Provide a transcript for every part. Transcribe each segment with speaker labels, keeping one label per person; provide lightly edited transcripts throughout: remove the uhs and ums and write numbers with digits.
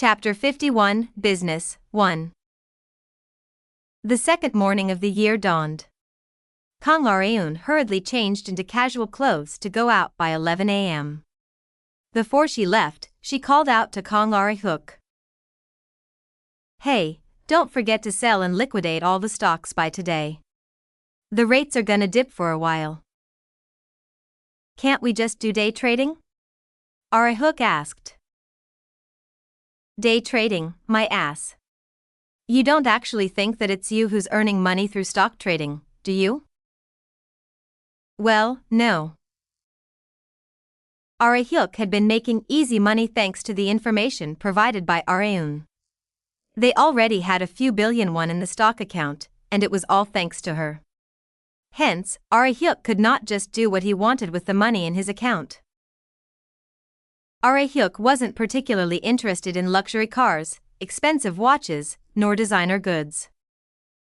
Speaker 1: Chapter 51, Business, 1. The second morning of the year dawned. Kang Areun hurriedly changed into casual clothes to go out by 11 a.m. Before she left, she called out to Kang Arehook. Hey, don't forget to sell and liquidate all the stocks by today. The rates are gonna dip for a while. Can't we just do day trading? Arehook asked. Day trading, my ass. You don't actually think that it's you who's earning money through stock trading, do you? Well, no. Arehook had been making easy money thanks to the information provided by Areun. They already had a few billion won in the stock account, and it was all thanks to her. Hence, Arehook could not just do what he wanted with the money in his account. Arehook wasn't particularly interested in luxury cars, expensive watches, nor designer goods.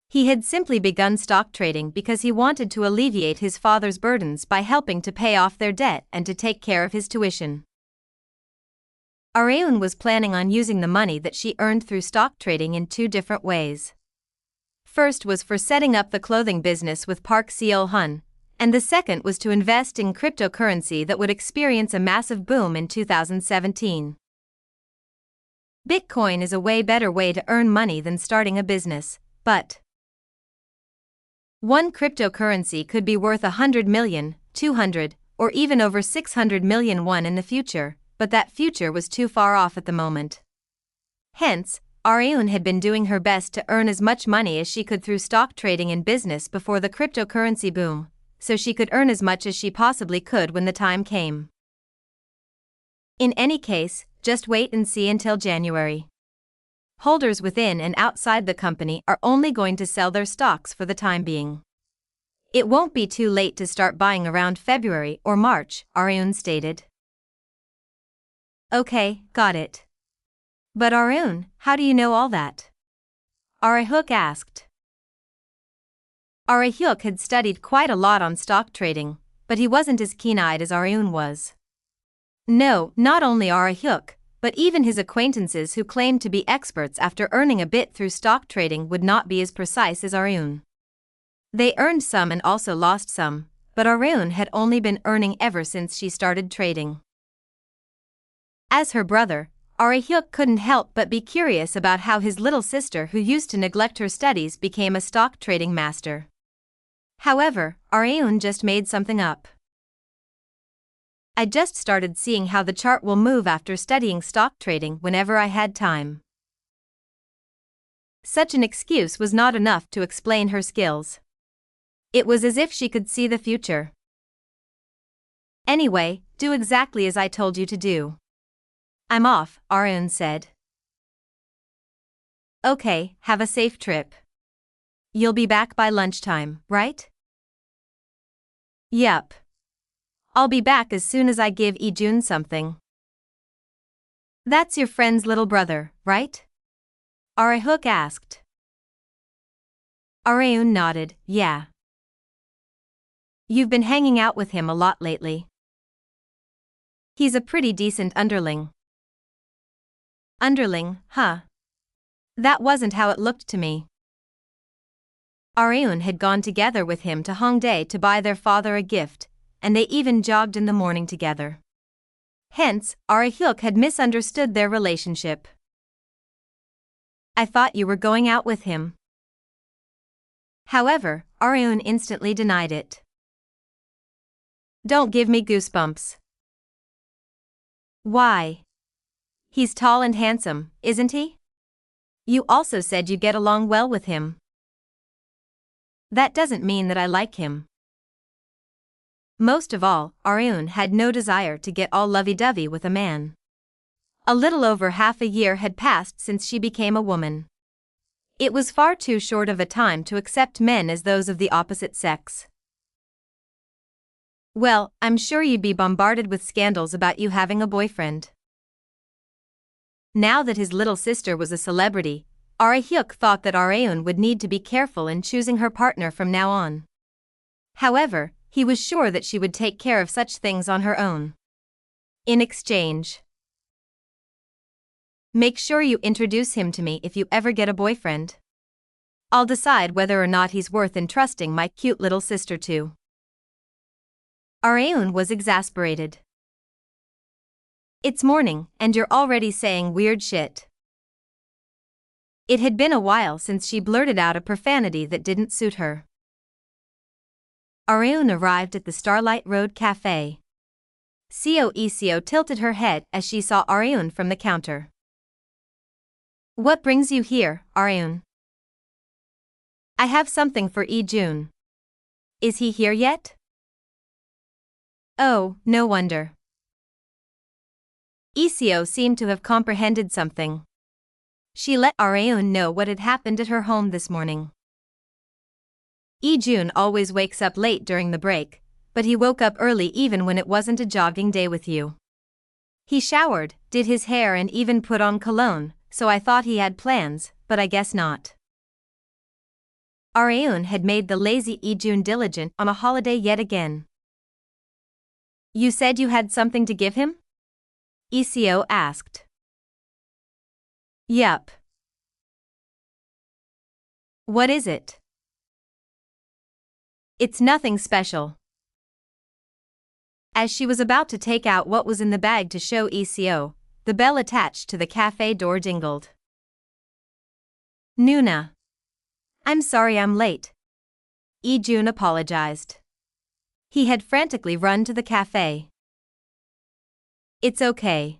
Speaker 1: He had simply begun stock trading because he wanted to alleviate his father's burdens by helping to pay off their debt and to take care of his tuition. Areun was planning on using the money that she earned through stock trading in two different ways. First was for setting up the clothing business with Park Seo-hun, and the second was to invest in cryptocurrency that would experience a massive boom in 2017. Bitcoin is a way better way to earn money than starting a business, but one cryptocurrency could be worth 100 million, 200, or even over 600 million won in the future, but that future was too far off at the moment. Hence, Areun had been doing her best to earn as much money as she could through stock trading and business before the cryptocurrency boom, so she could earn as much as she possibly could when the time came. In any case, just wait and see until January. Holders within and outside the company are only going to sell their stocks for the time being. It won't be too late to start buying around February or March, Areun stated. Okay, got it. But Areun, how do you know all that? Arehook asked. Arehook had studied quite a lot on stock trading, but he wasn't as keen-eyed as Areun was. No, not only Arehook, but even his acquaintances who claimed to be experts after earning a bit through stock trading would not be as precise as Areun. They earned some and also lost some, but Areun had only been earning ever since she started trading. As her brother, Arehook couldn't help but be curious about how his little sister who used to neglect her studies became a stock trading master. However, Areun just made something up. I just started seeing how the chart will move after studying stock trading whenever I had time. Such an excuse was not enough to explain her skills. It was as if she could see the future. Anyway, do exactly as I told you to do. I'm off, Areun said. Okay, have a safe trip. You'll be back by lunchtime, right? Yep. I'll be back as soon as I give Ijun something. That's your friend's little brother, right? Arehook asked. Areun nodded, yeah. You've been hanging out with him a lot lately. He's a pretty decent underling. Underling, huh? That wasn't how it looked to me. Areun had gone together with him to Hongdae to buy their father a gift, and they even jogged in the morning together. Hence, Arehook had misunderstood their relationship. I thought you were going out with him. However, Areun instantly denied it. Don't give me goosebumps. Why? He's tall and handsome, isn't he? You also said you get along well with him. That doesn't mean that I like him. Most of all, Areun had no desire to get all lovey-dovey with a man. A little over half a year had passed since she became a woman. It was far too short of a time to accept men as those of the opposite sex. Well, I'm sure you'd be bombarded with scandals about you having a boyfriend. Now that his little sister was a celebrity, Arehook thought that Areun would need to be careful in choosing her partner from now on. However, he was sure that she would take care of such things on her own. In exchange, Make sure you introduce him to me if you ever get a boyfriend. I'll decide whether or not he's worth entrusting my cute little sister to. Areun was exasperated. It's morning, and you're already saying weird shit. It had been a while since she blurted out a profanity that didn't suit her. Areun arrived at the Starlight Road Cafe. Seo tilted her head as she saw Areun from the counter. What brings you here, Areun? I have something for Lee-jun. Is he here yet? Oh, no wonder. Seo seemed to have comprehended something. She let Areun know what had happened at her home this morning. Lee-jun always wakes up late during the break, but he woke up early even when it wasn't a jogging day with you. He showered, did his hair and even put on cologne, so I thought he had plans, but I guess not. Areun had made the lazy Lee-jun diligent on a holiday yet again. You said you had something to give him? Seo asked. Yup. What is it? It's nothing special. As she was about to take out what was in the bag to show Seo, the bell attached to the cafe door jingled. Nuna. I'm sorry I'm late. Lee-jun apologized. He had frantically run to the cafe. It's okay.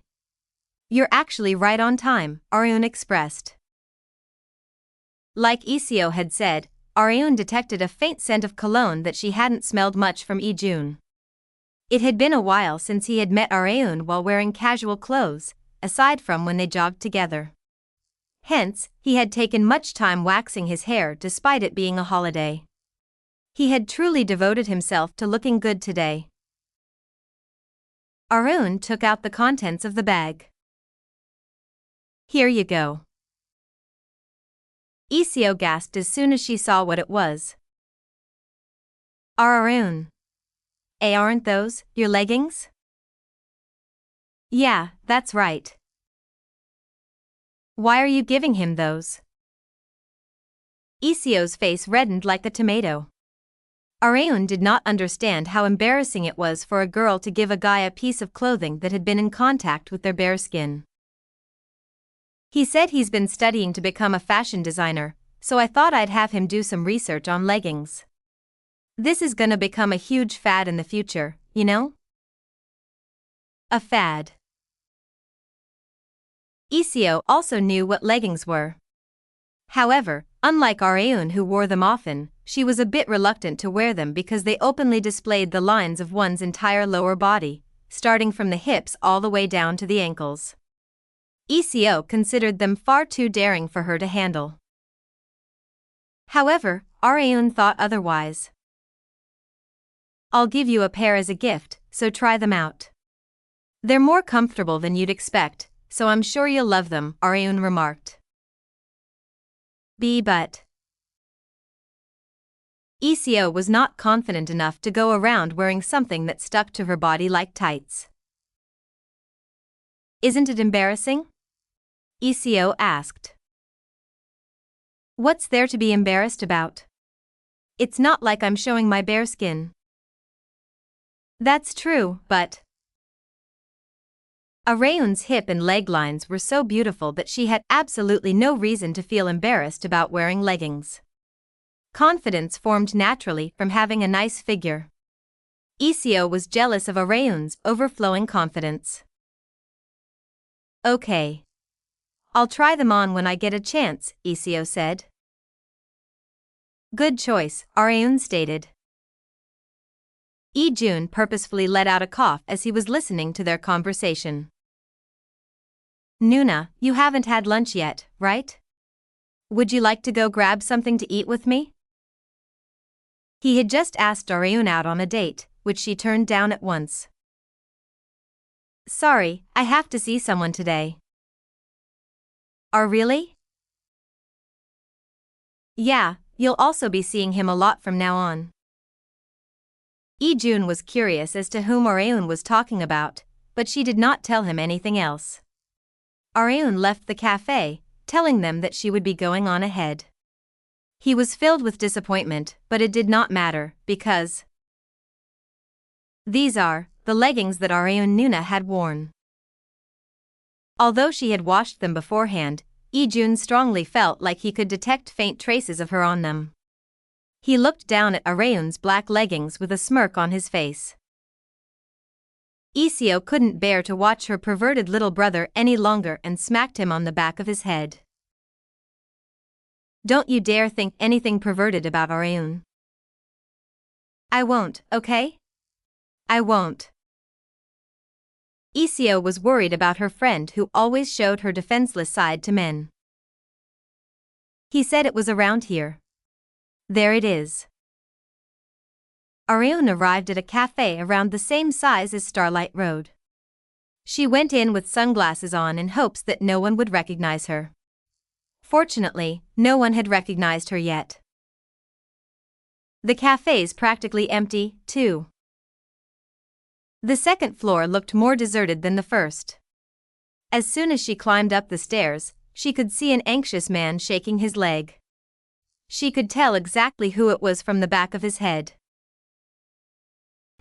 Speaker 1: You're actually right on time, Areun expressed. Like Seo had said, Areun detected a faint scent of cologne that she hadn't smelled much from Lee-jun. It had been a while since he had met Areun while wearing casual clothes, aside from when they jogged together. Hence, he had taken much time waxing his hair despite it being a holiday. He had truly devoted himself to looking good today. Areun took out the contents of the bag. Here you go. Seo gasped as soon as she saw what it was. Areun. Aren't those your leggings? Yeah, that's right. Why are you giving him those? Seo's face reddened like a tomato. Areun did not understand how embarrassing it was for a girl to give a guy a piece of clothing that had been in contact with their bare skin. He said he's been studying to become a fashion designer, so I thought I'd have him do some research on leggings. This is gonna become a huge fad in the future, you know? A fad. Seo also knew what leggings were. However, unlike Areun who wore them often, she was a bit reluctant to wear them because they openly displayed the lines of one's entire lower body, starting from the hips all the way down to the ankles. Seo considered them far too daring for her to handle. However, Areun thought otherwise. I'll give you a pair as a gift, so try them out. They're more comfortable than you'd expect, so I'm sure you'll love them, Areun remarked. But Seo was not confident enough to go around wearing something that stuck to her body like tights. Isn't it embarrassing? Seo asked. What's there to be embarrassed about? It's not like I'm showing my bare skin. That's true, but Areun's hip and leg lines were so beautiful that she had absolutely no reason to feel embarrassed about wearing leggings. Confidence formed naturally from having a nice figure. Seo was jealous of Areun's overflowing confidence. Okay. I'll try them on when I get a chance, Seo said. Good choice, Areun stated. Lee-jun purposefully let out a cough as he was listening to their conversation. Nuna, you haven't had lunch yet, right? Would you like to go grab something to eat with me? He had just asked Areun out on a date, which she turned down at once. Sorry, I have to see someone today. Really? Yeah, you'll also be seeing him a lot from now on. Lee-jun was curious as to whom Areun was talking about, but she did not tell him anything else. Areun left the cafe, telling them that she would be going on ahead. He was filled with disappointment, but it did not matter, because these are the leggings that Areun Nuna had worn. Although she had washed them beforehand, Lee-jun strongly felt like he could detect faint traces of her on them. He looked down at Areun's black leggings with a smirk on his face. Lee-seo couldn't bear to watch her perverted little brother any longer and smacked him on the back of his head. Don't you dare think anything perverted about Areun. I won't, okay? I won't. Lee-seo was worried about her friend who always showed her defenseless side to men. He said it was around here. There it is. Areun arrived at a cafe around the same size as Starlight Road. She went in with sunglasses on in hopes that no one would recognize her. Fortunately, no one had recognized her yet. The cafe's practically empty, too. The second floor looked more deserted than the first. As soon as she climbed up the stairs, she could see an anxious man shaking his leg. She could tell exactly who it was from the back of his head.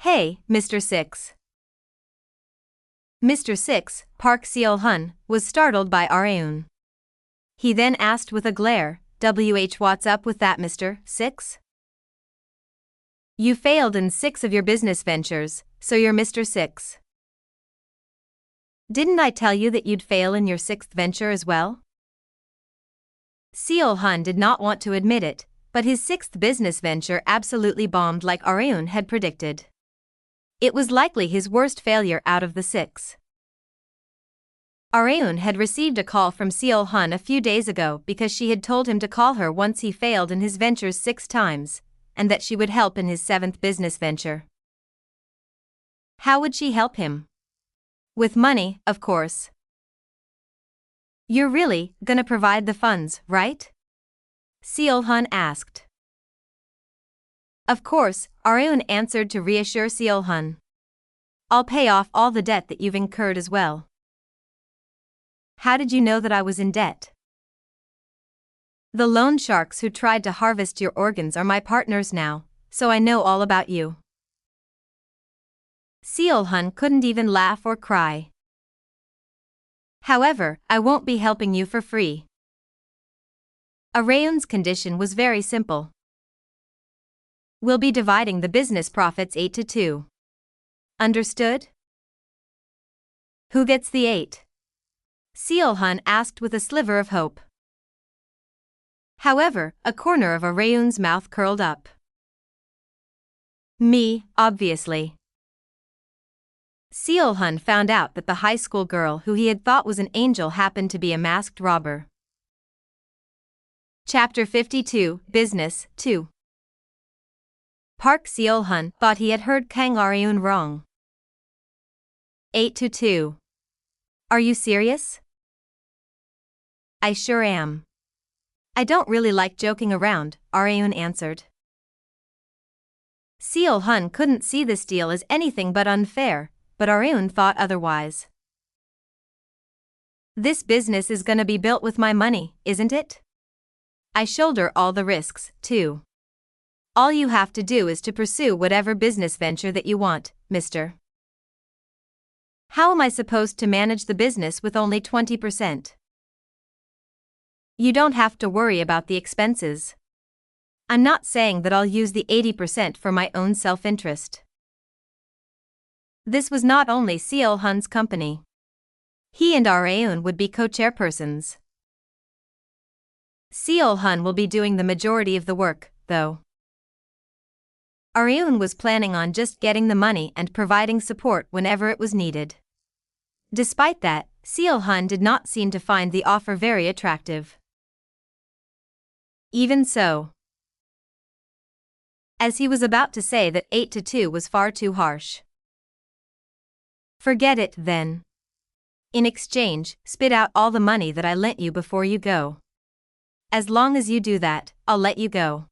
Speaker 1: Hey, Mr. Six. Mr. Six, Park Seol-hun, was startled by Areun. He then asked with a glare, what's up with that, Mr. Six? You failed in 6 of your business ventures, so you're Mr. Six. Didn't I tell you that you'd fail in your 6th venture as well? Seol-hun did not want to admit it, but his 6th business venture absolutely bombed like Areun had predicted. It was likely his worst failure out of the 6. Areun had received a call from Seol-hun a few days ago because she had told him to call her once he failed in his ventures 6 times, and that she would help in his 7th business venture. How would she help him? With money, of course. You're really gonna provide the funds, right? Seol-hun asked. Of course, Areun answered to reassure Seol-hun. I'll pay off all the debt that you've incurred as well. How did you know that I was in debt? The loan sharks who tried to harvest your organs are my partners now, so I know all about you. Seol-hun couldn't even laugh or cry. However, I won't be helping you for free. Areun's condition was very simple. We'll be dividing the business profits 8-2. Understood? Who gets the 8? Seol-hun asked with a sliver of hope. However, a corner of Areun's mouth curled up. Me, obviously. Seol-hun found out that the high school girl who he had thought was an angel happened to be a masked robber. Chapter 52, Business, 2. Park Seol-hun thought he had heard Kang Areun wrong. 8-2. Are you serious? I sure am. I don't really like joking around, Areun answered. Seol-hun couldn't see this deal as anything but unfair, but Areun thought otherwise. This business is gonna be built with my money, isn't it? I shoulder all the risks, too. All you have to do is to pursue whatever business venture that you want, mister. How am I supposed to manage the business with only 20%? You don't have to worry about the expenses. I'm not saying that I'll use the 80% for my own self-interest. This was not only Seol-hun's company. He and Areun would be co-chairpersons. Seol-hun will be doing the majority of the work, though. Areun was planning on just getting the money and providing support whenever it was needed. Despite that, Seol-hun did not seem to find the offer very attractive. Even so, as he was about to say that 8-2 was far too harsh. Forget it, then. In exchange, spit out all the money that I lent you before you go. As long as you do that, I'll let you go.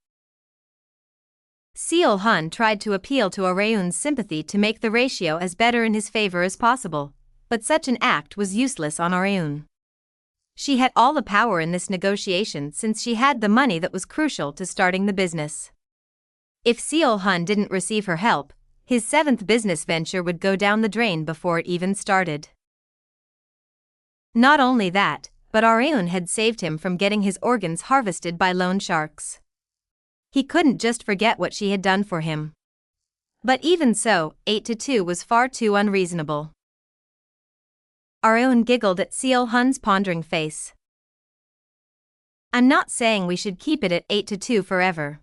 Speaker 1: Seol-hun tried to appeal to Areun's sympathy to make the ratio as better in his favor as possible, but such an act was useless on Areun. She had all the power in this negotiation since she had the money that was crucial to starting the business. If Seol-hun didn't receive her help, his seventh business venture would go down the drain before it even started. Not only that, but Areun had saved him from getting his organs harvested by loan sharks. He couldn't just forget what she had done for him. But even so, 8-2 was far too unreasonable. Areun giggled at Seol-hun's pondering face. I'm not saying we should keep it at 8-2 forever.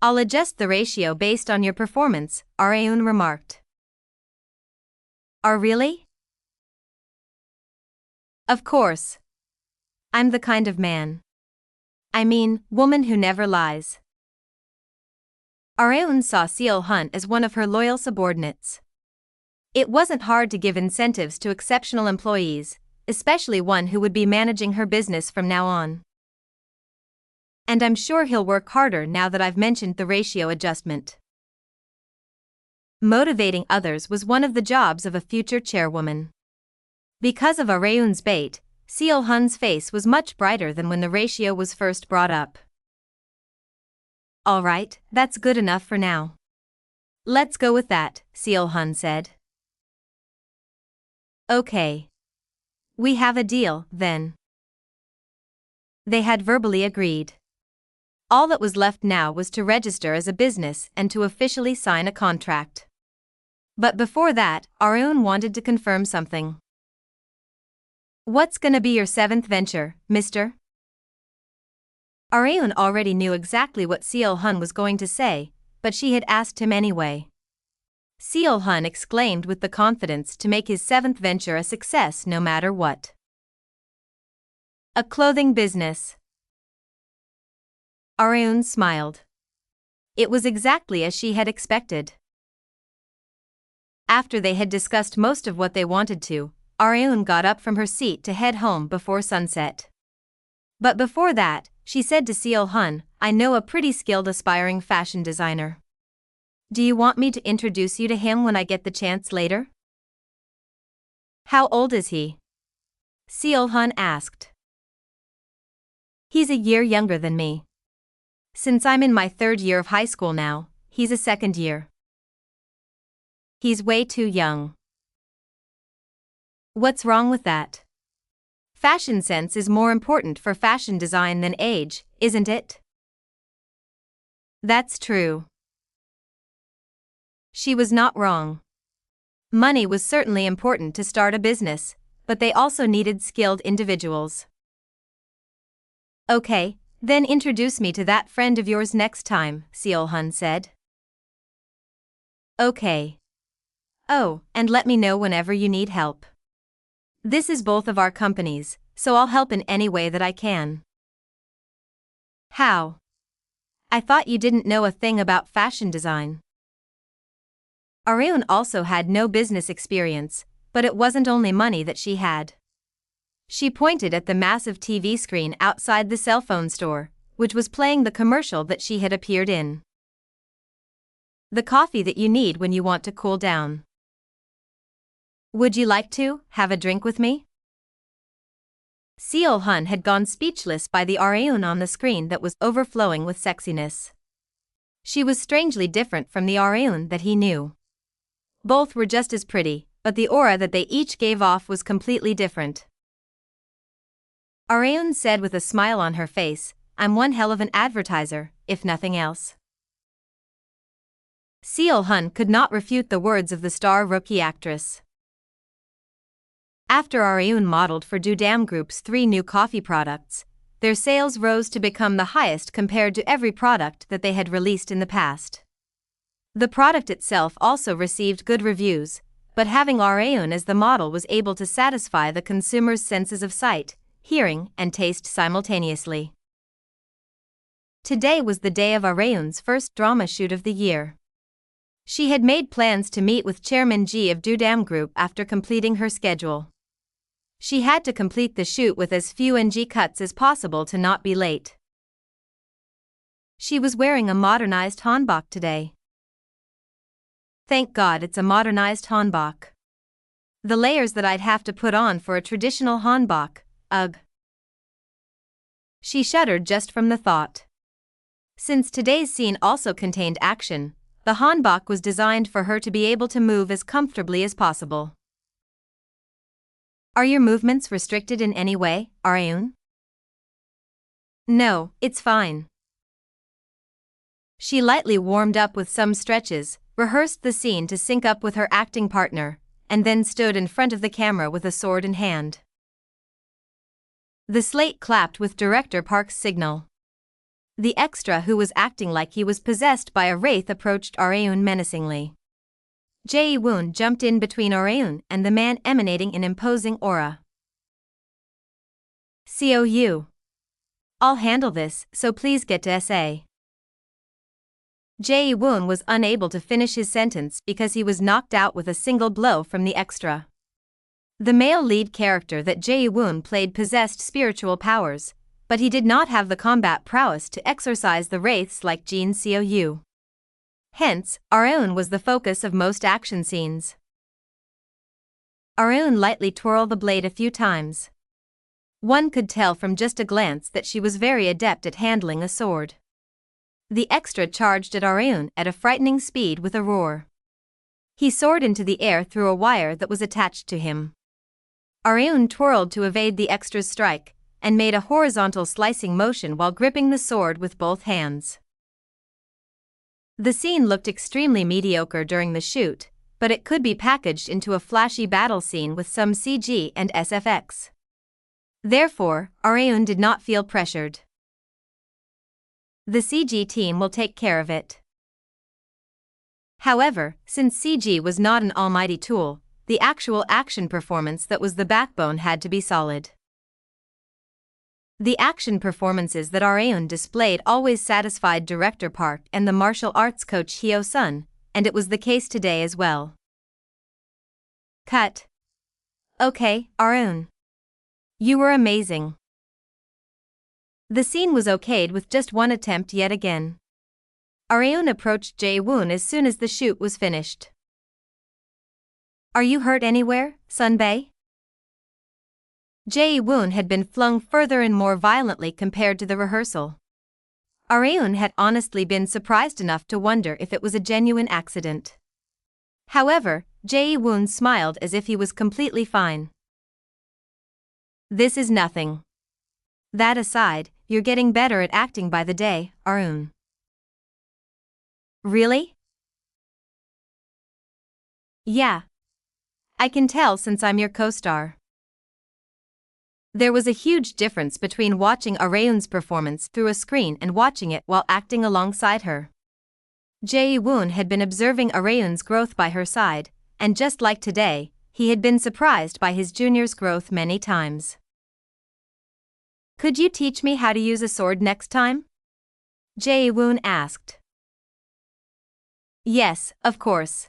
Speaker 1: I'll adjust the ratio based on your performance, Areun remarked. Really? Of course. I'm the kind of man. I mean, woman who never lies. Areun saw Seol-hun as one of her loyal subordinates. It wasn't hard to give incentives to exceptional employees, especially one who would be managing her business from now on. And I'm sure he'll work harder now that I've mentioned the ratio adjustment. Motivating others was one of the jobs of a future chairwoman. Because of Areun's bait, Seol-hun's face was much brighter than when the ratio was first brought up. All right, that's good enough for now. Let's go with that, Seol-hun said. Okay. We have a deal, then. They had verbally agreed. All that was left now was to register as a business and to officially sign a contract. But before that, Areun wanted to confirm something. What's gonna be your seventh venture, mister? Areun already knew exactly what Seol-hun was going to say, but she had asked him anyway. Seol-hun exclaimed with the confidence to make his seventh venture a success no matter what. A clothing business. Areun smiled. It was exactly as she had expected. After they had discussed most of what they wanted to, Areun got up from her seat to head home before sunset. But before that, she said to Seol-hun, I know a pretty skilled aspiring fashion designer. Do you want me to introduce you to him when I get the chance later? How old is he? Seol-hun asked. He's a year younger than me. Since I'm in my third year of high school now, he's a second year. He's way too young. What's wrong with that? Fashion sense is more important for fashion design than age, isn't it? That's true. She was not wrong. Money was certainly important to start a business, but they also needed skilled individuals. Okay, then introduce me to that friend of yours next time, Seol-hun said. Okay. Oh, and let me know whenever you need help. This is both of our companies, so I'll help in any way that I can. How? I thought you didn't know a thing about fashion design. Areun also had no business experience, but it wasn't only money that she had. She pointed at the massive TV screen outside the cell phone store, which was playing the commercial that she had appeared in. The coffee that you need when you want to cool down. Would you like to have a drink with me? Seol-hun had gone speechless by the Areun on the screen that was overflowing with sexiness. She was strangely different from the Areun that he knew. Both were just as pretty, but the aura that they each gave off was completely different. Areun said with a smile on her face, I'm one hell of an advertiser, if nothing else. Seol-hun could not refute the words of the star rookie actress. After Areun modeled for Dudam Group's 3 new coffee products, their sales rose to become the highest compared to every product that they had released in the past. The product itself also received good reviews, but having Areun as the model was able to satisfy the consumer's senses of sight, hearing, and taste simultaneously. Today was the day of Areun's first drama shoot of the year. She had made plans to meet with Chairman Ji of Dudam Group after completing her schedule. She had to complete the shoot with as few NG cuts as possible to not be late. She was wearing a modernized hanbok today. Thank God it's a modernized hanbok. The layers that I'd have to put on for a traditional hanbok, ugh. She shuddered just from the thought. Since today's scene also contained action, the hanbok was designed for her to be able to move as comfortably as possible. Are your movements restricted in any way, Areun? No, it's fine. She lightly warmed up with some stretches, rehearsed the scene to sync up with her acting partner, and then stood in front of the camera with a sword in hand. The slate clapped with Director Park's signal. The extra who was acting like he was possessed by a wraith approached Areun menacingly. Jae-woon jumped in between Areun and the man emanating an imposing aura. "COU. I'll handle this, so please get to SA." Jae-woon was unable to finish his sentence because he was knocked out with a single blow from the extra. The male lead character that Jae-woon played possessed spiritual powers, but he did not have the combat prowess to exorcise the wraiths like Jin Seo-yu. Hence, Areun was the focus of most action scenes. Areun lightly twirled the blade a few times. One could tell from just a glance that she was very adept at handling a sword. The extra charged at Areun at a frightening speed with a roar. He soared into the air through a wire that was attached to him. Areun twirled to evade the extra's strike, and made a horizontal slicing motion while gripping the sword with both hands. The scene looked extremely mediocre during the shoot, but it could be packaged into a flashy battle scene with some CG and SFX. Therefore, Areun did not feel pressured. The CG team will take care of it. However, since CG was not an almighty tool, the actual action performance that was the backbone had to be solid. The action performances that Areun displayed always satisfied Director Park and the martial arts coach Hyo-sun, and it was the case today as well. Cut. Okay, Areun. You were amazing. The scene was okayed with just one attempt yet again. Areun approached Jae-woon as soon as the shoot was finished. Are you hurt anywhere, Sunbae? Jae-woon had been flung further and more violently compared to the rehearsal. Areun had honestly been surprised enough to wonder if it was a genuine accident. However, Jae-woon smiled as if he was completely fine. This is nothing. That aside, you're getting better at acting by the day, Areun. Really? Yeah. I can tell since I'm your co-star. There was a huge difference between watching Areun's performance through a screen and watching it while acting alongside her. Jae-woon had been observing Areun's growth by her side, and just like today, he had been surprised by his junior's growth many times. Could you teach me how to use a sword next time? Jae-woon asked. Yes, of course.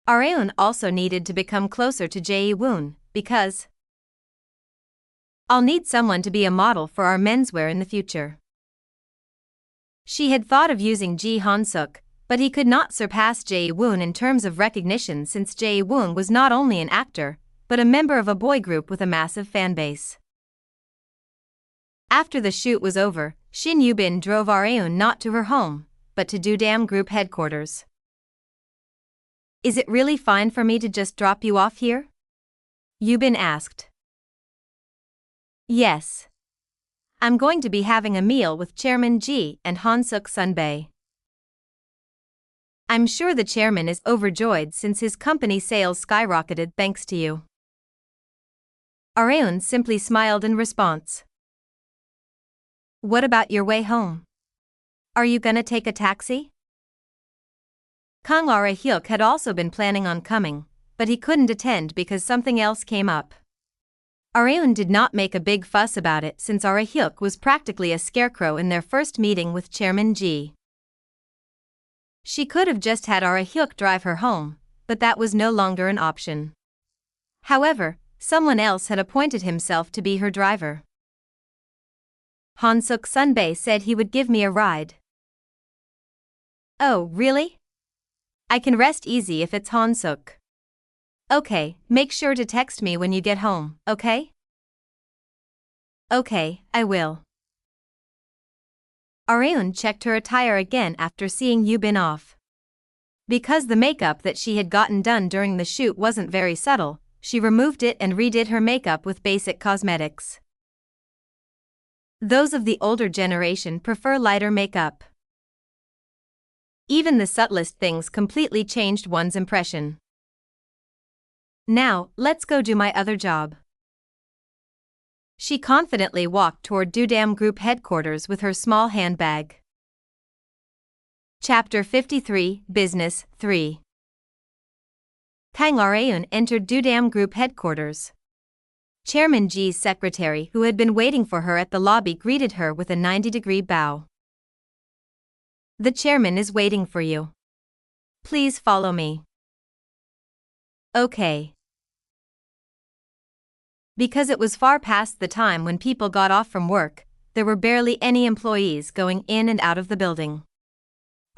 Speaker 1: Areun also needed to become closer to Jae-woon, because I'll need someone to be a model for our menswear in the future. She had thought of using Ji Han-suk, but he could not surpass Jae-woon in terms of recognition since Jae-woon was not only an actor, but a member of a boy group with a massive fanbase. After the shoot was over, Shin Yubin drove Areun not to her home, but to Dudam Group headquarters. Is it really fine for me to just drop you off here? Yubin asked. Yes. I'm going to be having a meal with Chairman Ji and Han-suk Sunbae. I'm sure the chairman is overjoyed since his company sales skyrocketed thanks to you. Areun simply smiled in response. What about your way home? Are you gonna take a taxi? Kang Ara-hyuk had also been planning on coming, but he couldn't attend because something else came up. Areun did not make a big fuss about it since Ara-hyuk was practically a scarecrow in their first meeting with Chairman Ji. She could have just had Ara-hyuk drive her home, but that was no longer an option. However, someone else had appointed himself to be her driver. Han-suk Sunbae said he would give me a ride. Oh, really? I can rest easy if it's Han-suk. Okay, make sure to text me when you get home, okay? Okay, I will. Areun checked her attire again after seeing Yubin off. Because the makeup that she had gotten done during the shoot wasn't very subtle, she removed it and redid her makeup with basic cosmetics. Those of the older generation prefer lighter makeup. Even the subtlest things completely changed one's impression. Now, let's go do my other job. She confidently walked toward Dudam Group headquarters with her small handbag. Chapter 53, Business 3. Kang Areun entered Dudam Group headquarters. Chairman Ji's secretary, who had been waiting for her at the lobby, greeted her with a 90-degree bow. The chairman is waiting for you. Please follow me. Okay. Because it was far past the time when people got off from work, there were barely any employees going in and out of the building.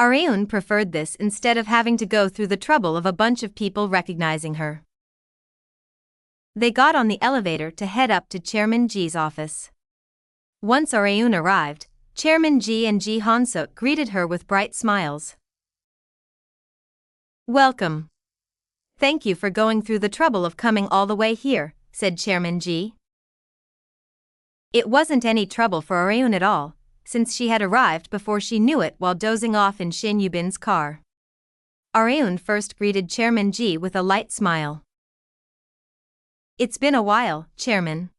Speaker 1: Areun preferred this instead of having to go through the trouble of a bunch of people recognizing her. They got on the elevator to head up to Chairman Ji's office. Once Areun arrived, Chairman Ji and Ji Han-suk greeted her with bright smiles. Welcome. Thank you for going through the trouble of coming all the way here, said Chairman Ji. It wasn't any trouble for Areun at all, since she had arrived before she knew it while dozing off in Shin Yubin's car. Areun first greeted Chairman Ji with a light smile. It's been a while, Chairman.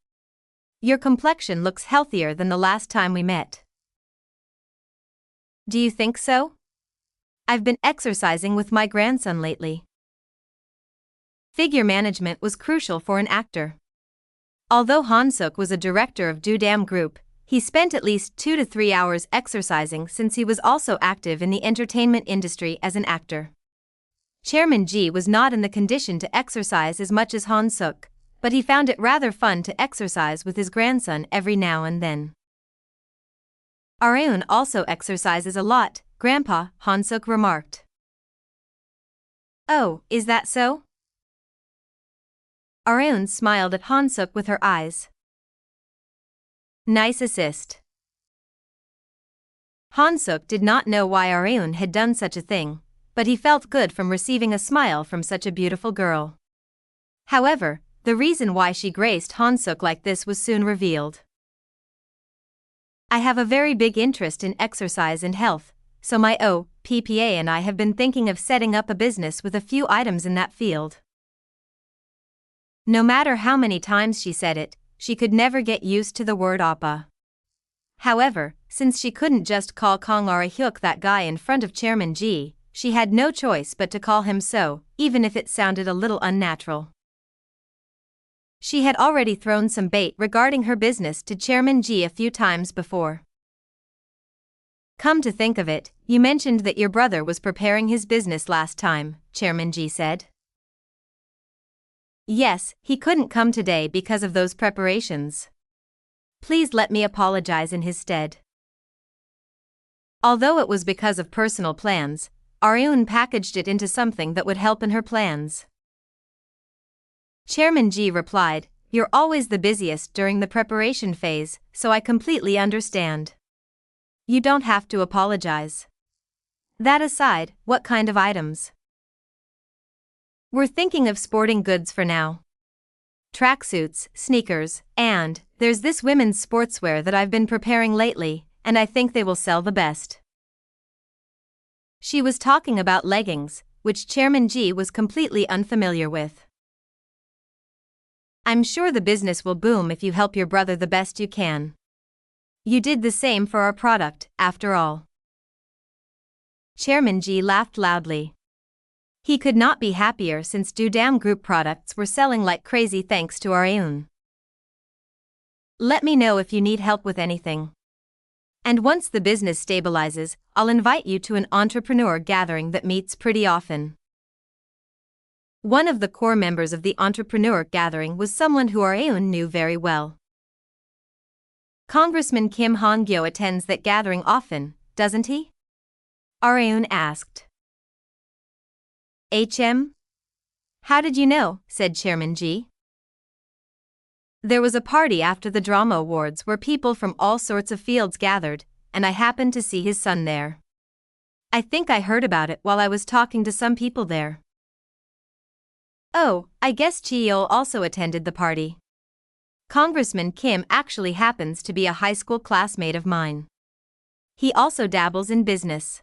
Speaker 1: Your complexion looks healthier than the last time we met. Do you think so? I've been exercising with my grandson lately. Figure management was crucial for an actor. Although Han-suk was a director of Dudam Group, he spent at least 2 to 3 hours exercising since he was also active in the entertainment industry as an actor. Chairman Ji was not in the condition to exercise as much as Han-suk, but he found it rather fun to exercise with his grandson every now and then. Areun also exercises a lot, Grandpa, Han-suk remarked. Oh, is that so? Areun smiled at Han-suk with her eyes. Nice assist. Han-suk did not know why Areun had done such a thing, but he felt good from receiving a smile from such a beautiful girl. However, the reason why she graced Han-suk like this was soon revealed. I have a very big interest in exercise and health, so my PPA and I have been thinking of setting up a business with a few items in that field. No matter how many times she said it, she could never get used to the word oppa. However, since she couldn't just call Kang Arehyuk that guy in front of Chairman Ji, she had no choice but to call him so, even if it sounded a little unnatural. She had already thrown some bait regarding her business to Chairman Ji a few times before. Come to think of it, you mentioned that your brother was preparing his business last time, Chairman Ji said. Yes, he couldn't come today because of those preparations. Please let me apologize in his stead. Although it was because of personal plans, Areun packaged it into something that would help in her plans. Chairman Ji replied, You're always the busiest during the preparation phase, so I completely understand. You don't have to apologize. That aside, what kind of items? We're thinking of sporting goods for now. Tracksuits, sneakers, and there's this women's sportswear that I've been preparing lately, and I think they will sell the best. She was talking about leggings, which Chairman Ji was completely unfamiliar with. I'm sure the business will boom if you help your brother the best you can. You did the same for our product, after all. Chairman Ji laughed loudly. He could not be happier since Dudam Group products were selling like crazy thanks to Areun. Let me know if you need help with anything. And once the business stabilizes, I'll invite you to an entrepreneur gathering that meets pretty often. One of the core members of the entrepreneur gathering was someone who Areun knew very well. Congressman Kim Han-Gyo attends that gathering often, doesn't he? Areun asked. HM? How did you know? Said Chairman Ji. There was a party after the drama awards where people from all sorts of fields gathered, and I happened to see his son there. I think I heard about it while I was talking to some people there. Oh, I guess Chio also attended the party. Congressman Kim actually happens to be a high school classmate of mine. He also dabbles in business.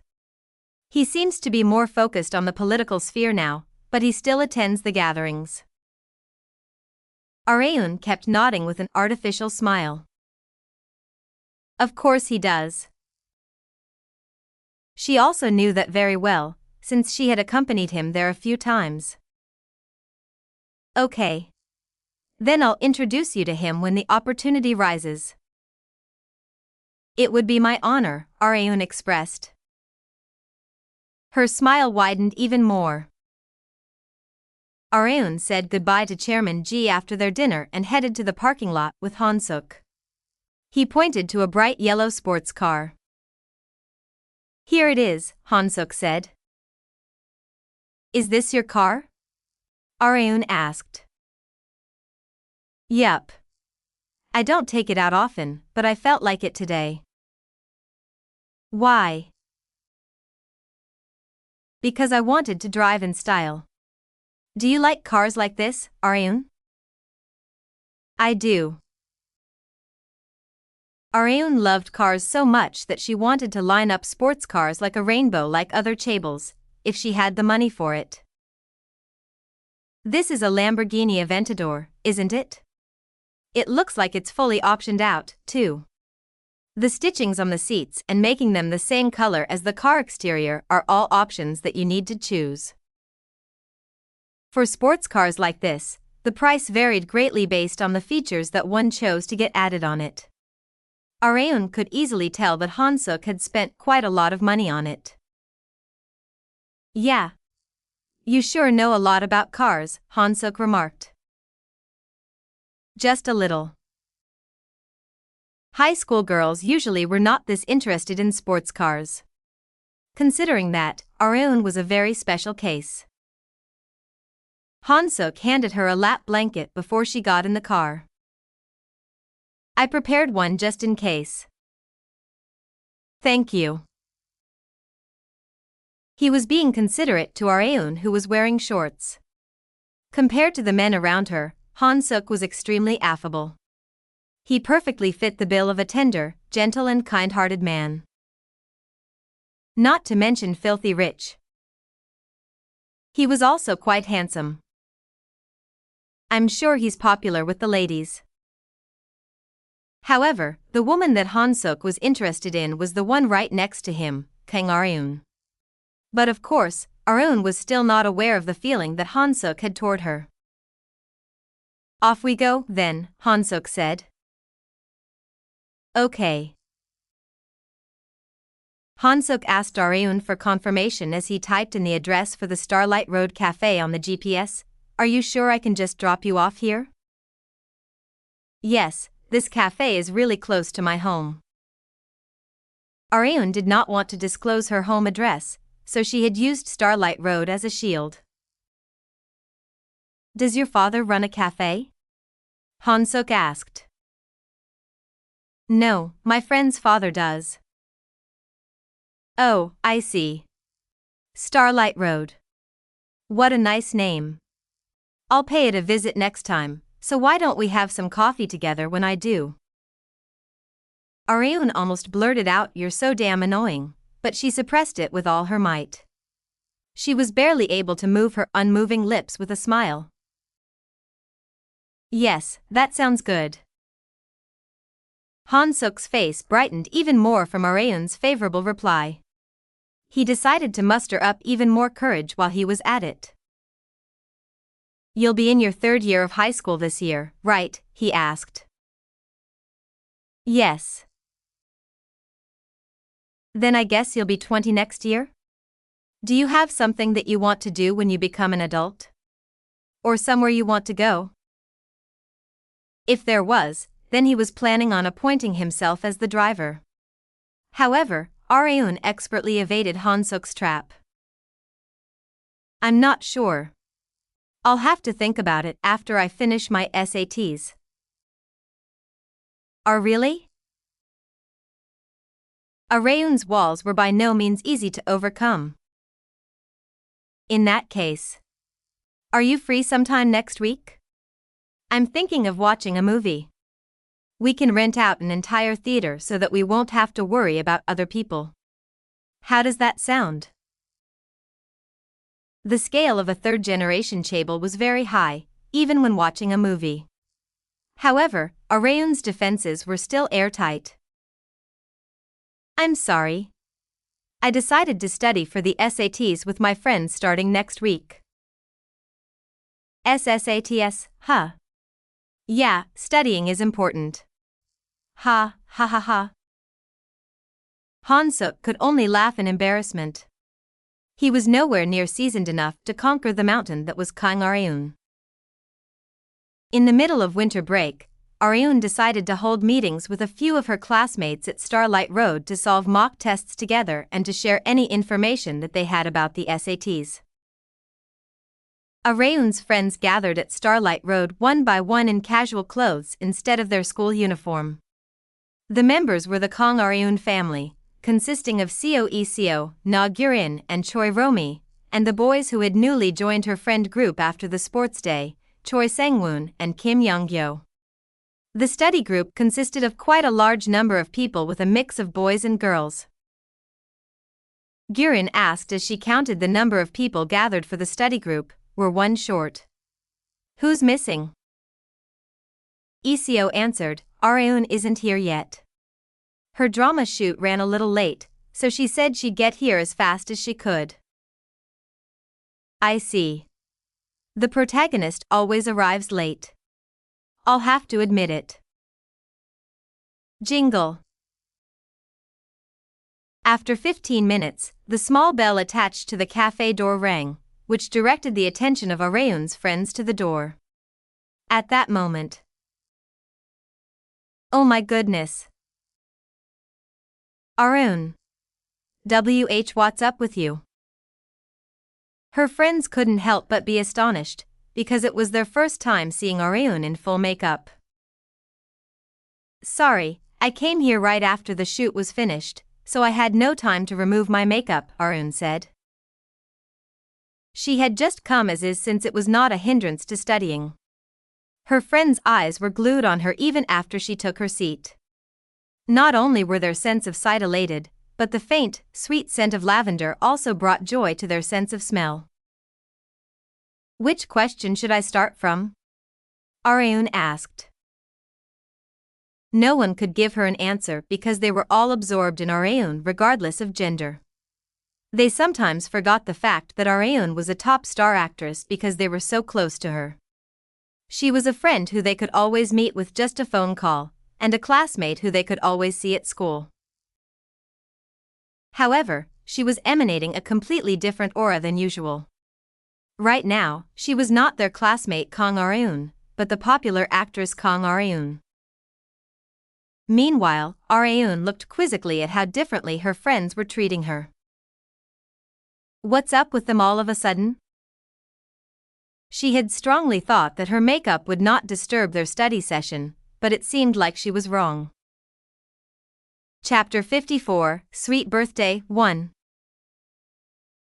Speaker 1: He seems to be more focused on the political sphere now, but he still attends the gatherings. Areun kept nodding with an artificial smile. Of course he does. She also knew that very well, since she had accompanied him there a few times. Okay. Then I'll introduce you to him when the opportunity rises. It would be my honor, Areun expressed. Her smile widened even more. Areun said goodbye to Chairman Ji after their dinner and headed to the parking lot with Han-Suk. He pointed to a bright yellow sports car. Here it is, Han-Suk said. Is this your car? Areun asked. Yep. I don't take it out often, but I felt like it today. Why? Because I wanted to drive in style. Do you like cars like this, Areun? I do. Areun loved cars so much that she wanted to line up sports cars like a rainbow like other chaebols, if she had the money for it. This is a Lamborghini Aventador, isn't it? It looks like it's fully optioned out, too. The stitchings on the seats and making them the same color as the car exterior are all options that you need to choose. For sports cars like this, the price varied greatly based on the features that one chose to get added on it. Areun could easily tell that Han-Suk had spent quite a lot of money on it. Yeah. You sure know a lot about cars, Han-Suk remarked. Just a little. High school girls usually were not this interested in sports cars. Considering that, Areun was a very special case. Han-Suk handed her a lap blanket before she got in the car. I prepared one just in case. Thank you. He was being considerate to Areun, who was wearing shorts. Compared to the men around her, Han-Suk was extremely affable. He perfectly fit the bill of a tender, gentle and kind-hearted man. Not to mention filthy rich. He was also quite handsome. I'm sure he's popular with the ladies. However, the woman that Han-Suk was interested in was the one right next to him, Kang Areun. But of course, Areun was still not aware of the feeling that Han-Suk had toward her. Off we go, then, Han-Suk said. Okay. Han-Suk asked Areun for confirmation as he typed in the address for the Starlight Road Cafe on the GPS. Are you sure I can just drop you off here? Yes, this cafe is really close to my home. Areun did not want to disclose her home address, so she had used Starlight Road as a shield. Does your father run a cafe? Han-Suk asked. No, my friend's father does. Oh, I see. Starlight Road. What a nice name. I'll pay it a visit next time, so why don't we have some coffee together when I do? Areun almost blurted out, "You're so damn annoying," but she suppressed it with all her might. She was barely able to move her unmoving lips with a smile. Yes, that sounds good. Han-Suk's face brightened even more from Areun's favorable reply. He decided to muster up even more courage while he was at it. You'll be in your third year of high school this year, right? He asked. Yes. Then I guess you'll be 20 next year? Do you have something that you want to do when you become an adult? Or somewhere you want to go? If there was, then he was planning on appointing himself as the driver. However, Areun expertly evaded Han-Suk's trap. I'm not sure. I'll have to think about it after I finish my SATs. Are really? Areun's walls were by no means easy to overcome. In that case, are you free sometime next week? I'm thinking of watching a movie. We can rent out an entire theater so that we won't have to worry about other people. How does that sound? The scale of a third-generation chaebol was very high, even when watching a movie. However, Areun's defenses were still airtight. I'm sorry. I decided to study for the SATs with my friends starting next week. SSATs, huh? Yeah, studying is important. Ha, ha ha ha. Han-Suk could only laugh in embarrassment. He was nowhere near seasoned enough to conquer the mountain that was Kang Areun. In the middle of winter break, Areun decided to hold meetings with a few of her classmates at Starlight Road to solve mock tests together and to share any information that they had about the SATs. Areun's friends gathered at Starlight Road one by one in casual clothes instead of their school uniform. The members were the Kang Areun family, consisting of Seo Iseo, Na Gurin and Choi Romi, and the boys who had newly joined her friend group after the sports day, Choi Sangwoon and Kim Young-gyo. The study group consisted of quite a large number of people with a mix of boys and girls. Gurin asked as she counted the number of people gathered for the study group, "We're one short. Who's missing?" Iseo answered, "Areun isn't here yet. Her drama shoot ran a little late, so she said she'd get here as fast as she could." I see. The protagonist always arrives late. I'll have to admit it. Jingle. After 15 minutes, the small bell attached to the cafe door rang, which directed the attention of Areun's friends to the door. At that moment, oh my goodness. Areun. What's up with you? Her friends couldn't help but be astonished, because it was their first time seeing Areun in full makeup. Sorry, I came here right after the shoot was finished, so I had no time to remove my makeup, Areun said. She had just come as is since it was not a hindrance to studying. Her friends' eyes were glued on her even after she took her seat. Not only were their sense of sight elated, but the faint, sweet scent of lavender also brought joy to their sense of smell. Which question should I start from? Areun asked. No one could give her an answer because they were all absorbed in Areun regardless of gender. They sometimes forgot the fact that Areun was a top star actress because they were so close to her. She was a friend who they could always meet with just a phone call, and a classmate who they could always see at school. However, she was emanating a completely different aura than usual. Right now, she was not their classmate Kang Areun, but the popular actress Kang Areun. Meanwhile, Areun looked quizzically at how differently her friends were treating her. What's up with them all of a sudden? She had strongly thought that her makeup would not disturb their study session, but it seemed like she was wrong. Chapter 54, Sweet Birthday 1.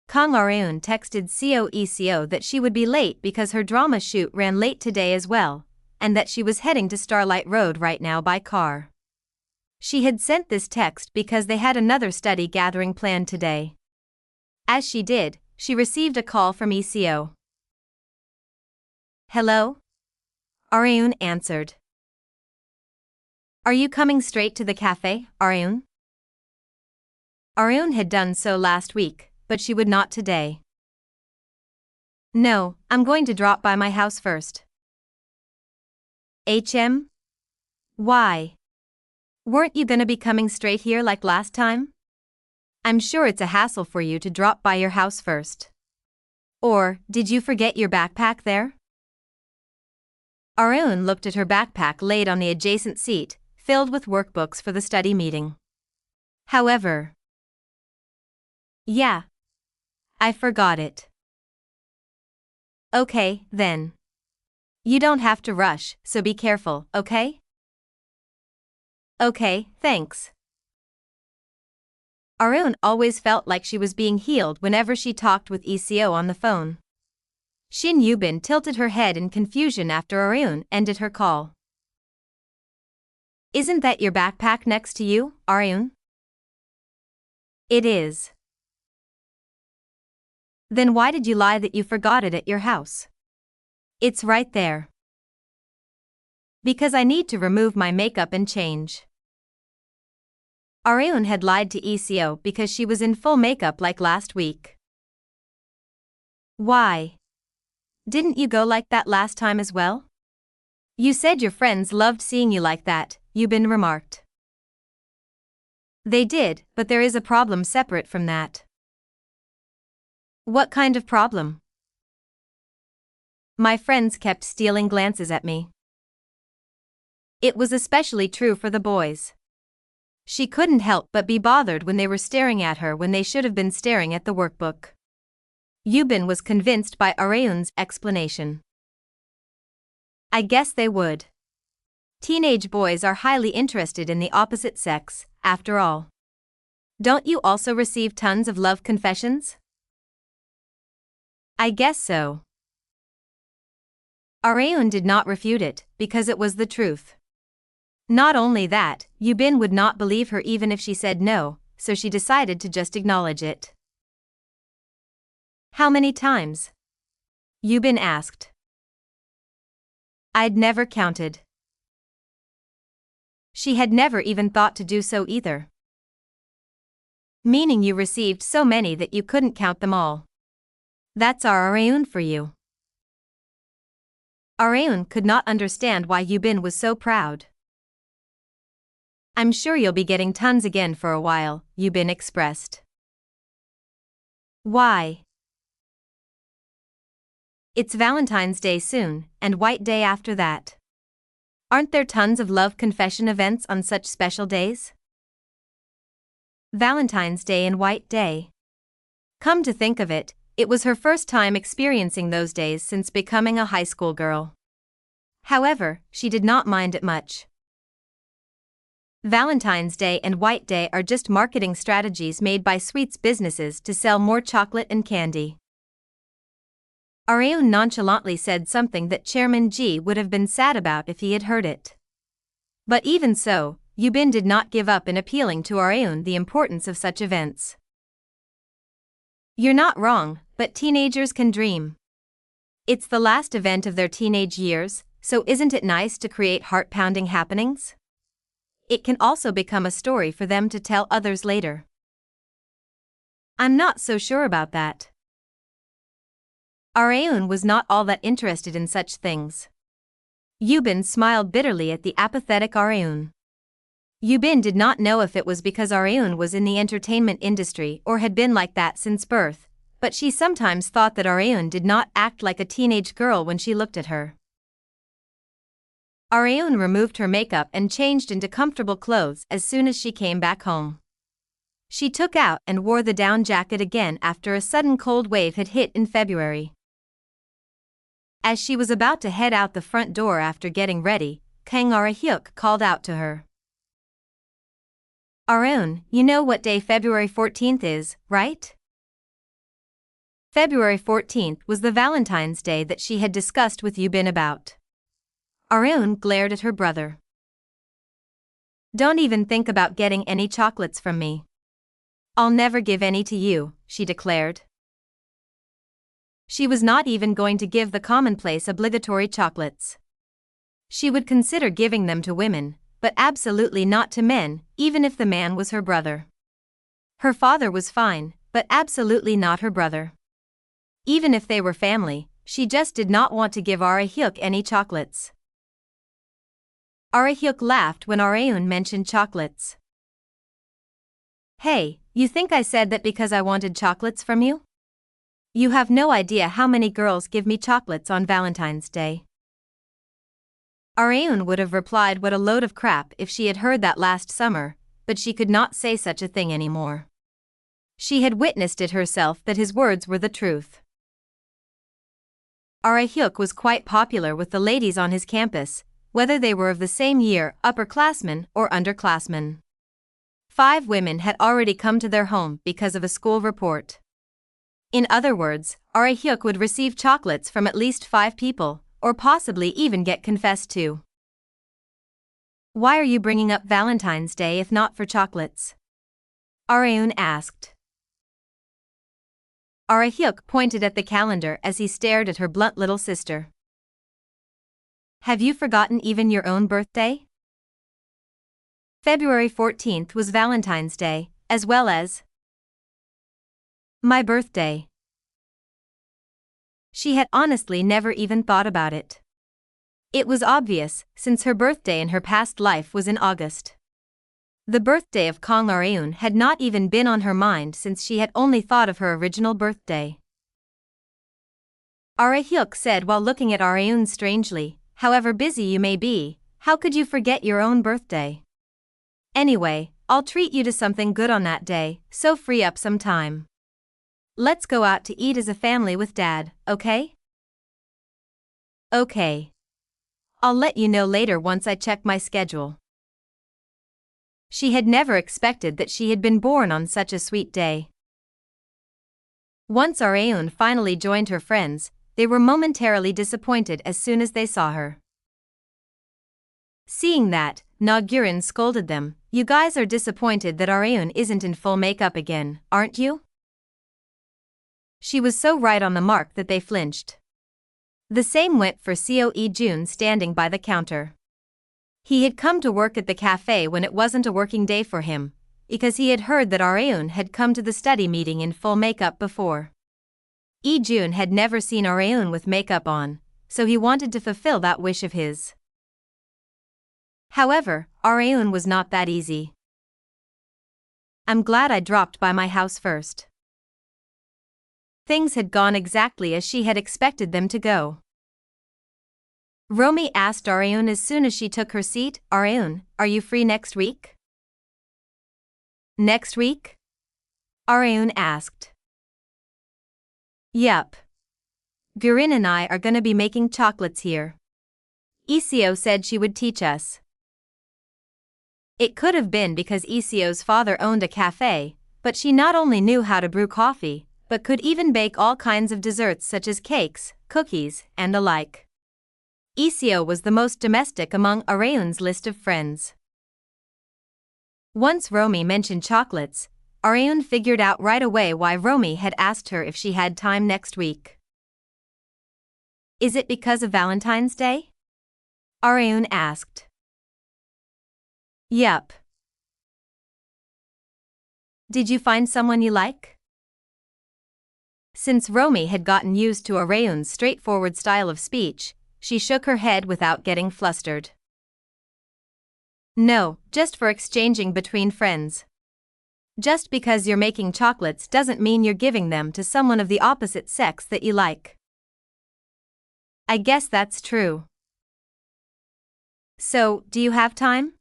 Speaker 1: Kang Areun texted Seo Iseo that she would be late because her drama shoot ran late today as well, and that she was heading to Starlight Road right now by car. She had sent this text because they had another study gathering planned today. As she did, she received a call from Iseo. Hello? Areun answered. Are you coming straight to the cafe, Areun? Areun had done so last week, but she would not today. No, I'm going to drop by my house first. Why? Weren't you gonna be coming straight here like last time? I'm sure it's a hassle for you to drop by your house first. Or, did you forget your backpack there? Areun looked at her backpack laid on the adjacent seat, filled with workbooks for the study meeting. However, yeah, I forgot it. Okay, then. You don't have to rush, so be careful, okay? Okay, thanks. Arun always felt like she was being healed whenever she talked with ECO on the phone. Shin Yubin tilted her head in confusion after Arun ended her call. Isn't that your backpack next to you, Arun? It is. Then why did you lie that you forgot it at your house? It's right there. Because I need to remove my makeup and change. Arun had lied to ECO because she was in full makeup like last week. Why? Didn't you go like that last time as well? You said your friends loved seeing you like that, Yubin remarked. They did, but there is a problem separate from that. What kind of problem? My friends kept stealing glances at me. It was especially true for the boys. She couldn't help but be bothered when they were staring at her when they should have been staring at the workbook. Yubin was convinced by Arun's explanation. I guess they would. Teenage boys are highly interested in the opposite sex, after all. Don't you also receive tons of love confessions? I guess so. Arun did not refute it, because it was the truth. Not only that, Yubin would not believe her even if she said no, so she decided to just acknowledge it. How many times? Yubin asked. I'd never counted. She had never even thought to do so either. Meaning you received so many that you couldn't count them all. That's our Arun for you. Arun could not understand why Yubin was so proud. I'm sure you'll be getting tons again for a while, Yubin expressed. Why? It's Valentine's Day soon, and White Day after that. Aren't there tons of love confession events on such special days? Valentine's Day and White Day. Come to think of it, it was her first time experiencing those days since becoming a high school girl. However, she did not mind it much. Valentine's Day and White Day are just marketing strategies made by sweets businesses to sell more chocolate and candy. Arun nonchalantly said something that Chairman Ji would have been sad about if he had heard it. But even so, Yubin did not give up in appealing to Arun the importance of such events. You're not wrong, but teenagers can dream. It's the last event of their teenage years, so isn't it nice to create heart-pounding happenings? It can also become a story for them to tell others later. I'm not so sure about that. Arun was not all that interested in such things. Yubin smiled bitterly at the apathetic Arun. Yubin did not know if it was because Arun was in the entertainment industry or had been like that since birth, but she sometimes thought that Arun did not act like a teenage girl when she looked at her. Arun removed her makeup and changed into comfortable clothes as soon as she came back home. She took out and wore the down jacket again after a sudden cold wave had hit in February. As she was about to head out the front door after getting ready, Kang Ara-hyuk called out to her. Arun, you know what day February 14th is, right? February 14th was the Valentine's Day that she had discussed with Yubin about. Arun glared at her brother. Don't even think about getting any chocolates from me. I'll never give any to you, she declared. She was not even going to give the commonplace obligatory chocolates. She would consider giving them to women, but absolutely not to men, even if the man was her brother. Her father was fine, but absolutely not her brother. Even if they were family, she just did not want to give Ara-hyuk any chocolates. Ara-hyuk laughed when Arun mentioned chocolates. Hey, you think I said that because I wanted chocolates from you? You have no idea how many girls give me chocolates on Valentine's Day. Arun would have replied what a load of crap if she had heard that last summer, but she could not say such a thing anymore. She had witnessed it herself that his words were the truth. Ara-hyuk was quite popular with the ladies on his campus, whether they were of the same year, upperclassmen or underclassmen. 5 women had already come to their home because of a school report. In other words, Hyuk would receive chocolates from at least 5 people, or possibly even get confessed to. Why are you bringing up Valentine's Day if not for chocolates? Areun asked. Hyuk pointed at the calendar as he stared at her blunt little sister. Have you forgotten even your own birthday? February 14th was Valentine's Day, as well as my birthday. She had honestly never even thought about it. It was obvious, since her birthday in her past life was in August. The birthday of Kang Areun had not even been on her mind since she had only thought of her original birthday. Hyuk said while looking at Areun strangely, however busy you may be, how could you forget your own birthday? Anyway, I'll treat you to something good on that day, so free up some time. Let's go out to eat as a family with Dad, okay? Okay. I'll let you know later once I check my schedule. She had never expected that she had been born on such a sweet day. Once Areun finally joined her friends, they were momentarily disappointed as soon as they saw her. Seeing that, Nagyurin scolded them, "You guys are disappointed that Areun isn't in full makeup again, aren't you?" She was so right on the mark that they flinched. The same went for Seo Jun standing by the counter. He had come to work at the cafe when it wasn't a working day for him, because he had heard that Areun had come to the study meeting in full makeup before. Jun had never seen Areun with makeup on, so he wanted to fulfill that wish of his. However, Areun was not that easy. I'm glad I dropped by my house first. Things had gone exactly as she had expected them to go. Romy asked Areun as soon as she took her seat, "Areun, are you free next week?" Next week? Areun asked. Yup. Gurin and I are gonna be making chocolates here. Iseo said she would teach us. It could have been because Iseo's father owned a cafe, but she not only knew how to brew coffee, but could even bake all kinds of desserts such as cakes, cookies, and the like. Iseo was the most domestic among Areun's list of friends. Once Romy mentioned chocolates, Areun figured out right away why Romy had asked her if she had time next week. Is it because of Valentine's Day? Areun asked. Yup. Did you find someone you like? Since Romy had gotten used to Areun's straightforward style of speech, she shook her head without getting flustered. No, just for exchanging between friends. Just because you're making chocolates doesn't mean you're giving them to someone of the opposite sex that you like. I guess that's true. So, do you have time?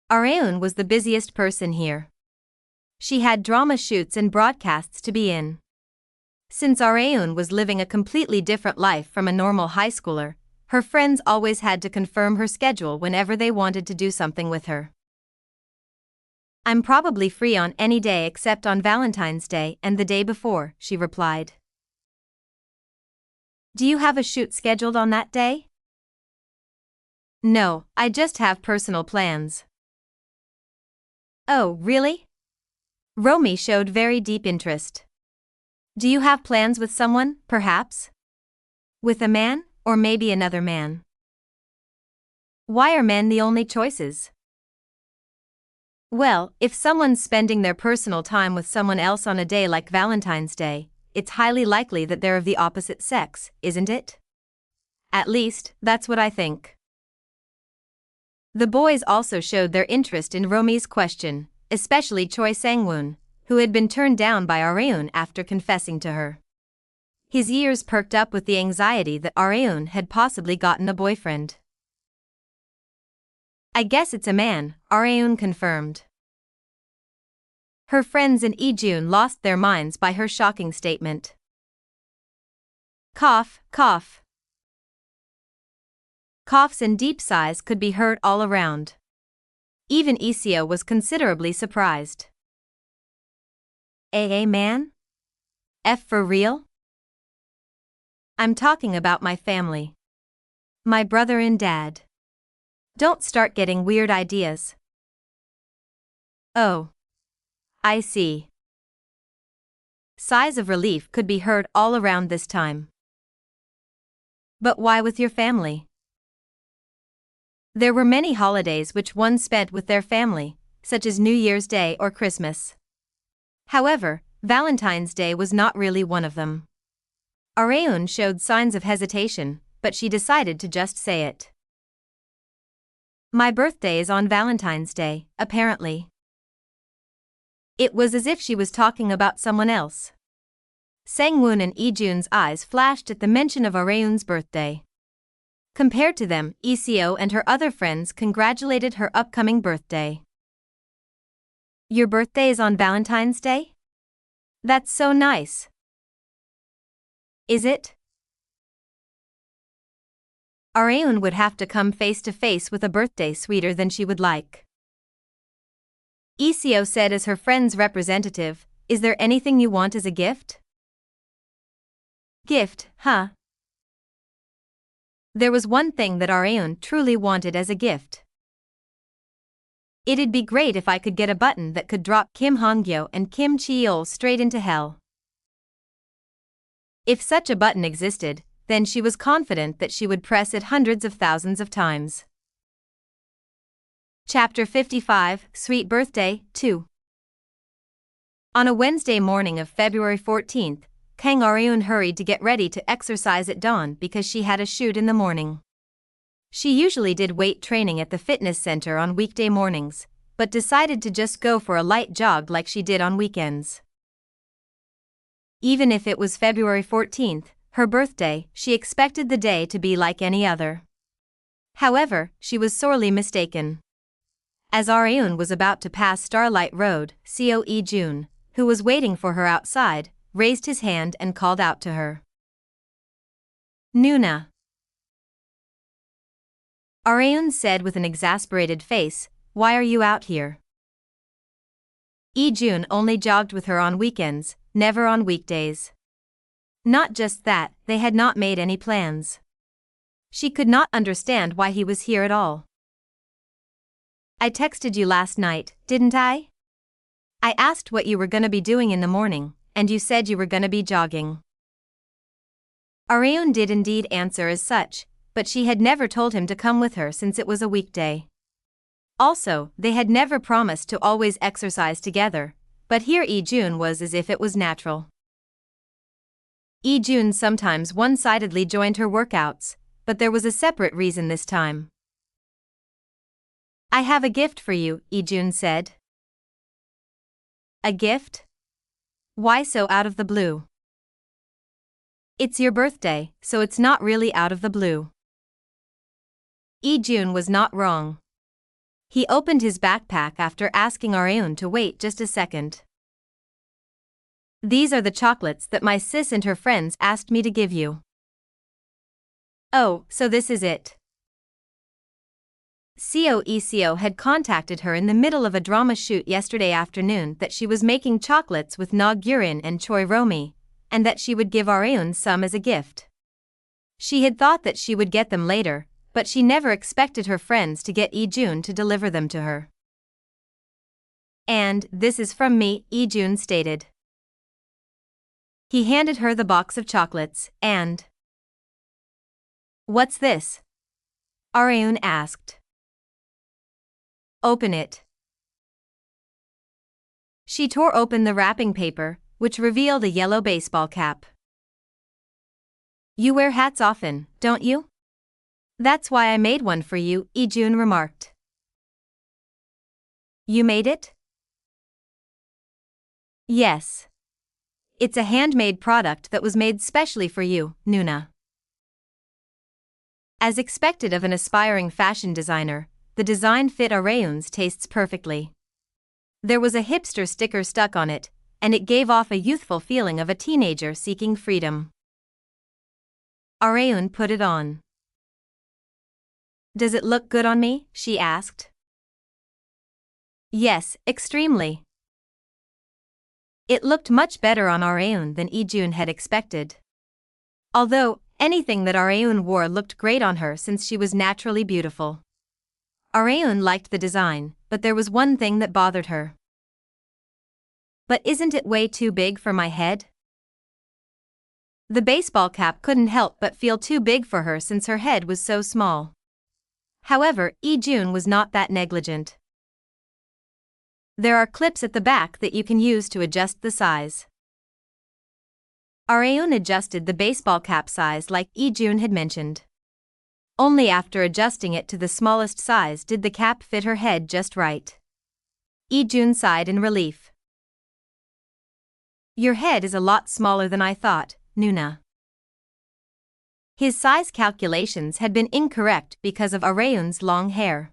Speaker 1: Areun was the busiest person here. She had drama shoots and broadcasts to be in. Since Areun was living a completely different life from a normal high schooler, her friends always had to confirm her schedule whenever they wanted to do something with her. I'm probably free on any day except on Valentine's Day and the day before, she replied. Do you have a shoot scheduled on that day? No, I just have personal plans. Oh, really? Romy showed very deep interest. Do you have plans with someone, perhaps? With a man, or maybe another man? Why are men the only choices? Well, if someone's spending their personal time with someone else on a day like Valentine's Day, it's highly likely that they're of the opposite sex, isn't it? At least, that's what I think. The boys also showed their interest in Romy's question, especially Choi Sang-woon, who had been turned down by Areun after confessing to her. His ears perked up with the anxiety that Areun had possibly gotten a boyfriend. I guess it's a man, Areun confirmed. Her friends and Jun lost their minds by her shocking statement. Cough, cough. Coughs and deep sighs could be heard all around. Even Iseo was considerably surprised. Man? F for real? I'm talking about my family. My brother and dad. Don't start getting weird ideas. Oh. I see. Sighs of relief could be heard all around this time. But why with your family? There were many holidays which one spent with their family, such as New Year's Day or Christmas. However, Valentine's Day was not really one of them. Areun showed signs of hesitation, but she decided to just say it. My birthday is on Valentine's Day, apparently. It was as if she was talking about someone else. Sang-woon and Ijun's eyes flashed at the mention of Areun's birthday. Compared to them, Iseo and her other friends congratulated her upcoming birthday. Your birthday is on Valentine's Day? That's so nice. Is it? Areun would have to come face to face with a birthday sweeter than she would like. Iseo said as her friend's representative, "Is there anything you want as a gift?" Gift, huh? There was one thing that Areun truly wanted as a gift. It'd be great if I could get a button that could drop Kim Han-Gyo and Kim Cheol straight into hell. If such a button existed, then she was confident that she would press it hundreds of thousands of times. Chapter 55, Sweet Birthday, 2. On a Wednesday morning of February 14th, Kang Areun hurried to get ready to exercise at dawn because she had a shoot in the morning. She usually did weight training at the fitness center on weekday mornings, but decided to just go for a light jog like she did on weekends. Even if it was February 14th, her birthday, she expected the day to be like any other. However, she was sorely mistaken. As Areun was about to pass Starlight Road, Seo Ijun, who was waiting for her outside, raised his hand and called out to her. Nuna. Areun said with an exasperated face, "Why are you out here?" Ijun only jogged with her on weekends, never on weekdays. Not just that, they had not made any plans. She could not understand why he was here at all. I texted you last night, didn't I? I asked what you were gonna be doing in the morning, and you said you were gonna be jogging. Areun did indeed answer as such, but she had never told him to come with her since it was a weekday. Also, they had never promised to always exercise together, but here Ijun was as if it was natural. Ijun sometimes one-sidedly joined her workouts, but there was a separate reason this time. I have a gift for you, Ijun said. A gift? Why so out of the blue? It's your birthday, so it's not really out of the blue. Ijun was not wrong. He opened his backpack after asking Areun to wait just a second. These are the chocolates that my sis and her friends asked me to give you. Oh, so this is it. Seo Iseo had contacted her in the middle of a drama shoot yesterday afternoon that she was making chocolates with Na-Gyurin and Choi Romi, and that she would give Areun some as a gift. She had thought that she would get them later, but she never expected her friends to get Ijun to deliver them to her. And, this is from me, Ijun stated. He handed her the box of chocolates, and... What's this? Areun asked. Open it. She tore open the wrapping paper, which revealed a yellow baseball cap. You wear hats often, don't you? That's why I made one for you, Ijun remarked. You made it? Yes. It's a handmade product that was made specially for you, Nuna. As expected of an aspiring fashion designer, the design fit Areun's tastes perfectly. There was a hipster sticker stuck on it, and it gave off a youthful feeling of a teenager seeking freedom. Areun put it on. Does it look good on me? She asked. Yes, extremely. It looked much better on Areun than Ijun had expected. Although, anything that Areun wore looked great on her since she was naturally beautiful. Areun liked the design, but there was one thing that bothered her. But isn't it way too big for my head? The baseball cap couldn't help but feel too big for her since her head was so small. However, Ijun was not that negligent. There are clips at the back that you can use to adjust the size. Areun adjusted the baseball cap size like Ijun had mentioned. Only after adjusting it to the smallest size did the cap fit her head just right. Ijun sighed in relief. Your head is a lot smaller than I thought, Nuna. His size calculations had been incorrect because of Areun's long hair.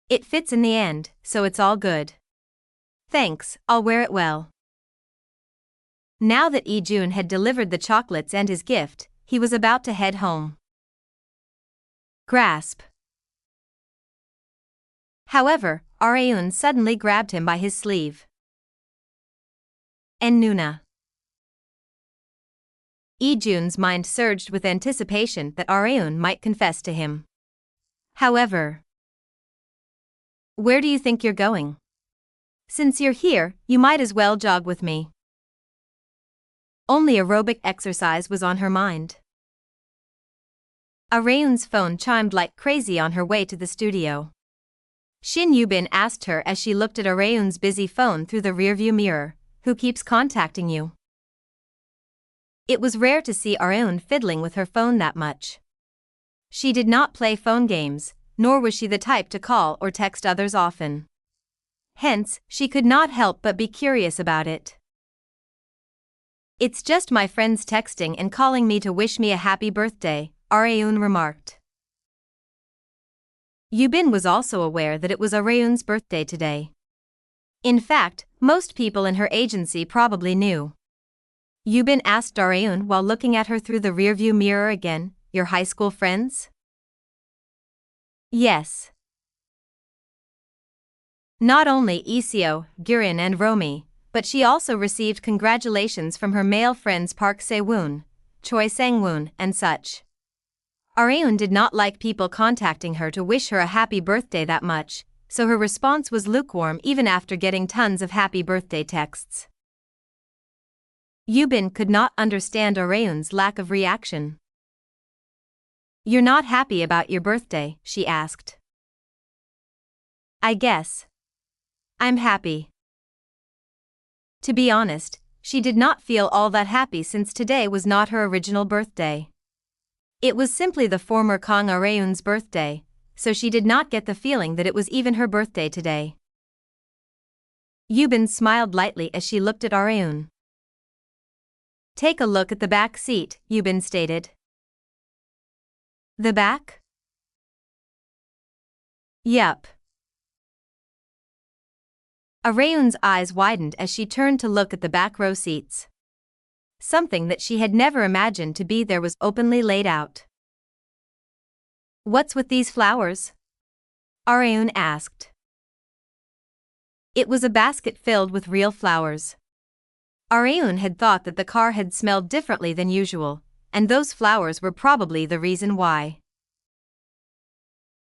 Speaker 1: It fits in the end, so it's all good. Thanks, I'll wear it well. Now that Ijun had delivered the chocolates and his gift, he was about to head home. Grasp. However, Areun suddenly grabbed him by his sleeve. And Nuna. Ijun's mind surged with anticipation that Areun might confess to him. However, where do you think you're going? Since you're here, you might as well jog with me. Only aerobic exercise was on her mind. Areun's phone chimed like crazy on her way to the studio. Shin Yubin asked her as she looked at Areun's busy phone through the rearview mirror, "Who keeps contacting you?" It was rare to see Areun fiddling with her phone that much. She did not play phone games, nor was she the type to call or text others often. Hence, she could not help but be curious about it. It's just my friends texting and calling me to wish me a happy birthday, Areun remarked. Yubin was also aware that it was Areun's birthday today. In fact, most people in her agency probably knew. Yubin asked Areun while looking at her through the rearview mirror again, "Your high school friends?" Yes. Not only Iseo, Gurin and Romi, but she also received congratulations from her male friends Park Se-woon, Choi Sang-woon, and such. Areun did not like people contacting her to wish her a happy birthday that much, so her response was lukewarm even after getting tons of happy birthday texts. Yubin could not understand Areun's lack of reaction. "You're not happy about your birthday?" she asked. "I guess I'm happy." To be honest, she did not feel all that happy since today was not her original birthday. It was simply the former Kang Areun's birthday, so she did not get the feeling that it was even her birthday today. Yubin smiled lightly as she looked at Areun. "Take a look at the back seat," Yubin stated. "The back?" "Yup." Areun's eyes widened as she turned to look at the back row seats. Something that she had never imagined to be there was openly laid out. "What's with these flowers?" Areun asked. It was a basket filled with real flowers. Areun had thought that the car had smelled differently than usual, and those flowers were probably the reason why.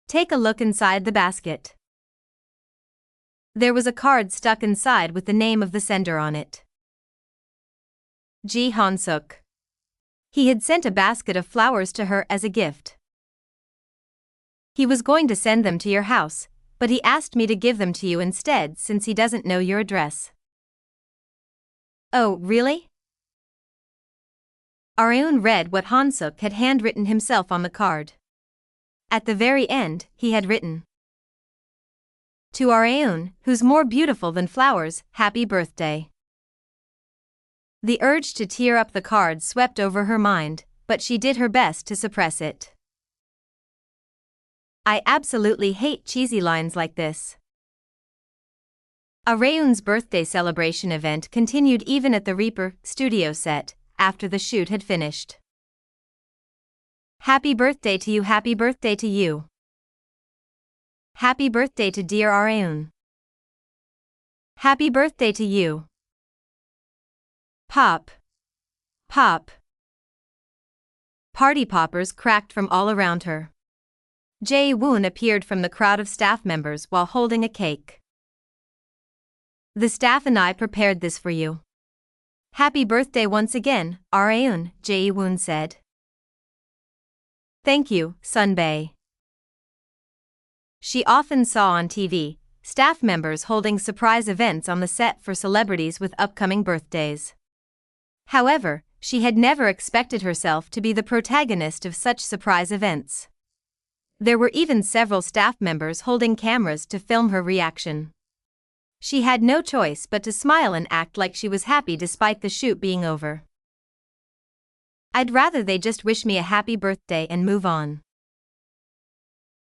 Speaker 1: "Take a look inside the basket." There was a card stuck inside with the name of the sender on it. Ji Han-suk. He had sent a basket of flowers to her as a gift. "He was going to send them to your house, but he asked me to give them to you instead since he doesn't know your address." "Oh, really?" Areun read what Han-suk had handwritten himself on the card. At the very end, he had written, "To Areun, who's more beautiful than flowers, happy birthday." The urge to tear up the card swept over her mind, but she did her best to suppress it. "I absolutely hate cheesy lines like this." Areun's birthday celebration event continued even at the Reaper studio set, after the shoot had finished. Happy birthday to you, happy birthday to you. Happy birthday to dear Areun. Happy birthday to you. Pop. Pop. Party poppers cracked from all around her. Jae-woon appeared from the crowd of staff members while holding a cake. The staff and I prepared this for you. Happy birthday once again, Areun, Jae-woon said. Thank you, Sunbae. She often saw on TV staff members holding surprise events on the set for celebrities with upcoming birthdays. However, she had never expected herself to be the protagonist of such surprise events. There were even several staff members holding cameras to film her reaction. She had no choice but to smile and act like she was happy despite the shoot being over. I'd rather they just wish me a happy birthday and move on.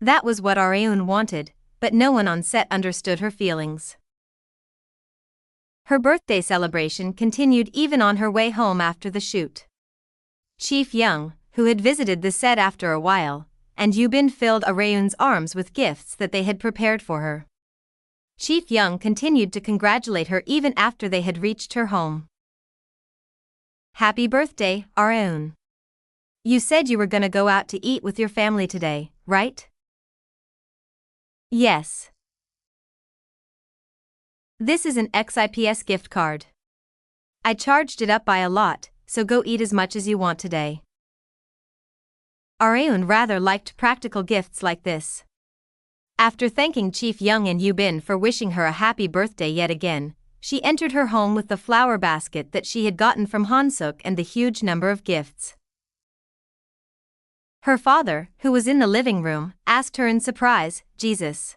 Speaker 1: That was what Areun wanted, but no one on set understood her feelings. Her birthday celebration continued even on her way home after the shoot. Chief Young, who had visited the set after a while, and Yubin filled Areun's arms with gifts that they had prepared for her. Chief Young continued to congratulate her even after they had reached her home. Happy birthday, Areun. You said you were gonna go out to eat with your family today, right? Yes. This is an XIPS gift card. I charged it up by a lot, so go eat as much as you want today. Areun rather liked practical gifts like this. After thanking Chief Young and Yubin for wishing her a happy birthday yet again, she entered her home with the flower basket that she had gotten from Han-Suk and the huge number of gifts. Her father, who was in the living room, asked her in surprise, Jesus.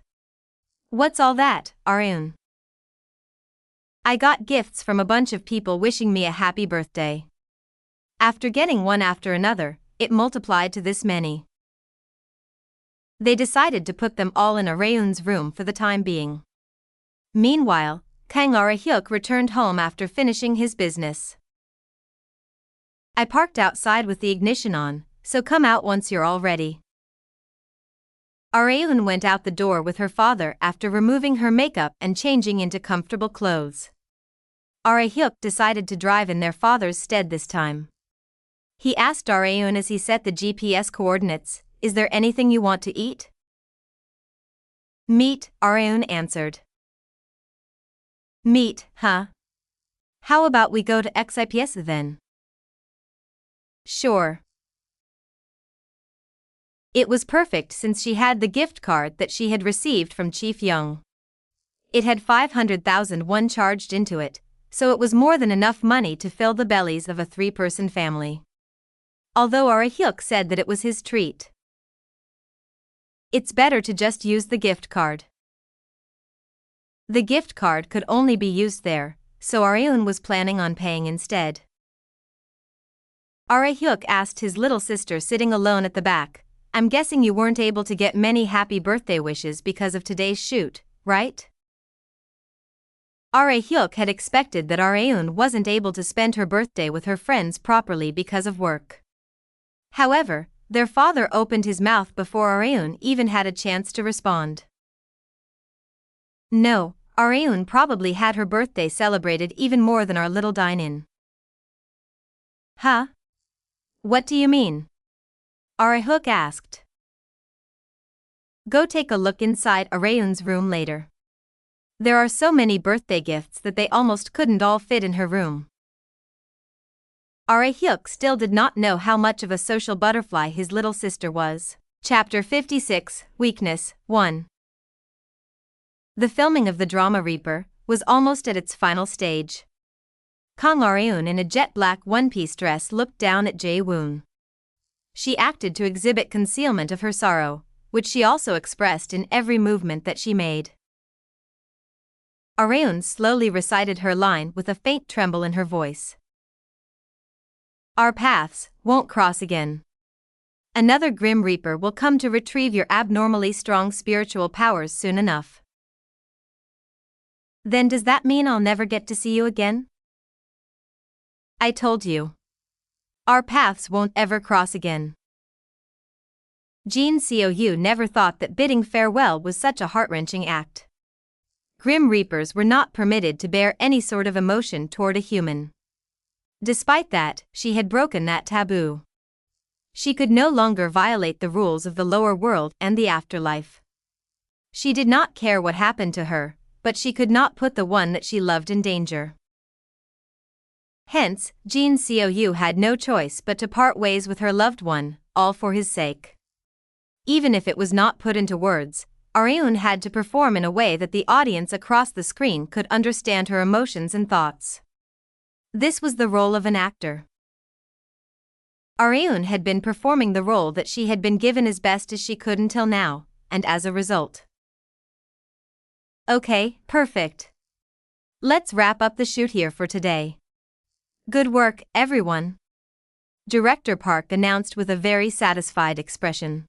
Speaker 1: What's all that, Areun? I got gifts from a bunch of people wishing me a happy birthday. After getting one after another, it multiplied to this many. They decided to put them all in Areun's room for the time being. Meanwhile, Kang Arehyuk returned home after finishing his business. I parked outside with the ignition on, so come out once you're all ready. Areun went out the door with her father after removing her makeup and changing into comfortable clothes. Arehyuk decided to drive in their father's stead this time. He asked Areun as he set the GPS coordinates, "Is there anything you want to eat?" Meat, Areun answered. Meat, huh? How about we go to XIPS then? Sure. It was perfect since she had the gift card that she had received from Chief Young. It had 500,000 won charged into it, so it was more than enough money to fill the bellies of a 3-person family. Although Arehyuk said that it was his treat. It's better to just use the gift card. The gift card could only be used there, so Areun was planning on paying instead. Arehyuk asked his little sister sitting alone at the back, I'm guessing you weren't able to get many happy birthday wishes because of today's shoot, right? Arehyuk had expected that Areun wasn't able to spend her birthday with her friends properly because of work. However, their father opened his mouth before Areun even had a chance to respond. No, Areun probably had her birthday celebrated even more than our little dine-in. Huh? What do you mean? Arehyuk asked. Go take a look inside Areun's room later. There are so many birthday gifts that they almost couldn't all fit in her room. Arehyuk still did not know how much of a social butterfly his little sister was. Chapter 56, Weakness, 1. The filming of the drama Reaper was almost at its final stage. Kang Areun in a jet-black one-piece dress looked down at Jae-woon. She acted to exhibit concealment of her sorrow, which she also expressed in every movement that she made. Areun slowly recited her line with a faint tremble in her voice. Our paths won't cross again. Another Grim Reaper will come to retrieve your abnormally strong spiritual powers soon enough. Then does that mean I'll never get to see you again? I told you. Our paths won't ever cross again. Geon-Woo never thought that bidding farewell was such a heart-wrenching act. Grim Reapers were not permitted to bear any sort of emotion toward a human. Despite that, she had broken that taboo. She could no longer violate the rules of the lower world and the afterlife. She did not care what happened to her, but she could not put the one that she loved in danger. Hence, Geon-Woo had no choice but to part ways with her loved one, all for his sake. Even if it was not put into words, Areun had to perform in a way that the audience across the screen could understand her emotions and thoughts. This was the role of an actor. Areun had been performing the role that she had been given as best as she could until now, and as a result. Okay, perfect. Let's wrap up the shoot here for today. Good work, everyone. Director Park announced with a very satisfied expression.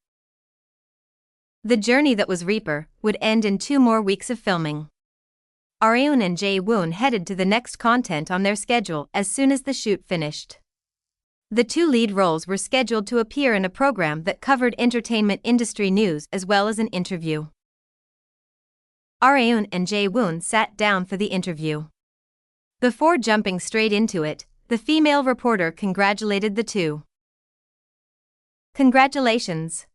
Speaker 1: The journey that was Reaper would end in 2 more weeks of filming. Areun and Jae-woon headed to the next content on their schedule as soon as the shoot finished. The 2 lead roles were scheduled to appear in a program that covered entertainment industry news as well as an interview. Areun and Jae-woon sat down for the interview. Before jumping straight into it, the female reporter congratulated the 2. Congratulations.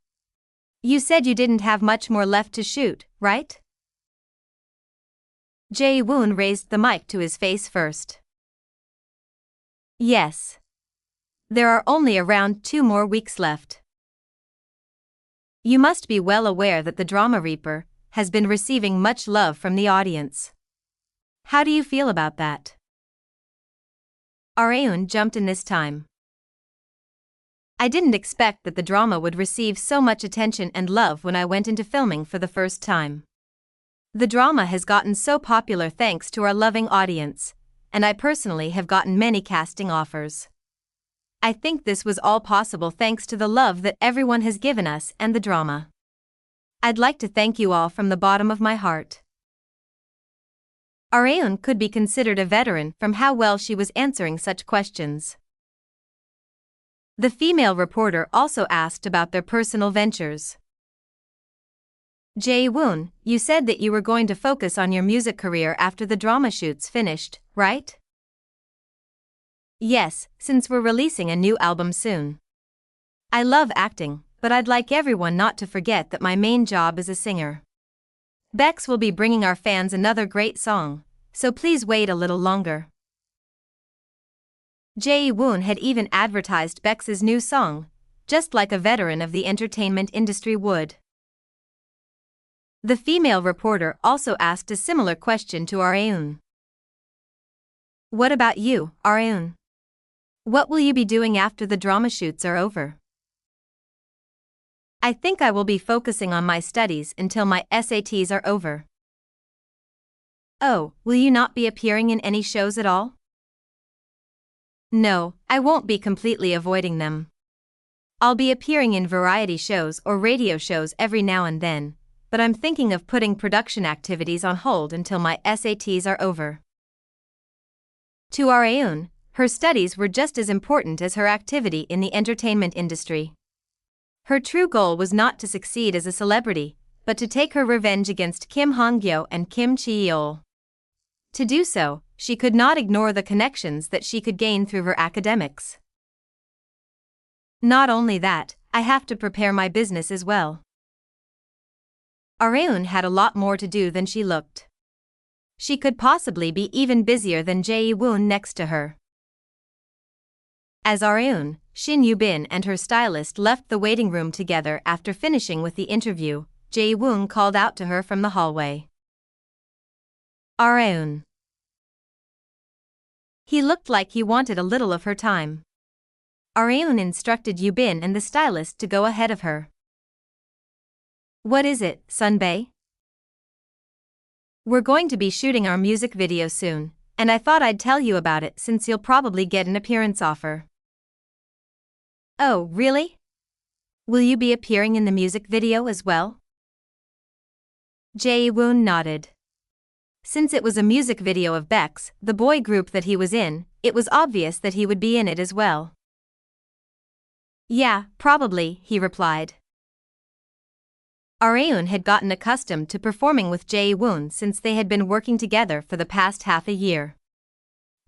Speaker 1: You said you didn't have much more left to shoot, right? Jae-woon raised the mic to his face first. Yes. There are only around 2 more weeks left. You must be well aware that the drama Reaper has been receiving much love from the audience. How do you feel about that? Areun jumped in this time. I didn't expect that the drama would receive so much attention and love when I went into filming for the first time. The drama has gotten so popular thanks to our loving audience, and I personally have gotten many casting offers. I think this was all possible thanks to the love that everyone has given us and the drama. I'd like to thank you all from the bottom of my heart. Areun could be considered a veteran from how well she was answering such questions. The female reporter also asked about their personal ventures. Jae-woon, you said that you were going to focus on your music career after the drama shoots finished, right? Yes, since we're releasing a new album soon. I love acting, but I'd like everyone not to forget that my main job is a singer. Bex will be bringing our fans another great song, so please wait a little longer. Jae-woon had even advertised Bex's new song, just like a veteran of the entertainment industry would. The female reporter also asked a similar question to Areun. What about you, Areun? What will you be doing after the drama shoots are over? I think I will be focusing on my studies until my SATs are over. Oh, will you not be appearing in any shows at all? No, I won't be completely avoiding them. I'll be appearing in variety shows or radio shows every now and then, but I'm thinking of putting production activities on hold until my SATs are over. To Areun, her studies were just as important as her activity in the entertainment industry. Her true goal was not to succeed as a celebrity, but to take her revenge against Kim Han-Gyo and Kim Chi-yeol. To do so, she could not ignore the connections that she could gain through her academics. Not only that, I have to prepare my business as well. Areun had a lot more to do than she looked. She could possibly be even busier than Jae-woon next to her. As Areun, Shin Yoo-bin and her stylist left the waiting room together after finishing with the interview, Jae-woon called out to her from the hallway. Areun. He looked like he wanted a little of her time. Areun instructed Yoo-bin and the stylist to go ahead of her. What is it, Sunbae? We're going to be shooting our music video soon, and I thought I'd tell you about it since you'll probably get an appearance offer. Oh, really? Will you be appearing in the music video as well? Jae-woon nodded. Since it was a music video of Bex, the boy group that he was in, it was obvious that he would be in it as well. Yeah, probably, he replied. Areun had gotten accustomed to performing with Jae-woon since they had been working together for the past half a year.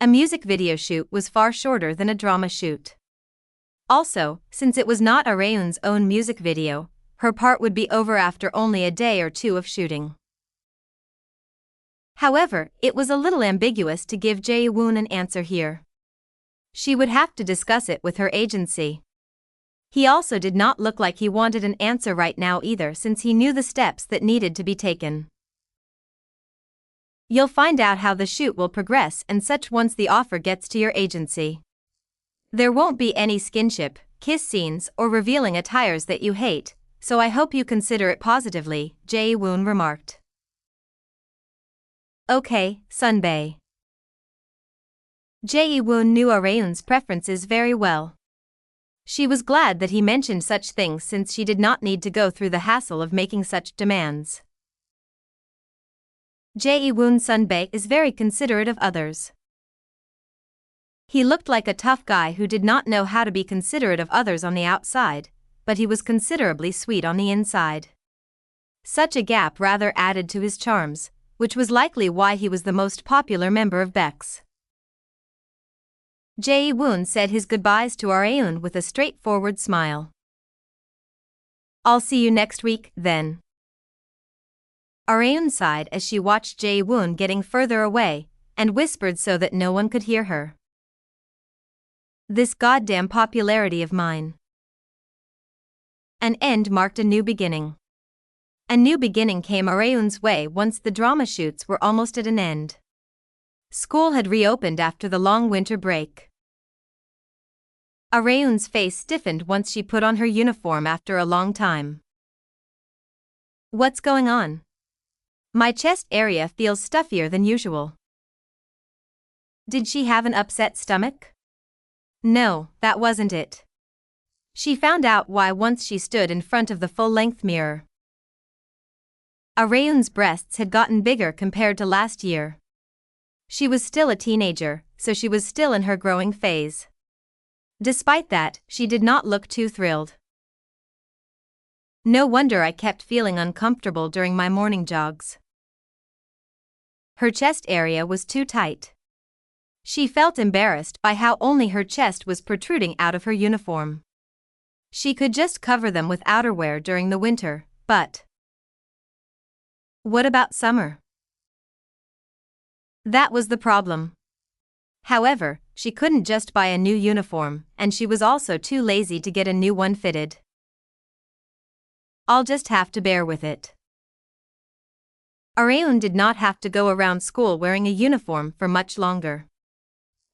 Speaker 1: A music video shoot was far shorter than a drama shoot. Also, since it was not Areun's own music video, her part would be over after only a day or two of shooting. However, it was a little ambiguous to give Jae-woon an answer here. She would have to discuss it with her agency. He also did not look like he wanted an answer right now either, since he knew the steps that needed to be taken. You'll find out how the shoot will progress and such once the offer gets to your agency. There won't be any skinship, kiss scenes or revealing attires that you hate, so I hope you consider it positively, Jae-woon remarked. Okay, Sunbae. Jae-woon knew Areun's preferences very well. She was glad that he mentioned such things since she did not need to go through the hassle of making such demands. Jae-woon Sunbae is very considerate of others. He looked like a tough guy who did not know how to be considerate of others on the outside, but he was considerably sweet on the inside. Such a gap rather added to his charms, which was likely why he was the most popular member of Bex. Jae-woon said his goodbyes to Areun with a straightforward smile. I'll see you next week, then. Areun sighed as she watched Jae-woon getting further away, and whispered so that no one could hear her. This goddamn popularity of mine. An end marked a new beginning. A new beginning came Areun's way once the drama shoots were almost at an end. School had reopened after the long winter break. Areun's face stiffened once she put on her uniform after a long time. What's going on? My chest area feels stuffier than usual. Did she have an upset stomach? No, that wasn't it. She found out why once she stood in front of the full-length mirror. Areun's breasts had gotten bigger compared to last year. She was still a teenager, so she was still in her growing phase. Despite that, she did not look too thrilled. No wonder I kept feeling uncomfortable during my morning jogs. Her chest area was too tight. She felt embarrassed by how only her chest was protruding out of her uniform. She could just cover them with outerwear during the winter, but what about summer? That was the problem. However, she couldn't just buy a new uniform, and she was also too lazy to get a new one fitted. I'll just have to bear with it. Areun did not have to go around school wearing a uniform for much longer.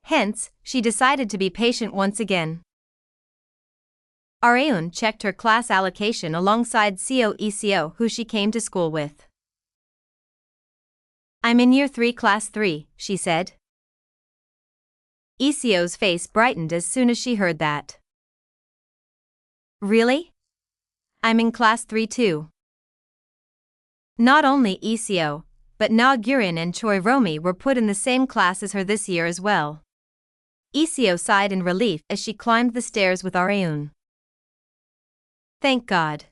Speaker 1: Hence, she decided to be patient once again. Areun checked her class allocation alongside Eco, who she came to school with. I'm in Year 3 Class 3, she said. Eco's face brightened as soon as she heard that. Really? I'm in Class 3 too. Not only Eco, but Na-Gurin and Choi Romi were put in the same class as her this year as well. Eco sighed in relief as she climbed the stairs with Areun. Thank God.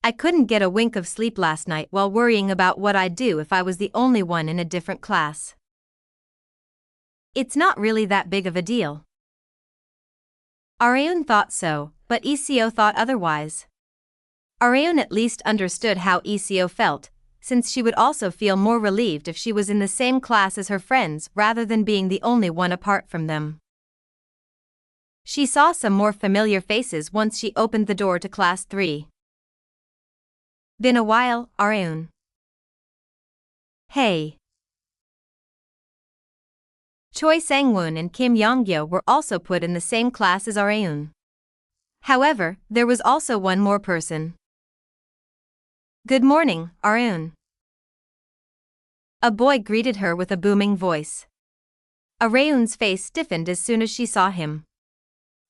Speaker 1: I couldn't get a wink of sleep last night while worrying about what I'd do if I was the only one in a different class. It's not really that big of a deal. Areun thought so, but Eco thought otherwise. Areun at least understood how Eco felt, since she would also feel more relieved if she was in the same class as her friends rather than being the only one apart from them. She saw some more familiar faces once she opened the door to Class 3. Been a while, Areun. Hey. Choi Sang-woon and Kim Han-Gyo were also put in the same class as Areun. However, there was also one more person. Good morning, Areun. A boy greeted her with a booming voice. Areun's face stiffened as soon as she saw him.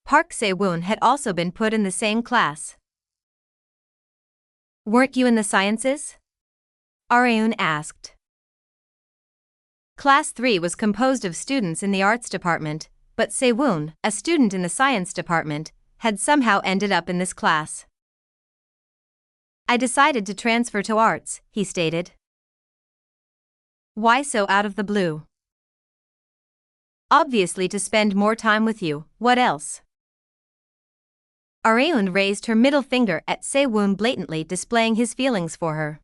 Speaker 1: Park Se-woon had also been put in the same class. Weren't you in the sciences? Areun asked. Class 3 was composed of students in the arts department, but Se-woon, a student in the science department, had somehow ended up in this class. I decided to transfer to arts, he stated. Why so out of the blue? Obviously to spend more time with you, what else? Areun raised her middle finger at Se-woon, blatantly displaying his feelings for her.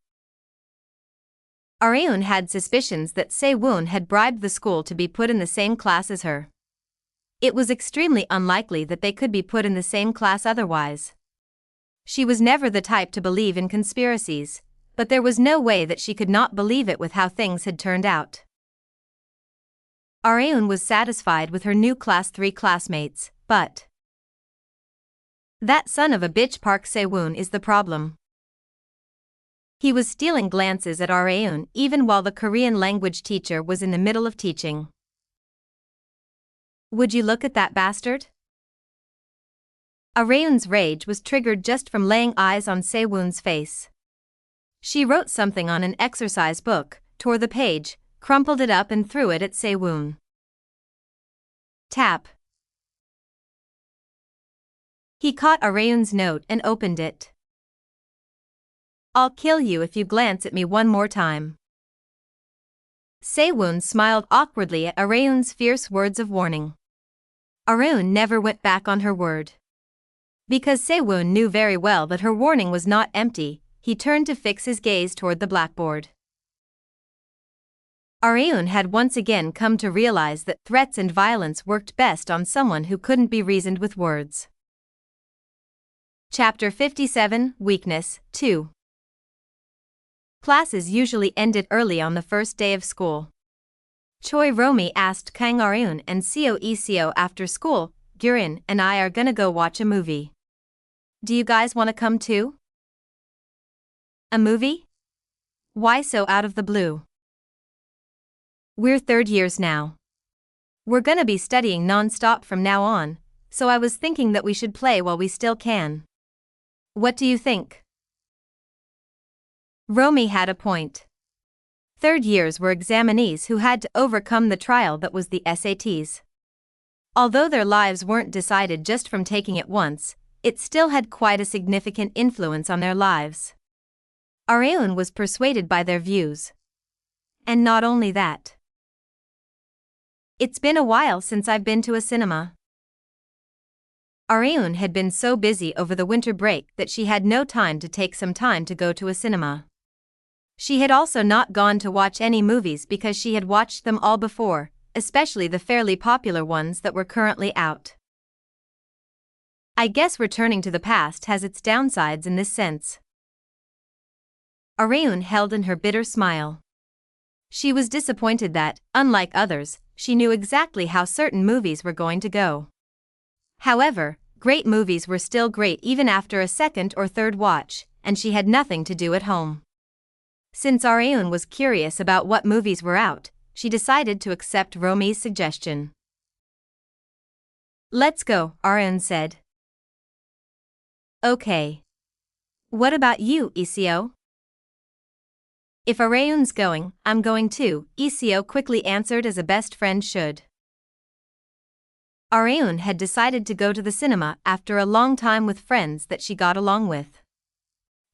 Speaker 1: Areun had suspicions that Se-woon had bribed the school to be put in the same class as her. It was extremely unlikely that they could be put in the same class otherwise. She was never the type to believe in conspiracies, but there was no way that she could not believe it with how things had turned out. Areun was satisfied with her new Class 3 classmates, but that son of a bitch Park Se-woon is the problem. He was stealing glances at Areun even while the Korean language teacher was in the middle of teaching. Would you look at that bastard? Areun's rage was triggered just from laying eyes on Se-woon's face. She wrote something on an exercise book, tore the page, crumpled it up and threw it at Se-woon. Tap. He caught Areun's note and opened it. I'll kill you if you glance at me one more time. Se-woon smiled awkwardly at Areun's fierce words of warning. Areun never went back on her word. Because Se-woon knew very well that her warning was not empty, he turned to fix his gaze toward the blackboard. Areun had once again come to realize that threats and violence worked best on someone who couldn't be reasoned with words. Chapter 57, Weakness, 2. Classes usually ended early on the first day of school. Choi Romi asked Kang Areun and Seo Iseo after school, Gurin and I are gonna go watch a movie. Do you guys wanna come too? A movie? Why so out of the blue? We're third years now. We're gonna be studying non-stop from now on, so I was thinking that we should play while we still can. What do you think? Romi had a point. Third years were examinees who had to overcome the trial that was the SATs. Although their lives weren't decided just from taking it once, it still had quite a significant influence on their lives. Areun was persuaded by their views. And not only that. It's been a while since I've been to a cinema. Areun had been so busy over the winter break that she had no time to take some time to go to a cinema. She had also not gone to watch any movies because she had watched them all before, especially the fairly popular ones that were currently out. I guess returning to the past has its downsides in this sense. Areun held in her bitter smile. She was disappointed that, unlike others, she knew exactly how certain movies were going to go. However, great movies were still great even after a second or third watch, and she had nothing to do at home. Since Areun was curious about what movies were out, she decided to accept Romi's suggestion. Let's go, Areun said. Okay. What about you, Iseo? If Areun's going, I'm going too, Iseo quickly answered as a best friend should. Areun had decided to go to the cinema after a long time with friends that she got along with.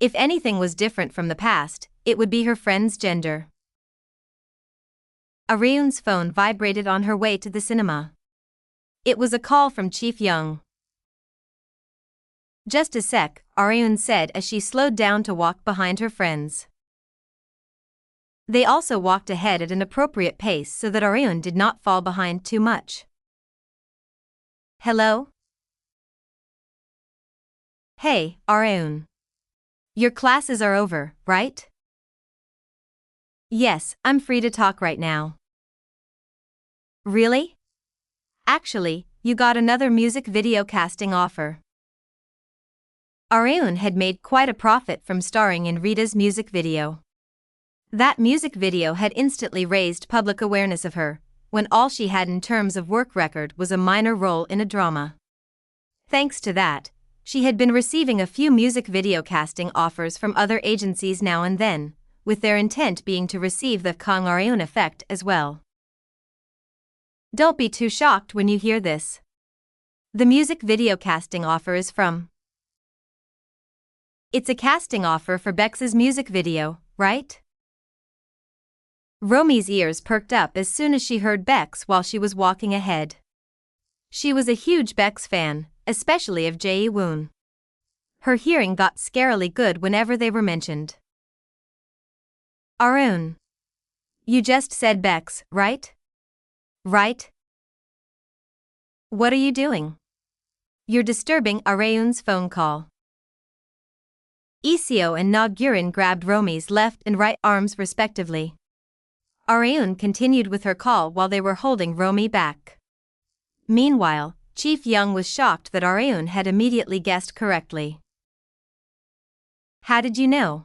Speaker 1: If anything was different from the past, it would be her friend's gender. Areun's phone vibrated on her way to the cinema. It was a call from Chief Young. Just a sec, Areun said as she slowed down to walk behind her friends. They also walked ahead at an appropriate pace so that Areun did not fall behind too much. Hello? Hey, Areun. Your classes are over, right? Yes, I'm free to talk right now. Really? Actually, you got another music video casting offer. Areun had made quite a profit from starring in Rita's music video. That music video had instantly raised public awareness of her, when all she had in terms of work record was a minor role in a drama. Thanks to that, she had been receiving a few music video casting offers from other agencies now and then, with their intent being to receive the Kang Areun effect as well. Don't be too shocked when you hear this. The music video casting offer is from It's a casting offer for Bex's music video, right? Romy's ears perked up as soon as she heard Bex while she was walking ahead. She was a huge Bex fan, especially of Jae-woon. Her hearing got scarily good whenever they were mentioned. Arun. You just said Bex, right? Right? What are you doing? You're disturbing Arun's phone call. Iseo and Nagyurin grabbed Romy's left and right arms respectively. Arun continued with her call while they were holding Romy back. Meanwhile, Chief Young was shocked that Arun had immediately guessed correctly. How did you know?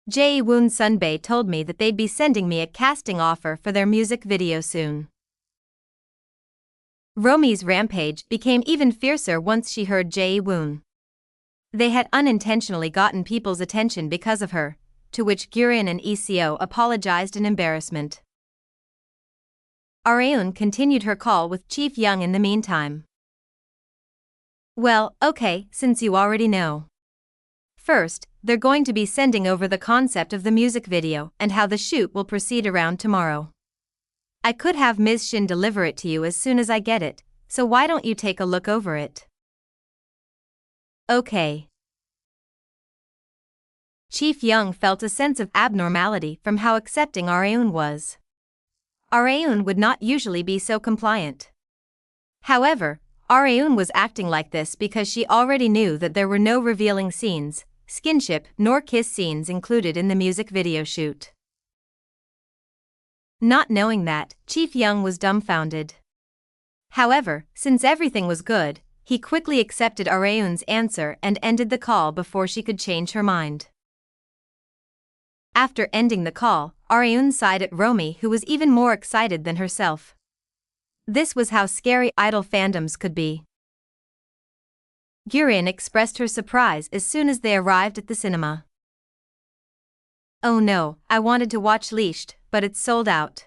Speaker 1: Jae-woon Sunbae told me that they'd be sending me a casting offer for their music video soon. Romy's rampage became even fiercer once she heard Jae-woon. They had unintentionally gotten people's attention because of her, to which Gyurin and Iseo apologized in embarrassment. Arun continued her call with Chief Young in the meantime. Well, okay, since you already know. First, they're going to be sending over the concept of the music video and how the shoot will proceed around tomorrow. I could have Ms. Shin deliver it to you as soon as I get it, so why don't you take a look over it? Okay. Chief Young felt a sense of abnormality from how accepting Arun was. Arun would not usually be so compliant. However, Arun was acting like this because she already knew that there were no revealing scenes, skinship nor kiss scenes included in the music video shoot. Not knowing that, Chief Young was dumbfounded. However, since everything was good, he quickly accepted Arun's answer and ended the call before she could change her mind. After ending the call, Arun sighed at Romy, who was even more excited than herself. This was how scary idol fandoms could be. Gyurin expressed her surprise as soon as they arrived at the cinema. Oh no, I wanted to watch Leashed, but it's sold out.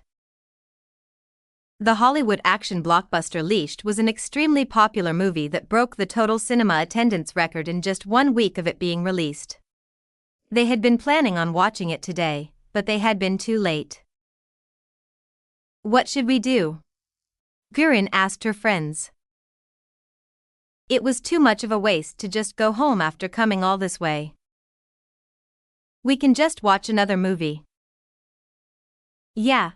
Speaker 1: The Hollywood action blockbuster Leashed was an extremely popular movie that broke the total cinema attendance record in just 1 week of it being released. They had been planning on watching it today, but they had been too late. What should we do? Gyurin asked her friends. It was too much of a waste to just go home after coming all this way. We can just watch another movie. Yeah.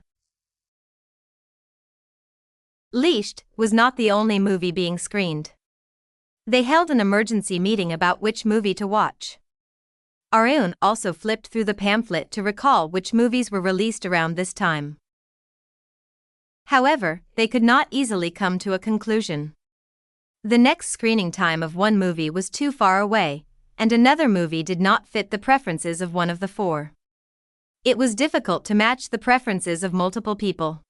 Speaker 1: Leashed was not the only movie being screened. They held an emergency meeting about which movie to watch. Arun also flipped through the pamphlet to recall which movies were released around this time. However, they could not easily come to a conclusion. The next screening time of one movie was too far away, and another movie did not fit the preferences of one of the four. It was difficult to match the preferences of multiple people.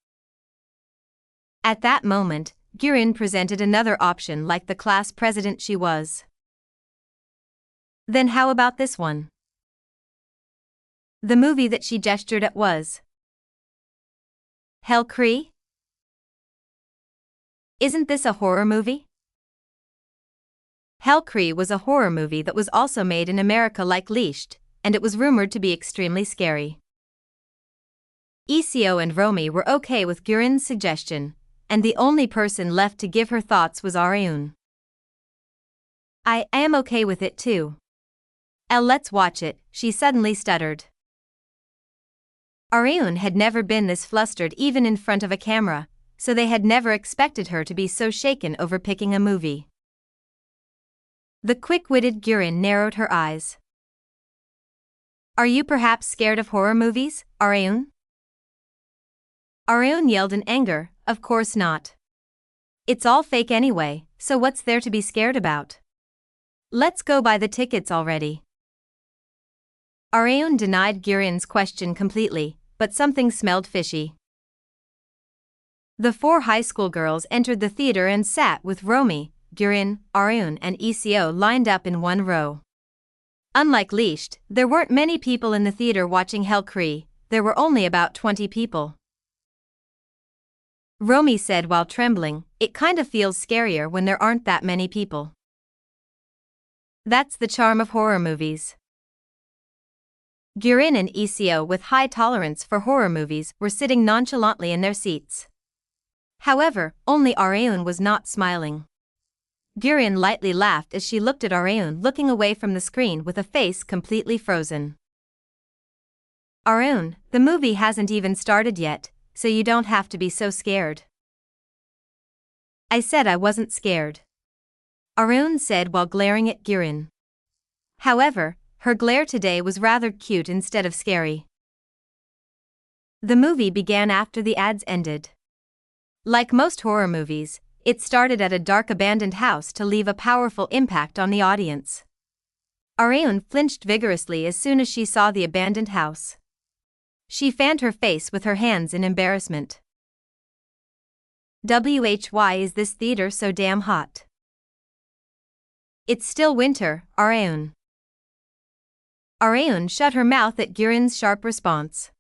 Speaker 1: At that moment, Gyurin presented another option like the class president she was. Then how about this one? The movie that she gestured at was Hellcree? Isn't this a horror movie? Hellcree was a horror movie that was also made in America like Leashed, and it was rumored to be extremely scary. Iseo and Romy were okay with Gyurin's suggestion, and the only person left to give her thoughts was Arun. I am okay with it too. Let's watch it, she suddenly stuttered. Arun had never been this flustered even in front of a camera, so they had never expected her to be so shaken over picking a movie. The quick-witted Gyurin narrowed her eyes. Are you perhaps scared of horror movies, Arun? Arun yelled in anger, of course not. It's all fake anyway, so what's there to be scared about? Let's go buy the tickets already. Arun denied Gyurin's question completely, but something smelled fishy. The four high school girls entered the theater and sat with Romy, Gyurin, Arun and Iseo lined up in one row. Unlike Leashed, there weren't many people in the theater watching Hellcree, there were only about 20 people. Romy said while trembling, it kind of feels scarier when there aren't that many people. That's the charm of horror movies. Gurin and Iseo, with high tolerance for horror movies, were sitting nonchalantly in their seats. However, only Areun was not smiling. Gurin lightly laughed as she looked at Areun looking away from the screen with a face completely frozen. Areun, the movie hasn't even started yet, so you don't have to be so scared. I said I wasn't scared, Areun said while glaring at Gurin. However, her glare today was rather cute instead of scary. The movie began after the ads ended. Like most horror movies, it started at a dark abandoned house to leave a powerful impact on the audience. Areun flinched vigorously as soon as she saw the abandoned house. She fanned her face with her hands in embarrassment. Why is this theater so damn hot? It's still winter, Areun. Areun shut her mouth at Gurin's sharp response.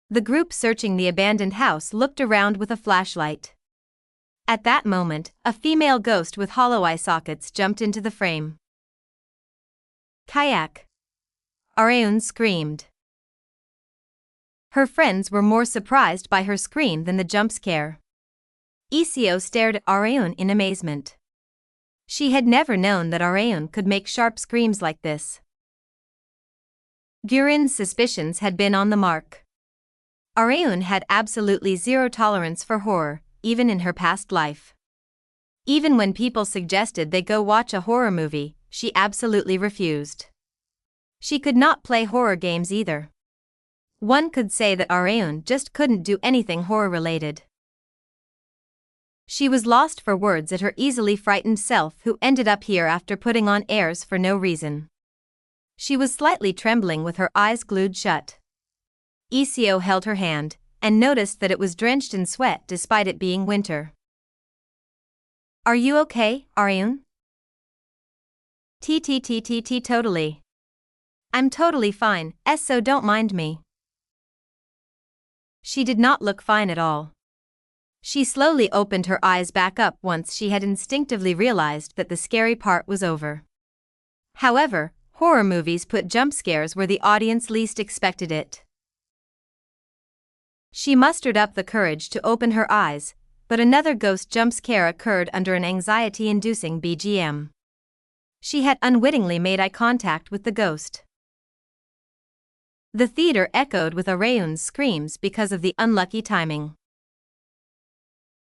Speaker 1: The group searching the abandoned house looked around with a flashlight. At that moment, a female ghost with hollow eye sockets jumped into the frame. Kayak! Areun screamed. Her friends were more surprised by her scream than the jump scare. Iseo stared at Areun in amazement. She had never known that Areun could make sharp screams like this. Gurin's suspicions had been on the mark. Areun had absolutely zero tolerance for horror, even in her past life. Even when people suggested they go watch a horror movie, she absolutely refused. She could not play horror games either. One could say that Areun just couldn't do anything horror-related. She was lost for words at her easily frightened self, who ended up here after putting on airs for no reason. She was slightly trembling with her eyes glued shut. Iseo held her hand, and noticed that it was drenched in sweat despite it being winter. Are you okay, Areun? Totally. I'm totally fine, so don't mind me. She did not look fine at all. She slowly opened her eyes back up once she had instinctively realized that the scary part was over. However, horror movies put jump scares where the audience least expected it. She mustered up the courage to open her eyes, but another ghost jump scare occurred under an anxiety-inducing BGM. She had unwittingly made eye contact with the ghost. The theater echoed with Areun's screams because of the unlucky timing.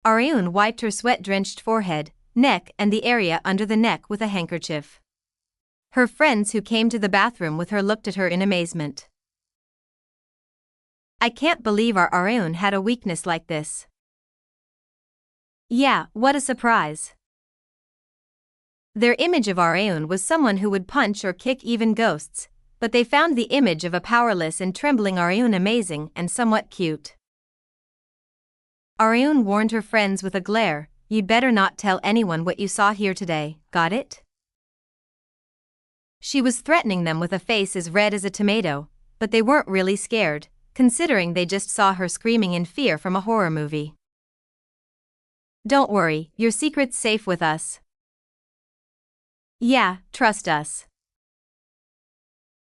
Speaker 1: Areun wiped her sweat-drenched forehead, neck and the area under the neck with a handkerchief. Her friends who came to the bathroom with her looked at her in amazement. I can't believe our Areun had a weakness like this. Yeah, what a surprise. Their image of Areun was someone who would punch or kick even ghosts, but they found the image of a powerless and trembling Areun amazing and somewhat cute. Areun warned her friends with a glare, "You'd better not tell anyone what you saw here today, got it?" She was threatening them with a face as red as a tomato, but they weren't really scared, considering they just saw her screaming in fear from a horror movie. Don't worry, your secret's safe with us. Yeah, trust us.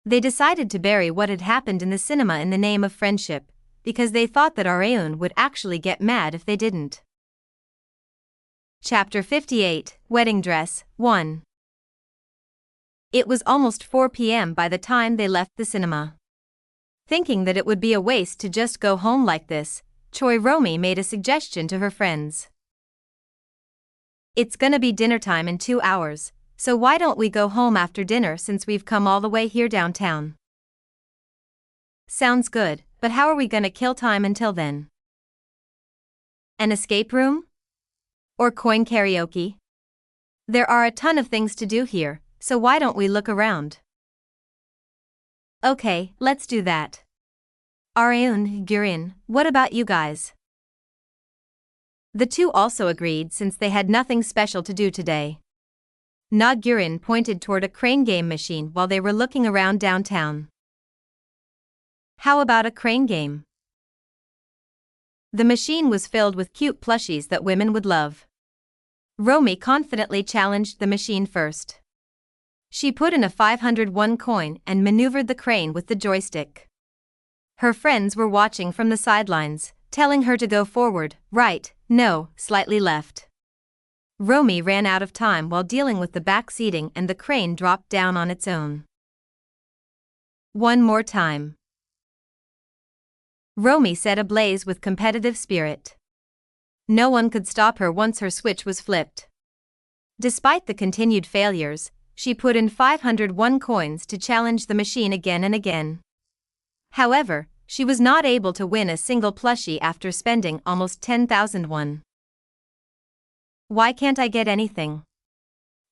Speaker 1: They decided to bury what had happened in the cinema in the name of friendship, because they thought that Areun would actually get mad if they didn't. Chapter 58, Wedding Dress, 1. It was almost 4 p.m. by the time they left the cinema. Thinking that it would be a waste to just go home like this, Choi Romi made a suggestion to her friends. It's gonna be dinner time in 2 hours, so why don't we go home after dinner since we've come all the way here downtown? Sounds good, but how are we gonna kill time until then? An escape room? Or coin karaoke? There are a ton of things to do here, so why don't we look around? Okay, let's do that. Areun, Gurin, what about you guys? The two also agreed since they had nothing special to do today. Gurin pointed toward a crane game machine while they were looking around downtown. How about a crane game? The machine was filled with cute plushies that women would love. Romi confidently challenged the machine first. She put in a 501 coin and maneuvered the crane with the joystick. Her friends were watching from the sidelines, telling her to go forward, right, no, slightly left. Romy ran out of time while dealing with the back seating and the crane dropped down on its own. One more time. Romy said, ablaze with competitive spirit. No one could stop her once her switch was flipped. Despite the continued failures, she put in 501 coins to challenge the machine again and again. However, she was not able to win a single plushie after spending almost 10,000 won. Why can't I get anything?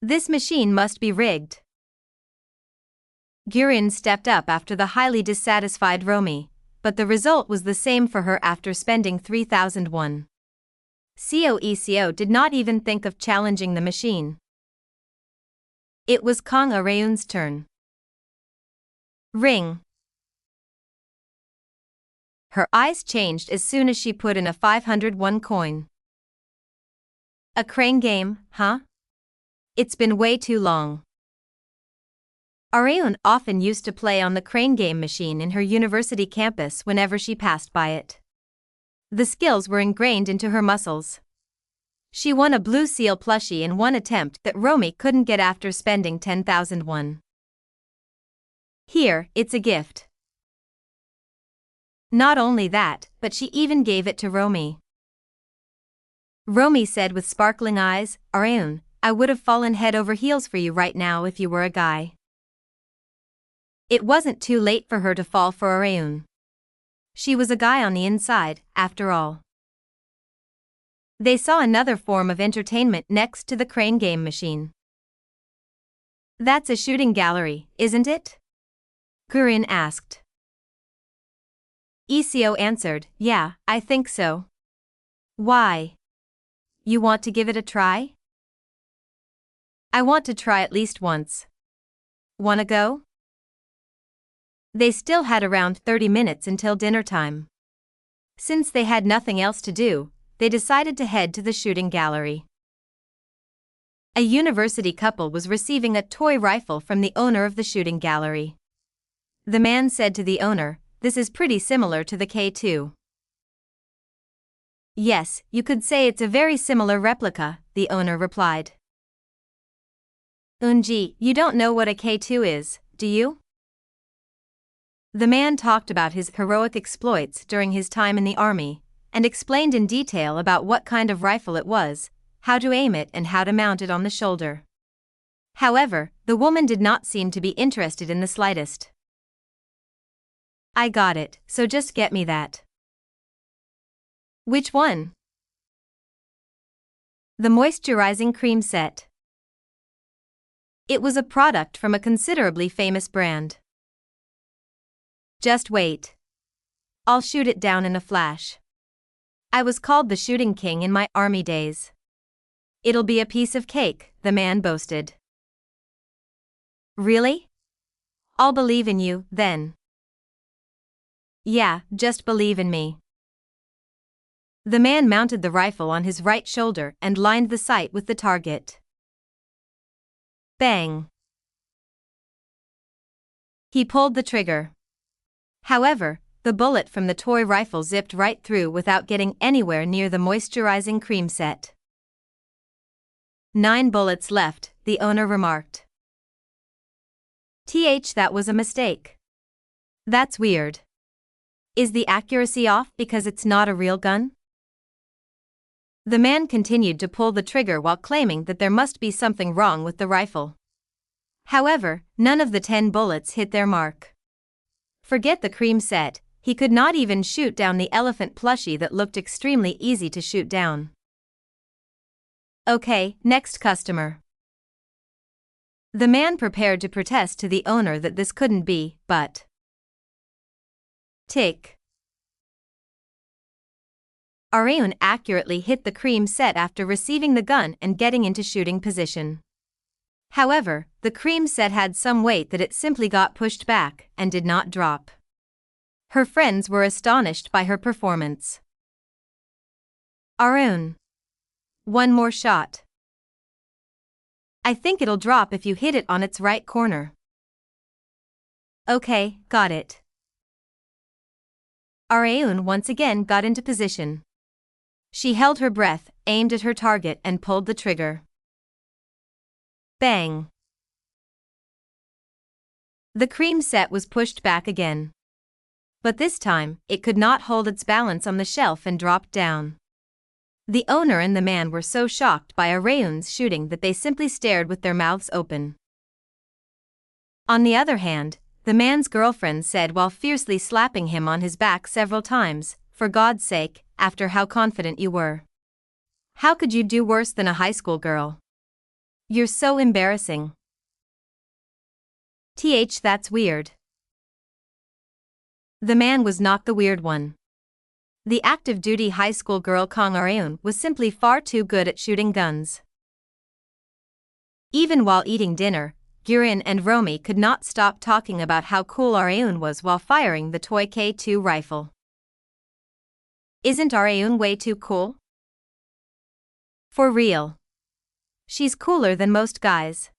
Speaker 1: This machine must be rigged. Geon stepped up after the highly dissatisfied Romy, but the result was the same for her after spending 3,000 won. Coeco did not even think of challenging the machine. It was Kang Areun's turn. Ring. Her eyes changed as soon as she put in a 501 coin. A crane game, huh? It's been way too long. Areun often used to play on the crane game machine in her university campus whenever she passed by it. The skills were ingrained into her muscles. She won a blue seal plushie in one attempt that Romy couldn't get after spending 10,000 won. Here, it's a gift. Not only that, but she even gave it to Romy. Romy said with sparkling eyes, Areun, I would have fallen head over heels for you right now if you were a guy. It wasn't too late for her to fall for Areun. She was a guy on the inside, after all. They saw another form of entertainment next to the crane game machine. That's a shooting gallery, isn't it? Geon asked. Eco answered, yeah, I think so. Why? You want to give it a try? I want to try at least once. Wanna go? They still had around 30 minutes until dinner time. Since they had nothing else to do, they decided to head to the shooting gallery. A university couple was receiving a toy rifle from the owner of the shooting gallery. The man said to the owner, this is pretty similar to the K2. Yes, you could say it's a very similar replica, the owner replied. Eunji, you don't know what a K2 is, do you? The man talked about his heroic exploits during his time in the army, and explained in detail about what kind of rifle it was, how to aim it and how to mount it on the shoulder. However, the woman did not seem to be interested in the slightest. I got it, so just get me that. Which one? The moisturizing cream set. It was a product from a considerably famous brand. Just wait. I'll shoot it down in a flash. I was called the shooting king in my army days. It'll be a piece of cake, the man boasted. Really? I'll believe in you, then. Yeah, just believe in me. The man mounted the rifle on his right shoulder and lined the sight with the target. Bang! He pulled the trigger. However, the bullet from the toy rifle zipped right through without getting anywhere near the moisturizing cream set. 9 bullets left, the owner remarked. That was a mistake. That's weird. Is the accuracy off because it's not a real gun? The man continued to pull the trigger while claiming that there must be something wrong with the rifle. However, none of the 10 bullets hit their mark. Forget the cream set, he could not even shoot down the elephant plushie that looked extremely easy to shoot down. Okay, next customer. The man prepared to protest to the owner that this couldn't be, but... Tick. Areun accurately hit the cream set after receiving the gun and getting into shooting position. However, the cream set had some weight that it simply got pushed back and did not drop. Her friends were astonished by her performance. Areun. One more shot. I think it'll drop if you hit it on its right corner. Okay, got it. Areun once again got into position. She held her breath, aimed at her target and pulled the trigger. Bang! The cream set was pushed back again. But this time, it could not hold its balance on the shelf and dropped down. The owner and the man were so shocked by Areun's shooting that they simply stared with their mouths open. On the other hand, the man's girlfriend said while fiercely slapping him on his back several times, "For God's sake, after how confident you were. How could you do worse than a high school girl? You're so embarrassing. That's weird." The man was not the weird one. The active-duty high school girl Kang Areun was simply far too good at shooting guns. Even while eating dinner, Gurin and Romy could not stop talking about how cool Areun was while firing the toy K2 rifle. Isn't Areun way too cool? For real. She's cooler than most guys.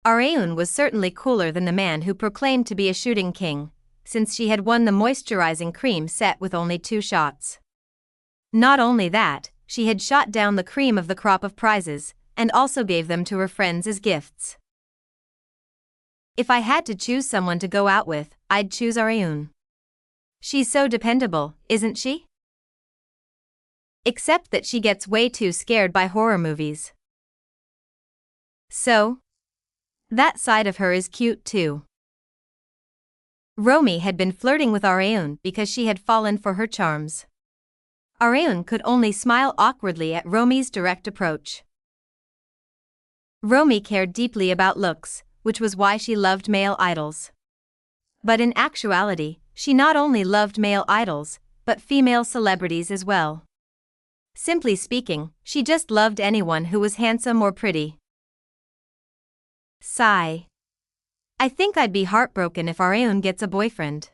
Speaker 1: Areun was certainly cooler than the man who proclaimed to be a shooting king, since she had won the moisturizing cream set with only 2 shots. Not only that, she had shot down the cream of the crop of prizes, and also gave them to her friends as gifts. If I had to choose someone to go out with, I'd choose Areun. She's so dependable, isn't she? Except that she gets way too scared by horror movies. So, that side of her is cute too. Romy had been flirting with Areun because she had fallen for her charms. Areun could only smile awkwardly at Romy's direct approach. Romy cared deeply about looks, which was why she loved male idols. But in actuality, she not only loved male idols, but female celebrities as well. Simply speaking, she just loved anyone who was handsome or pretty. Sigh. I think I'd be heartbroken if Areun gets a boyfriend.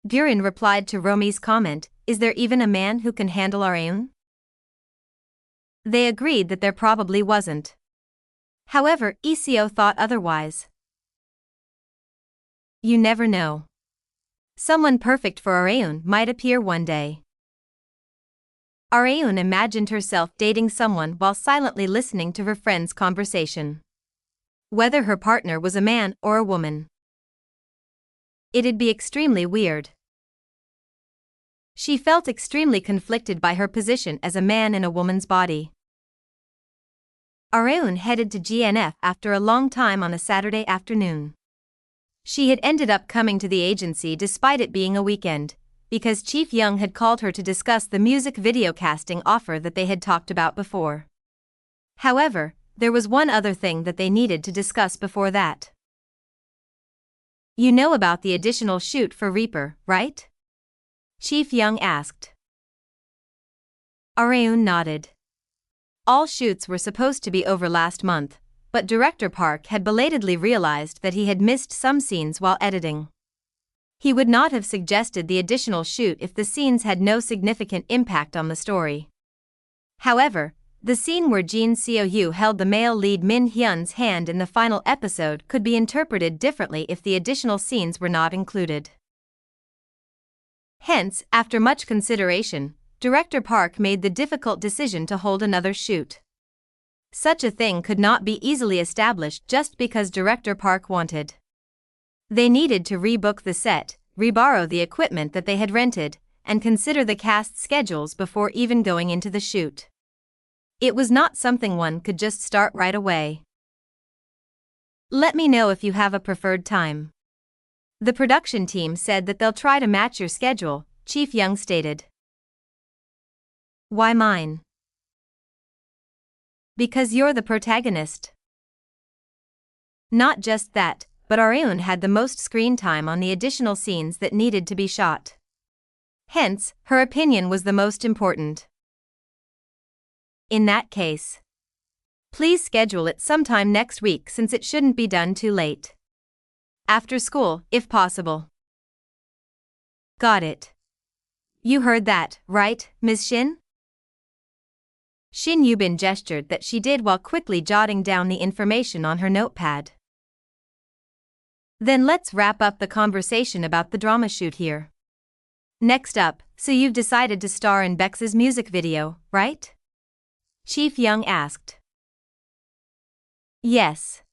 Speaker 1: Gurin replied to Romy's comment, "Is there even a man who can handle Areun?" They agreed that there probably wasn't. However, Iseo thought otherwise. You never know. Someone perfect for Areun might appear one day. Areun imagined herself dating someone while silently listening to her friend's conversation. Whether her partner was a man or a woman. It'd be extremely weird. She felt extremely conflicted by her position as a man in a woman's body. Areun headed to GNF after a long time on a Saturday afternoon. She had ended up coming to the agency despite it being a weekend, because Chief Young had called her to discuss the music video casting offer that they had talked about before. However, there was one other thing that they needed to discuss before that. You know about the additional shoot for Reaper, right? Chief Young asked. Areun nodded. All shoots were supposed to be over last month, but Director Park had belatedly realized that he had missed some scenes while editing. He would not have suggested the additional shoot if the scenes had no significant impact on the story. However, the scene where Jin Seo-yu held the male lead Min Hyun's hand in the final episode could be interpreted differently if the additional scenes were not included. Hence, after much consideration, Director Park made the difficult decision to hold another shoot. Such a thing could not be easily established just because Director Park wanted. They needed to rebook the set, reborrow the equipment that they had rented, and consider the cast schedules before even going into the shoot. It was not something one could just start right away. Let me know if you have a preferred time. The production team said that they'll try to match your schedule, Chief Young stated. Why mine? Because you're the protagonist. Not just that, but Areun had the most screen time on the additional scenes that needed to be shot. Hence, her opinion was the most important. In that case, please schedule it sometime next week since it shouldn't be done too late. After school, if possible. Got it. You heard that, right, Ms. Shin? Shin Yubin gestured that she did while quickly jotting down the information on her notepad. Then let's wrap up the conversation about the drama shoot here. Next up, so you've decided to star in Bex's music video, right? Chief Young asked. Yes.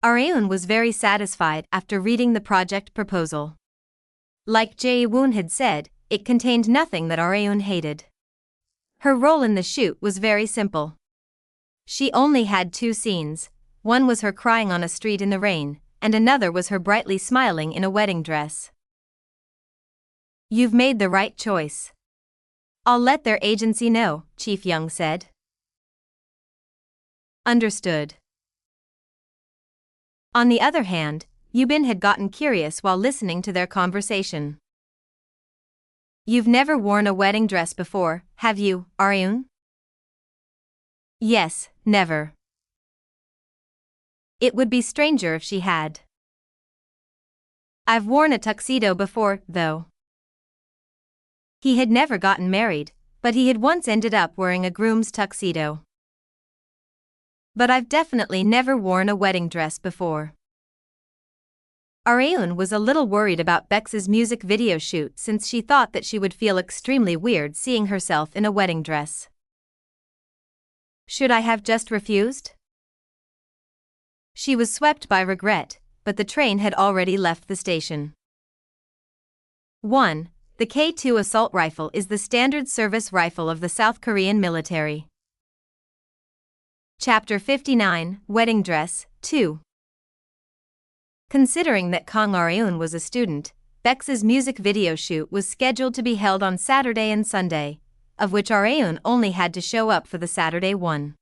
Speaker 1: Areun was very satisfied after reading the project proposal. Like Jae-woon had said, it contained nothing that Areun hated. Her role in the shoot was very simple. She only had 2 scenes, one was her crying on a street in the rain, and another was her brightly smiling in a wedding dress. You've made the right choice. I'll let their agency know, Chief Young said. Understood. On the other hand, Yubin had gotten curious while listening to their conversation. You've never worn a wedding dress before, have you, Areun? Yes, never. It would be stranger if she had. I've worn a tuxedo before, though. He had never gotten married, but he had once ended up wearing a groom's tuxedo. But I've definitely never worn a wedding dress before. Areun was a little worried about Bex's music video shoot since she thought that she would feel extremely weird seeing herself in a wedding dress. Should I have just refused? She was swept by regret, but the train had already left the station. 1. The K2 assault rifle is the standard service rifle of the South Korean military. Chapter 59, Wedding Dress, 2. Considering that Kang Areun was a student, Bex's music video shoot was scheduled to be held on Saturday and Sunday, of which Areun only had to show up for the Saturday one.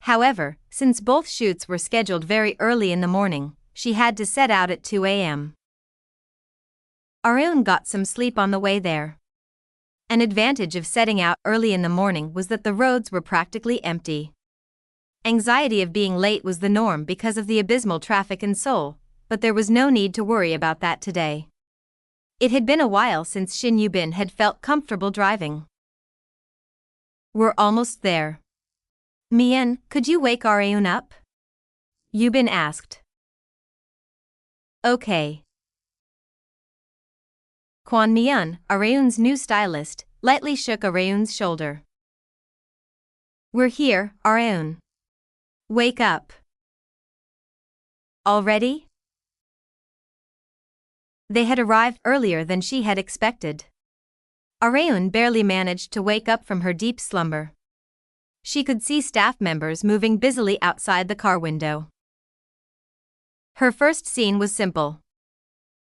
Speaker 1: However, since both shoots were scheduled very early in the morning, she had to set out at 2 a.m. Areun got some sleep on the way there. An advantage of setting out early in the morning was that the roads were practically empty. Anxiety of being late was the norm because of the abysmal traffic in Seoul, but there was no need to worry about that today. It had been a while since Shin Yubin had felt comfortable driving. We're almost there. Mian, could you wake Areun up? Yubin asked. Okay. Kwon Mian, Areun's new stylist, lightly shook Areun's shoulder. We're here, Areun. Wake up. Already? They had arrived earlier than she had expected. Areun barely managed to wake up from her deep slumber. She could see staff members moving busily outside the car window. Her first scene was simple.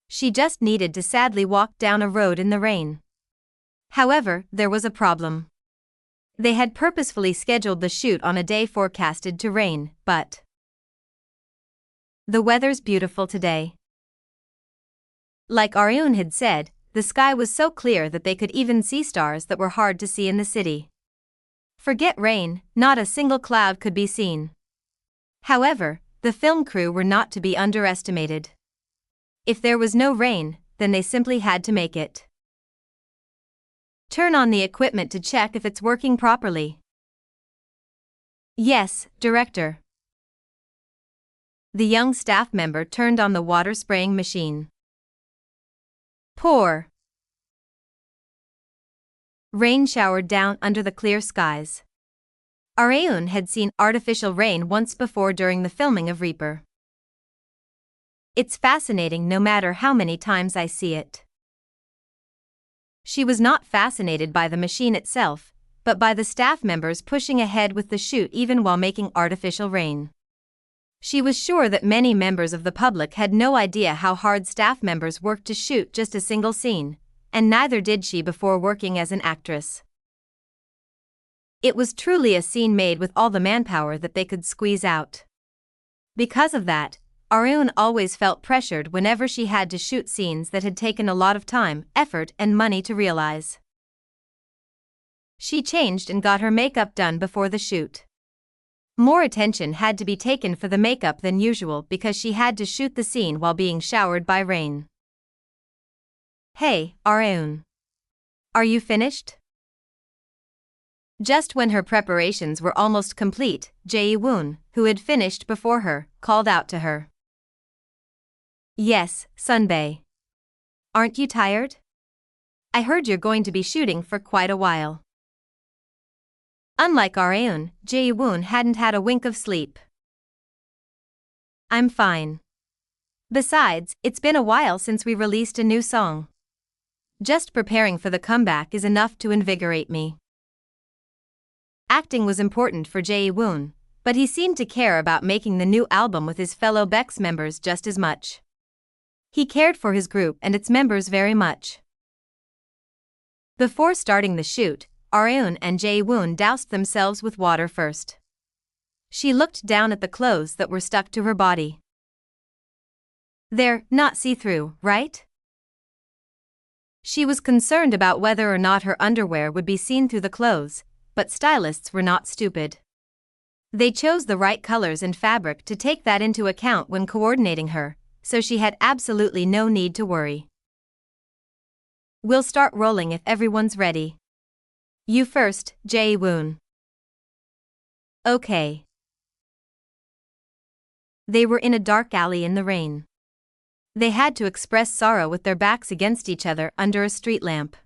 Speaker 1: She just needed to sadly walk down a road in the rain. However, there was a problem. They had purposefully scheduled the shoot on a day forecasted to rain, but the weather's beautiful today. Like Areun had said, the sky was so clear that they could even see stars that were hard to see in the city. Forget rain, not a single cloud could be seen. However, the film crew were not to be underestimated. If there was no rain, then they simply had to make it. Turn on the equipment to check if it's working properly. Yes, Director. The young staff member turned on the water spraying machine. Pour. Rain showered down under the clear skies. Areun had seen artificial rain once before during the filming of Reaper. It's fascinating no matter how many times I see it. She was not fascinated by the machine itself, but by the staff members pushing ahead with the shoot even while making artificial rain. She was sure that many members of the public had no idea how hard staff members worked to shoot just a single scene, and neither did she before working as an actress. It was truly a scene made with all the manpower that they could squeeze out. Because of that, Areun always felt pressured whenever she had to shoot scenes that had taken a lot of time, effort, and money to realize. She changed and got her makeup done before the shoot. More attention had to be taken for the makeup than usual because she had to shoot the scene while being showered by rain. Hey, Areun. Are you finished? Just when her preparations were almost complete, Jae-woon, who had finished before her, called out to her. Yes, Sunbae. Aren't you tired? I heard you're going to be shooting for quite a while. Unlike Areun, Jae-woon hadn't had a wink of sleep. I'm fine. Besides, it's been a while since we released a new song. Just preparing for the comeback is enough to invigorate me. Acting was important for Jae-woon, but he seemed to care about making the new album with his fellow Bex members just as much. He cared for his group and its members very much. Before starting the shoot, Areun and Jae-woon doused themselves with water first. She looked down at the clothes that were stuck to her body. They're not see-through, right? She was concerned about whether or not her underwear would be seen through the clothes, but stylists were not stupid. They chose the right colors and fabric to take that into account when coordinating her, so she had absolutely no need to worry. We'll start rolling if everyone's ready. You first, Jae-woon. Okay. They were in a dark alley in the rain. They had to express sorrow with their backs against each other under a street lamp.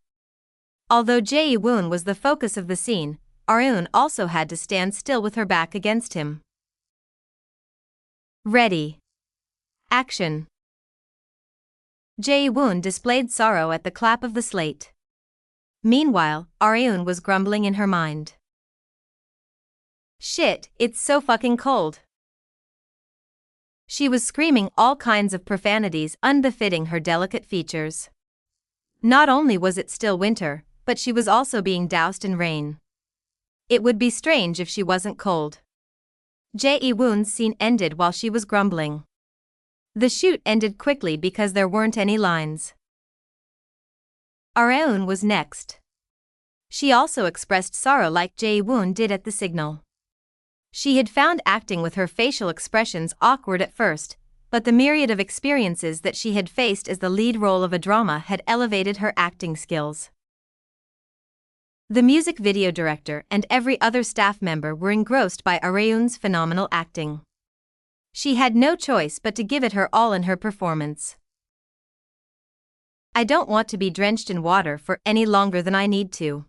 Speaker 1: Although Jae-woon was the focus of the scene, Areun also had to stand still with her back against him. Ready. Action. Jae-woon displayed sorrow at the clap of the slate. Meanwhile, Areun was grumbling in her mind. Shit, it's so fucking cold. She was screaming all kinds of profanities unbefitting her delicate features. Not only was it still winter, but she was also being doused in rain. It would be strange if she wasn't cold. Jae-woon's scene ended while she was grumbling. The shoot ended quickly because there weren't any lines. Areun was next. She also expressed sorrow like Jae-woon did at the signal. She had found acting with her facial expressions awkward at first, but the myriad of experiences that she had faced as the lead role of a drama had elevated her acting skills. The music video director and every other staff member were engrossed by Areun's phenomenal acting. She had no choice but to give it her all in her performance. I don't want to be drenched in water for any longer than I need to.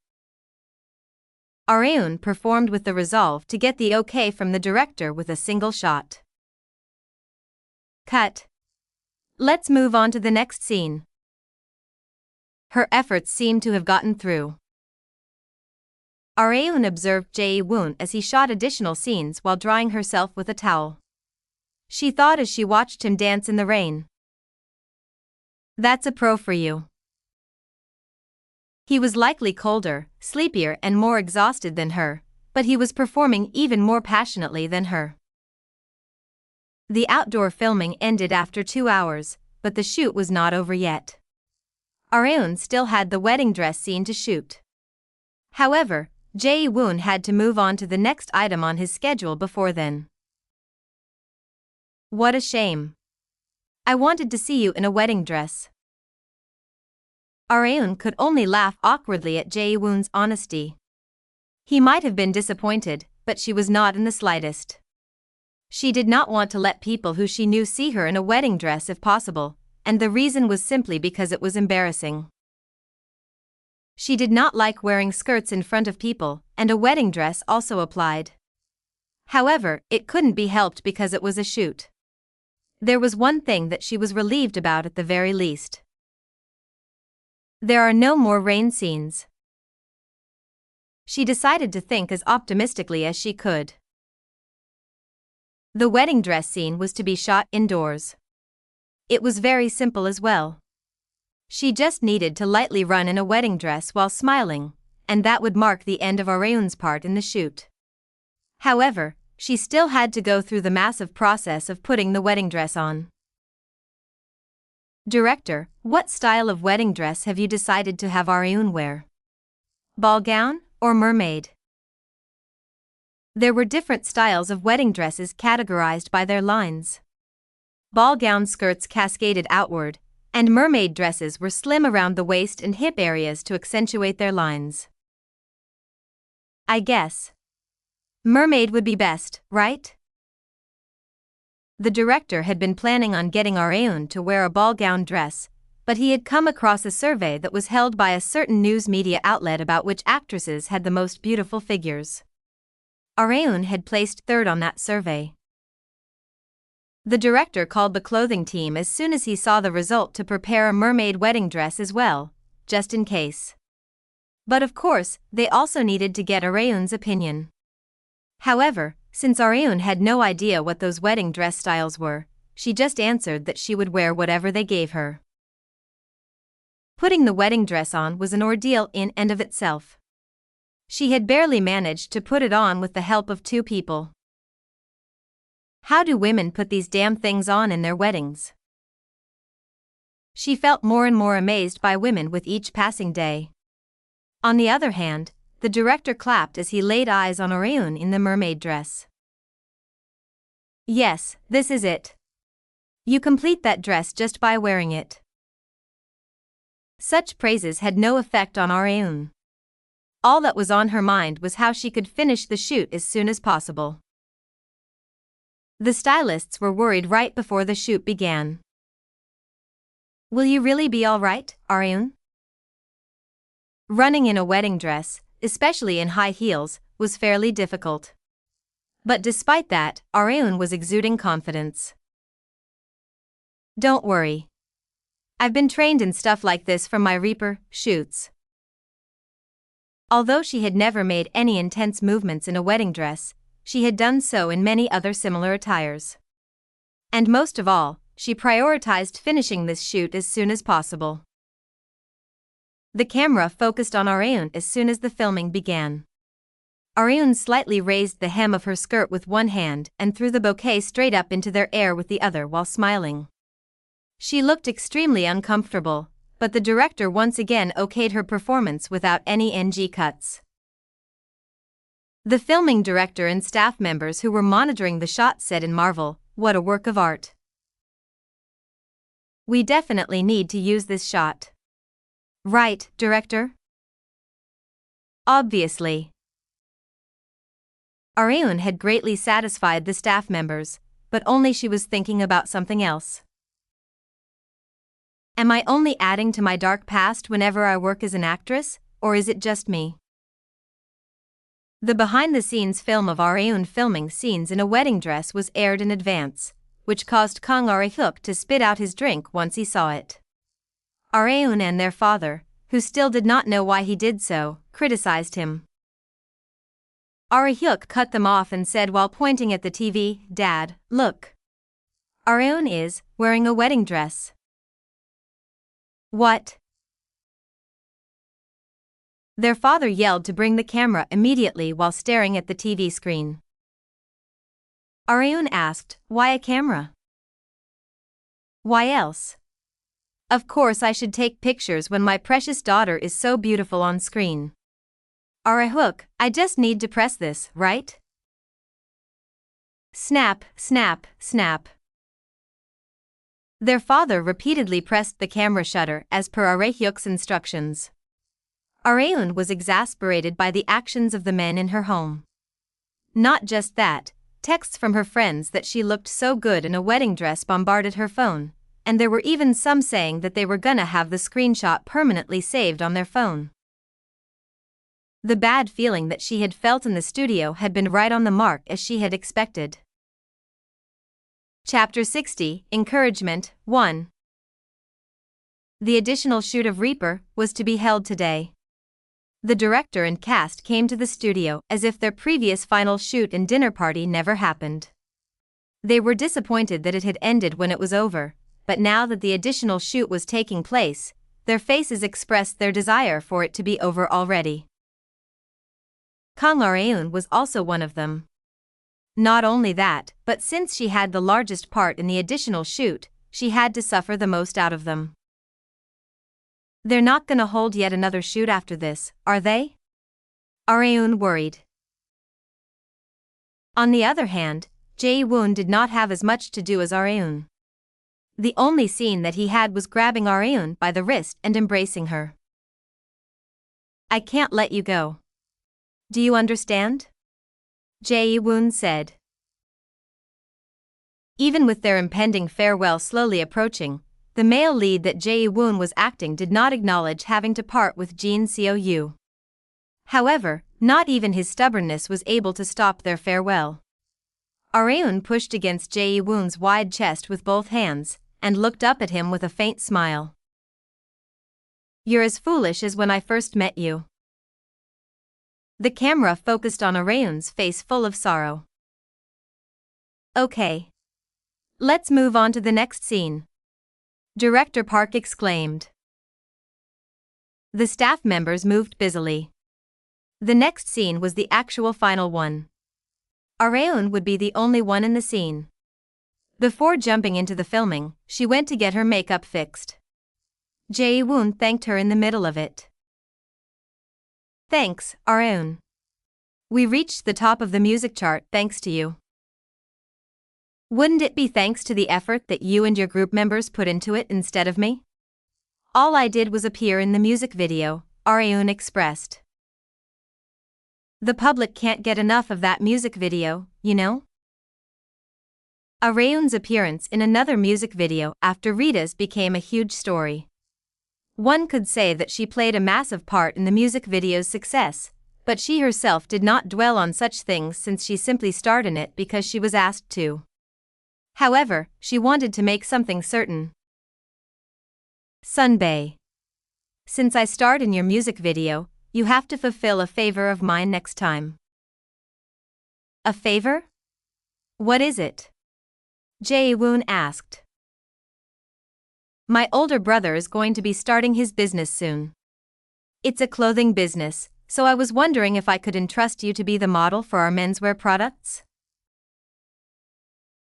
Speaker 1: Areun performed with the resolve to get the okay from the director with a single shot. Cut. Let's move on to the next scene. Her efforts seemed to have gotten through. Areun observed Jae-woon as he shot additional scenes while drying herself with a towel. She thought as she watched him dance in the rain. That's a pro for you. He was likely colder, sleepier and more exhausted than her, but he was performing even more passionately than her. The outdoor filming ended after 2 hours, but the shoot was not over yet. Areun still had the wedding dress scene to shoot. However, Jae-woon had to move on to the next item on his schedule before then. What a shame. I wanted to see you in a wedding dress. Areun could only laugh awkwardly at Jae-woon's honesty. He might have been disappointed, but she was not in the slightest. She did not want to let people who she knew see her in a wedding dress if possible, and the reason was simply because it was embarrassing. She did not like wearing skirts in front of people, and a wedding dress also applied. However, it couldn't be helped because it was a shoot. There was one thing that she was relieved about at the very least. There are no more rain scenes. She decided to think as optimistically as she could. The wedding dress scene was to be shot indoors. It was very simple as well. She just needed to lightly run in a wedding dress while smiling, and that would mark the end of Areun's part in the shoot. However, she still had to go through the massive process of putting the wedding dress on. Director, what style of wedding dress have you decided to have Areun wear? Ball gown or mermaid? There were different styles of wedding dresses categorized by their lines. Ball gown skirts cascaded outward, and mermaid dresses were slim around the waist and hip areas to accentuate their lines. I guess. Mermaid would be best, right? The director had been planning on getting Areun to wear a ball gown dress, but he had come across a survey that was held by a certain news media outlet about which actresses had the most beautiful figures. Areun had placed third on that survey. The director called the clothing team as soon as he saw the result to prepare a mermaid wedding dress as well, just in case. But of course, they also needed to get Areun's opinion. However, since Areun had no idea what those wedding dress styles were, she just answered that she would wear whatever they gave her. Putting the wedding dress on was an ordeal in and of itself. She had barely managed to put it on with the help of 2 people. How do women put these damn things on in their weddings? She felt more and more amazed by women with each passing day. On the other hand, the director clapped as he laid eyes on Areun in the mermaid dress. Yes, this is it. You complete that dress just by wearing it. Such praises had no effect on Areun. All that was on her mind was how she could finish the shoot as soon as possible. The stylists were worried right before the shoot began. Will you really be all right, Areun? Running in a wedding dress, especially in high heels, was fairly difficult. But despite that, Areun was exuding confidence. Don't worry. I've been trained in stuff like this from my Reaper shoots. Although she had never made any intense movements in a wedding dress, she had done so in many other similar attires. And most of all, she prioritized finishing this shoot as soon as possible. The camera focused on Areun as soon as the filming began. Areun slightly raised the hem of her skirt with one hand and threw the bouquet straight up into their air with the other while smiling. She looked extremely uncomfortable, but the director once again okayed her performance without any NG cuts. The filming director and staff members who were monitoring the shot said in marvel, "What a work of art. We definitely need to use this shot." Right, director? Obviously. Areun had greatly satisfied the staff members, but only she was thinking about something else. Am I only adding to my dark past whenever I work as an actress, or is it just me? The behind-the-scenes film of Areun filming scenes in a wedding dress was aired in advance, which caused Kang Arehyuk to spit out his drink once he saw it. Areun and their father, who still did not know why he did so, criticized him. Arehyuk cut them off and said while pointing at the TV, "Dad, look. Areun is wearing a wedding dress." What? Their father yelled to bring the camera immediately while staring at the TV screen. Areun asked, "Why a camera? Why else? Of course I should take pictures when my precious daughter is so beautiful on screen. Arehyuk, I just need to press this, right?" Snap, snap, snap. Their father repeatedly pressed the camera shutter as per Arehyuk's instructions. Areun was exasperated by the actions of the men in her home. Not just that, texts from her friends that she looked so good in a wedding dress bombarded her phone, and there were even some saying that they were gonna have the screenshot permanently saved on their phone. The bad feeling that she had felt in the studio had been right on the mark as she had expected. Chapter 60, Encouragement, 1. The additional shoot of Reaper was to be held today. The director and cast came to the studio as if their previous final shoot and dinner party never happened. They were disappointed that it had ended when it was over, but now that the additional shoot was taking place, their faces expressed their desire for it to be over already. Kang Areun was also one of them. Not only that, but since she had the largest part in the additional shoot, she had to suffer the most out of them. They're not gonna hold yet another shoot after this, are they? Areun worried. On the other hand, Jae-woon did not have as much to do as Areun. The only scene that he had was grabbing Areun by the wrist and embracing her. "I can't let you go. Do you understand? Jae-woon said. Even with their impending farewell slowly approaching, the male lead that Jae-woon was acting did not acknowledge having to part with Jin Seo-yu. However, not even his stubbornness was able to stop their farewell. Areun pushed against Jae-woon's wide chest with both hands, and looked up at him with a faint smile. You're as foolish as when I first met you. The camera focused on Areun's face full of sorrow. Okay. Let's move on to the next scene. Director Park exclaimed. The staff members moved busily. The next scene was the actual final one. Areun would be the only one in the scene. Before jumping into the filming, she went to get her makeup fixed. Jae-woon thanked her in the middle of it. Thanks, Areun. We reached the top of the music chart thanks to you. Wouldn't it be thanks to the effort that you and your group members put into it instead of me? All I did was appear in the music video, Areun expressed. The public can't get enough of that music video, you know? Areun's appearance in another music video after Rita's became a huge story. One could say that she played a massive part in the music video's success, but she herself did not dwell on such things since she simply starred in it because she was asked to. However, she wanted to make something certain. Sunbae. Since I starred in your music video, you have to fulfill a favor of mine next time. A favor? What is it? Jae-woon asked. My older brother is going to be starting his business soon. It's a clothing business, so I was wondering if I could entrust you to be the model for our menswear products?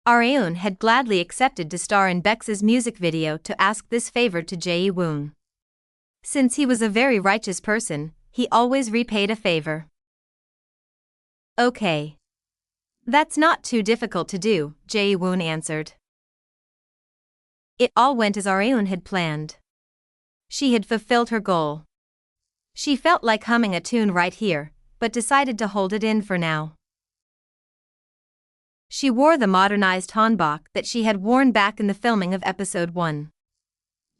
Speaker 1: Areun had gladly accepted to star in Bex's music video to ask this favor to Jae-woon. Since he was a very righteous person, he always repaid a favor. Okay. That's not too difficult to do, Jae-woon answered. It all went as Areun had planned. She had fulfilled her goal. She felt like humming a tune right here, but decided to hold it in for now. She wore the modernized hanbok that she had worn back in the filming of episode 1.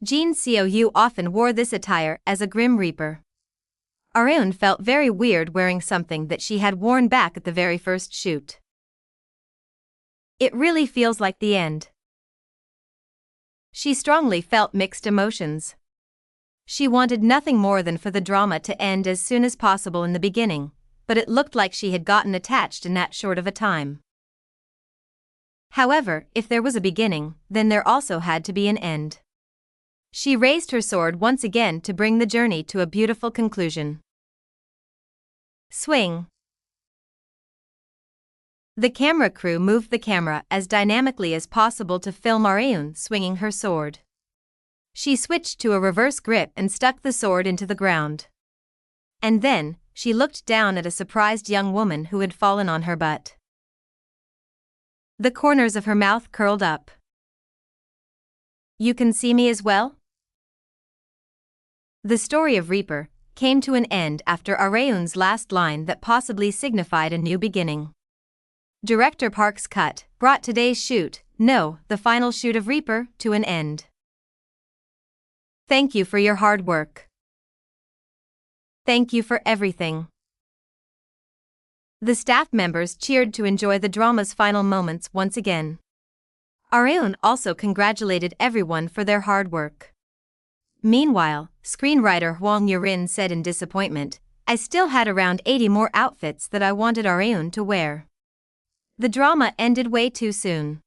Speaker 1: Jin Seo-yu often wore this attire as a Grim Reaper. Areun felt very weird wearing something that she had worn back at the very first shoot. It really feels like the end. She strongly felt mixed emotions. She wanted nothing more than for the drama to end as soon as possible in the beginning, but it looked like she had gotten attached in that short of a time. However, if there was a beginning, then there also had to be an end. She raised her sword once again to bring the journey to a beautiful conclusion. Swing. The camera crew moved the camera as dynamically as possible to film Areun swinging her sword. She switched to a reverse grip and stuck the sword into the ground. And then, she looked down at a surprised young woman who had fallen on her butt. The corners of her mouth curled up. You can see me as well? The story of Reaper came to an end after Areun's last line that possibly signified a new beginning. Director Park's cut brought today's shoot, no, the final shoot of Reaper, to an end. Thank you for your hard work. Thank you for everything. The staff members cheered to enjoy the drama's final moments once again. Areun also congratulated everyone for their hard work. Meanwhile, screenwriter Hwang Yurin said in disappointment, I still had around 80 more outfits that I wanted Areun to wear. The drama ended way too soon.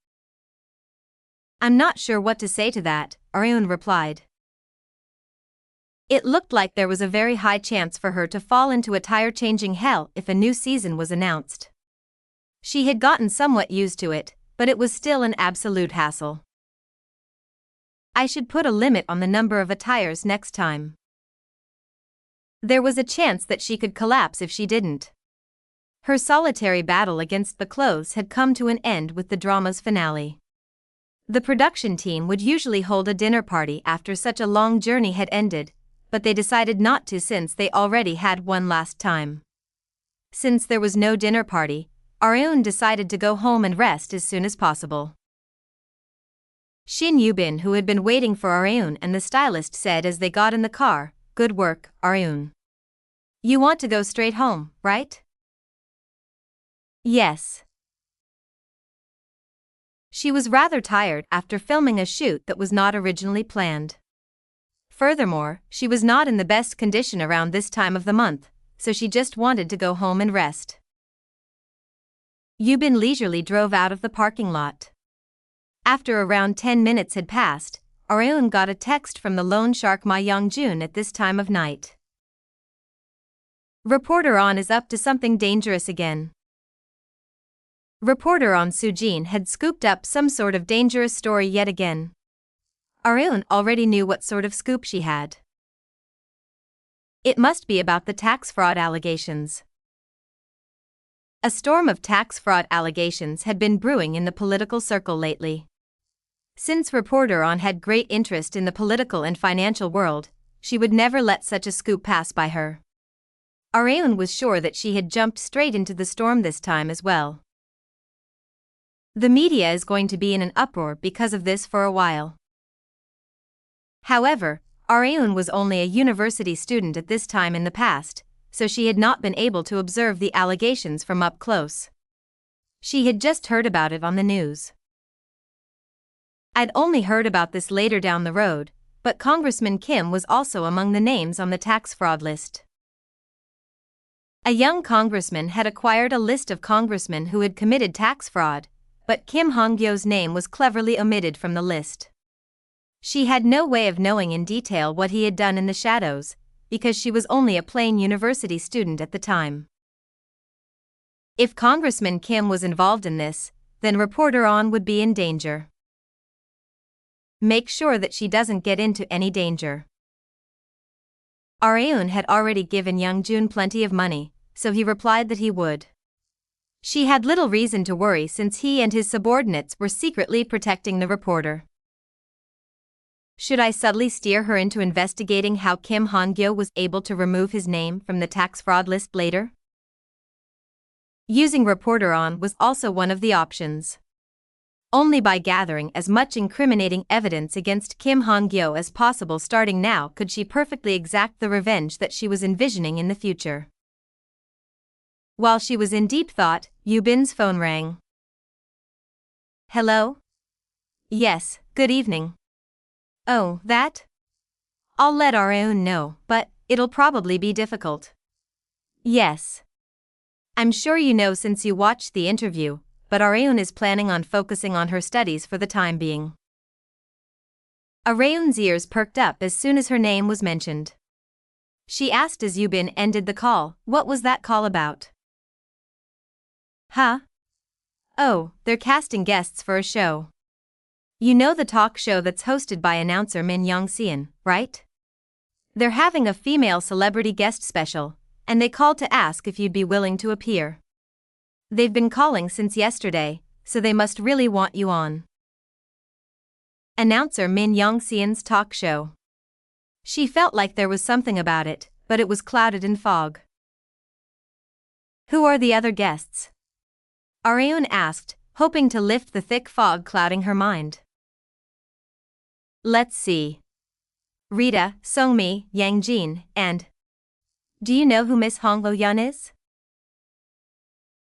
Speaker 1: I'm not sure what to say to that, Areun replied. It looked like there was a very high chance for her to fall into a tire-changing hell if a new season was announced. She had gotten somewhat used to it, but it was still an absolute hassle. I should put a limit on the number of attires next time. There was a chance that she could collapse if she didn't. Her solitary battle against the clothes had come to an end with the drama's finale. The production team would usually hold a dinner party after such a long journey had ended, but they decided not to since they already had one last time. Since there was no dinner party, Areun decided to go home and rest as soon as possible. Shin Yubin, who had been waiting for Areun, and the stylist said as they got in the car, "Good work, Areun. You want to go straight home, right?" "Yes." She was rather tired after filming a shoot that was not originally planned. Furthermore, she was not in the best condition around this time of the month, so she just wanted to go home and rest. Yubin leisurely drove out of the parking lot. After around 10 minutes had passed, Areun got a text from the loan shark Ma Young-jun at this time of night. "Reporter On is up to something dangerous again." Reporter On Sujin had scooped up some sort of dangerous story yet again. Areun already knew what sort of scoop she had. It must be about the tax fraud allegations. A storm of tax fraud allegations had been brewing in the political circle lately. Since Reporter On had great interest in the political and financial world, she would never let such a scoop pass by her. Areun was sure that she had jumped straight into the storm this time as well. The media is going to be in an uproar because of this for a while. However, Areun was only a university student at this time in the past, so she had not been able to observe the allegations from up close. She had just heard about it on the news. "I'd only heard about this later down the road, but Congressman Kim was also among the names on the tax fraud list." A young congressman had acquired a list of congressmen who had committed tax fraud, but Kim Han-Gyo's name was cleverly omitted from the list. She had no way of knowing in detail what he had done in the shadows, because she was only a plain university student at the time. If Congressman Kim was involved in this, then Reporter On would be in danger. Make sure that she doesn't get into any danger. Areun had already given Young-jun plenty of money, so he replied that he would. She had little reason to worry since he and his subordinates were secretly protecting the reporter. Should I subtly steer her into investigating how Kim Han-Gyo was able to remove his name from the tax fraud list later? Using Reporter On was also one of the options. Only by gathering as much incriminating evidence against Kim Han-Gyo as possible starting now could she perfectly exact the revenge that she was envisioning in the future. While she was in deep thought, Yubin's phone rang. "Hello?" "Yes, good evening." "Oh, that? I'll let Areun know, but it'll probably be difficult." "Yes. I'm sure you know since you watched the interview, but Areun is planning on focusing on her studies for the time being." Areun's ears perked up as soon as her name was mentioned. She asked as Yubin ended the call, "What was that call about?" "Huh? Oh, they're casting guests for a show. You know the talk show that's hosted by announcer Min Young-seon, right? They're having a female celebrity guest special, and they called to ask if you'd be willing to appear. They've been calling since yesterday, so they must really want you on." Announcer Min Young-seon's talk show. She felt like there was something about it, but it was clouded in fog. "Who are the other guests?" Areun asked, hoping to lift the thick fog clouding her mind. "Let's see. Rita, Songmi, Yang Jin, and... Do you know who Miss Hong Oh-yeon is?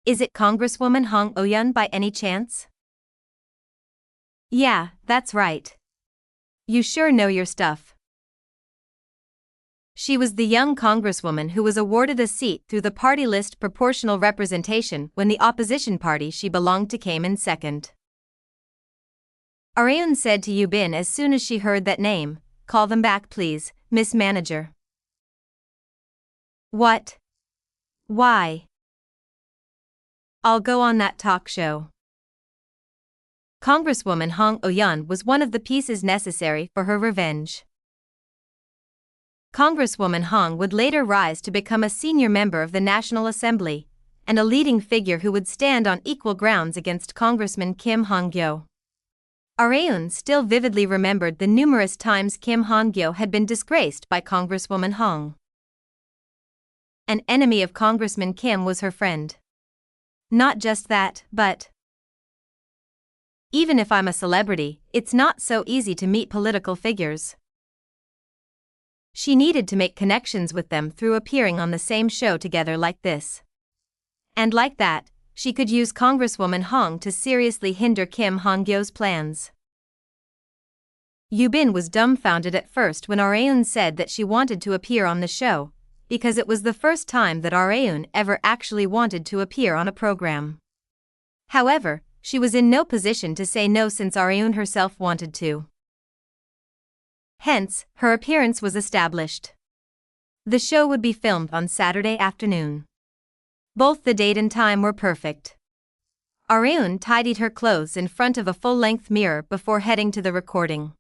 Speaker 1: Is it Congresswoman Hong Oh-yeon by any chance?" "Yeah, that's right. You sure know your stuff." She was the young congresswoman who was awarded a seat through the party list proportional representation when the opposition party she belonged to came in second. Areun said to Yubin as soon as she heard that name, "Call them back please, Miss Manager." "What? Why?" "I'll go on that talk show." Congresswoman Hong Oh-yeon was one of the pieces necessary for her revenge. Congresswoman Hong would later rise to become a senior member of the National Assembly, and a leading figure who would stand on equal grounds against Congressman Kim Han-Gyo. Areun still vividly remembered the numerous times Kim Han-Gyo had been disgraced by Congresswoman Hong. an enemy of Congressman Kim, was her friend. Not just that, but even if I'm a celebrity, it's not so easy to meet political figures. She needed to make connections with them through appearing on the same show together like this. And like that, she could use Congresswoman Hong to seriously hinder Kim Han-Gyo's plans. Yoo-bin was dumbfounded at first when Areun said that she wanted to appear on the show, because it was the first time that Areun ever actually wanted to appear on a program. However, she was in no position to say no since Areun herself wanted to. Hence, her appearance was established. The show would be filmed on Saturday afternoon. Both the date and time were perfect. Areun tidied her clothes in front of a full-length mirror before heading to the recording.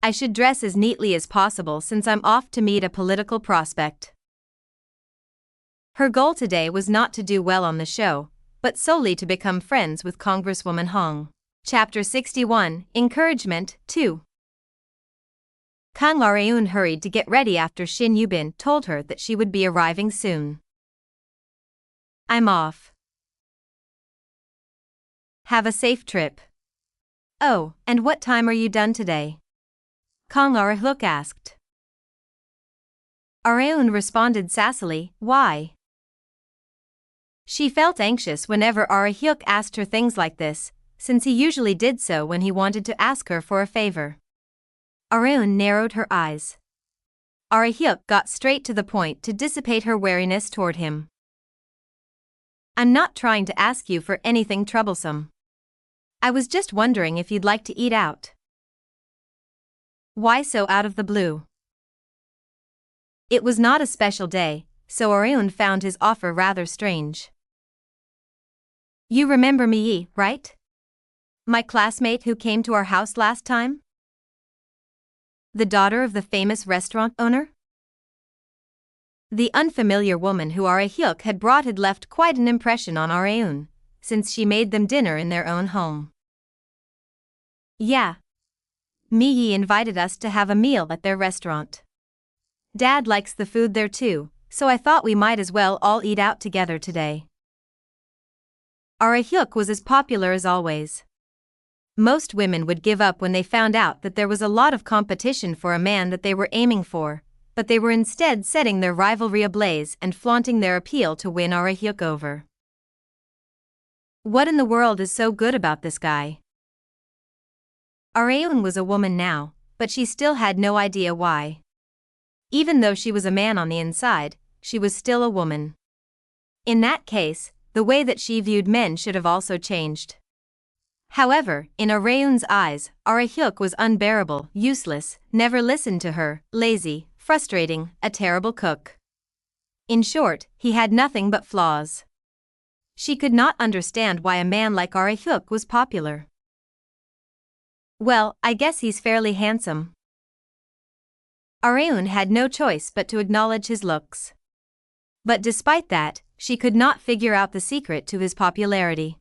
Speaker 1: I should dress as neatly as possible since I'm off to meet a political prospect. Her goal today was not to do well on the show, but solely to become friends with Congresswoman Hong. Chapter 61, Encouragement, 2. Kang Areun hurried to get ready after Shin Yoo-bin told her that she would be arriving soon. I'm off. Have a safe trip. Oh, and what time are you done today? Kang Arehyuk asked. Areun responded sassily, why? She felt anxious whenever Arehyuk asked her things like this, since he usually did so when he wanted to ask her for a favor. Areun narrowed her eyes. Arehyuk got straight to the point to dissipate her wariness toward him. I'm not trying to ask you for anything troublesome. I was just wondering if you'd like to eat out. Why so out of the blue? It was not a special day, so Areun found his offer rather strange. You remember me, right? My classmate who came to our house last time? The daughter of the famous restaurant owner? The unfamiliar woman who Arehyuk had brought had left quite an impression on Areun, since she made them dinner in their own home. Yeah. Mi-yi invited us to have a meal at their restaurant. Dad likes the food there too, so I thought we might as well all eat out together today. Arehyuk was as popular as always. Most women would give up when they found out that there was a lot of competition for a man that they were aiming for, but they were instead setting their rivalry ablaze and flaunting their appeal to win Arehyuk over. What in the world is so good about this guy? Areun was a woman now, but she still had no idea why. Even though she was a man on the inside, she was still a woman. In that case, the way that she viewed men should have also changed. However, in Areun's eyes, Arehyuk was unbearable, useless, never listened to her, lazy, frustrating, a terrible cook. In short, he had nothing but flaws. She could not understand why a man like Arehyuk was popular. Well, I guess he's fairly handsome. Areun had no choice but to acknowledge his looks. But despite that, she could not figure out the secret to his popularity.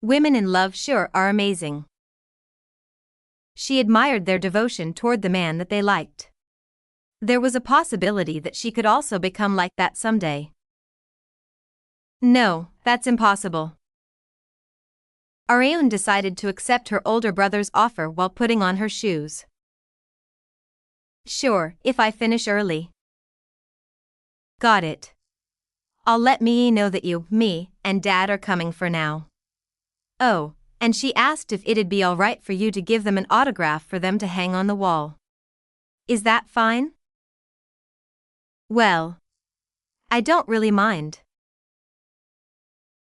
Speaker 1: Women in love sure are amazing. She admired their devotion toward the man that they liked. There was a possibility that she could also become like that someday. No, that's impossible. Areun decided to accept her older brother's offer while putting on her shoes. Sure, if I finish early. Got it. I'll let Mi know that you, me, and Dad are coming for now. Oh, and she asked if it'd be alright for you to give them an autograph for them to hang on the wall. Is that fine? Well, I don't really mind.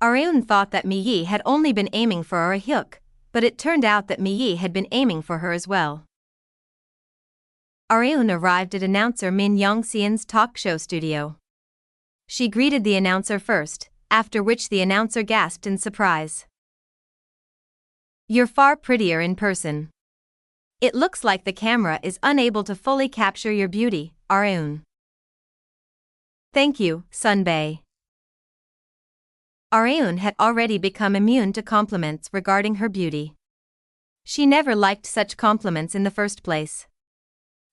Speaker 1: Areun thought that Mi-yi had only been aiming for Arehyuk, but it turned out that Mi-yi had been aiming for her as well. Areun arrived at announcer Min Young-seon's talk show studio. She greeted the announcer first, after which the announcer gasped in surprise. You're far prettier in person. It looks like the camera is unable to fully capture your beauty, Areun. Thank you, Sunbae. Areun had already become immune to compliments regarding her beauty. She never liked such compliments in the first place.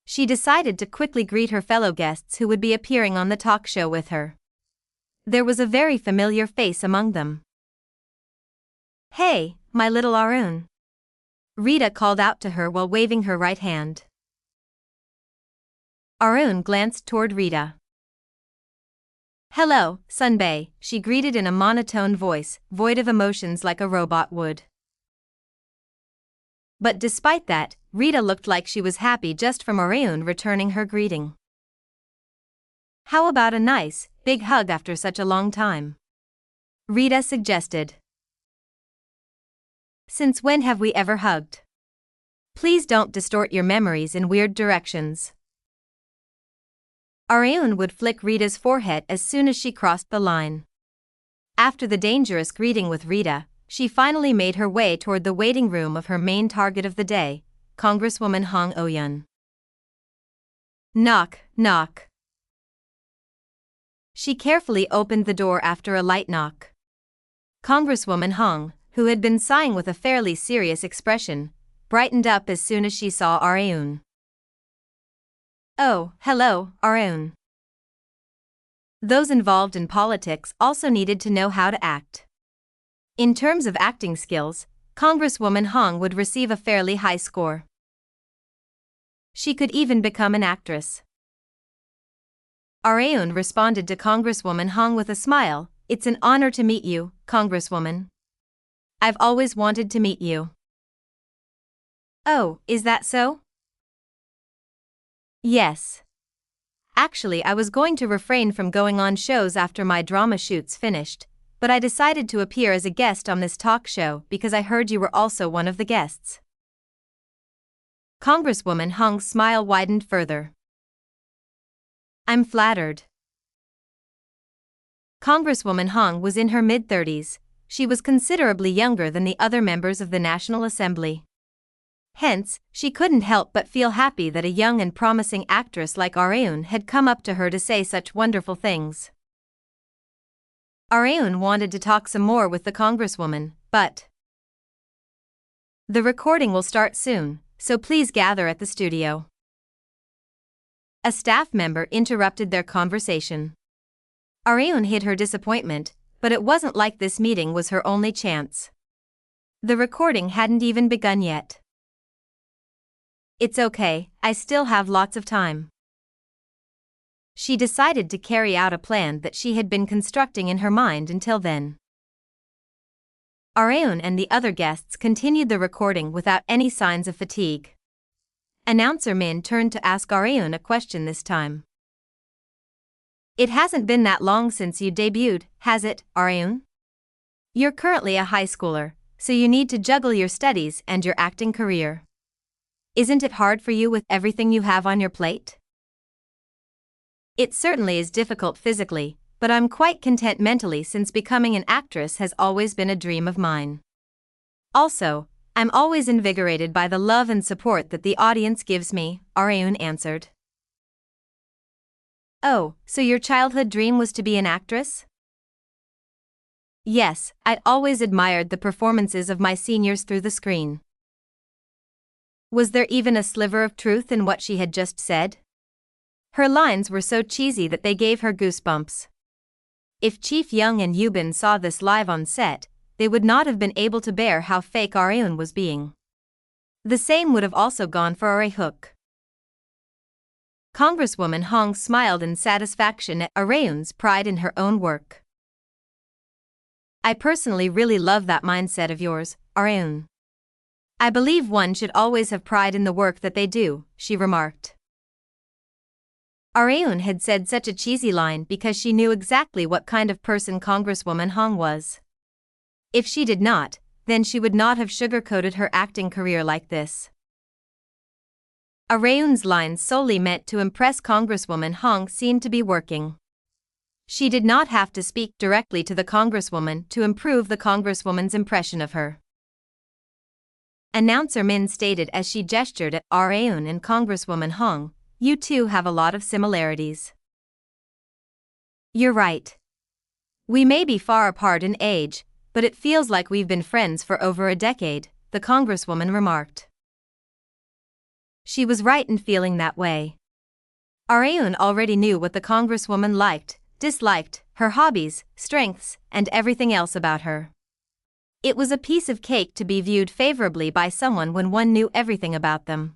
Speaker 1: she decided to quickly greet her fellow guests who would be appearing on the talk show with her. There was a very familiar face among them. "Hey, my little Arun," Rita called out to her while waving her right hand. Arun glanced toward Rita. "Hello, Sunbae," she greeted in a monotone voice, void of emotions like a robot would. But despite that, Rita looked like she was happy just from Arun returning her greeting. "How about a nice, big hug after such a long time?" Rita suggested. "Since when have we ever hugged? Please don't distort your memories in weird directions." Arun would flick Rita's forehead as soon as she crossed the line. After the dangerous greeting with Rita, she finally made her way toward the waiting room of her main target of the day, Congresswoman Han-Gyo. Knock, knock. She carefully opened the door after a light knock. Congresswoman Hong, who had been sighing with a fairly serious expression, brightened up as soon as she saw Arun. "Oh, hello, Arun." Those involved in politics also needed to know how to act. In terms of acting skills, Congresswoman Hong would receive a fairly high score. She could even become an actress. Arun responded to Congresswoman Hong with a smile. "It's an honor to meet you, Congresswoman. I've always wanted to meet you." "Oh, is that so?" "Yes. Actually, I was going to refrain from going on shows after my drama shoots finished, but I decided to appear as a guest on this talk show because I heard you were also one of the guests." Congresswoman Hong's smile widened further. "I'm flattered." Congresswoman Hong was in her mid-30s. She was considerably younger than the other members of the National Assembly. Hence, she couldn't help but feel happy that a young and promising actress like Arun had come up to her to say such wonderful things. Arun wanted to talk some more with the Congresswoman, but "The recording will start soon, so please gather at the studio." A staff member interrupted their conversation. Arun hid her disappointment, but it wasn't like this meeting was her only chance. The recording hadn't even begun yet. "It's okay, I still have lots of time." She decided to carry out a plan that she had been constructing in her mind until then. Arun and the other guests continued the recording without any signs of fatigue. Announcer Min turned to ask Arun a question this time. "It hasn't been that long since you debuted, has it, Arun? You're currently a high schooler, so you need to juggle your studies and your acting career. Isn't it hard for you with everything you have on your plate?" "It certainly is difficult physically, but I'm quite content mentally since becoming an actress has always been a dream of mine. Also, I'm always invigorated by the love and support that the audience gives me," Arun answered. "Oh, so your childhood dream was to be an actress?" "Yes, I'd always admired the performances of my seniors through the screen." Was there even a sliver of truth in what she had just said? Her lines were so cheesy that they gave her goosebumps. If Chief Young and Yubin saw this live on set, they would not have been able to bear how fake Arun was being. The same would have also gone for Hook. Congresswoman Hong smiled in satisfaction at Arun's pride in her own work. "I personally really love that mindset of yours, Arun. I believe one should always have pride in the work that they do," she remarked. Arun had said such a cheesy line because she knew exactly what kind of person Congresswoman Hong was. If she did not, then she would not have sugarcoated her acting career like this. Arun's lines solely meant to impress Congresswoman Hong seemed to be working. She did not have to speak directly to the Congresswoman to improve the Congresswoman's impression of her. Announcer Min stated as she gestured at Arun and Congresswoman Hong, "You two have a lot of similarities." "You're right. We may be far apart in age, but it feels like we've been friends for over a decade," the Congresswoman remarked. She was right in feeling that way. Areun already knew what the congresswoman liked, disliked, her hobbies, strengths, and everything else about her. It was a piece of cake to be viewed favorably by someone when one knew everything about them.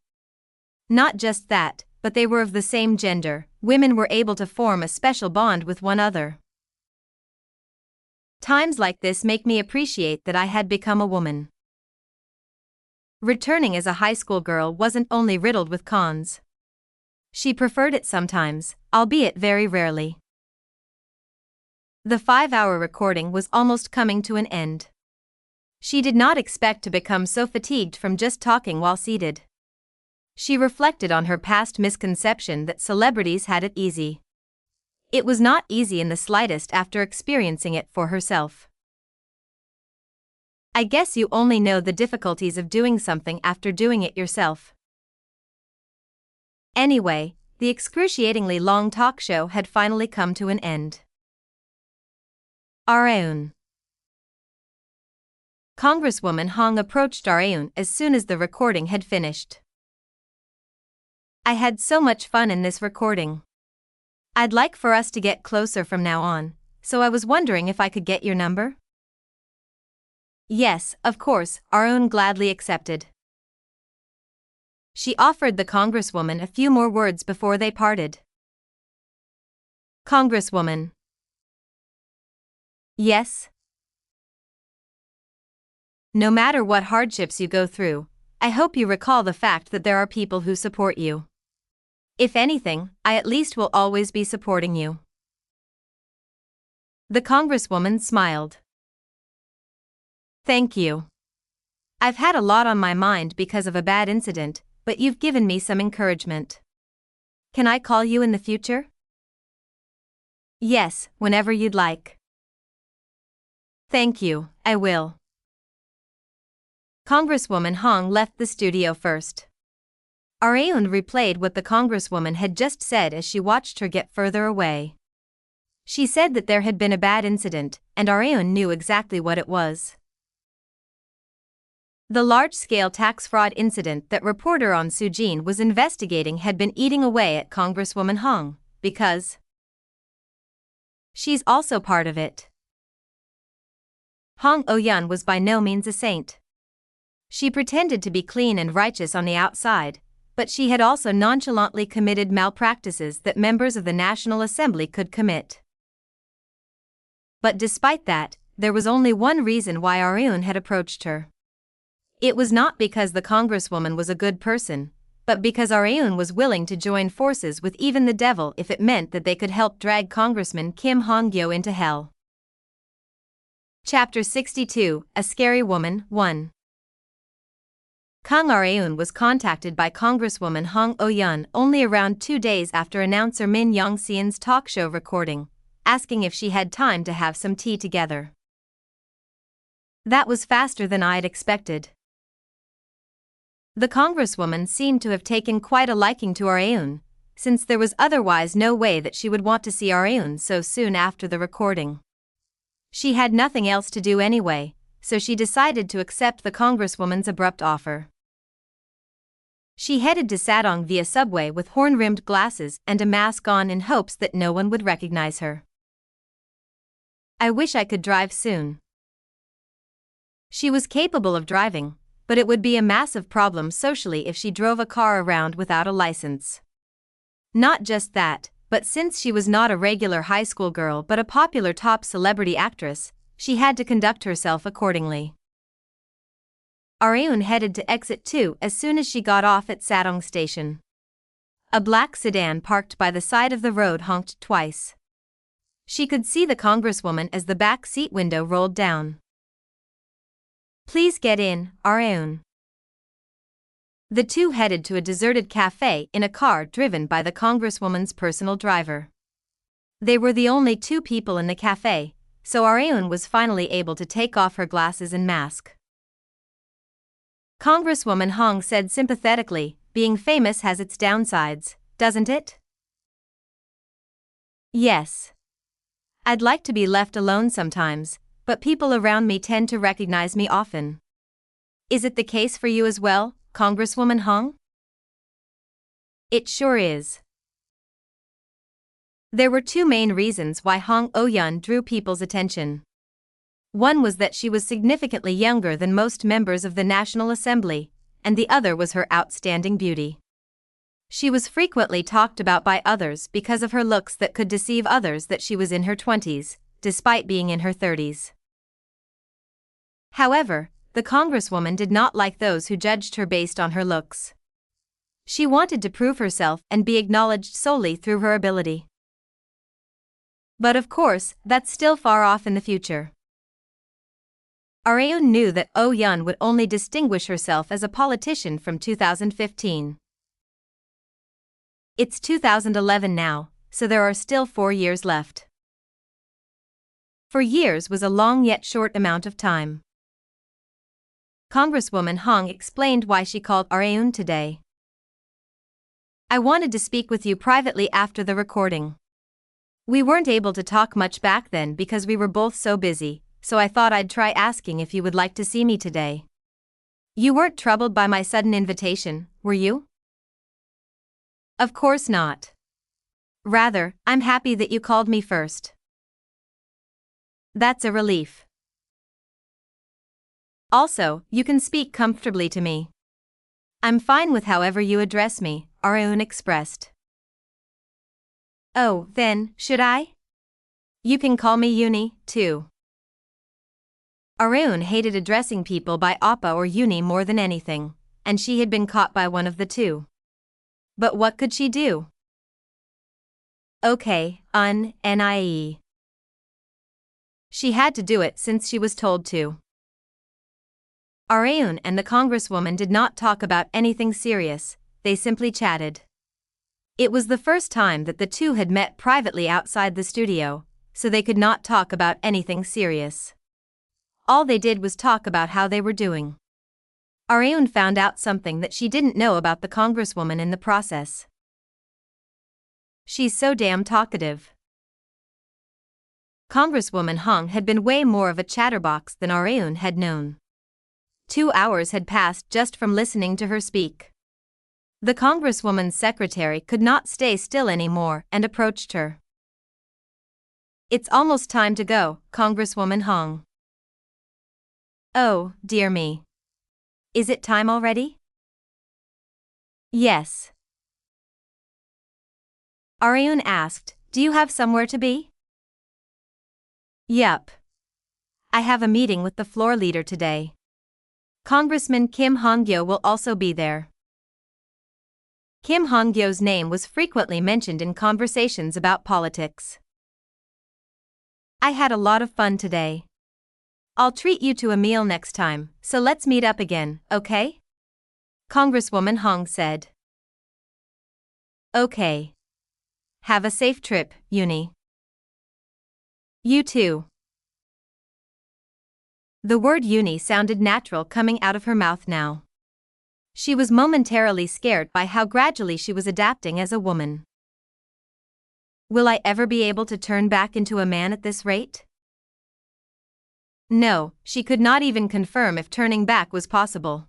Speaker 1: Not just that, but they were of the same gender. Women were able to form a special bond with one another. Times like this make me appreciate that I had become a woman. Returning as a high school girl wasn't only riddled with cons. She preferred it sometimes, albeit very rarely. The 5-hour recording was almost coming to an end. She did not expect to become so fatigued from just talking while seated. She reflected on her past misconception that celebrities had it easy. It was not easy in the slightest after experiencing it for herself. I guess you only know the difficulties of doing something after doing it yourself. Anyway, the excruciatingly long talk show had finally come to an end. Areun. Congresswoman Hong approached Areun as soon as the recording had finished. I had so much fun in this recording. I'd like for us to get closer from now on, so I was wondering if I could get your number? Yes, of course, Areun gladly accepted. She offered the congresswoman a few more words before they parted. Congresswoman. Yes? No matter what hardships you go through, I hope you recall the fact that there are people who support you. If anything, I at least will always be supporting you. The congresswoman smiled. Thank you. I've had a lot on my mind because of a bad incident, but you've given me some encouragement. Can I call you in the future? Yes, whenever you'd like. Thank you, I will. Congresswoman Hong left the studio first. Areun replayed what the congresswoman had just said as she watched her get further away. She said that there had been a bad incident, and Areun knew exactly what it was. The large-scale tax fraud incident that reporter On Soo-jin was investigating had been eating away at Congresswoman Hong, because she's also part of it. Hong Oh-yeon was by no means a saint. She pretended to be clean and righteous on the outside, but she had also nonchalantly committed malpractices that members of the National Assembly could commit. But despite that, there was only one reason why Areun had approached her. It was not because the congresswoman was a good person, but because Areun was willing to join forces with even the devil if it meant that they could help drag Congressman Kim Han-Gyo into hell. Chapter 62, A Scary Woman, 1. Kang Areun was contacted by Congresswoman Hong Oh-yeon only around 2 days after announcer Min Young-seon's talk show recording, asking if she had time to have some tea together. That was faster than I'd expected. The congresswoman seemed to have taken quite a liking to Areun, since there was otherwise no way that she would want to see Areun so soon after the recording. She had nothing else to do anyway, so she decided to accept the congresswoman's abrupt offer. She headed to Sadong via subway with horn-rimmed glasses and a mask on in hopes that no one would recognize her. I wish I could drive soon. She was capable of driving, but it would be a massive problem socially if she drove a car around without a license. Not just that, but since she was not a regular high school girl but a popular top celebrity actress, she had to conduct herself accordingly. Areun headed to exit 2 as soon as she got off at Sadong Station. A black sedan parked by the side of the road honked twice. She could see the congresswoman as the back seat window rolled down. Please get in, Areun. The two headed to a deserted cafe in a car driven by the congresswoman's personal driver. They were the only two people in the cafe, so Areun was finally able to take off her glasses and mask. Congresswoman Hong said sympathetically, being famous has its downsides, doesn't it? Yes. I'd like to be left alone sometimes, but people around me tend to recognize me often. Is it the case for you as well, Congresswoman Hong? It sure is. There were two main reasons why Han-Gyo drew people's attention. One was that she was significantly younger than most members of the National Assembly, and the other was her outstanding beauty. She was frequently talked about by others because of her looks that could deceive others that she was in her 20s, despite being in her 30s. However, the congresswoman did not like those who judged her based on her looks. She wanted to prove herself and be acknowledged solely through her ability. But of course, that's still far off in the future. Areun knew that Oh-yeon would only distinguish herself as a politician from 2015. It's 2011 now, so there are still 4 years left. 4 years was a long yet short amount of time. Congresswoman Hong explained why she called Areun today. I wanted to speak with you privately after the recording. We weren't able to talk much back then because we were both so busy, so I thought I'd try asking if you would like to see me today. You weren't troubled by my sudden invitation, were you? Of course not. Rather, I'm happy that you called me first. That's a relief. Also, you can speak comfortably to me. I'm fine with however you address me, Areun expressed. Oh, then, should I? You can call me Uni, too. Areun hated addressing people by Appa or Uni more than anything, and she had been caught by one of the two. But what could she do? Okay, Nie. She had to do it since she was told to. Areun and the congresswoman did not talk about anything serious, they simply chatted. It was the first time that the two had met privately outside the studio, so they could not talk about anything serious. All they did was talk about how they were doing. Areun found out something that she didn't know about the congresswoman in the process. She's so damn talkative. Congresswoman Hong had been way more of a chatterbox than Areun had known. 2 hours had passed just from listening to her speak. The congresswoman's secretary could not stay still anymore and approached her. It's almost time to go, Congresswoman Hong. Oh, dear me. Is it time already? Yes. Areun asked, do you have somewhere to be? Yup. I have a meeting with the floor leader today. Congressman Kim Han-Gyo will also be there. Kim Han-Gyo's name was frequently mentioned in conversations about politics. I had a lot of fun today. I'll treat you to a meal next time, so let's meet up again, okay? Congresswoman Hong said. Okay. Have a safe trip, Uni. You too. The word Uni sounded natural coming out of her mouth now. She was momentarily scared by how gradually she was adapting as a woman. Will I ever be able to turn back into a man at this rate? No, she could not even confirm if turning back was possible.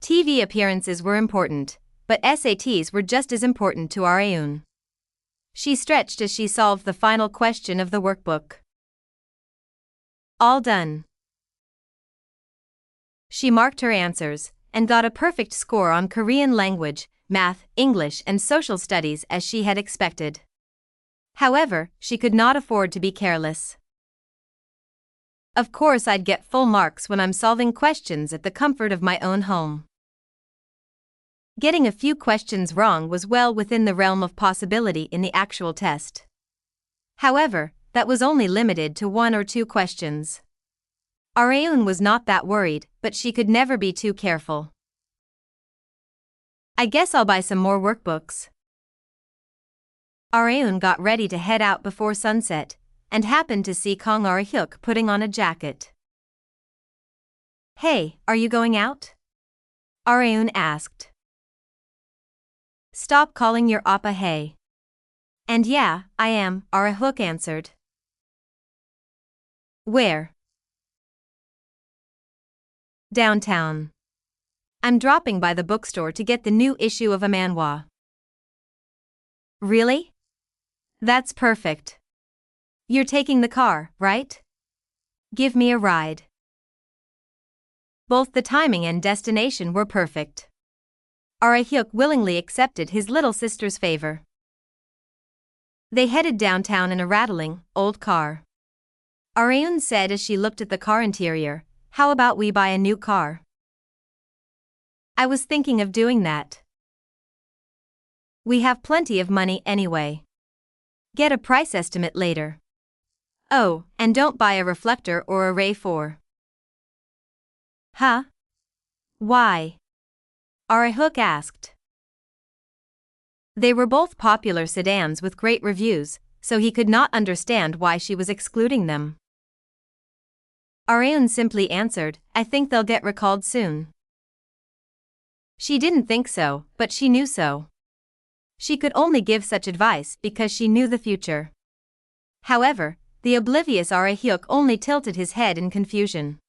Speaker 1: TV appearances were important, but SATs were just as important to Areun. She stretched as she solved the final question of the workbook. All done. She marked her answers, and got a perfect score on Korean language, math, English and social studies as she had expected. However, she could not afford to be careless. Of course I'd get full marks when I'm solving questions at the comfort of my own home. Getting a few questions wrong was well within the realm of possibility in the actual test. However, that was only limited to 1 or 2 questions. Areun was not that worried, but she could never be too careful. I guess I'll buy some more workbooks. Areun got ready to head out before sunset, and happened to see Kang Ar-hyuk putting on a jacket. Hey, are you going out? Areun asked. Stop calling your oppa hey. And yeah, I am, Ar-hyuk answered. Where? Downtown. I'm dropping by the bookstore to get the new issue of a manhwa. Really? That's perfect. You're taking the car, right? Give me a ride. Both the timing and destination were perfect. Hyuk willingly accepted his little sister's favor. They headed downtown in a rattling, old car. Areun said as she looked at the car interior, "How about we buy a new car?" "I was thinking of doing that. We have plenty of money anyway. Get a price estimate later. Oh, and don't buy a reflector or a RAV4. Huh? Why? Hyuk asked. They were both popular sedans with great reviews, so he could not understand why she was excluding them. Areun simply answered, "I think they'll get recalled soon." She didn't think so, but she knew so. She could only give such advice because she knew the future. However, the oblivious Hyuk only tilted his head in confusion.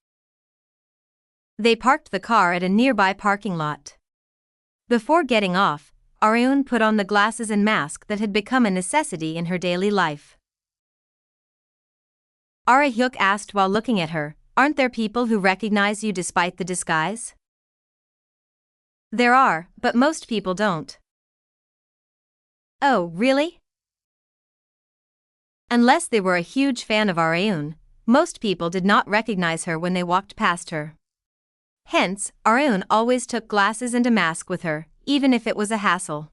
Speaker 1: They parked the car at a nearby parking lot. Before getting off, Areun put on the glasses and mask that had become a necessity in her daily life. Hyuk asked while looking at her, "Aren't there people who recognize you despite the disguise?" "There are, but most people don't." "Oh, really?" Unless they were a huge fan of Areun, most people did not recognize her when they walked past her. Hence, Areun always took glasses and a mask with her, even if it was a hassle.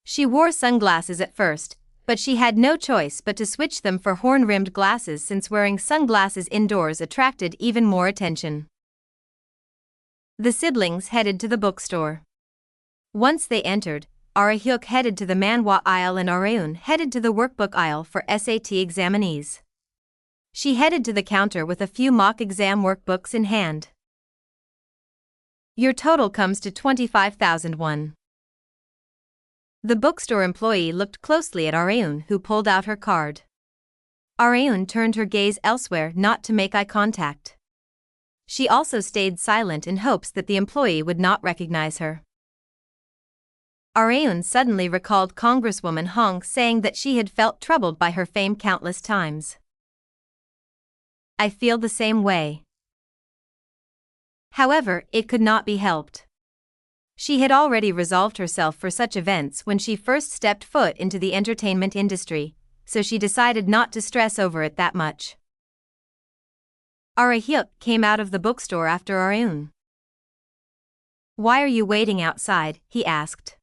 Speaker 1: She wore sunglasses at first, but she had no choice but to switch them for horn-rimmed glasses since wearing sunglasses indoors attracted even more attention. The siblings headed to the bookstore. Once they entered, Hyuk headed to the manhwa aisle and Areun headed to the workbook aisle for SAT examinees. She headed to the counter with a few mock exam workbooks in hand. "Your total comes to 25,001. The bookstore employee looked closely at Areun, who pulled out her card. Areun turned her gaze elsewhere not to make eye contact. She also stayed silent in hopes that the employee would not recognize her. Areun suddenly recalled Congresswoman Hong saying that she had felt troubled by her fame countless times. "I feel the same way." However, it could not be helped. She had already resolved herself for such events when she first stepped foot into the entertainment industry, so she decided not to stress over it that much. Hyuk came out of the bookstore after Areun. "Why are you waiting outside?" he asked.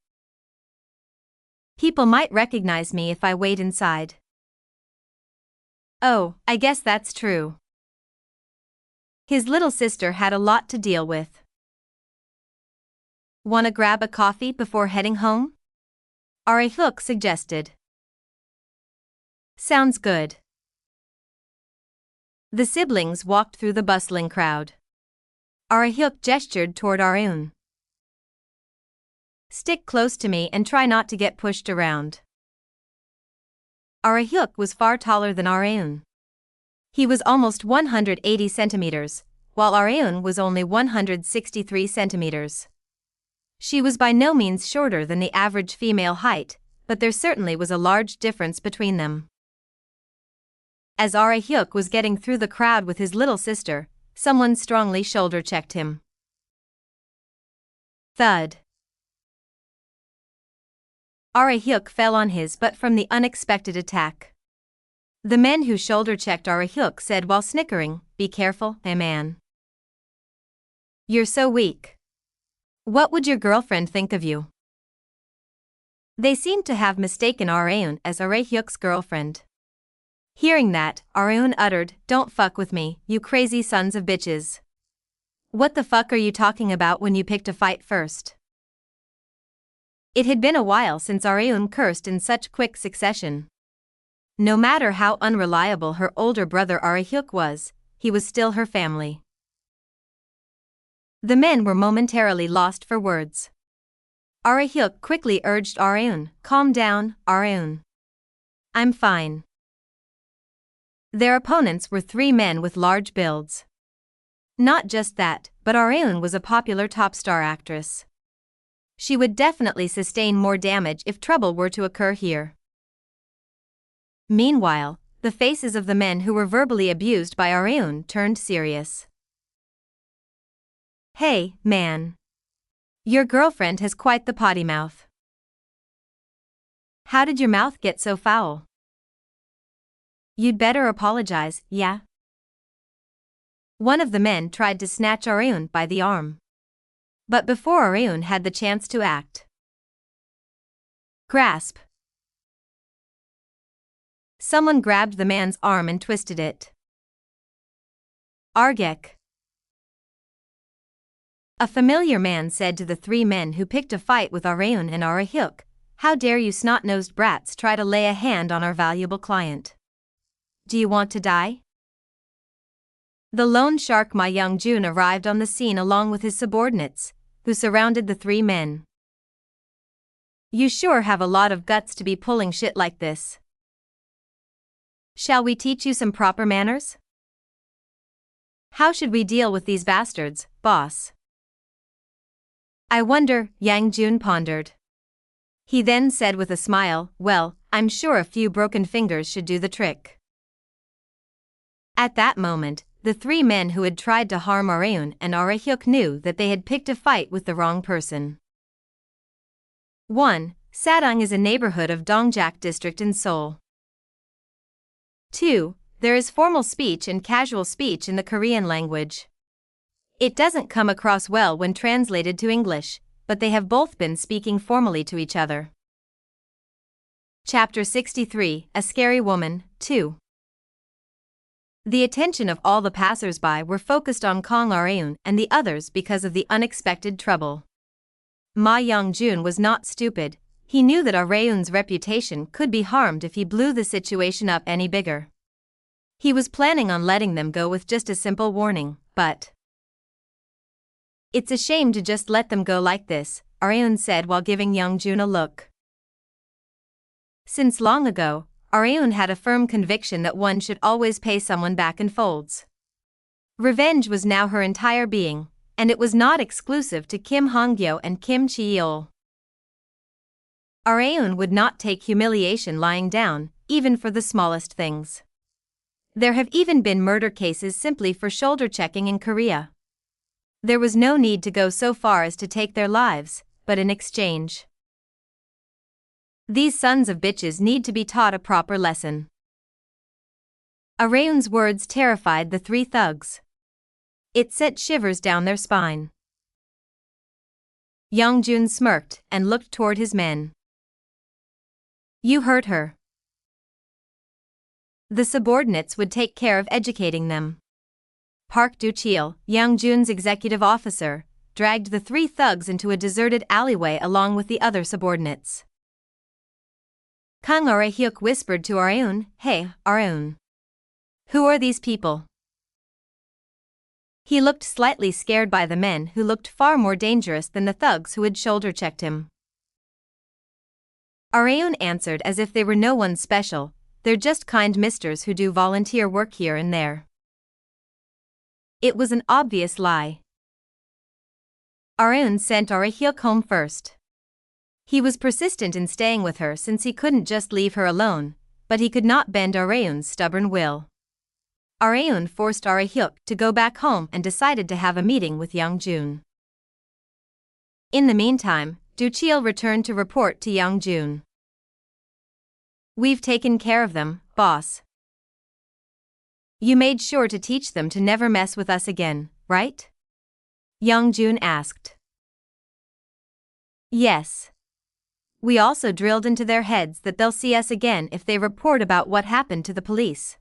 Speaker 1: "People might recognize me if I wait inside." "Oh, I guess that's true." His little sister had a lot to deal with. "Wanna grab a coffee before heading home?" Hyuk suggested. "Sounds good." The siblings walked through the bustling crowd. Hyuk gestured toward Areun. "Stick close to me and try not to get pushed around." Hyuk was far taller than Areun. He was almost 180 centimeters, while Areun was only 163 centimeters. She was by no means shorter than the average female height, but there certainly was a large difference between them. As Hyuk was getting through the crowd with his little sister, someone strongly shoulder-checked him. Thud. Hyuk fell on his butt from the unexpected attack. The men who shoulder-checked Hyuk said while snickering, "Be careful, man. You're so weak. What would your girlfriend think of you?" They seemed to have mistaken Areun as Hyuk's girlfriend. Hearing that, Areun uttered, "Don't fuck with me, you crazy sons of bitches. What the fuck are you talking about when you picked a fight first?" It had been a while since Areun cursed in such quick succession. No matter how unreliable her older brother Hyuk was, he was still her family. The men were momentarily lost for words. Hyuk quickly urged Areun, "Calm down, Areun. I'm fine." Their opponents were three men with large builds. Not just that, but Areun was a popular top star actress. She would definitely sustain more damage if trouble were to occur here. Meanwhile, the faces of the men who were verbally abused by Areun turned serious. Hey, man. Your girlfriend has quite the potty mouth. How did your mouth get so foul? You'd better apologize, yeah? One of the men tried to snatch Areun by the arm. But before Areun had the chance to act. Grasp. Someone grabbed the man's arm and twisted it. Argek. A familiar man said to the three men who picked a fight with Areun and Arahyuk, "How dare you snot-nosed brats try to lay a hand on our valuable client? Do you want to die?" The loan shark Ma Young-jun arrived on the scene along with his subordinates, who surrounded the three men. You sure have a lot of guts to be pulling shit like this. Shall we teach you some proper manners? How should we deal with these bastards, boss? I wonder, Yang Jun pondered. He then said with a smile, well, I'm sure a few broken fingers should do the trick. At that moment, the three men who had tried to harm Areun and Arahyuk knew that they had picked a fight with the wrong person. 1. Sadang is a neighborhood of Dongjak district in Seoul. 2. There is formal speech and casual speech in the Korean language. It doesn't come across well when translated to English, but they have both been speaking formally to each other. Chapter 63, A Scary Woman, 2. The attention of all the passers-by were focused on Kang Areun and the others because of the unexpected trouble. Ma Young-jun was not stupid. He knew that Areun's reputation could be harmed if he blew the situation up any bigger. He was planning on letting them go with just a simple warning, but it's a shame to just let them go like this, Areun said while giving Young-jun a look. Since long ago, Areun had a firm conviction that one should always pay someone back in folds. Revenge was now her entire being, and it was not exclusive to Kim Han-Gyo and Kim Chi-yeol. Areun would not take humiliation lying down, even for the smallest things. There have even been murder cases simply for shoulder checking in Korea. There was no need to go so far as to take their lives, but in exchange, these sons of bitches need to be taught a proper lesson. Areun's words terrified the three thugs. It sent shivers down their spine. Young-jun smirked and looked toward his men. You heard her. The subordinates would take care of educating them. Park Do-cheol, Young-jun's executive officer, dragged the three thugs into a deserted alleyway along with the other subordinates. Kang Arahyuk whispered to Areun, Hey, Areun. Who are these people? He looked slightly scared by the men who looked far more dangerous than the thugs who had shoulder-checked him. Areun answered as if they were no one special, they're just kind misters who do volunteer work here and there. It was an obvious lie. Areun sent Arahyuk home first. He was persistent in staying with her since he couldn't just leave her alone, but he could not bend Areun's stubborn will. Areun forced Arahyuk to go back home and decided to have a meeting with Young-jun. In the meantime, Do-cheol returned to report to Young-jun. We've taken care of them, boss. You made sure to teach them to never mess with us again, right? Young-jun asked. Yes. We also drilled into their heads that they'll see us again if they report about what happened to the police.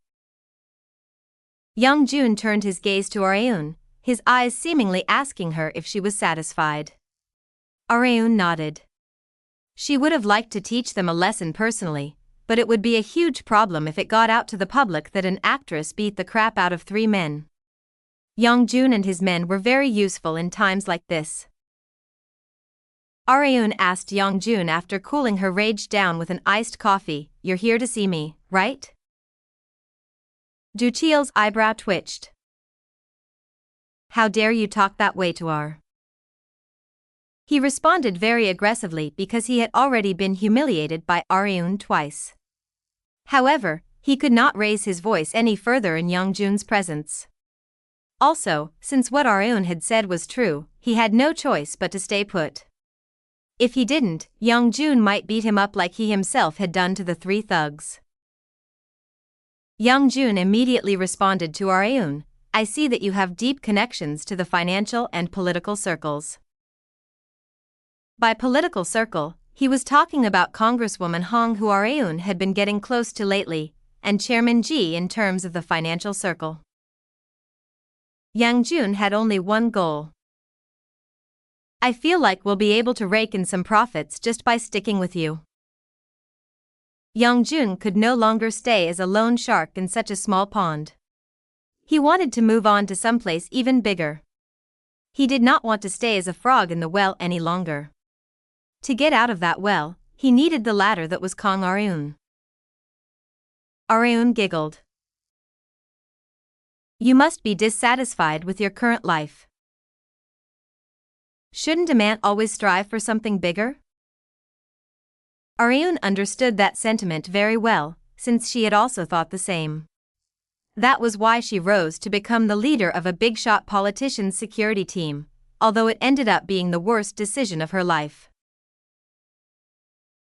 Speaker 1: Young-jun turned his gaze to Areun, his eyes seemingly asking her if she was satisfied. Areun nodded. She would have liked to teach them a lesson personally, but it would be a huge problem if it got out to the public that an actress beat the crap out of three men. Young-jun and his men were very useful in times like this. Areun asked Young-jun after cooling her rage down with an iced coffee, You're here to see me, right? Do-cheol's eyebrow twitched. How dare you talk that way to our... He responded very aggressively because he had already been humiliated by Aryun twice. However, he could not raise his voice any further in Young-jun's presence. Also, since what Aryun had said was true, he had no choice but to stay put. If he didn't, Young-jun might beat him up like he himself had done to the three thugs. Young-jun immediately responded to Aryun, "I see that you have deep connections to the financial and political circles." By political circle, he was talking about Congresswoman Hong, who Aryun had been getting close to lately, and Chairman Ji in terms of the financial circle. Young-jun had only one goal. "I feel like we'll be able to rake in some profits just by sticking with you." Young-jun could no longer stay as a lone shark in such a small pond. He wanted to move on to someplace even bigger. He did not want to stay as a frog in the well any longer. To get out of that well, he needed the ladder that was Kong Aryun. Aryun giggled. "You must be dissatisfied with your current life. Shouldn't a man always strive for something bigger?" Aryun understood that sentiment very well, since she had also thought the same. That was why she rose to become the leader of a big-shot politician's security team, although it ended up being the worst decision of her life.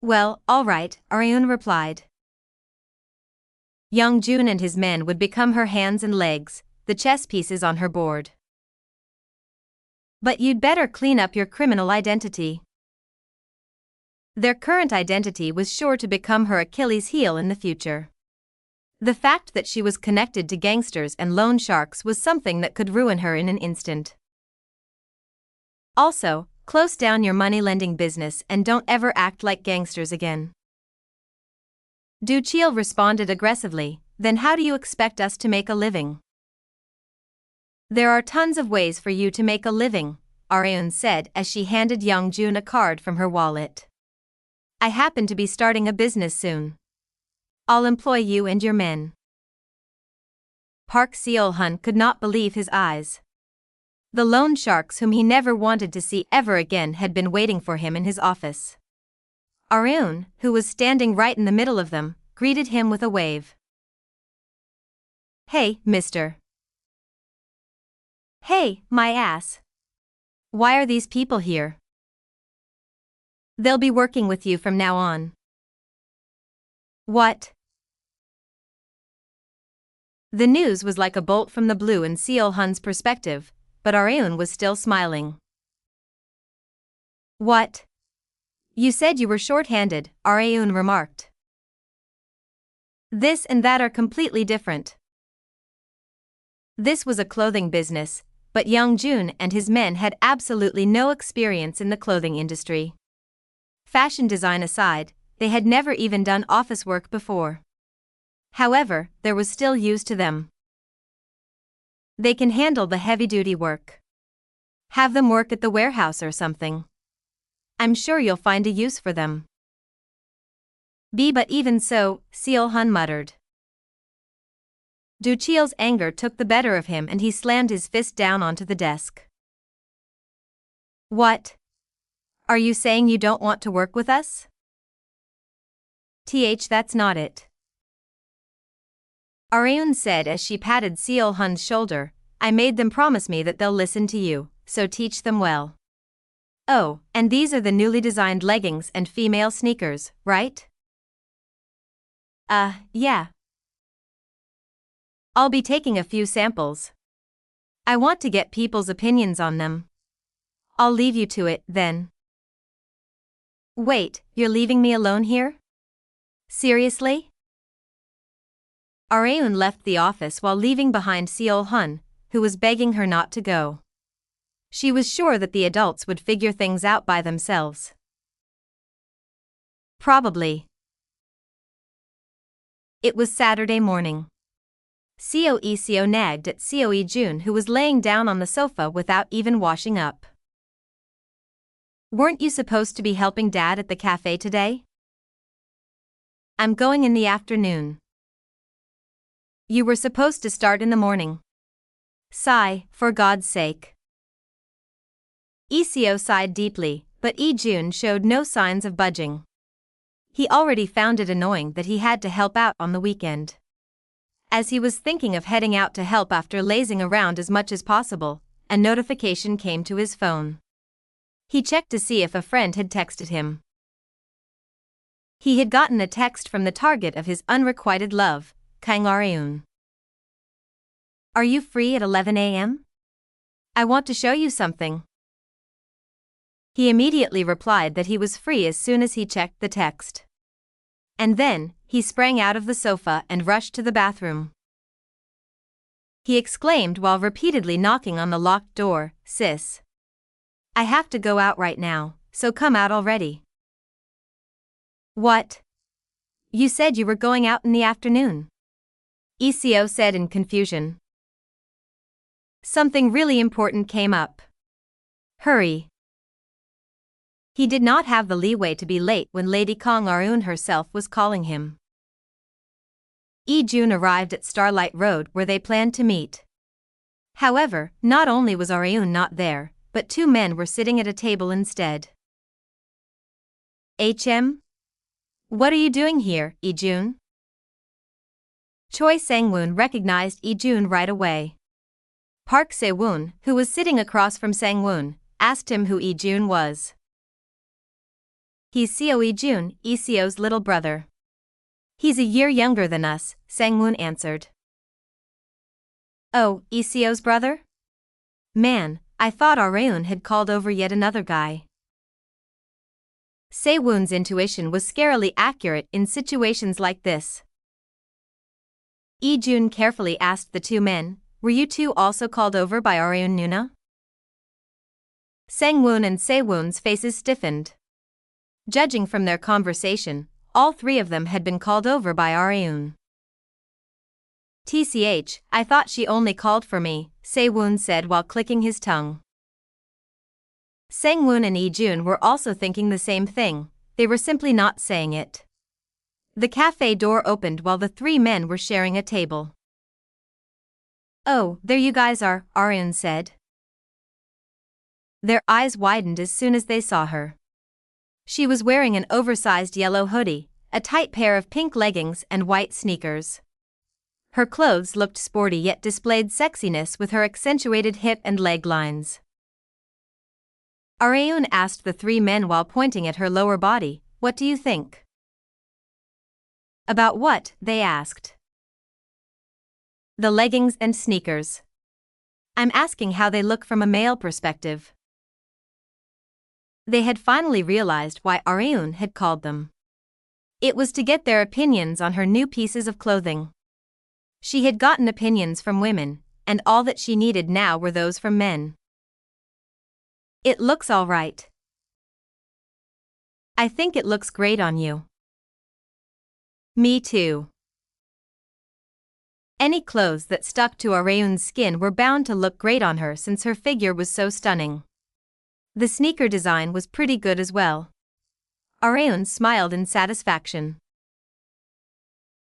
Speaker 1: "Well, all right," Aryun replied. Young-jun and his men would become her hands and legs, the chess pieces on her board. "But you'd better clean up your criminal identity." Their current identity was sure to become her Achilles heel in the future. The fact that she was connected to gangsters and loan sharks was something that could ruin her in an instant. Also, close down your money-lending business and don't ever act like gangsters again. Du Chil responded aggressively, "Then how do you expect us to make a living?" "There are tons of ways for you to make a living," Aryun said as she handed Young-jun a card from her wallet. "I happen to be starting a business soon. I'll employ you and your men." Park Seol-hun could not believe his eyes. The loan sharks whom he never wanted to see ever again had been waiting for him in his office. Aryun, who was standing right in the middle of them, greeted him with a wave. "Hey, mister." "Hey, my ass. Why are these people here?" "They'll be working with you from now on." "What?" The news was like a bolt from the blue in Seol-hun's perspective, but Aryun was still smiling. "What? You said you were short-handed," Aryun remarked. "This and that are completely different." This was a clothing business, but Young-jun and his men had absolutely no experience in the clothing industry. Fashion design aside, they had never even done office work before. However, there was still use to them. "They can handle the heavy-duty work. Have them work at the warehouse or something. I'm sure you'll find a use for them." But even so," Seol-hun muttered. Du Chil's anger took the better of him and he slammed his fist down onto the desk. "What? Are you saying you don't want to work with us?" That's not it." Aryun said as she patted Seol-hun's shoulder, "I made them promise me that they'll listen to you, so teach them well. Oh, and these are the newly designed leggings and female sneakers, right?" Yeah. I'll be taking a few samples. I want to get people's opinions on them. I'll leave you to it, then." "Wait, you're leaving me alone here? Seriously?" Aryun left the office while leaving behind Seol-hun, who was begging her not to go. She was sure that the adults would figure things out by themselves. Probably. It was Saturday morning. Seo nagged at Seo-jun, who was laying down on the sofa without even washing up. "Weren't you supposed to be helping Dad at the cafe today?" "I'm going in the afternoon." "You were supposed to start in the morning." Sigh, for God's sake. Lee sighed deeply, but Lee showed no signs of budging. He already found it annoying that he had to help out on the weekend. As he was thinking of heading out to help after lazing around as much as possible, a notification came to his phone. He checked to see if a friend had texted him. He had gotten a text from the target of his unrequited love, Kang Areun. Are you free at 11 a.m.? I want to show you something. He immediately replied that he was free as soon as he checked the text. And then, he sprang out of the sofa and rushed to the bathroom. He exclaimed while repeatedly knocking on the locked door, "Sis. I have to go out right now, so come out already." What? You said you were going out in the afternoon. Lee said in confusion. Something really important came up. Hurry. He did not have the leeway to be late when Lady Kang Areun herself was calling him. Lee arrived at Starlight Road where they planned to meet. However, not only was Areun not there, but two men were sitting at a table instead. What are you doing here, Lee? Choi Sang-woon recognized Lee right away. Park Se-woon, who was sitting across from Sang-woon, asked him who Lee was. He's Seo Lee-jun, Seo's little brother. He's a year younger than us, Sang-woon answered. Oh, Seo's brother? Man, I thought Areun had called over yet another guy. Se-woon's intuition was scarily accurate in situations like this. Lee carefully asked the two men, were you two also called over by Areun Nuna? Sang-woon and Se-woon's faces stiffened. Judging from their conversation, all three of them had been called over by Areun. I thought she only called for me, Se-woon said while clicking his tongue. Sang-woon and Lee were also thinking the same thing, they were simply not saying it. The cafe door opened while the three men were sharing a table. Oh, there you guys are, Areun said. Their eyes widened as soon as they saw her. She was wearing an oversized yellow hoodie, a tight pair of pink leggings and white sneakers. Her clothes looked sporty yet displayed sexiness with her accentuated hip and leg lines. Areun asked the three men while pointing at her lower body, what do you think? About what, they asked. The leggings and sneakers. I'm asking how they look from a male perspective. They had finally realized why Areun had called them. It was to get their opinions on her new pieces of clothing. She had gotten opinions from women, and all that she needed now were those from men. It looks all right. I think it looks great on you. Me too. Any clothes that stuck to Areun's skin were bound to look great on her since her figure was so stunning. The sneaker design was pretty good as well. Areun smiled in satisfaction.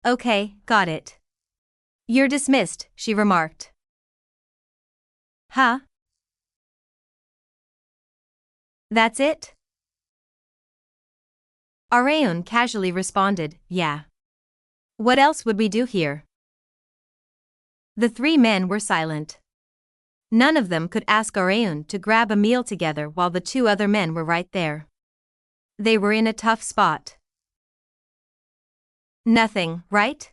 Speaker 1: Okay, got it. You're dismissed, she remarked. Huh? That's it? Areun casually responded, yeah. What else would we do here? The three men were silent. None of them could ask Areun to grab a meal together while the two other men were right there. They were in a tough spot. Nothing, right?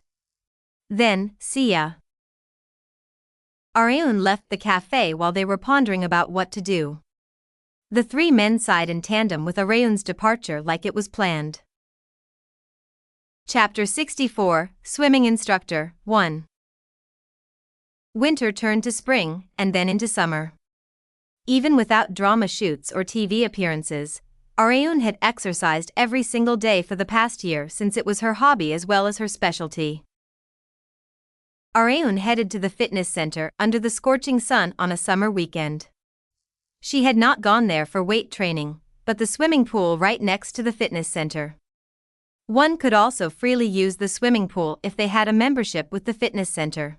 Speaker 1: Then, see ya. Areun left the cafe while they were pondering about what to do. The three men sighed in tandem with Areun's departure like it was planned. Chapter 64, Swimming Instructor, 1. Winter turned to spring, and then into summer. Even without drama shoots or TV appearances, Areun had exercised every single day for the past year since it was her hobby as well as her specialty. Areun headed to the fitness center under the scorching sun on a summer weekend. She had not gone there for weight training, but the swimming pool right next to the fitness center. One could also freely use the swimming pool if they had a membership with the fitness center.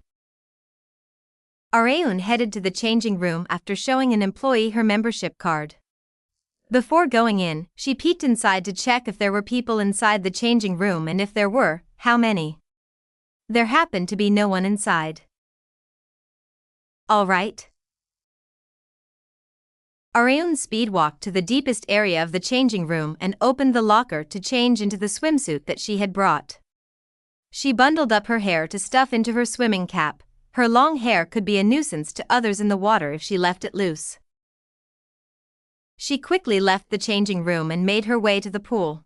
Speaker 1: Areun headed to the changing room after showing an employee her membership card. Before going in, she peeked inside to check if there were people inside the changing room and if there were, how many. There happened to be no one inside. All right. Areun speedwalked to the deepest area of the changing room and opened the locker to change into the swimsuit that she had brought. She bundled up her hair to stuff into her swimming cap. Her long hair could be a nuisance to others in the water if she left it loose. She quickly left the changing room and made her way to the pool.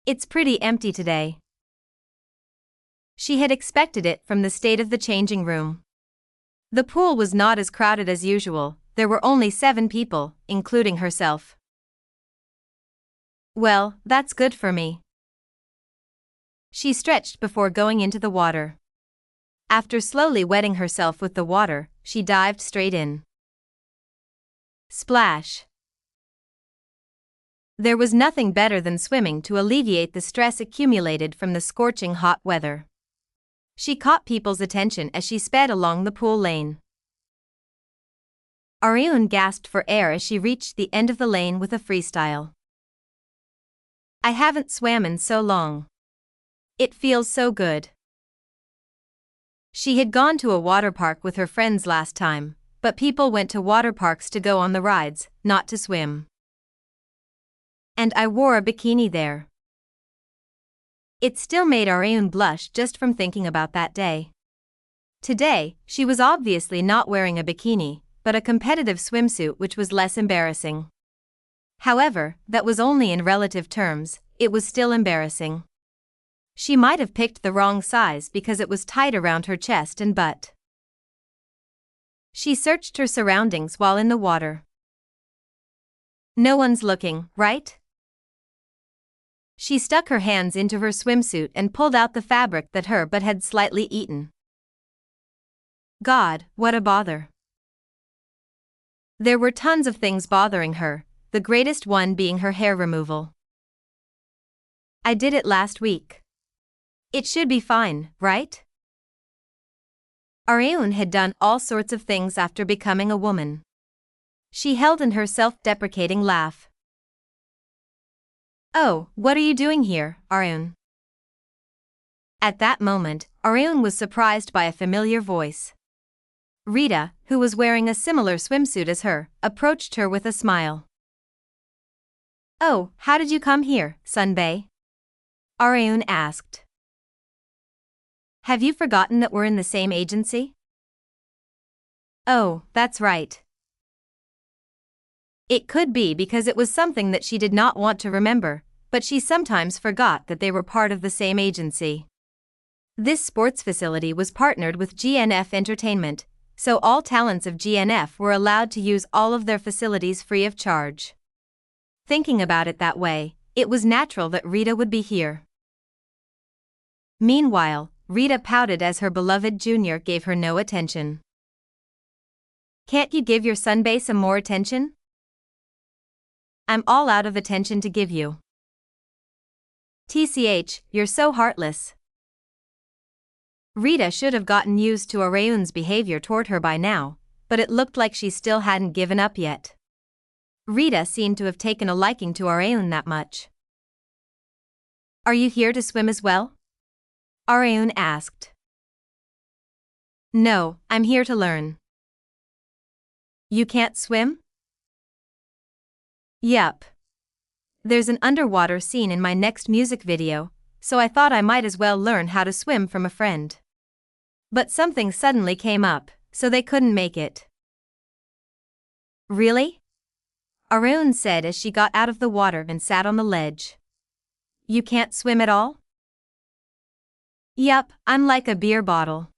Speaker 1: It's pretty empty today. She had expected it from the state of the changing room. The pool was not as crowded as usual. There were only 7 people, including herself. Well, that's good for me. She stretched before going into the water. After slowly wetting herself with the water, she dived straight in. Splash. There was nothing better than swimming to alleviate the stress accumulated from the scorching hot weather. She caught people's attention as she sped along the pool lane. Areun gasped for air as she reached the end of the lane with a freestyle. I haven't swam in so long. It feels so good. She had gone to a water park with her friends last time, but people went to water parks to go on the rides, not to swim. And I wore a bikini there. It still made Areun blush just from thinking about that day. Today, she was obviously not wearing a bikini, but a competitive swimsuit which was less embarrassing. However, that was only in relative terms. It was still embarrassing. She might have picked the wrong size because it was tight around her chest and butt. She searched her surroundings while in the water. No one's looking, right? She stuck her hands into her swimsuit and pulled out the fabric that her butt had slightly eaten. God, what a bother. There were tons of things bothering her, the greatest one being her hair removal. I did it last week. It should be fine, right? Areun had done all sorts of things after becoming a woman. She held in her self-deprecating laugh. Oh, what are you doing here, Areun? At that moment, Areun was surprised by a familiar voice. Rita, who was wearing a similar swimsuit as her, approached her with a smile. Oh, how did you come here, Sunbae? Areun asked. Have you forgotten that we're in the same agency? Oh, that's right. It could be because it was something that she did not want to remember, but she sometimes forgot that they were part of the same agency. This sports facility was partnered with GNF Entertainment, so all talents of GNF were allowed to use all of their facilities free of charge. Thinking about it that way, it was natural that Rita would be here. Meanwhile, Rita pouted as her beloved junior gave her no attention. Can't you give your Sunbae some more attention? I'm all out of attention to give you. TCH, you're so heartless. Rita should have gotten used to Areun's behavior toward her by now, but it looked like she still hadn't given up yet. Rita seemed to have taken a liking to Areun that much. Are you here to swim as well? Areun asked. No, I'm here to learn. You can't swim? Yup. There's an underwater scene in my next music video, so I thought I might as well learn how to swim from a friend. But something suddenly came up, so they couldn't make it. Really? Areun said as she got out of the water and sat on the ledge. You can't swim at all? Yup, I'm like a beer bottle.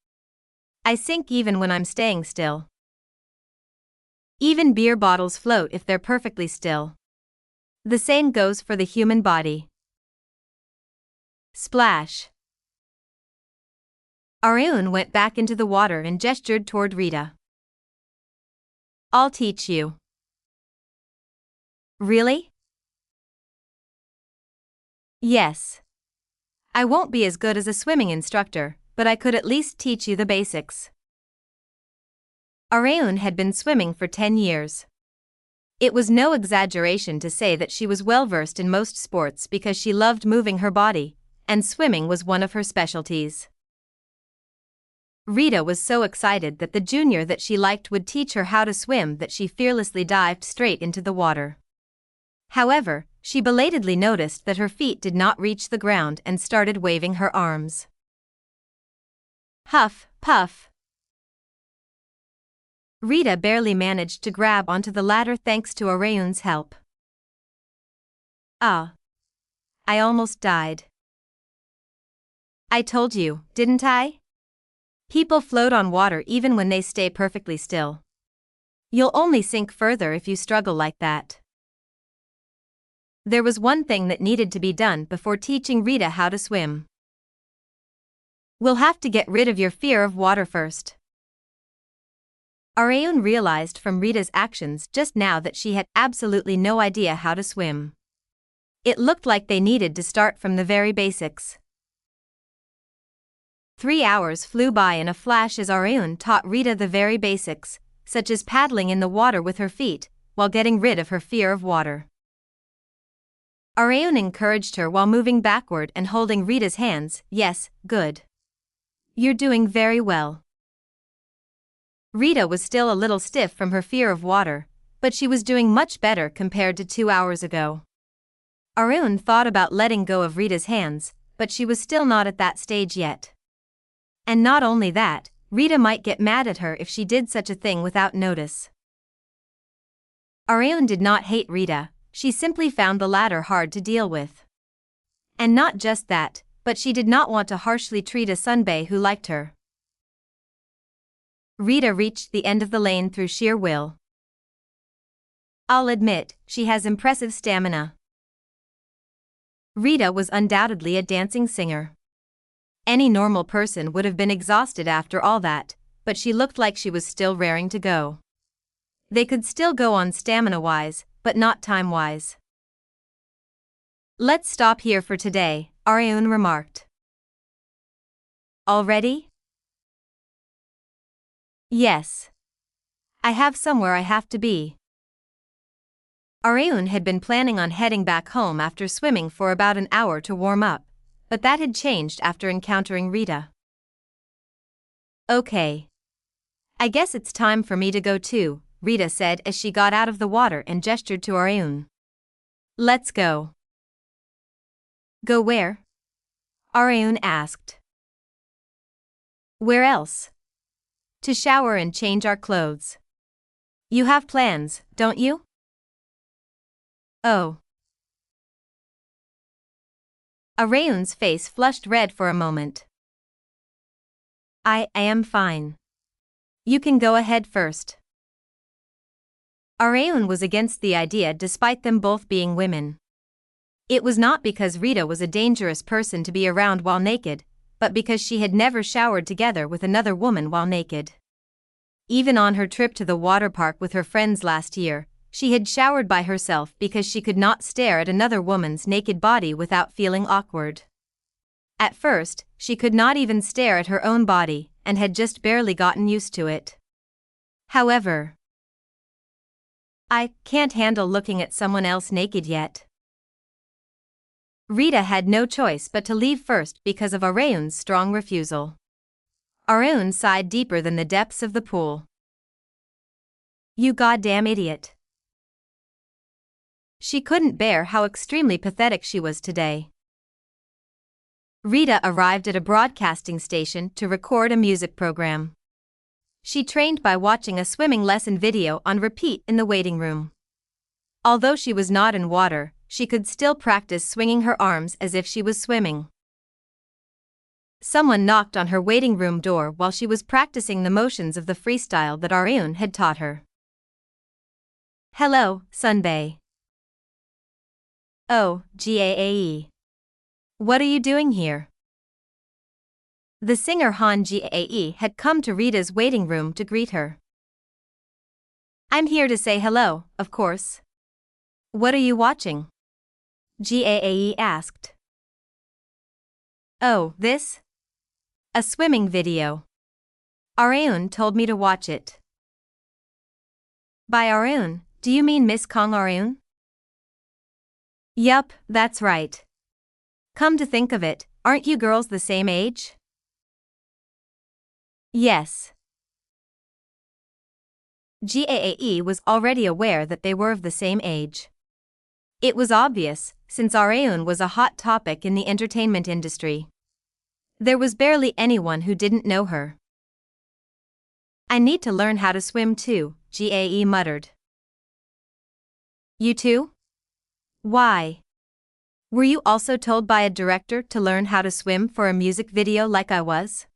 Speaker 1: I sink even when I'm staying still. Even beer bottles float if they're perfectly still. The same goes for the human body. Splash. Areun went back into the water and gestured toward Rita. I'll teach you. Really? Yes. I won't be as good as a swimming instructor, but I could at least teach you the basics. Areun had been swimming for 10 years. It was no exaggeration to say that she was well versed in most sports because she loved moving her body, and swimming was one of her specialties. Rita was so excited that the junior that she liked would teach her how to swim that she fearlessly dived straight into the water. However, she belatedly noticed that her feet did not reach the ground and started waving her arms. Huff, puff. Rita barely managed to grab onto the ladder thanks to Areun's help. Ah. I almost died. I told you, didn't I? People float on water even when they stay perfectly still. You'll only sink further if you struggle like that. There was one thing that needed to be done before teaching Rita how to swim. We'll have to get rid of your fear of water first. Areun realized from Rita's actions just now that she had absolutely no idea how to swim. It looked like they needed to start from the very basics. 3 hours flew by in a flash as Areun taught Rita the very basics, such as paddling in the water with her feet, while getting rid of her fear of water. Areun encouraged her while moving backward and holding Rita's hands. Yes, good. You're doing very well. Rita was still a little stiff from her fear of water, but she was doing much better compared to 2 hours ago. Areun thought about letting go of Rita's hands, but she was still not at that stage yet. And not only that, Rita might get mad at her if she did such a thing without notice. Areun did not hate Rita, she simply found the latter hard to deal with. And not just that, but she did not want to harshly treat a sunbae who liked her. Rita reached the end of the lane through sheer will. I'll admit, she has impressive stamina. Rita was undoubtedly a dancing singer. Any normal person would have been exhausted after all that, but she looked like she was still raring to go. They could still go on stamina-wise, but not time-wise. Let's stop here for today, Areun remarked. Already? Yes. I have somewhere I have to be. Areun had been planning on heading back home after swimming for about an hour to warm up, but that had changed after encountering Rita. Okay. I guess it's time for me to go too, Rita said as she got out of the water and gestured to Areun. Let's go. Go where? Areun asked. Where else? To shower and change our clothes. You have plans, don't you? Oh. Areun's face flushed red for a moment. I am fine. You can go ahead first. Areun was against the idea despite them both being women. It was not because Rita was a dangerous person to be around while naked, but because she had never showered together with another woman while naked. Even on her trip to the water park with her friends last year, she had showered by herself because she could not stare at another woman's naked body without feeling awkward. At first, she could not even stare at her own body, and had just barely gotten used to it. However, I can't handle looking at someone else naked yet. Rita had no choice but to leave first because of Areun's strong refusal. Areun sighed deeper than the depths of the pool. You goddamn idiot. She couldn't bear how extremely pathetic she was today. Rita arrived at a broadcasting station to record a music program. She trained by watching a swimming lesson video on repeat in the waiting room. Although she was not in water, she could still practice swinging her arms as if she was swimming. Someone knocked on her waiting room door while she was practicing the motions of the freestyle that Areun had taught her. Hello, Sunbae. Oh, Gae. What are you doing here? The singer Han-Gyo had come to Rita's waiting room to greet her. I'm here to say hello, of course. What are you watching? Gae asked. Oh, this? A swimming video. Areun told me to watch it. By Arun, do you mean Miss Kang Arun? Yup, that's right. Come to think of it, aren't you girls the same age? Yes. Gaae was already aware that they were of the same age. It was obvious, since Arun was a hot topic in the entertainment industry. There was barely anyone who didn't know her. I need to learn how to swim too, Gae muttered. You too? Why? Were you also told by a director to learn how to swim for a music video like I was?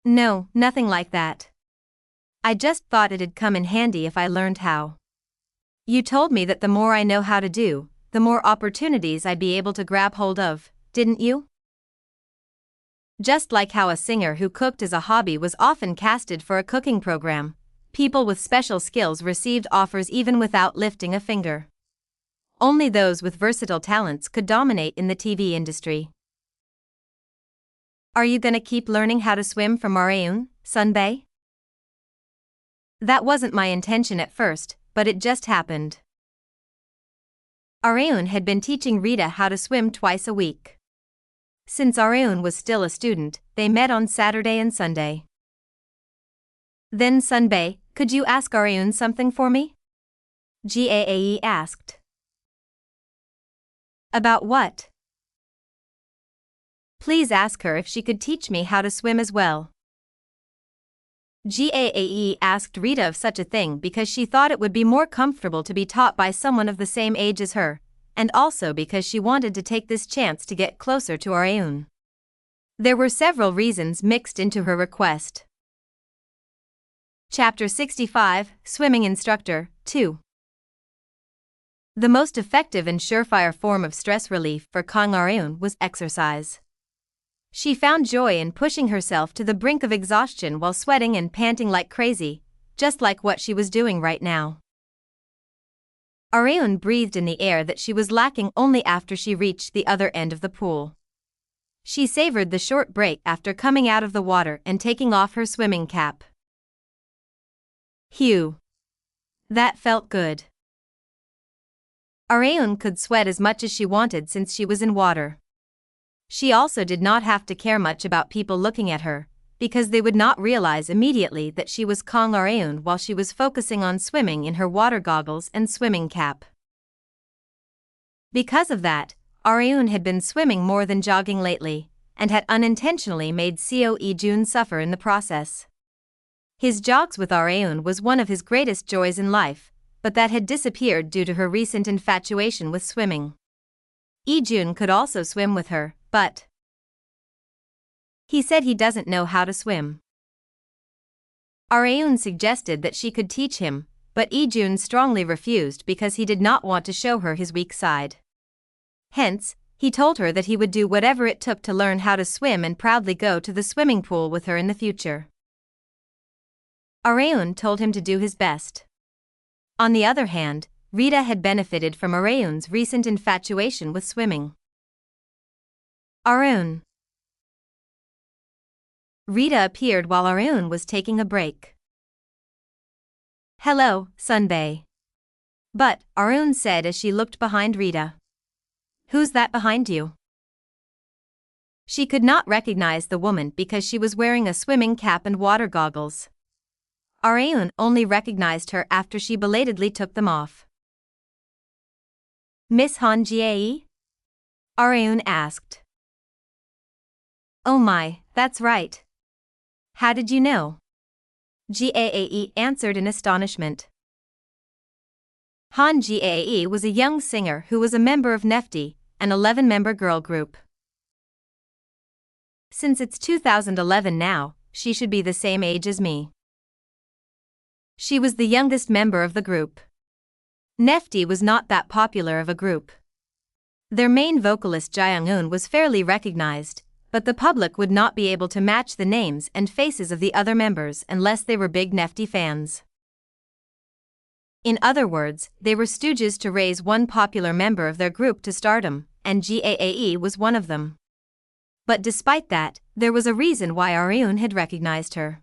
Speaker 1: No, nothing like that. I just thought it'd come in handy if I learned how. You told me that the more I know how to do, the more opportunities I'd be able to grab hold of, didn't you? Just like how a singer who cooked as a hobby was often casted for a cooking program, people with special skills received offers even without lifting a finger. Only those with versatile talents could dominate in the TV industry. Are you gonna keep learning how to swim from Arun, Sunbae? That wasn't my intention at first, but it just happened. Arun had been teaching Rita how to swim twice a week. Since Arun was still a student, they met on Saturday and Sunday. Then Sunbae, could you ask Arun something for me? Gaae asked. About what? Please ask her if she could teach me how to swim as well. Gaae asked Rita of such a thing because she thought it would be more comfortable to be taught by someone of the same age as her, and also because she wanted to take this chance to get closer to Arun. There were several reasons mixed into her request. Chapter 65, Swimming Instructor, 2. The most effective and surefire form of stress relief for Kang Arun was exercise. She found joy in pushing herself to the brink of exhaustion while sweating and panting like crazy, just like what she was doing right now. Arun breathed in the air that she was lacking only after she reached the other end of the pool. She savored the short break after coming out of the water and taking off her swimming cap. Phew. That felt good. Arun could sweat as much as she wanted since she was in water. She also did not have to care much about people looking at her, because they would not realize immediately that she was Kang Arun while she was focusing on swimming in her water goggles and swimming cap. Because of that, Arun had been swimming more than jogging lately, and had unintentionally made Seo Ijun suffer in the process. His jogs with Arun was one of his greatest joys in life, but that had disappeared due to her recent infatuation with swimming. Ijun could also swim with her, but he said he doesn't know how to swim. Arun suggested that she could teach him, but Ijun strongly refused because he did not want to show her his weak side. Hence, he told her that he would do whatever it took to learn how to swim and proudly go to the swimming pool with her in the future. Arun told him to do his best. On the other hand, Rita had benefited from Arun's recent infatuation with swimming. Arun. Rita appeared while Arun was taking a break. Hello, Sunbae. But, Arun said as she looked behind Rita. Who's that behind you? She could not recognize the woman because she was wearing a swimming cap and water goggles. Arun only recognized her after she belatedly took them off. Miss Han-Gyo? Arun asked. Oh my, that's right. How did you know? Gaae answered in astonishment. Han-Gyo was a young singer who was a member of Nefti, an 11-member girl group. Since it's 2011 now, she should be the same age as me. She was the youngest member of the group. Nefti was not that popular of a group. Their main vocalist Geon-Woo was fairly recognized, but the public would not be able to match the names and faces of the other members unless they were big Nefti fans. In other words, they were stooges to raise one popular member of their group to stardom, and Gaae was one of them. But despite that, there was a reason why Arun had recognized her.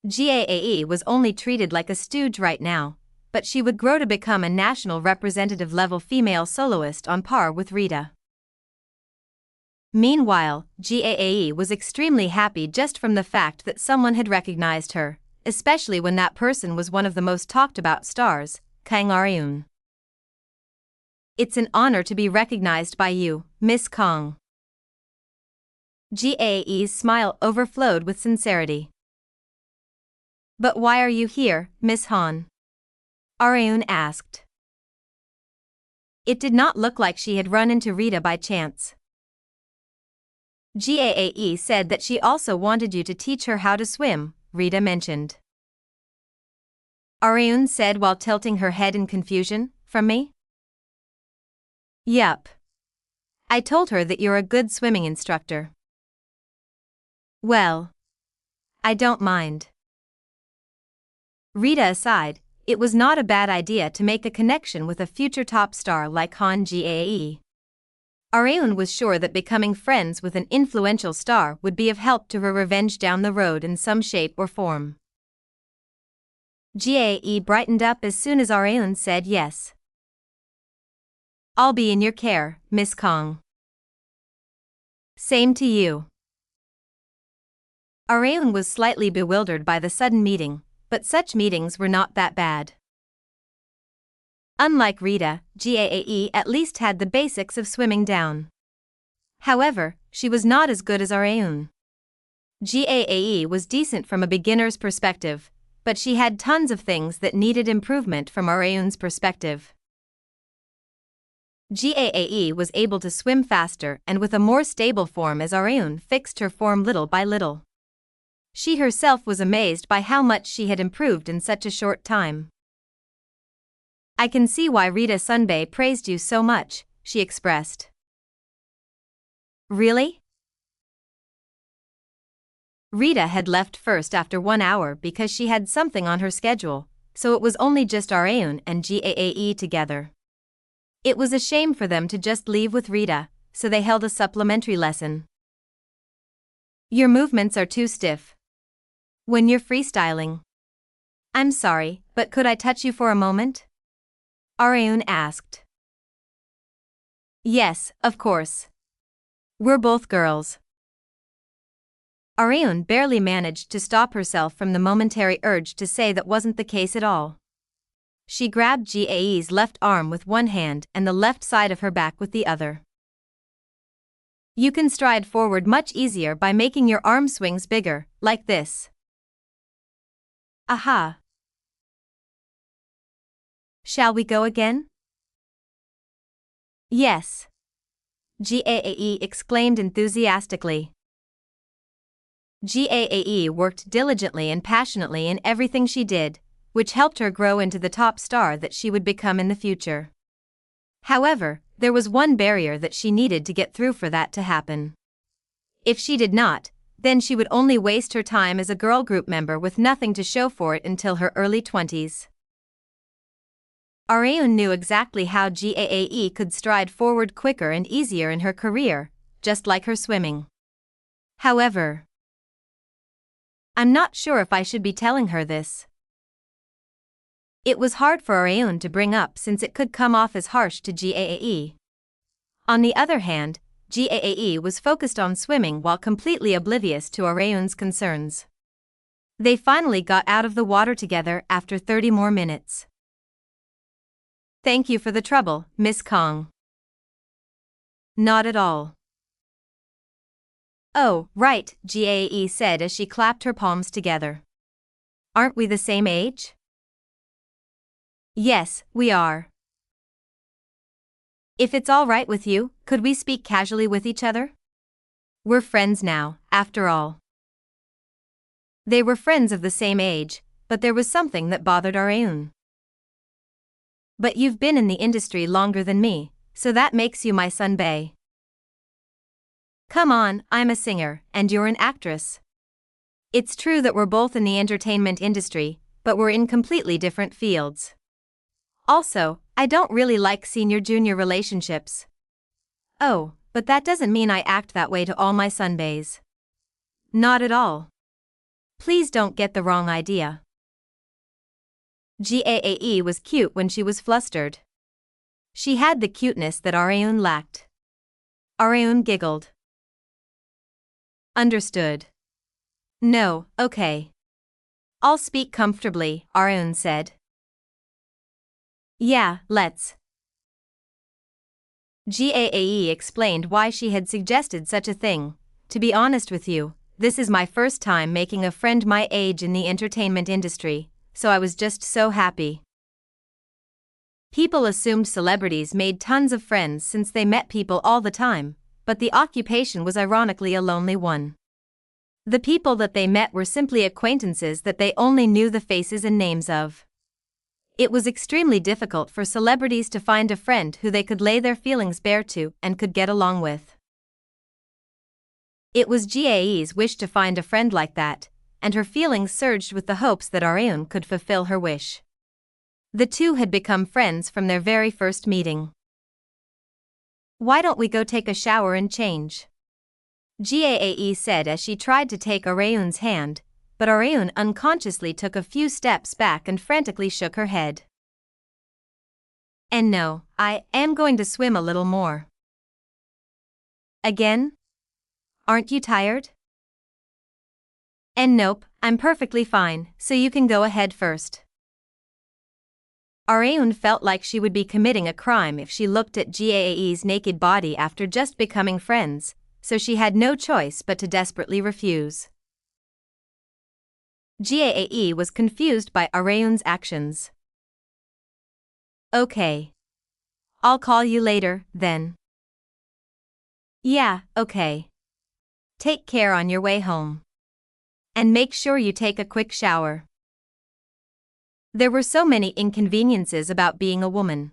Speaker 1: Gaae was only treated like a stooge right now, but she would grow to become a national representative level female soloist on par with Rita. Meanwhile, Gaae was extremely happy just from the fact that someone had recognized her, especially when that person was one of the most talked about stars, Kang Areun. It's an honor to be recognized by you, Miss Kang. Gaae's smile overflowed with sincerity. But why are you here, Miss Han? Areun asked. It did not look like she had run into Rita by chance. Gaae said that she also wanted you to teach her how to swim, Rita mentioned. Areun said while tilting her head in confusion. From me? Yup. I told her that you're a good swimming instructor. Well, I don't mind. Rita aside, it was not a bad idea to make a connection with a future top star like Han-Gyo. Areun was sure that becoming friends with an influential star would be of help to her revenge down the road in some shape or form. Gyo brightened up as soon as Areun said yes. I'll be in your care, Miss Kang. Same to you. Areun was slightly bewildered by the sudden meeting, but such meetings were not that bad. Unlike Rita, Gaae at least had the basics of swimming down. However, she was not as good as Areun. Gaae was decent from a beginner's perspective, but she had tons of things that needed improvement from Areun's perspective. Gaae was able to swim faster and with a more stable form as Areun fixed her form little by little. She herself was amazed by how much she had improved in such a short time. I can see why Rita Sunbae praised you so much, she expressed. Really? Rita had left first after 1 hour because she had something on her schedule, so it was only just Areun and Gaae together. It was a shame for them to just leave with Rita, so they held a supplementary lesson. Your movements are too stiff. When you're freestyling. I'm sorry, but could I touch you for a moment? Areun asked. Yes, of course. We're both girls. Areun barely managed to stop herself from the momentary urge to say that wasn't the case at all. She grabbed Gaae's left arm with one hand and the left side of her back with the other. You can stride forward much easier by making your arm swings bigger, like this. Aha! Shall we go again? Yes. Gaae exclaimed enthusiastically. Gaae worked diligently and passionately in everything she did, which helped her grow into the top star that she would become in the future. However, there was one barrier that she needed to get through for that to happen. If she did not, then she would only waste her time as a girl group member with nothing to show for it until her early 20s. Areun knew exactly how Gaae could stride forward quicker and easier in her career, just like her swimming. However, I'm not sure if I should be telling her this. It was hard for Areun to bring up since it could come off as harsh to Gaae. On the other hand, Gaae was focused on swimming while completely oblivious to Areun's concerns. They finally got out of the water together after 30 more minutes. Thank you for the trouble, Miss Kang. Not at all. Oh, right, Gaae said as she clapped her palms together. Aren't we the same age? Yes, we are. If it's all right with you, could we speak casually with each other? We're friends now, after all. They were friends of the same age, but there was something that bothered Areun. But you've been in the industry longer than me, so that makes you my Sunbae. Come on, I'm a singer, and you're an actress. It's true that we're both in the entertainment industry, but we're in completely different fields. Also, I don't really like senior-junior relationships. Oh, but that doesn't mean I act that way to all my Sunbaes. Not at all. Please don't get the wrong idea. Gaae was cute when she was flustered. She had the cuteness that Areun lacked. Areun giggled. Understood. No, okay. I'll speak comfortably, Areun said. Yeah, let's. Gaae explained why she had suggested such a thing. To be honest with you, this is my first time making a friend my age in the entertainment industry, so I was just so happy. People assumed celebrities made tons of friends since they met people all the time, but the occupation was ironically a lonely one. The people that they met were simply acquaintances that they only knew the faces and names of. It was extremely difficult for celebrities to find a friend who they could lay their feelings bare to and could get along with. It was Gaae's wish to find a friend like that, and her feelings surged with the hopes that Areun could fulfill her wish. The two had become friends from their very first meeting. Why don't we go take a shower and change? Gaae said as she tried to take Areun's hand, but Areun unconsciously took a few steps back and frantically shook her head. And no, I am going to swim a little more. Again? Aren't you tired? And nope, I'm perfectly fine, so you can go ahead first. Areun felt like she would be committing a crime if she looked at Gaae's naked body after just becoming friends, so she had no choice but to desperately refuse. Gaae was confused by Areun's actions. Okay. I'll call you later, then. Yeah, okay. Take care on your way home. And make sure you take a quick shower. There were so many inconveniences about being a woman.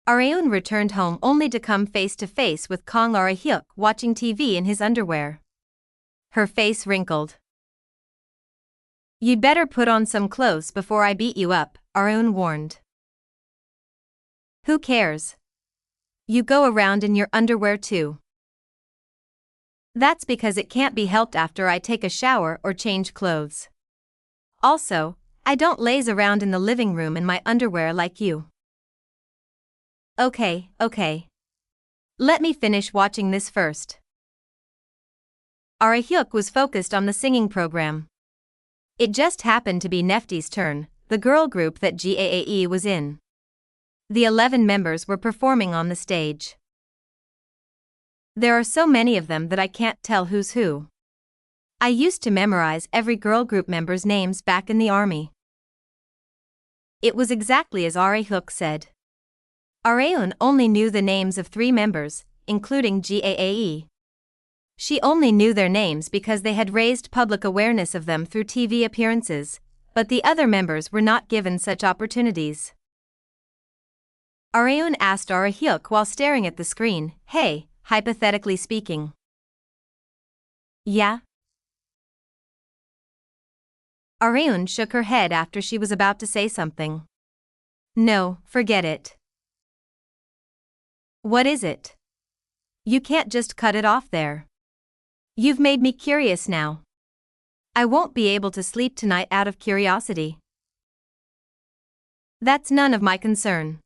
Speaker 1: Areun returned home only to come face to face with Kang Arehyuk watching TV in his underwear. Her face wrinkled. You'd better put on some clothes before I beat you up, Areun warned. Who cares? You go around in your underwear too. That's because it can't be helped after I take a shower or change clothes. Also, I don't laze around in the living room in my underwear like you. Okay. Let me finish watching this first. Arehyuk was focused on the singing program. It just happened to be Nefti's turn, the girl group that Gaae was in. The 11 members were performing on the stage. There are so many of them that I can't tell who's who. I used to memorize every girl group member's names back in the army. It was exactly as Arehyuk said. Areun only knew the names of 3 members, including Gaae. She only knew their names because they had raised public awareness of them through TV appearances, but the other members were not given such opportunities. Areun asked Arehyuk while staring at the screen, "Hey, hypothetically speaking." Yeah? Areun shook her head after she was about to say something. No, forget it. What is it? You can't just cut it off there. You've made me curious now. I won't be able to sleep tonight out of curiosity. That's none of my concern.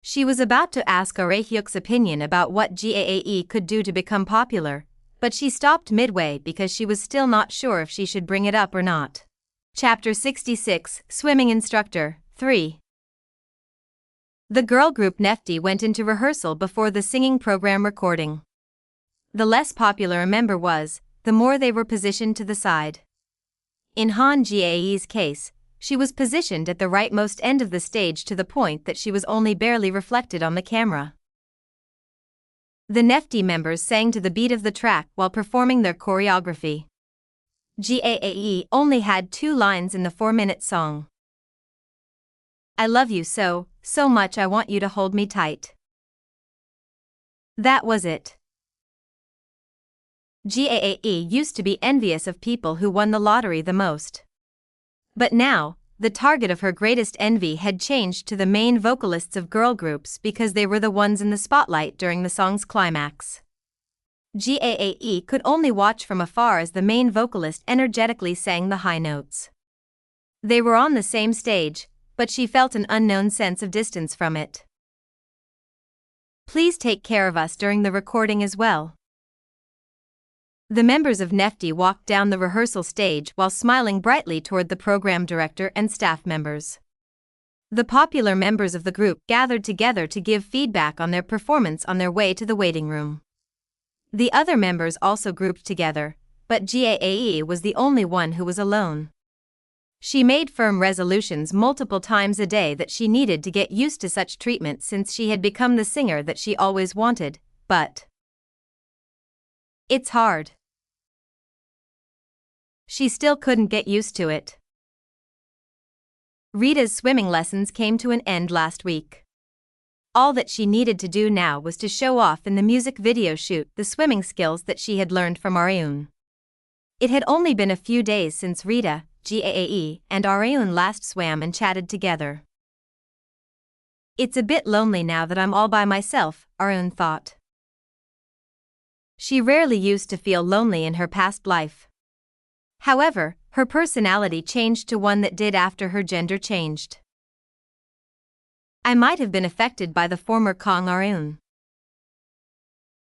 Speaker 1: She was about to ask Arehyuk's opinion about what Gaae could do to become popular, but she stopped midway because she was still not sure if she should bring it up or not. Chapter 66, Swimming Instructor, 3. The girl group Nefti went into rehearsal before the singing program recording. The less popular a member was, the more they were positioned to the side. In Han-Gyo's case, she was positioned at the rightmost end of the stage to the point that she was only barely reflected on the camera. The Nefti members sang to the beat of the track while performing their choreography. Gaae only had 2 lines in the 4-minute song. I love you so much I want you to hold me tight. That was it. Gaae used to be envious of people who won the lottery the most. But now, the target of her greatest envy had changed to the main vocalists of girl groups because they were the ones in the spotlight during the song's climax. Gaae could only watch from afar as the main vocalist energetically sang the high notes. They were on the same stage, but she felt an unknown sense of distance from it. Please take care of us during the recording as well. The members of Nefty walked down the rehearsal stage while smiling brightly toward the program director and staff members. The popular members of the group gathered together to give feedback on their performance on their way to the waiting room. The other members also grouped together, but Gaae was the only one who was alone. She made firm resolutions multiple times a day that she needed to get used to such treatment since she had become the singer that she always wanted, but it's hard. She still couldn't get used to it. Rita's swimming lessons came to an end last week. All that she needed to do now was to show off in the music video shoot the swimming skills that she had learned from Areun. It had only been a few days since Rita, Gaae, and Areun last swam and chatted together. It's a bit lonely now that I'm all by myself, Areun thought. She rarely used to feel lonely in her past life. However, her personality changed to one that did after her gender changed. I might have been affected by the former Kong Areun.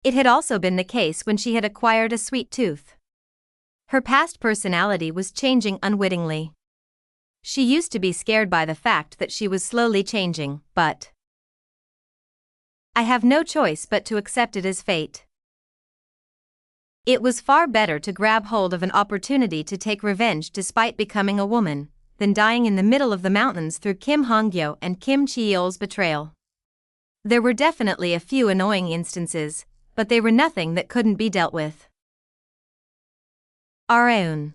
Speaker 1: It had also been the case when she had acquired a sweet tooth. Her past personality was changing unwittingly. She used to be scared by the fact that she was slowly changing, but I have no choice but to accept it as fate. It was far better to grab hold of an opportunity to take revenge despite becoming a woman, than dying in the middle of the mountains through Kim Han-Gyo and Kim Chi-yeol's betrayal. There were definitely a few annoying instances, but they were nothing that couldn't be dealt with. Areun.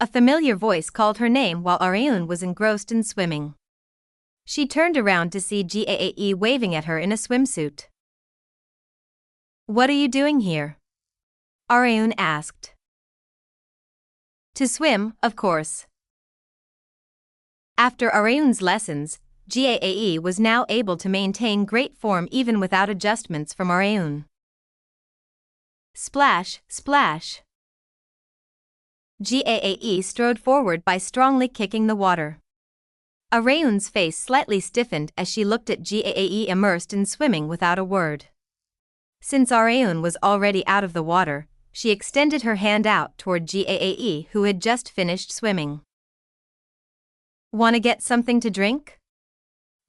Speaker 1: A familiar voice called her name while Areun was engrossed in swimming. She turned around to see Gaae waving at her in a swimsuit. What are you doing here? Areun asked. To swim, of course. After Areun's lessons, Gaae was now able to maintain great form even without adjustments from Areun. Splash, splash. Gaae strode forward by strongly kicking the water. Areun's face slightly stiffened as she looked at Gaae immersed in swimming without a word. Since Areun was already out of the water, she extended her hand out toward Gaae who had just finished swimming. "Wanna get something to drink?"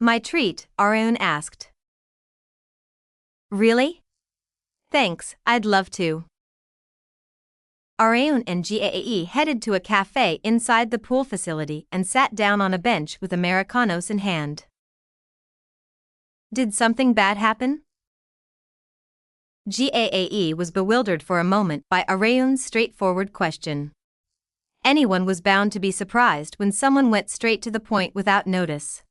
Speaker 1: "My treat," Areun asked. "Really? Thanks, I'd love to." Areun and Gaae headed to a cafe inside the pool facility and sat down on a bench with Americanos in hand. Did something bad happen? Gaae was bewildered for a moment by Areun's straightforward question. Anyone was bound to be surprised when someone went straight to the point without notice.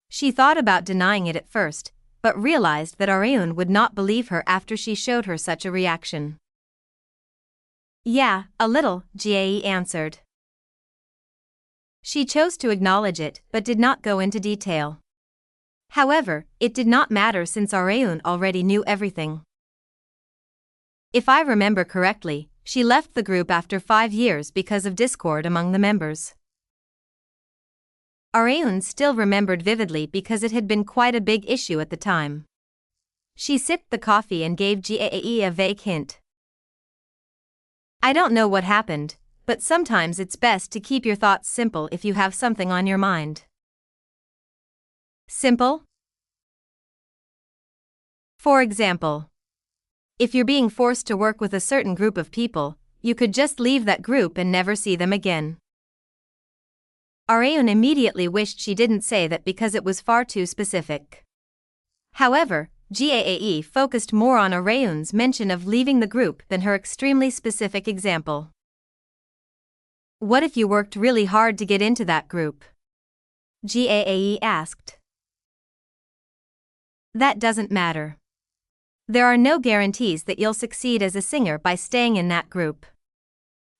Speaker 1: She thought about denying it at first, but realized that Areun would not believe her after she showed her such a reaction. "Yeah, a little," Gaae answered. She chose to acknowledge it but did not go into detail. However, it did not matter since Areun already knew everything. If I remember correctly, she left the group after 5 years because of discord among the members. Areun still remembered vividly because it had been quite a big issue at the time. She sipped the coffee and gave Gaae a vague hint. "I don't know what happened, but sometimes it's best to keep your thoughts simple if you have something on your mind." Simple? For example, if you're being forced to work with a certain group of people, you could just leave that group and never see them again. Areun immediately wished she didn't say that because it was far too specific. However, Gaae focused more on Areun's mention of leaving the group than her extremely specific example. "What if you worked really hard to get into that group?" Gaae asked. "That doesn't matter. There are no guarantees that you'll succeed as a singer by staying in that group.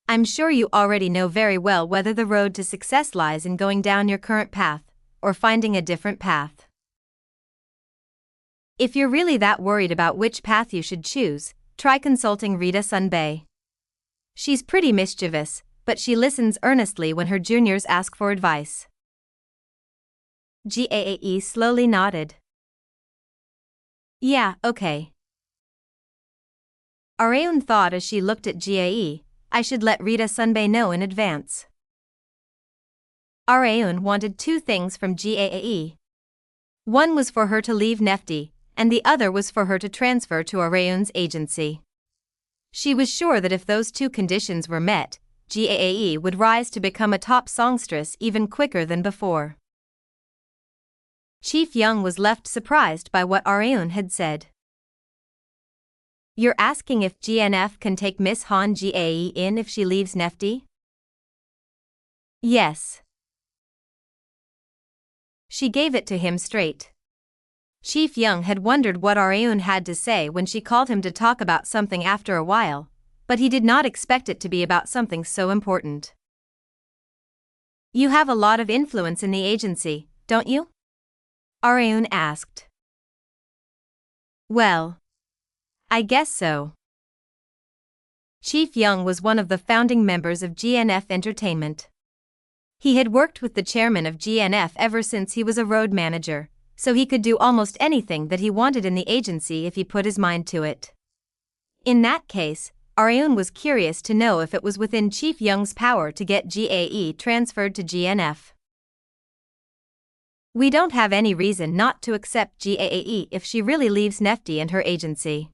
Speaker 1: I'm sure you already know very well whether the road to success lies in going down your current path, or finding a different path." If you're really that worried about which path you should choose, try consulting Rita Sunbae. She's pretty mischievous, but she listens earnestly when her juniors ask for advice. Gae slowly nodded. Yeah, okay. Areun thought as she looked at Gae, I should let Rita Sunbae know in advance. Areun wanted two things from Gae. One was for her to leave Nefti, and the other was for her to transfer to Areun's agency. She was sure that if those two conditions were met, Gae would rise to become a top songstress even quicker than before. Chief Young was left surprised by what Areun had said. You're asking if GNF can take Miss Han-Gyo in if she leaves Nefti? Yes. She gave it to him straight. Chief Young had wondered what Areun had to say when she called him to talk about something after a while, but he did not expect it to be about something so important. You have a lot of influence in the agency, don't you? Areun asked. Well, I guess so. Chief Young was one of the founding members of GNF Entertainment. He had worked with the chairman of GNF ever since he was a road manager, so he could do almost anything that he wanted in the agency if he put his mind to it. In that case, Areun was curious to know if it was within Chief Young's power to get GAE transferred to GNF. We don't have any reason not to accept GAE if she really leaves Nefti and her agency.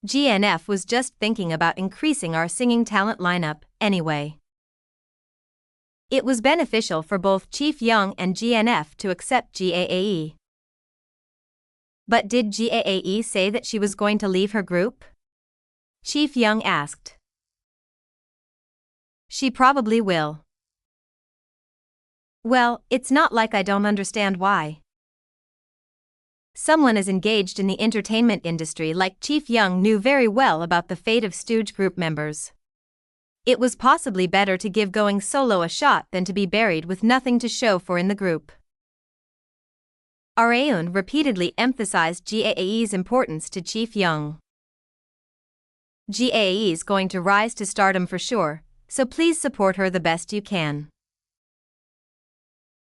Speaker 1: GNF was just thinking about increasing our singing talent lineup, anyway. It was beneficial for both Chief Young and GNF to accept GAE. But did GAE say that she was going to leave her group? Chief Young asked. She probably will. Well, it's not like I don't understand why. Someone as engaged in the entertainment industry like Chief Young knew very well about the fate of Stooge group members. It was possibly better to give going solo a shot than to be buried with nothing to show for in the group. Areun repeatedly emphasized GAE's importance to Chief Young. GAE's going to rise to stardom for sure, so please support her the best you can.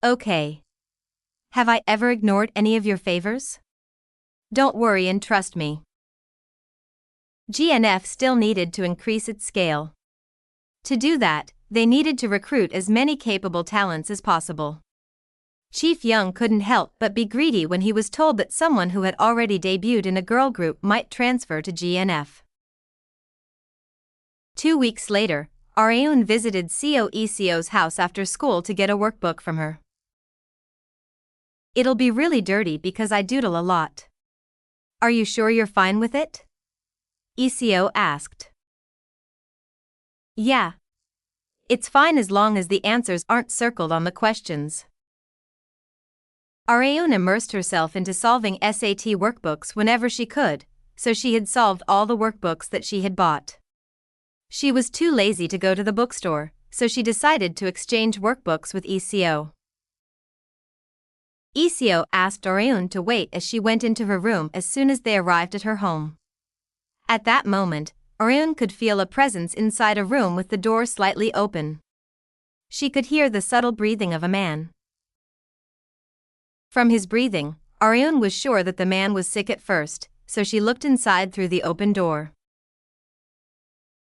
Speaker 1: Okay. Have I ever ignored any of your favors? Don't worry and trust me. GNF still needed to increase its scale. To do that, they needed to recruit as many capable talents as possible. Chief Young couldn't help but be greedy when he was told that someone who had already debuted in a girl group might transfer to GNF. 2 weeks later, Areun visited Coeco's house after school to get a workbook from her. It'll be really dirty because I doodle a lot. Are you sure you're fine with it? ECO asked. Yeah. It's fine as long as the answers aren't circled on the questions. Areun immersed herself into solving SAT workbooks whenever she could, so she had solved all the workbooks that she had bought. She was too lazy to go to the bookstore, so she decided to exchange workbooks with ECO. ECO asked Areun to wait as she went into her room as soon as they arrived at her home. At that moment, Areun could feel a presence inside a room with the door slightly open. She could hear the subtle breathing of a man. From his breathing, Areun was sure that the man was sick at first, so she looked inside through the open door.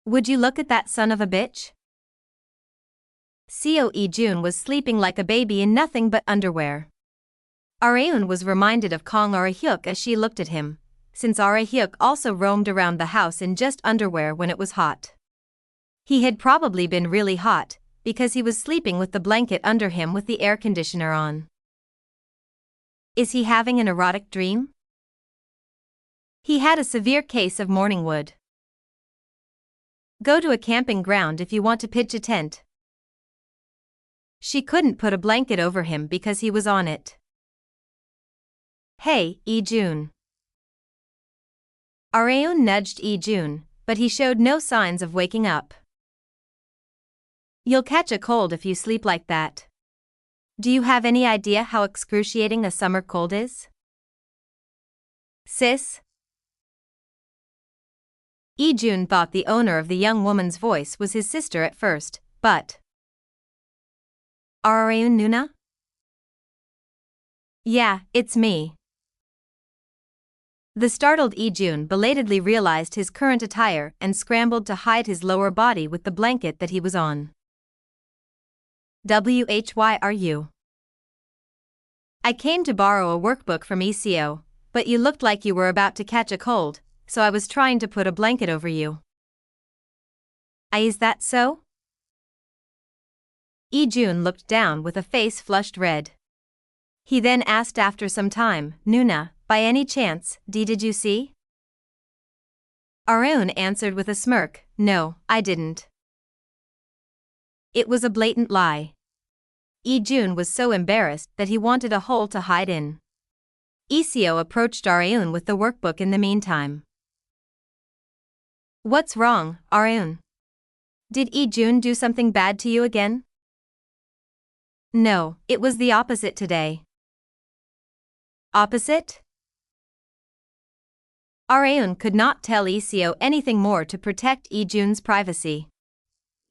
Speaker 1: Would you look at that son of a bitch? Jun was sleeping like a baby in nothing but underwear. Areun was reminded of Kong Arehyuk as she looked at him, since Arehyuk also roamed around the house in just underwear when it was hot. He had probably been really hot, because he was sleeping with the blanket under him with the air conditioner on. Is he having an erotic dream? He had a severe case of morningwood. Go to a camping ground if you want to pitch a tent. She couldn't put a blanket over him because he was on it. Hey, Jun. Areun nudged Jun, but he showed no signs of waking up. You'll catch a cold if you sleep like that. Do you have any idea how excruciating a summer cold is? sis? Lee-jun thought the owner of the young woman's voice was his sister at first, but... Araeun Nuna? Yeah, it's me. The startled Lee-jun belatedly realized his current attire and scrambled to hide his lower body with the blanket that he was on. Whyru? I came to borrow a workbook from ECO, but you looked like you were about to catch a cold, so I was trying to put a blanket over you. Is that so? Lee-jun looked down with a face flushed red. He then asked after some time, Nuna, by any chance, did you see? Araeun answered with a smirk, no, I didn't. It was a blatant lie. Lee-jun was so embarrassed that he wanted a hole to hide in. ECO approached Araeun with the workbook in the meantime. What's wrong, Araeun? Did Lee-jun do something bad to you again? No, it was the opposite today. Opposite? Araeun could not tell ECO anything more to protect Lee-jun's privacy.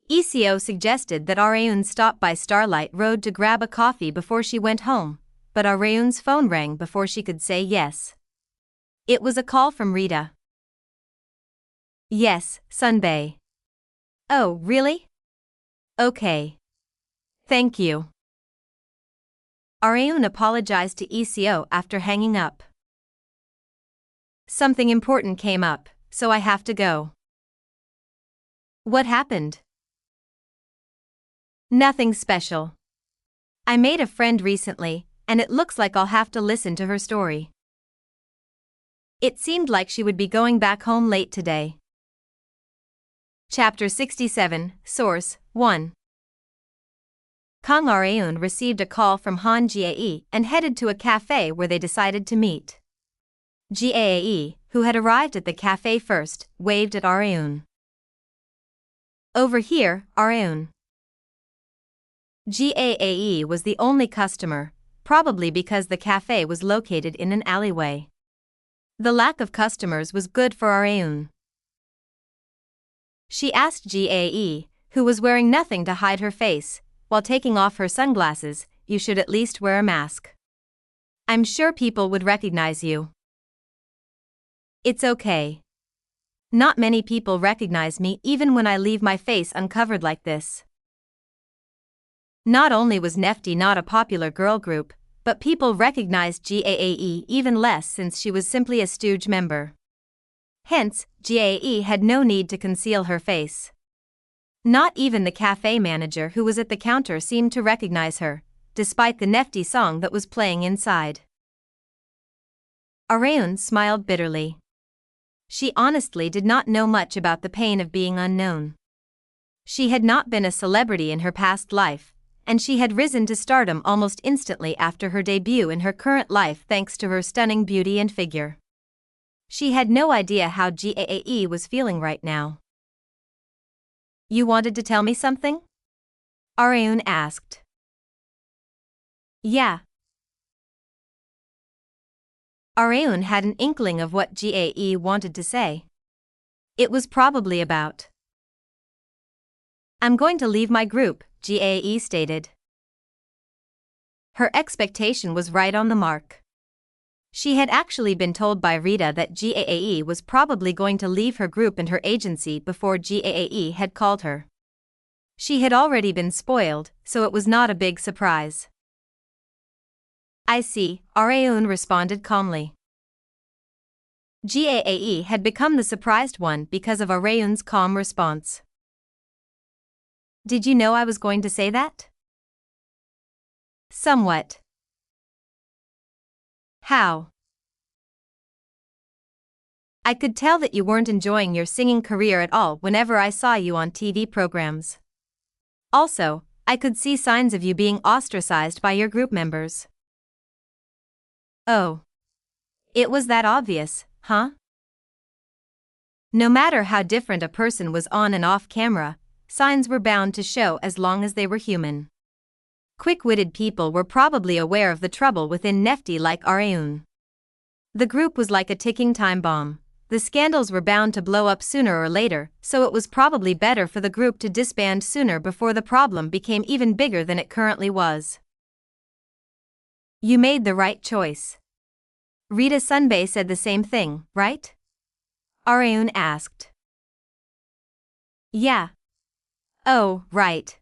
Speaker 1: ECO suggested that Araeun stop by Starlight Road to grab a coffee before she went home, but Araeun's phone rang before she could say yes. It was a call from Rita. Yes, Sunbae. Oh, really? Okay. Thank you. Araeun apologized to ECO after hanging up. Something important came up, so I have to go. What happened? Nothing special. I made a friend recently, and it looks like I'll have to listen to her story. It seemed like she would be going back home late today. Chapter 67, Source, 1. Kang Araeun received a call from Han-Gyo and headed to a cafe where they decided to meet. Gyo, who had arrived at the cafe first, waved at Araeun. Over here, Araeun. Gyo was the only customer, probably because the cafe was located in an alleyway. The lack of customers was good for Araeun. She asked Gyo, who was wearing nothing to hide her face, while taking off her sunglasses, you should at least wear a mask. I'm sure people would recognize you. It's okay. Not many people recognize me even when I leave my face uncovered like this. Not only was Nefty not a popular girl group, but people recognized GAAE even less since she was simply a stooge member. Hence, GAE had no need to conceal her face. Not even the cafe manager who was at the counter seemed to recognize her, despite the Nefty song that was playing inside. Araeun smiled bitterly. She honestly did not know much about the pain of being unknown. She had not been a celebrity in her past life, and she had risen to stardom almost instantly after her debut in her current life thanks to her stunning beauty and figure. She had no idea how GAAE was feeling right now. You wanted to tell me something? Araeun asked. Yeah. Araeun had an inkling of what GAE wanted to say. It was probably about. I'm going to leave my group, GAE stated. Her expectation was right on the mark. She had actually been told by Rita that GAE was probably going to leave her group and her agency before GAE had called her. She had already been spoiled, so it was not a big surprise. I see, Araeun responded calmly. GAE had become the surprised one because of Araeun's calm response. Did you know I was going to say that? Somewhat. How? I could tell that you weren't enjoying your singing career at all whenever I saw you on TV programs. Also, I could see signs of you being ostracized by your group members. Oh. It was that obvious, huh? No matter how different a person was on and off camera, signs were bound to show as long as they were human. Quick-witted people were probably aware of the trouble within Nefty like Araeun. The group was like a ticking time bomb. The scandals were bound to blow up sooner or later, so it was probably better for the group to disband sooner before the problem became even bigger than it currently was. You made the right choice. Rita Sunbae said the same thing, right? Areun asked. Yeah. Oh, right.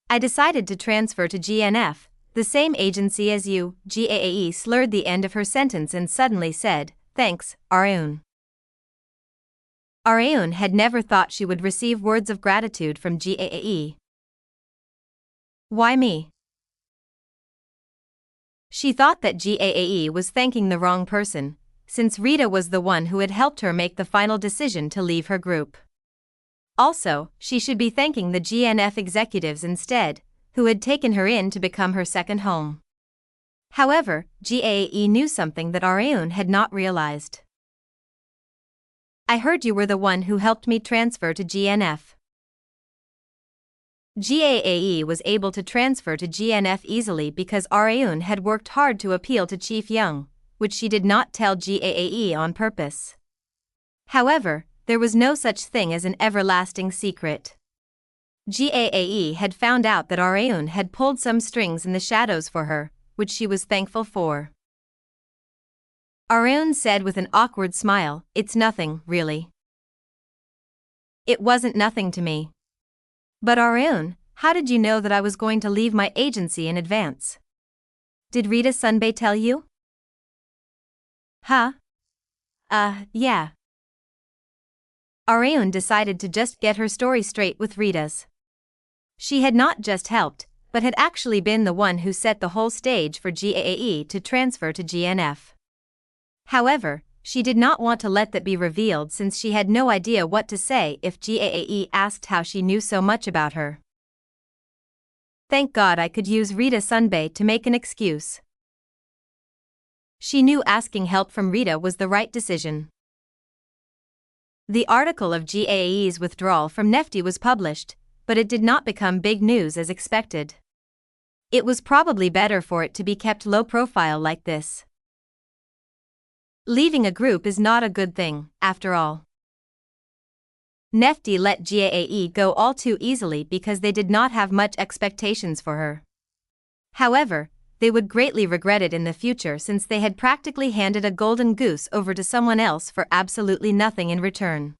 Speaker 1: I decided to transfer to GNF, the same agency as you. GAAE slurred the end of her sentence and suddenly said, thanks, Areun. Areun had never thought she would receive words of gratitude from GAAE. Why me? She thought that GAAE was thanking the wrong person, since Rita was the one who had helped her make the final decision to leave her group. Also, she should be thanking the GNF executives instead, who had taken her in to become her second home. However, GAAE knew something that Areun had not realized. I heard you were the one who helped me transfer to GNF. GAAE was able to transfer to GNF easily because Areun had worked hard to appeal to Chief Young, which she did not tell GAAE on purpose. However, there was no such thing as an everlasting secret. GAAE had found out that Areun had pulled some strings in the shadows for her, which she was thankful for. Areun said with an awkward smile, it's nothing, really. It wasn't nothing to me. But Areun, how did you know that I was going to leave my agency in advance? Did Rita Sunbae tell you? Huh? Yeah. Areun decided to just get her story straight with Rita's. She had not just helped, but had actually been the one who set the whole stage for GAAE to transfer to GNF. However, she did not want to let that be revealed since she had no idea what to say if GAAE asked how she knew so much about her. Thank God I could use Rita Sunbae to make an excuse. She knew asking help from Rita was the right decision. The article of GAAE's withdrawal from Nefty was published, but it did not become big news as expected. It was probably better for it to be kept low profile like this. Leaving a group is not a good thing, after all. Nefty let GAAE go all too easily because they did not have much expectations for her. However, they would greatly regret it in the future since they had practically handed a golden goose over to someone else for absolutely nothing in return.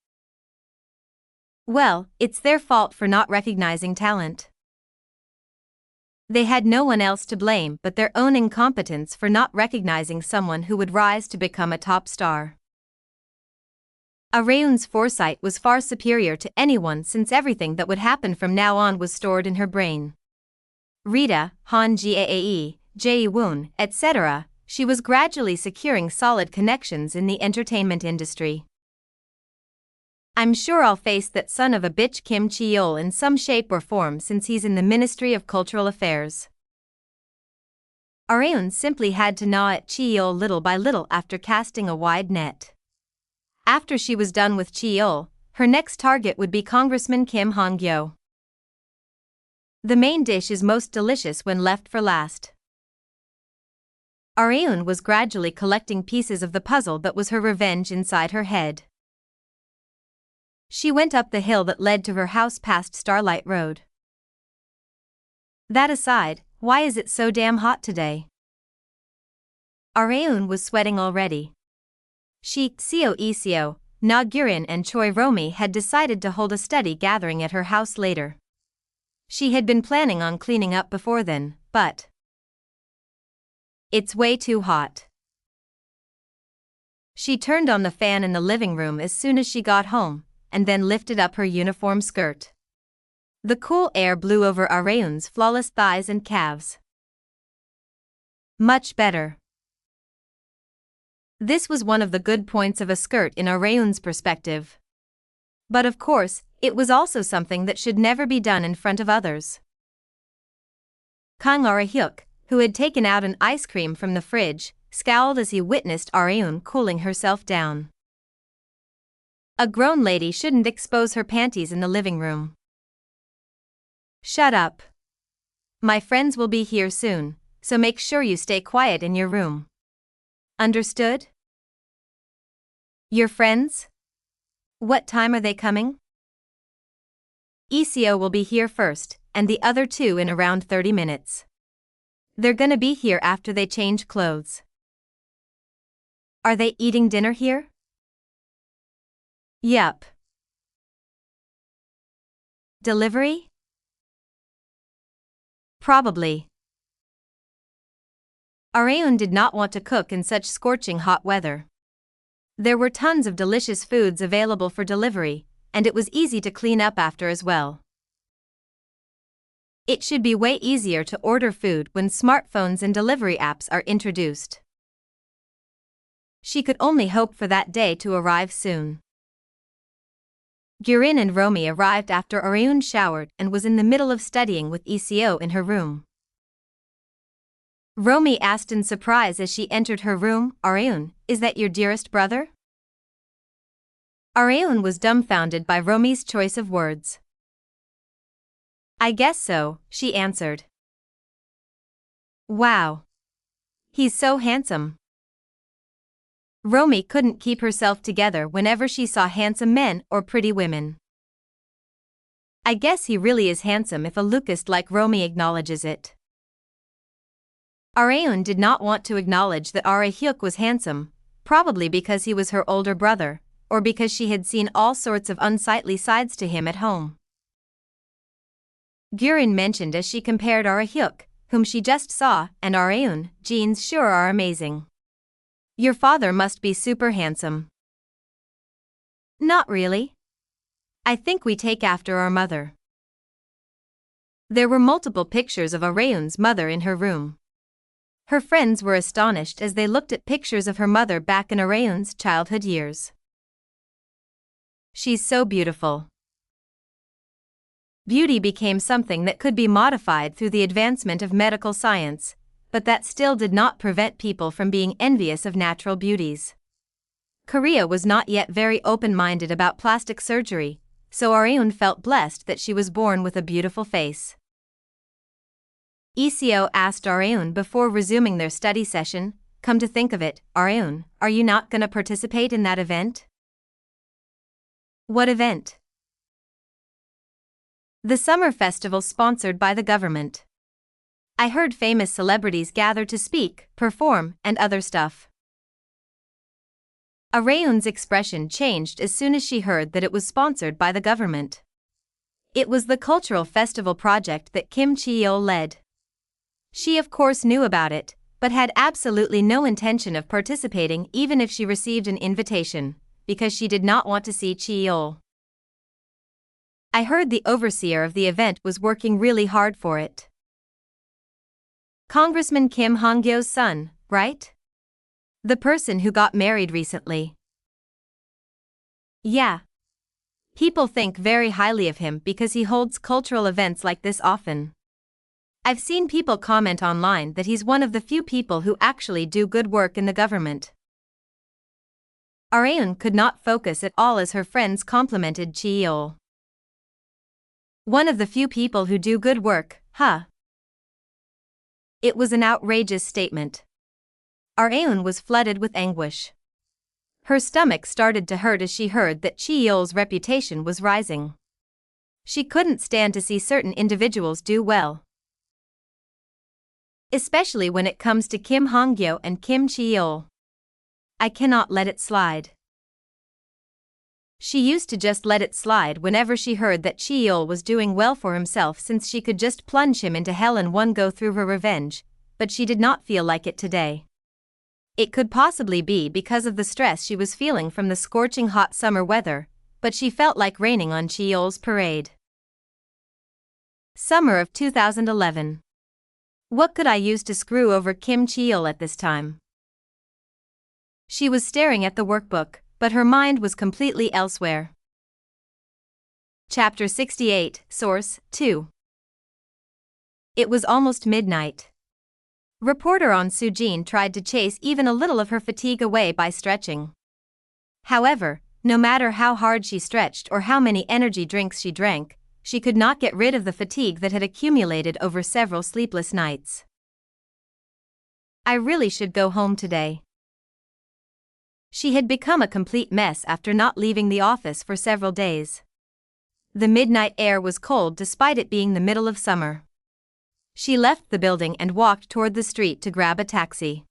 Speaker 1: Well, it's their fault for not recognizing talent. They had no one else to blame but their own incompetence for not recognizing someone who would rise to become a top star. Areun's foresight was far superior to anyone since everything that would happen from now on was stored in her brain. Rita, Han-Gyo, Jae-woon, etc., she was gradually securing solid connections in the entertainment industry. I'm sure I'll face that son of a bitch Kim Cheol in some shape or form since he's in the Ministry of Cultural Affairs. Areun simply had to gnaw at Cheol little by little after casting a wide net. After she was done with Cheol, her next target would be Congressman Kim Han-Gyo. The main dish is most delicious when left for last. Areun was gradually collecting pieces of the puzzle that was her revenge inside her head. She went up the hill that led to her house past Starlight Road. That aside, why is it so damn hot today? Areun was sweating already. She, Seo Iseo, Na Gurin and Choi Romi had decided to hold a study gathering at her house later. She had been planning on cleaning up before then, but it's way too hot. She turned on the fan in the living room as soon as she got home, and then lifted up her uniform skirt. The cool air blew over Areun's flawless thighs and calves. Much better. This was one of the good points of a skirt in Areun's perspective. But of course, it was also something that should never be done in front of others. Kang Ara-hyuk, who had taken out an ice cream from the fridge, scowled as he witnessed Areun cooling herself down. A grown lady shouldn't expose her panties in the living room. Shut up. My friends will be here soon, so make sure you stay quiet in your room. Understood? Your friends? What time are they coming? ECO will be here first, and the other two in around 30 minutes. They're gonna be here after they change clothes. Are they eating dinner here? Yup. Delivery? Probably. Areun did not want to cook in such scorching hot weather. There were tons of delicious foods available for delivery, and it was easy to clean up after as well. It should be way easier to order food when smartphones and delivery apps are introduced. She could only hope for that day to arrive soon. Gurin and Romy arrived after Areun showered and was in the middle of studying with ECO in her room. Romy asked in surprise as she entered her room, "Areun, is that your dearest brother?" Areun was dumbfounded by Romy's choice of words. "I guess so," she answered. "Wow. He's so handsome." Romy couldn't keep herself together whenever she saw handsome men or pretty women. "I guess he really is handsome if a Lucas like Romy acknowledges it." Areun did not want to acknowledge that Hyuk was handsome, probably because he was her older brother, or because she had seen all sorts of unsightly sides to him at home. Gurin mentioned as she compared Hyuk, whom she just saw, and Areun, "Genes sure are amazing. Your father must be super handsome." "Not really. I think we take after our mother." There were multiple pictures of Areun's mother in her room. Her friends were astonished as they looked at pictures of her mother back in Areun's childhood years. "She's so beautiful." Beauty became something that could be modified through the advancement of medical science, but that still did not prevent people from being envious of natural beauties. Korea was not yet very open-minded about plastic surgery, so Areun felt blessed that she was born with a beautiful face. ECO asked Areun before resuming their study session, "Come to think of it, Areun, are you not gonna participate in that event?" "What event?" "The summer festival sponsored by the government. I heard famous celebrities gather to speak, perform, and other stuff." Areun's expression changed as soon as she heard that it was sponsored by the government. It was the cultural festival project that Kim Chi-yeol led. She of course knew about it, but had absolutely no intention of participating even if she received an invitation, because she did not want to see Chi-yeol. "I heard the overseer of the event was working really hard for it. Congressman Kim Han-Gyo's son, right? The person who got married recently." "Yeah. People think very highly of him because he holds cultural events like this often. I've seen people comment online that he's one of the few people who actually do good work in the government." Areun could not focus at all as her friends complimented Chi-yeol. "One of the few people who do good work, huh?" It was an outrageous statement. Areun was flooded with anguish. Her stomach started to hurt as she heard that Chi-yeol's reputation was rising. She couldn't stand to see certain individuals do well, especially when it comes to Kim Han-Gyo and Kim Chi-yeol. "I cannot let it slide." She used to just let it slide whenever she heard that Chi-yeol was doing well for himself, since she could just plunge him into hell in one go through her revenge, but she did not feel like it today. It could possibly be because of the stress she was feeling from the scorching hot summer weather, but she felt like raining on Chi-yeol's parade. Summer of 2011. What could I use to screw over Kim Chi-yeol at this time? She was staring at the workbook, but her mind was completely elsewhere. Chapter 68, Source, 2. It was almost midnight. Reporter On Soo-jin tried to chase even a little of her fatigue away by stretching. However, no matter how hard she stretched or how many energy drinks she drank, she could not get rid of the fatigue that had accumulated over several sleepless nights. "I really should go home today." She had become a complete mess after not leaving the office for several days. The midnight air was cold despite it being the middle of summer. She left the building and walked toward the street to grab a taxi.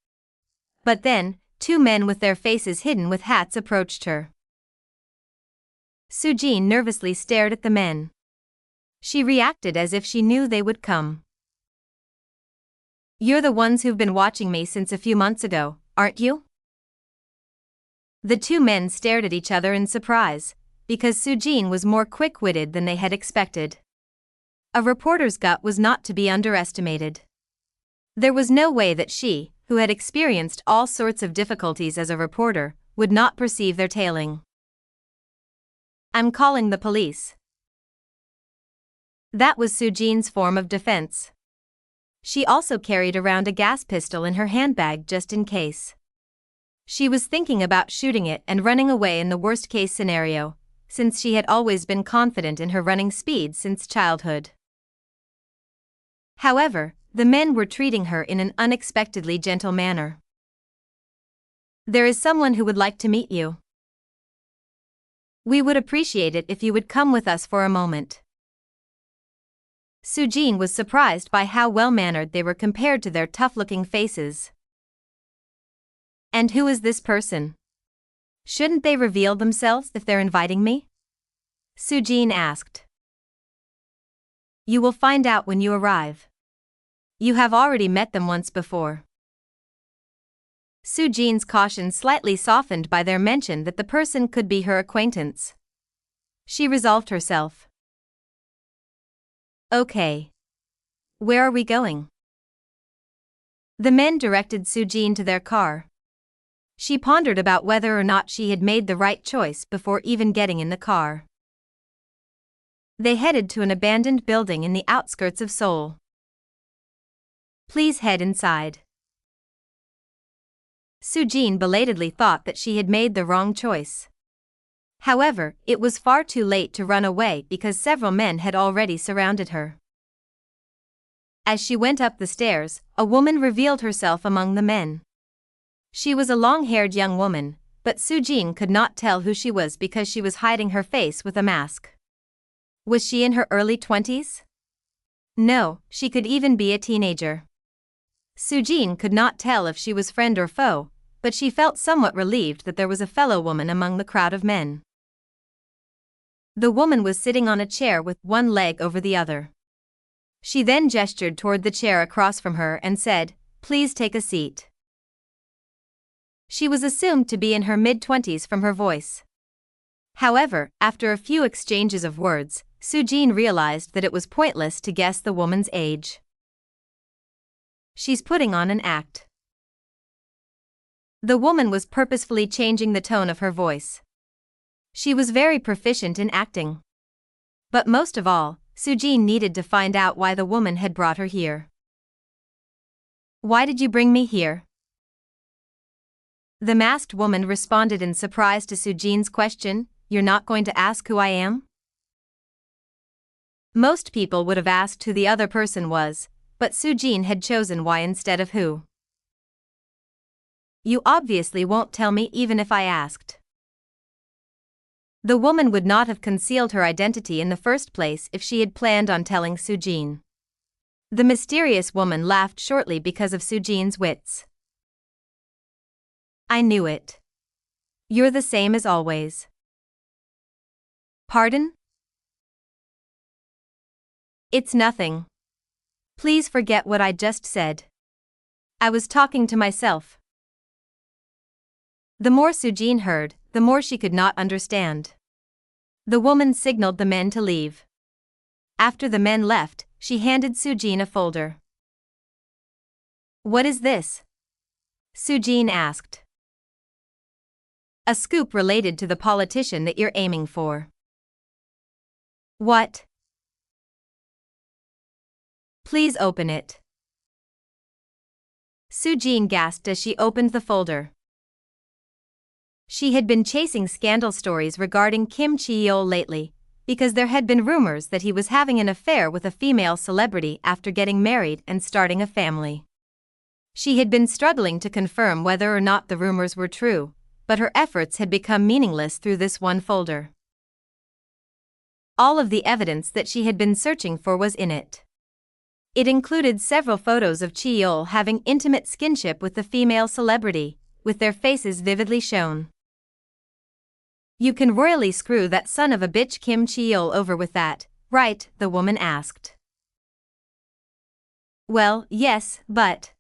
Speaker 1: But then, two men with their faces hidden with hats approached her. Sujin nervously stared at the men. She reacted as if she knew they would come. "You're the ones who've been watching me since a few months ago, aren't you?" The two men stared at each other in surprise, because Sujin was more quick-witted than they had expected. A reporter's gut was not to be underestimated. There was no way that she, who had experienced all sorts of difficulties as a reporter, would not perceive their tailing. "I'm calling the police." That was Sujin's form of defense. She also carried around a gas pistol in her handbag just in case. She was thinking about shooting it and running away in the worst-case scenario, since she had always been confident in her running speed since childhood. However, the men were treating her in an unexpectedly gentle manner. "There is someone who would like to meet you. We would appreciate it if you would come with us for a moment." Sujin was surprised by how well-mannered they were compared to their tough-looking faces. "And who is this person? Shouldn't they reveal themselves if they're inviting me?" Sujin asked. "You will find out when you arrive. You have already met them once before." Sujin's caution slightly softened by their mention that the person could be her acquaintance. She resolved herself. "Okay. Where are we going?" The men directed Sujin to their car. She pondered about whether or not she had made the right choice before even getting in the car. They headed to an abandoned building in the outskirts of Seoul. "Please head inside." Sujin belatedly thought that she had made the wrong choice. However, it was far too late to run away because several men had already surrounded her. As she went up the stairs, a woman revealed herself among the men. She was a long-haired young woman, but Sujin could not tell who she was because she was hiding her face with a mask. Was she in her early 20s? No, she could even be a teenager. Sujin could not tell if she was friend or foe, but she felt somewhat relieved that there was a fellow woman among the crowd of men. The woman was sitting on a chair with one leg over the other. She then gestured toward the chair across from her and said, "Please take a seat." She was assumed to be in her mid-20s from her voice. However, after a few exchanges of words, Sujin realized that it was pointless to guess the woman's age. "She's putting on an act." The woman was purposefully changing the tone of her voice. She was very proficient in acting. But most of all, Sujin needed to find out why the woman had brought her here. "Why did you bring me here?" The masked woman responded in surprise to Sujin's question, "You're not going to ask who I am?" Most people would have asked who the other person was, but Sujin had chosen why instead of who. "You obviously won't tell me even if I asked." The woman would not have concealed her identity in the first place if she had planned on telling Sujin. The mysterious woman laughed shortly because of Sujin's wits. "I knew it. You're the same as always." "Pardon?" "It's nothing. Please forget what I just said. I was talking to myself." The more Sujin heard, the more she could not understand. The woman signaled the men to leave. After the men left, she handed Sujin a folder. "What is this?" Sujin asked. "A scoop related to the politician that you're aiming for." "What?" "Please open it." Sujin gasped as she opened the folder. She had been chasing scandal stories regarding Kim Chi-yeol lately, because there had been rumors that he was having an affair with a female celebrity after getting married and starting a family. She had been struggling to confirm whether or not the rumors were true, but her efforts had become meaningless through this one folder. All of the evidence that she had been searching for was in it. It included several photos of Cheol having intimate skinship with the female celebrity, with their faces vividly shown. "You can royally screw that son of a bitch Kim Cheol over with that, right?" the woman asked. "Well, yes, but..."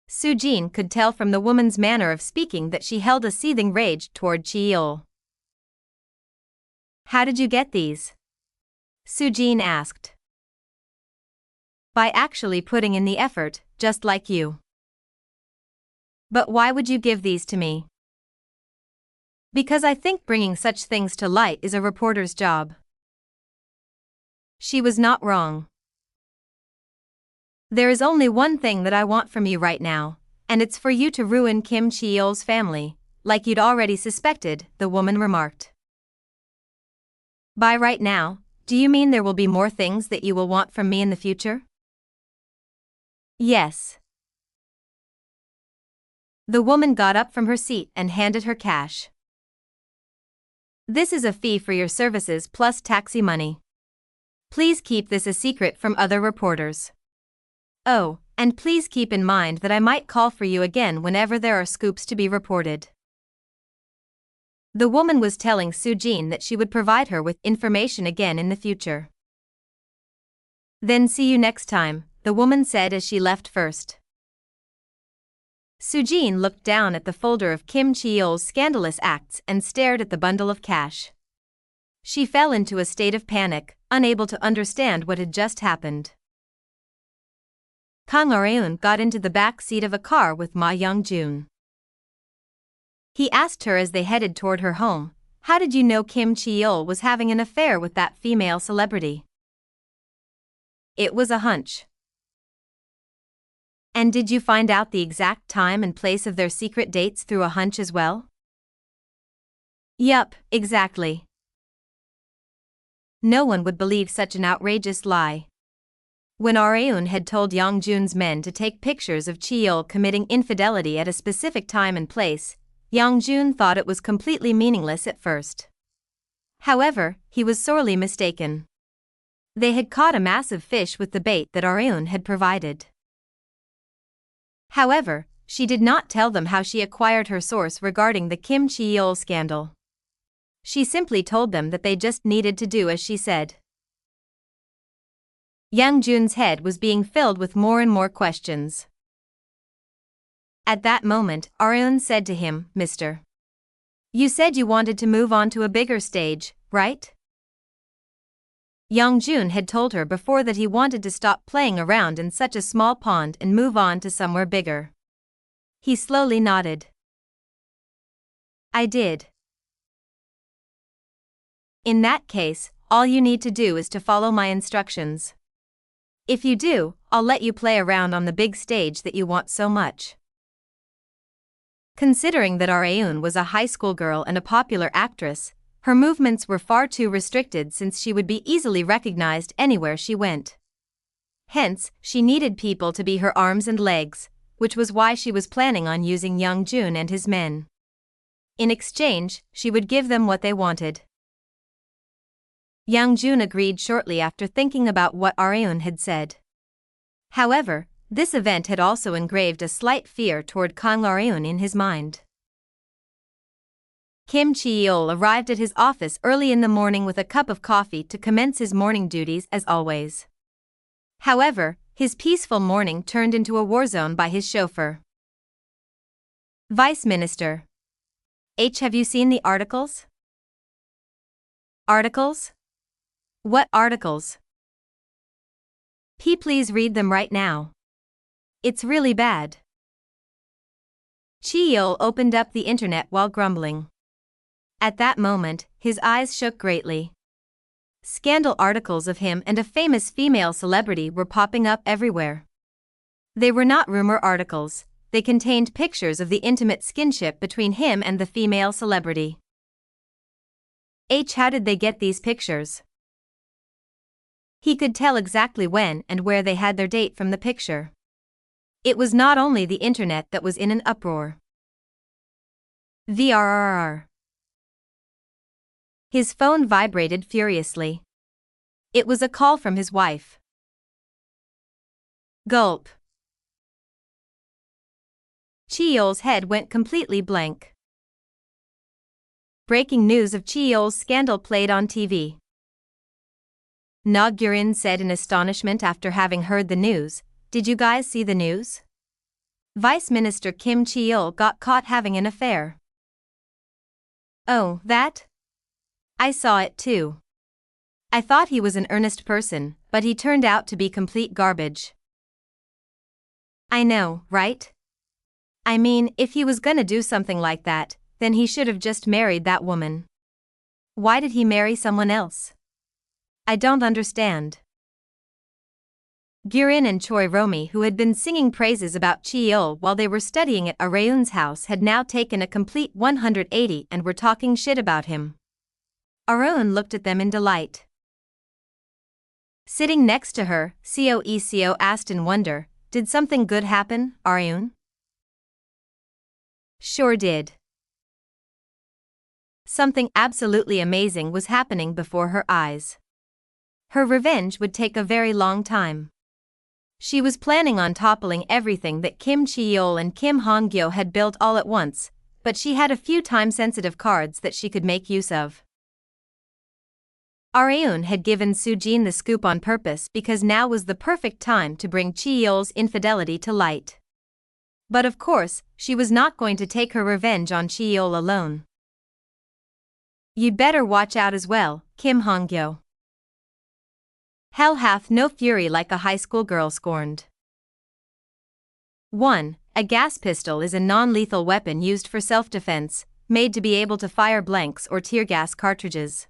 Speaker 1: Soo-jin could tell from the woman's manner of speaking that she held a seething rage toward Cheol. "How did you get these?" Soo-jin asked. "By actually putting in the effort, just like you." "But why would you give these to me?" "Because I think bringing such things to light is a reporter's job." She was not wrong. "There is only one thing that I want from you right now, and it's for you to ruin Kim Cheol's family, like you'd already suspected," the woman remarked. "By right now, do you mean there will be more things that you will want from me in the future?" "Yes." The woman got up from her seat and handed her cash. "This is a fee for your services plus taxi money. Please keep this a secret from other reporters. Oh, and please keep in mind that I might call for you again whenever there are scoops to be reported." The woman was telling Soo-jin that she would provide her with information again in the future. "Then see you next time," the woman said as she left first. Soo-jin looked down at the folder of Kim Cheol's scandalous acts and stared at the bundle of cash. She fell into a state of panic, unable to understand what had just happened. Kang Areun got into the back seat of a car with Ma Young-jun. He asked her as they headed toward her home, "How did you know Kim Cheol was having an affair with that female celebrity?" "It was a hunch." "And did you find out the exact time and place of their secret dates through a hunch as well?" "Yup, exactly." No one would believe such an outrageous lie. When Areun had told Young-jun's men to take pictures of Cheol committing infidelity at a specific time and place, Young-jun thought it was completely meaningless at first. However, he was sorely mistaken. They had caught a massive fish with the bait that Areun had provided. However, she did not tell them how she acquired her source regarding the Kim Cheol scandal. She simply told them that they just needed to do as she said. Young-jun's head was being filled with more and more questions. At that moment, Areun said to him, "Mr. You said you wanted to move on to a bigger stage, right?" Young-jun had told her before that he wanted to stop playing around in such a small pond and move on to somewhere bigger. He slowly nodded. "I did." "In that case, all you need to do is to follow my instructions. If you do, I'll let you play around on the big stage that you want so much." Considering that Areun was a high school girl and a popular actress, her movements were far too restricted since she would be easily recognized anywhere she went. Hence, she needed people to be her arms and legs, which was why she was planning on using Young-jun and his men. In exchange, she would give them what they wanted. Young-jun agreed shortly after thinking about what Areun had said. However, this event had also engraved a slight fear toward Kang Areun in his mind. Kim Cheol arrived at his office early in the morning with a cup of coffee to commence his morning duties as always. However, his peaceful morning turned into a war zone by his chauffeur. "Vice Minister. Have you seen the articles?" "Articles? What articles?" Please read them right now. It's really bad." Cheol opened up the internet while grumbling. At that moment, his eyes shook greatly. Scandal articles of him and a famous female celebrity were popping up everywhere. They were not rumor articles, they contained pictures of the intimate skinship between him and the female celebrity. How did they get these pictures? He could tell exactly when and where they had their date from the picture. It was not only the internet that was in an uproar. VRRR. His phone vibrated furiously. It was a call from his wife. Gulp. Cheol's head went completely blank. Breaking news of Cheol's scandal played on TV. Han-Gyo said in astonishment after having heard the news, "Did you guys see the news? Vice Minister Kim Cheol got caught having an affair." "Oh, that? I saw it too. I thought he was an earnest person, but he turned out to be complete garbage." "I know, right? I mean, if he was gonna do something like that, then he should have just married that woman. Why did he marry someone else? I don't understand." Gurin and Choi Romi, who had been singing praises about Cheol while they were studying at Areun's house, had now taken a complete 180 and were talking shit about him. Areun looked at them in delight. Sitting next to her, Seo asked in wonder, "Did something good happen, Areun?" "Sure did. Something absolutely amazing was happening before her eyes. Her revenge would take a very long time. She was planning on toppling everything that Kim Cheol and Kim Han-Gyo had built all at once, but she had a few time-sensitive cards that she could make use of." Areun had given Soo-jin the scoop on purpose because now was the perfect time to bring Cheol's infidelity to light. But of course, she was not going to take her revenge on Cheol alone. "You'd better watch out as well, Kim Han-Gyo. Hell hath no fury like a high school girl scorned." 1. A gas pistol is a non-lethal weapon used for self-defense, made to be able to fire blanks or tear gas cartridges.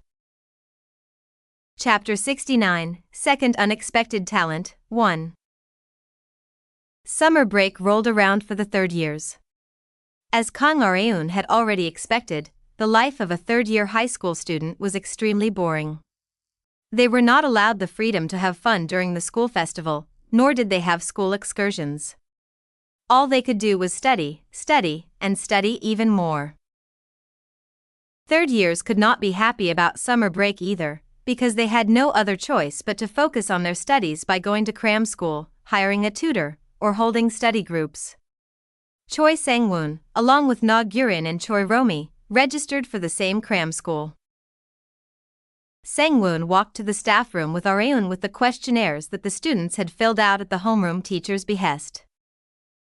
Speaker 1: Chapter 69, Second Unexpected Talent, 1. Summer break rolled around for the third years. As Kang Areun had already expected, the life of a third-year high school student was extremely boring. They were not allowed the freedom to have fun during the school festival, nor did they have school excursions. All they could do was study, and study even more. Third years could not be happy about summer break either, because they had no other choice but to focus on their studies by going to cram school, hiring a tutor, or holding study groups. Choi Sang-woon, along with Han-Gyo and Choi Romi, registered for the same cram school. Sang-woon walked to the staff room with Areun with the questionnaires that the students had filled out at the homeroom teacher's behest.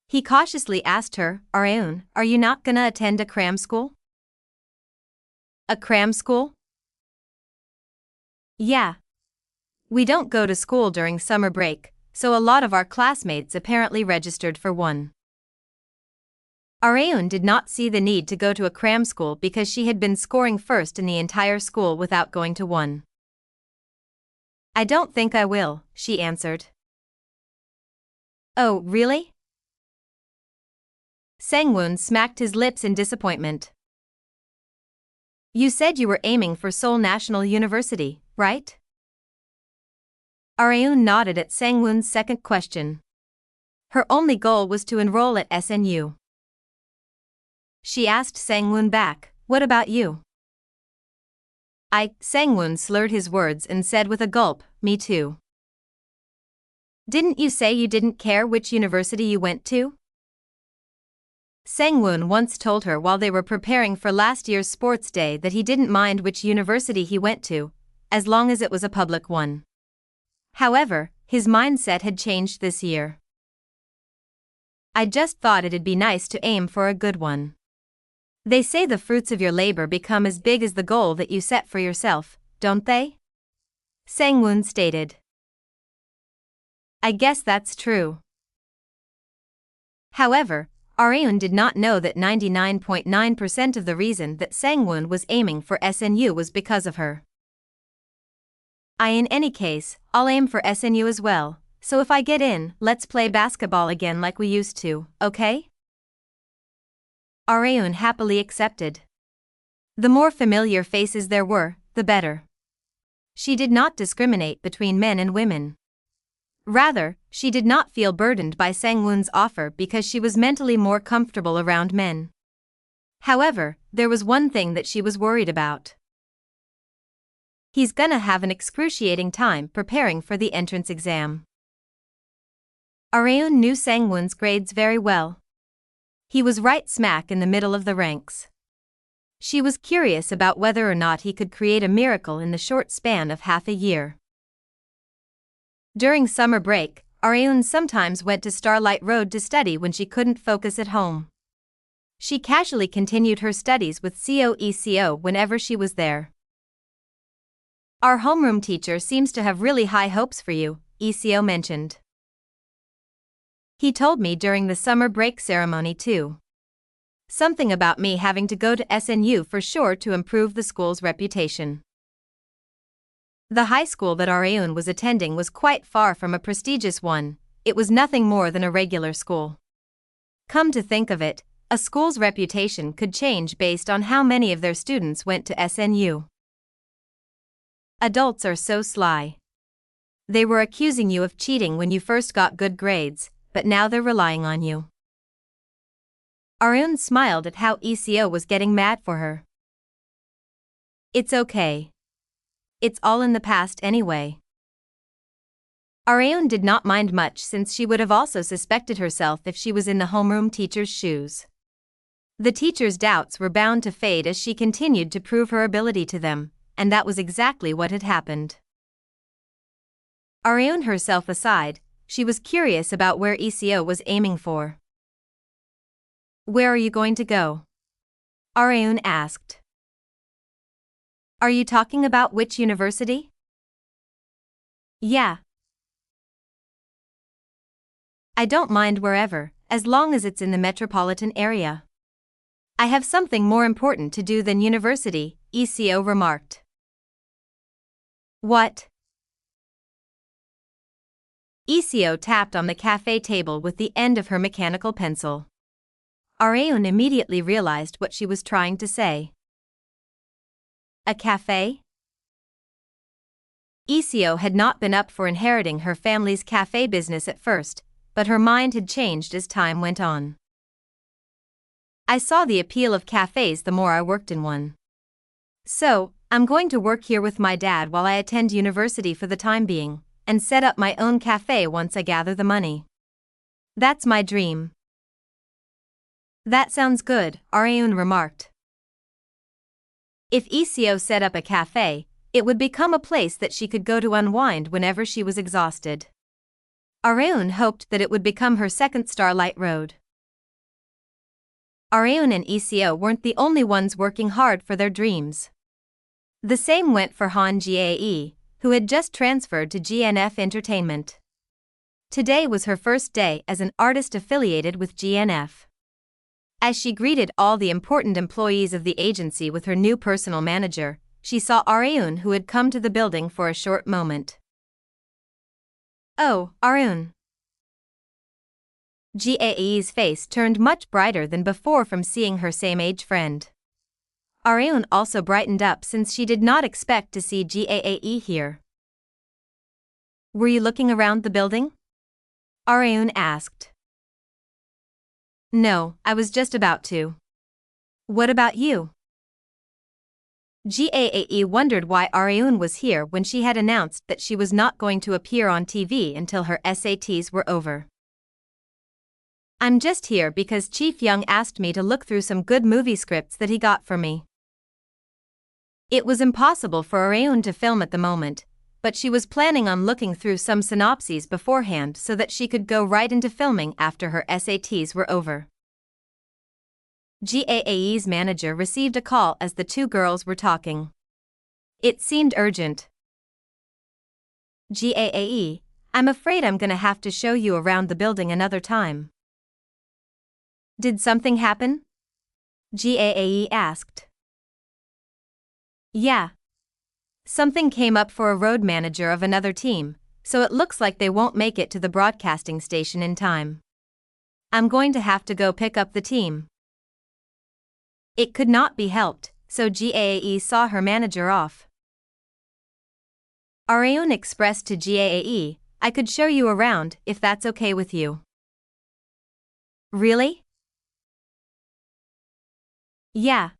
Speaker 1: He cautiously asked her, "Areun, are you not gonna attend a cram school?" "A cram school?" "Yeah. We don't go to school during summer break, so a lot of our classmates apparently registered for one." Areun did not see the need to go to a cram school because she had been scoring first in the entire school without going to one. "I don't think I will," she answered. "Oh, really?" Sang-woon smacked his lips in disappointment. "You said you were aiming for Seoul National University, right?" Areun nodded at Sang-woon's second question. Her only goal was to enroll at SNU. She asked Sang-woon back, "What about you?" Sang-woon slurred his words and said with a gulp, "Me too." "Didn't you say you didn't care which university you went to?" Sang-woon once told her while they were preparing for last year's sports day that he didn't mind which university he went to, as long as it was a public one. However, his mindset had changed this year. "I just thought it'd be nice to aim for a good one. They say the fruits of your labor become as big as the goal that you set for yourself, don't they?" Sang-woon stated. "I guess that's true." However, Areun did not know that 99.9% of the reason that Sang-woon was aiming for SNU was because of her. In any case, I'll aim for SNU as well, so if I get in, let's play basketball again like we used to, okay?" Areun happily accepted. The more familiar faces there were, the better. She did not discriminate between men and women. Rather, she did not feel burdened by Sang-woon's offer because she was mentally more comfortable around men. However, there was one thing that she was worried about. He's gonna have an excruciating time preparing for the entrance exam. Areun knew Sang-won's grades very well. He was right smack in the middle of the ranks. She was curious about whether or not he could create a miracle in the short span of half a year. During summer break, Areun sometimes went to Starlight Road to study when she couldn't focus at home. She casually continued her studies with Eco whenever she was there. Our homeroom teacher seems to have really high hopes for you, Eco mentioned. He told me during the summer break ceremony too. Something about me having to go to SNU for sure to improve the school's reputation. The high school that Areun was attending was quite far from a prestigious one. It was nothing more than a regular school. Come to think of it, a school's reputation could change based on how many of their students went to SNU. Adults are so sly. They were accusing you of cheating when you first got good grades, but now they're relying on you. Areun smiled at how Eco was getting mad for her. It's okay. It's all in the past anyway. Areun did not mind much since she would have also suspected herself if she was in the homeroom teacher's shoes. The teacher's doubts were bound to fade as she continued to prove her ability to them, and that was exactly what had happened. Areun herself aside, she was curious about where Eco was aiming for. Where are you going to go? Areun asked. Are you talking about which university? Yeah. I don't mind wherever, as long as it's in the metropolitan area. I have something more important to do than university, Eco remarked. What? Eco tapped on the cafe table with the end of her mechanical pencil. Areun immediately realized what she was trying to say. A cafe? Eco had not been up for inheriting her family's cafe business at first, but her mind had changed as time went on. I saw the appeal of cafes the more I worked in one. So, I'm going to work here with my dad while I attend university for the time being, and set up my own cafe once I gather the money. That's my dream. That sounds good, Areun remarked. If Eco set up a cafe, it would become a place that she could go to unwind whenever she was exhausted. Areun hoped that it would become her second Starlight Road. Areun and Eco weren't the only ones working hard for their dreams. The same went for Han-Gyo, who had just transferred to GNF Entertainment. Today was her first day as an artist affiliated with GNF. As she greeted all the important employees of the agency with her new personal manager, she saw Areun, who had come to the building for a short moment. Oh, Areun. Gae's face turned much brighter than before from seeing her same-age friend. Areun also brightened up since she did not expect to see Gae here. Were you looking around the building? Areun asked. No, I was just about to. What about you? Gae wondered why Areun was here when she had announced that she was not going to appear on TV until her SATs were over. I'm just here because Chief Young asked me to look through some good movie scripts that he got for me. It was impossible for Areun to film at the moment, but she was planning on looking through some synopses beforehand so that she could go right into filming after her SATs were over. Gae's manager received a call as the two girls were talking. It seemed urgent. Gae, I'm afraid I'm gonna have to show you around the building another time. Did something happen? Gae asked. Yeah. Something came up for a road manager of another team, so it looks like they won't make it to the broadcasting station in time. I'm going to have to go pick up the team. It could not be helped, so Gae saw her manager off. Areun expressed to Gae, I could show you around if that's okay with you. Really? Yeah.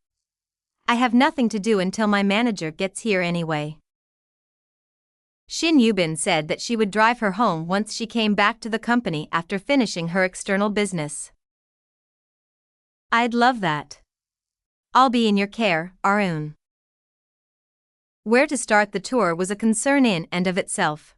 Speaker 1: I have nothing to do until my manager gets here anyway. Shin Yubin said that she would drive her home once she came back to the company after finishing her external business. I'd love that. I'll be in your care, Arun. Where to start the tour was a concern in and of itself.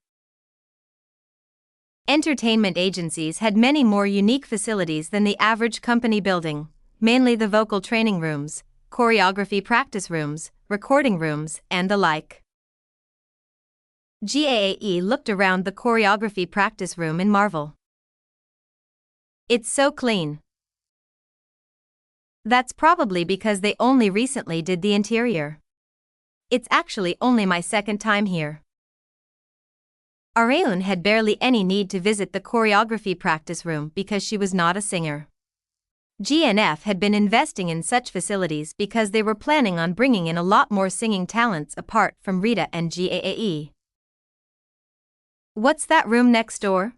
Speaker 1: Entertainment agencies had many more unique facilities than the average company building, mainly the vocal training rooms, choreography practice rooms, recording rooms, and the like. GAAE looked around the choreography practice room in marvel. It's so clean. That's probably because they only recently did the interior. It's actually only my second time here. Arun had barely any need to visit the choreography practice room because she was not a singer. GNF had been investing in such facilities because they were planning on bringing in a lot more singing talents apart from Rita and GAAE. What's that room next door?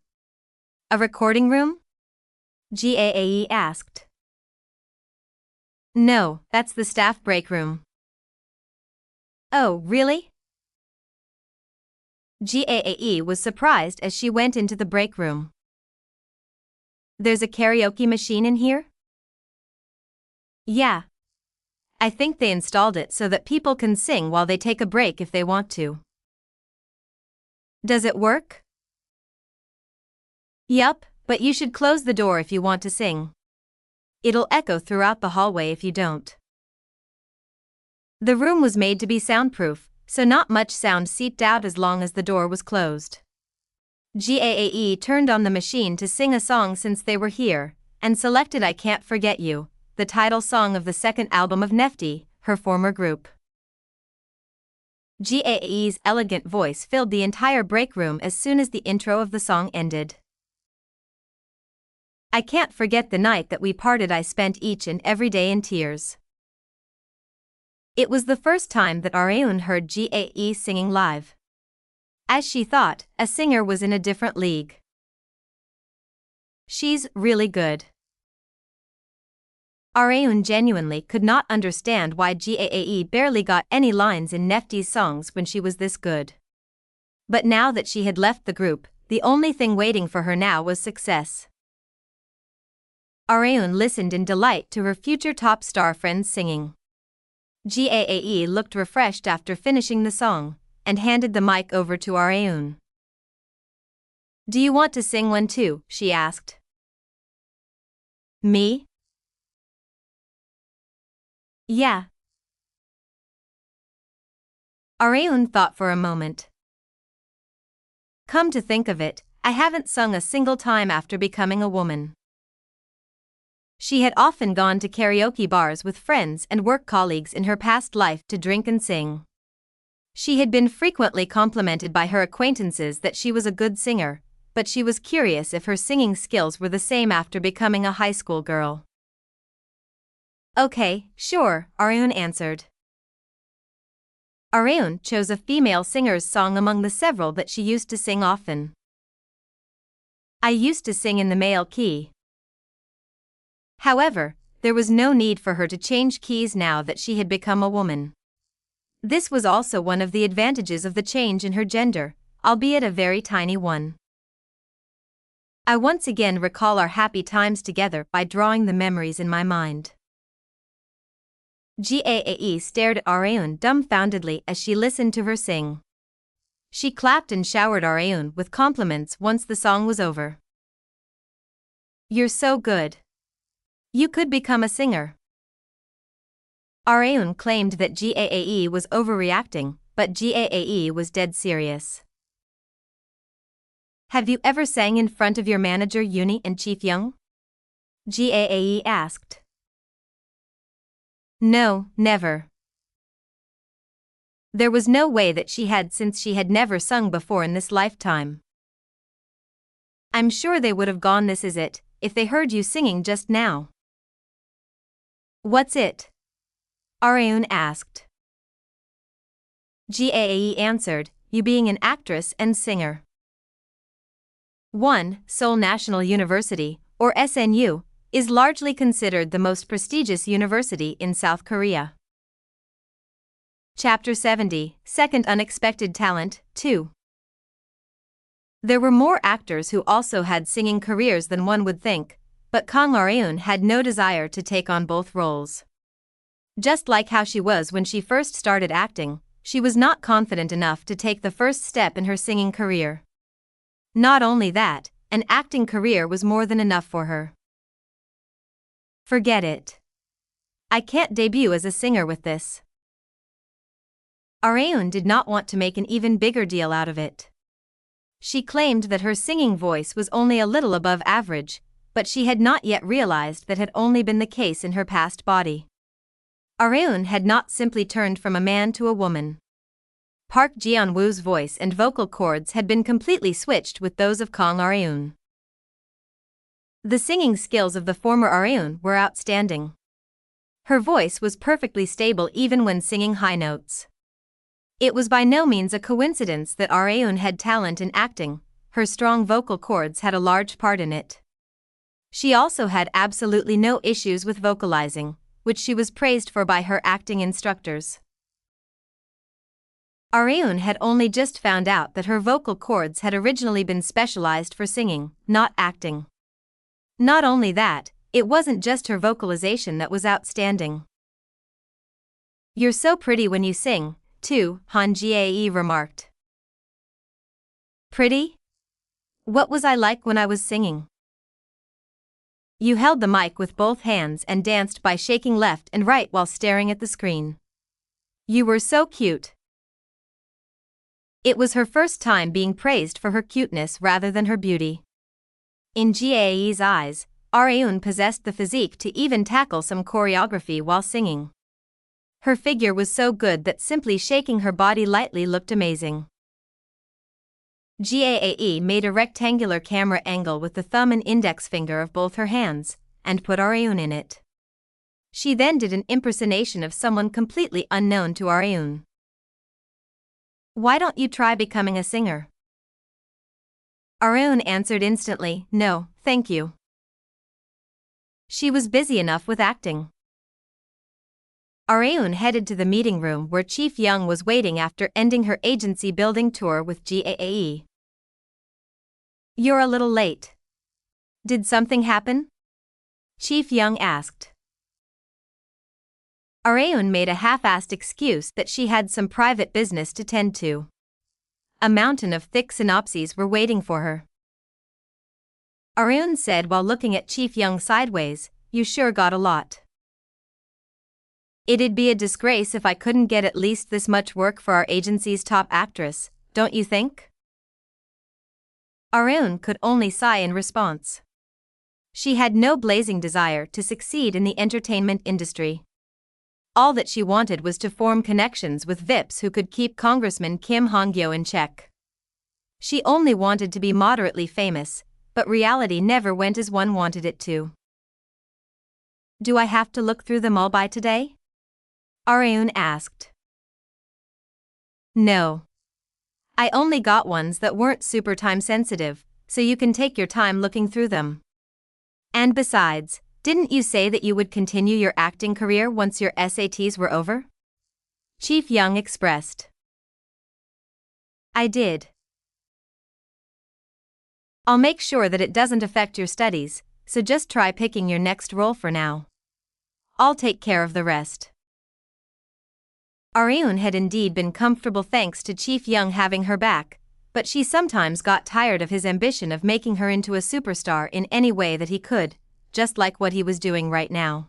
Speaker 1: A recording room? GAAE asked. No, that's the staff break room. Oh, really? GAAE was surprised as she went into the break room. There's a karaoke machine in here? Yeah. I think they installed it so that people can sing while they take a break if they want to. Does it work? Yup, but you should close the door if you want to sing. It'll echo throughout the hallway if you don't. The room was made to be soundproof, so not much sound seeped out as long as the door was closed. GAAE turned on the machine to sing a song since they were here, and selected I Can't Forget You, the title song of the second album of Nefty, her former group. GAAE's elegant voice filled the entire break room as soon as the intro of the song ended. I can't forget the night that we parted. I spent each and every day in tears. It was the first time that Arun heard GAAE singing live. As she thought, a singer was in a different league. She's really good. Arun genuinely could not understand why GAAE barely got any lines in Nefty's songs when she was this good. But now that she had left the group, the only thing waiting for her now was success. Arun listened in delight to her future top star friends singing. GAAE looked refreshed after finishing the song, and handed the mic over to Arun. Do you want to sing one too? She asked. Me? Yeah. Arun thought for a moment. Come to think of it, I haven't sung a single time after becoming a woman. She had often gone to karaoke bars with friends and work colleagues in her past life to drink and sing. She had been frequently complimented by her acquaintances that she was a good singer, but she was curious if her singing skills were the same after becoming a high school girl. Okay, sure, Arun answered. Arun chose a female singer's song among the several that she used to sing often. I used to sing in the male key. However, there was no need for her to change keys now that she had become a woman. This was also one of the advantages of the change in her gender, albeit a very tiny one. I once again recall our happy times together by drawing the memories in my mind. GAAE stared at Arun dumbfoundedly as she listened to her sing. She clapped and showered Arun with compliments once the song was over. You're so good. You could become a singer. Arun claimed that GAAE was overreacting, but GAAE was dead serious. Have you ever sang in front of your manager Uni and Chief Young? GAAE asked. No, never. There was no way that she had, since she had never sung before in this lifetime. I'm sure they would have gone, this is it, if they heard you singing just now. What's it? Arun asked. GAAE answered, you being an actress and singer. 1. Seoul National University, or SNU, is largely considered the most prestigious university in South Korea. Chapter 70, Second Unexpected Talent, 2. There were more actors who also had singing careers than one would think, but Kang Areun had no desire to take on both roles. Just like how she was when she first started acting, she was not confident enough to take the first step in her singing career. Not only that, an acting career was more than enough for her. Forget it. I can't debut as a singer with this. Areun did not want to make an even bigger deal out of it. She claimed that her singing voice was only a little above average, but she had not yet realized that had only been the case in her past body. Areun had not simply turned from a man to a woman. Park Geon-Woo's voice and vocal cords had been completely switched with those of Kang Areun. The singing skills of the former Areun were outstanding. Her voice was perfectly stable even when singing high notes. It was by no means a coincidence that Areun had talent in acting. Her strong vocal cords had a large part in it. She also had absolutely no issues with vocalizing, which she was praised for by her acting instructors. Areun had only just found out that her vocal cords had originally been specialized for singing, not acting. Not only that, it wasn't just her vocalization that was outstanding. "You're so pretty when you sing, too," Han-Gyo remarked. Pretty? What was I like when I was singing? You held the mic with both hands and danced by shaking left and right while staring at the screen. You were so cute. It was her first time being praised for her cuteness rather than her beauty. In Gye's eyes, Areun possessed the physique to even tackle some choreography while singing. Her figure was so good that simply shaking her body lightly looked amazing. Gyae made a rectangular camera angle with the thumb and index finger of both her hands, and put Areun in it. She then did an impersonation of someone completely unknown to Areun. Why don't you try becoming a singer? Areun answered instantly, no, thank you. She was busy enough with acting. Areun headed to the meeting room where Chief Young was waiting after ending her agency building tour with Gyae. You're a little late. Did something happen? Chief Young asked. Areun made a half-assed excuse that she had some private business to tend to. A mountain of thick synopses were waiting for her. Areun said while looking at Chief Young sideways, you sure got a lot. It'd be a disgrace if I couldn't get at least this much work for our agency's top actress, don't you think? Areun could only sigh in response. She had no blazing desire to succeed in the entertainment industry. All that she wanted was to form connections with VIPs who could keep Congressman Kim Han-Gyo in check. She only wanted to be moderately famous, but reality never went as one wanted it to. Do I have to look through them all by today? Areun asked. No. I only got ones that weren't super time sensitive, so you can take your time looking through them. And besides, didn't you say that you would continue your acting career once your SATs were over? Chief Young expressed. I did. I'll make sure that it doesn't affect your studies, so just try picking your next role for now. I'll take care of the rest. Areun had indeed been comfortable thanks to Chief Young having her back, but she sometimes got tired of his ambition of making her into a superstar in any way that he could, just like what he was doing right now.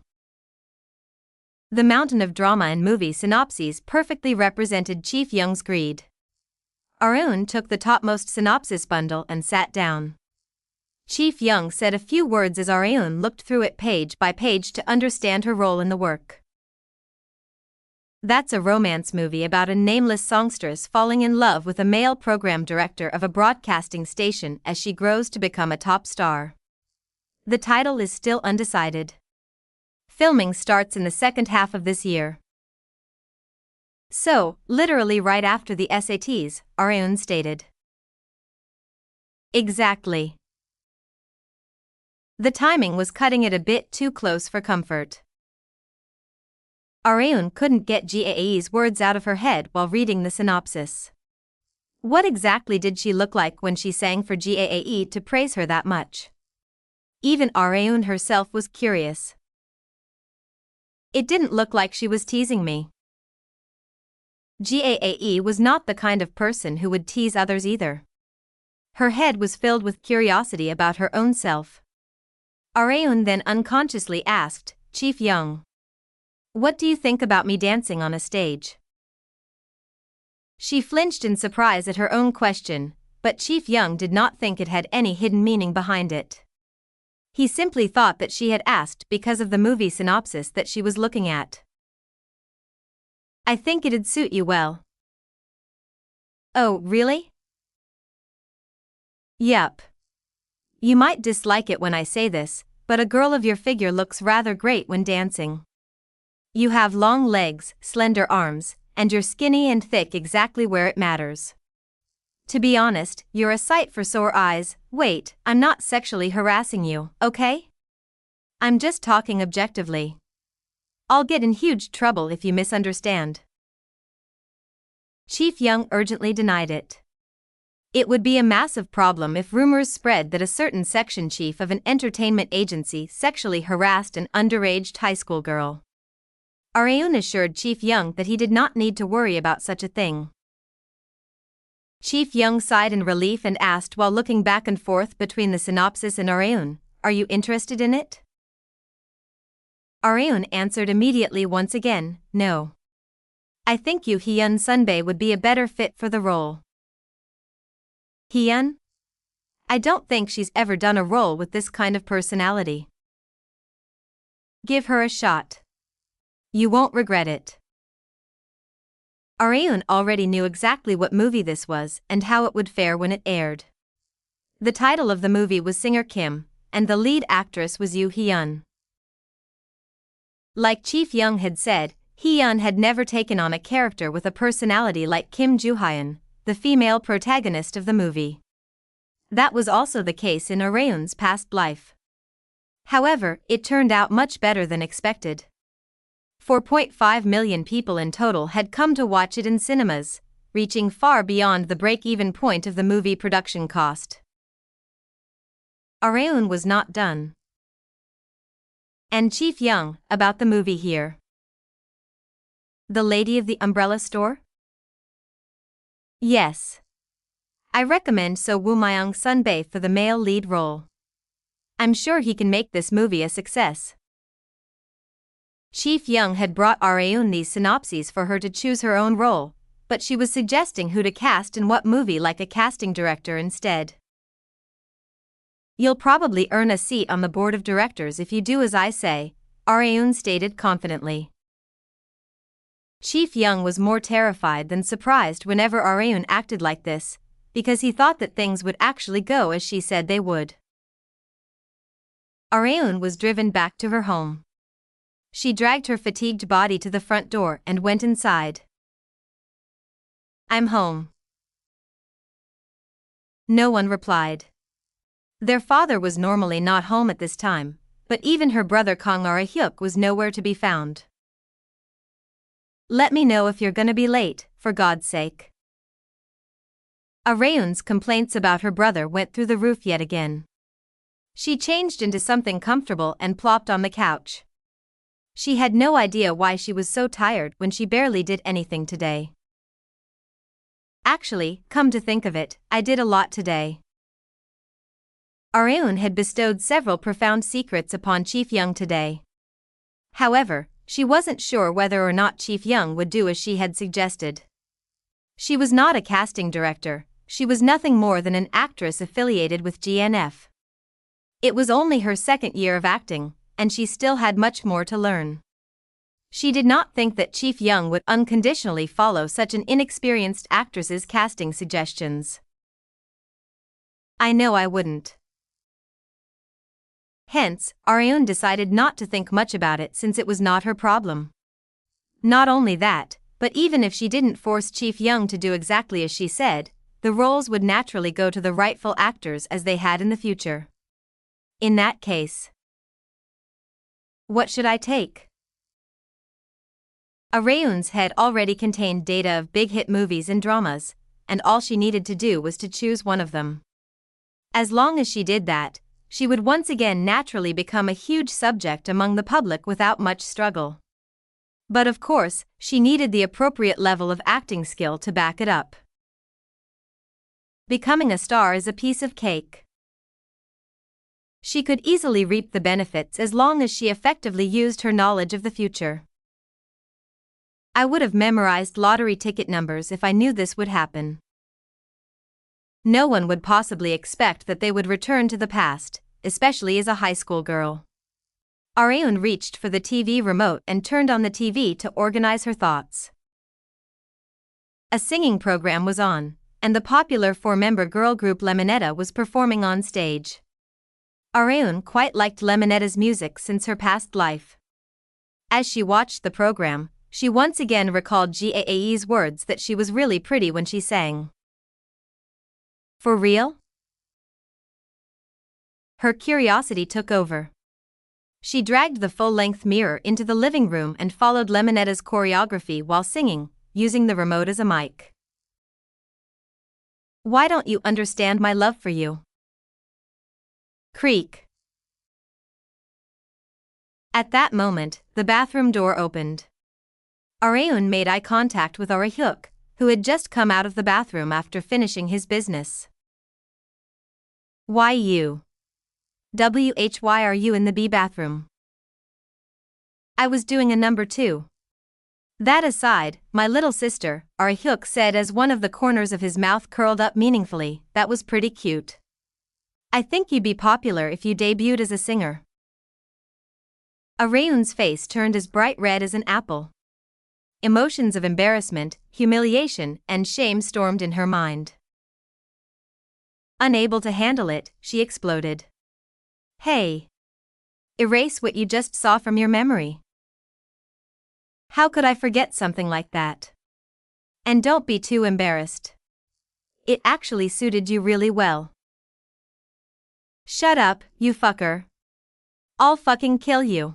Speaker 1: The mountain of drama and movie synopses perfectly represented Chief Young's greed. Areun took the topmost synopsis bundle and sat down. Chief Young said a few words as Areun looked through it page by page to understand her role in the work. That's a romance movie about a nameless songstress falling in love with a male program director of a broadcasting station as she grows to become a top star. The title is still undecided. Filming starts in the second half of this year. So, literally right after the SATs, Areun stated. Exactly. The timing was cutting it a bit too close for comfort. Areun couldn't get Gae's words out of her head while reading the synopsis. What exactly did she look like when she sang for Gae to praise her that much? Even Areun herself was curious. It didn't look like she was teasing me. Gae was not the kind of person who would tease others either. Her head was filled with curiosity about her own self. Areun then unconsciously asked, Chief Young, what do you think about me dancing on a stage? She flinched in surprise at her own question, but Chief Young did not think it had any hidden meaning behind it. He simply thought that she had asked because of the movie synopsis that she was looking at. I think it'd suit you well. Oh, really? Yup. You might dislike it when I say this, but a girl of your figure looks rather great when dancing. You have long legs, slender arms, and you're skinny and thick exactly where it matters. To be honest, you're a sight for sore eyes. Wait, I'm not sexually harassing you, okay? I'm just talking objectively. I'll get in huge trouble if you misunderstand. Chief Young urgently denied it. It would be a massive problem if rumors spread that a certain section chief of an entertainment agency sexually harassed an underage high school girl. Areun assured Chief Young that he did not need to worry about such a thing. Chief Young sighed in relief and asked while looking back and forth between the synopsis and Areun, are you interested in it? Areun answered immediately once again, no. I think Yoo Hyun Sunbae would be a better fit for the role. Hyun? I don't think she's ever done a role with this kind of personality. Give her a shot. You won't regret it. Areun already knew exactly what movie this was and how it would fare when it aired. The title of the movie was Singer Kim, and the lead actress was Yoo Hyun. Like Chief Young had said, Hyun had never taken on a character with a personality like Kim Joo-hyun, the female protagonist of the movie. That was also the case in Areun's past life. However, it turned out much better than expected. 4.5 million people in total had come to watch it in cinemas, reaching far beyond the break-even point of the movie production cost. Areun was not done. And Chief Young, about the movie here. The Lady of the Umbrella Store? Yes. I recommend So Woo Myung Sunbae for the male lead role. I'm sure he can make this movie a success. Chief Young had brought Areun these synopses for her to choose her own role, but she was suggesting who to cast in what movie like a casting director instead. You'll probably earn a seat on the board of directors if you do as I say, Areun stated confidently. Chief Young was more terrified than surprised whenever Areun acted like this, because he thought that things would actually go as she said they would. Areun was driven back to her home. She dragged her fatigued body to the front door and went inside. I'm home. No one replied. Their father was normally not home at this time, but even her brother Kang Ara-hyuk was nowhere to be found. Let me know if you're gonna be late, for God's sake. Areun's complaints about her brother went through the roof yet again. She changed into something comfortable and plopped on the couch. She had no idea why she was so tired when she barely did anything today. Actually, come to think of it, I did a lot today. Areun had bestowed several profound secrets upon Chief Young today. However, she wasn't sure whether or not Chief Young would do as she had suggested. She was not a casting director, she was nothing more than an actress affiliated with GNF. It was only her second year of acting, and she still had much more to learn. She did not think that Chief Young would unconditionally follow such an inexperienced actress's casting suggestions. I know I wouldn't. Hence, Areun decided not to think much about it since it was not her problem. Not only that, but even if she didn't force Chief Young to do exactly as she said, the roles would naturally go to the rightful actors as they had in the future. In that case, what should I take? Areun's head already contained data of big hit movies and dramas, and all she needed to do was to choose one of them. As long as she did that, she would once again naturally become a huge subject among the public without much struggle. But of course, she needed the appropriate level of acting skill to back it up. Becoming a star is a piece of cake. She could easily reap the benefits as long as she effectively used her knowledge of the future. I would have memorized lottery ticket numbers if I knew this would happen. No one would possibly expect that they would return to the past, especially as a high school girl. Areun reached for the TV remote and turned on the TV to organize her thoughts. A singing program was on, and the popular four-member girl group Lemonetta was performing on stage. Areun quite liked Lemonetta's music since her past life. As she watched the program, she once again recalled Gaae's words that she was really pretty when she sang. For real? Her curiosity took over. She dragged the full-length mirror into the living room and followed Lemonetta's choreography while singing, using the remote as a mic. Why don't you understand my love for you? Creak. At that moment, the bathroom door opened. Areun made eye contact with Arehyuk, who had just come out of the bathroom after finishing his business. Why you? Why are you in the B bathroom? I was doing a number 2. That aside, my little sister, Arehyuk said as one of the corners of his mouth curled up meaningfully, that was pretty cute. I think you'd be popular if you debuted as a singer. Areun's face turned as bright red as an apple. Emotions of embarrassment, humiliation, and shame stormed in her mind. Unable to handle it, she exploded. Hey! Erase what you just saw from your memory. How could I forget something like that? And don't be too embarrassed. It actually suited you really well. Shut up, you fucker. I'll fucking kill you.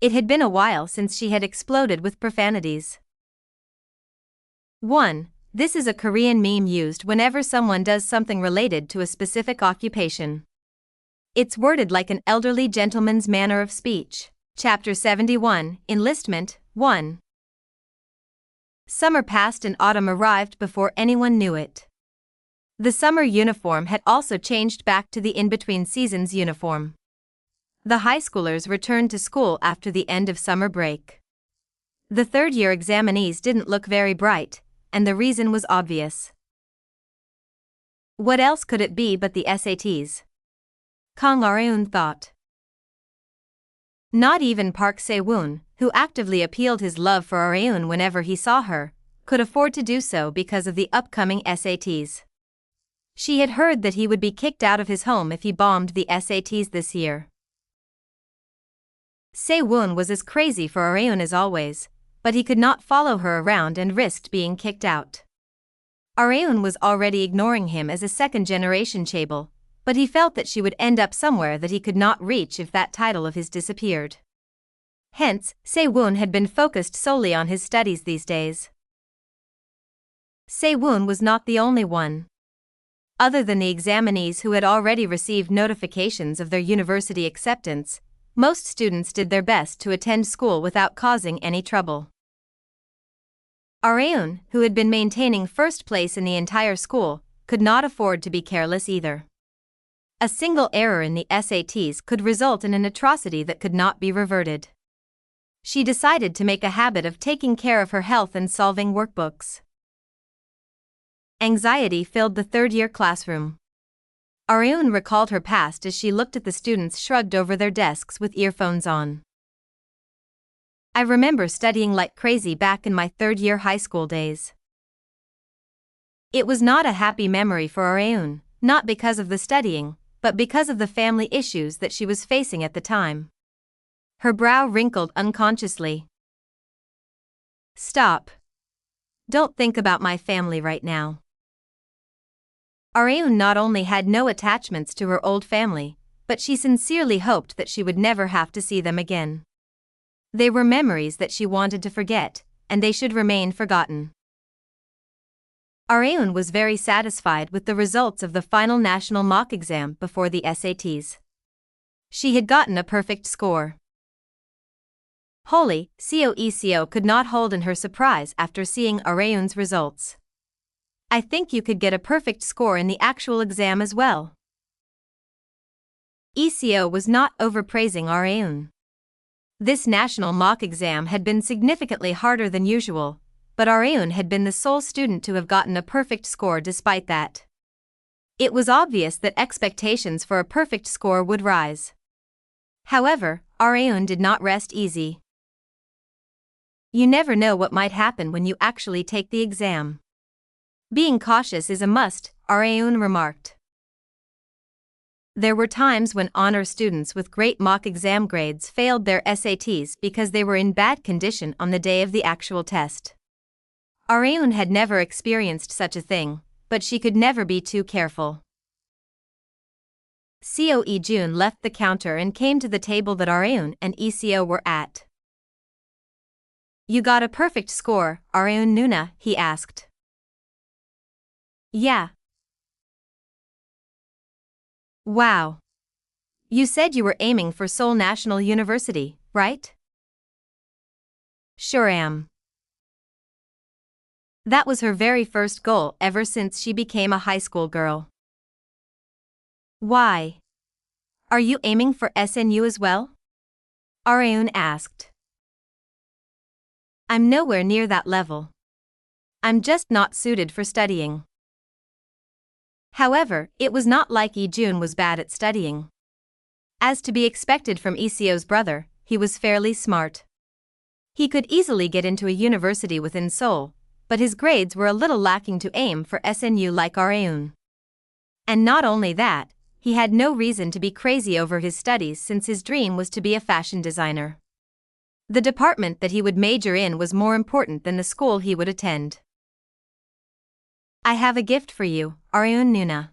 Speaker 1: It had been a while since she had exploded with profanities. 1. This is a Korean meme used whenever someone does something related to a specific occupation. It's worded like an elderly gentleman's manner of speech. Chapter 71, Enlistment, 1. Summer passed and autumn arrived before anyone knew it. The summer uniform had also changed back to the in-between seasons uniform. The high schoolers returned to school after the end of summer break. The third-year examinees didn't look very bright, and the reason was obvious. What else could it be but the SATs? Kang Areun thought. Not even Park Se-woon, who actively appealed his love for Areun whenever he saw her, could afford to do so because of the upcoming SATs. She had heard that he would be kicked out of his home if he bombed the SATs this year. Se-woon was as crazy for Areun as always, but he could not follow her around and risked being kicked out. Areun was already ignoring him as a second-generation chaebol, but he felt that she would end up somewhere that he could not reach if that title of his disappeared. Hence, Se-woon had been focused solely on his studies these days. Se-woon was not the only one. Other than the examinees who had already received notifications of their university acceptance, most students did their best to attend school without causing any trouble. Areun, who had been maintaining first place in the entire school, could not afford to be careless either. A single error in the SATs could result in an atrocity that could not be reverted. She decided to make a habit of taking care of her health and solving workbooks. Anxiety filled the third-year classroom. Areun recalled her past as she looked at the students shrugged over their desks with earphones on. I remember studying like crazy back in my third-year high school days. It was not a happy memory for Areun, not because of the studying, but because of the family issues that she was facing at the time. Her brow wrinkled unconsciously. Stop. Don't think about my family right now. Areun not only had no attachments to her old family, but she sincerely hoped that she would never have to see them again. They were memories that she wanted to forget, and they should remain forgotten. Areun was very satisfied with the results of the final national mock exam before the SATs. She had gotten a perfect score. Holy, Coeco could not hold in her surprise after seeing Areun's results. I think you could get a perfect score in the actual exam as well. Eco was not overpraising Areun. This national mock exam had been significantly harder than usual, but Areun had been the sole student to have gotten a perfect score despite that. It was obvious that expectations for a perfect score would rise. However, Areun did not rest easy. You never know what might happen when you actually take the exam. Being cautious is a must, Areun remarked. There were times when honor students with great mock exam grades failed their SATs because they were in bad condition on the day of the actual test. Areun had never experienced such a thing, but she could never be too careful. Jun left the counter and came to the table that Areun and Eco were at. You got a perfect score, Areun Nuna, he asked. Yeah. Wow. You said you were aiming for Seoul National University, right? Sure am. That was her very first goal ever since she became a high school girl. Why? Are you aiming for SNU as well? Areun asked. I'm nowhere near that level. I'm just not suited for studying. However, it was not like Jun was bad at studying. As to be expected from Eco's brother, he was fairly smart. He could easily get into a university within Seoul, but his grades were a little lacking to aim for SNU like Areun. And not only that, he had no reason to be crazy over his studies since his dream was to be a fashion designer. The department that he would major in was more important than the school he would attend. I have a gift for you, Areun Nuna.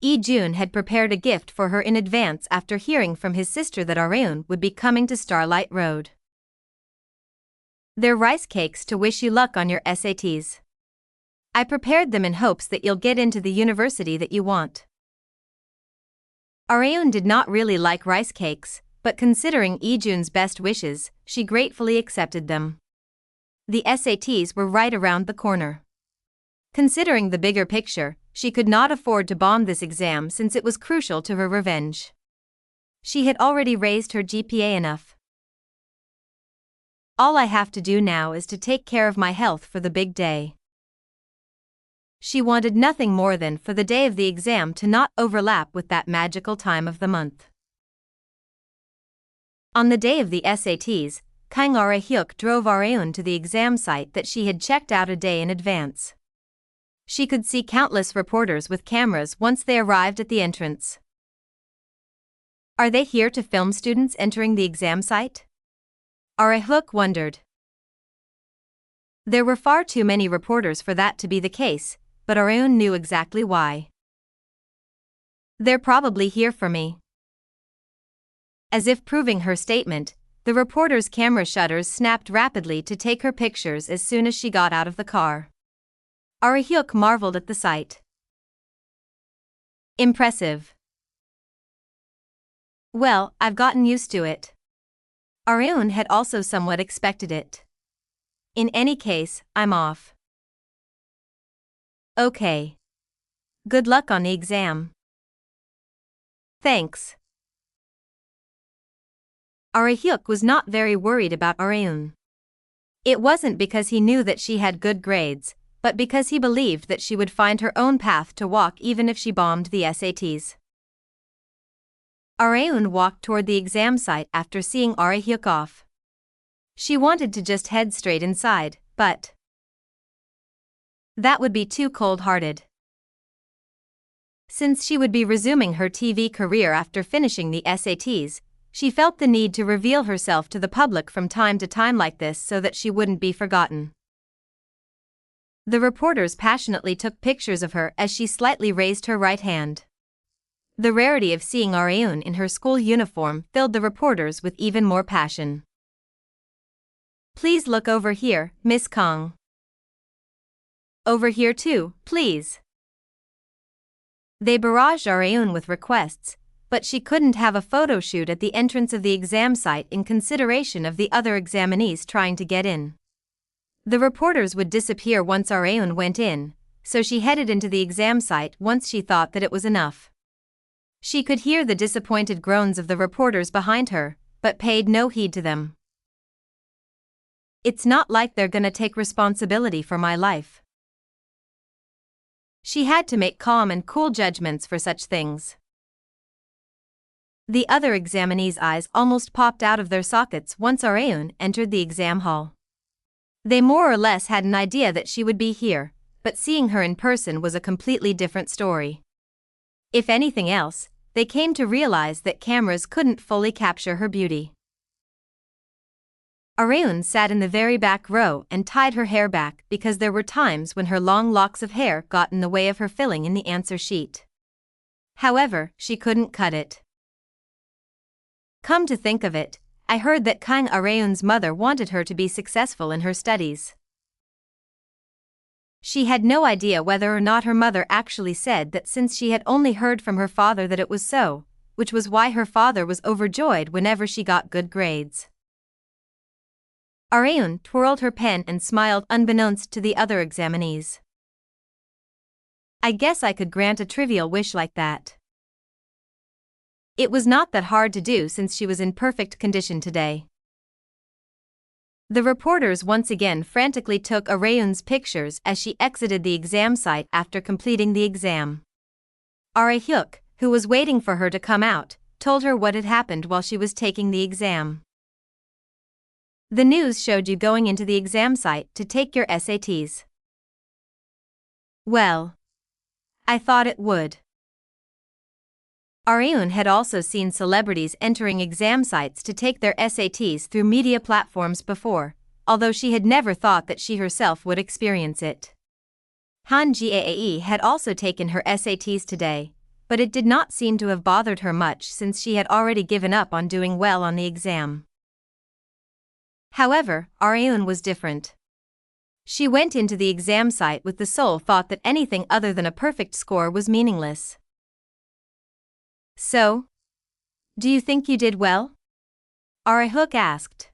Speaker 1: Jun had prepared a gift for her in advance after hearing from his sister that Areun would be coming to Starlight Road. They're rice cakes to wish you luck on your SATs. I prepared them in hopes that you'll get into the university that you want. Areun did not really like rice cakes, but considering Jun's best wishes, she gratefully accepted them. The SATs were right around the corner. Considering the bigger picture, she could not afford to bomb this exam since it was crucial to her revenge. She had already raised her GPA enough. All I have to do now is to take care of my health for the big day. She wanted nothing more than for the day of the exam to not overlap with that magical time of the month. On the day of the SATs, Kang Hyuk drove Areun to the exam site that she had checked out a day in advance. She could see countless reporters with cameras once they arrived at the entrance. Are they here to film students entering the exam site? Hyuk wondered. There were far too many reporters for that to be the case, but Areun knew exactly why. They're probably here for me. As if proving her statement, the reporter's camera shutters snapped rapidly to take her pictures as soon as she got out of the car. Hyuk marveled at the sight. Impressive. Well, I've gotten used to it. Areun had also somewhat expected it. In any case, I'm off. Okay. Good luck on the exam. Thanks. Hyuk was not very worried about Areun. It wasn't because he knew that she had good grades, but because he believed that she would find her own path to walk even if she bombed the SATs. Areun walked toward the exam site after seeing Hyuk off. She wanted to just head straight inside, but that would be too cold-hearted. Since she would be resuming her TV career after finishing the SATs, she felt the need to reveal herself to the public from time to time like this so that she wouldn't be forgotten. The reporters passionately took pictures of her as she slightly raised her right hand. The rarity of seeing Areun in her school uniform filled the reporters with even more passion. "Please look over here, Miss Kong. Over here too, please." They barraged Areun with requests, but she couldn't have a photo shoot at the entrance of the exam site in consideration of the other examinees trying to get in. The reporters would disappear once Areun went in, so she headed into the exam site once she thought that it was enough. She could hear the disappointed groans of the reporters behind her, but paid no heed to them. "It's not like they're gonna take responsibility for my life." She had to make calm and cool judgments for such things. The other examinees' eyes almost popped out of their sockets once Areun entered the exam hall. They more or less had an idea that she would be here, but seeing her in person was a completely different story. If anything else, they came to realize that cameras couldn't fully capture her beauty. Areun sat in the very back row and tied her hair back because there were times when her long locks of hair got in the way of her filling in the answer sheet. However, she couldn't cut it. "Come to think of it, I heard that Kang Areun's mother wanted her to be successful in her studies." She had no idea whether or not her mother actually said that, since she had only heard from her father that it was so, which was why her father was overjoyed whenever she got good grades. Areun twirled her pen and smiled unbeknownst to the other examinees. "I guess I could grant a trivial wish like that." It was not that hard to do since she was in perfect condition today. The reporters once again frantically took Areun's pictures as she exited the exam site after completing the exam. Hyuk, who was waiting for her to come out, told her what had happened while she was taking the exam. "The news showed you going into the exam site to take your SATs." "Well, I thought it would." Areun had also seen celebrities entering exam sites to take their SATs through media platforms before, although she had never thought that she herself would experience it. Han-Gyo had also taken her SATs today, but it did not seem to have bothered her much since she had already given up on doing well on the exam. However, Areun was different. She went into the exam site with the sole thought that anything other than a perfect score was meaningless. "So, do you think you did well?" Hyuk asked.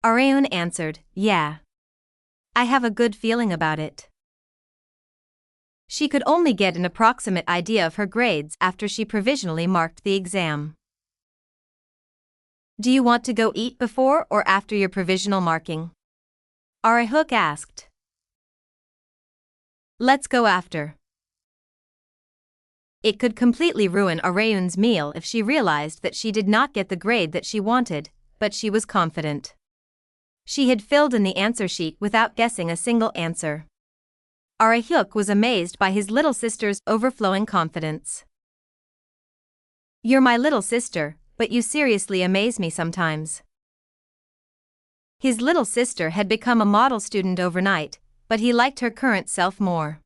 Speaker 1: Areun answered, "Yeah. I have a good feeling about it." She could only get an approximate idea of her grades after she provisionally marked the exam. "Do you want to go eat before or after your provisional marking?" Hyuk asked. "Let's go after." It could completely ruin Areun's meal if she realized that she did not get the grade that she wanted, but she was confident. She had filled in the answer sheet without guessing a single answer. Hyuk was amazed by his little sister's overflowing confidence. "You're my little sister, but you seriously amaze me sometimes." His little sister had become a model student overnight, but he liked her current self more.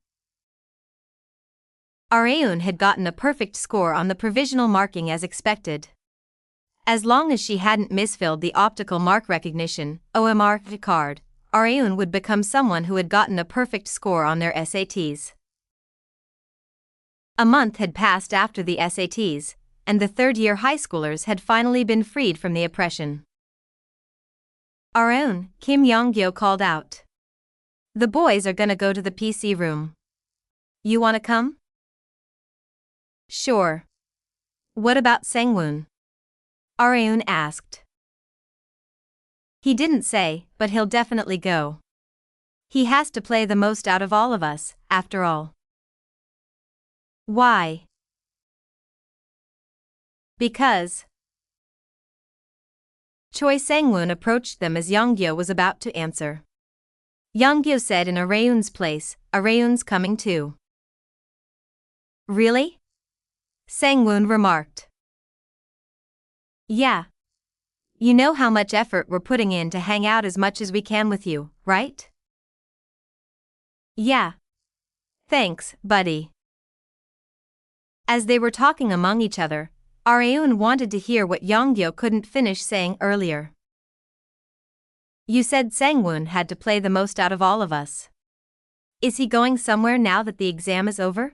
Speaker 1: Areun had gotten a perfect score on the provisional marking as expected. As long as she hadn't misfilled the optical mark recognition (OMR) card, Areun would become someone who had gotten a perfect score on their SATs. A month had passed after the SATs, and the third-year high schoolers had finally been freed from the oppression. "Areun," Kim Yong-gyo called out. "The boys are gonna go to the PC room. You wanna come?" "Sure. What about Sang-woon?" Areun asked. "He didn't say, but he'll definitely go. He has to play the most out of all of us, after all." "Why?" "Because." Choi Sang-woon approached them as Yong-gyo was about to answer. Yong-gyo said in Areun's place, "Areun's coming too." "Really?" Sang-woon remarked. "Yeah. You know how much effort we're putting in to hang out as much as we can with you, right?" Yeah. Thanks, buddy. As they were talking among each other, Areun wanted to hear what Han-Gyo couldn't finish saying earlier. You said Sang-Woon had to play the most out of all of us. Is he going somewhere now that the exam is over?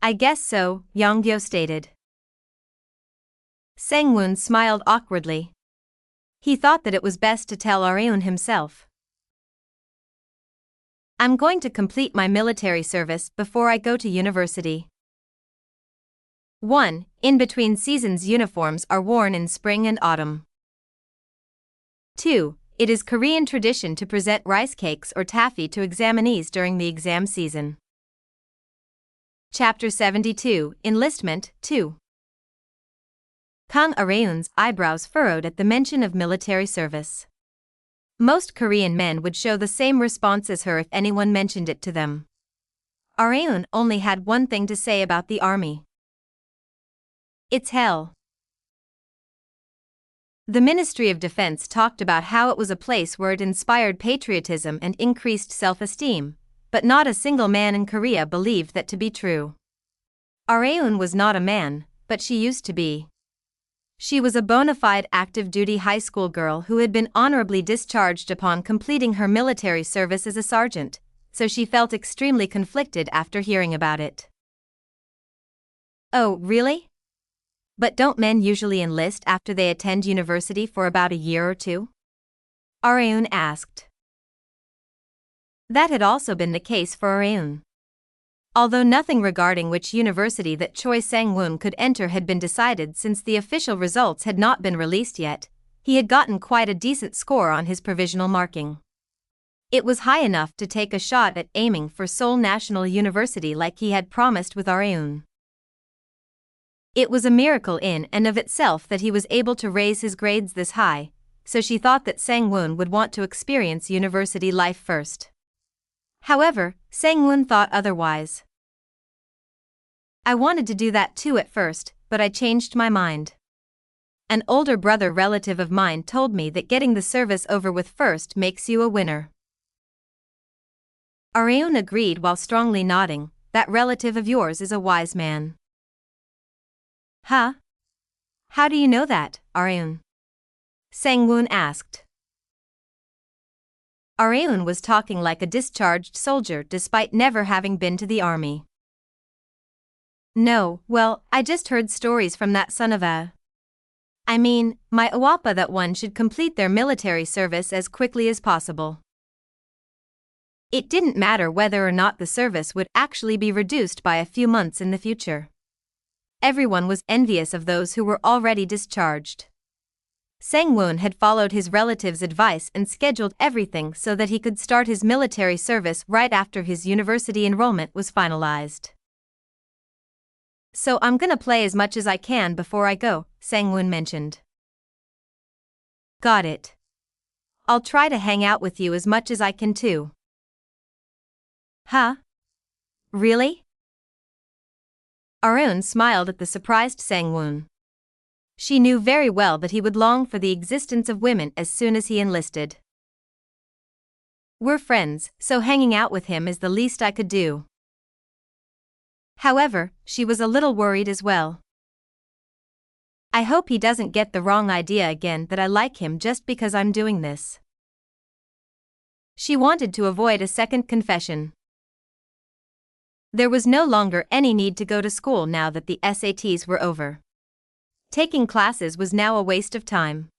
Speaker 1: I guess so, Han-Gyo stated. Sang-Woon smiled awkwardly. He thought that it was best to tell Areun himself. I'm going to complete my military service before I go to university. 1. In between seasons uniforms are worn in spring and autumn. 2. It is Korean tradition to present rice cakes or taffy to examinees during the exam season. Chapter 72, Enlistment, 2. Kang Areun's eyebrows furrowed at the mention of military service. Most Korean men would show the same response as her if anyone mentioned it to them. Areun only had one thing to say about the army. It's hell. The Ministry of Defense talked about how it was a place where it inspired patriotism and increased self-esteem, but not a single man in Korea believed that to be true. Areun was not a man, but she used to be. She was a bona fide active-duty high school girl who had been honorably discharged upon completing her military service as a sergeant, so she felt extremely conflicted after hearing about it. Oh, really? But don't men usually enlist after they attend university for about a year or two? Areun asked. That had also been the case for Areun. Although nothing regarding which university that Choi Sang-woon could enter had been decided since the official results had not been released yet, he had gotten quite a decent score on his provisional marking. It was high enough to take a shot at aiming for Seoul National University like he had promised with Areun. It was a miracle in and of itself that he was able to raise his grades this high, so she thought that Sang-woon would want to experience university life first. However, Sang-woon thought otherwise. I wanted to do that too at first, but I changed my mind. An older brother relative of mine told me that getting the service over with first makes you a winner. Areun agreed while strongly nodding. That relative of yours is a wise man. Huh? How do you know that, Areun? Sang-woon asked. Areun was talking like a discharged soldier despite never having been to the army. No, well, I just heard stories from that son of a... I mean, my Awapa that one should complete their military service as quickly as possible. It didn't matter whether or not the service would actually be reduced by a few months in the future. Everyone was envious of those who were already discharged. Sang-woon had followed his relative's advice and scheduled everything so that he could start his military service right after his university enrollment was finalized. So I'm gonna play as much as I can before I go, Sang-woon mentioned. Got it. I'll try to hang out with you as much as I can too. Huh? Really? Areun smiled at the surprised Sang-woon. She knew very well that he would long for the existence of women as soon as he enlisted. We're friends, so hanging out with him is the least I could do. However, she was a little worried as well. I hope he doesn't get the wrong idea again that I like him just because I'm doing this. She wanted to avoid a second confession. There was no longer any need to go to school now that the SATs were over. Taking classes was now a waste of time.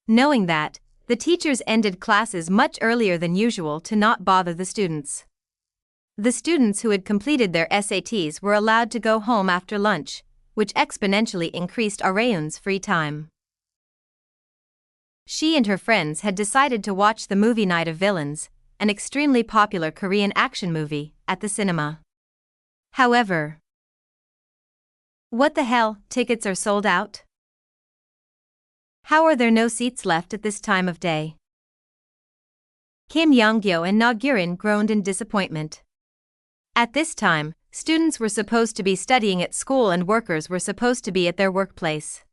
Speaker 1: Knowing that, the teachers ended classes much earlier than usual to not bother the students. The students who had completed their SATs were allowed to go home after lunch, which exponentially increased Areun's free time. She and her friends had decided to watch the movie Night of Villains, an extremely popular Korean action movie, at the cinema. However, what the hell, tickets are sold out? How are there no seats left at this time of day? Kim Han-Gyo and Na-gyurin groaned in disappointment. At this time, students were supposed to be studying at school and workers were supposed to be at their workplace.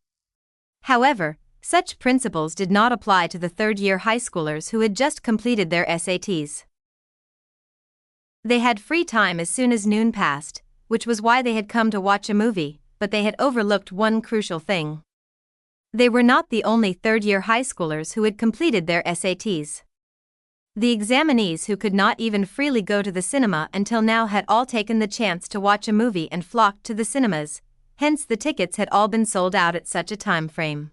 Speaker 1: However, such principles did not apply to the third-year high schoolers who had just completed their SATs. They had free time as soon as noon passed, which was why they had come to watch a movie, but they had overlooked one crucial thing. They were not the only third-year high schoolers who had completed their SATs. The examinees who could not even freely go to the cinema until now had all taken the chance to watch a movie and flocked to the cinemas, hence the tickets had all been sold out at such a time frame.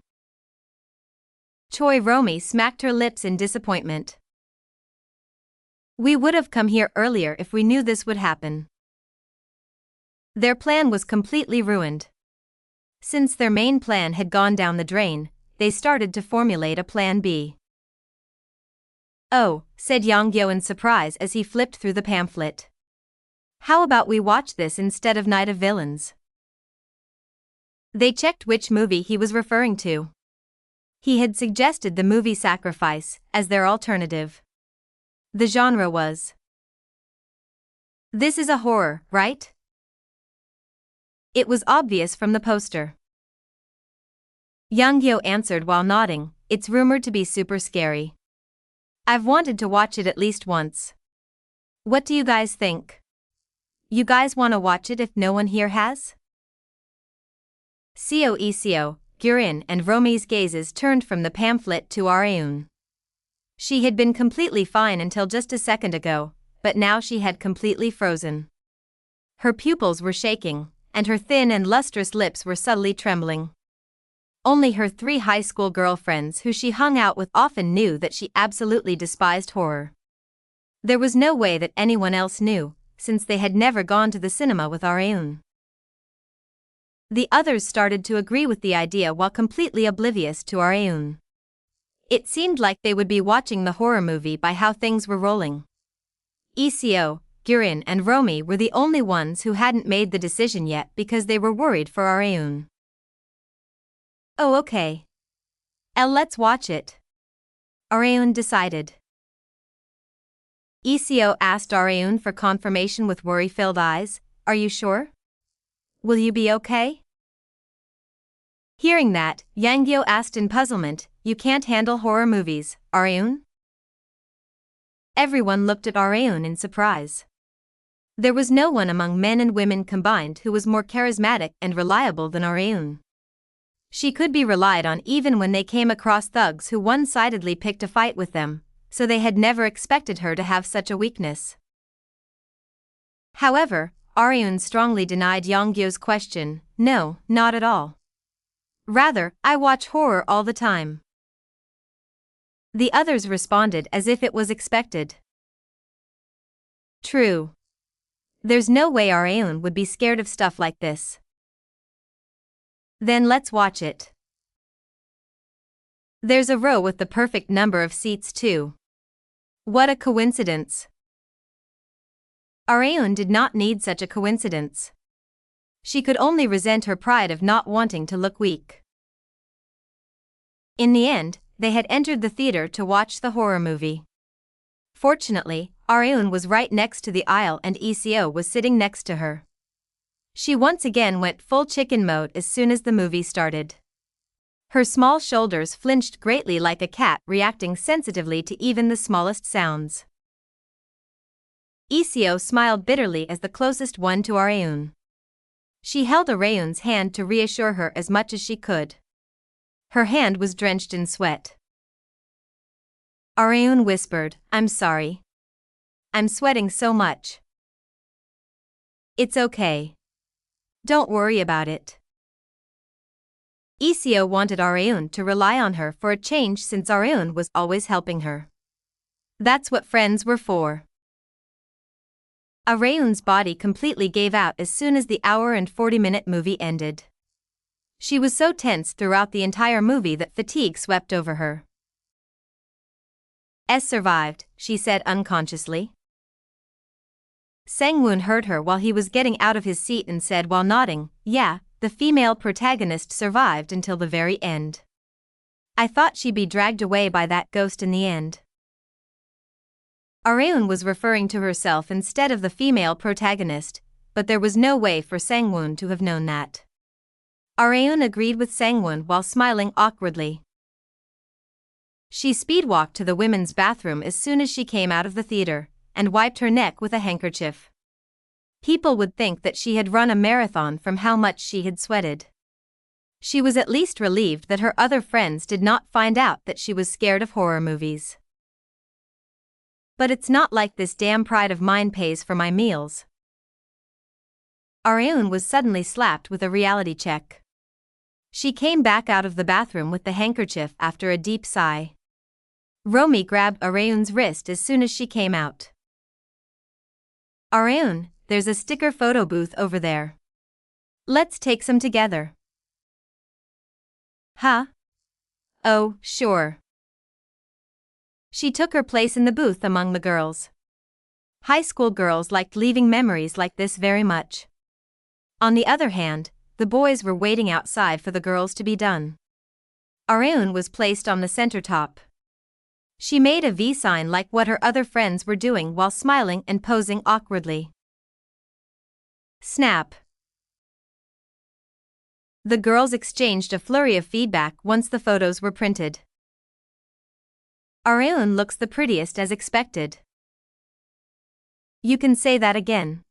Speaker 1: Choi Romi smacked her lips in disappointment. We would have come here earlier if we knew this would happen. Their plan was completely ruined. Since their main plan had gone down the drain, they started to formulate a plan B. Oh, said Han-Gyo in surprise as he flipped through the pamphlet. How about we watch this instead of Night of Villains? They checked which movie he was referring to. He had suggested the movie Sacrifice as their alternative. The genre was. This is a horror, right? It was obvious from the poster. Han-Gyo answered while nodding, it's rumored to be super scary. I've wanted to watch it at least once. What do you guys think? You guys want to watch it if no one here has? Seo, Gurin and Romi's gazes turned from the pamphlet to Areun. She had been completely fine until just a second ago, but now she had completely frozen. Her pupils were shaking, and her thin and lustrous lips were subtly trembling. Only her 3 high school girlfriends who she hung out with often knew that she absolutely despised horror. There was no way that anyone else knew, since they had never gone to the cinema with Areun. The others started to agree with the idea while completely oblivious to Areun. It seemed like they would be watching the horror movie by how things were rolling. Seo, Gurin and Romi were the only ones who hadn't made the decision yet because they were worried for Areun. Oh okay. Let's watch it. Areun decided. Seo asked Areun for confirmation with worry-filled eyes, are you sure? Will you be okay? Hearing that, Han-Gyo asked in puzzlement, you can't handle horror movies, Areun? Everyone looked at Areun in surprise. There was no one among men and women combined who was more charismatic and reliable than Areun. She could be relied on even when they came across thugs who one-sidedly picked a fight with them, so they had never expected her to have such a weakness. However, Areun strongly denied Han-Gyo's question, no, not at all. Rather, I watch horror all the time. The others responded as if it was expected. True. There's no way Areun would be scared of stuff like this. Then let's watch it. There's a row with the perfect number of seats too. What a coincidence. Areun did not need such a coincidence. She could only resent her pride of not wanting to look weak. In the end, they had entered the theater to watch the horror movie. Fortunately, Areun was right next to the aisle and Seo was sitting next to her. She once again went full chicken mode as soon as the movie started. Her small shoulders flinched greatly like a cat reacting sensitively to even the smallest sounds. Seo smiled bitterly as the closest one to Areun. She held Areun's hand to reassure her as much as she could. Her hand was drenched in sweat. Areun whispered, I'm sorry. I'm sweating so much. It's okay. Don't worry about it. Seo wanted Areun to rely on her for a change since Areun was always helping her. That's what friends were for. Areun's body completely gave out as soon as the hour and 40-minute movie ended. She was so tense throughout the entire movie that fatigue swept over her. Survived, she said unconsciously. Sang-woon heard her while he was getting out of his seat and said while nodding, yeah, the female protagonist survived until the very end. I thought she'd be dragged away by that ghost in the end. Areun was referring to herself instead of the female protagonist, but there was no way for Sang-woon to have known that. Areun agreed with Sang-woon while smiling awkwardly. She speedwalked to the women's bathroom as soon as she came out of the theater, and wiped her neck with a handkerchief. People would think that she had run a marathon from how much she had sweated. She was at least relieved that her other friends did not find out that she was scared of horror movies. But it's not like this damn pride of mine pays for my meals. Areun was suddenly slapped with a reality check. She came back out of the bathroom with the handkerchief after a deep sigh. Romy grabbed Areun's wrist as soon as she came out. Areun, there's a sticker photo booth over there. Let's take some together. Huh? Oh, sure. She took her place in the booth among the girls. High school girls liked leaving memories like this very much. On the other hand, the boys were waiting outside for the girls to be done. Areun was placed on the center top. She made a V sign like what her other friends were doing while smiling and posing awkwardly. Snap. The girls exchanged a flurry of feedback once the photos were printed. Areun looks the prettiest as expected. You can say that again.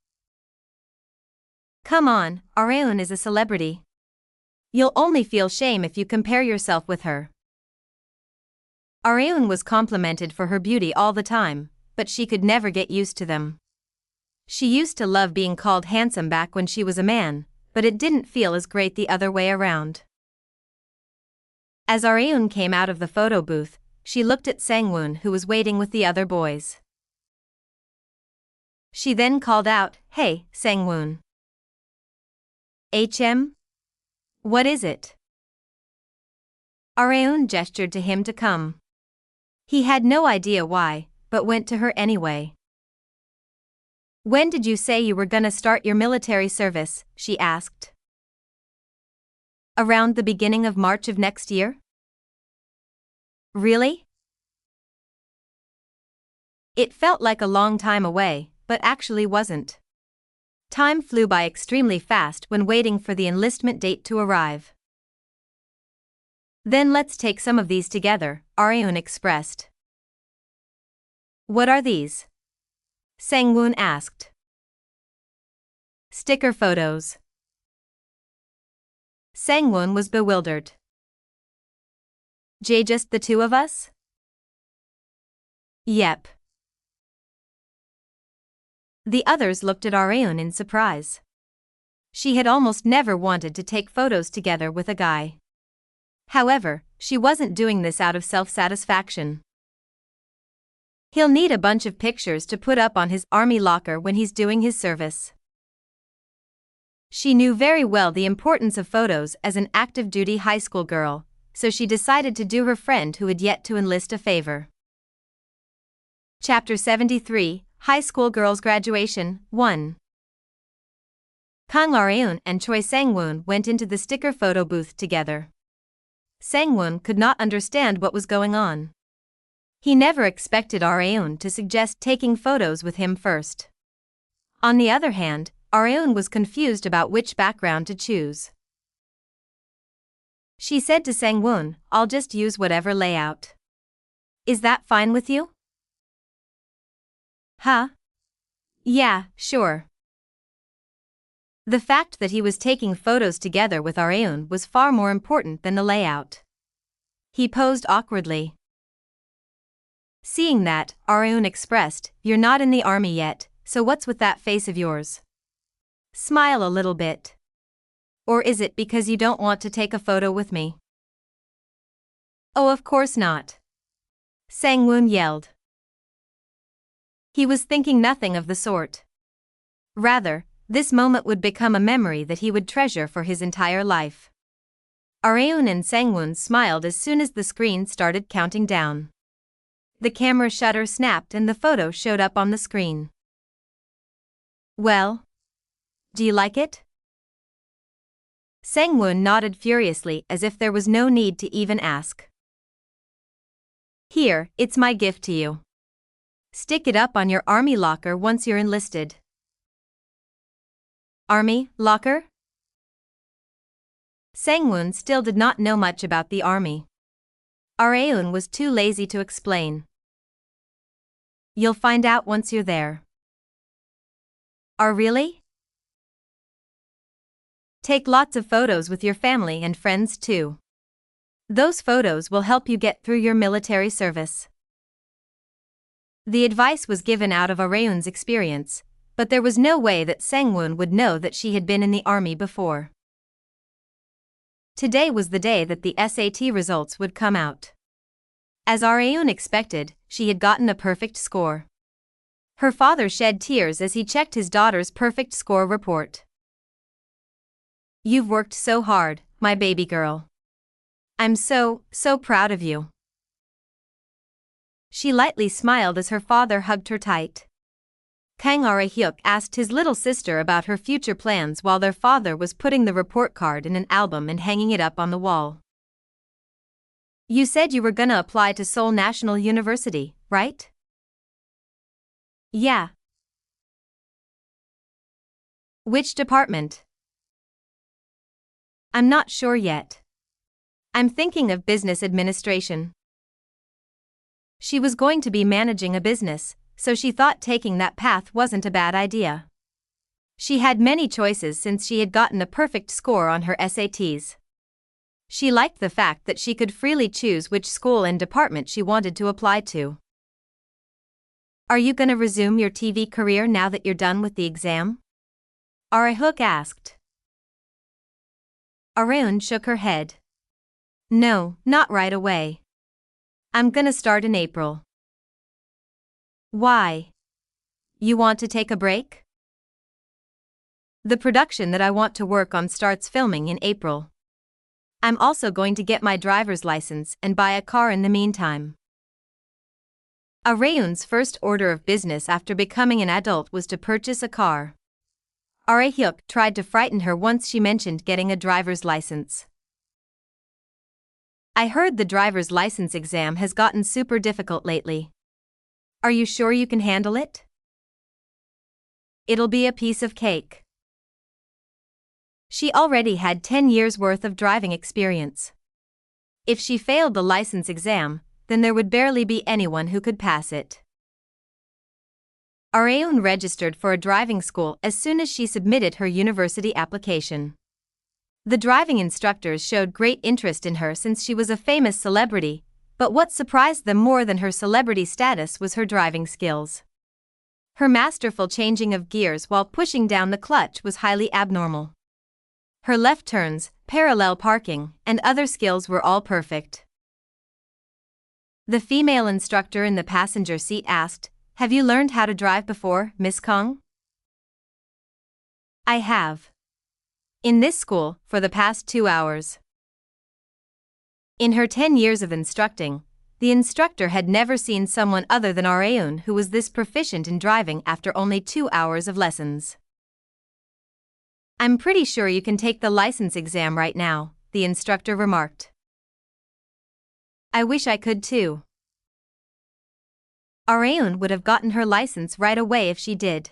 Speaker 1: Come on, Areun is a celebrity. You'll only feel shame if you compare yourself with her. Areun was complimented for her beauty all the time, but she could never get used to them. She used to love being called handsome back when she was a man, but it didn't feel as great the other way around. As Areun came out of the photo booth, she looked at Sang-woon, who was waiting with the other boys. She then called out, "Hey, Sang-woon." "HM? What is it?" Areun gestured to him to come. He had no idea why, but went to her anyway. "When did you say you were gonna start your military service?" she asked. "Around the beginning of March of next year." "Really?" It felt like a long time away, but actually wasn't. Time flew by extremely fast when waiting for the enlistment date to arrive. "Then let's take some of these together," Areun expressed. "What are these?" Sang-woon asked. "Sticker photos." Sang-woon was bewildered. Just the two of us?" "Yep." The others looked at Areun in surprise. She had almost never wanted to take photos together with a guy. However, she wasn't doing this out of self-satisfaction. He'll need a bunch of pictures to put up on his army locker when he's doing his service. She knew very well the importance of photos as an active-duty high school girl, so she decided to do her friend who had yet to enlist a favor. Chapter 73, High School Girls Graduation, 1. Kang Areun and Choi Sang-woon went into the sticker photo booth together. Sang-woon could not understand what was going on. He never expected Areun to suggest taking photos with him first. On the other hand, Areun was confused about which background to choose. She said to Sang-woon, "I'll just use whatever layout. Is that fine with you?" "Huh? Yeah, sure." The fact that he was taking photos together with Areun was far more important than the layout. He posed awkwardly. Seeing that, Areun expressed, "You're not in the army yet, so what's with that face of yours? Smile a little bit. Or is it because you don't want to take a photo with me?" "Oh, of course not," Sang-woon yelled. He was thinking nothing of the sort. Rather, this moment would become a memory that he would treasure for his entire life. Areun and Sang-woon smiled as soon as the screen started counting down. The camera shutter snapped and the photo showed up on the screen. "Well? Do you like it?" Sang-woon nodded furiously as if there was no need to even ask. "Here, it's my gift to you. Stick it up on your army locker once you're enlisted." Army locker? Sang-woon still did not know much about the army. Areun was too lazy to explain. You'll find out once you're there. Oh, really? Take lots of photos with your family and friends too. Those photos will help you get through your military service. The advice was given out of Areun's experience, but there was no way that Sang-woon would know that she had been in the army before. Today was the day that the SAT results would come out. As Areun expected, she had gotten a perfect score. Her father shed tears as he checked his daughter's perfect score report. You've worked so hard, my baby girl. I'm so proud of you. She lightly smiled as her father hugged her tight. Kang Are-hyuk asked his little sister about her future plans while their father was putting the report card in an album and hanging it up on the wall. You said you were gonna apply to Seoul National University, right? Yeah. Which department? I'm not sure yet. I'm thinking of business administration. She was going to be managing a business, so she thought taking that path wasn't a bad idea. She had many choices since she had gotten a perfect score on her SATs. She liked the fact that she could freely choose which school and department she wanted to apply to. Are you gonna resume your TV career now that you're done with the exam? Are-hyuk asked. Areun shook her head. No, not right away. I'm gonna start in April. Why? You want to take a break? The production that I want to work on starts filming in April. I'm also going to get my driver's license and buy a car in the meantime. Areun's first order of business after becoming an adult was to purchase a car. Are-hyuk tried to frighten her once she mentioned getting a driver's license. I heard the driver's license exam has gotten super difficult lately. Are you sure you can handle it? It'll be a piece of cake. She already had 10 years' worth of driving experience. If she failed the license exam, then there would barely be anyone who could pass it. Areun registered for a driving school as soon as she submitted her university application. The driving instructors showed great interest in her since she was a famous celebrity, but what surprised them more than her celebrity status was her driving skills. Her masterful changing of gears while pushing down the clutch was highly abnormal. Her left turns, parallel parking, and other skills were all perfect. The female instructor in the passenger seat asked, "Have you learned how to drive before, Miss Kong?" I have. In this school, for the past 2 hours. In her 10 years of instructing, the instructor had never seen someone other than Areun who was this proficient in driving after only 2 hours of lessons. I'm pretty sure you can take the license exam right now, the instructor remarked. I wish I could too. Areun would have gotten her license right away if she did.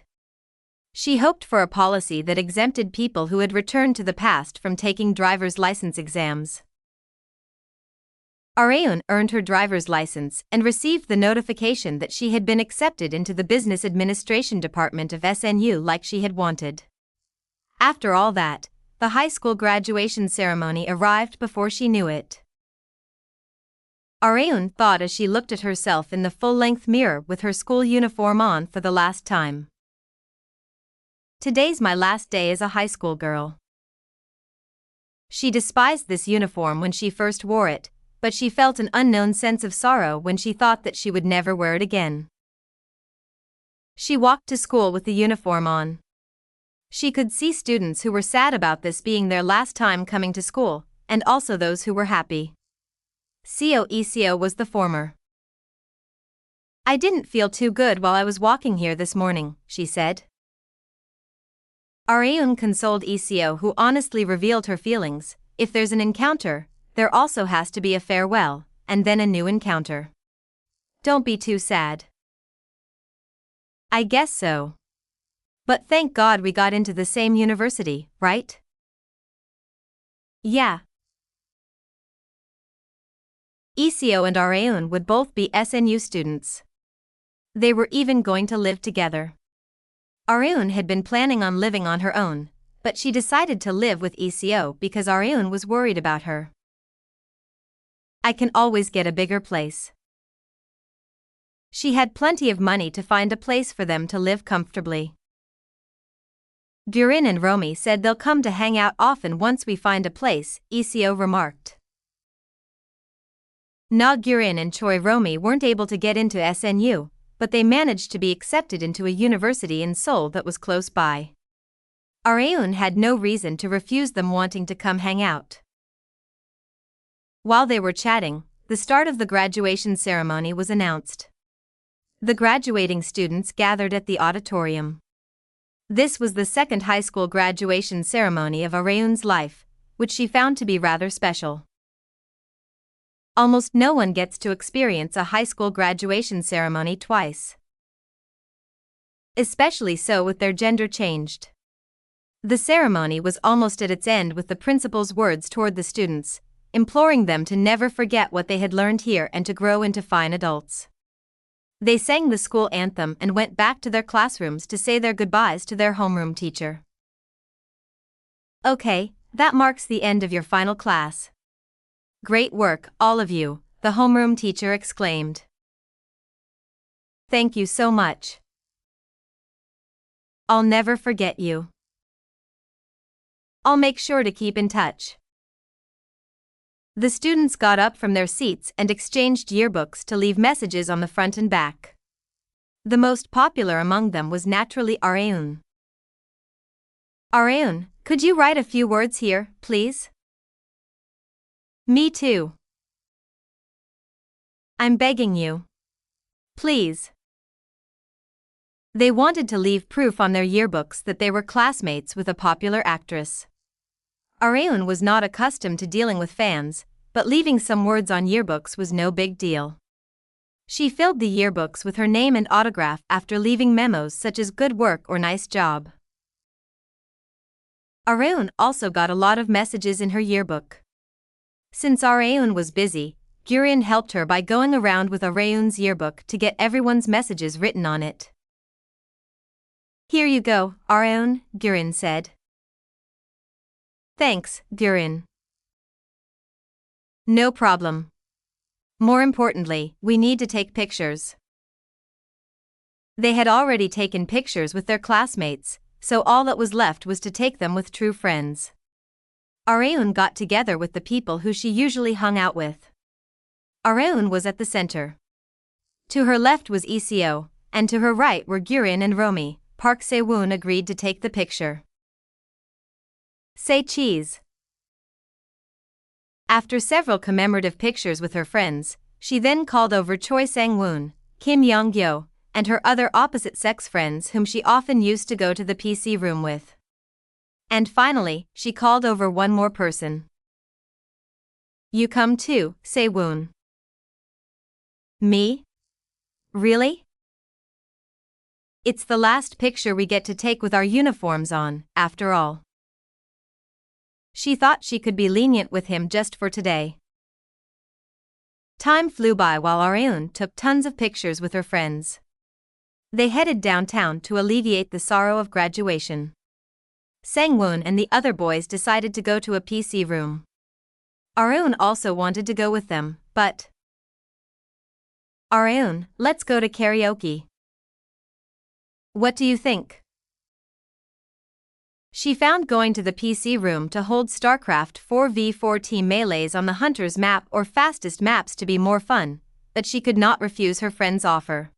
Speaker 1: She hoped for a policy that exempted people who had returned to the past from taking driver's license exams. Areun earned her driver's license and received the notification that she had been accepted into the business administration department of SNU like she had wanted. After all that, the high school graduation ceremony arrived before she knew it. Areun thought as she looked at herself in the full-length mirror with her school uniform on for the last time. Today's my last day as a high school girl. She despised this uniform when she first wore it, but she felt an unknown sense of sorrow when she thought that she would never wear it again. She walked to school with the uniform on. She could see students who were sad about this being their last time coming to school, and also those who were happy. Seo was the former. I didn't feel too good while I was walking here this morning, she said. Areun consoled Seo, who honestly revealed her feelings. If there's an encounter, there also has to be a farewell, and then a new encounter. Don't be too sad. I guess so. But thank God we got into the same university, right? Yeah. Seo and Areun would both be SNU students. They were even going to live together. Areun had been planning on living on her own, but she decided to live with ECO because Areun was worried about her. I can always get a bigger place. She had plenty of money to find a place for them to live comfortably. Gurin and Romy said they'll come to hang out often once we find a place, ECO remarked. Na Gurin and Choi Romy weren't able to get into SNU, but they managed to be accepted into a university in Seoul that was close by. Areun had no reason to refuse them wanting to come hang out. While they were chatting, the start of the graduation ceremony was announced. The graduating students gathered at the auditorium. This was the second high school graduation ceremony of Areun's life, which she found to be rather special. Almost no one gets to experience a high school graduation ceremony twice. Especially so with their gender changed. The ceremony was almost at its end with the principal's words toward the students, imploring them to never forget what they had learned here and to grow into fine adults. They sang the school anthem and went back to their classrooms to say their goodbyes to their homeroom teacher. Okay, that marks the end of your final class. Great work, all of you, the homeroom teacher exclaimed. Thank you so much. I'll never forget you. I'll make sure to keep in touch. The students got up from their seats and exchanged yearbooks to leave messages on the front and back. The most popular among them was naturally Areun. Areun, could you write a few words here, please? Me too. I'm begging you. Please. They wanted to leave proof on their yearbooks that they were classmates with a popular actress. Areun was not accustomed to dealing with fans, but leaving some words on yearbooks was no big deal. She filled the yearbooks with her name and autograph after leaving memos such as good work or nice job. Areun also got a lot of messages in her yearbook. Since Areun was busy, Gurin helped her by going around with Areun's yearbook to get everyone's messages written on it. Here you go, Areun, Gurin said. Thanks, Gurin. No problem. More importantly, we need to take pictures. They had already taken pictures with their classmates, so all that was left was to take them with true friends. Areun got together with the people who she usually hung out with. Areun was at the center. To her left was ECO, and to her right were Gurin and Romy. Park Se-woon agreed to take the picture. Say cheese. After several commemorative pictures with her friends, she then called over Choi Sang-woon, Kim Yong-gyo, and her other opposite-sex friends whom she often used to go to the PC room with. And finally, she called over one more person. You come too, Se-woon. Me? Really? It's the last picture we get to take with our uniforms on, after all. She thought she could be lenient with him just for today. Time flew by while Areun took tons of pictures with her friends. They headed downtown to alleviate the sorrow of graduation. Sang-woon and the other boys decided to go to a PC room. Areun also wanted to go with them, but... Areun, let's go to karaoke. What do you think? She found going to the PC room to hold StarCraft 4v4 team melees on the Hunter's map or fastest maps to be more fun, but she could not refuse her friend's offer.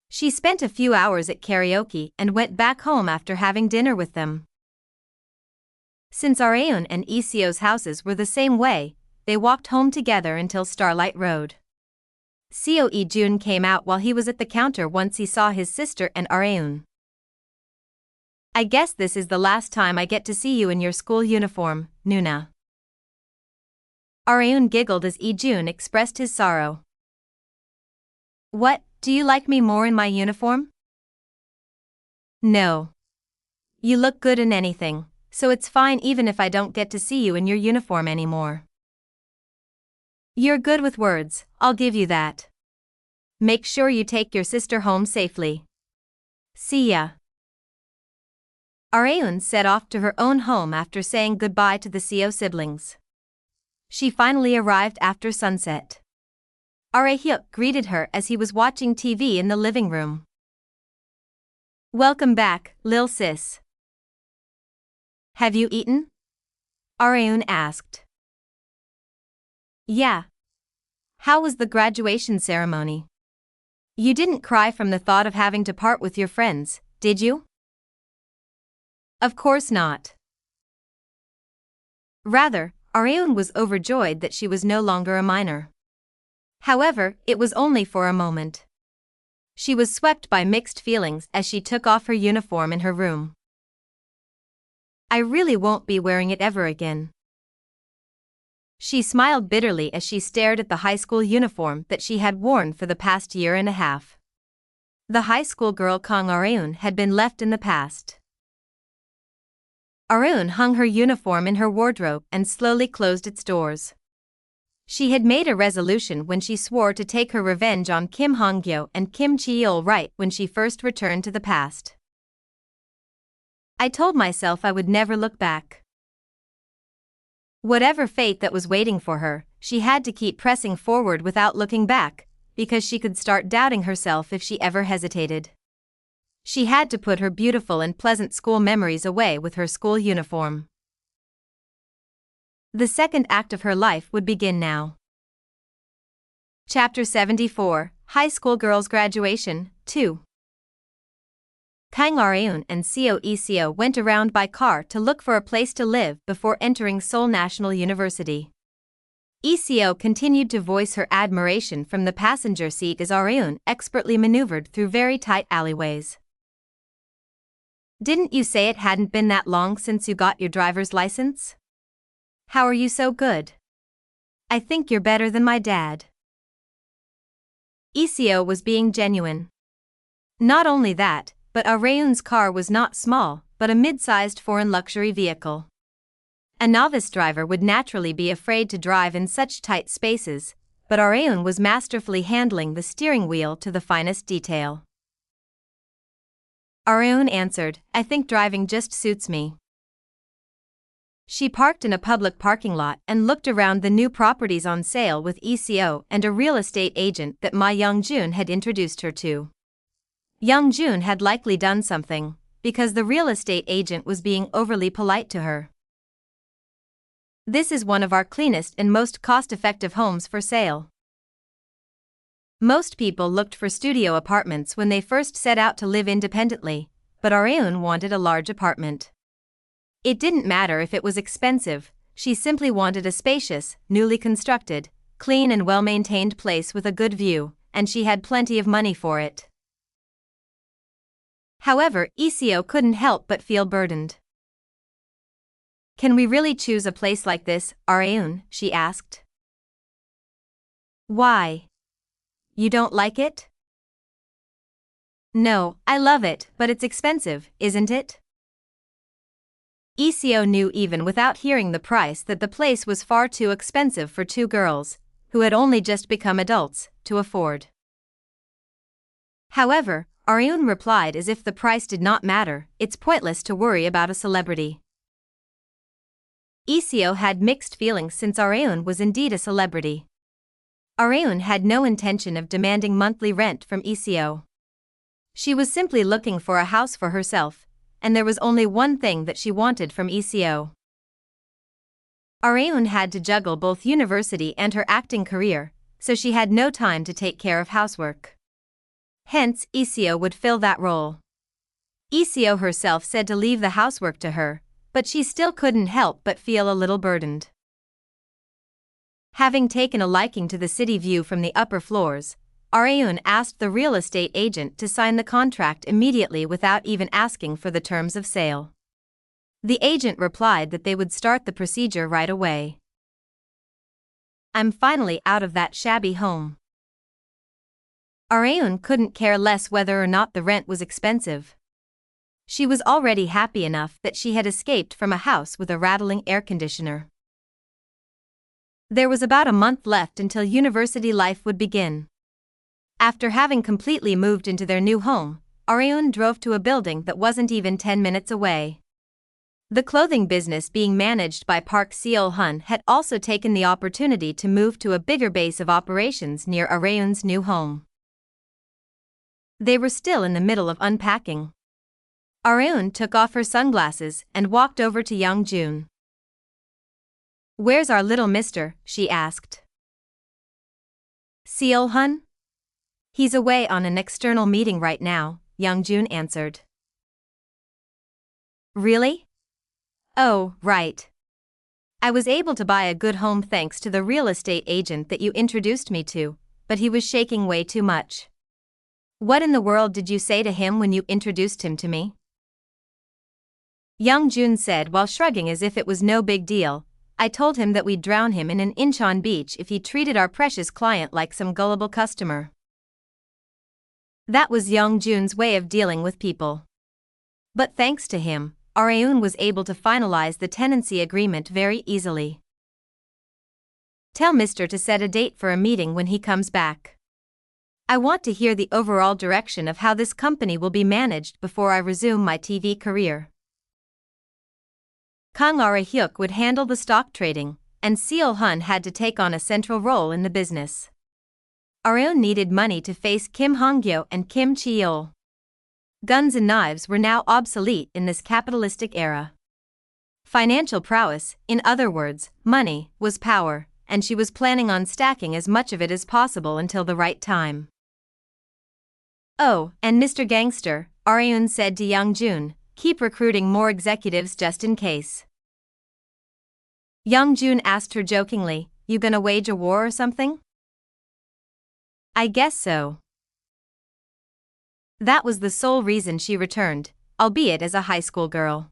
Speaker 1: She spent a few hours at karaoke and went back home after having dinner with them. Since Areun and ECO's houses were the same way, they walked home together until Starlight Road. Seo Ijun came out while he was at the counter once he saw his sister and Areun. I guess this is the last time I get to see you in your school uniform, Nuna. Areun giggled as Ijun expressed his sorrow. What, do you like me more in my uniform? No. You look good in anything, so it's fine even if I don't get to see you in your uniform anymore. You're good with words, I'll give you that. make sure you take your sister home safely. See ya. Areun set off to her own home after saying goodbye to the Seo siblings. She finally arrived after sunset. Arehyuk greeted her as he was watching TV in the living room. Welcome back, lil sis. Have you eaten? Areun asked. Yeah. How was the graduation ceremony? You didn't cry from the thought of having to part with your friends, did you? Of course not. Rather, Areun was overjoyed that she was no longer a minor. However, it was only for a moment. She was swept by mixed feelings as she took off her uniform in her room. I really won't be wearing it ever again. She smiled bitterly as she stared at the high school uniform that she had worn for the past year and a half. The high school girl Kang Areun had been left in the past. Areun hung her uniform in her wardrobe and slowly closed its doors. She had made a resolution when she swore to take her revenge on Kim Han-Gyo and Kim Cheol right when she first returned to the past. I told myself I would never look back. Whatever fate that was waiting for her, she had to keep pressing forward without looking back, because she could start doubting herself if she ever hesitated. She had to put her beautiful and pleasant school memories away with her school uniform. The second act of her life would begin now. Chapter 74, High School Girls Graduation, 2. Kang Areun and Seo went around by car to look for a place to live before entering Seoul National University. Seo continued to voice her admiration from the passenger seat as Areun expertly maneuvered through very tight alleyways. Didn't you say it hadn't been that long since you got your driver's license? How are you so good? I think you're better than my dad. Seo was being genuine. Not only that, but Areun's car was not small, but a mid-sized foreign luxury vehicle. A novice driver would naturally be afraid to drive in such tight spaces, but Areun was masterfully handling the steering wheel to the finest detail. Areun answered, I think driving just suits me. She parked in a public parking lot and looked around the new properties on sale with Seo and a real estate agent that Ma Young-jun had introduced her to. Young-jun had likely done something, because the real estate agent was being overly polite to her. This is one of our cleanest and most cost-effective homes for sale. Most people looked for studio apartments when they first set out to live independently, but Areun wanted a large apartment. It didn't matter if it was expensive, she simply wanted a spacious, newly constructed, clean and well-maintained place with a good view, and she had plenty of money for it. However, Seo couldn't help but feel burdened. Can we really choose a place like this, Areun? She asked. Why? You don't like it? No, I love it, but it's expensive, isn't it? Seo knew even without hearing the price that the place was far too expensive for two girls, who had only just become adults, to afford. However, Areun replied as if the price did not matter, it's pointless to worry about a celebrity. Seo had mixed feelings since Areun was indeed a celebrity. Areun had no intention of demanding monthly rent from Seo. She was simply looking for a house for herself, and there was only one thing that she wanted from Seo. Areun had to juggle both university and her acting career, so she had no time to take care of housework. Hence, Seo would fill that role. Seo herself said to leave the housework to her, but she still couldn't help but feel a little burdened. Having taken a liking to the city view from the upper floors, Areun asked the real estate agent to sign the contract immediately without even asking for the terms of sale. The agent replied that they would start the procedure right away. I'm finally out of that shabby home. Areun couldn't care less whether or not the rent was expensive. She was already happy enough that she had escaped from a house with a rattling air conditioner. There was about a month left until university life would begin. After having completely moved into their new home, Areun drove to a building that wasn't even 10 minutes away. The clothing business being managed by Park Seol-hun had also taken the opportunity to move to a bigger base of operations near Areun's new home. They were still in the middle of unpacking. Areun took off her sunglasses and walked over to Young-jun. "Where's our little mister?" she asked. "Seol-hun? He's away on an external meeting right now," Young-jun answered. "Really? Oh, right. I was able to buy a good home thanks to the real estate agent that you introduced me to, but he was shaking way too much. What in the world did you say to him when you introduced him to me?" Young-jun said while shrugging as if it was no big deal. "I told him that we'd drown him in an Incheon beach if he treated our precious client like some gullible customer." That was Young-jun's way of dealing with people. But thanks to him, Areun was able to finalize the tenancy agreement very easily. "Tell Mr. to set a date for a meeting when he comes back. I want to hear the overall direction of how this company will be managed before I resume my TV career." Kang Ara-hyuk would handle the stock trading, and Seol-hun had to take on a central role in the business. Areun needed money to face Kim Han-Gyo and Kim Cheol. Guns and knives were now obsolete in this capitalistic era. Financial prowess, in other words, money, was power, and she was planning on stacking as much of it as possible until the right time. "Oh, and Mr. Gangster," Areun said to Young-jun, "keep recruiting more executives just in case." Young-jun asked her jokingly, "You gonna wage a war or something?" "I guess so." That was the sole reason she returned, albeit as a high school girl.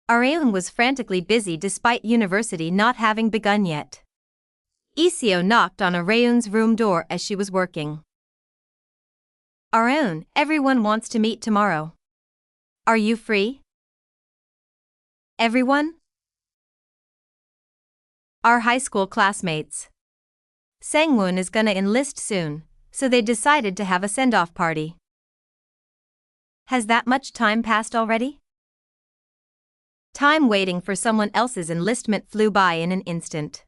Speaker 1: Areun was frantically busy despite university not having begun yet. Iseo knocked on Areun's room door as she was working. "Areun, everyone wants to meet tomorrow. Are you free?" "Everyone?" "Our high school classmates. Sang-woon is gonna enlist soon, so they decided to have a send-off party." "Has that much time passed already?" Time waiting for someone else's enlistment flew by in an instant.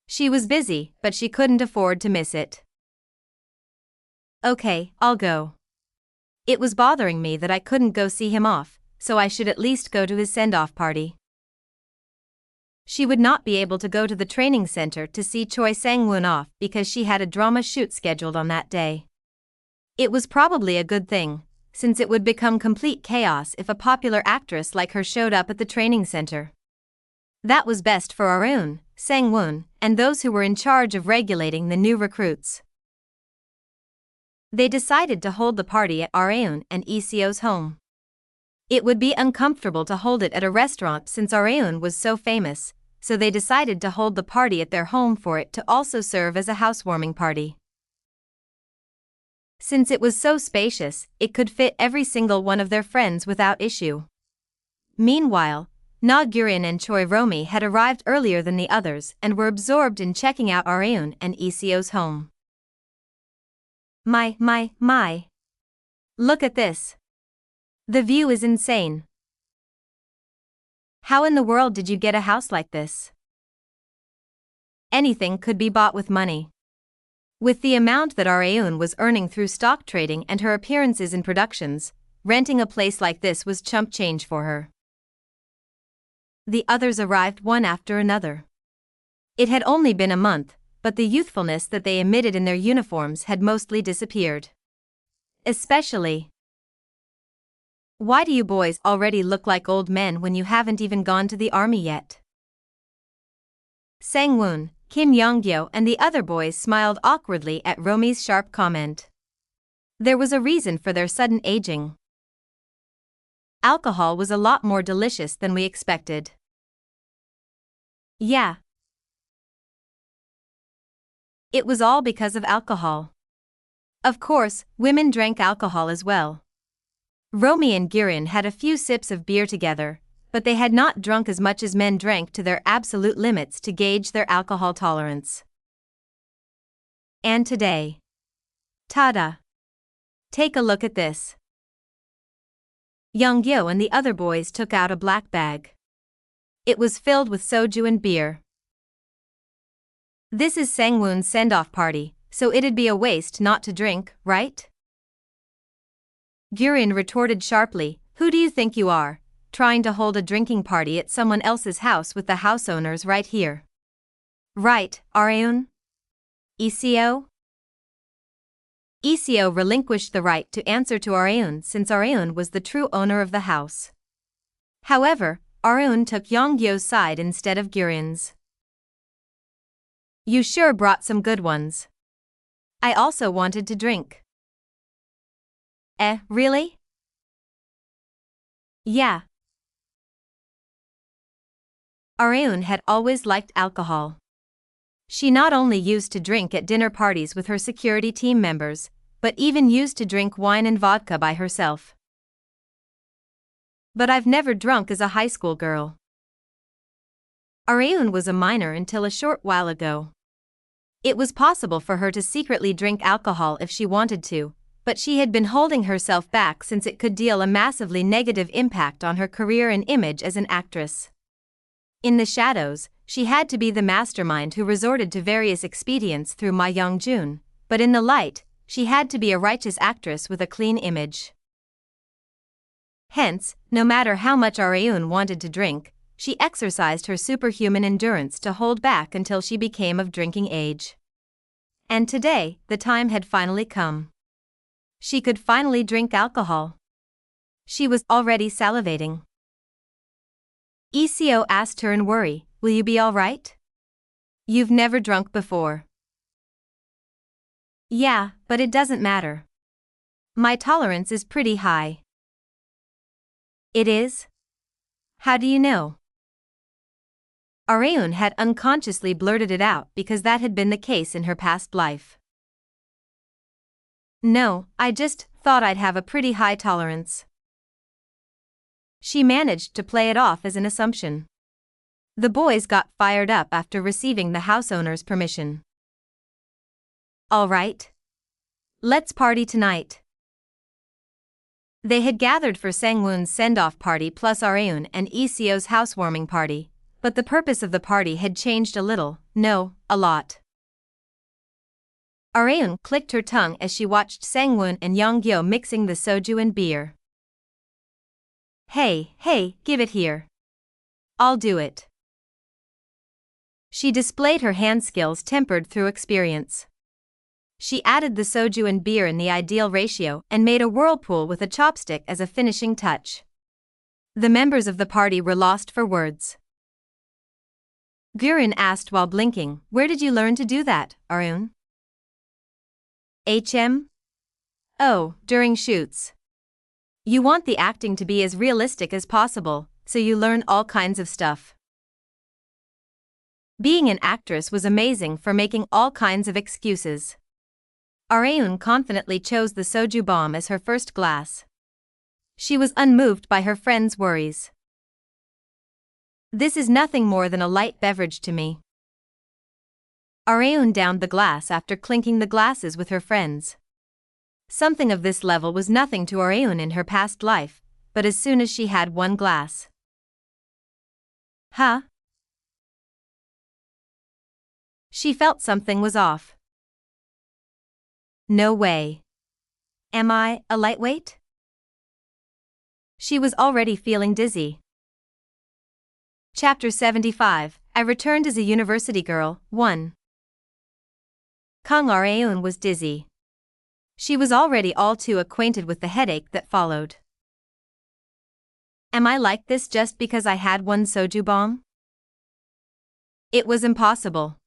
Speaker 1: She was busy, but she couldn't afford to miss it. "Okay, I'll go. It was bothering me that I couldn't go see him off, so I should at least go to his send-off party." She would not be able to go to the training center to see Choi Sang-woon off because she had a drama shoot scheduled on that day. It was probably a good thing, since it would become complete chaos if a popular actress like her showed up at the training center. That was best for Areun, Sang-woon, and those who were in charge of regulating the new recruits. They decided to hold the party at Areun and Iseo's home. It would be uncomfortable to hold it at a restaurant since Areun was so famous, so they decided to hold the party at their home for it to also serve as a housewarming party. Since it was so spacious, it could fit every single one of their friends without issue. Meanwhile, Na-gyurin and Choi Romi had arrived earlier than the others and were absorbed in checking out Areun and Iseo's home. My. Look at this. The view is insane. How in the world did you get a house like this? Anything could be bought with money. With the amount that Areun was earning through stock trading and her appearances in productions, renting a place like this was chump change for her. The others arrived one after another. It had only been a month, but the youthfulness that they emitted in their uniforms had mostly disappeared. Especially, "Why do you boys already look like old men when you haven't even gone to the army yet?" Sang-woon, Kim Yong-gyo and the other boys smiled awkwardly at Romi's sharp comment. There was a reason for their sudden aging. Alcohol was a lot more delicious than we expected. Yeah. It was all because of alcohol. Of course, women drank alcohol as well. Romi and Gyurin had a few sips of beer together, but they had not drunk as much as men drank to their absolute limits to gauge their alcohol tolerance. And today, Ta-da! Take a look at this. Han-Gyo and the other boys took out a black bag. It was filled with soju and beer. This is Sang-woon's send-off party, so it'd be a waste not to drink, right? Geon retorted sharply, who do you think you are, trying to hold a drinking party at someone else's house with the house owners right here? Right, Areun? ECO? ECO relinquished the right to answer to Areun since Areun was the true owner of the house. However, Areun took Han-Gyo's side instead of Geon's. You sure brought some good ones. I also wanted to drink. Really? Yeah. Areun had always liked alcohol. She not only used to drink at dinner parties with her security team members, but even used to drink wine and vodka by herself. But I've never drunk as a high school girl. Areun was a minor until a short while ago. It was possible for her to secretly drink alcohol if she wanted to, but she had been holding herself back since it could deal a massively negative impact on her career and image as an actress. In the shadows, she had to be the mastermind who resorted to various expedients through Ma Young-jun, but in the light, she had to be a righteous actress with a clean image. Hence, no matter how much Areun wanted to drink, she exercised her superhuman endurance to hold back until she became of drinking age. And today, the time had finally come. She could finally drink alcohol. She was already salivating. ECO asked her in worry, will you be all right? You've never drunk before. Yeah, but it doesn't matter. My tolerance is pretty high. It is? How do you know? Areun had unconsciously blurted it out because that had been the case in her past life. No, I just thought I'd have a pretty high tolerance. She managed to play it off as an assumption. The boys got fired up after receiving the house owner's permission. All right. Let's party tonight. They had gathered for Sang-woon's send-off party plus Areun and ECO's housewarming party, but the purpose of the party had changed a little, no, a lot. Areun clicked her tongue as she watched Sang-woon and Han-Gyo mixing the soju and beer. Hey, give it here. I'll do it. She displayed her hand skills tempered through experience. She added the soju and beer in the ideal ratio and made a whirlpool with a chopstick as a finishing touch. The members of the party were lost for words. Geon asked while blinking, where did you learn to do that, Areun? Oh, during shoots. You want the acting to be as realistic as possible, so you learn all kinds of stuff. Being an actress was amazing for making all kinds of excuses. Areun confidently chose the soju bomb as her first glass. She was unmoved by her friend's worries. This is nothing more than a light beverage to me. Areun downed the glass after clinking the glasses with her friends. Something of this level was nothing to Areun in her past life, but as soon as she had one glass. Huh? She felt something was off. No way. Am I a lightweight? She was already feeling dizzy. Chapter 75, I Returned as a University Girl, 1. Kang Areun was dizzy. She was already all too acquainted with the headache that followed. Am I like this just because I had one soju bomb? It was impossible.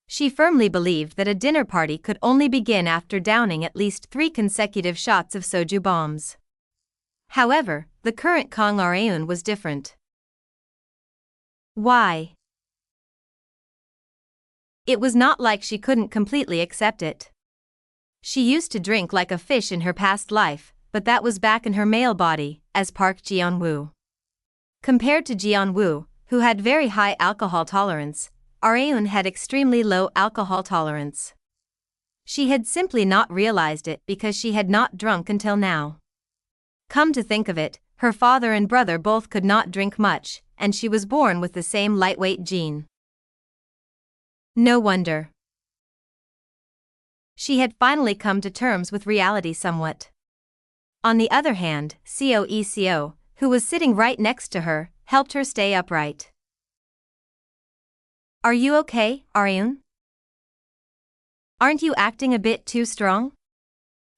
Speaker 1: She firmly believed that a dinner party could only begin after downing at least 3 consecutive shots of soju bombs. However, the current Kang Areun was different. Why? It was not like she couldn't completely accept it. She used to drink like a fish in her past life, but that was back in her male body, as Park Geon-Woo. Compared to Geon-Woo, who had very high alcohol tolerance, Areun had extremely low alcohol tolerance. She had simply not realized it because she had not drunk until now. Come to think of it, her father and brother both could not drink much, and she was born with the same lightweight gene. No wonder. She had finally come to terms with reality somewhat. On the other hand, Eco, who was sitting right next to her, helped her stay upright. Are you okay, Aryun? Aren't you acting a bit too strong?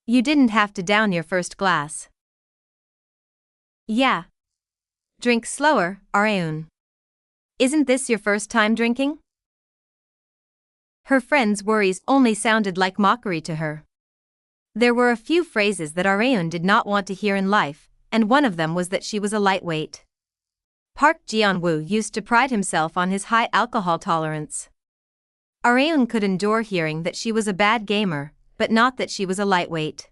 Speaker 1: You didn't have to down your first glass. Yeah. Drink slower, Aryun. Isn't this your first time drinking? Her friend's worries only sounded like mockery to her. There were a few phrases that Aryun did not want to hear in life, and one of them was that she was a lightweight. Park Geon-Woo used to pride himself on his high alcohol tolerance. Aryun could endure hearing that she was a bad gamer, but not that she was a lightweight.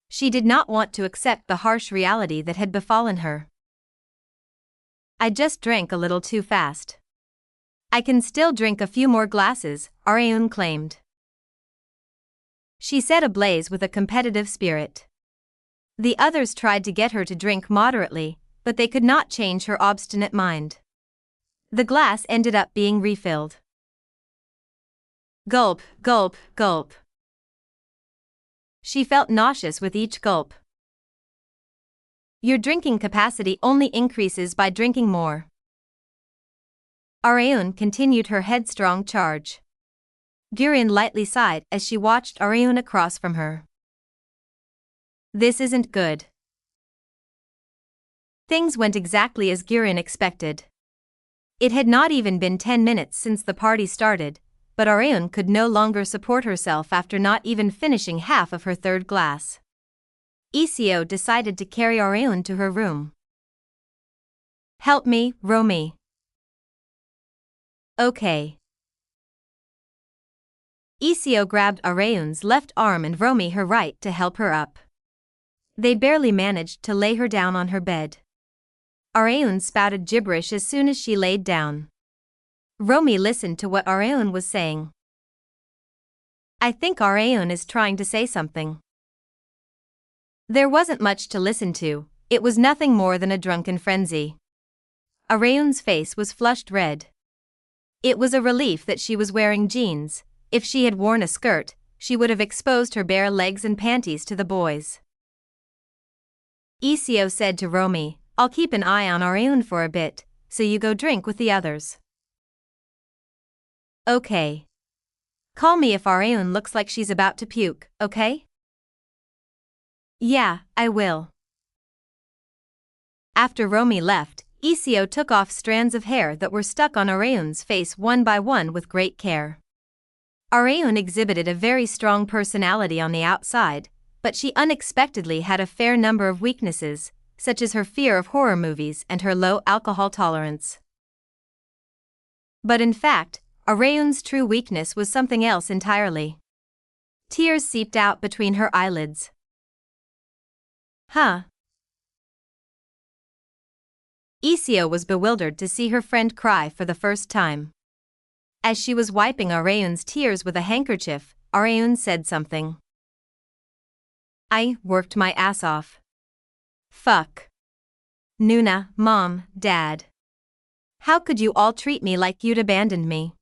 Speaker 1: She did not want to accept the harsh reality that had befallen her. I just drank a little too fast. I can still drink a few more glasses, Aryun claimed. She said ablaze with a competitive spirit. The others tried to get her to drink moderately, but they could not change her obstinate mind. The glass ended up being refilled. Gulp, gulp, gulp. She felt nauseous with each gulp. Your drinking capacity only increases by drinking more. Aryun continued her headstrong charge. Geon lightly sighed as she watched Aryun across from her. This isn't good. Things went exactly as Geon expected. It had not even been 10 minutes since the party started, but Aryun could no longer support herself after not even finishing half of her third glass. Eco decided to carry Aryun to her room. Help me, Romy. Okay. Eco grabbed Aryun's left arm and Romy her right to help her up. They barely managed to lay her down on her bed. Aryun spouted gibberish as soon as she laid down. Romy listened to what Aryun was saying. I think Aryun is trying to say something. There wasn't much to listen to, it was nothing more than a drunken frenzy. Aryun's face was flushed red. It was a relief that she was wearing jeans. If she had worn a skirt, she would have exposed her bare legs and panties to the boys. Eco said to Romy, I'll keep an eye on Aryun for a bit, so you go drink with the others. Okay. Call me if Aryun looks like she's about to puke, okay? Yeah, I will. After Romy left, Eco took off strands of hair that were stuck on Aryun's face one by one with great care. Aryun exhibited a very strong personality on the outside, but she unexpectedly had a fair number of weaknesses, such as her fear of horror movies and her low alcohol tolerance. But in fact, Aryun's true weakness was something else entirely. Tears seeped out between her eyelids. Huh? Eco was bewildered to see her friend cry for the first time. As she was wiping Aryun's tears with a handkerchief, Aryun said something. I worked my ass off. Fuck. Nuna, Mom, Dad. How could you all treat me like you'd abandoned me?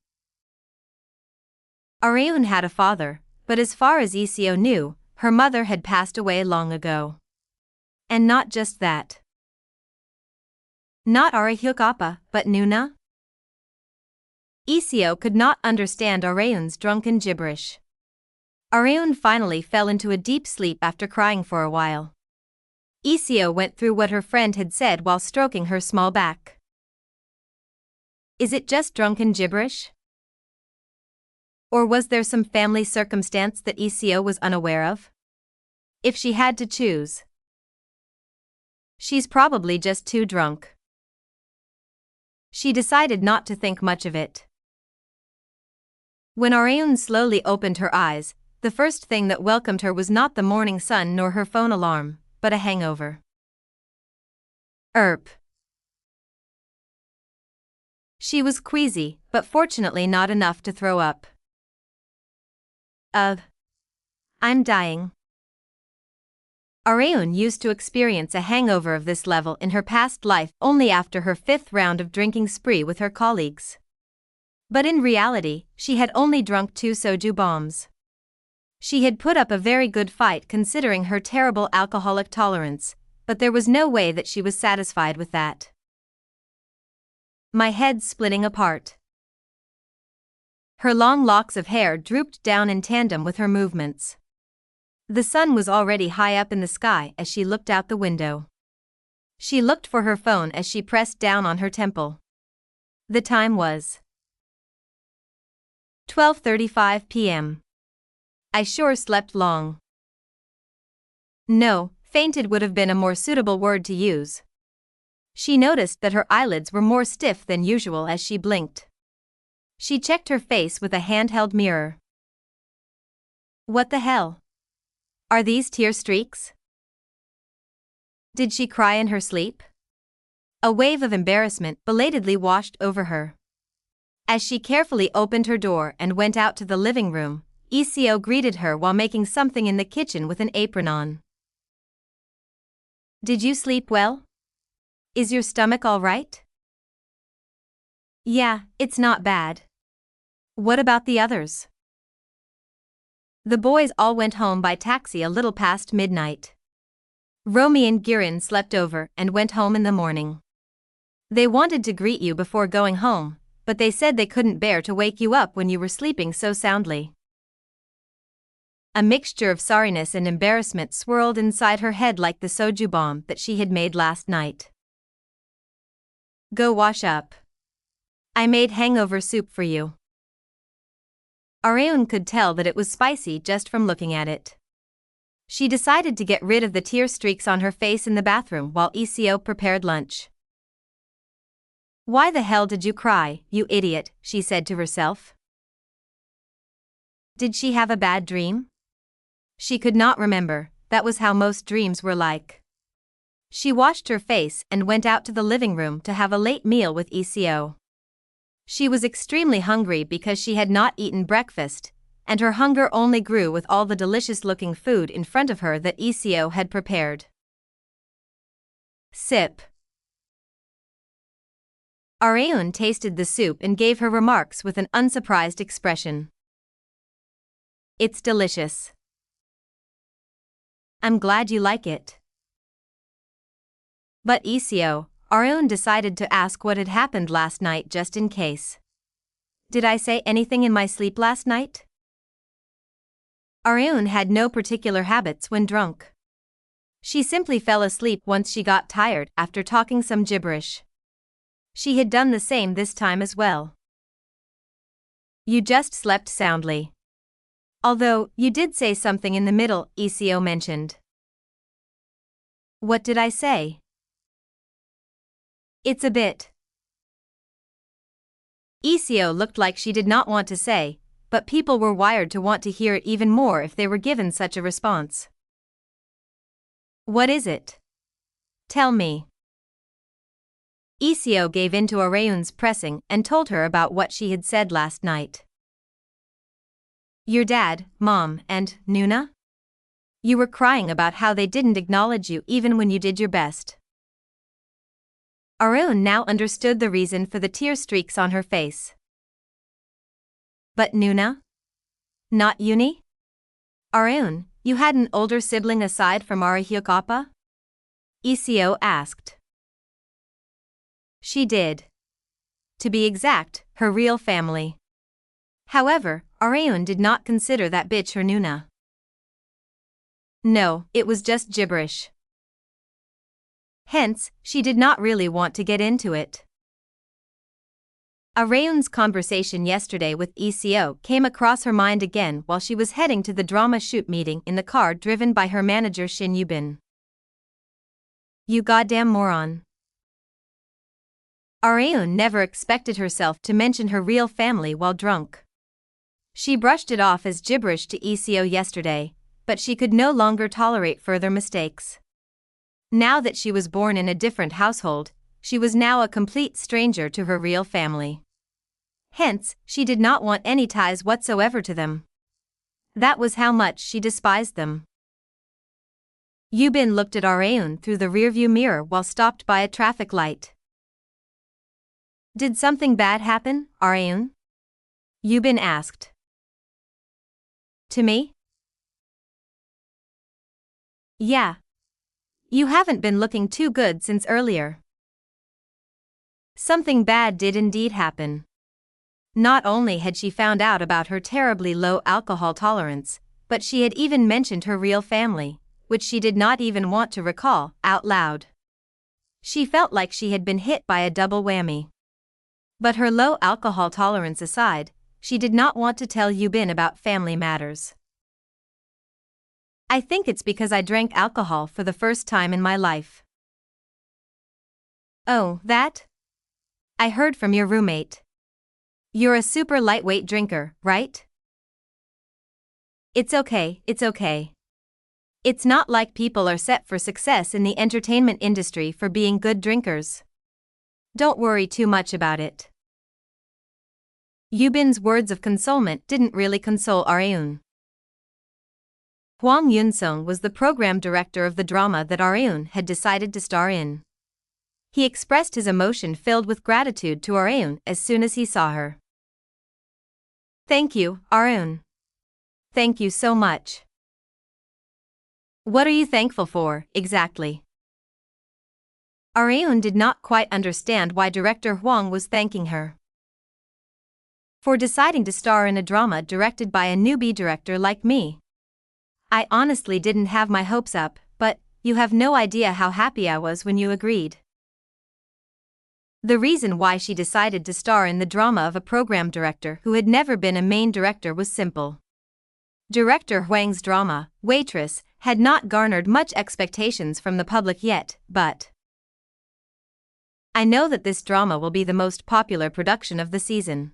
Speaker 1: Aryun had a father, but as far as Eco knew, her mother had passed away long ago. And not just that. Not Aryuk Appa, but Nuna? Eco could not understand Aryun's drunken gibberish. Aryun finally fell into a deep sleep after crying for a while. Eco went through what her friend had said while stroking her small back. Is it just drunken gibberish? Or was there some family circumstance that Eco was unaware of? If she had to choose. She's probably just too drunk. She decided not to think much of it. When Aryun slowly opened her eyes, the first thing that welcomed her was not the morning sun nor her phone alarm, but a hangover. She was queasy, but fortunately not enough to throw up. I'm dying. Areun used to experience a hangover of this level in her past life only after her 5th round of drinking spree with her colleagues. But in reality, she had only drunk 2 soju bombs. She had put up a very good fight considering her terrible alcoholic tolerance, but there was no way that she was satisfied with that. My head's splitting apart. Her long locks of hair drooped down in tandem with her movements. The sun was already high up in the sky as she looked out the window. She looked for her phone as she pressed down on her temple. The time was 12:35 p.m. I sure slept long. No, fainted would have been a more suitable word to use. She noticed that her eyelids were more stiff than usual as she blinked. She checked her face with a handheld mirror. What the hell? Are these tear streaks? Did she cry in her sleep? A wave of embarrassment belatedly washed over her. As she carefully opened her door and went out to the living room, ECO greeted her while making something in the kitchen with an apron on. Did you sleep well? Is your stomach all right? Yeah, it's not bad. What about the others? The boys all went home by taxi a little past midnight. Romy and Girin slept over and went home in the morning. They wanted to greet you before going home, but they said they couldn't bear to wake you up when you were sleeping so soundly. A mixture of sorriness and embarrassment swirled inside her head like the soju bomb that she had made last night. Go wash up. I made hangover soup for you. Areun could tell that it was spicy just from looking at it. She decided to get rid of the tear streaks on her face in the bathroom while ECO prepared lunch. Why the hell did you cry, you idiot, she said to herself. Did she have a bad dream? She could not remember, that was how most dreams were like. She washed her face and went out to the living room to have a late meal with ECO. She was extremely hungry because she had not eaten breakfast, and her hunger only grew with all the delicious-looking food in front of her that ECO had prepared. Sip. Areun tasted the soup and gave her remarks with an unsurprised expression. It's delicious. I'm glad you like it. But ECO, Areun decided to ask what had happened last night just in case. Did I say anything in my sleep last night? Areun had no particular habits when drunk. She simply fell asleep once she got tired after talking some gibberish. She had done the same this time as well. You just slept soundly. Although, you did say something in the middle, ECO mentioned. What did I say? It's a bit. ECO looked like she did not want to say, but people were wired to want to hear it even more if they were given such a response. What is it? Tell me. ECO gave in to Areun's pressing and told her about what she had said last night. Your dad, mom, and Nuna? You were crying about how they didn't acknowledge you even when you did your best. Areun now understood the reason for the tear streaks on her face. But Nuna? Not Uni? Areun, you had an older sibling aside from Arahyuk Appa? ECO asked. She did. To be exact, her real family. However, Areun did not consider that bitch her Nuna. No, it was just gibberish. Hence, she did not really want to get into it. Areun's conversation yesterday with ECO came across her mind again while she was heading to the drama shoot meeting in the car driven by her manager Shin Yubin. You goddamn moron. Areun never expected herself to mention her real family while drunk. She brushed it off as gibberish to ECO yesterday, but she could no longer tolerate further mistakes. Now that she was born in a different household, she was now a complete stranger to her real family. Hence, she did not want any ties whatsoever to them. That was how much she despised them. Yubin looked at Areun through the rearview mirror while stopped by a traffic light. Did something bad happen, Areun? Yubin asked. To me? Yeah. You haven't been looking too good since earlier. Something bad did indeed happen. Not only had she found out about her terribly low alcohol tolerance, but she had even mentioned her real family, which she did not even want to recall, out loud. She felt like she had been hit by a double whammy. But her low alcohol tolerance aside, she did not want to tell Yubin about family matters. I think it's because I drank alcohol for the first time in my life. Oh, that? I heard from your roommate. You're a super lightweight drinker, right? It's okay, it's okay. It's not like people are set for success in the entertainment industry for being good drinkers. Don't worry too much about it. Yubin's words of consolement didn't really console Areun. Hwang Yun-sung was the program director of the drama that Areun had decided to star in. He expressed his emotion filled with gratitude to Areun as soon as he saw her. Thank you, Areun. Thank you so much. What are you thankful for, exactly? Areun did not quite understand why director Hwang was thanking her. For deciding to star in a drama directed by a newbie director like me. I honestly didn't have my hopes up, but you have no idea how happy I was when you agreed. The reason why she decided to star in the drama of a program director who had never been a main director was simple. Director Hwang's drama, Waitress, had not garnered much expectations from the public yet, but I know that this drama will be the most popular production of the season.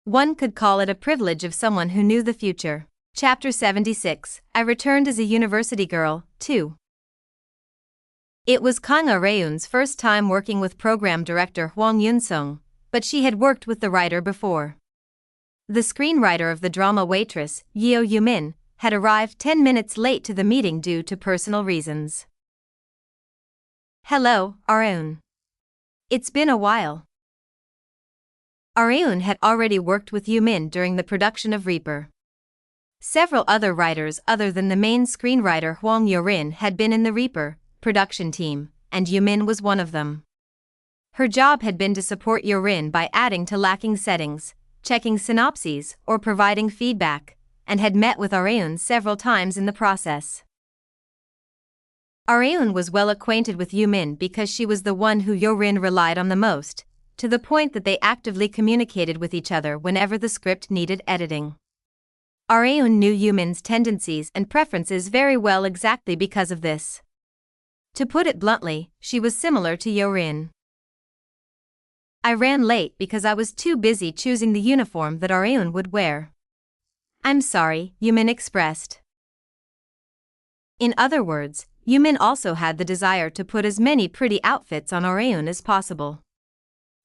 Speaker 1: One could call it a privilege of someone who knew the future. Chapter 76, I returned as a university girl, too. It was Kang Areun's first time working with program director Hwang Yun-sung, but she had worked with the writer before. The screenwriter of the drama Waitress, Yeo Yoo-min, had arrived 10 minutes late to the meeting due to personal reasons. Hello, Areun. It's been a while. Areun had already worked with Yoo-min during the production of Reaper. Several other writers other than the main screenwriter Hwang Yo-rin had been in the Reaper production team, and Yoo-min was one of them. Her job had been to support Yo-rin by adding to lacking settings, checking synopses, or providing feedback, and had met with Areun several times in the process. Areun was well acquainted with Yoo-min because she was the one who Yo-rin relied on the most, to the point that they actively communicated with each other whenever the script needed editing. Areun knew Yoo-min's tendencies and preferences very well exactly because of this. To put it bluntly, she was similar to Yo-rin. I ran late because I was too busy choosing the uniform that Areun would wear. I'm sorry, Yoo-min expressed. In other words, Yoo-min also had the desire to put as many pretty outfits on Areun as possible.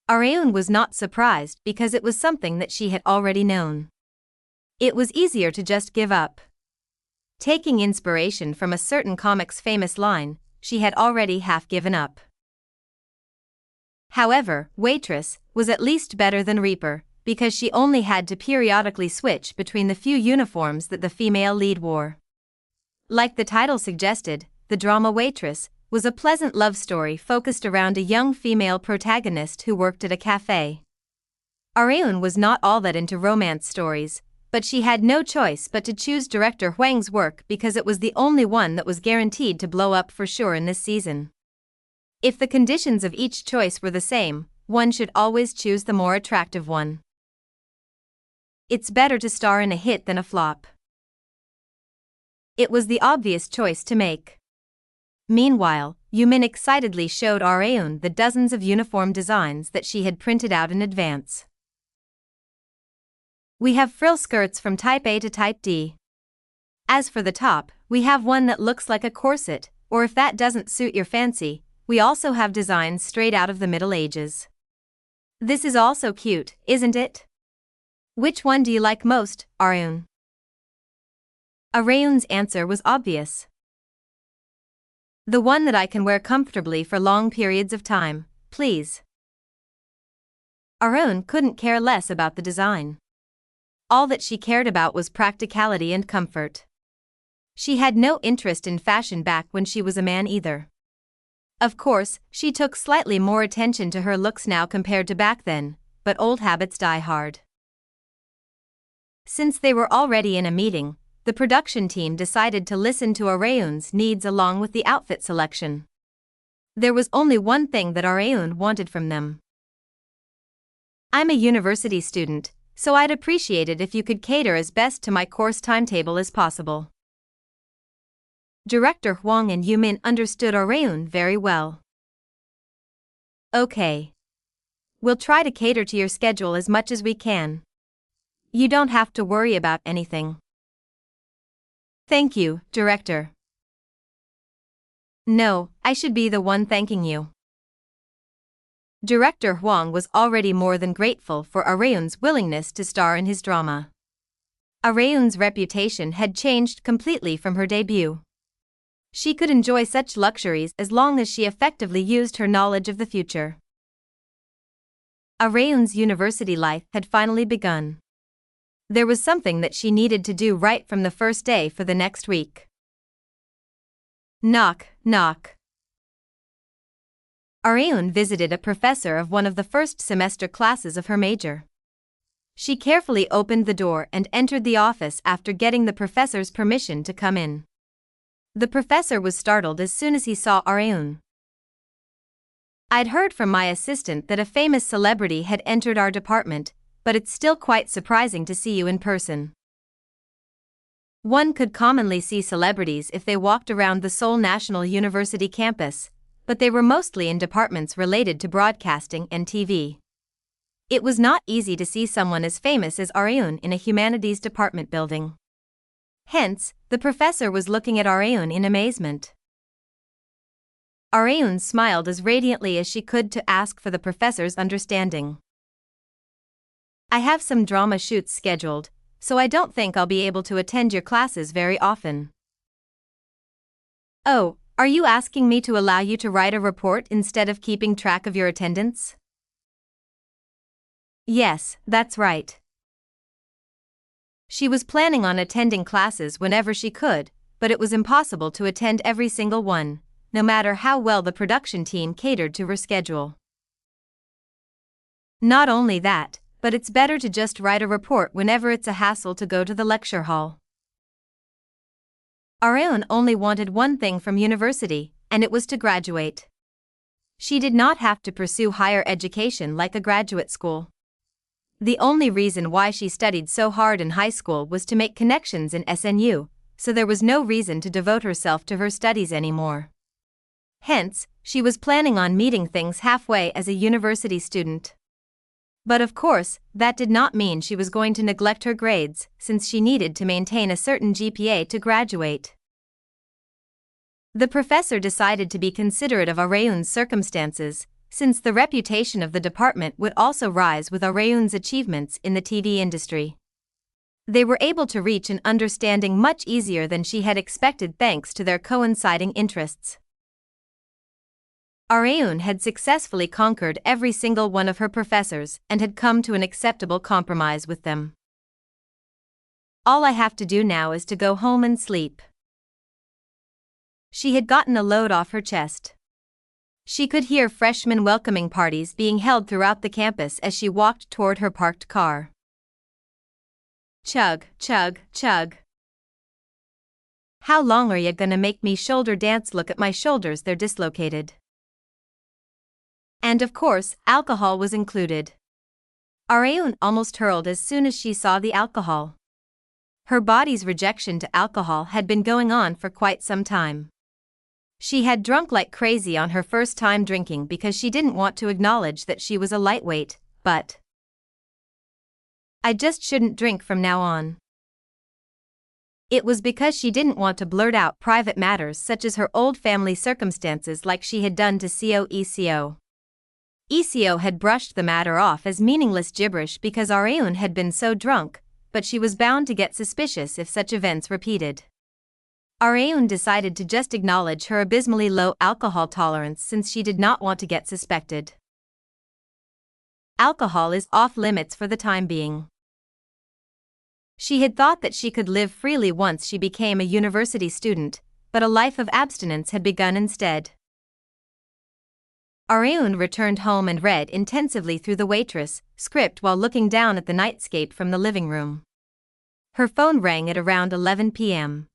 Speaker 1: Areun was not surprised because it was something that she had already known. It was easier to just give up. Taking inspiration from a certain comic's famous line, she had already half given up. However, Waitress was at least better than Reaper, because she only had to periodically switch between the few uniforms that the female lead wore. Like the title suggested, the drama Waitress was a pleasant love story focused around a young female protagonist who worked at a cafe. Areun was not all that into romance stories, but she had no choice but to choose director Hwang's work because it was the only one that was guaranteed to blow up for sure in this season. If the conditions of each choice were the same, one should always choose the more attractive one. It's better to star in a hit than a flop. It was the obvious choice to make. Meanwhile, Yoo-min excitedly showed Areun the dozens of uniform designs that she had printed out in advance. We have frill skirts from type A to type D. As for the top, we have one that looks like a corset, or if that doesn't suit your fancy, we also have designs straight out of the Middle Ages. This is also cute, isn't it? Which one do you like most, Areun? Areun's answer was obvious. The one that I can wear comfortably for long periods of time, please. Areun couldn't care less about the design. All that she cared about was practicality and comfort. She had no interest in fashion back when she was a man either. Of course, she took slightly more attention to her looks now compared to back then, but old habits die hard. Since they were already in a meeting, the production team decided to listen to Areun's needs along with the outfit selection. There was only one thing that Areun wanted from them. I'm a university student, so I'd appreciate it if you could cater as best to my course timetable as possible. Director Hwang and Yumin understood Areun very well. Okay. We'll try to cater to your schedule as much as we can. You don't have to worry about anything. Thank you, Director. No, I should be the one thanking you. Director Hwang was already more than grateful for Areun's willingness to star in his drama. Areun's reputation had changed completely from her debut. She could enjoy such luxuries as long as she effectively used her knowledge of the future. Areun's university life had finally begun. There was something that she needed to do right from the first day for the next week. Knock, knock. Areun visited a professor of one of the first semester classes of her major. She carefully opened the door and entered the office after getting the professor's permission to come in. The professor was startled as soon as he saw Areun. I'd heard from my assistant that a famous celebrity had entered our department, but it's still quite surprising to see you in person. One could commonly see celebrities if they walked around the Seoul National University campus, but they were mostly in departments related to broadcasting and TV. It was not easy to see someone as famous as Areun in a humanities department building. Hence, the professor was looking at Areun in amazement. Areun smiled as radiantly as she could to ask for the professor's understanding. I have some drama shoots scheduled, so I don't think I'll be able to attend your classes very often. Oh, are you asking me to allow you to write a report instead of keeping track of your attendance? Yes, that's right. She was planning on attending classes whenever she could, but it was impossible to attend every single one, no matter how well the production team catered to her schedule. Not only that, but it's better to just write a report whenever it's a hassle to go to the lecture hall. Areun only wanted one thing from university, and it was to graduate. She did not have to pursue higher education like a graduate school. The only reason why she studied so hard in high school was to make connections in SNU, so there was no reason to devote herself to her studies anymore. Hence, she was planning on meeting things halfway as a university student. But of course, that did not mean she was going to neglect her grades, since she needed to maintain a certain GPA to graduate. The professor decided to be considerate of Areun's circumstances, since the reputation of the department would also rise with Areun's achievements in the TV industry. They were able to reach an understanding much easier than she had expected thanks to their coinciding interests. Areun had successfully conquered every single one of her professors and had come to an acceptable compromise with them. All I have to do now is to go home and sleep. She had gotten a load off her chest. She could hear freshman welcoming parties being held throughout the campus as she walked toward her parked car. Chug, chug, chug. How long are you gonna make me shoulder dance? Look at my shoulders, they're dislocated. And of course, alcohol was included. Areun almost hurled as soon as she saw the alcohol. Her body's rejection to alcohol had been going on for quite some time. She had drunk like crazy on her first time drinking because she didn't want to acknowledge that she was a lightweight, but I just shouldn't drink from now on. It was because she didn't want to blurt out private matters such as her old family circumstances like she had done to ECO. ECO had brushed the matter off as meaningless gibberish because Areun had been so drunk, but she was bound to get suspicious if such events repeated. Areun decided to just acknowledge her abysmally low alcohol tolerance since she did not want to get suspected. Alcohol is off limits for the time being. She had thought that she could live freely once she became a university student, but a life of abstinence had begun instead. Areun returned home and read intensively through the waitress script while looking down at the nightscape from the living room. Her phone rang at around 11 p.m.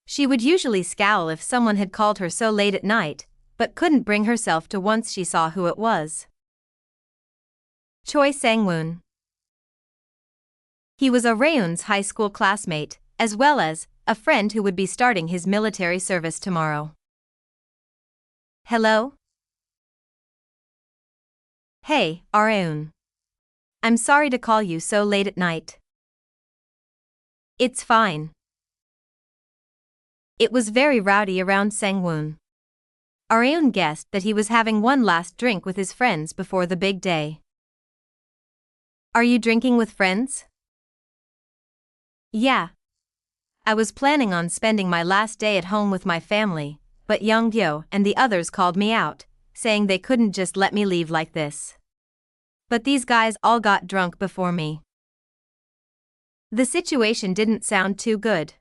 Speaker 1: She would usually scowl if someone had called her so late at night, but couldn't bring herself to once she saw who it was. Choi Sang-woon. He was Areun's high school classmate, as well as a friend who would be starting his military service tomorrow. Hello? Hey, Areun. I'm sorry to call you so late at night. It's fine. It was very rowdy around Sang-woon. Areun guessed that he was having one last drink with his friends before the big day. Are you drinking with friends? Yeah. I was planning on spending my last day at home with my family, but Han-Gyo and the others called me out, saying they couldn't just let me leave like this. But these guys all got drunk before me. The situation didn't sound too good.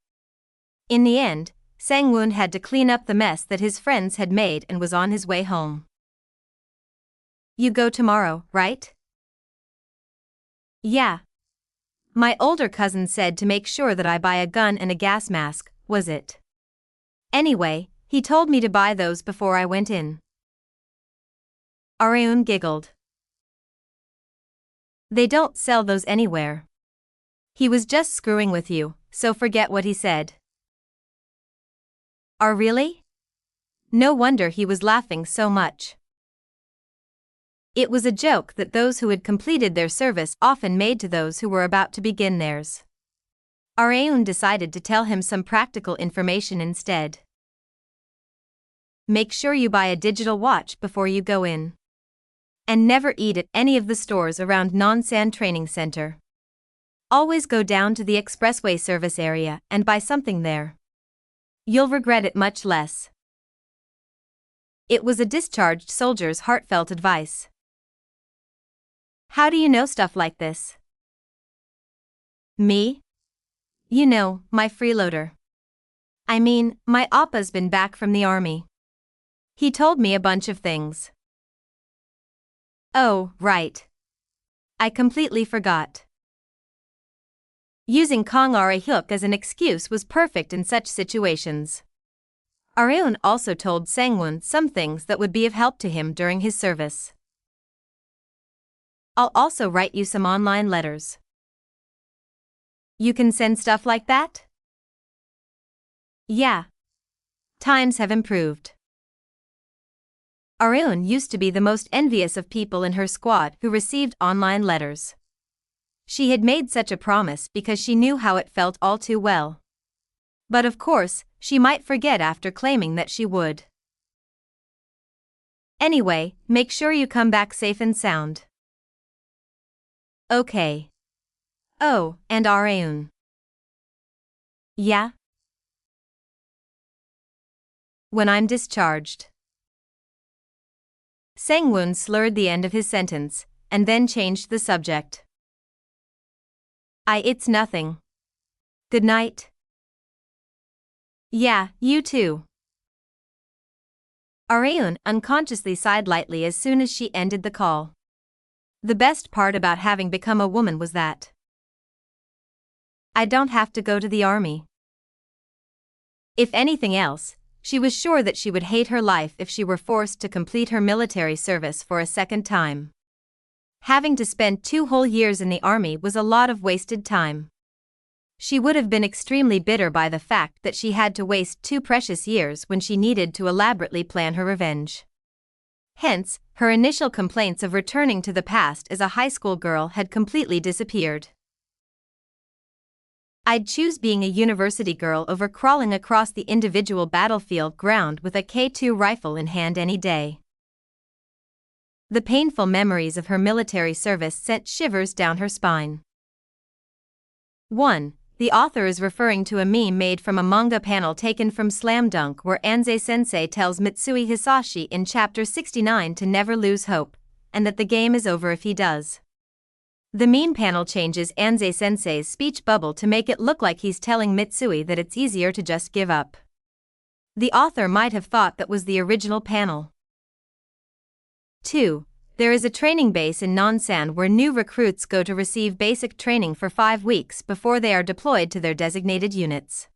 Speaker 1: In the end, Sang-woon had to clean up the mess that his friends had made and was on his way home. You go tomorrow, right? Yeah. My older cousin said to make sure that I buy a gun and a gas mask, was it? Anyway, he told me to buy those before I went in. Areun giggled. They don't sell those anywhere. He was just screwing with you, so forget what he said. Oh, really? No wonder he was laughing so much. It was a joke that those who had completed their service often made to those who were about to begin theirs. Areun decided to tell him some practical information instead. Make sure you buy a digital watch before you go in. And never eat at any of the stores around Nonsan Training Center. Always go down to the expressway service area and buy something there. You'll regret it much less. It was a discharged soldier's heartfelt advice. How do you know stuff like this? Me? You know, my freeloader. I mean, my oppa's been back from the army. He told me a bunch of things. Oh, right. I completely forgot. Using Kong Arehyuk as an excuse was perfect in such situations. Areun also told Sang-woon some things that would be of help to him during his service. I'll also write you some online letters. You can send stuff like that? Yeah. Times have improved. Areun used to be the most envious of people in her squad who received online letters. She had made such a promise because she knew how it felt all too well. But of course, she might forget after claiming that she would. Anyway, make sure you come back safe and sound. Okay. Oh, and Areun. Yeah? When I'm discharged. Sang-woon slurred the end of his sentence, and then changed the subject. It's nothing. Good night. Yeah, you too. Areun unconsciously sighed lightly as soon as she ended the call. The best part about having become a woman was that I don't have to go to the army. If anything else, she was sure that she would hate her life if she were forced to complete her military service for a second time. Having to spend 2 whole years in the army was a lot of wasted time. She would have been extremely bitter by the fact that she had to waste 2 precious years when she needed to elaborately plan her revenge. Hence, her initial complaints of returning to the past as a high school girl had completely disappeared. I'd choose being a university girl over crawling across the individual battlefield ground with a K2 rifle in hand any day. The painful memories of her military service sent shivers down her spine. 1. The author is referring to a meme made from a manga panel taken from Slam Dunk where Anze-sensei tells Mitsui Hisashi in chapter 69 to never lose hope, and that the game is over if he does. The meme panel changes Anze-sensei's speech bubble to make it look like he's telling Mitsui that it's easier to just give up. The author might have thought that was the original panel. 2. There is a training base in Nonsan where new recruits go to receive basic training for 5 weeks before they are deployed to their designated units.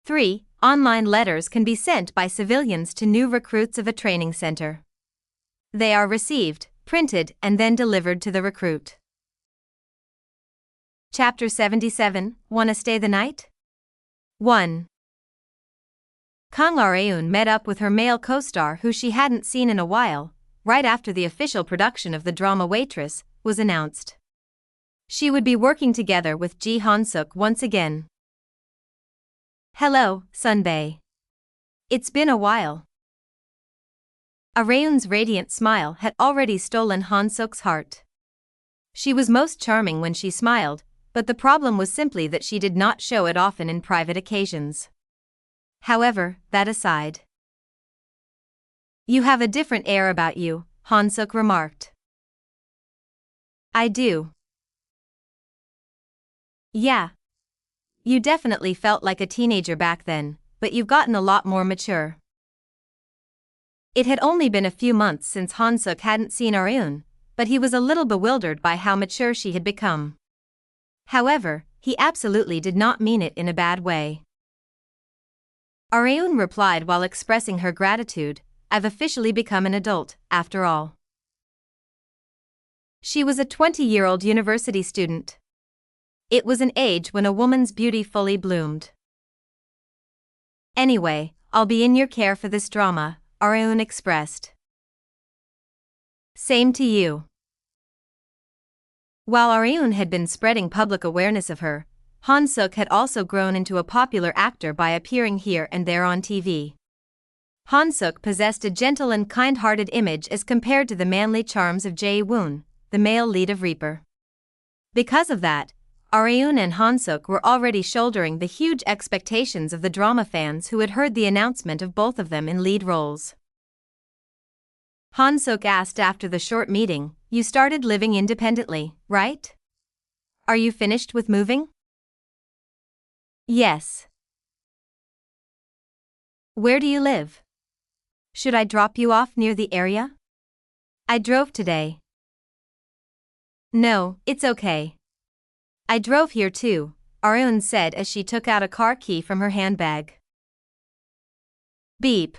Speaker 1: 3. Online letters can be sent by civilians to new recruits of a training center. They are received, printed, and then delivered to the recruit. Chapter 77, Wanna Stay the Night? 1. Kang Areun met up with her male co-star who she hadn't seen in a while, right after the official production of the drama Waitress was announced. She would be working together with Ji Han-suk once again. Hello, Sunbae. It's been a while. Areun's radiant smile had already stolen Han-suk's heart. She was most charming when she smiled, but the problem was simply that she did not show it often in private occasions. However, that aside. You have a different air about you, Han-suk remarked. I do. Yeah. You definitely felt like a teenager back then, but you've gotten a lot more mature. It had only been a few months since Han-suk hadn't seen Areun, but he was a little bewildered by how mature she had become. However, he absolutely did not mean it in a bad way. Areun replied while expressing her gratitude, I've officially become an adult, after all. She was a 20-year-old university student. It was an age when a woman's beauty fully bloomed. Anyway, I'll be in your care for this drama, Areun expressed. Same to you. While Areun had been spreading public awareness of her, Han-suk had also grown into a popular actor by appearing here and there on TV. Han-suk possessed a gentle and kind-hearted image as compared to the manly charms of Jae-woon, the male lead of Reaper. Because of that, Areun and Han-suk were already shouldering the huge expectations of the drama fans who had heard the announcement of both of them in lead roles. Han-suk asked after the short meeting, you started living independently, right? Are you finished with moving? Yes. Where do you live? Should I drop you off near the area? I drove today. No, it's okay. I drove here too, Areun said as she took out a car key from her handbag. Beep.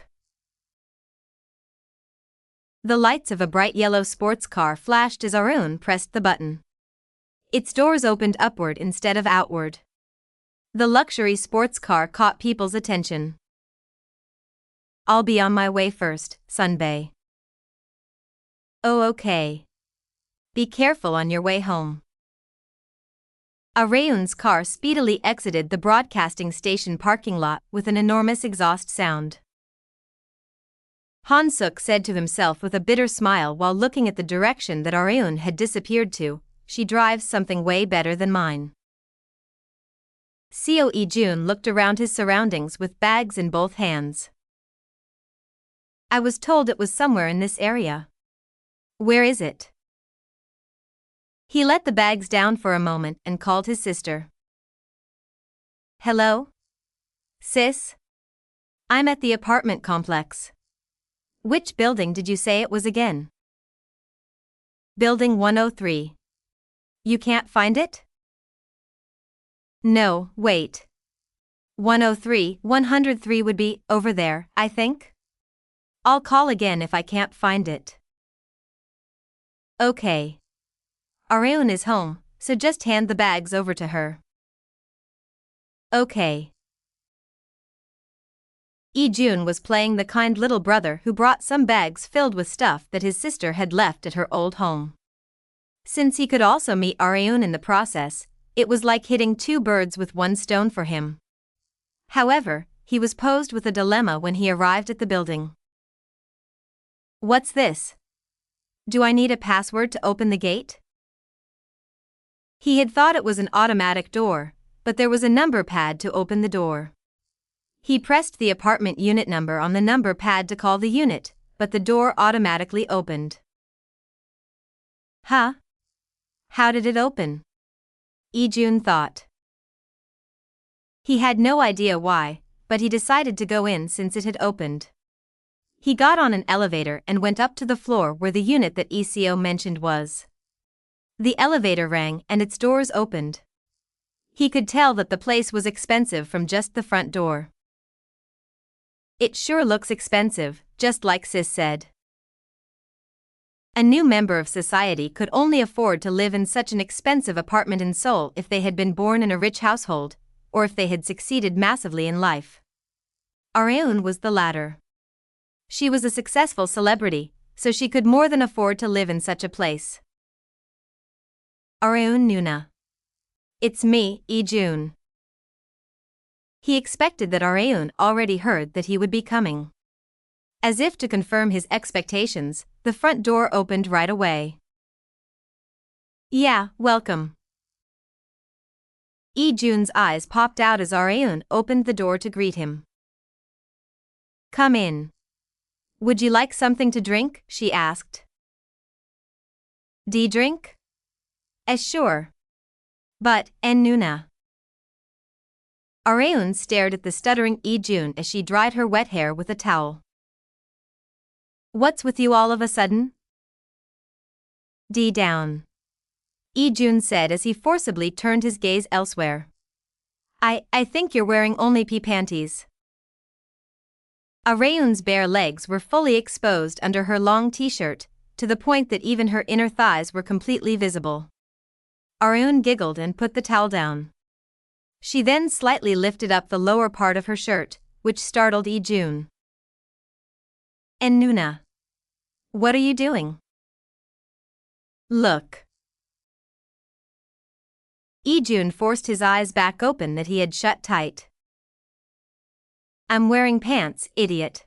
Speaker 1: The lights of a bright yellow sports car flashed as Areun pressed the button. Its doors opened upward instead of outward. The luxury sports car caught people's attention. I'll be on my way first, Sunbae. Oh, okay. Be careful on your way home. Areun's car speedily exited the broadcasting station parking lot with an enormous exhaust sound. Han-suk said to himself with a bitter smile while looking at the direction that Areun had disappeared to, she drives something way better than mine. Seo Ijun looked around his surroundings with bags in both hands. I was told it was somewhere in this area. Where is it? He let the bags down for a moment and called his sister. Hello? Sis? I'm at the apartment complex. Which building did you say it was again? Building 103. You can't find it? No, wait. 103 would be over there, I think. I'll call again if I can't find it. Okay. Areun is home, so just hand the bags over to her. Okay. Ijun was playing the kind little brother who brought some bags filled with stuff that his sister had left at her old home. Since he could also meet Areun in the process, it was like hitting two birds with one stone for him. However, he was posed with a dilemma when he arrived at the building. What's this? Do I need a password to open the gate? He had thought it was an automatic door, but there was a number pad to open the door. He pressed the apartment unit number on the number pad to call the unit, but the door automatically opened. Huh? How did it open? Lee-jun thought. He had no idea why, but he decided to go in since it had opened. He got on an elevator and went up to the floor where the unit that ECO mentioned was. The elevator rang and its doors opened. He could tell that the place was expensive from just the front door. It sure looks expensive, just like Sis said. A new member of society could only afford to live in such an expensive apartment in Seoul if they had been born in a rich household, or if they had succeeded massively in life. Areun was the latter. She was a successful celebrity, so she could more than afford to live in such a place. Areun Nuna. It's me, Lee-jun. He expected that Areun already heard that he would be coming. As if to confirm his expectations, the front door opened right away. Yeah, welcome. Lee-jun's eyes popped out as Areun opened the door to greet him. Come in. Would you like something to drink? She asked. Drink? Sure. But, Nuna. Areun stared at the stuttering Lee-jun as she dried her wet hair with a towel. What's with you all of a sudden? Down. Lee-jun said as he forcibly turned his gaze elsewhere. I think you're wearing only pee panties. Areun's bare legs were fully exposed under her long t-shirt, to the point that even her inner thighs were completely visible. Areun giggled and put the towel down. She then slightly lifted up the lower part of her shirt, which startled Lee-jun. Nuna. What are you doing? Look. Lee-jun forced his eyes back open that he had shut tight. I'm wearing pants, idiot.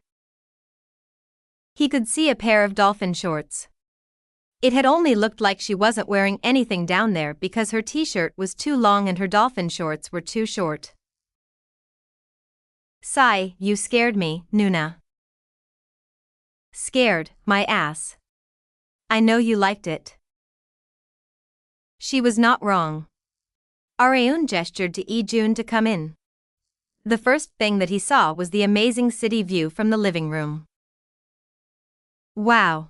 Speaker 1: He could see a pair of dolphin shorts. It had only looked like she wasn't wearing anything down there because her t-shirt was too long and her dolphin shorts were too short. Sigh, you scared me, Nuna. Scared, my ass. I know you liked it. She was not wrong. Areun gestured to Lee-jun to come in. The first thing that he saw was the amazing city view from the living room. Wow.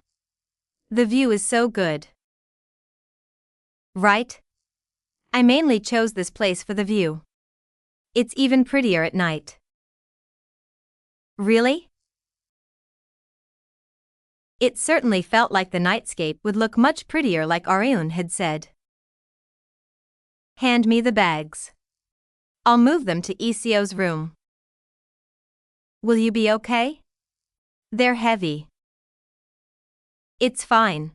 Speaker 1: The view is so good. Right? I mainly chose this place for the view. It's even prettier at night. Really? It certainly felt like the nightscape would look much prettier like Areun had said. Hand me the bags. I'll move them to ECO's room. Will you be okay? They're heavy. It's fine.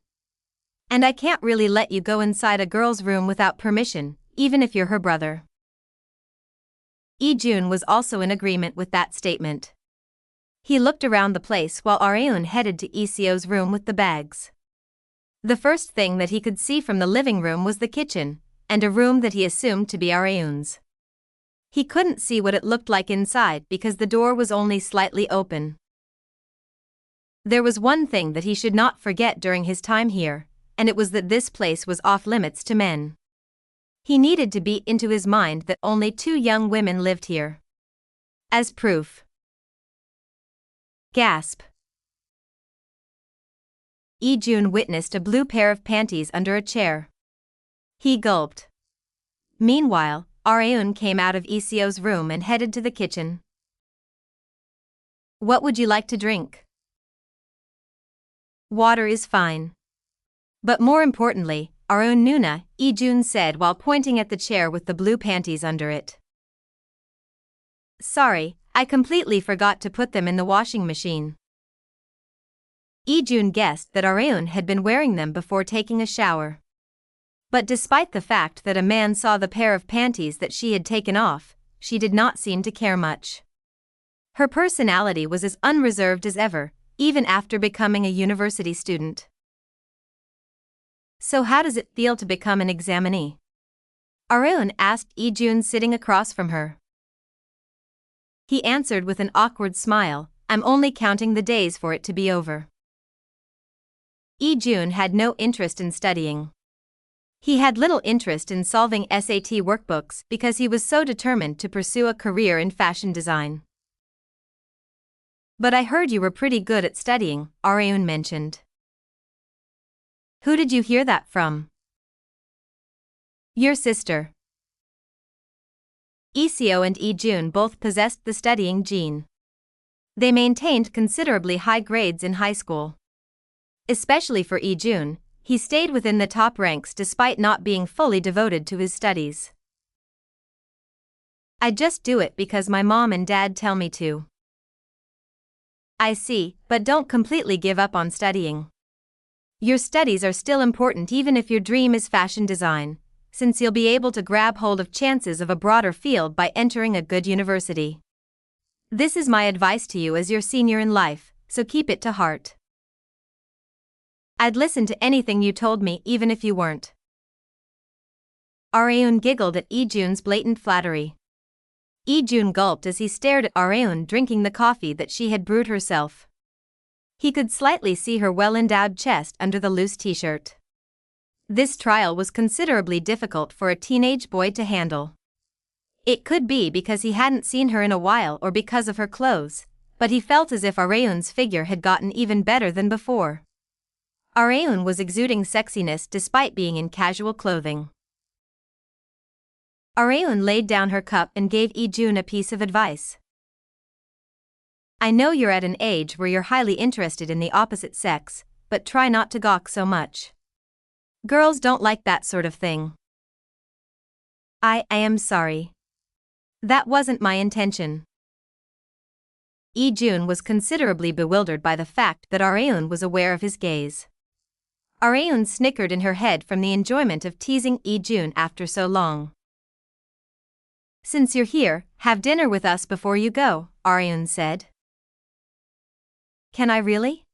Speaker 1: And I can't really let you go inside a girl's room without permission, even if you're her brother. Lee-jun was also in agreement with that statement. He looked around the place while Areun headed to ECO's room with the bags. The first thing that he could see from the living room was the kitchen, and a room that he assumed to be Areun's. He couldn't see what it looked like inside because the door was only slightly open. There was one thing that he should not forget during his time here, and it was that this place was off limits to men. He needed to beat into his mind that only 2 young women lived here. As proof. Gasp. Lee-jun witnessed a blue pair of panties under a chair. He gulped. Meanwhile, Areun came out of ECO's room and headed to the kitchen. What would you like to drink? Water is fine. But more importantly, Areun Nuna, Lee-jun said while pointing at the chair with the blue panties under it. Sorry, I completely forgot to put them in the washing machine. Lee-jun guessed that Areun had been wearing them before taking a shower. But despite the fact that a man saw the pair of panties that she had taken off, she did not seem to care much. Her personality was as unreserved as ever, even after becoming a university student. So how does it feel to become an examinee? Arun asked Lee-jun sitting across from her. He answered with an awkward smile, I'm only counting the days for it to be over. Lee-jun had no interest in studying. He had little interest in solving SAT workbooks because he was so determined to pursue a career in fashion design. But I heard you were pretty good at studying, Arun mentioned. Who did you hear that from? Your sister. Lee-seo and Lee-jun both possessed the studying gene. They maintained considerably high grades in high school. Especially for Lee-jun, he stayed within the top ranks despite not being fully devoted to his studies. I just do it because my mom and dad tell me to. I see, but don't completely give up on studying. Your studies are still important even if your dream is fashion design, since you'll be able to grab hold of chances of a broader field by entering a good university. This is my advice to you as your senior in life, so keep it to heart. I'd listen to anything you told me even if you weren't. Arun giggled at Lee-jun's blatant flattery. Lee-jun gulped as he stared at Arun drinking the coffee that she had brewed herself. He could slightly see her well-endowed chest under the loose t-shirt. This trial was considerably difficult for a teenage boy to handle. It could be because he hadn't seen her in a while or because of her clothes, but he felt as if Arun's figure had gotten even better than before. Arun was exuding sexiness despite being in casual clothing. Arun laid down her cup and gave Lee-jun a piece of advice. I know you're at an age where you're highly interested in the opposite sex, but try not to gawk so much. Girls don't like that sort of thing. I am sorry. That wasn't my intention. Lee-jun was considerably bewildered by the fact that Arun was aware of his gaze. Arun snickered in her head from the enjoyment of teasing Lee-jun after so long. Since you're here, have dinner with us before you go, Arun said. Can I really?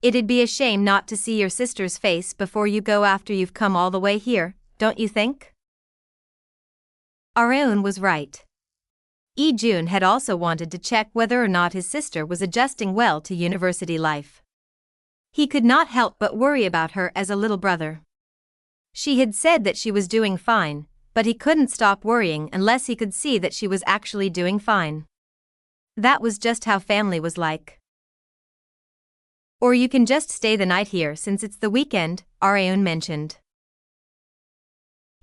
Speaker 1: It'd be a shame not to see your sister's face before you go after you've come all the way here, don't you think? Arun was right. Lee-jun had also wanted to check whether or not his sister was adjusting well to university life. He could not help but worry about her as a little brother. She had said that she was doing fine, but he couldn't stop worrying unless he could see that she was actually doing fine. That was just how family was like. Or you can just stay the night here since it's the weekend, Arun mentioned.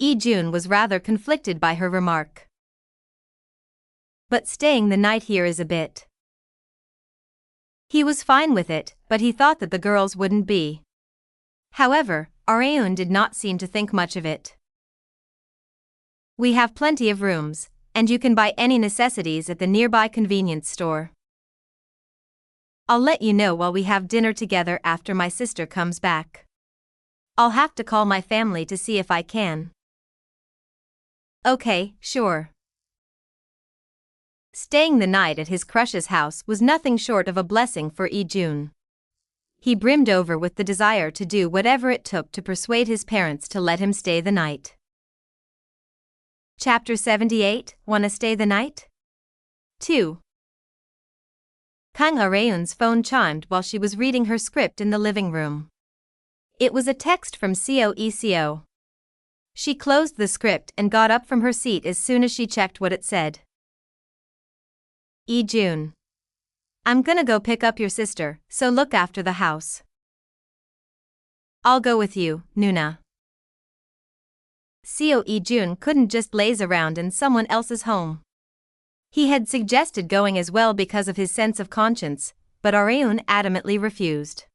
Speaker 1: Lee-jun was rather conflicted by her remark. But staying the night here is a bit. He was fine with it, but he thought that the girls wouldn't be. However, Arun did not seem to think much of it. We have plenty of rooms, and you can buy any necessities at the nearby convenience store. I'll let you know while we have dinner together after my sister comes back. I'll have to call my family to see if I can. Okay, sure. Staying the night at his crush's house was nothing short of a blessing for Lee-jun. He brimmed over with the desire to do whatever it took to persuade his parents to let him stay the night. Chapter 78, Wanna Stay the Night? 2. Kang Arun's phone chimed while she was reading her script in the living room. It was a text from Lee-seo. She closed the script and got up from her seat as soon as she checked what it said. Lee-jun. I'm gonna go pick up your sister, so look after the house. I'll go with you, Nuna. Lee-jun couldn't just laze around in someone else's home. He had suggested going as well because of his sense of conscience, but Arun adamantly refused.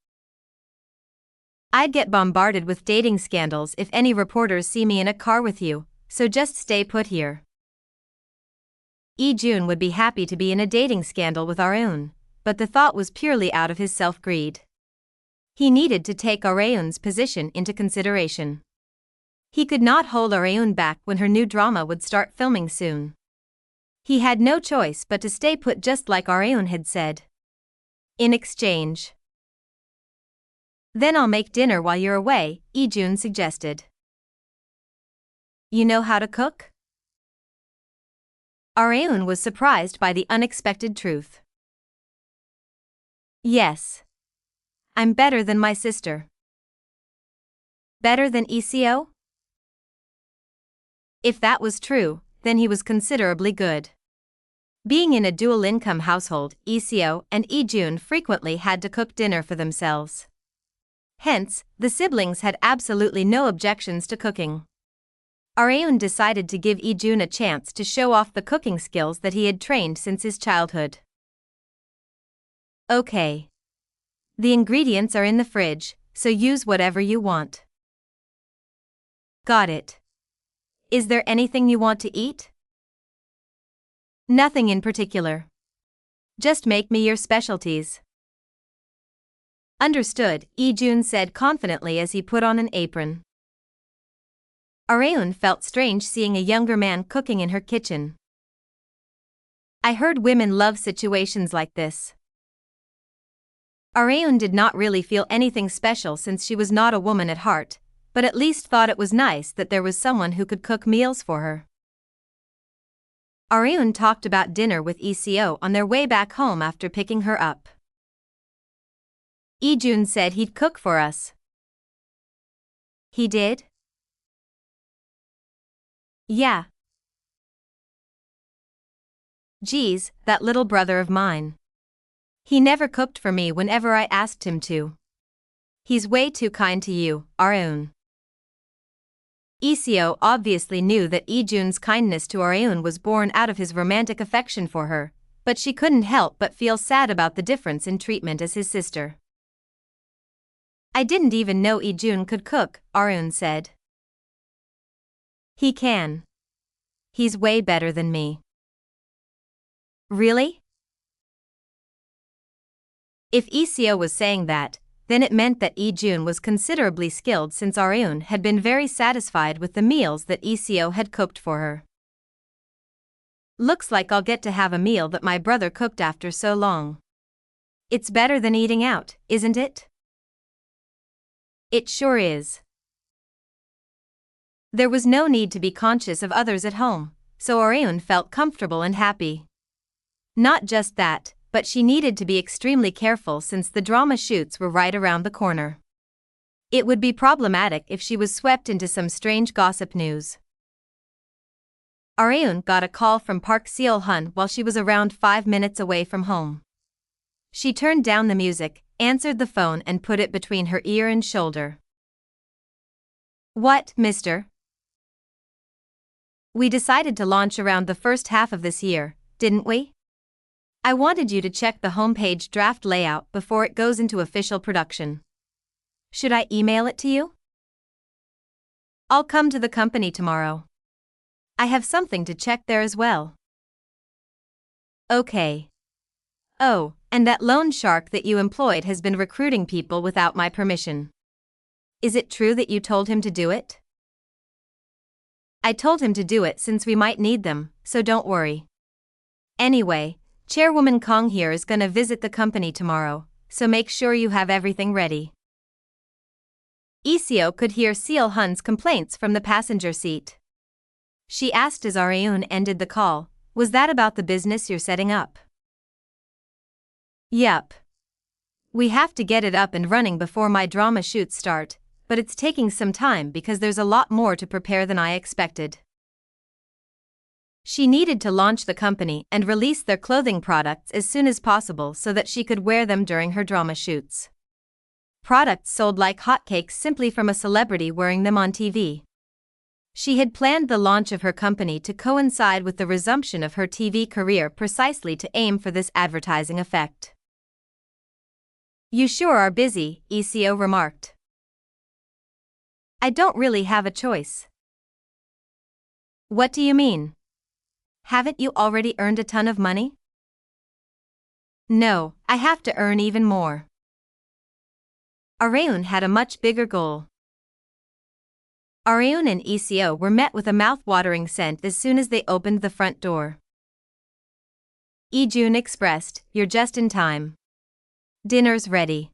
Speaker 1: I'd get bombarded with dating scandals if any reporters see me in a car with you, so just stay put here. Lee-jun would be happy to be in a dating scandal with Arun, but the thought was purely out of his self-greed. He needed to take Arun's position into consideration. He could not hold Arun back when her new drama would start filming soon. He had no choice but to stay put just like Arun had said. In exchange. Then I'll make dinner while you're away, Lee-jun suggested. You know how to cook? Areun was surprised by the unexpected truth. Yes. I'm better than my sister. Better than ECO? If that was true, then he was considerably good. Being in a dual-income household, ECO and Ijun frequently had to cook dinner for themselves. Hence, the siblings had absolutely no objections to cooking. Areun decided to give Ijun a chance to show off the cooking skills that he had trained since his childhood. Okay. The ingredients are in the fridge, so use whatever you want. Got it. Is there anything you want to eat? Nothing in particular. Just make me your specialties. Understood, Ijun said confidently as he put on an apron. Areun felt strange seeing a younger man cooking in her kitchen. I heard women love situations like this. Areun did not really feel anything special since she was not a woman at heart, but at least thought it was nice that there was someone who could cook meals for her. Areun talked about dinner with ECO on their way back home after picking her up. Ijun said he'd cook for us. He did? Yeah. Geez, that little brother of mine. He never cooked for me whenever I asked him to. He's way too kind to you, Areun. ECO obviously knew that Ijun's kindness to Areun was born out of his romantic affection for her, but she couldn't help but feel sad about the difference in treatment as his sister. I didn't even know Ijun could cook, Areun said. He can. He's way better than me. Really? If ECO was saying that, then it meant that Ijun was considerably skilled since Areun had been very satisfied with the meals that ECO had cooked for her. Looks like I'll get to have a meal that my brother cooked after so long. It's better than eating out, isn't it? It sure is. There was no need to be conscious of others at home, so Areun felt comfortable and happy. Not just that, but she needed to be extremely careful since the drama shoots were right around the corner. It would be problematic if she was swept into some strange gossip news. Areun got a call from Park Seol-hun while she was around 5 minutes away from home. She turned down the music, answered the phone and put it between her ear and shoulder. What, mister? We decided to launch around the first half of this year, didn't we? I wanted you to check the homepage draft layout before it goes into official production. Should I email it to you? I'll come to the company tomorrow. I have something to check there as well. Okay. Oh, and that loan shark that you employed has been recruiting people without my permission. Is it true that you told him to do it? I told him to do it since we might need them, so don't worry. Anyway, Chairwoman Kong here is gonna visit the company tomorrow, so make sure you have everything ready. ECO could hear Seol-hun's complaints from the passenger seat. She asked as Areun ended the call, was that about the business you're setting up? Yup. We have to get it up and running before my drama shoots start, but it's taking some time because there's a lot more to prepare than I expected. She needed to launch the company and release their clothing products as soon as possible so that she could wear them during her drama shoots. Products sold like hotcakes simply from a celebrity wearing them on TV. She had planned the launch of her company to coincide with the resumption of her TV career precisely to aim for this advertising effect. You sure are busy, ECO remarked. I don't really have a choice. What do you mean? Haven't you already earned a ton of money? No, I have to earn even more. Areun had a much bigger goal. Areun and ECO were met with a mouth-watering scent as soon as they opened the front door. Ijun expressed, "You're just in time. Dinner's ready."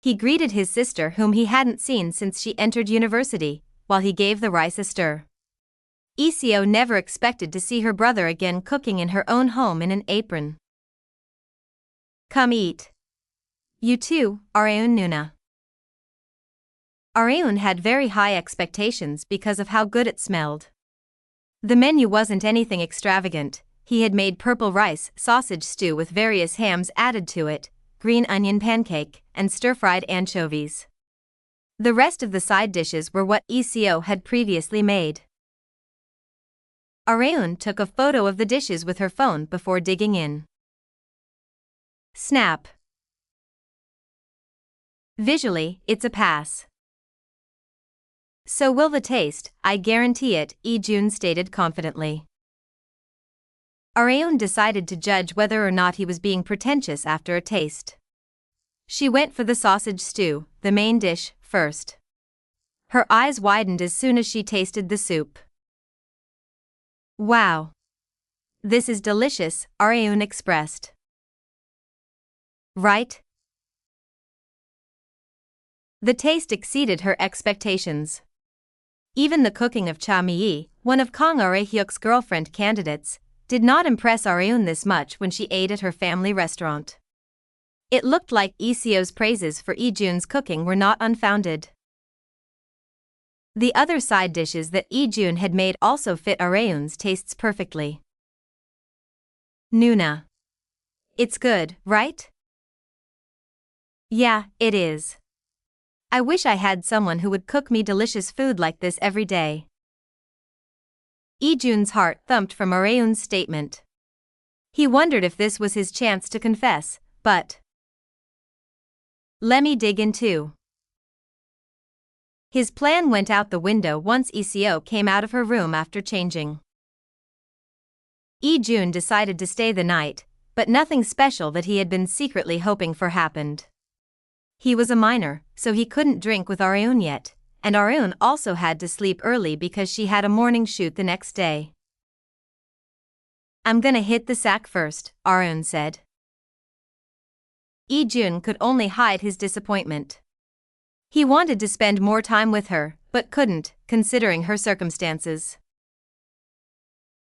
Speaker 1: He greeted his sister whom he hadn't seen since she entered university, while he gave the rice a stir. Iseo never expected to see her brother again cooking in her own home in an apron. Come eat. You too, Areun Nuna. Areun had very high expectations because of how good it smelled. The menu wasn't anything extravagant. He had made purple rice sausage stew with various hams added to it, green onion pancake, and stir-fried anchovies. The rest of the side dishes were what Iseo had previously made. Areun took a photo of the dishes with her phone before digging in. Snap. Visually, it's a pass. So will the taste, I guarantee it, Lee-jun stated confidently. Areun decided to judge whether or not he was being pretentious after a taste. She went for the sausage stew, the main dish, first. Her eyes widened as soon as she tasted the soup. Wow! This is delicious, Areun expressed. Right? The taste exceeded her expectations. Even the cooking of Cha Mi-yi, one of Kang Arehyuk's girlfriend candidates, did not impress Areun this much when she ate at her family restaurant. It looked like Iseo's praises for Lee-jun's cooking were not unfounded. The other side dishes that Lee-jun had made also fit Areun's tastes perfectly. Nuna. It's good, right? Yeah, it is. I wish I had someone who would cook me delicious food like this every day. Lee-jun's heart thumped from Areun's statement. He wondered if this was his chance to confess, but let me dig in too. His plan went out the window once Iseo came out of her room after changing. Lee-jun decided to stay the night, but nothing special that he had been secretly hoping for happened. He was a minor, so he couldn't drink with Areun yet, and Areun also had to sleep early because she had a morning shoot the next day. I'm gonna hit the sack first, Areun said. Lee-jun could only hide his disappointment. He wanted to spend more time with her, but couldn't, considering her circumstances.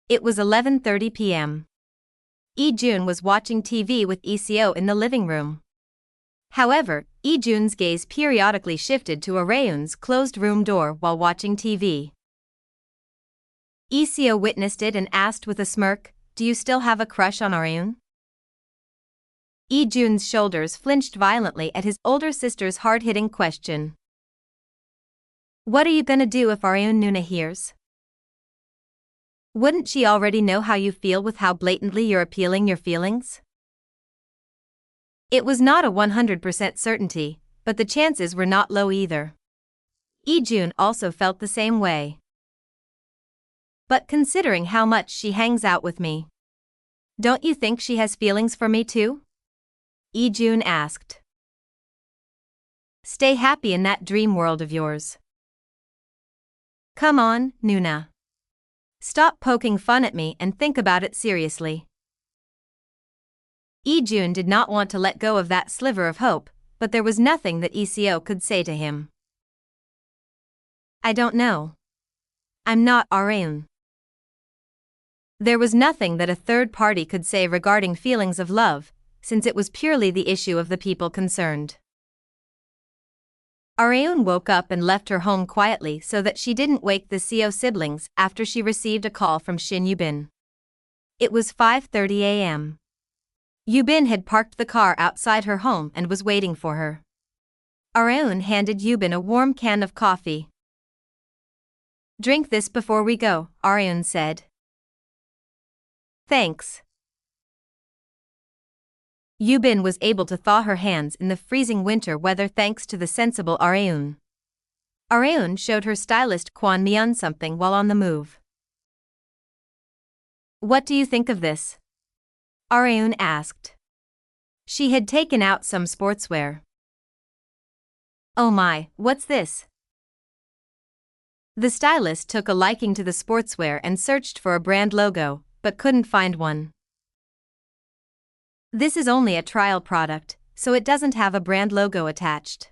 Speaker 1: It was 11:30 p.m. Lee-jun was watching TV with Iseo in the living room. However, Lee-jun's gaze periodically shifted to Areun's closed room door while watching TV. Iseo witnessed it and asked with a smirk, "Do you still have a crush on Areun?" Lee-jun's shoulders flinched violently at his older sister's hard-hitting question. What are you gonna do if Areun Nuna hears? Wouldn't she already know how you feel with how blatantly you're appealing your feelings? It was not a 100% certainty, but the chances were not low either. Lee-jun also felt the same way. But considering how much she hangs out with me, don't you think she has feelings for me too? Lee-jun asked. Stay happy in that dream world of yours. Come on, Nuna. Stop poking fun at me and think about it seriously. Lee-jun did not want to let go of that sliver of hope, but there was nothing that Iseo could say to him. I don't know. I'm not Areun. There was nothing that a third party could say regarding feelings of love, since it was purely the issue of the people concerned. Areun woke up and left her home quietly so that she didn't wake the Seo siblings after she received a call from Shin Yubin. It was 5:30 a.m. Yubin had parked the car outside her home and was waiting for her. Areun handed Yubin a warm can of coffee. Drink this before we go, Areun said. Thanks. Yubin was able to thaw her hands in the freezing winter weather thanks to the sensible Areun. Areun showed her stylist Kwon Mi-eun something while on the move. What do you think of this? Areun asked. She had taken out some sportswear. Oh my, what's this? The stylist took a liking to the sportswear and searched for a brand logo, but couldn't find one. This is only a trial product, so it doesn't have a brand logo attached.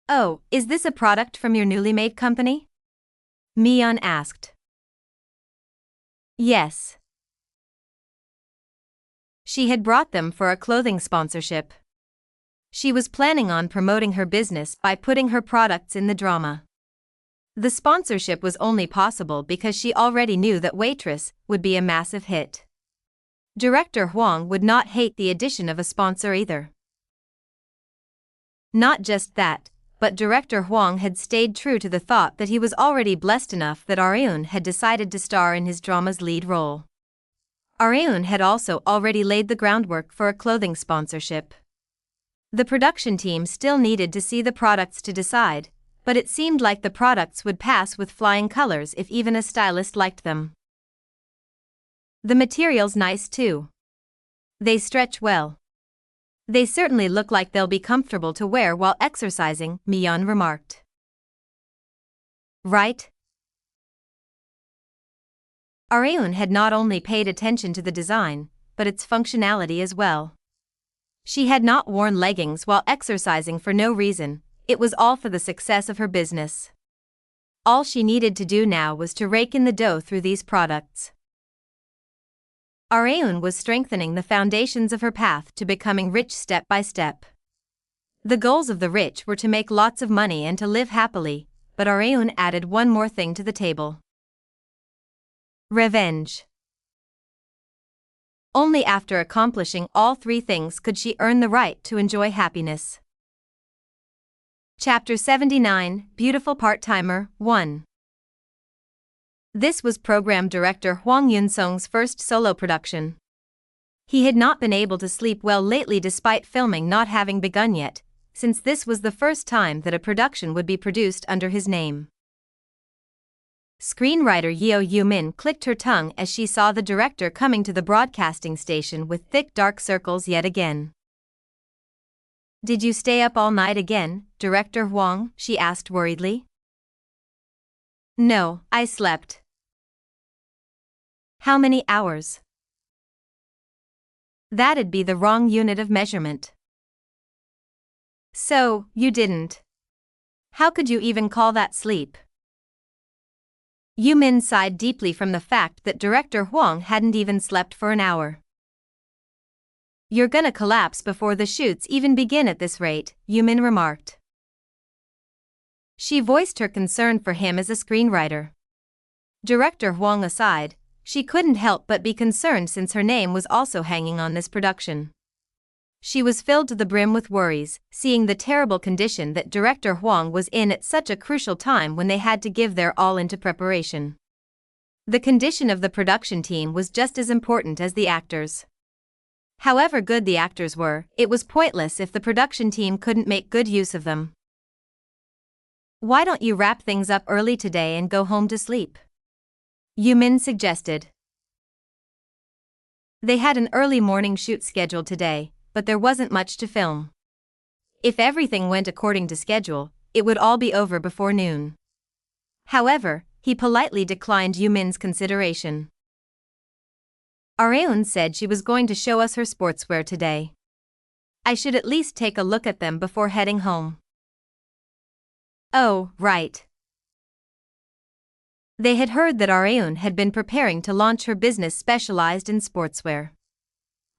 Speaker 1: Oh, is this a product from your newly made company? Mion asked. Yes. She had brought them for a clothing sponsorship. She was planning on promoting her business by putting her products in the drama. The sponsorship was only possible because she already knew that Waitress would be a massive hit. Director Huang would not hate the addition of a sponsor either. Not just that, but Director Huang had stayed true to the thought that he was already blessed enough that Areun had decided to star in his drama's lead role. Areun had also already laid the groundwork for a clothing sponsorship. The production team still needed to see the products to decide, but it seemed like the products would pass with flying colors if even a stylist liked them. The material's nice too. They stretch well. They certainly look like they'll be comfortable to wear while exercising, Mion remarked. Right? Areun had not only paid attention to the design, but its functionality as well. She had not worn leggings while exercising for no reason, it was all for the success of her business. All she needed to do now was to rake in the dough through these products. Areun was strengthening the foundations of her path to becoming rich step by step. The goals of the rich were to make lots of money and to live happily, but Areun added one more thing to the table. Revenge. Only after accomplishing all three things could she earn the right to enjoy happiness. Chapter 79, Beautiful Part-Timer, 1. This was program director Hwang Yun-sung's first solo production. He had not been able to sleep well lately despite filming not having begun yet, since this was the first time that a production would be produced under his name. Screenwriter Yeo Yoo-min clicked her tongue as she saw the director coming to the broadcasting station with thick dark circles yet again. Did you stay up all night again, Director Hwang? She asked worriedly. No, I slept. How many hours? That'd be the wrong unit of measurement. So, you didn't. How could you even call that sleep? Yoo-min sighed deeply from the fact that Director Hwang hadn't even slept for an hour. You're gonna collapse before the shoots even begin at this rate, Yoo-min remarked. She voiced her concern for him as a screenwriter. Director Hwang aside, she couldn't help but be concerned since her name was also hanging on this production. She was filled to the brim with worries, seeing the terrible condition that Director Hwang was in at such a crucial time when they had to give their all into preparation. The condition of the production team was just as important as the actors. However good the actors were, it was pointless if the production team couldn't make good use of them. Why don't you wrap things up early today and go home to sleep? Yoo-min suggested. They had an early morning shoot scheduled today, but there wasn't much to film. If everything went according to schedule, it would all be over before noon. However, he politely declined Yoo-min's consideration. Areun said she was going to show us her sportswear today. I should at least take a look at them before heading home. Oh, right. They had heard that Areun had been preparing to launch her business specialized in sportswear.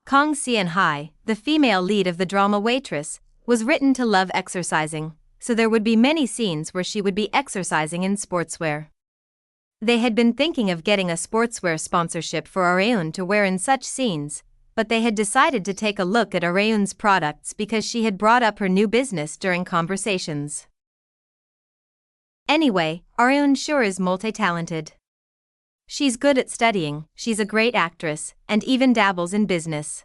Speaker 1: Kang Seon-hai, the female lead of the drama Waitress, was written to love exercising, so there would be many scenes where she would be exercising in sportswear. They had been thinking of getting a sportswear sponsorship for Areun to wear in such scenes, but they had decided to take a look at Areun's products because she had brought up her new business during conversations. Anyway, Areun sure is multi-talented. She's good at studying, she's a great actress, and even dabbles in business.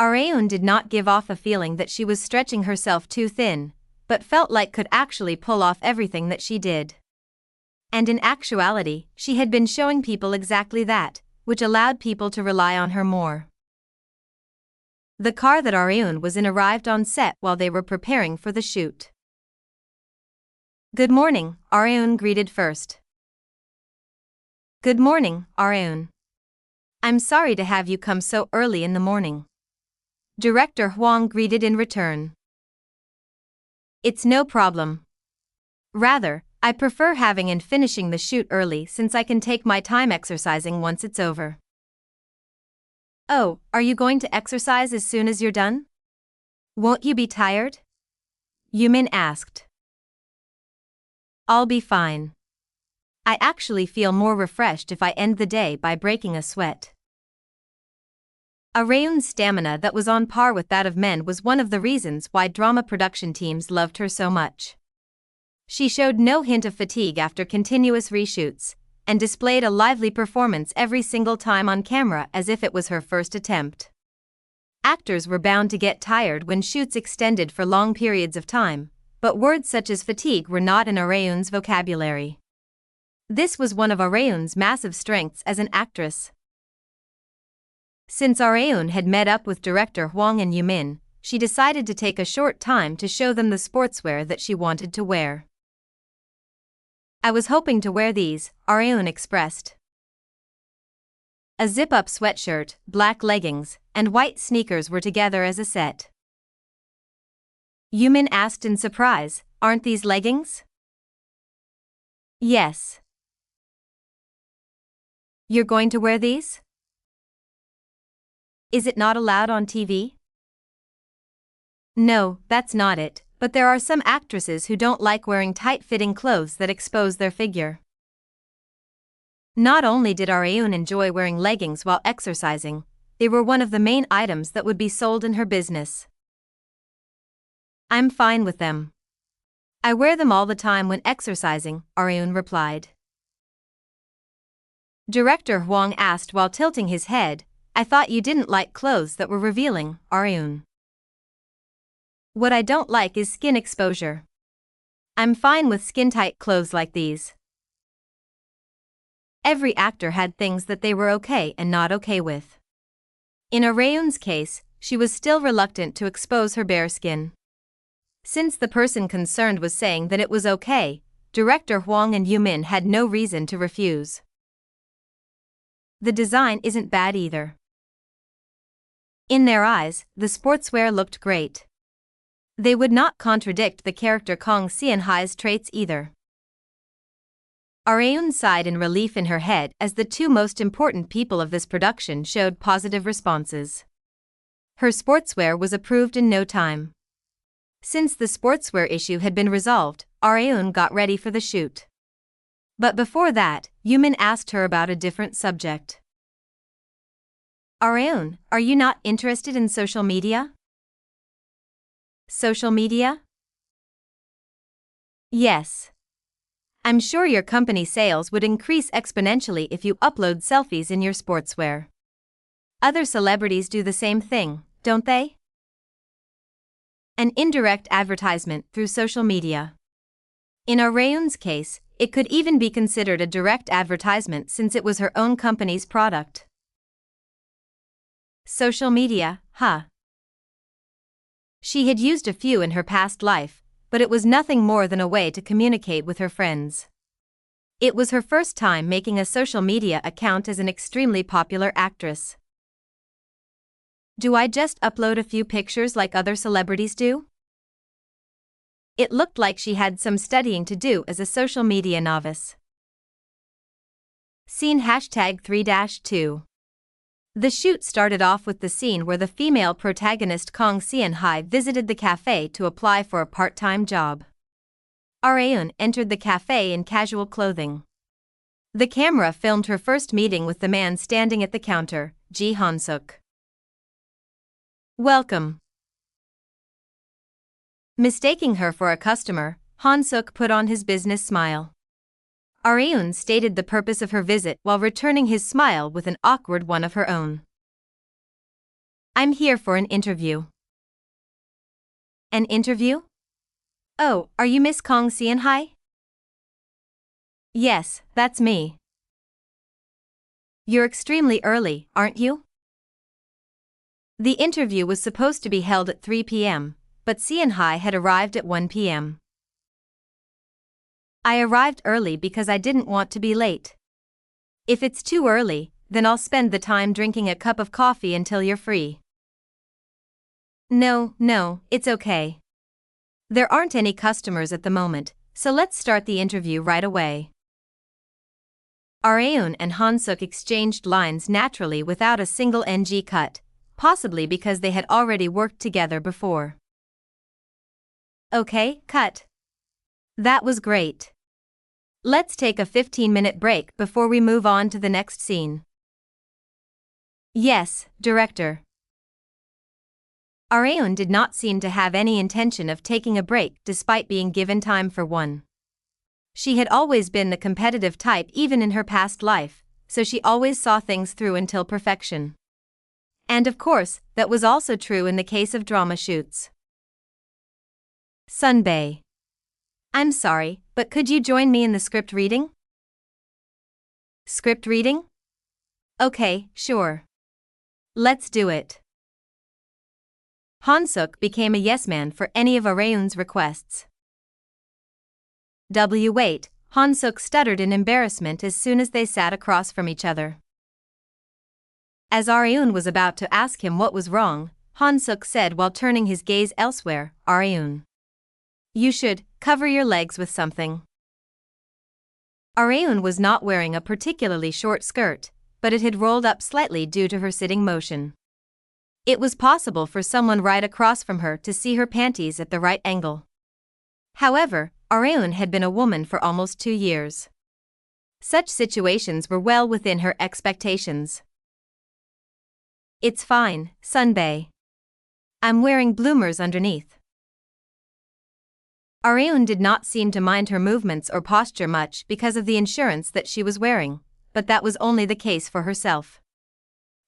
Speaker 1: Areun did not give off a feeling that she was stretching herself too thin, but felt like could actually pull off everything that she did. And in actuality, she had been showing people exactly that, which allowed people to rely on her more. The car that Areun was in arrived on set while they were preparing for the shoot. Good morning, Areun greeted first. Good morning, Areun. I'm sorry to have you come so early in the morning. Director Hwang greeted in return. It's no problem. Rather, I prefer having and finishing the shoot early since I can take my time exercising once it's over. Oh, are you going to exercise as soon as you're done? Won't you be tired? Yumin asked. I'll be fine. I actually feel more refreshed if I end the day by breaking a sweat. Areun's stamina that was on par with that of men was one of the reasons why drama production teams loved her so much. She showed no hint of fatigue after continuous reshoots, and displayed a lively performance every single time on camera as if it was her first attempt. Actors were bound to get tired when shoots extended for long periods of time, but words such as fatigue were not in Areun's vocabulary. This was one of Areun's massive strengths as an actress. Since Areun had met up with director Hwang and Yumin, she decided to take a short time to show them the sportswear that she wanted to wear. I was hoping to wear these, Areun expressed. A zip-up sweatshirt, black leggings, and white sneakers were together as a set. Yumin asked in surprise, aren't these leggings? Yes. You're going to wear these? Is it not allowed on TV? No, that's not it, but there are some actresses who don't like wearing tight-fitting clothes that expose their figure. Not only did Areun enjoy wearing leggings while exercising, they were one of the main items that would be sold in her business. I'm fine with them. I wear them all the time when exercising, Areun replied. Director Hwang asked while tilting his head, I thought you didn't like clothes that were revealing, Areun. What I don't like is skin exposure. I'm fine with skin-tight clothes like these. Every actor had things that they were okay and not okay with. In Areun's case, she was still reluctant to expose her bare skin. Since the person concerned was saying that it was okay, director Hwang and Yumin had no reason to refuse. The design isn't bad either. In their eyes, the sportswear looked great. They would not contradict the character Kang Seon-hai's traits either. Areun sighed in relief in her head as the two most important people of this production showed positive responses. Her sportswear was approved in no time. Since the sportswear issue had been resolved, Areun got ready for the shoot. But before that, Yumin asked her about a different subject. Areun, are you not interested in social media? Social media? Yes. I'm sure your company sales would increase exponentially if you upload selfies in your sportswear. Other celebrities do the same thing, don't they? An indirect advertisement through social media. In Areun's case, it could even be considered a direct advertisement since it was her own company's product. Social media, huh? She had used a few in her past life, but it was nothing more than a way to communicate with her friends. It was her first time making a social media account as an extremely popular actress. Do I just upload a few pictures like other celebrities do? It looked like she had some studying to do as a social media novice. Scene #3-2. The shoot started off with the scene where the female protagonist Kang Seon-hai visited the cafe to apply for a part-time job. Areun entered the cafe in casual clothing. The camera filmed her first meeting with the man standing at the counter, Ji Han-suk. Welcome. Mistaking her for a customer, Han-suk put on his business smile. Areun stated the purpose of her visit while returning his smile with an awkward one of her own. I'm here for an interview. An interview? Oh, are you Miss Kang Seon-hai? Yes, that's me. You're extremely early, aren't you? The interview was supposed to be held at 3 p.m., but Seon-hai had arrived at 1 p.m. I arrived early because I didn't want to be late. If it's too early, then I'll spend the time drinking a cup of coffee until you're free. No, it's okay. There aren't any customers at the moment, so let's start the interview right away. Areun and Han-Suk exchanged lines naturally without a single NG cut, possibly because they had already worked together before. Okay, cut. That was great. Let's take a 15-minute break before we move on to the next scene. Yes, director. Areun did not seem to have any intention of taking a break despite being given time for one. She had always been the competitive type even in her past life, so she always saw things through until perfection. And of course, that was also true in the case of drama shoots. Sunbae. I'm sorry, but could you join me in the script reading? Script reading? Okay, sure. Let's do it. Han-Suk became a yes-man for any of Areun's requests. Wait, Han-Suk stuttered in embarrassment as soon as they sat across from each other. As Areun was about to ask him what was wrong, Han-Suk said while turning his gaze elsewhere, Areun. You should cover your legs with something. Areun was not wearing a particularly short skirt, but it had rolled up slightly due to her sitting motion. It was possible for someone right across from her to see her panties at the right angle. However, Areun had been a woman for almost 2 years. Such situations were well within her expectations. It's fine, Sunbae. I'm wearing bloomers underneath. Areun did not seem to mind her movements or posture much because of the insurance that she was wearing, but that was only the case for herself.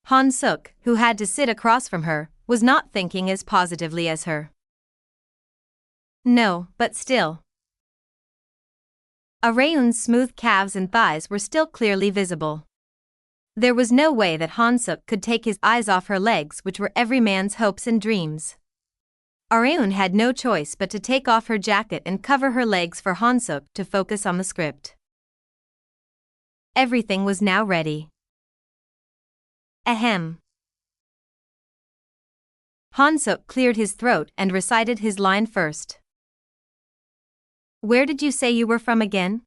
Speaker 1: Han-Suk, who had to sit across from her, was not thinking as positively as her. No, but still. Areun's smooth calves and thighs were still clearly visible. There was no way that Han-Suk could take his eyes off her legs, which were every man's hopes and dreams. Areun had no choice but to take off her jacket and cover her legs for Han-Suk to focus on the script. Everything was now ready. Ahem. Han-Suk cleared his throat and recited his line first. Where did you say you were from again?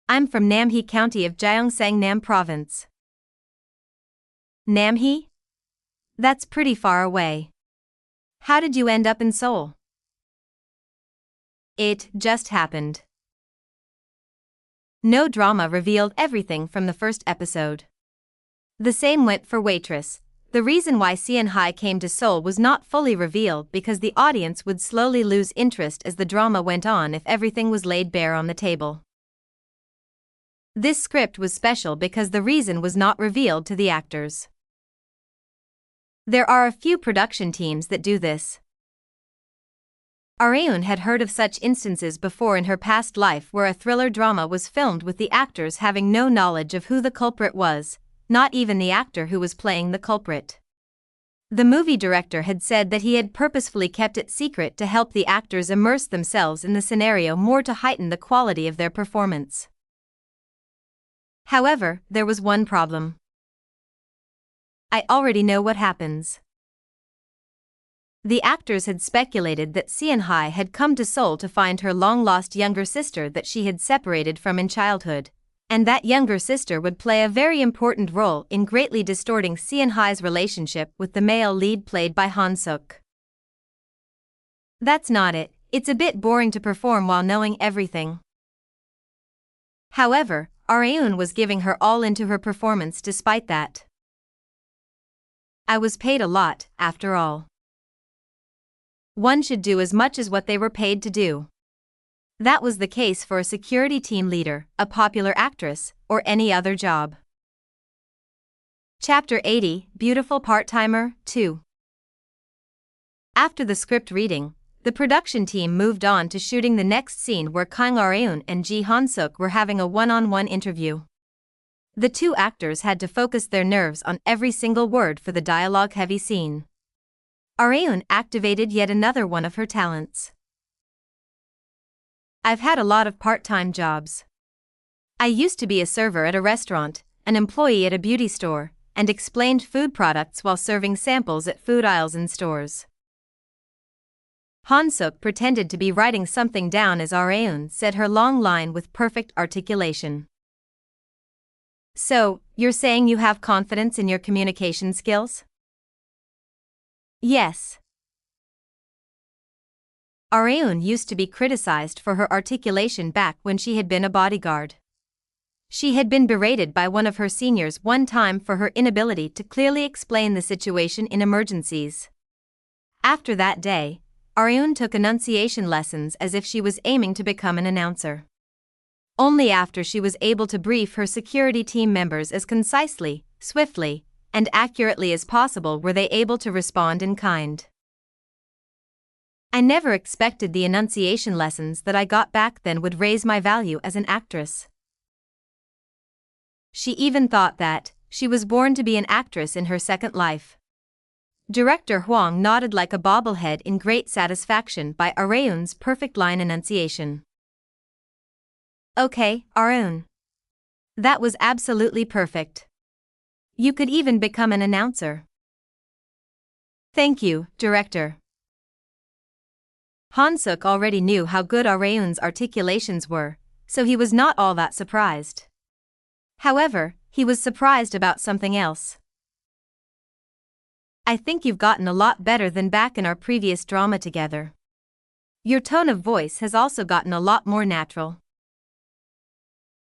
Speaker 1: I'm from Namhee County of Gyeongsang Nam Province. Namhee? That's pretty far away. How did you end up in Seoul? It just happened. No drama revealed everything from the first episode. The same went for Waitress. The reason why Seon-Hae came to Seoul was not fully revealed because the audience would slowly lose interest as the drama went on if everything was laid bare on the table. This script was special because the reason was not revealed to the actors. There are a few production teams that do this. Areun had heard of such instances before in her past life where a thriller drama was filmed with the actors having no knowledge of who the culprit was, not even the actor who was playing the culprit. The movie director had said that he had purposefully kept it secret to help the actors immerse themselves in the scenario more to heighten the quality of their performance. However, there was one problem. I already know what happens. The actors had speculated that Seon-Hae had come to Seoul to find her long-lost younger sister that she had separated from in childhood, and that younger sister would play a very important role in greatly distorting Seon-Hae's relationship with the male lead played by Han-Suk. That's not it, it's a bit boring to perform while knowing everything. However, Areun was giving her all into her performance despite that. I was paid a lot, after all. One should do as much as what they were paid to do. That was the case for a security team leader, a popular actress, or any other job. Chapter 80, Beautiful Part-Timer, 2. After the script reading, the production team moved on to shooting the next scene where Kang Areun and Ji Han-Suk were having a one-on-one interview. The two actors had to focus their nerves on every single word for the dialogue-heavy scene. Areun activated yet another one of her talents. I've had a lot of part-time jobs. I used to be a server at a restaurant, an employee at a beauty store, and explained food products while serving samples at food aisles in stores. Han-Suk pretended to be writing something down as Areun said her long line with perfect articulation. So, you're saying you have confidence in your communication skills? Yes. Areun used to be criticized for her articulation back when she had been a bodyguard. She had been berated by one of her seniors one time for her inability to clearly explain the situation in emergencies. After that day, Areun took enunciation lessons as if she was aiming to become an announcer. Only after she was able to brief her security team members as concisely, swiftly, and accurately as possible were they able to respond in kind. I never expected the enunciation lessons that I got back then would raise my value as an actress. She even thought that she was born to be an actress in her second life. Director Huang nodded like a bobblehead in great satisfaction by Areun's perfect line enunciation. Okay, Areun. That was absolutely perfect. You could even become an announcer. Thank you, Director. Han-Suk already knew how good Areun's articulations were, so he was not all that surprised. However, he was surprised about something else. I think you've gotten a lot better than back in our previous drama together. Your tone of voice has also gotten a lot more natural.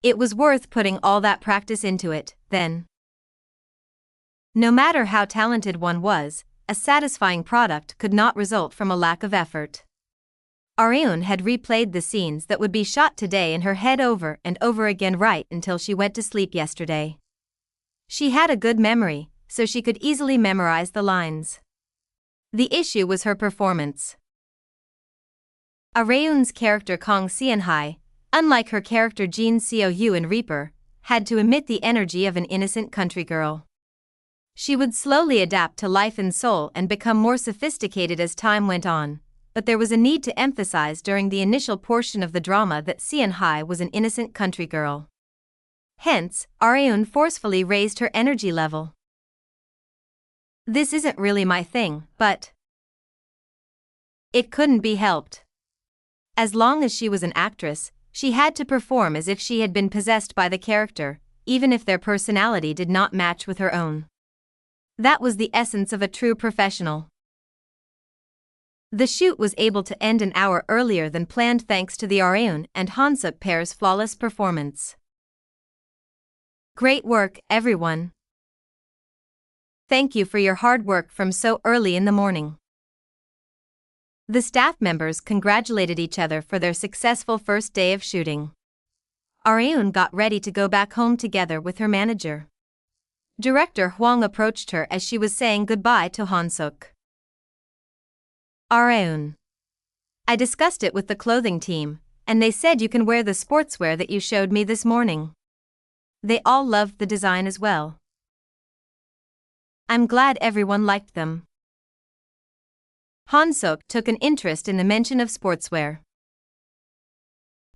Speaker 1: It was worth putting all that practice into it, then. No matter how talented one was, a satisfying product could not result from a lack of effort. Areun had replayed the scenes that would be shot today in her head over and over again right until she went to sleep yesterday. She had a good memory, so she could easily memorize the lines. The issue was her performance. Areun's character Kong Seon-hai, unlike her character Jin Seo-yu in Reaper, had to emit the energy of an innocent country girl. She would slowly adapt to life and soul and become more sophisticated as time went on, but there was a need to emphasize during the initial portion of the drama that Seon-hai was an innocent country girl. Hence, Areun forcefully raised her energy level. This isn't really my thing, but it couldn't be helped. As long as she was an actress, she had to perform as if she had been possessed by the character, even if their personality did not match with her own. That was the essence of a true professional. The shoot was able to end an hour earlier than planned thanks to the Areun and Han-Suk pair's flawless performance. Great work, everyone. Thank you for your hard work from so early in the morning. The staff members congratulated each other for their successful first day of shooting. Areun got ready to go back home together with her manager. Director Huang approached her as she was saying goodbye to Han-Suk. Areun. I discussed it with the clothing team, and they said you can wear the sportswear that you showed me this morning. They all loved the design as well. I'm glad everyone liked them. Han-Suk took an interest in the mention of sportswear.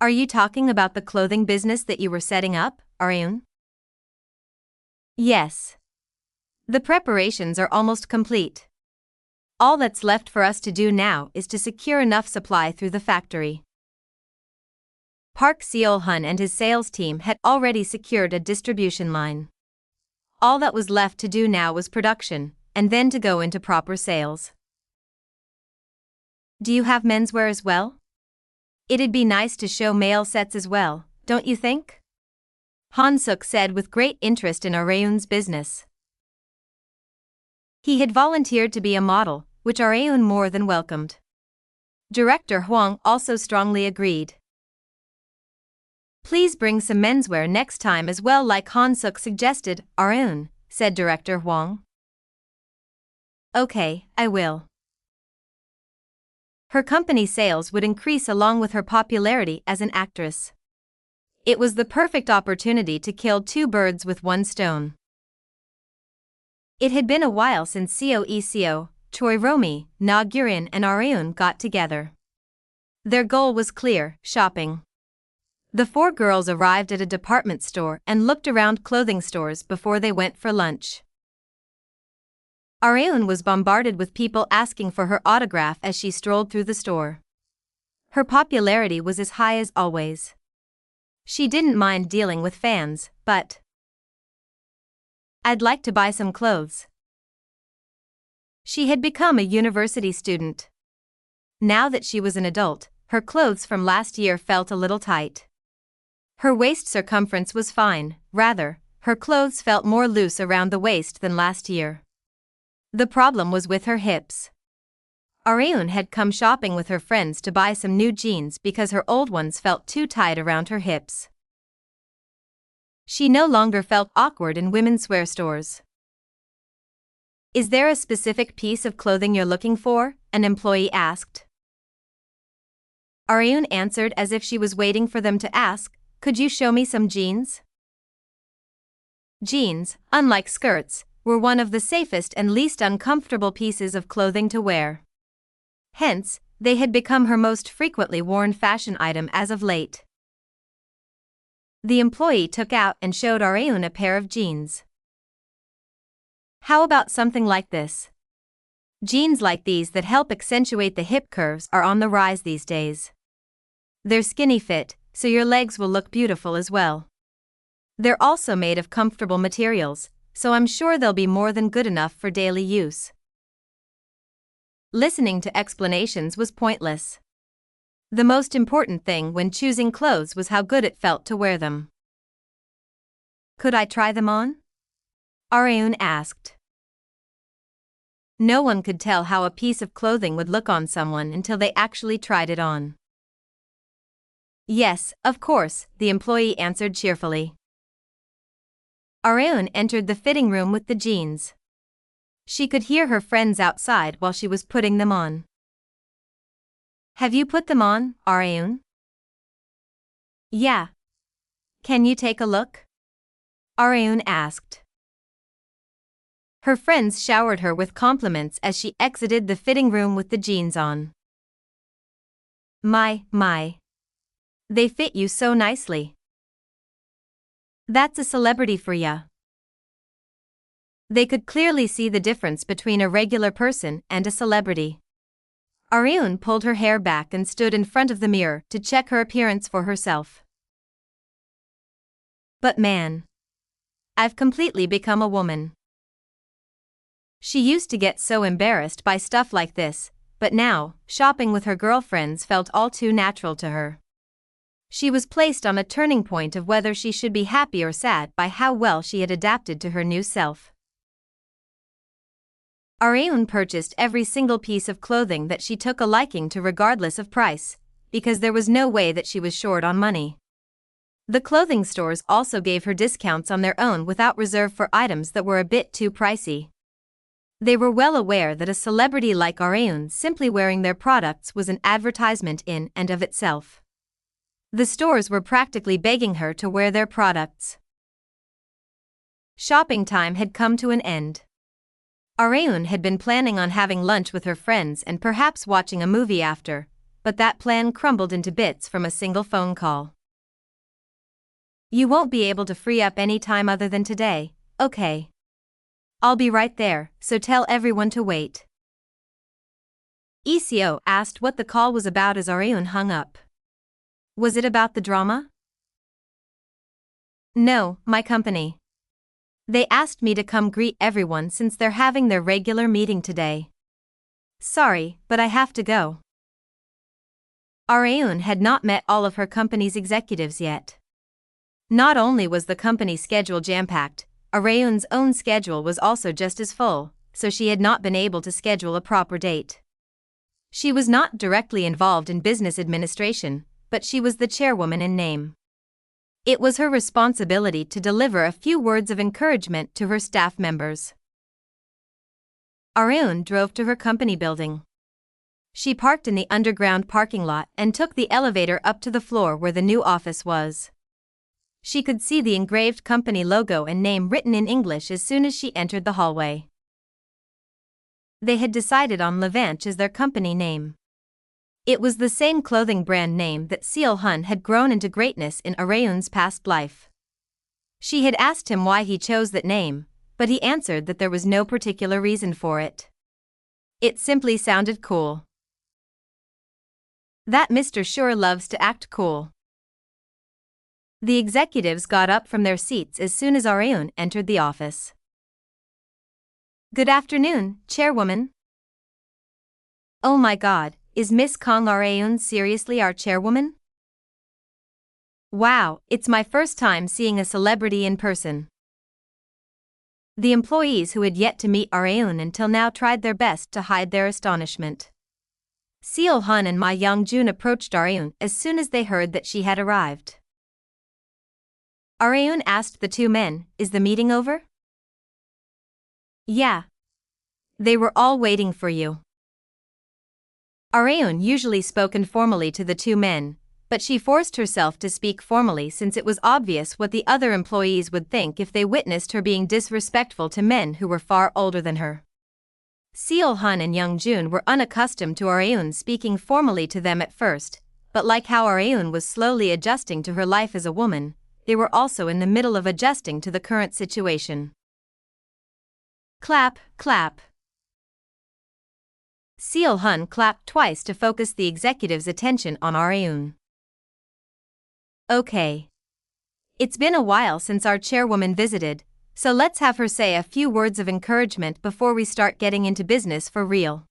Speaker 1: Are you talking about the clothing business that you were setting up, Areun? Yes. The preparations are almost complete. All that's left for us to do now is to secure enough supply through the factory. Park Seol-hun and his sales team had already secured a distribution line. All that was left to do now was production, and then to go into proper sales. Do you have menswear as well? It'd be nice to show male sets as well, don't you think? Han-Suk said with great interest in Areun's business. He had volunteered to be a model, which Areun more than welcomed. Director Huang also strongly agreed. Please bring some menswear next time as well, like Han-Suk suggested, Areun, said Director Huang. Okay, I will. Her company sales would increase along with her popularity as an actress. It was the perfect opportunity to kill two birds with one stone. It had been a while since Seo Iseo, Choi Romi, Na Gurin and Areun got together. Their goal was clear: shopping. The four girls arrived at a department store and looked around clothing stores before they went for lunch. Areun was bombarded with people asking for her autograph as she strolled through the store. Her popularity was as high as always. She didn't mind dealing with fans, but I'd like to buy some clothes. She had become a university student. Now that she was an adult, her clothes from last year felt a little tight. Her waist circumference was fine, rather, her clothes felt more loose around the waist than last year. The problem was with her hips. Areun had come shopping with her friends to buy some new jeans because her old ones felt too tight around her hips. She no longer felt awkward in women's wear stores. "Is there a specific piece of clothing you're looking for?" an employee asked. Areun answered as if she was waiting for them to ask, "Could you show me some jeans?" Jeans, unlike skirts, were one of the safest and least uncomfortable pieces of clothing to wear. Hence, they had become her most frequently worn fashion item as of late. The employee took out and showed Areun a pair of jeans. "How about something like this? Jeans like these that help accentuate the hip curves are on the rise these days. They're skinny fit, so your legs will look beautiful as well. They're also made of comfortable materials, so I'm sure they'll be more than good enough for daily use." Listening to explanations was pointless. The most important thing when choosing clothes was how good it felt to wear them. "Could I try them on?" Areun asked. No one could tell how a piece of clothing would look on someone until they actually tried it on. "Yes, of course," the employee answered cheerfully. Areun entered the fitting room with the jeans. She could hear her friends outside while she was putting them on. "Have you put them on, Areun?" "Yeah. Can you take a look?" Areun asked. Her friends showered her with compliments as she exited the fitting room with the jeans on. My. They fit you so nicely. That's a celebrity for ya." They could clearly see the difference between a regular person and a celebrity. Areun pulled her hair back and stood in front of the mirror to check her appearance for herself. "But man, I've completely become a woman." She used to get so embarrassed by stuff like this, but now, shopping with her girlfriends felt all too natural to her. She was placed on a turning point of whether she should be happy or sad by how well she had adapted to her new self. Areun purchased every single piece of clothing that she took a liking to regardless of price, because there was no way that she was short on money. The clothing stores also gave her discounts on their own without reserve for items that were a bit too pricey. They were well aware that a celebrity like Areun simply wearing their products was an advertisement in and of itself. The stores were practically begging her to wear their products. Shopping time had come to an end. Areun had been planning on having lunch with her friends and perhaps watching a movie after, but that plan crumbled into bits from a single phone call. "You won't be able to free up any time other than today, okay? I'll be right there, so tell everyone to wait." ECO asked what the call was about as Areun hung up. "Was it about the drama?" "No, my company. They asked me to come greet everyone since they're having their regular meeting today. Sorry, but I have to go." Areun had not met all of her company's executives yet. Not only was the company schedule jam-packed, Areun's own schedule was also just as full, so she had not been able to schedule a proper date. She was not directly involved in business administration, but she was the chairwoman in name. It was her responsibility to deliver a few words of encouragement to her staff members. Areun drove to her company building. She parked in the underground parking lot and took the elevator up to the floor where the new office was. She could see the engraved company logo and name written in English as soon as she entered the hallway. They had decided on Levant as their company name. It was the same clothing brand name that Seo-hun had grown into greatness in Areun's past life. She had asked him why he chose that name, but he answered that there was no particular reason for it. It simply sounded cool. That Mr. sure loves to act cool. The executives got up from their seats as soon as Areun entered the office. Good afternoon, Chairwoman. Oh my God, is Miss Kang Areun seriously our chairwoman? Wow, it's my first time seeing a celebrity in person. The employees who had yet to meet Areun until now tried their best to hide their astonishment. Seo Han and Ma Young-jun approached Areun as soon as they heard that she had arrived. Areun asked the two men, "Is the meeting over?" "Yeah. They were all waiting for you." Areun usually spoke informally to the two men, but she forced herself to speak formally since it was obvious what the other employees would think if they witnessed her being disrespectful to men who were far older than her. Seo Han and Young-jun were unaccustomed to Areun speaking formally to them at first, but like how Areun was slowly adjusting to her life as a woman, they were also in the middle of adjusting to the current situation. Clap, clap. Seo Han clapped twice to focus the executive's attention on Areun. Okay. It's been a while since our chairwoman visited, so let's have her say a few words of encouragement before we start getting into business for real.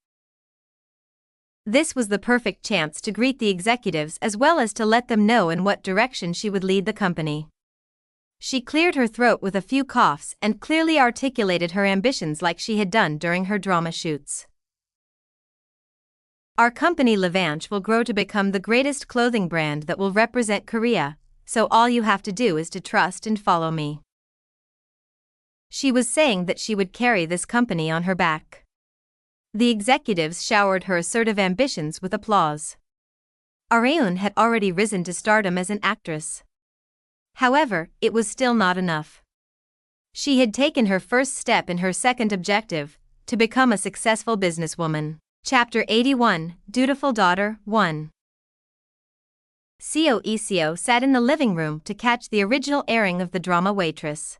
Speaker 1: This was the perfect chance to greet the executives as well as to let them know in what direction she would lead the company. She cleared her throat with a few coughs and clearly articulated her ambitions like she had done during her drama shoots. Our company Levanche will grow to become the greatest clothing brand that will represent Korea, so all you have to do is to trust and follow me. She was saying that she would carry this company on her back. The executives showered her assertive ambitions with applause. Areun had already risen to stardom as an actress. However, it was still not enough. She had taken her first step in her second objective, to become a successful businesswoman. Chapter 81, Dutiful Daughter, 1. Seo sat in the living room to catch the original airing of the drama Waitress.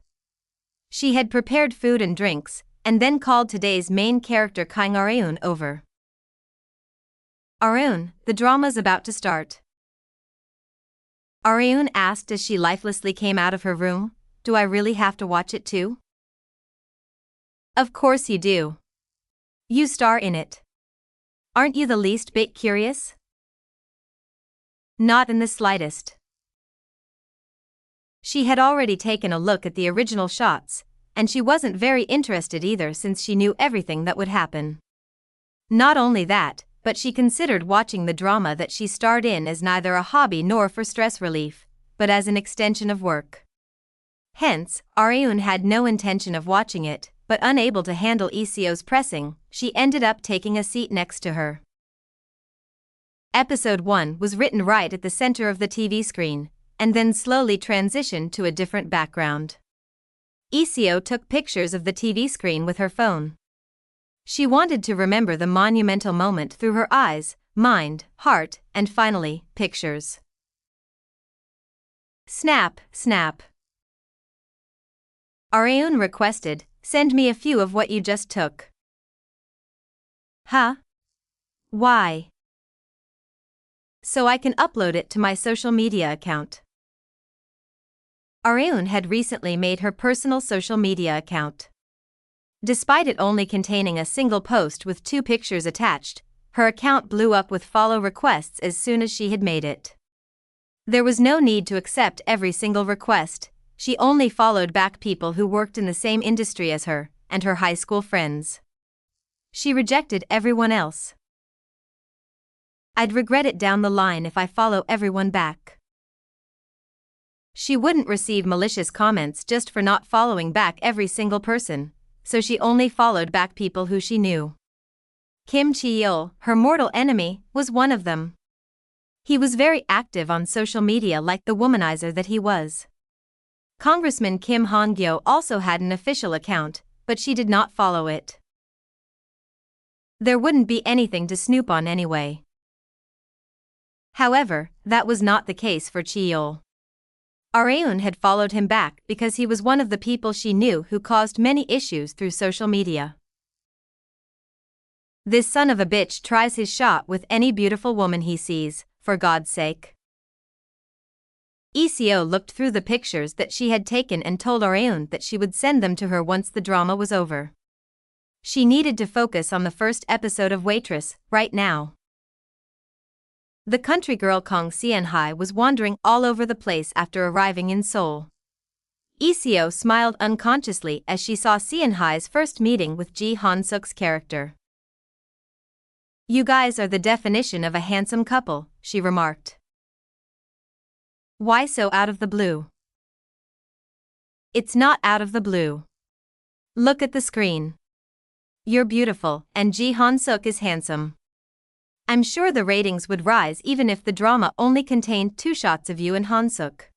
Speaker 1: She had prepared food and drinks, and then called today's main character Kang Areun over. Areun, the drama's about to start. Areun asked as she lifelessly came out of her room, "Do I really have to watch it too?" Of course you do. You star in it. Aren't you the least bit curious? Not in the slightest. She had already taken a look at the original shots, and she wasn't very interested either since she knew everything that would happen. Not only that, but she considered watching the drama that she starred in as neither a hobby nor for stress relief, but as an extension of work. Hence, Areun had no intention of watching it, but unable to handle Iseo's pressing, she ended up taking a seat next to her. Episode 1 was written right at the center of the TV screen, and then slowly transitioned to a different background. Iseo took pictures of the TV screen with her phone. She wanted to remember the monumental moment through her eyes, mind, heart, and finally, pictures. Snap, snap. Areun requested, "Send me a few of what you just took." Huh? Why? So I can upload it to my social media account. Areun had recently made her personal social media account. Despite it only containing a single post with 2 pictures attached, her account blew up with follow requests as soon as she had made it. There was no need to accept every single request, she only followed back people who worked in the same industry as her, and her high school friends. She rejected everyone else. I'd regret it down the line if I follow everyone back. She wouldn't receive malicious comments just for not following back every single person, so she only followed back people who she knew. Kim Chi-yeol, her mortal enemy, was one of them. He was very active on social media like the womanizer that he was. Congressman Kim Han-Gyo also had an official account, but she did not follow it. There wouldn't be anything to snoop on anyway. However, that was not the case for Chi-yeol. Areun had followed him back because he was one of the people she knew who caused many issues through social media. This son of a bitch tries his shot with any beautiful woman he sees, for God's sake. ECO looked through the pictures that she had taken and told Areun that she would send them to her once the drama was over. She needed to focus on the first episode of Waitress, right now. The country girl Kang Seon-hai was wandering all over the place after arriving in Seoul. ECO smiled unconsciously as she saw Seon-hai's first meeting with Ji Han-suk's character. "You guys are the definition of a handsome couple," she remarked. "Why so out of the blue?" "It's not out of the blue. Look at the screen. You're beautiful, and Ji Han-suk is handsome. I'm sure the ratings would rise even if the drama only contained 2 shots of you and Han-suk."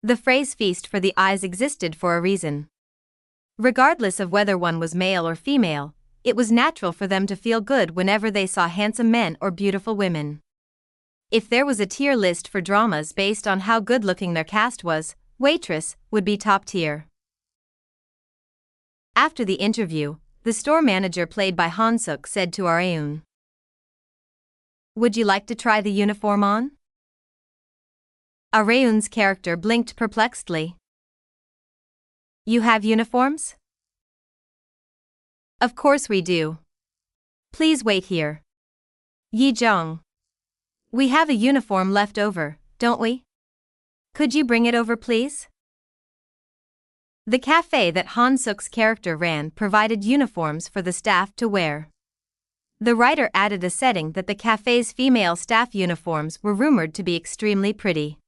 Speaker 1: The phrase "feast for the eyes" existed for a reason. Regardless of whether one was male or female, it was natural for them to feel good whenever they saw handsome men or beautiful women. If there was a tier list for dramas based on how good-looking their cast was, Waitress would be top tier. After the interview, the store manager played by Han-suk said to Areun, "Would you like to try the uniform on?" Areun's character blinked perplexedly. "You have uniforms?" "Of course we do. Please wait here. Yi-jong. We have a uniform left over, don't we? Could you bring it over, please?" The cafe that Han-suk's character ran provided uniforms for the staff to wear. The writer added a setting that the cafe's female staff uniforms were rumored to be extremely pretty.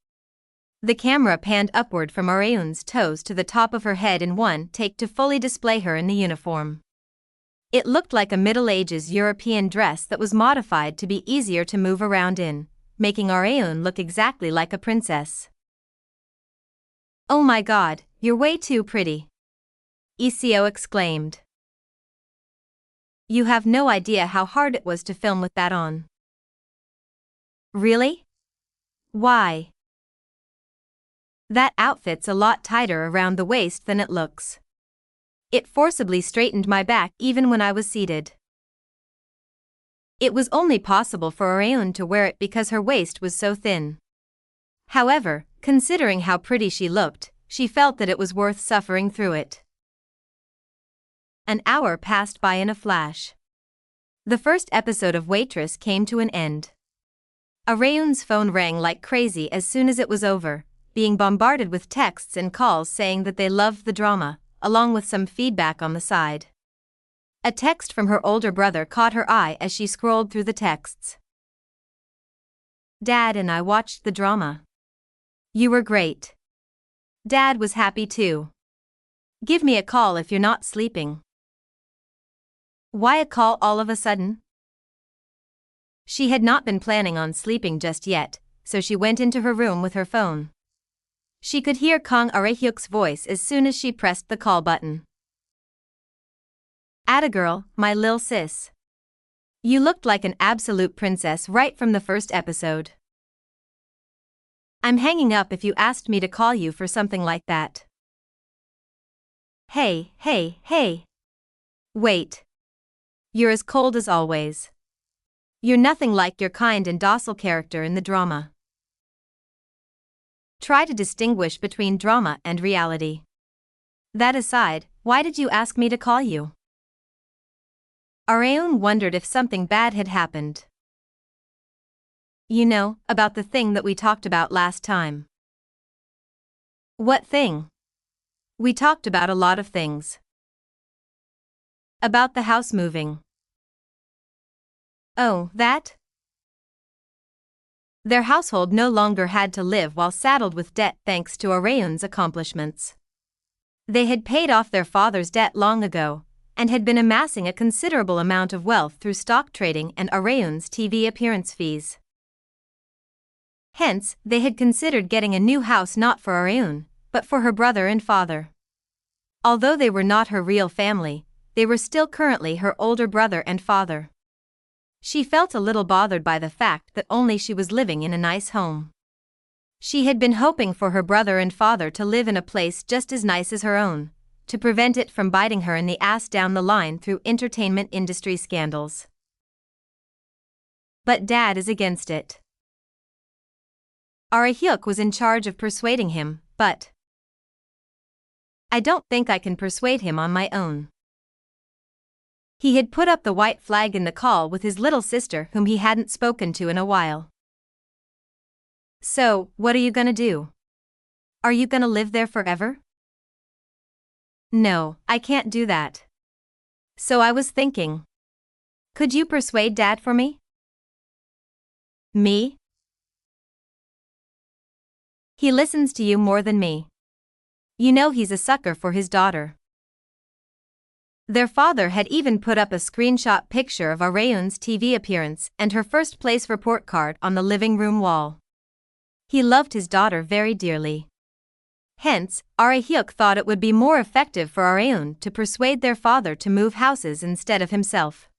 Speaker 1: The camera panned upward from Areun's toes to the top of her head in one take to fully display her in the uniform. It looked like a Middle Ages European dress that was modified to be easier to move around in, making Areun look exactly like a princess. "Oh my God, you're way too pretty!" ECO exclaimed. "You have no idea how hard it was to film with that on." "Really? Why?" "That outfit's a lot tighter around the waist than it looks. It forcibly straightened my back even when I was seated." It was only possible for Areun to wear it because her waist was so thin. However, considering how pretty she looked, she felt that it was worth suffering through it. An hour passed by in a flash. The first episode of Waitress came to an end. Areun's phone rang like crazy as soon as it was over, being bombarded with texts and calls saying that they loved the drama, along with some feedback on the side. A text from her older brother caught her eye as she scrolled through the texts. "Dad and I watched the drama. You were great. Dad was happy too. Give me a call if you're not sleeping." Why a call all of a sudden? She had not been planning on sleeping just yet, so she went into her room with her phone. She could hear Kang Arehyuk's voice as soon as she pressed the call button. "Atta girl, my lil sis. You looked like an absolute princess right from the first episode. I'm hanging up if you asked me to call you for something like that." "Hey, hey, hey. Wait. You're as cold as always. You're nothing like your kind and docile character in the drama. Try to distinguish between drama and reality. That aside, why did you ask me to call you?" Areun wondered if something bad had happened. "You know, about the thing that we talked about last time." "What thing?" "We talked about a lot of things. About the house moving." "Oh, that?" Their household no longer had to live while saddled with debt thanks to Areun's accomplishments. They had paid off their father's debt long ago, and had been amassing a considerable amount of wealth through stock trading and Areun's TV appearance fees. Hence, they had considered getting a new house not for Areun, but for her brother and father. Although they were not her real family, they were still currently her older brother and father. She felt a little bothered by the fact that only she was living in a nice home. She had been hoping for her brother and father to live in a place just as nice as her own, to prevent it from biting her in the ass down the line through entertainment industry scandals. But Dad is against it. Hyuk was in charge of persuading him, but I don't think I can persuade him on my own. He had put up the white flag in the call with his little sister whom he hadn't spoken to in a while. So, what are you gonna do? Are you gonna live there forever? No, I can't do that. So I was thinking. Could you persuade Dad for me? Me? He listens to you more than me. You know he's a sucker for his daughter. Their father had even put up a screenshot picture of Areun's TV appearance and her first place report card on the living room wall. He loved his daughter very dearly. Hence, Hyuk thought it would be more effective for Areun to persuade their father to move houses instead of himself.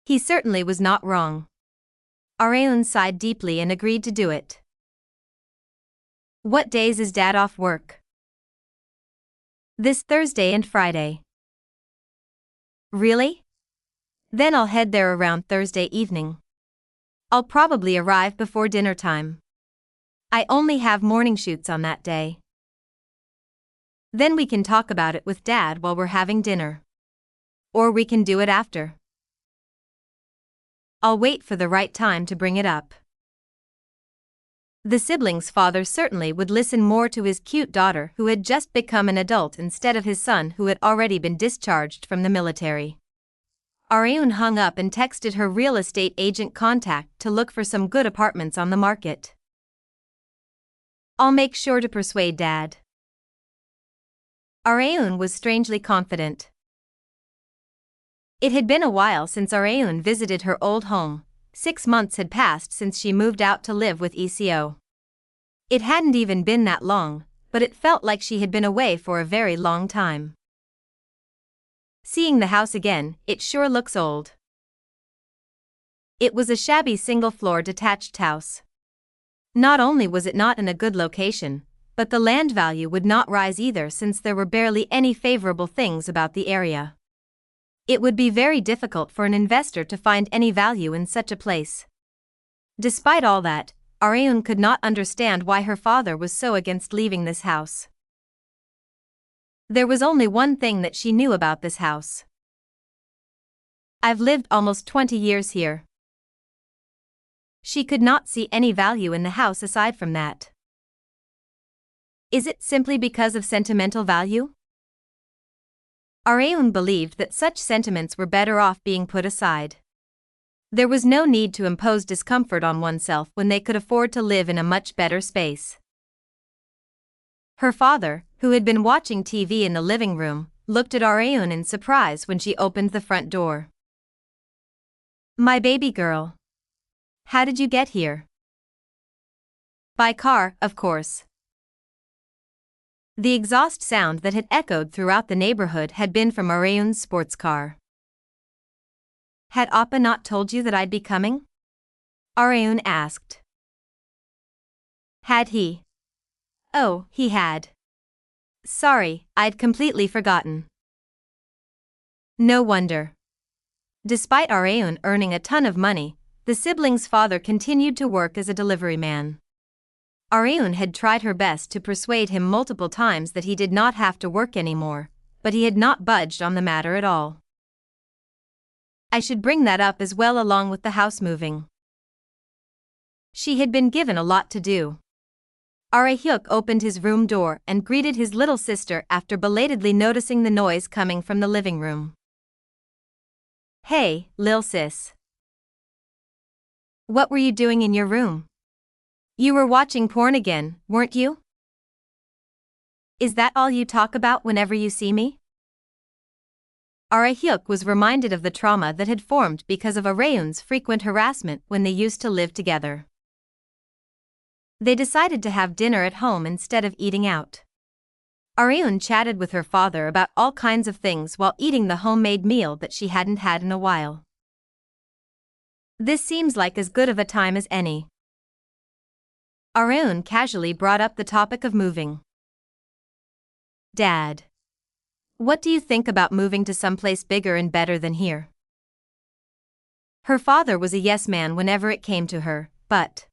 Speaker 1: He certainly was not wrong. Areun sighed deeply and agreed to do it. What days is Dad off work? This Thursday and Friday. Really? Then I'll head there around Thursday evening. I'll probably arrive before dinner time. I only have morning shoots on that day. Then we can talk about it with Dad while we're having dinner. Or we can do it after. I'll wait for the right time to bring it up. The siblings' father certainly would listen more to his cute daughter who had just become an adult instead of his son who had already been discharged from the military. Areun hung up and texted her real estate agent contact to look for some good apartments on the market. I'll make sure to persuade Dad. Areun was strangely confident. It had been a while since Areun visited her old home. 6 months had passed since she moved out to live with ECO. It hadn't even been that long, but it felt like she had been away for a very long time. Seeing the house again, it sure looks old. It was a shabby single-floor detached house. Not only was it not in a good location, but the land value would not rise either since there were barely any favorable things about the area. It would be very difficult for an investor to find any value in such a place. Despite all that, Areun could not understand why her father was so against leaving this house. There was only one thing that she knew about this house. I've lived almost 20 years here. She could not see any value in the house aside from that. Is it simply because of sentimental value? Areun believed that such sentiments were better off being put aside. There was no need to impose discomfort on oneself when they could afford to live in a much better space. Her father, who had been watching TV in the living room, looked at Areun in surprise when she opened the front door. My baby girl. How did you get here? By car, of course. The exhaust sound that had echoed throughout the neighborhood had been from Areun's sports car. Had Appa not told you that I'd be coming? Areun asked. Had he? Oh, he had. Sorry, I'd completely forgotten. No wonder. Despite Areun earning a ton of money, the siblings' father continued to work as a delivery man. Areun had tried her best to persuade him multiple times that he did not have to work anymore, but he had not budged on the matter at all. I should bring that up as well along with the house moving. She had been given a lot to do. Hyuk opened his room door and greeted his little sister after belatedly noticing the noise coming from the living room. Hey, lil sis. What were you doing in your room? You were watching porn again, weren't you? Is that all you talk about whenever you see me? Hyuk was reminded of the trauma that had formed because of Areun's frequent harassment when they used to live together. They decided to have dinner at home instead of eating out. Areun chatted with her father about all kinds of things while eating the homemade meal that she hadn't had in a while. This seems like as good of a time as any. Arun casually brought up the topic of moving. Dad, what do you think about moving to someplace bigger and better than here? Her father was a yes man whenever it came to her, but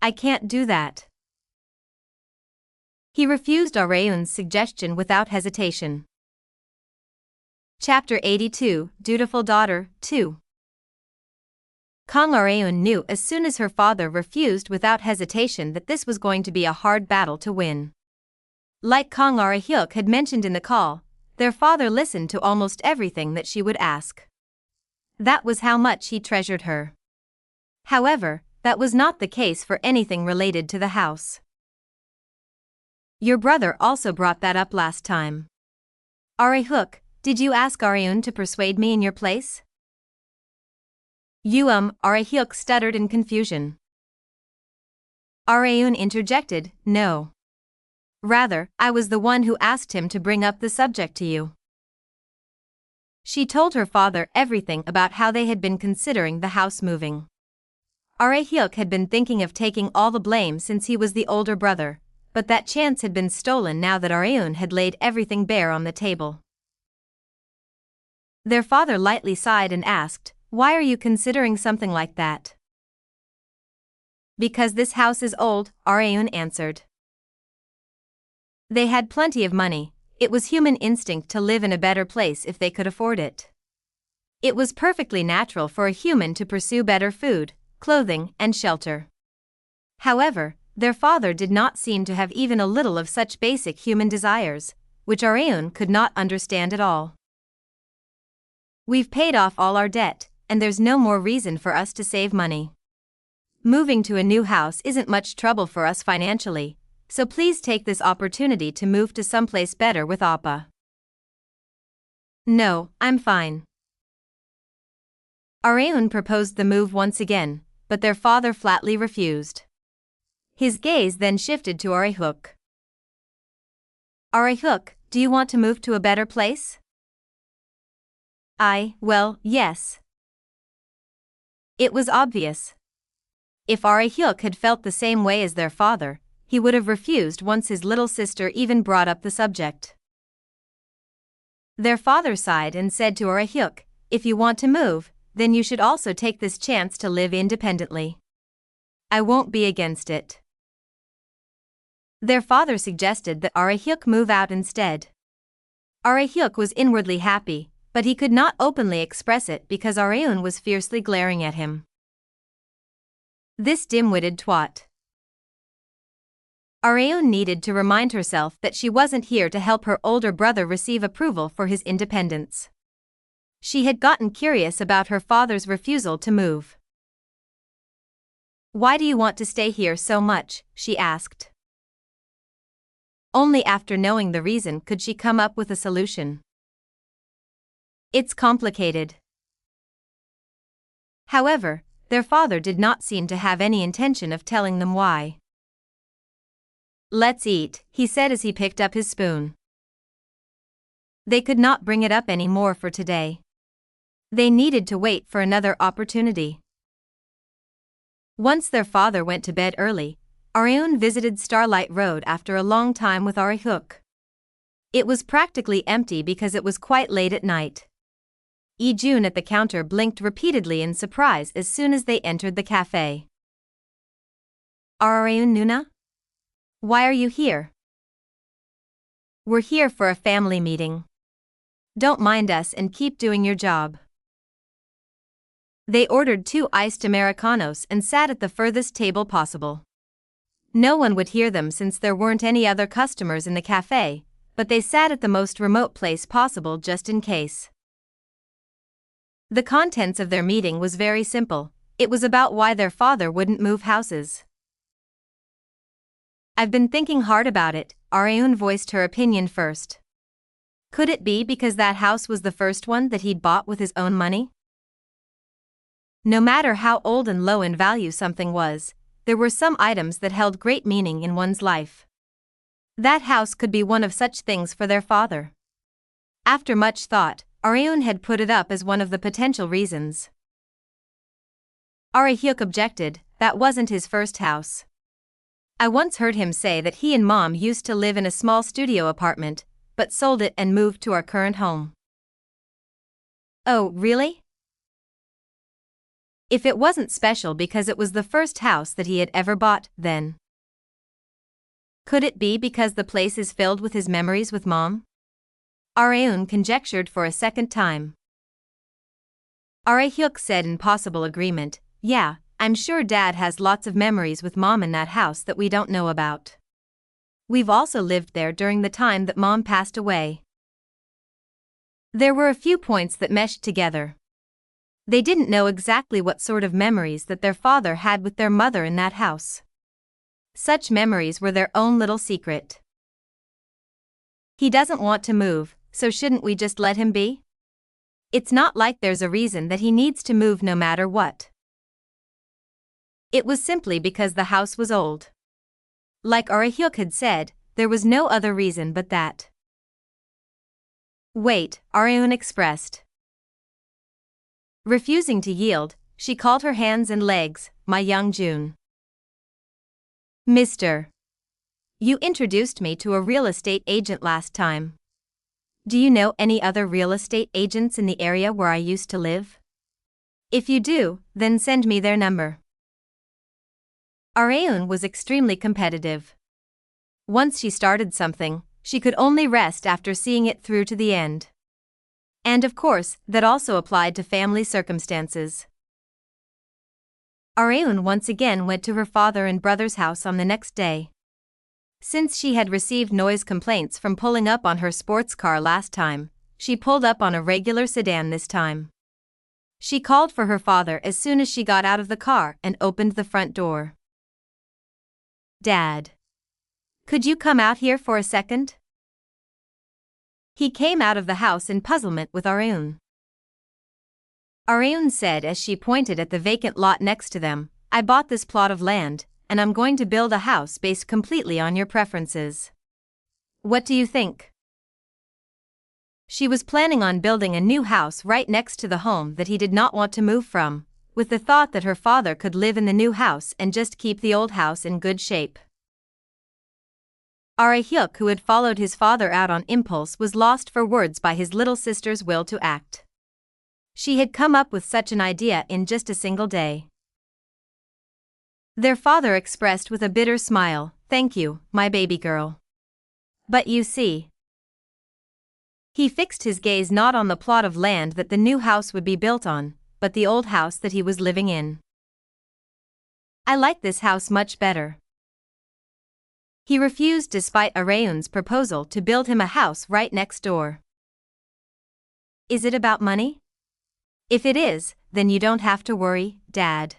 Speaker 1: I can't do that. He refused Arun's suggestion without hesitation. Chapter 82, Dutiful Daughter, 2. Kang Arun knew as soon as her father refused without hesitation that this was going to be a hard battle to win. Like Kang Arun had mentioned in the call, their father listened to almost everything that she would ask. That was how much he treasured her. However, that was not the case for anything related to the house. Your brother also brought that up last time. Arun, did you ask Arun to persuade me in your place? Arun stuttered in confusion. Arun interjected, no. Rather, I was the one who asked him to bring up the subject to you. She told her father everything about how they had been considering the house moving. Arun had been thinking of taking all the blame since he was the older brother, but that chance had been stolen now that Arun had laid everything bare on the table. Their father lightly sighed and asked, why are you considering something like that? Because this house is old, Arun answered. They had plenty of money. It was human instinct to live in a better place if they could afford it. It was perfectly natural for a human to pursue better food, clothing, and shelter. However, their father did not seem to have even a little of such basic human desires, which Arun could not understand at all. We've paid off all our debt, and there's no more reason for us to save money. Moving to a new house isn't much trouble for us financially, so please take this opportunity to move to someplace better with Appa. No, I'm fine. Arun proposed the move once again, but their father flatly refused. His gaze then shifted to Arun. Arun, do you want to move to a better place? Well, yes. It was obvious. If Arun had felt the same way as their father, he would have refused once his little sister even brought up the subject. Their father sighed and said to Arun, if you want to move, then you should also take this chance to live independently. I won't be against it. Their father suggested that Arun move out instead. Arun was inwardly happy, but he could not openly express it because Arun was fiercely glaring at him. This dim-witted twat. Arun needed to remind herself that she wasn't here to help her older brother receive approval for his independence. She had gotten curious about her father's refusal to move. Why do you want to stay here so much? She asked. Only after knowing the reason could she come up with a solution. It's complicated. However, their father did not seem to have any intention of telling them why. Let's eat, he said as he picked up his spoon. They could not bring it up any more for today. They needed to wait for another opportunity. Once their father went to bed early, Arun visited Starlight Road after a long time with Arun. It was practically empty because it was quite late at night. Ijun at the counter blinked repeatedly in surprise as soon as they entered the cafe. Arun Nuna? Why are you here? We're here for a family meeting. Don't mind us and keep doing your job. They ordered 2 iced Americanos and sat at the furthest table possible. No one would hear them since there weren't any other customers in the cafe, but they sat at the most remote place possible just in case. The contents of their meeting was very simple. It was about why their father wouldn't move houses. I've been thinking hard about it, Arun voiced her opinion first. Could it be because that house was the first one that he'd bought with his own money? No matter how old and low in value something was, there were some items that held great meaning in one's life. That house could be one of such things for their father. After much thought, Arun had put it up as one of the potential reasons. Hyuk objected, that wasn't his first house. I once heard him say that he and Mom used to live in a small studio apartment, but sold it and moved to our current home. Oh, really? If it wasn't special because it was the first house that he had ever bought, then could it be because the place is filled with his memories with Mom? Areun conjectured for a second time. Hyuk said in possible agreement, yeah, I'm sure Dad has lots of memories with Mom in that house that we don't know about. We've also lived there during the time that Mom passed away. There were a few points that meshed together. They didn't know exactly what sort of memories that their father had with their mother in that house. Such memories were their own little secret. He doesn't want to move, so shouldn't we just let him be? It's not like there's a reason that he needs to move no matter what. It was simply because the house was old. Like Hyuk had said, there was no other reason but that. Wait, Areun expressed. Refusing to yield, she called her hands and legs, my young June. Mr. You introduced me to a real estate agent last time. Do you know any other real estate agents in the area where I used to live? If you do, then send me their number. Areun was extremely competitive. Once she started something, she could only rest after seeing it through to the end. And of course, that also applied to family circumstances. Areun once again went to her father and brother's house on the next day. Since she had received noise complaints from pulling up on her sports car last time, she pulled up on a regular sedan this time. She called for her father as soon as she got out of the car and opened the front door. Dad. Could you come out here for a second? He came out of the house in puzzlement with Areun. Areun said as she pointed at the vacant lot next to them, I bought this plot of land, and I'm going to build a house based completely on your preferences. What do you think? She was planning on building a new house right next to the home that he did not want to move from, with the thought that her father could live in the new house and just keep the old house in good shape. Hyuk, who had followed his father out on impulse, was lost for words by his little sister's will to act. She had come up with such an idea in just a single day. Their father expressed with a bitter smile, thank you, my baby girl. But you see. He fixed his gaze not on the plot of land that the new house would be built on, but the old house that he was living in. I like this house much better. He refused despite Areun's proposal to build him a house right next door. Is it about money? If it is, then you don't have to worry, Dad.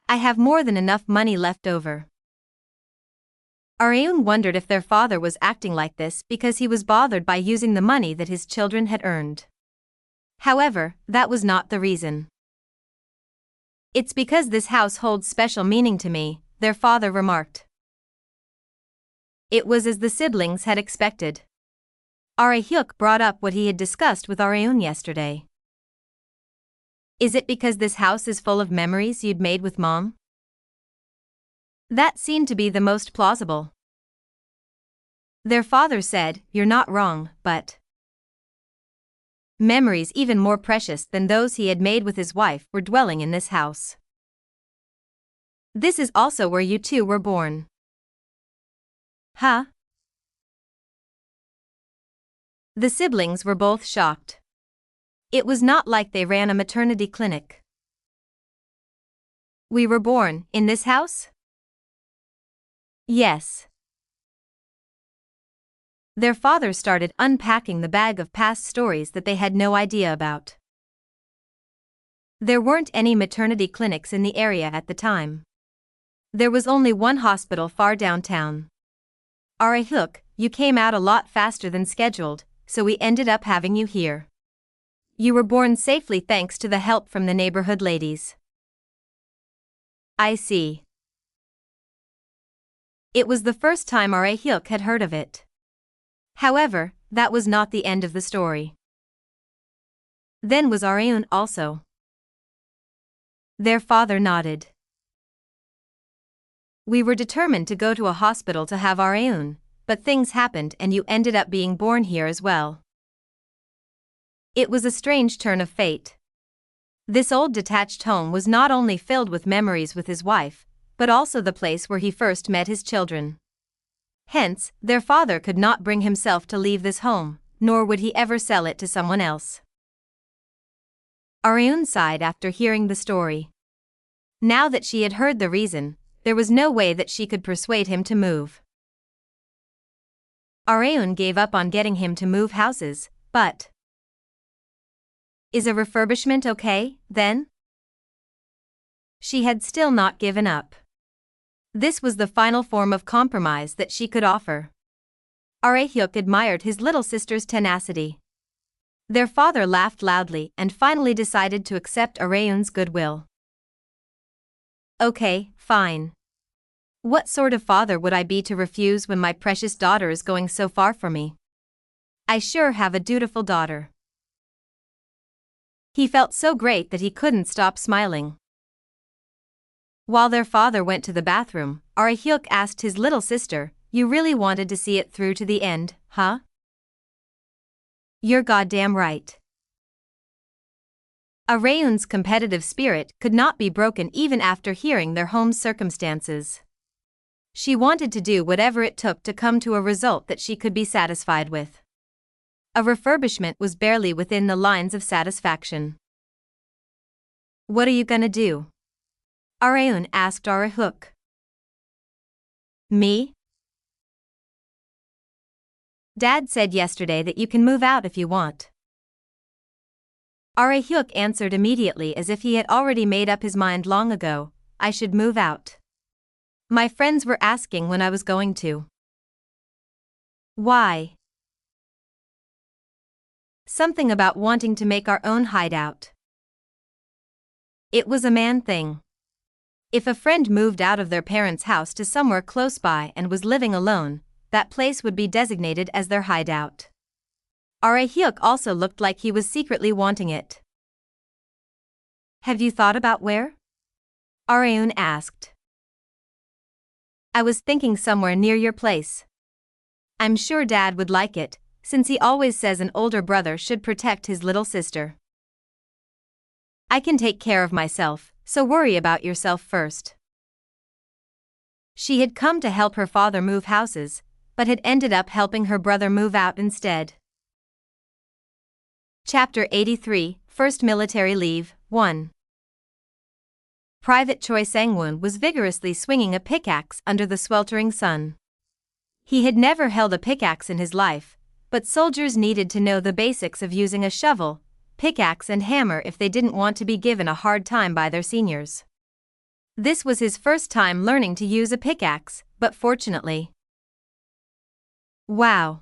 Speaker 1: I have more than enough money left over. Areun wondered if their father was acting like this because he was bothered by using the money that his children had earned. However, that was not the reason. It's because this house holds special meaning to me, their father remarked. It was as the siblings had expected. Hyuk brought up what he had discussed with Areun yesterday. Is it because this house is full of memories you'd made with Mom? That seemed to be the most plausible. Their father said, you're not wrong, but memories even more precious than those he had made with his wife were dwelling in this house. This is also where you two were born. Huh? The siblings were both shocked. It was not like they ran a maternity clinic. We were born in this house? Yes. Their father started unpacking the bag of past stories that they had no idea about. There weren't any maternity clinics in the area at the time. There was only one hospital far downtown. Hyuk, you came out a lot faster than scheduled, so we ended up having you here. You were born safely thanks to the help from the neighborhood ladies. I see. It was the first time Hyuk had heard of it. However, that was not the end of the story. Then was Areun also. Their father nodded. We were determined to go to a hospital to have our Aeun, but things happened and you ended up being born here as well. It was a strange turn of fate. This old detached home was not only filled with memories with his wife, but also the place where he first met his children. Hence, their father could not bring himself to leave this home, nor would he ever sell it to someone else. Aeun sighed after hearing the story. Now that she had heard the reason, there was no way that she could persuade him to move. Aeun gave up on getting him to move houses, but is a refurbishment okay, then? She had still not given up. This was the final form of compromise that she could offer. Aehyuk admired his little sister's tenacity. Their father laughed loudly and finally decided to accept Aeun's goodwill. Okay, fine. What sort of father would I be to refuse when my precious daughter is going so far from me? I sure have a dutiful daughter. He felt so great that he couldn't stop smiling. While their father went to the bathroom, Aehyuk asked his little sister, "You really wanted to see it through to the end, huh?" "You're goddamn right." Aeun's competitive spirit could not be broken even after hearing their home's circumstances. She wanted to do whatever it took to come to a result that she could be satisfied with. A refurbishment was barely within the lines of satisfaction. "What are you gonna do?" Aeun asked Aehyuk. "Me? Dad said yesterday that you can move out if you want." Aehyuk answered immediately as if he had already made up his mind long ago, "I should move out. My friends were asking when I was going to." "Why?" "Something about wanting to make our own hideout." It was a man thing. If a friend moved out of their parents' house to somewhere close by and was living alone, that place would be designated as their hideout. Aehyuk also looked like he was secretly wanting it. "Have you thought about where?" Aeun asked. "I was thinking somewhere near your place. I'm sure Dad would like it, since he always says an older brother should protect his little sister." "I can take care of myself, so worry about yourself first." She had come to help her father move houses, but had ended up helping her brother move out instead. Chapter 83, First Military Leave, 1. Private Choi Sang-won was vigorously swinging a pickaxe under the sweltering sun. He had never held a pickaxe in his life, but soldiers needed to know the basics of using a shovel, pickaxe and hammer if they didn't want to be given a hard time by their seniors. This was his first time learning to use a pickaxe, but fortunately. "Wow.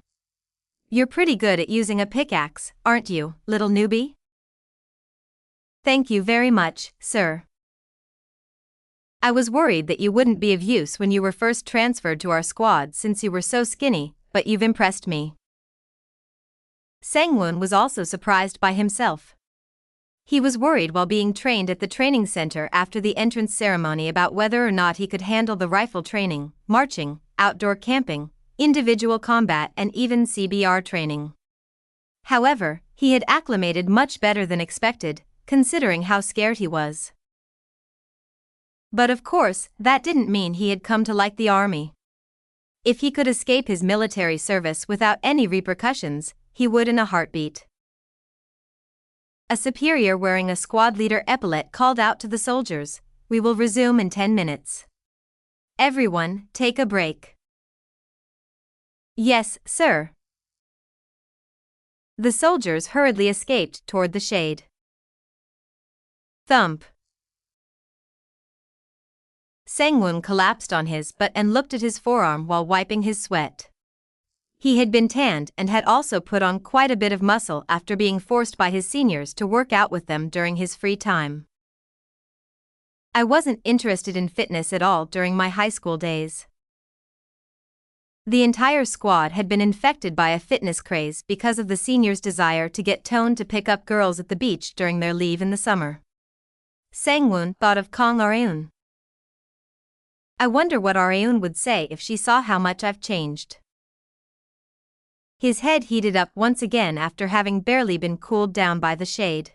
Speaker 1: You're pretty good at using a pickaxe, aren't you, little newbie?" "Thank you very much, sir. I was worried that you wouldn't be of use when you were first transferred to our squad since you were so skinny, but you've impressed me." Sang-won was also surprised by himself. He was worried while being trained at the training center after the entrance ceremony about whether or not he could handle the rifle training, marching, outdoor camping, individual combat and even CBR training. However, he had acclimated much better than expected, considering how scared he was. But of course, that didn't mean he had come to like the army. If he could escape his military service without any repercussions, he would in a heartbeat. A superior wearing a squad leader epaulet called out to the soldiers, "We will resume in 10 minutes. Everyone, take a break." "Yes, sir." The soldiers hurriedly escaped toward the shade. Thump. Sang-won collapsed on his butt and looked at his forearm while wiping his sweat. He had been tanned and had also put on quite a bit of muscle after being forced by his seniors to work out with them during his free time. "I wasn't interested in fitness at all during my high school days." The entire squad had been infected by a fitness craze because of the seniors' desire to get toned to pick up girls at the beach during their leave in the summer. Sang-woon thought of Kang Areun. I wonder what Areun would say if she saw how much I've changed. His head heated up once again after having barely been cooled down by the shade.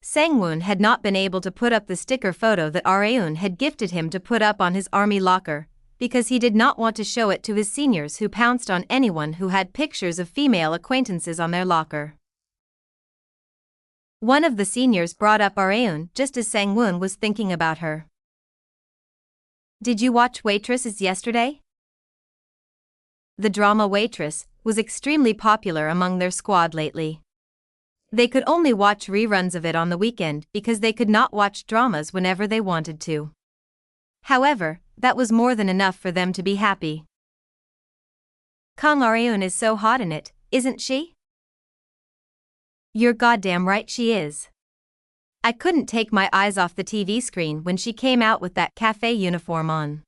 Speaker 1: Sang-woon had not been able to put up the sticker photo that Areun had gifted him to put up on his army locker, because he did not want to show it to his seniors who pounced on anyone who had pictures of female acquaintances on their locker. One of the seniors brought up Areun just as Sang-woon was thinking about her. Did you watch Waitresses yesterday? The drama Waitress was extremely popular among their squad lately. They could only watch reruns of it on the weekend because they could not watch dramas whenever they wanted to. However, that was more than enough for them to be happy. Kang Areun is so hot in it, isn't she? You're goddamn right she is. I couldn't take my eyes off the TV screen when she came out with that cafe uniform on.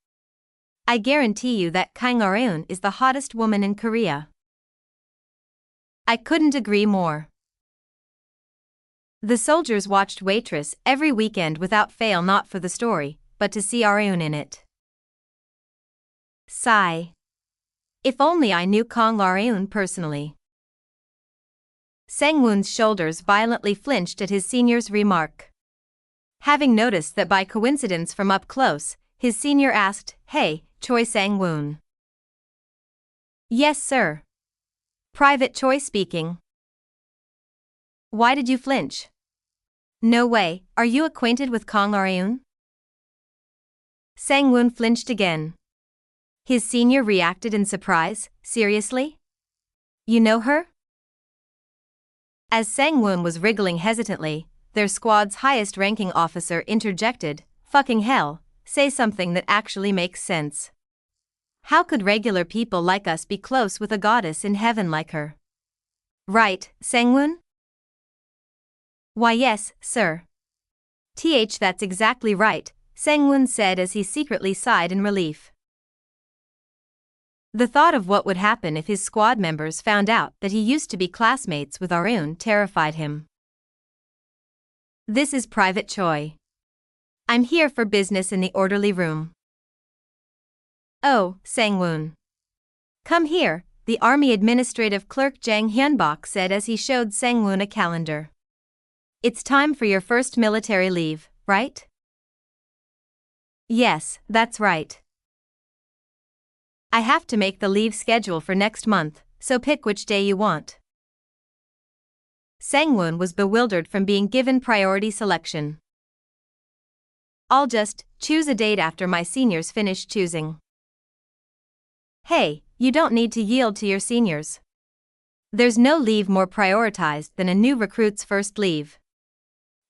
Speaker 1: I guarantee you that Kang Areun is the hottest woman in Korea. I couldn't agree more. The soldiers watched Waitress every weekend without fail, not for the story, but to see Areun in it. Sigh. If only I knew Kang Areun personally. Sang-woon's shoulders violently flinched at his senior's remark. Having noticed that by coincidence from up close, his senior asked, "Hey, Choi Sang-woon." "Yes, sir." "Private Choi speaking." "Why did you flinch?" "No way, are you acquainted with Kang Areun?" Sang-woon flinched again. His senior reacted in surprise. "Seriously? You know her?" As Sang-woon was wriggling hesitantly, their squad's highest-ranking officer interjected, "Fucking hell, say something that actually makes sense. How could regular people like us be close with a goddess in heaven like her?" "Right, Sang-woon?" "Why yes, sir." That's exactly right," Sang-woon said as he secretly sighed in relief. The thought of what would happen if his squad members found out that he used to be classmates with Areun terrified him. "This is Private Choi. I'm here for business in the orderly room." "Oh, Sang-woon. Come here," the Army Administrative Clerk Jang Hyunbok said as he showed Sang-woon a calendar. "It's time for your first military leave, right?" "Yes, that's right. I have to make the leave schedule for next month, so pick which day you want." Sang-woon was bewildered from being given priority selection. "I'll just choose a date after my seniors finish choosing." "Hey, you don't need to yield to your seniors. There's no leave more prioritized than a new recruit's first leave.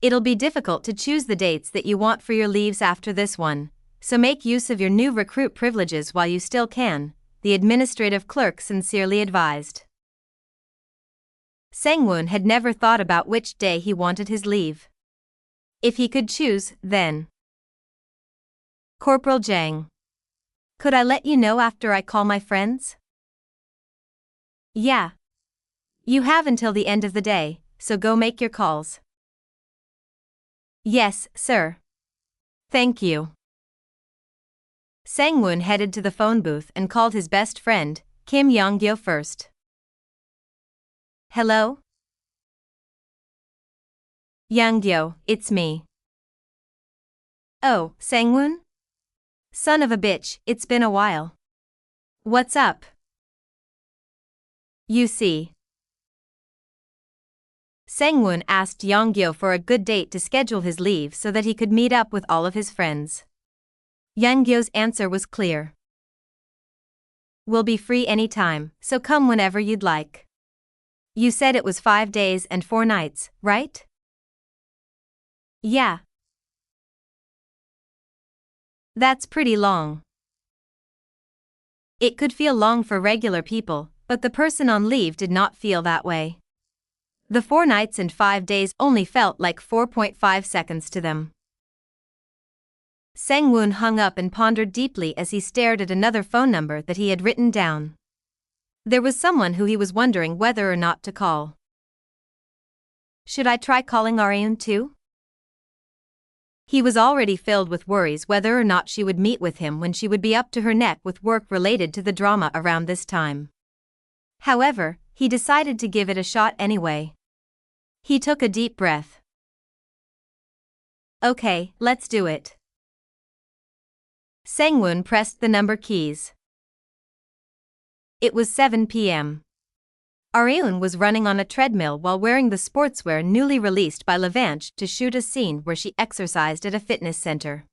Speaker 1: It'll be difficult to choose the dates that you want for your leaves after this one, so make use of your new recruit privileges while you still can," the administrative clerk sincerely advised. Sang-woon had never thought about which day he wanted his leave. If he could choose, then. "Corporal Jang. Could I let you know after I call my friends?" "Yeah. You have until the end of the day, so go make your calls." "Yes, sir. Thank you." Sang-woon headed to the phone booth and called his best friend, Kim Yong-gyo first. "Hello? Yang-gyo, it's me." "Oh, Sang-woon? Son of a bitch, it's been a while. What's up?" "You see." Sang-woon asked Yang-gyo for a good date to schedule his leave so that he could meet up with all of his friends. Yang-gyo's answer was clear. "We'll be free anytime, so come whenever you'd like. You said it was 5 days and 4 nights, right?" "Yeah. That's pretty long." It could feel long for regular people, but the person on leave did not feel that way. The 4 nights and 5 days only felt like 4.5 seconds to them. Sang-woon hung up and pondered deeply as he stared at another phone number that he had written down. There was someone who he was wondering whether or not to call. Should I try calling Areun too? He was already filled with worries whether or not she would meet with him when she would be up to her neck with work related to the drama around this time. However, he decided to give it a shot anyway. He took a deep breath. Okay, let's do it. Sang-woon pressed the number keys. It was 7 p.m. Areun was running on a treadmill while wearing the sportswear newly released by Levanche to shoot a scene where she exercised at a fitness center.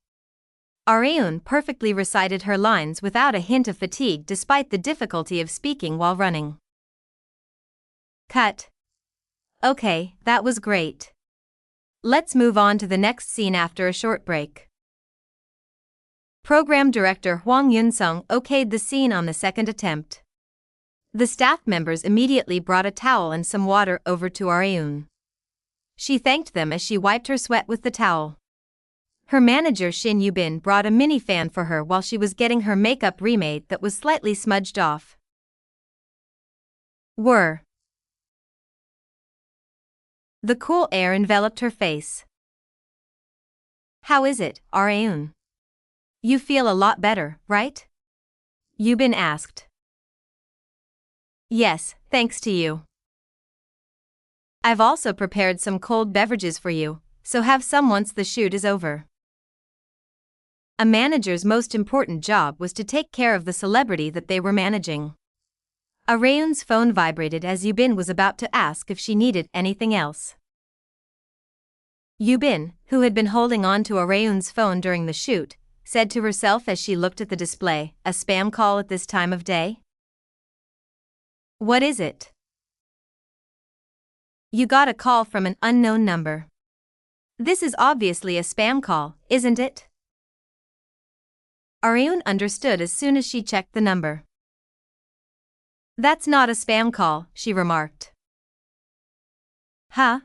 Speaker 1: Areun perfectly recited her lines without a hint of fatigue despite the difficulty of speaking while running. Cut. Okay, that was great. Let's move on to the next scene after a short break. Program director Hwang Yun-sung okayed the scene on the second attempt. The staff members immediately brought a towel and some water over to Areun. She thanked them as she wiped her sweat with the towel. Her manager Shin Yubin brought a mini fan for her while she was getting her makeup remade that was slightly smudged off. The cool air enveloped her face. How is it, Areun? You feel a lot better, right? Yubin asked. Yes, thanks to you. I've also prepared some cold beverages for you, so have some once the shoot is over. A manager's most important job was to take care of the celebrity that they were managing. Areun's phone vibrated as Yubin was about to ask if she needed anything else. Yubin, who had been holding on to Areun's phone during the shoot, said to herself as she looked at the display, a spam call at this time of day? What is it? You got a call from an unknown number. This is obviously a spam call, isn't it? Areun understood as soon as she checked the number. That's not a spam call, she remarked. Huh?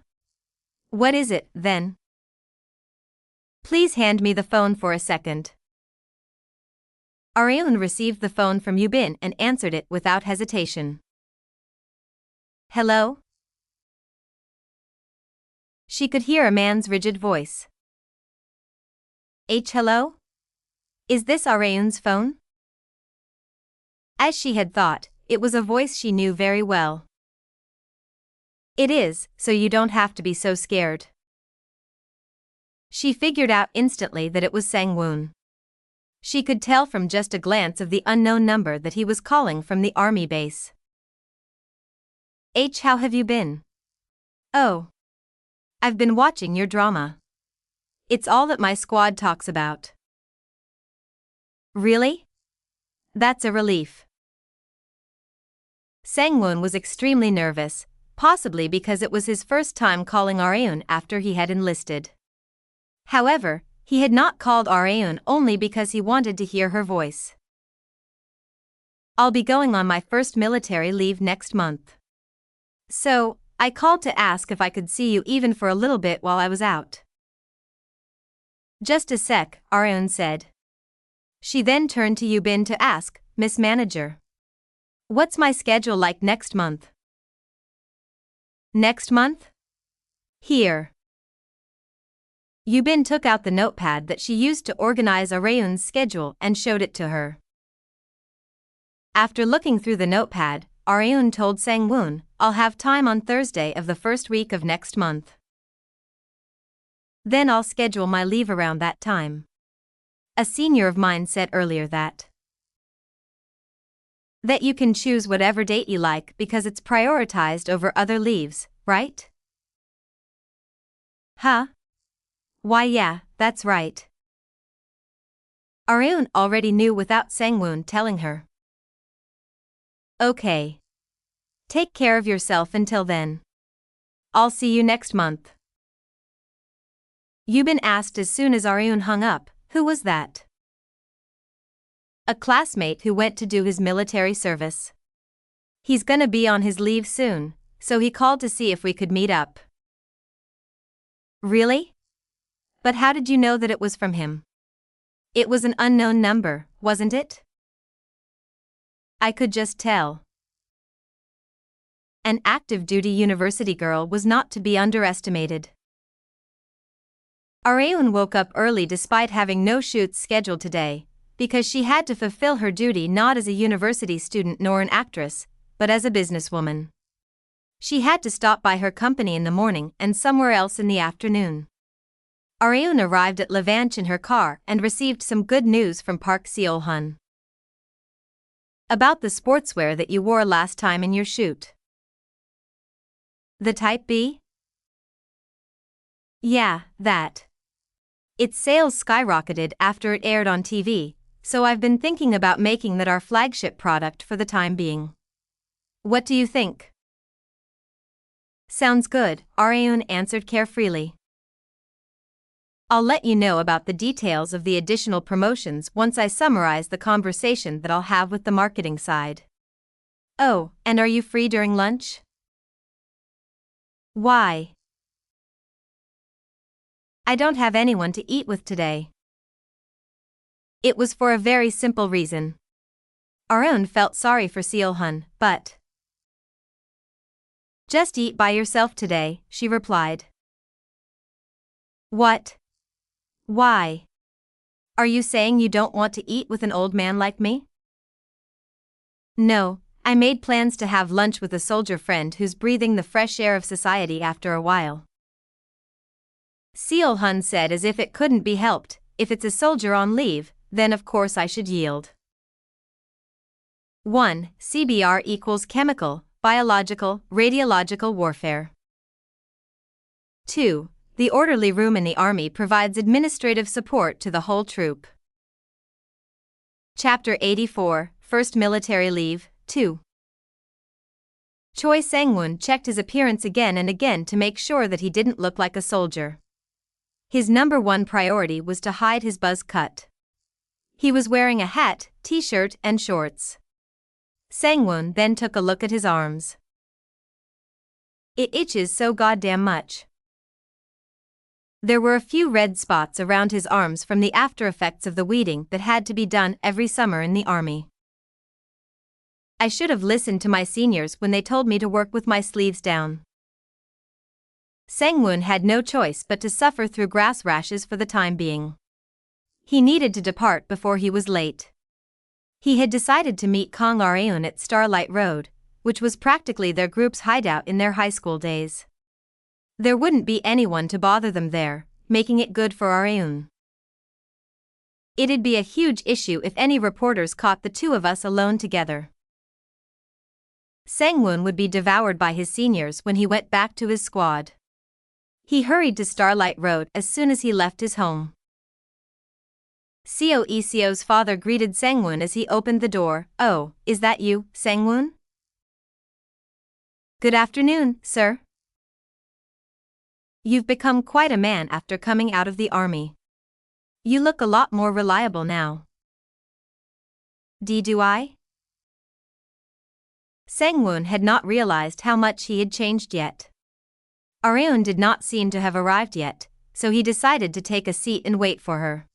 Speaker 1: What is it, then? Please hand me the phone for a second. Areun received the phone from Yubin and answered it without hesitation. Hello? She could hear a man's rigid voice. Hello? Is this Areun's phone? As she had thought, it was a voice she knew very well. It is, so you don't have to be so scared. She figured out instantly that it was Sang-woon. She could tell from just a glance of the unknown number that he was calling from the army base. How have you been? Oh. I've been watching your drama. It's all that my squad talks about. Really? That's a relief. Sang-woon was extremely nervous, possibly because it was his first time calling Areun after he had enlisted. However, he had not called Areun only because he wanted to hear her voice. I'll be going on my first military leave next month. So, I called to ask if I could see you even for a little bit while I was out. Just a sec, Areun said. She then turned to Yubin to ask, Miss Manager. What's my schedule like next month? Next month? Here. Yubin took out the notepad that she used to organize Areun's schedule and showed it to her. After looking through the notepad, Areun told Sang-woon, I'll have time on Thursday of the first week of next month. Then I'll schedule my leave around that time. A senior of mine said earlier that you can choose whatever date you like because it's prioritized over other leaves, right? Huh? Why yeah, that's right. Areun already knew without Sang-woon telling her. Okay. Take care of yourself until then. I'll see you next month. Yubin asked as soon as Areun hung up, who was that? A classmate who went to do his military service. He's gonna be on his leave soon, so he called to see if we could meet up. Really? But how did you know that it was from him? It was an unknown number, wasn't it? I could just tell. An active-duty university girl was not to be underestimated. Areun woke up early despite having no shoots scheduled today, because she had to fulfill her duty not as a university student nor an actress, but as a businesswoman. She had to stop by her company in the morning and somewhere else in the afternoon. Areun arrived at Levanche in her car and received some good news from Park Seol-hun. About the sportswear that you wore last time in your shoot. The Type B? Yeah, that. Its sales skyrocketed after it aired on TV, so I've been thinking about making that our flagship product for the time being. What do you think? Sounds good, Areun answered carefreely. I'll let you know about the details of the additional promotions once I summarize the conversation that I'll have with the marketing side. Oh, and are you free during lunch? Why? I don't have anyone to eat with today. It was for a very simple reason. Areun felt sorry for Seol-hun, but just eat by yourself today, she replied. What? Why? Are you saying you don't want to eat with an old man like me? No, I made plans to have lunch with a soldier friend who's breathing the fresh air of society after a while. Seol-hun said as if it couldn't be helped. If it's a soldier on leave, then of course I should yield. 1. CBR equals chemical, biological, radiological warfare. 2. The orderly room in the army provides administrative support to the whole troop. Chapter 84, First Military Leave, 2. Choi Sang-won checked his appearance again and again to make sure that he didn't look like a soldier. His number one priority was to hide his buzz cut. He was wearing a hat, t-shirt, and shorts. Sang-won then took a look at his arms. It itches so goddamn much. There were a few red spots around his arms from the after effects of the weeding that had to be done every summer in the army. I should have listened to my seniors when they told me to work with my sleeves down. Sang-won had no choice but to suffer through grass rashes for the time being. He needed to depart before he was late. He had decided to meet Kang Areun at Starlight Road, which was practically their group's hideout in their high school days. There wouldn't be anyone to bother them there, making it good for Areun. It'd be a huge issue if any reporters caught the two of us alone together. Sang-won would be devoured by his seniors when he went back to his squad. He hurried to Starlight Road as soon as he left his home. Seo Iseo's father greeted Sang-won as he opened the door. Oh, is that you, Sang-won? Good afternoon, sir. You've become quite a man after coming out of the army. You look a lot more reliable now. Do I? Sang-won had not realized how much he had changed yet. Areun did not seem to have arrived yet, so he decided to take a seat and wait for her.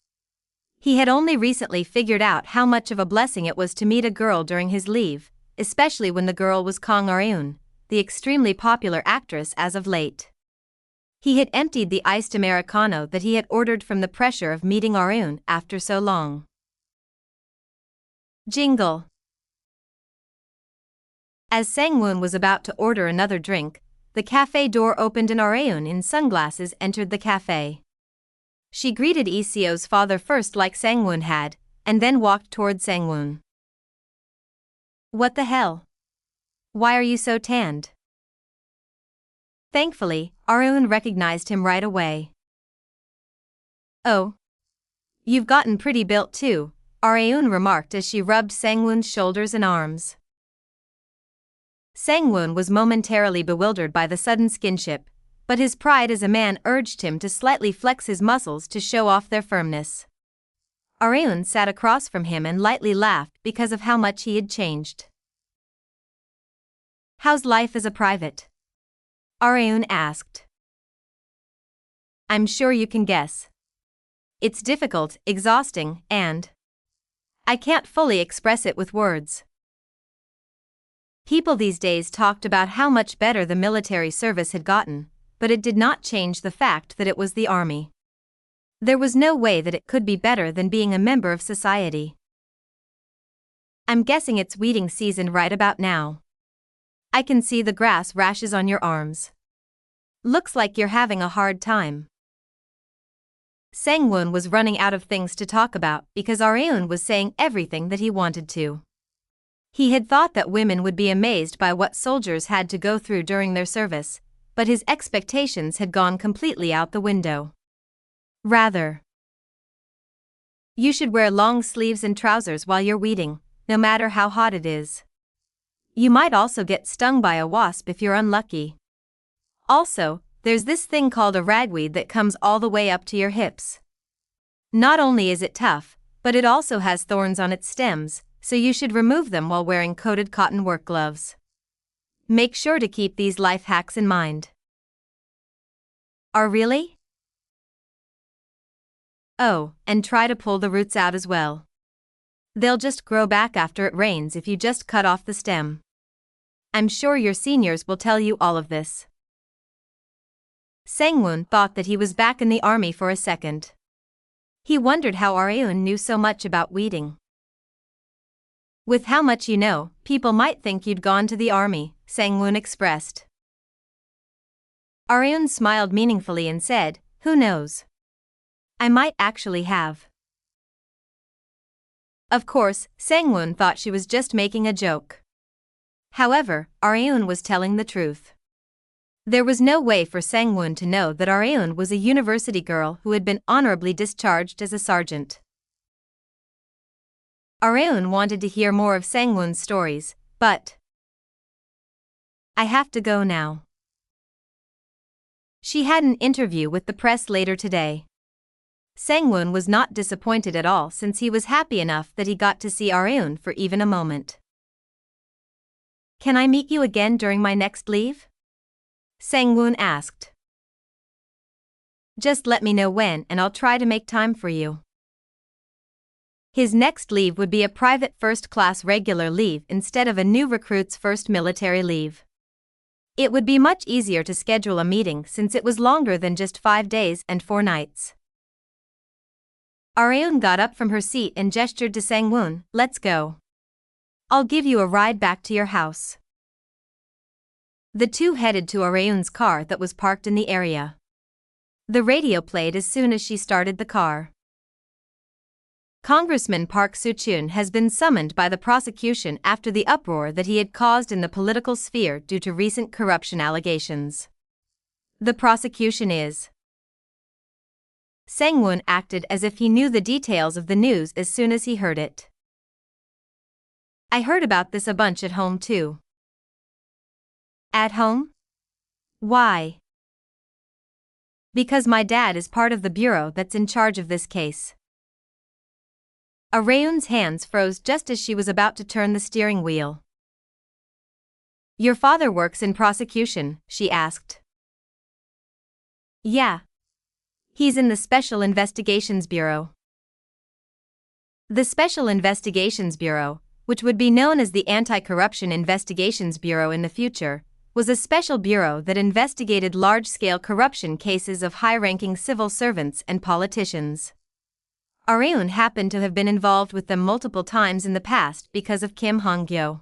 Speaker 1: He had only recently figured out how much of a blessing it was to meet a girl during his leave, especially when the girl was Kang Areun, the extremely popular actress as of late. He had emptied the iced Americano that he had ordered from the pressure of meeting Areun after so long. Jingle. As Sang-won was about to order another drink, the cafe door opened and Areun in sunglasses entered the cafe. She greeted Iseo's father first like Sang-won had, and then walked toward Sang-won. What the hell? Why are you so tanned? Thankfully, Areun recognized him right away. Oh. You've gotten pretty built too, Areun remarked as she rubbed Sang-won's shoulders and arms. Sang-won was momentarily bewildered by the sudden skinship, but his pride as a man urged him to slightly flex his muscles to show off their firmness. Areun sat across from him and lightly laughed because of how much he had changed. How's life as a private? Areun asked. I'm sure you can guess. It's difficult, exhausting, and I can't fully express it with words. People these days talked about how much better the military service had gotten, but it did not change the fact that it was the army. There was no way that it could be better than being a member of society. I'm guessing it's weeding season right about now. I can see the grass rashes on your arms. Looks like you're having a hard time. Sang-woon was running out of things to talk about because Areun was saying everything that he wanted to. He had thought that women would be amazed by what soldiers had to go through during their service, but his expectations had gone completely out the window. Rather, you should wear long sleeves and trousers while you're weeding, no matter how hot it is. You might also get stung by a wasp if you're unlucky. Also, there's this thing called a ragweed that comes all the way up to your hips. Not only is it tough, but it also has thorns on its stems, so you should remove them while wearing coated cotton work gloves. Make sure to keep these life hacks in mind. Really? Oh, and try to pull the roots out as well. They'll just grow back after it rains if you just cut off the stem. I'm sure your seniors will tell you all of this. Sang-woon thought that he was back in the army for a second. He wondered how Areun knew so much about weeding. With how much you know, people might think you'd gone to the army, Sang-woon expressed. Areun smiled meaningfully and said, "Who knows? I might actually have." Of course, Sang-woon thought she was just making a joke. However, Areun was telling the truth. There was no way for Sang-woon to know that Areun was a university girl who had been honorably discharged as a sergeant. Areun wanted to hear more of Sang-woon's stories, but I have to go now. She had an interview with the press later today. Sang-woon was not disappointed at all since he was happy enough that he got to see Areun for even a moment. Can I meet you again during my next leave? Sang-woon asked. Just let me know when and I'll try to make time for you. His next leave would be a private first-class regular leave instead of a new recruit's first military leave. It would be much easier to schedule a meeting since it was longer than just 5 days and 4 nights. Areun got up from her seat and gestured to Sang-woon, "Let's go. I'll give you a ride back to your house." The two headed to Areun's car that was parked in the area. The radio played as soon as she started the car. Congressman Park Soo-chun has been summoned by the prosecution after the uproar that he had caused in the political sphere due to recent corruption allegations. The prosecution is. Sang-woon acted as if he knew the details of the news as soon as he heard it. I heard about this a bunch at home too. At home? Why? Because my dad is part of the bureau that's in charge of this case. Areun's hands froze just as she was about to turn the steering wheel. Your father works in prosecution, she asked. Yeah. He's in the Special Investigations Bureau. The Special Investigations Bureau, which would be known as the Anti-Corruption Investigations Bureau in the future, was a special bureau that investigated large-scale corruption cases of high-ranking civil servants and politicians. Areun happened to have been involved with them multiple times in the past because of Kim Han-Gyo.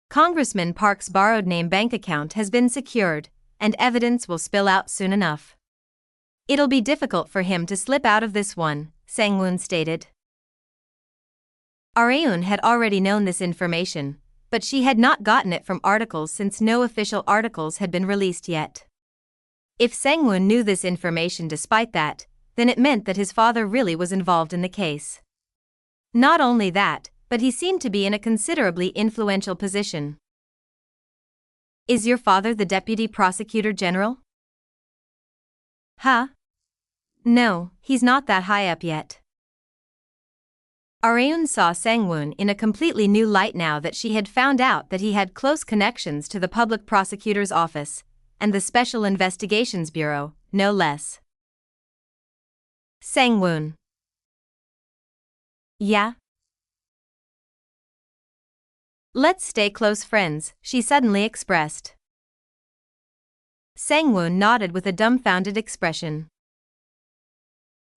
Speaker 1: Congressman Park's borrowed name bank account has been secured, and evidence will spill out soon enough. It'll be difficult for him to slip out of this one, Sang-woon stated. Areun had already known this information, but she had not gotten it from articles since no official articles had been released yet. If Sang-woon knew this information despite that, then it meant that his father really was involved in the case. Not only that, but he seemed to be in a considerably influential position. Is your father the deputy prosecutor general? Huh? No, he's not that high up yet. Areun saw Sang-woon in a completely new light now that she had found out that he had close connections to the public prosecutor's office, and the Special Investigations Bureau, no less. Sang-woon. Yeah? Let's stay close friends, she suddenly expressed. Sang-woon nodded with a dumbfounded expression.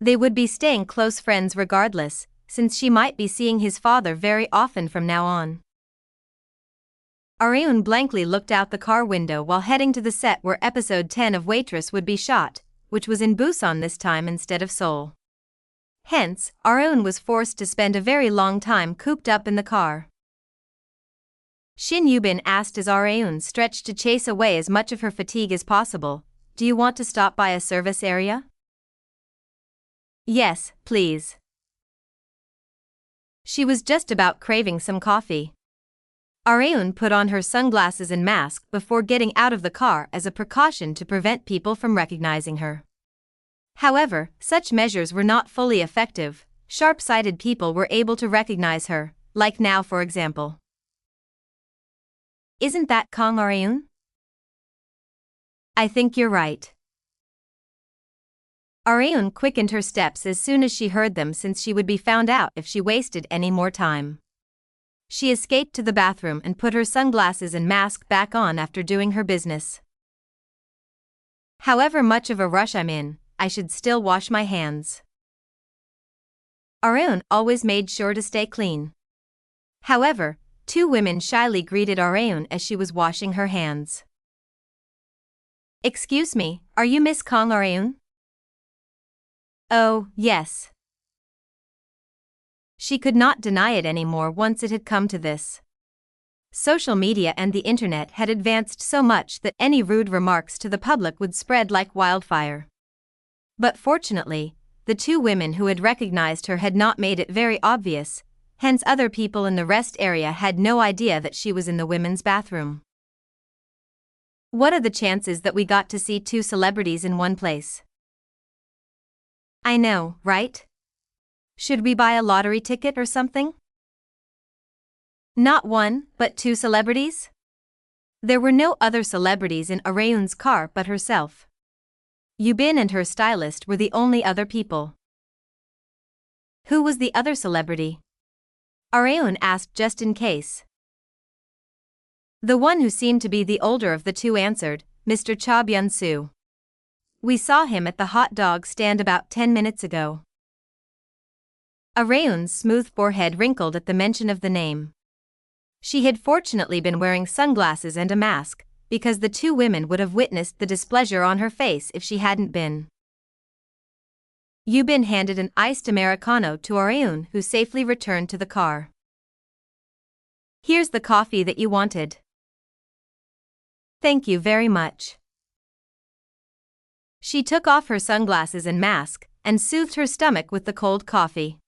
Speaker 1: They would be staying close friends regardless, since she might be seeing his father very often from now on. Areun blankly looked out the car window while heading to the set where episode 10 of Waitress would be shot, which was in Busan this time instead of Seoul. Hence, Areun was forced to spend a very long time cooped up in the car. Shin Yubin asked as Areun stretched to chase away as much of her fatigue as possible, "Do you want to stop by a service area?" "Yes, please." She was just about craving some coffee. Areun put on her sunglasses and mask before getting out of the car as a precaution to prevent people from recognizing her. However, such measures were not fully effective. Sharp-sighted people were able to recognize her, like now for example. "Isn't that Kang Areun?" "I think you're right." Areun quickened her steps as soon as she heard them since she would be found out if she wasted any more time. She escaped to the bathroom and put her sunglasses and mask back on after doing her business. "However much of a rush I'm in, I should still wash my hands." Areun always made sure to stay clean. However, two women shyly greeted Areun as she was washing her hands. "Excuse me, are you Miss Kang Areun?" "Oh, yes." She could not deny it anymore once it had come to this. Social media and the internet had advanced so much that any rude remarks to the public would spread like wildfire. But fortunately, the two women who had recognized her had not made it very obvious, hence other people in the rest area had no idea that she was in the women's bathroom. What are the chances that we got to see two celebrities in one place? I know, right? Should we buy a lottery ticket or something? Not one, but two celebrities? There were no other celebrities in Areun's car but herself. Yubin and her stylist were the only other people. Who was the other celebrity? Areun asked just in case. The one who seemed to be the older of the two answered, Mr. Cha Byun-soo. We saw him at the hot dog stand about 10 minutes ago. Areun's smooth forehead wrinkled at the mention of the name. She had fortunately been wearing sunglasses and a mask, because the two women would have witnessed the displeasure on her face if she hadn't been. Yubin handed an iced Americano to Areun, who safely returned to the car. "Here's the coffee that you wanted." "Thank you very much." She took off her sunglasses and mask, and soothed her stomach with the cold coffee.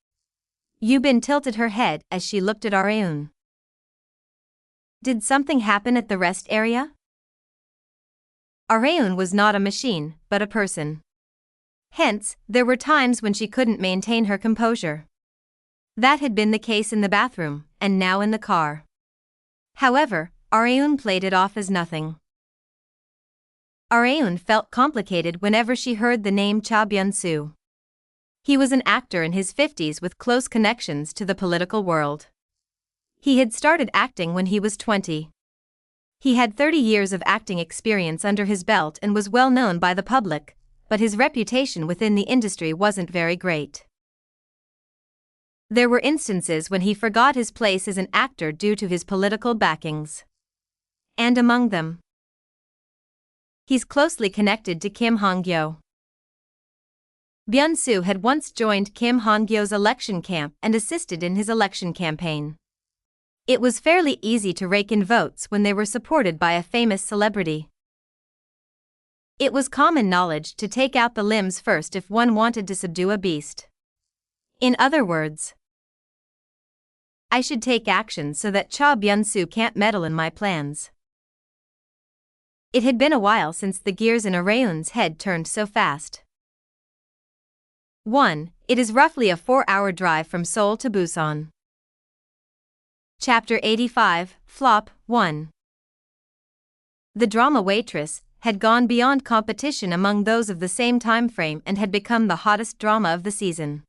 Speaker 1: Yubin tilted her head as she looked at Areun. "Did something happen at the rest area?" Areun was not a machine, but a person. Hence, there were times when she couldn't maintain her composure. That had been the case in the bathroom, and now in the car. However, Areun played it off as nothing. Areun felt complicated whenever she heard the name Cha Byun-soo. He was an actor in his 50s with close connections to the political world. He had started acting when he was 20. He had 30 years of acting experience under his belt and was well known by the public, but his reputation within the industry wasn't very great. There were instances when he forgot his place as an actor due to his political backings. And among them, he's closely connected to Kim Han-Gyo. Byun-soo had once joined Kim Han-gyo's election camp and assisted in his election campaign. It was fairly easy to rake in votes when they were supported by a famous celebrity. It was common knowledge to take out the limbs first if one wanted to subdue a beast. In other words, I should take action so that Cha Byun-soo can't meddle in my plans. It had been a while since the gears in Areun's head turned so fast. 1. It is roughly a 4-hour drive from Seoul to Busan. Chapter 85, Flop 1. The drama Waitress had gone beyond competition among those of the same time frame and had become the hottest drama of the season.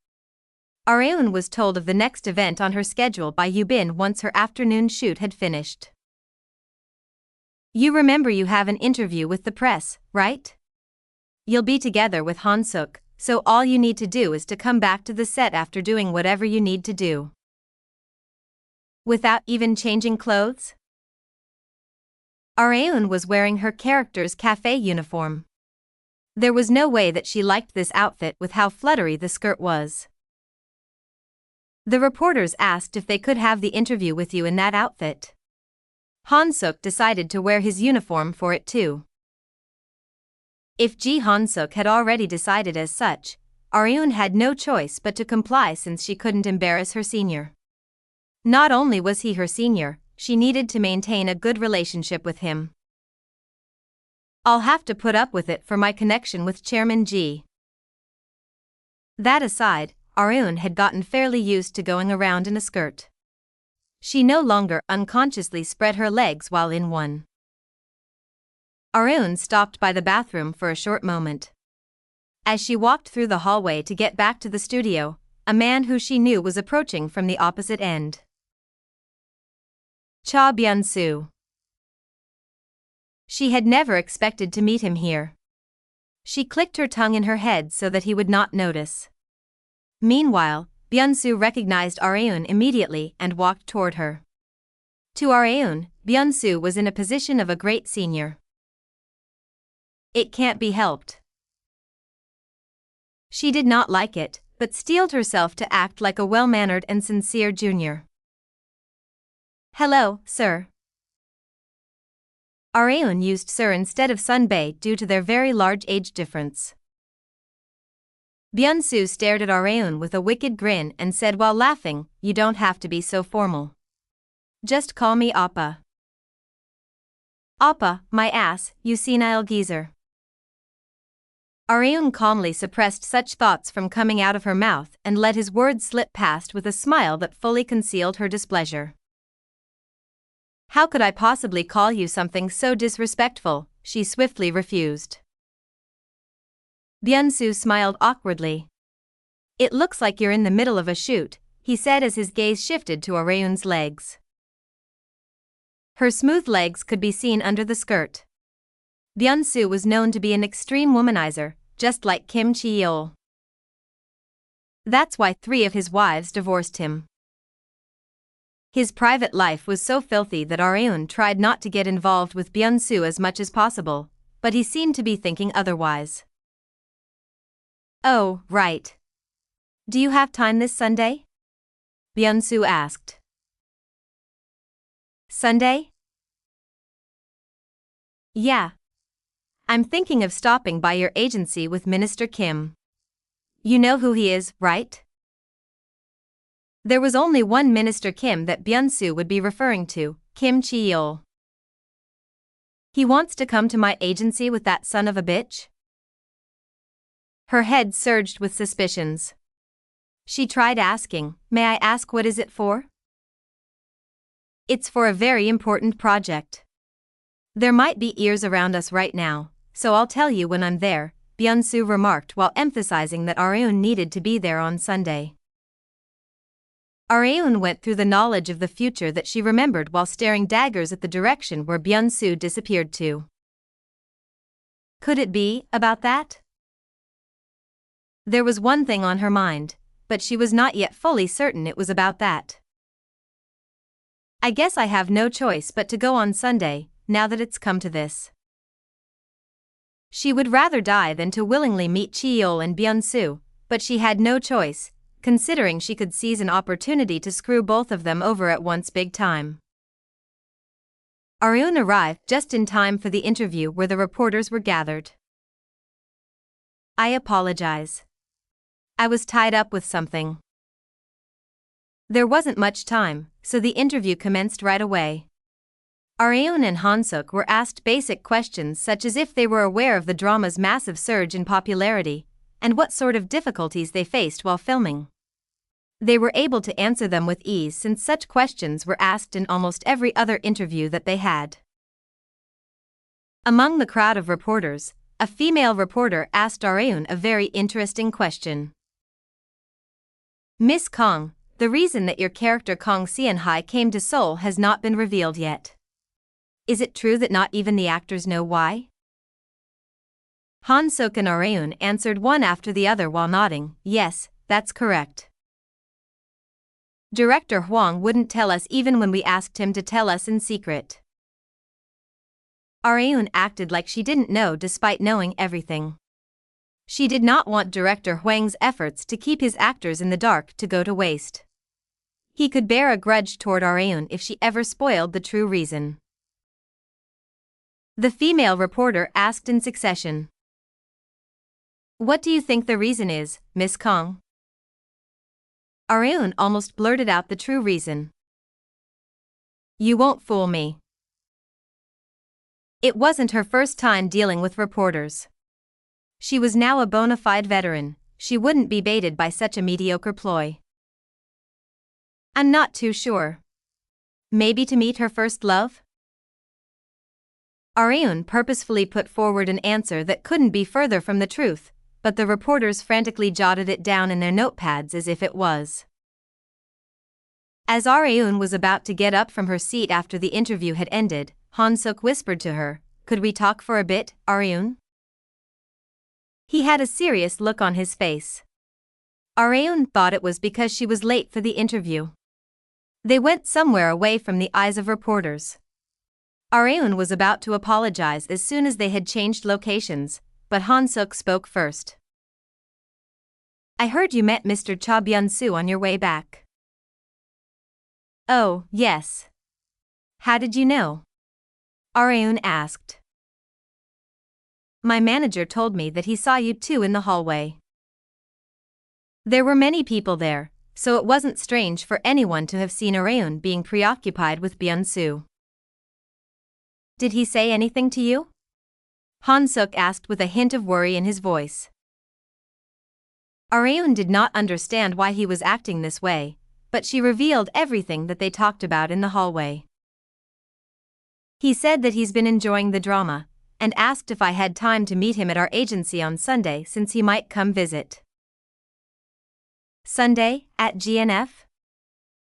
Speaker 1: Areun was told of the next event on her schedule by Yubin once her afternoon shoot had finished. You remember you have an interview with the press, right? You'll be together with Han-suk, so all you need to do is to come back to the set after doing whatever you need to do. Without even changing clothes? Areun was wearing her character's cafe uniform. There was no way that she liked this outfit with how fluttery the skirt was. The reporters asked if they could have the interview with you in that outfit. Han-Suk decided to wear his uniform for it too. If Han-Suk had already decided as such, Areun had no choice but to comply since she couldn't embarrass her senior. Not only was he her senior, she needed to maintain a good relationship with him. I'll have to put up with it for my connection with Chairman G. That aside, Areun had gotten fairly used to going around in a skirt. She no longer unconsciously spread her legs while in one. Areun stopped by the bathroom for a short moment. As she walked through the hallway to get back to the studio, a man who she knew was approaching from the opposite end. Cha Byung-soo. She had never expected to meet him here. She clicked her tongue in her head so that he would not notice. Meanwhile, Byung-soo recognized Areun immediately and walked toward her. To Areun, Byung-soo was in a position of a great senior. It can't be helped. She did not like it, but steeled herself to act like a well-mannered and sincere junior. Hello, sir. Areun used sir instead of Sunbae due to their very large age difference. Byung-soo stared at Areun with a wicked grin and said while laughing, "You don't have to be so formal. Just call me Appa." Appa, my ass, you senile geezer. Areun calmly suppressed such thoughts from coming out of her mouth and let his words slip past with a smile that fully concealed her displeasure. How could I possibly call you something so disrespectful? She swiftly refused. Byung-soo smiled awkwardly. It looks like you're in the middle of a shoot, he said as his gaze shifted to Areun's legs. Her smooth legs could be seen under the skirt. Byung-soo was known to be an extreme womanizer, just like Kim Chi-yeol. That's why 3 of his wives divorced him. His private life was so filthy that Areun tried not to get involved with Byung-soo as much as possible, but he seemed to be thinking otherwise. Oh, right. Do you have time this Sunday? Byung-soo asked. Sunday? Yeah. I'm thinking of stopping by your agency with Minister Kim. You know who he is, right? There was only one Minister Kim that Byung-soo would be referring to, Kim Chi-yeol. He wants to come to my agency with that son of a bitch? Her head surged with suspicions. She tried asking, "May I ask what is it for?" It's for a very important project. There might be ears around us right now, so I'll tell you when I'm there, Byung-soo remarked while emphasizing that Areun needed to be there on Sunday. Areun went through the knowledge of the future that she remembered while staring daggers at the direction where Byung-soo disappeared to. Could it be about that? There was one thing on her mind, but she was not yet fully certain it was about that. I guess I have no choice but to go on Sunday, now that it's come to this. She would rather die than to willingly meet Chi-yeol and Byung-soo, but she had no choice, considering she could seize an opportunity to screw both of them over at once big time. Areun arrived just in time for the interview where the reporters were gathered. I apologize. I was tied up with something. There wasn't much time, so the interview commenced right away. Areun and Han-suk were asked basic questions such as if they were aware of the drama's massive surge in popularity, and what sort of difficulties they faced while filming. They were able to answer them with ease since such questions were asked in almost every other interview that they had. Among the crowd of reporters, a female reporter asked Areun a very interesting question. Miss Kong, the reason that your character Kong Seon-hai came to Seoul has not been revealed yet. Is it true that not even the actors know why? Han-Suk and Areun answered one after the other while nodding. Yes, that's correct. Director Huang wouldn't tell us even when we asked him to tell us in secret. Areun acted like she didn't know despite knowing everything. She did not want Director Huang's efforts to keep his actors in the dark to go to waste. He could bear a grudge toward Areun if she ever spoiled the true reason. The female reporter asked in succession. What do you think the reason is, Miss Kong? Areun almost blurted out the true reason. You won't fool me. It wasn't her first time dealing with reporters. She was now a bona fide veteran. She wouldn't be baited by such a mediocre ploy. I'm not too sure. Maybe to meet her first love? Areun purposefully put forward an answer that couldn't be further from the truth, but the reporters frantically jotted it down in their notepads as if it was. As Areun was about to get up from her seat after the interview had ended, Han-Suk whispered to her, Could we talk for a bit, Areun? He had a serious look on his face. Areun thought it was because she was late for the interview. They went somewhere away from the eyes of reporters. Areun was about to apologize as soon as they had changed locations, but Han-Suk spoke first. I heard you met Mr. Cha Byun-soo on your way back. Oh, yes. How did you know? Areun asked. My manager told me that he saw you two in the hallway. There were many people there, so it wasn't strange for anyone to have seen Areun being preoccupied with Byun-soo. Did he say anything to you? Han-Suk asked with a hint of worry in his voice. Areun did not understand why he was acting this way, but she revealed everything that they talked about in the hallway. He said that he's been enjoying the drama, and asked if I had time to meet him at our agency on Sunday since he might come visit. Sunday, at GNF?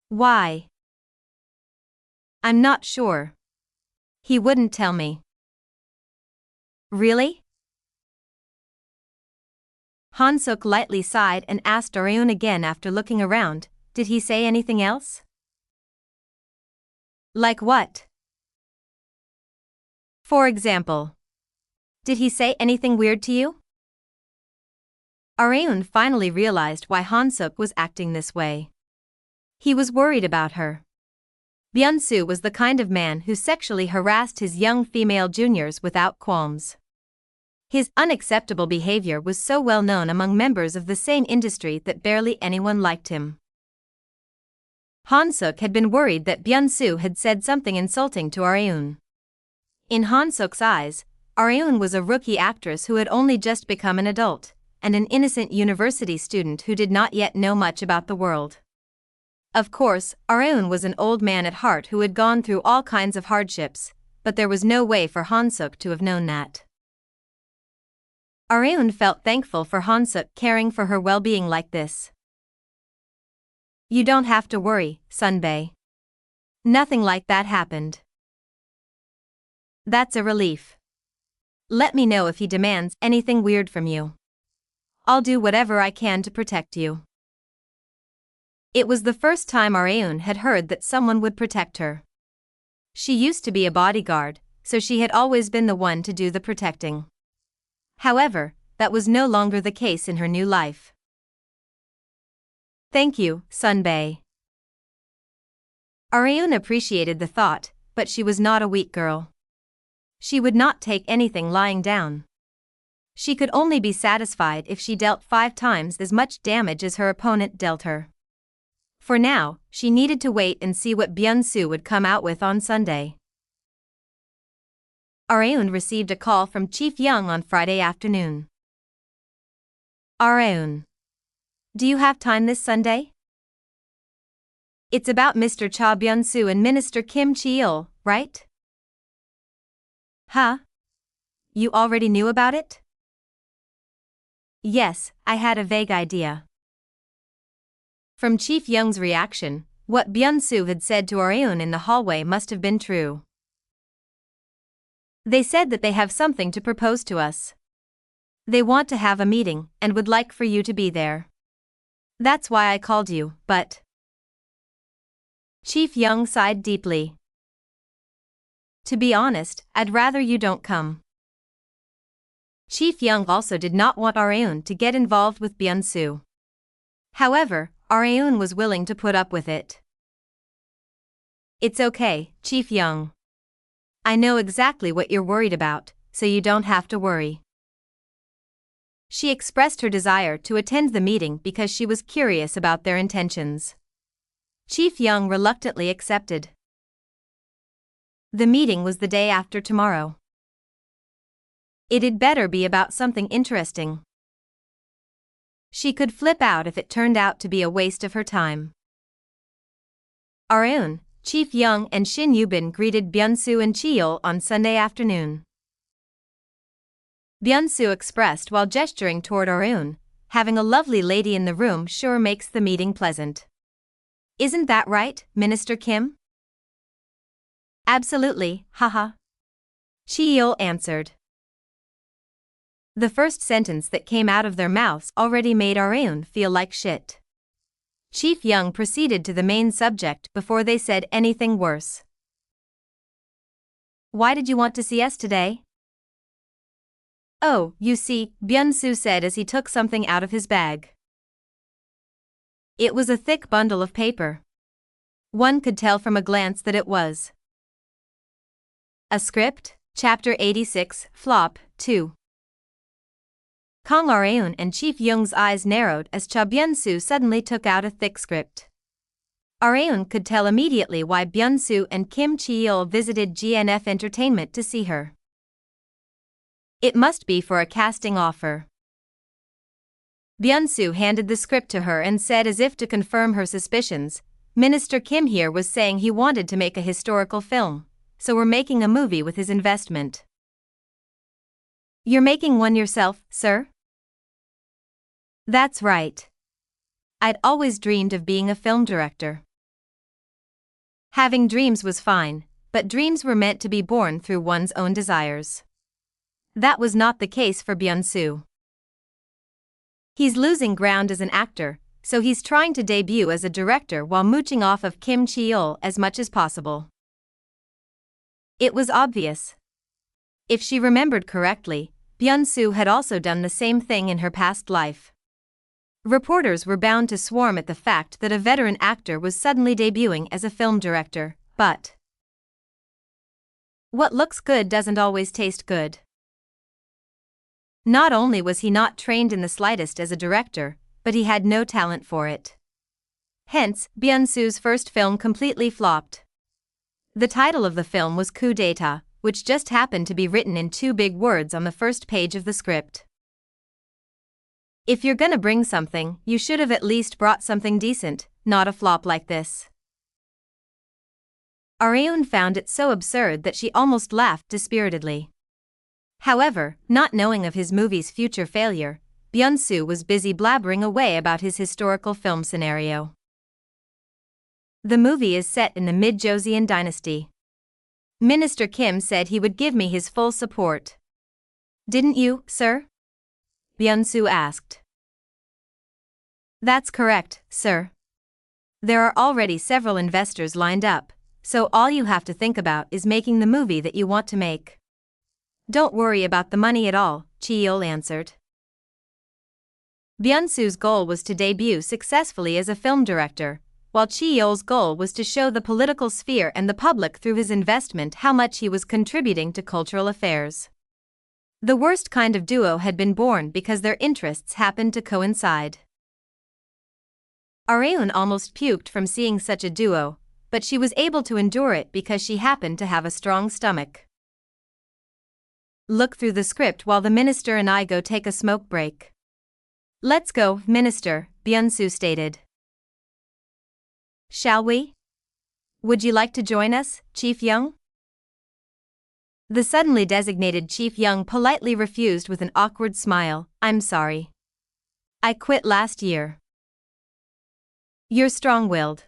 Speaker 1: Why? I'm not sure. He wouldn't tell me. Really? Han-Suk lightly sighed and asked Areun again after looking around, Did he say anything else? Like what? For example. Did he say anything weird to you? Areun finally realized why Han-Suk was acting this way. He was worried about her. Byun-soo was the kind of man who sexually harassed his young female juniors without qualms. His unacceptable behavior was so well known among members of the same industry that barely anyone liked him. Han-Suk had been worried that Byun-soo had said something insulting to Areun. In Han-Suk's eyes, Areun was a rookie actress who had only just become an adult, and an innocent university student who did not yet know much about the world. Of course, Areun was an old man at heart who had gone through all kinds of hardships, but there was no way for Han-Suk to have known that. Areun felt thankful for Han-Suk caring for her well-being like this. You don't have to worry, Sunbae. Nothing like that happened. That's a relief. Let me know if he demands anything weird from you. I'll do whatever I can to protect you. It was the first time Areun had heard that someone would protect her. She used to be a bodyguard, so she had always been the one to do the protecting. However, that was no longer the case in her new life. Thank you, Sunbae. Areun appreciated the thought, but she was not a weak girl. She would not take anything lying down. She could only be satisfied if she dealt 5 times as much damage as her opponent dealt her. For now, she needed to wait and see what Byun-soo would come out with on Sunday. Areun received a call from Chief Young on Friday afternoon. Areun. Do you have time this Sunday? It's about Mr. Cha Byun-soo and Minister Kim Chi-il, right? Huh? You already knew about it? Yes, I had a vague idea. From Chief Young's reaction, what Byun-soo had said to Areun in the hallway must have been true. They said that they have something to propose to us. They want to have a meeting and would like for you to be there. That's why I called you, but... Chief Young sighed deeply. To be honest, I'd rather you don't come. Chief Young also did not want Areun to get involved with Byung-soo. However, Areun was willing to put up with it. It's okay, Chief Young. I know exactly what you're worried about, so you don't have to worry. She expressed her desire to attend the meeting because she was curious about their intentions. Chief Young reluctantly accepted. The meeting was the day after tomorrow. It'd better be about something interesting. She could flip out if it turned out to be a waste of her time. Areun, Chief Young and Shin Yubin greeted Byung-soo and Cheol on Sunday afternoon. Byung-soo expressed while gesturing toward Areun, having a lovely lady in the room sure makes the meeting pleasant. Isn't that right, Minister Kim? Absolutely, haha. Cheol answered. The first sentence that came out of their mouths already made Areun feel like shit. Chief Young proceeded to the main subject before they said anything worse. Why did you want to see us today? Oh, you see, Byung-soo said as he took something out of his bag. It was a thick bundle of paper. One could tell from a glance that it was a script, Chapter 86, Flop, 2. Kang Areun and Chief Young's eyes narrowed as Cha Byung-soo suddenly took out a thick script. Areun could tell immediately why Byung-soo and Kim Cheol visited GNF Entertainment to see her. It must be for a casting offer. Byung-soo handed the script to her and said as if to confirm her suspicions, Minister Kim here was saying he wanted to make a historical film, so we're making a movie with his investment. You're making one yourself, sir? That's right. I'd always dreamed of being a film director. Having dreams was fine, but dreams were meant to be born through one's own desires. That was not the case for Byung-soo. He's losing ground as an actor, so he's trying to debut as a director while mooching off of Kim Cheol as much as possible. It was obvious. If she remembered correctly, Byung-soo had also done the same thing in her past life. Reporters were bound to swarm at the fact that a veteran actor was suddenly debuting as a film director, but what looks good doesn't always taste good. Not only was he not trained in the slightest as a director, but he had no talent for it. Hence, Byung-soo's first film completely flopped. The title of the film was Coup d'etat, which just happened to be written in 2 big words on the first page of the script. If you're gonna bring something, you should have at least brought something decent, not a flop like this. Areun found it so absurd that she almost laughed dispiritedly. However, not knowing of his movie's future failure, Byung-soo was busy blabbering away about his historical film scenario. The movie is set in the mid-Joseon dynasty. Minister Kim said he would give me his full support. Didn't you, sir? Byung-soo asked. That's correct, sir. There are already several investors lined up, so all you have to think about is making the movie that you want to make. Don't worry about the money at all, Cheol answered. Byung-soo's goal was to debut successfully as a film director, while Cheol's goal was to show the political sphere and the public through his investment how much he was contributing to cultural affairs. The worst kind of duo had been born because their interests happened to coincide. Areun almost puked from seeing such a duo, but she was able to endure it because she happened to have a strong stomach. Look through the script while the minister and I go take a smoke break. Let's go, Minister, Byung-soo stated. Shall we? Would you like to join us, Chief Young? The suddenly designated Chief Young politely refused with an awkward smile. I'm sorry. I quit last year. You're strong-willed.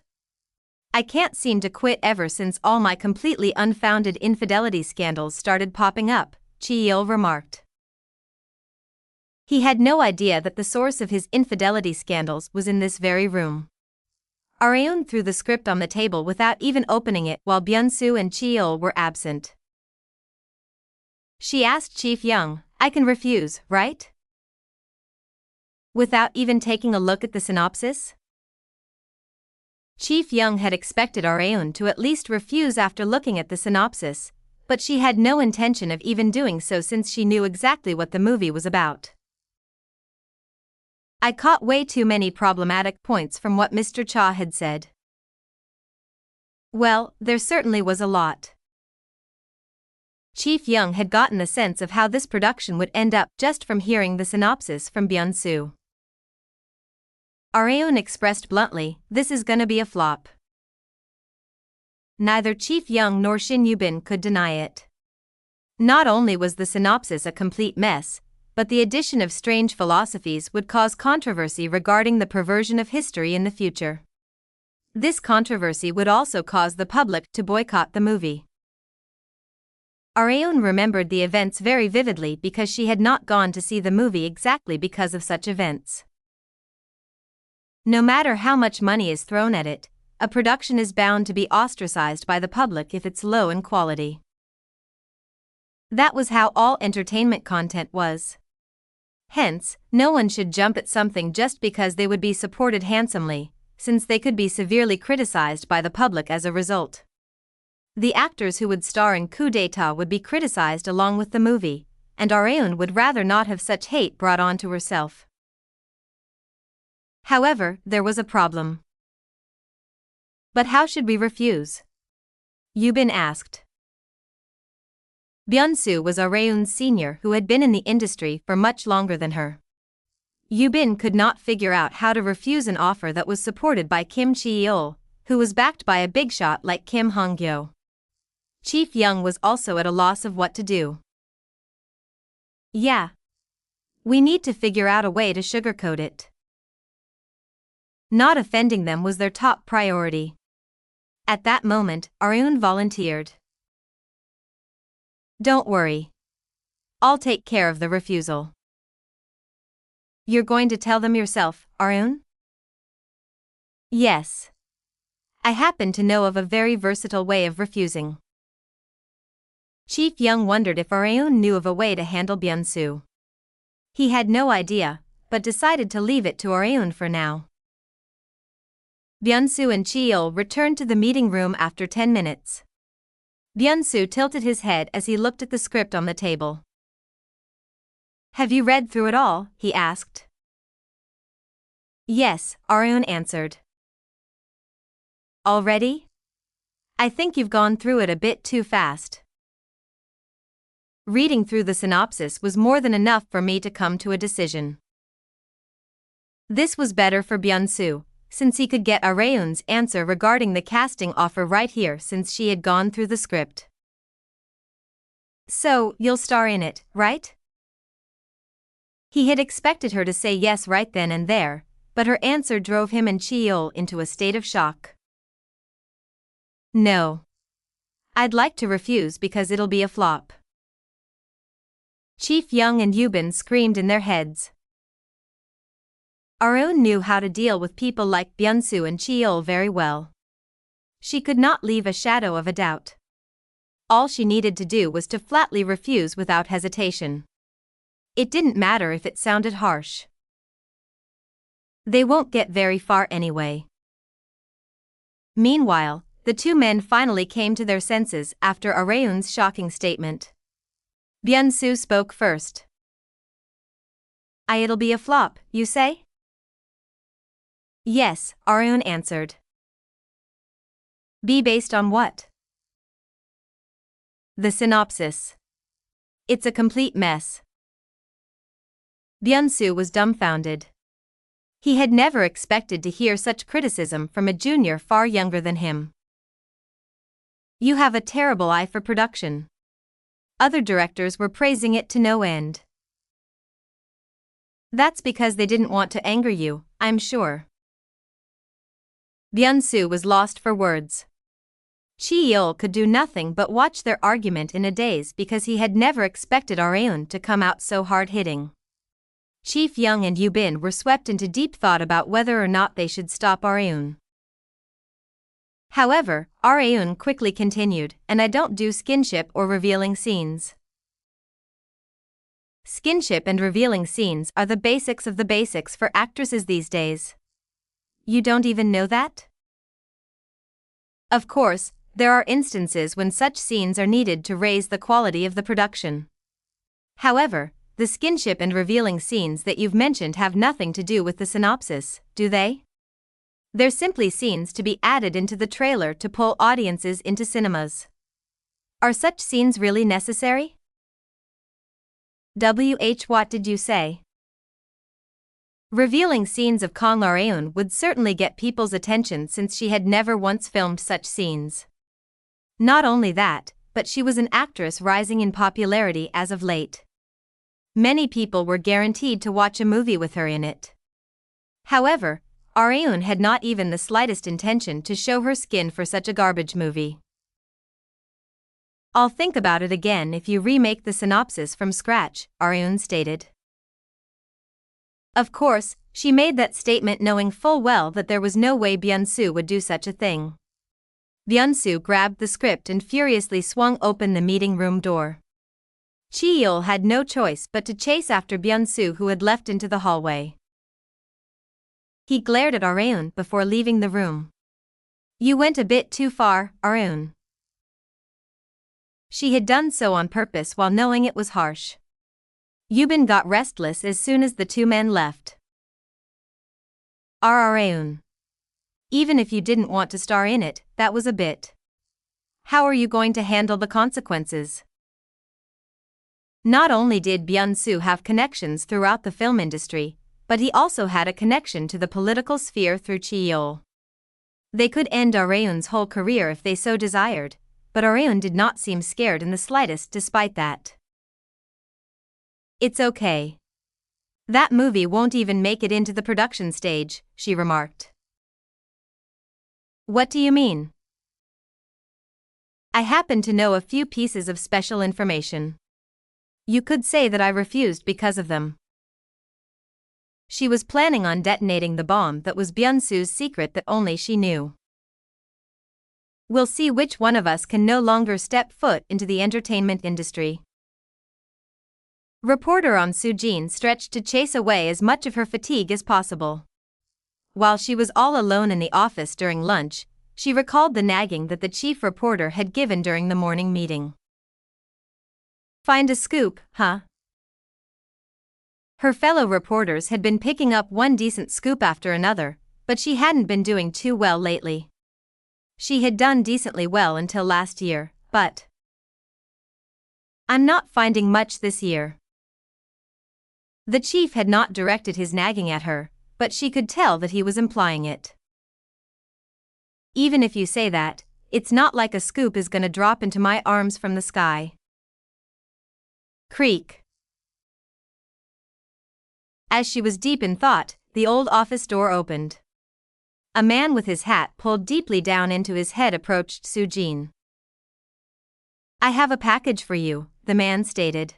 Speaker 1: I can't seem to quit ever since all my completely unfounded infidelity scandals started popping up, Cheol remarked. He had no idea that the source of his infidelity scandals was in this very room. Areon threw the script on the table without even opening it while Byung-soo and Cheol were absent. She asked Chief Young, "I can refuse, right?" Without even taking a look at the synopsis? Chief Young had expected Areon to at least refuse after looking at the synopsis, but she had no intention of even doing so since she knew exactly what the movie was about. "I caught way too many problematic points from what Mr. Cha had said." Well, there certainly was a lot. Chief Young had gotten a sense of how this production would end up just from hearing the synopsis from Byung-soo. Areon expressed bluntly, "This is gonna be a flop." Neither Chief Young nor Shin Yubin could deny it. Not only was the synopsis a complete mess, but the addition of strange philosophies would cause controversy regarding the perversion of history in the future. This controversy would also cause the public to boycott the movie. Areon remembered the events very vividly because she had not gone to see the movie exactly because of such events. No matter how much money is thrown at it, a production is bound to be ostracized by the public if it's low in quality. That was how all entertainment content was. Hence, no one should jump at something just because they would be supported handsomely, since they could be severely criticized by the public as a result. The actors who would star in Coup d'etat would be criticized along with the movie, and Areon would rather not have such hate brought on to herself. However, there was a problem. "But how should we refuse?" Yubin asked. Byung-soo was Areon's senior who had been in the industry for much longer than her. Yubin could not figure out how to refuse an offer that was supported by Kim Cheol, who was backed by a big shot like Kim Han-Gyo. Chief Young was also at a loss of what to do. "Yeah. We need to figure out a way to sugarcoat it." Not offending them was their top priority. At that moment, Areon volunteered. "Don't worry. I'll take care of the refusal." "You're going to tell them yourself, Areon?" "Yes. I happen to know of a very versatile way of refusing." Chief Young wondered if Areon knew of a way to handle Byung-soo. He had no idea, but decided to leave it to Areon for now. Byung-soo and Cheol returned to the meeting room after 10 minutes. Byung-soo tilted his head as he looked at the script on the table. "Have you read through it all?" he asked. "Yes," Areon answered. "Already? I think you've gone through it a bit too fast." "Reading through the synopsis was more than enough for me to come to a decision." This was better for Byung-soo, since he could get Areon's answer regarding the casting offer right here since she had gone through the script. "So, you'll star in it, right?" He had expected her to say yes right then and there, but her answer drove him and Cheol into a state of shock. "No. I'd like to refuse because it'll be a flop." Chief Young and Yubin screamed in their heads. Areon knew how to deal with people like Byung-soo and Cheol very well. She could not leave a shadow of a doubt. All she needed to do was to flatly refuse without hesitation. It didn't matter if it sounded harsh. They won't get very far anyway. Meanwhile, the two men finally came to their senses after Areon's shocking statement. Byung-soo spoke first. "It'll be a flop, you say?" "Yes," Areon answered. "Be based on what?" "The synopsis. It's a complete mess." Byung-soo was dumbfounded. He had never expected to hear such criticism from a junior far younger than him. "You have a terrible eye for production." Other directors were praising it to no end. "That's because they didn't want to anger you, I'm sure." Byung-soo was lost for words. Cheol could do nothing but watch their argument in a daze because he had never expected Areon to come out so hard-hitting. Chief Young and Yubin were swept into deep thought about whether or not they should stop Areun. However, Areun quickly continued, and I don't do skinship or revealing scenes. Skinship and revealing scenes are the basics of the basics for actresses these days. You don't even know that? Of course, there are instances when such scenes are needed to raise the quality of the production. However, the skinship and revealing scenes that you've mentioned have nothing to do with the synopsis, do they? They're simply scenes to be added into the trailer to pull audiences into cinemas. Are such scenes really necessary? What did you say? Revealing scenes of Kang Areun would certainly get people's attention since she had never once filmed such scenes. Not only that, but she was an actress rising in popularity as of late. Many people were guaranteed to watch a movie with her in it. However, Areun had not even the slightest intention to show her skin for such a garbage movie. I'll think about it again if you remake the synopsis from scratch, Areun stated. Of course, she made that statement knowing full well that there was no way Byung-soo would do such a thing. Byung-soo grabbed the script and furiously swung open the meeting room door. Chi-yeol had no choice but to chase after Byung-soo, who had left into the hallway. He glared at Areun before leaving the room. You went a bit too far, Areun. She had done so on purpose while knowing it was harsh. Yubin got restless as soon as the two men left. Areun. Even if you didn't want to star in it, that was a bit. How are you going to handle the consequences? Not only did Byung-soo have connections throughout the film industry, but he also had a connection to the political sphere through Chi-yeol. They could end Areun's whole career if they so desired, but Areun did not seem scared in the slightest despite that. It's okay. That movie won't even make it into the production stage, she remarked. What do you mean? I happen to know a few pieces of special information. You could say that I refused because of them. She was planning on detonating the bomb that was Byung-soo's secret that only she knew. We'll see which one of us can no longer step foot into the entertainment industry. Reporter On Soo-jin stretched to chase away as much of her fatigue as possible. While she was all alone in the office during lunch, she recalled the nagging that the chief reporter had given during the morning meeting. Find a scoop, huh? Her fellow reporters had been picking up one decent scoop after another, but she hadn't been doing too well lately. She had done decently well until last year, but I'm not finding much this year. The chief had not directed his nagging at her, but she could tell that he was implying it. Even if you say that, it's not like a scoop is gonna drop into my arms from the sky. Creak. As she was deep in thought, the old office door opened. A man with his hat pulled deeply down into his head approached Soo-jin. I have a package for you, the man stated.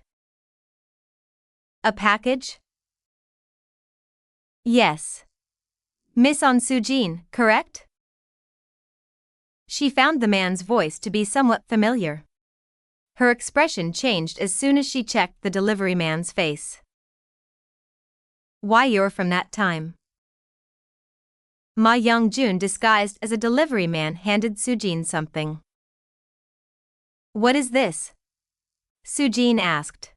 Speaker 1: A package? Yes. Miss On Soo-jin, correct? She found the man's voice to be somewhat familiar. Her expression changed as soon as she checked the delivery man's face. Why, you're from that time. Ma Young-jun, disguised as a delivery man, handed Soo-jin something. What is this? Soo-jin asked.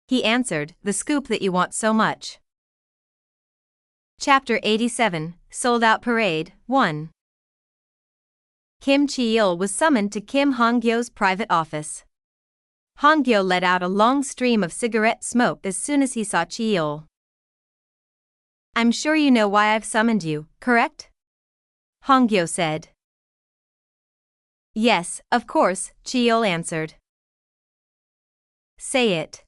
Speaker 1: He answered, the scoop that you want so much. Chapter 87, Sold Out Parade, 1. Kim Chi-yeol was summoned to Kim Han-gyo's private office. Han-gyo let out a long stream of cigarette smoke as soon as he saw Chi-yeol. I'm sure you know why I've summoned you, correct? Han-gyo said. Yes, of course, Chi-yeol answered. Say it.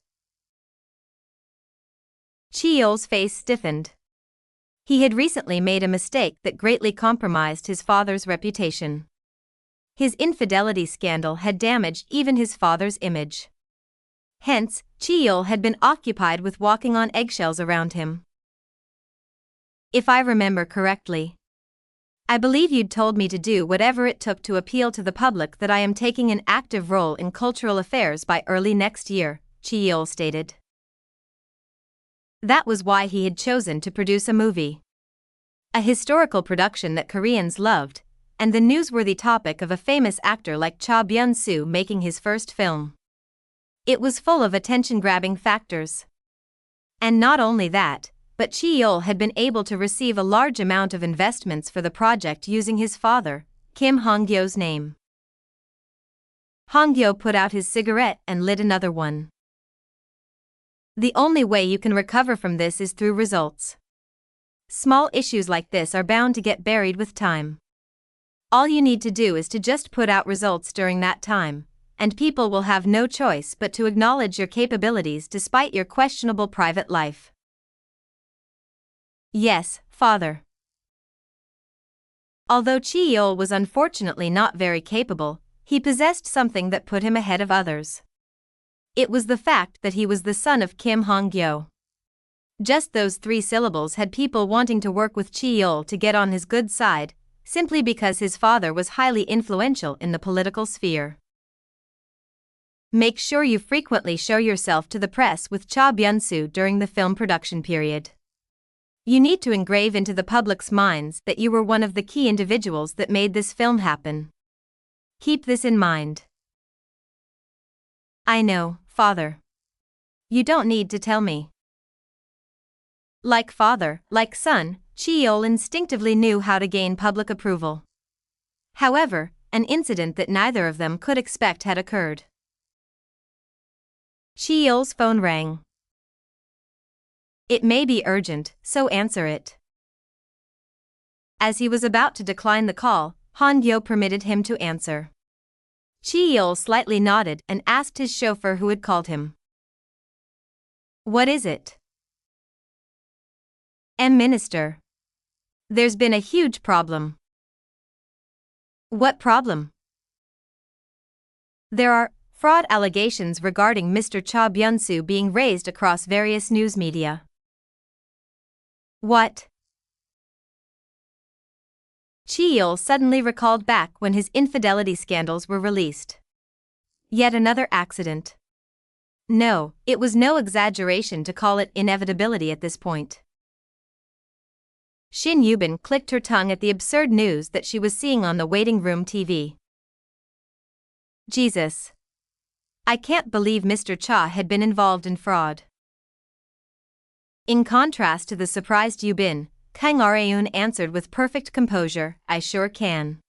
Speaker 1: Chi-yeol's face stiffened. He had recently made a mistake that greatly compromised his father's reputation. His infidelity scandal had damaged even his father's image. Hence, Cheol had been occupied with walking on eggshells around him. If I remember correctly, I believe you'd told me to do whatever it took to appeal to the public that I am taking an active role in cultural affairs by early next year, Cheol stated. That was why he had chosen to produce a movie. A historical production that Koreans loved, and the newsworthy topic of a famous actor like Cha Byung-soo making his first film. It was full of attention-grabbing factors. And not only that, but Cheol had been able to receive a large amount of investments for the project using his father, Kim Han-Gyo's name. Han-Gyo put out his cigarette and lit another one. The only way you can recover from this is through results. Small issues like this are bound to get buried with time. All you need to do is to just put out results during that time, and people will have no choice but to acknowledge your capabilities despite your questionable private life. Yes, father. Although Cheol was unfortunately not very capable, he possessed something that put him ahead of others. It was the fact that he was the son of Kim Han-Gyo. Just those 3 syllables had people wanting to work with Cheol to get on his good side, simply because his father was highly influential in the political sphere. Make sure you frequently show yourself to the press with Cha Byung-soo during the film production period. You need to engrave into the public's minds that you were one of the key individuals that made this film happen. Keep this in mind. I know, father. You don't need to tell me. Like father, like son, Cheol instinctively knew how to gain public approval. However, an incident that neither of them could expect had occurred. Cheol's phone rang. It may be urgent, so answer it. As he was about to decline the call, Han-Gyo permitted him to answer. Cheol slightly nodded and asked his chauffeur who had called him. What is it? Minister. There's been a huge problem. What problem? There are fraud allegations regarding Mr. Cha Byung-soo being raised across various news media. What? Cheol suddenly recalled back when his infidelity scandals were released. Yet another accident. No, it was no exaggeration to call it inevitability at this point. Shin Yubin clicked her tongue at the absurd news that she was seeing on the waiting room TV. Jesus. I can't believe Mr. Cha had been involved in fraud. In contrast to the surprised Yubin, Kang Areun answered with perfect composure, I sure can.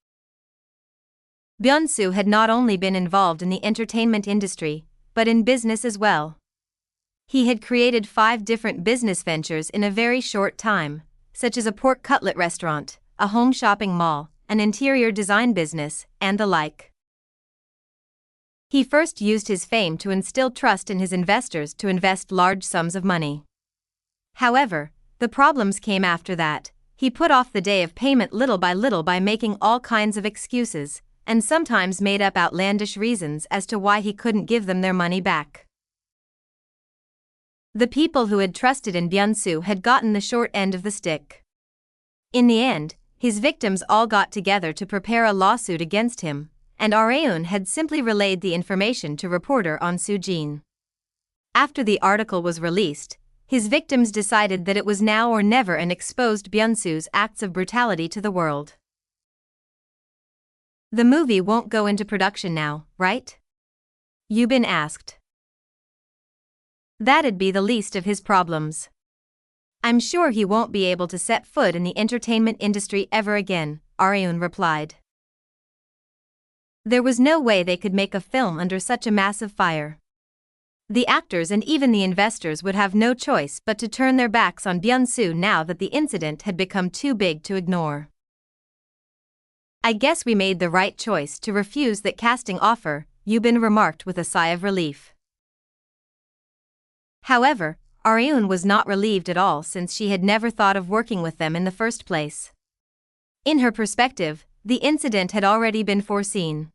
Speaker 1: Byung-soo had not only been involved in the entertainment industry, but in business as well. He had created 5 different business ventures in a very short time, such as a pork cutlet restaurant, a home shopping mall, an interior design business, and the like. He first used his fame to instill trust in his investors to invest large sums of money. However, the problems came after that. He put off the day of payment little by making all kinds of excuses, and sometimes made up outlandish reasons as to why he couldn't give them their money back. The people who had trusted in Byung-soo had gotten the short end of the stick. In the end, his victims all got together to prepare a lawsuit against him, and Areun had simply relayed the information to reporter On Soo-jin. After the article was released, his victims decided that it was now or never and exposed Byung-soo's acts of brutality to the world. The movie won't go into production now, right? Yubin asked. That'd be the least of his problems. I'm sure he won't be able to set foot in the entertainment industry ever again, Areun replied. There was no way they could make a film under such a massive fire. The actors and even the investors would have no choice but to turn their backs on Byung-soo now that the incident had become too big to ignore. I guess we made the right choice to refuse that casting offer, Yubin remarked with a sigh of relief. However, Areun was not relieved at all since she had never thought of working with them in the first place. In her perspective, the incident had already been foreseen.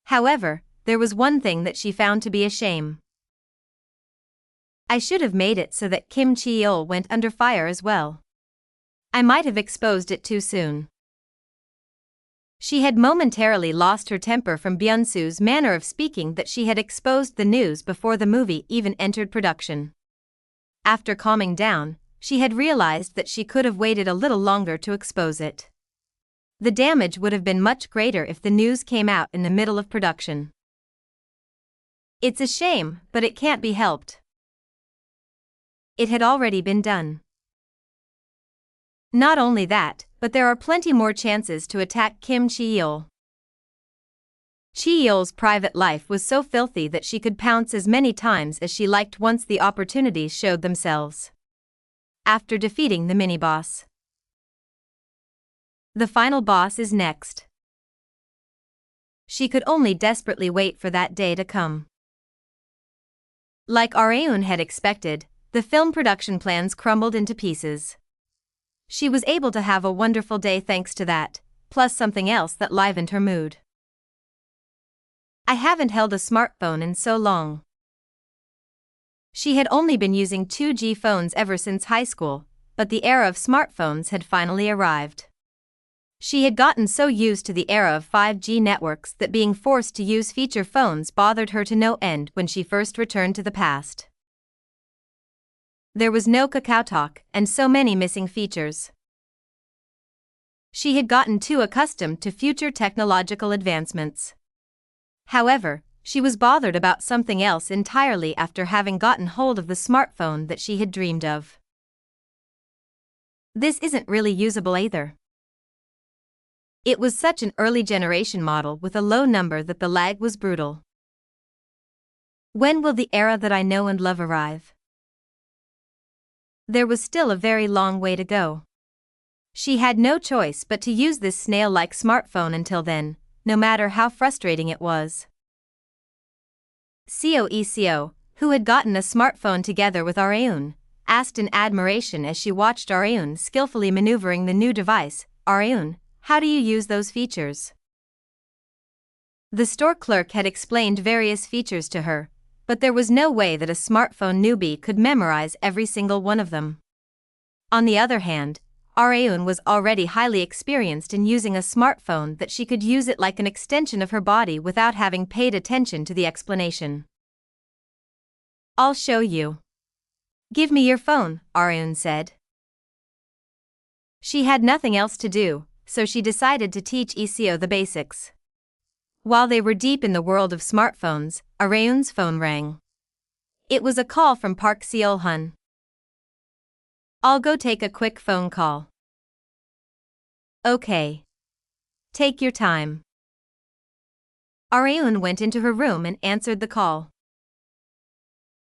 Speaker 1: However, there was one thing that she found to be a shame. I should have made it so that Kim Chi-il went under fire as well. I might have exposed it too soon. She had momentarily lost her temper from Byung-soo's manner of speaking that she had exposed the news before the movie even entered production. After calming down, she had realized that she could have waited a little longer to expose it. The damage would have been much greater if the news came out in the middle of production. It's a shame, but it can't be helped. It had already been done. Not only that, but there are plenty more chances to attack Kim Chi-il. Chi-il's private life was so filthy that she could pounce as many times as she liked once the opportunities showed themselves. After defeating the mini-boss, the final boss is next. She could only desperately wait for that day to come. Like Areun had expected, the film production plans crumbled into pieces. She was able to have a wonderful day thanks to that, plus something else that livened her mood. I haven't held a smartphone in so long. She had only been using 2G phones ever since high school, but the era of smartphones had finally arrived. She had gotten so used to the era of 5G networks that being forced to use feature phones bothered her to no end when she first returned to the past. There was no KakaoTalk and so many missing features. She had gotten too accustomed to future technological advancements. However, she was bothered about something else entirely after having gotten hold of the smartphone that she had dreamed of. This isn't really usable either. It was such an early generation model with a low number that the lag was brutal. When will the era that I know and love arrive? There was still a very long way to go. She had no choice but to use this snail-like smartphone until then, no matter how frustrating it was. Seo, who had gotten a smartphone together with Areun, asked in admiration as she watched Areun skillfully maneuvering the new device. Areun, how do you use those features? The store clerk had explained various features to her, but there was no way that a smartphone newbie could memorize every single one of them. On the other hand, Areun was already highly experienced in using a smartphone that she could use it like an extension of her body without having paid attention to the explanation. I'll show you. Give me your phone, Areun said. She had nothing else to do, so she decided to teach Iseo the basics. While they were deep in the world of smartphones, Areun's phone rang. It was a call from Park Seol-hun. I'll go take a quick phone call. Okay. Take your time. Areun went into her room and answered the call.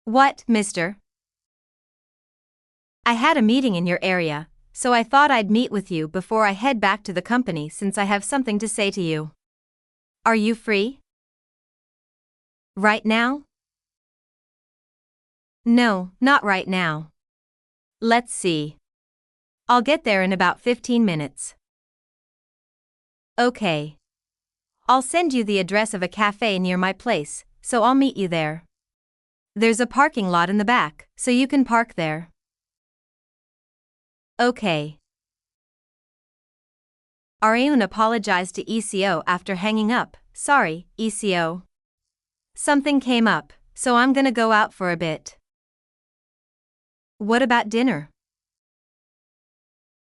Speaker 1: What, mister? I had a meeting in your area, so I thought I'd meet with you before I head back to the company since I have something to say to you. Are you free? Right now? No, not right now. Let's see. I'll get there in about 15 minutes. Okay. I'll send you the address of a cafe near my place, so I'll meet you there. There's a parking lot in the back, so you can park there. Okay. Areun apologized to Iseo after hanging up. Sorry, Iseo. Something came up, so I'm gonna go out for a bit. What about dinner?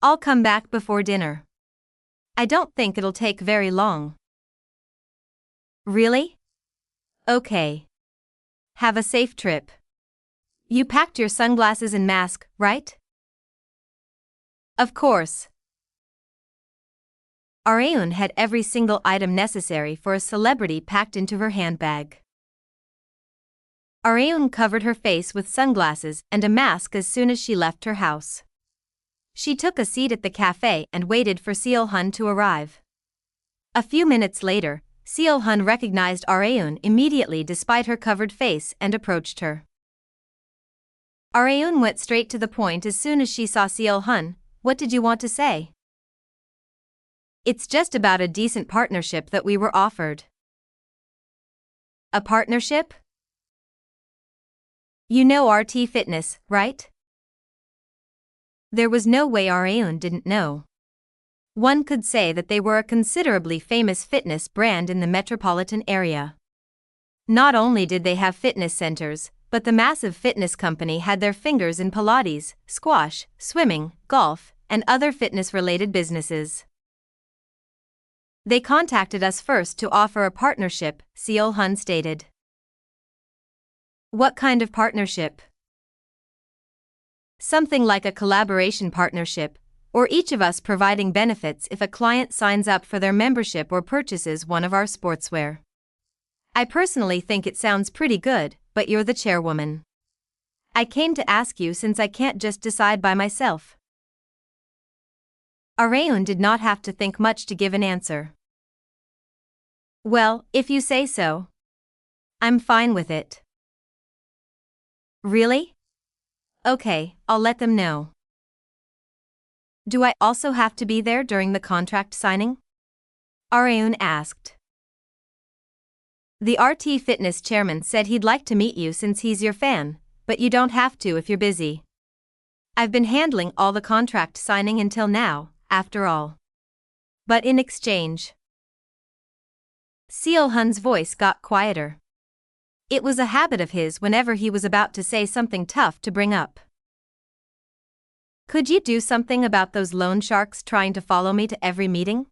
Speaker 1: I'll come back before dinner. I don't think it'll take very long. Really? Okay. Have a safe trip. You packed your sunglasses and mask, right? Of course. Areun had every single item necessary for a celebrity packed into her handbag. Areun covered her face with sunglasses and a mask as soon as she left her house. She took a seat at the cafe and waited for Seol-hun to arrive. A few minutes later, Seol-hun recognized Areun immediately despite her covered face and approached her. Areun went straight to the point as soon as she saw Seol-hun. What did you want to say? It's just about a decent partnership that we were offered. A partnership? You know RT Fitness, right? There was no way Areun didn't know. One could say that they were a considerably famous fitness brand in the metropolitan area. Not only did they have fitness centers, but the massive fitness company had their fingers in Pilates, squash, swimming, golf, and other fitness-related businesses. They contacted us first to offer a partnership, Seol-hun stated. What kind of partnership? Something like a collaboration partnership, or each of us providing benefits if a client signs up for their membership or purchases one of our sportswear. I personally think it sounds pretty good, but you're the chairwoman. I came to ask you since I can't just decide by myself. Areun did not have to think much to give an answer. Well, if you say so. I'm fine with it. Really? Okay, I'll let them know. Do I also have to be there during the contract signing? Areun asked. The RT Fitness chairman said he'd like to meet you since he's your fan, but you don't have to if you're busy. I've been handling all the contract signing until now, after all. But in exchange. Seol-hun's voice got quieter. It was a habit of his whenever he was about to say something tough to bring up. Could you do something about those loan sharks trying to follow me to every meeting?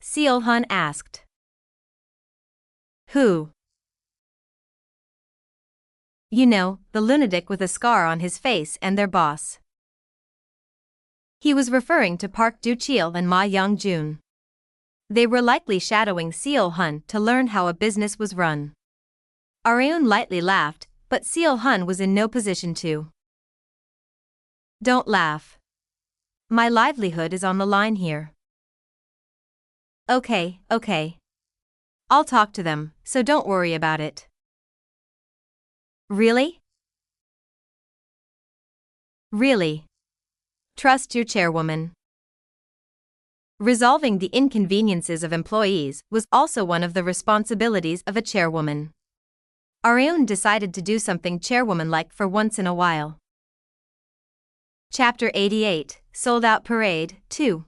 Speaker 1: Seol-hun asked. Who? You know, the lunatic with a scar on his face and their boss. He was referring to Park Do-cheol and Ma Young-jun. They were likely shadowing Seol-hun to learn how a business was run. Areun lightly laughed, but Seol-hun was in no position to. Don't laugh. My livelihood is on the line here. Okay. I'll talk to them, so don't worry about it. Really? Really. Trust your chairwoman. Resolving the inconveniences of employees was also one of the responsibilities of a chairwoman. Areun decided to do something chairwoman-like for once in a while. Chapter 88, Sold Out Parade, 2.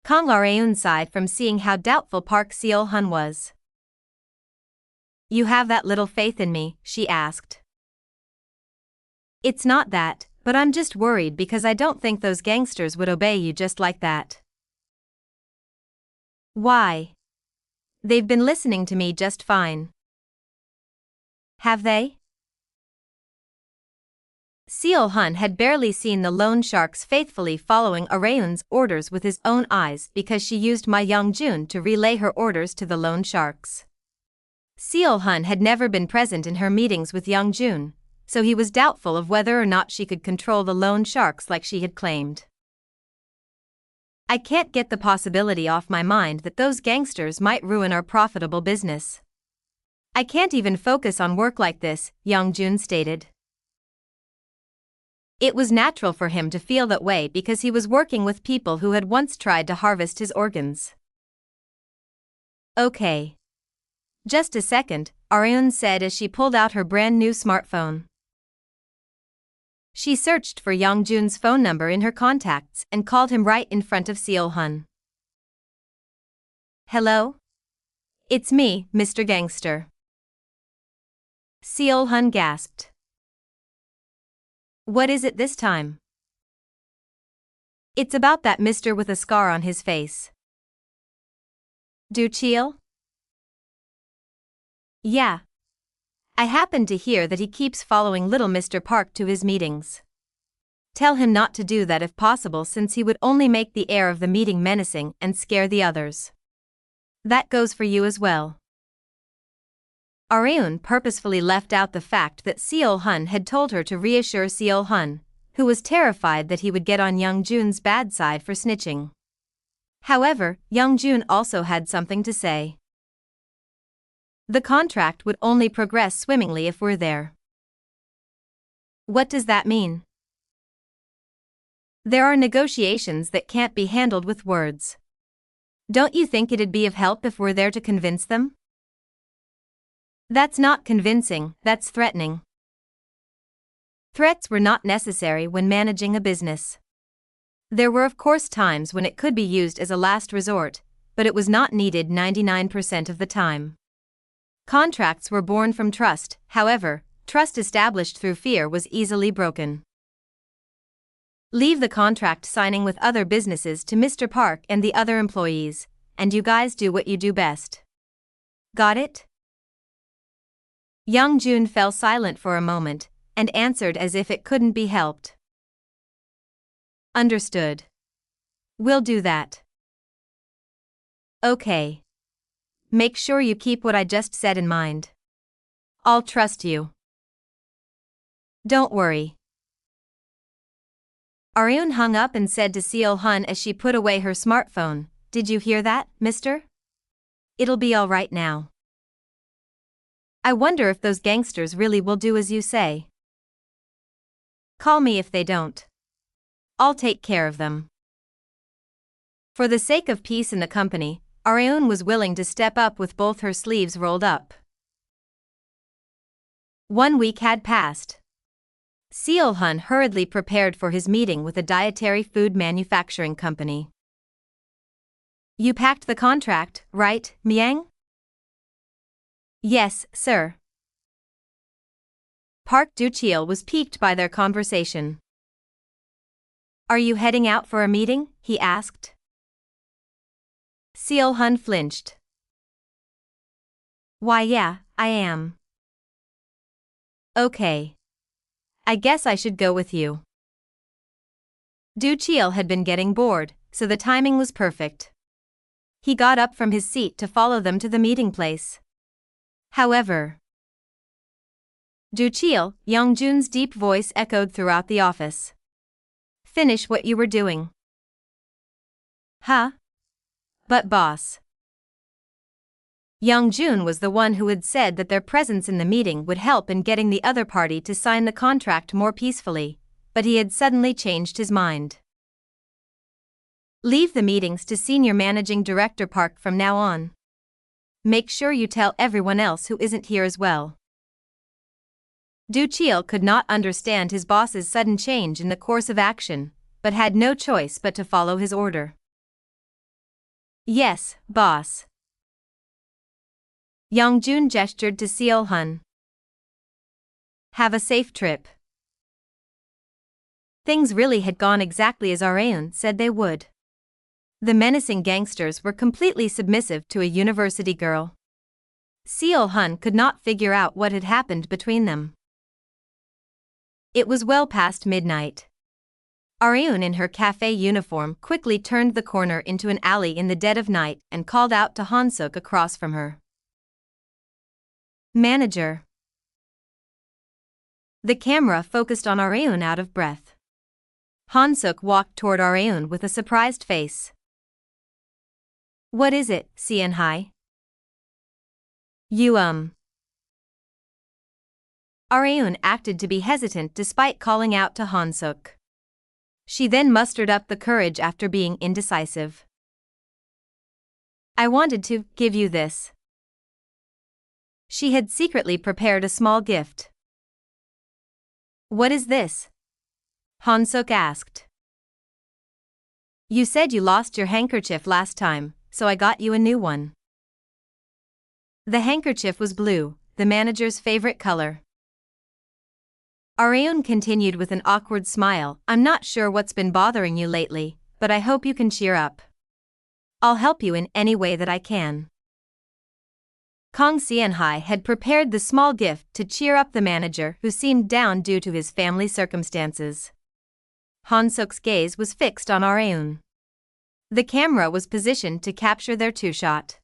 Speaker 1: Kang Areun sighed from seeing how doubtful Park Seol-hun was. You have that little faith in me, she asked. It's not that, but I'm just worried because I don't think those gangsters would obey you just like that. Why? They've been listening to me just fine. Have they? Seol-hun had barely seen the loan sharks faithfully following Areun's orders with his own eyes because she used Ma Young-jun to relay her orders to the loan sharks. Seol-hun had never been present in her meetings with Young-jun, so he was doubtful of whether or not she could control the loan sharks like she had claimed. I can't get the possibility off my mind that those gangsters might ruin our profitable business. I can't even focus on work like this, Young-jun stated. It was natural for him to feel that way because he was working with people who had once tried to harvest his organs. Okay. Just a second, Areun said as she pulled out her brand new smartphone. She searched for Young-jun's phone number in her contacts and called him right in front of Seol-hun. Hello? It's me, Mr. Gangster. Seol-hun gasped. What is it this time? It's about that mister with a scar on his face. Do-cheol? Yeah. I happened to hear that he keeps following little Mr. Park to his meetings. Tell him not to do that if possible since he would only make the air of the meeting menacing and scare the others. That goes for you as well. Areun purposefully left out the fact that Seol-hun had told her to reassure Seol-hun, who was terrified that he would get on Young-jun's bad side for snitching. However, Young-jun also had something to say. The contract would only progress swimmingly if we're there. What does that mean? There are negotiations that can't be handled with words. Don't you think it'd be of help if we're there to convince them? That's not convincing, that's threatening. Threats were not necessary when managing a business. There were of course times when it could be used as a last resort, but it was not needed 99% of the time. Contracts were born from trust, however, trust established through fear was easily broken. Leave the contract signing with other businesses to Mr. Park and the other employees, and you guys do what you do best. Got it? Young-Jun fell silent for a moment, and answered as if it couldn't be helped. Understood. We'll do that. Okay. Make sure you keep what I just said in mind. I'll trust you. Don't worry. Aryun hung up and said to Seo-hun as she put away her smartphone, "Did you hear that, mister? It'll be all right now. I wonder if those gangsters really will do as you say. Call me if they don't. I'll take care of them." For the sake of peace in the company, Aryun was willing to step up with both her sleeves rolled up. 1 week had passed. Seo-hun hurriedly prepared for his meeting with a dietary food manufacturing company. "You packed the contract, right, Myang?" "Yes, sir." Park Do-cheol was piqued by their conversation. "Are you heading out for a meeting?" he asked. Seo-hun flinched. "Why yeah, I am." "Okay. I guess I should go with you." Do-cheol had been getting bored, so the timing was perfect. He got up from his seat to follow them to the meeting place. However, Do-cheol, Young-Jun's deep voice echoed throughout the office. "Finish what you were doing." "Huh? But boss." Young-Jun was the one who had said that their presence in the meeting would help in getting the other party to sign the contract more peacefully, but he had suddenly changed his mind. "Leave the meetings to Senior Managing Director Park from now on. Make sure you tell everyone else who isn't here as well." Do-cheol could not understand his boss's sudden change in the course of action, but had no choice but to follow his order. "Yes, boss." Young-Jun gestured to Seo-hun. "Have a safe trip." Things really had gone exactly as Aryun said they would. The menacing gangsters were completely submissive to a university girl. Seo-hun could not figure out what had happened between them. It was well past midnight. Aryun in her cafe uniform quickly turned the corner into an alley in the dead of night and called out to Han-suk across from her. "Manager." The camera focused on Aryun out of breath. Han-suk walked toward Aryun with a surprised face. "What is it, Seon-hai?" You Aryun acted to be hesitant despite calling out to Han-suk. She then mustered up the courage after being indecisive. "I wanted to give you this." She had secretly prepared a small gift. "What is this?" Han-suk asked. "You said you lost your handkerchief last time, so I got you a new one." The handkerchief was blue, the manager's favorite color. Aryun continued with an awkward smile, "I'm not sure what's been bothering you lately, but I hope you can cheer up. I'll help you in any way that I can." Kang Seon-hai had prepared the small gift to cheer up the manager who seemed down due to his family circumstances. Han-suk's gaze was fixed on Aryun. The camera was positioned to capture their two-shot.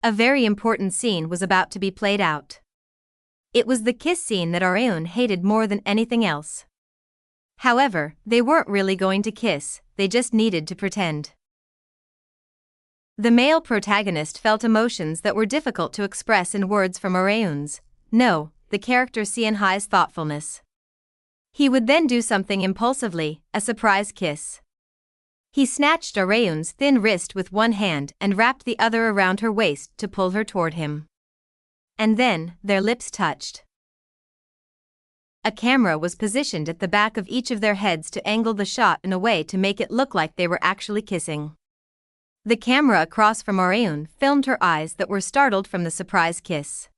Speaker 1: A very important scene was about to be played out. It was the kiss scene that Aryun hated more than anything else. However, they weren't really going to kiss, they just needed to pretend. The male protagonist felt emotions that were difficult to express in words from Aryun's, no, the character Seon-hai's thoughtfulness. He would then do something impulsively, a surprise kiss. He snatched Aryun's thin wrist with one hand and wrapped the other around her waist to pull her toward him. and then, their lips touched. A camera was positioned at the back of each of their heads to angle the shot in a way to make it look like they were actually kissing. The camera across from Areun filmed her eyes that were startled from the surprise kiss.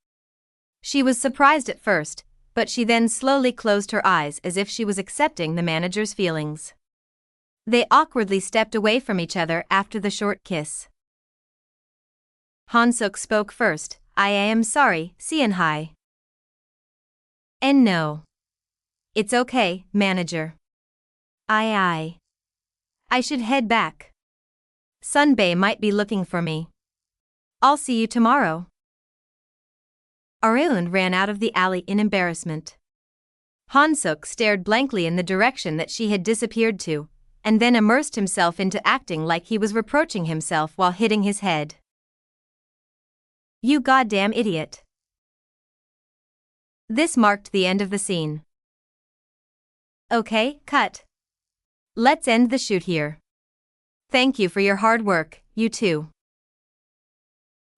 Speaker 1: She was surprised at first, but she then slowly closed her eyes as if she was accepting the manager's feelings. They awkwardly stepped away from each other after the short kiss. Han-Suk spoke first. I am sorry, Seon-Hai. And no. It's okay, manager. I should head back. Sunbae might be looking for me. I'll see you tomorrow. Areun ran out of the alley in embarrassment. Han-Suk stared blankly in the direction that she had disappeared to, and then immersed himself into acting like he was reproaching himself while hitting his head. You goddamn idiot. This marked the end of the scene. Okay, cut. Let's end the shoot here. Thank you for your hard work, you two.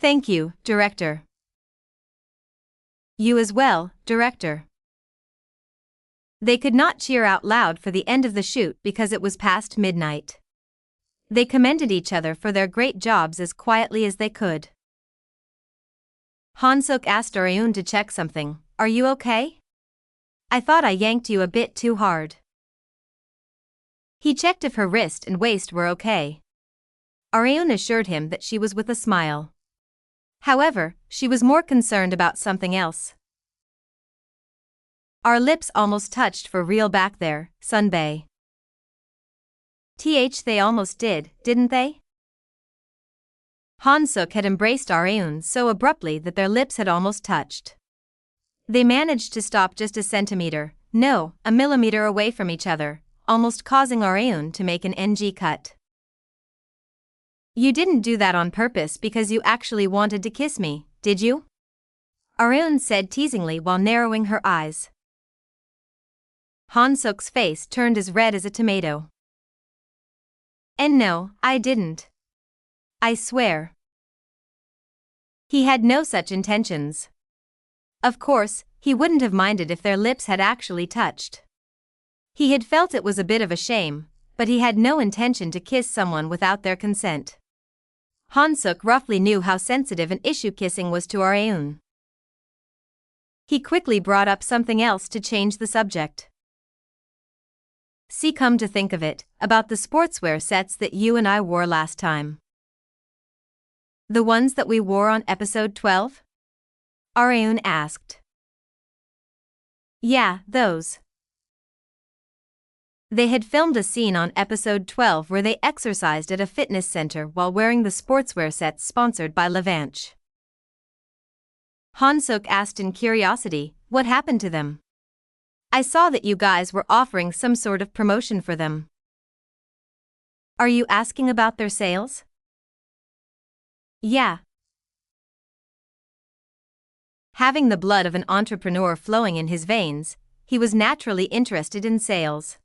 Speaker 1: Thank you, director. You as well, director. They could not cheer out loud for the end of the shoot because it was past midnight. They commended each other for their great jobs as quietly as they could. Han-Suk asked Areun to check something. Are you okay? I thought I yanked you a bit too hard. He checked if her wrist and waist were okay. Areun assured him that she was with a smile. However, she was more concerned about something else. Our lips almost touched for real back there, Sunbae. They almost did, didn't they? Han-Suk had embraced Areun so abruptly that their lips had almost touched. They managed to stop just a centimeter, no, a millimeter away from each other, almost causing Areun to make an NG cut. You didn't do that on purpose because you actually wanted to kiss me, did you? Areun said teasingly while narrowing her eyes. Han-Suk's face turned as red as a tomato. And no, I didn't. I swear. He had no such intentions. Of course, he wouldn't have minded if their lips had actually touched. He had felt it was a bit of a shame, but he had no intention to kiss someone without their consent. Han-Suk roughly knew how sensitive an issue kissing was to Areun. He quickly brought up something else to change the subject. See, come to think of it, about the sportswear sets that you and I wore last time. The ones that we wore on episode 12? Areun asked. Yeah, those. They had filmed a scene on episode 12 where they exercised at a fitness center while wearing the sportswear sets sponsored by Levanche. Han-Suk asked in curiosity, what happened to them? I saw that you guys were offering some sort of promotion for them. Are you asking about their sales? Yeah. Having the blood of an entrepreneur flowing in his veins, he was naturally interested in sales.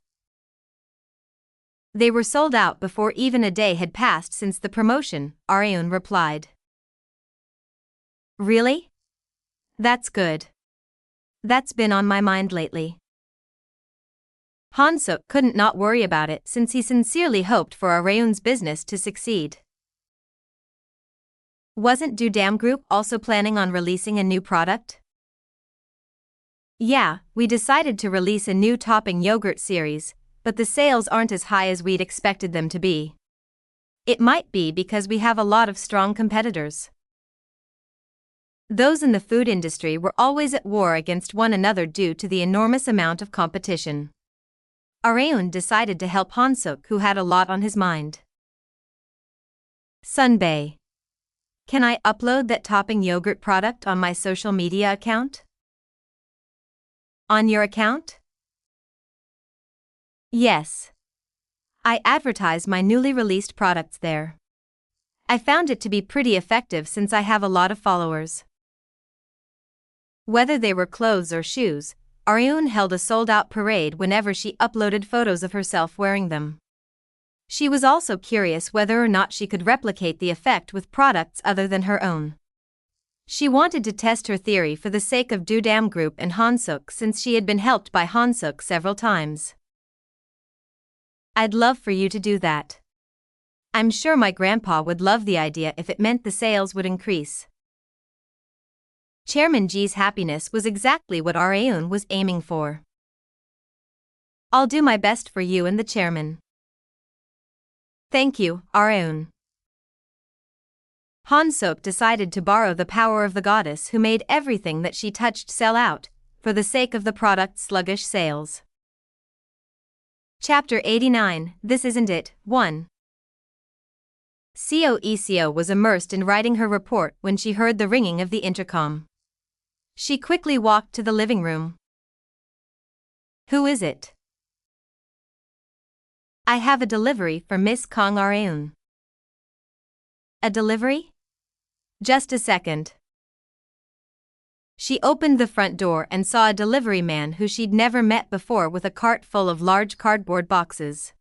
Speaker 1: They were sold out before even a day had passed since the promotion, Areun replied. Really? That's good. That's been on my mind lately. Han-Suk couldn't not worry about it since he sincerely hoped for Areun's business to succeed. Wasn't Dudam Group also planning on releasing a new product? Yeah, we decided to release a new topping yogurt series, but the sales aren't as high as we'd expected them to be. It might be because we have a lot of strong competitors. Those in the food industry were always at war against one another due to the enormous amount of competition. Areun decided to help Han-Suk, who had a lot on his mind. Sunbae. Can I upload that topping yogurt product on my social media account? On your account? Yes. I advertise my newly released products there. I found it to be pretty effective since I have a lot of followers. Whether they were clothes or shoes, Areun held a sold-out parade whenever she uploaded photos of herself wearing them. She was also curious whether or not she could replicate the effect with products other than her own. She wanted to test her theory for the sake of Dudam Group and Han-Suk since she had been helped by Han-Suk several times. I'd love for you to do that. I'm sure my grandpa would love the idea if it meant the sales would increase. Chairman Ji's happiness was exactly what Areun was aiming for. I'll do my best for you and the chairman. Thank you, Areun. Han-Suk decided to borrow the power of the goddess who made everything that she touched sell out, for the sake of the product's sluggish sales. Chapter 89, This Isn't It, 1. Seo was immersed in writing her report when she heard the ringing of the intercom. She quickly walked to the living room. Who is it? I have a delivery for Miss Kang Areun. A delivery? Just a second. She opened the front door and saw a delivery man who she'd never met before with a cart full of large cardboard boxes.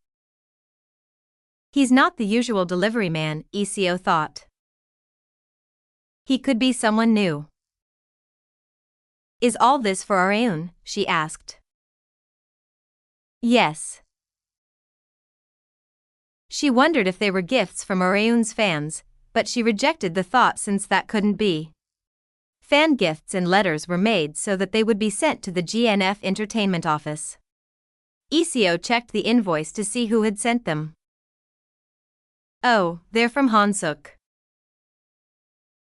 Speaker 1: He's not the usual delivery man, Seo thought. He could be someone new. Is all this for Areun? She asked. Yes. She wondered if they were gifts from Areun's fans, but she rejected the thought since that couldn't be. Fan gifts and letters were made so that they would be sent to the GNF entertainment office. Seo checked the invoice to see who had sent them. Oh, they're from Han-Suk.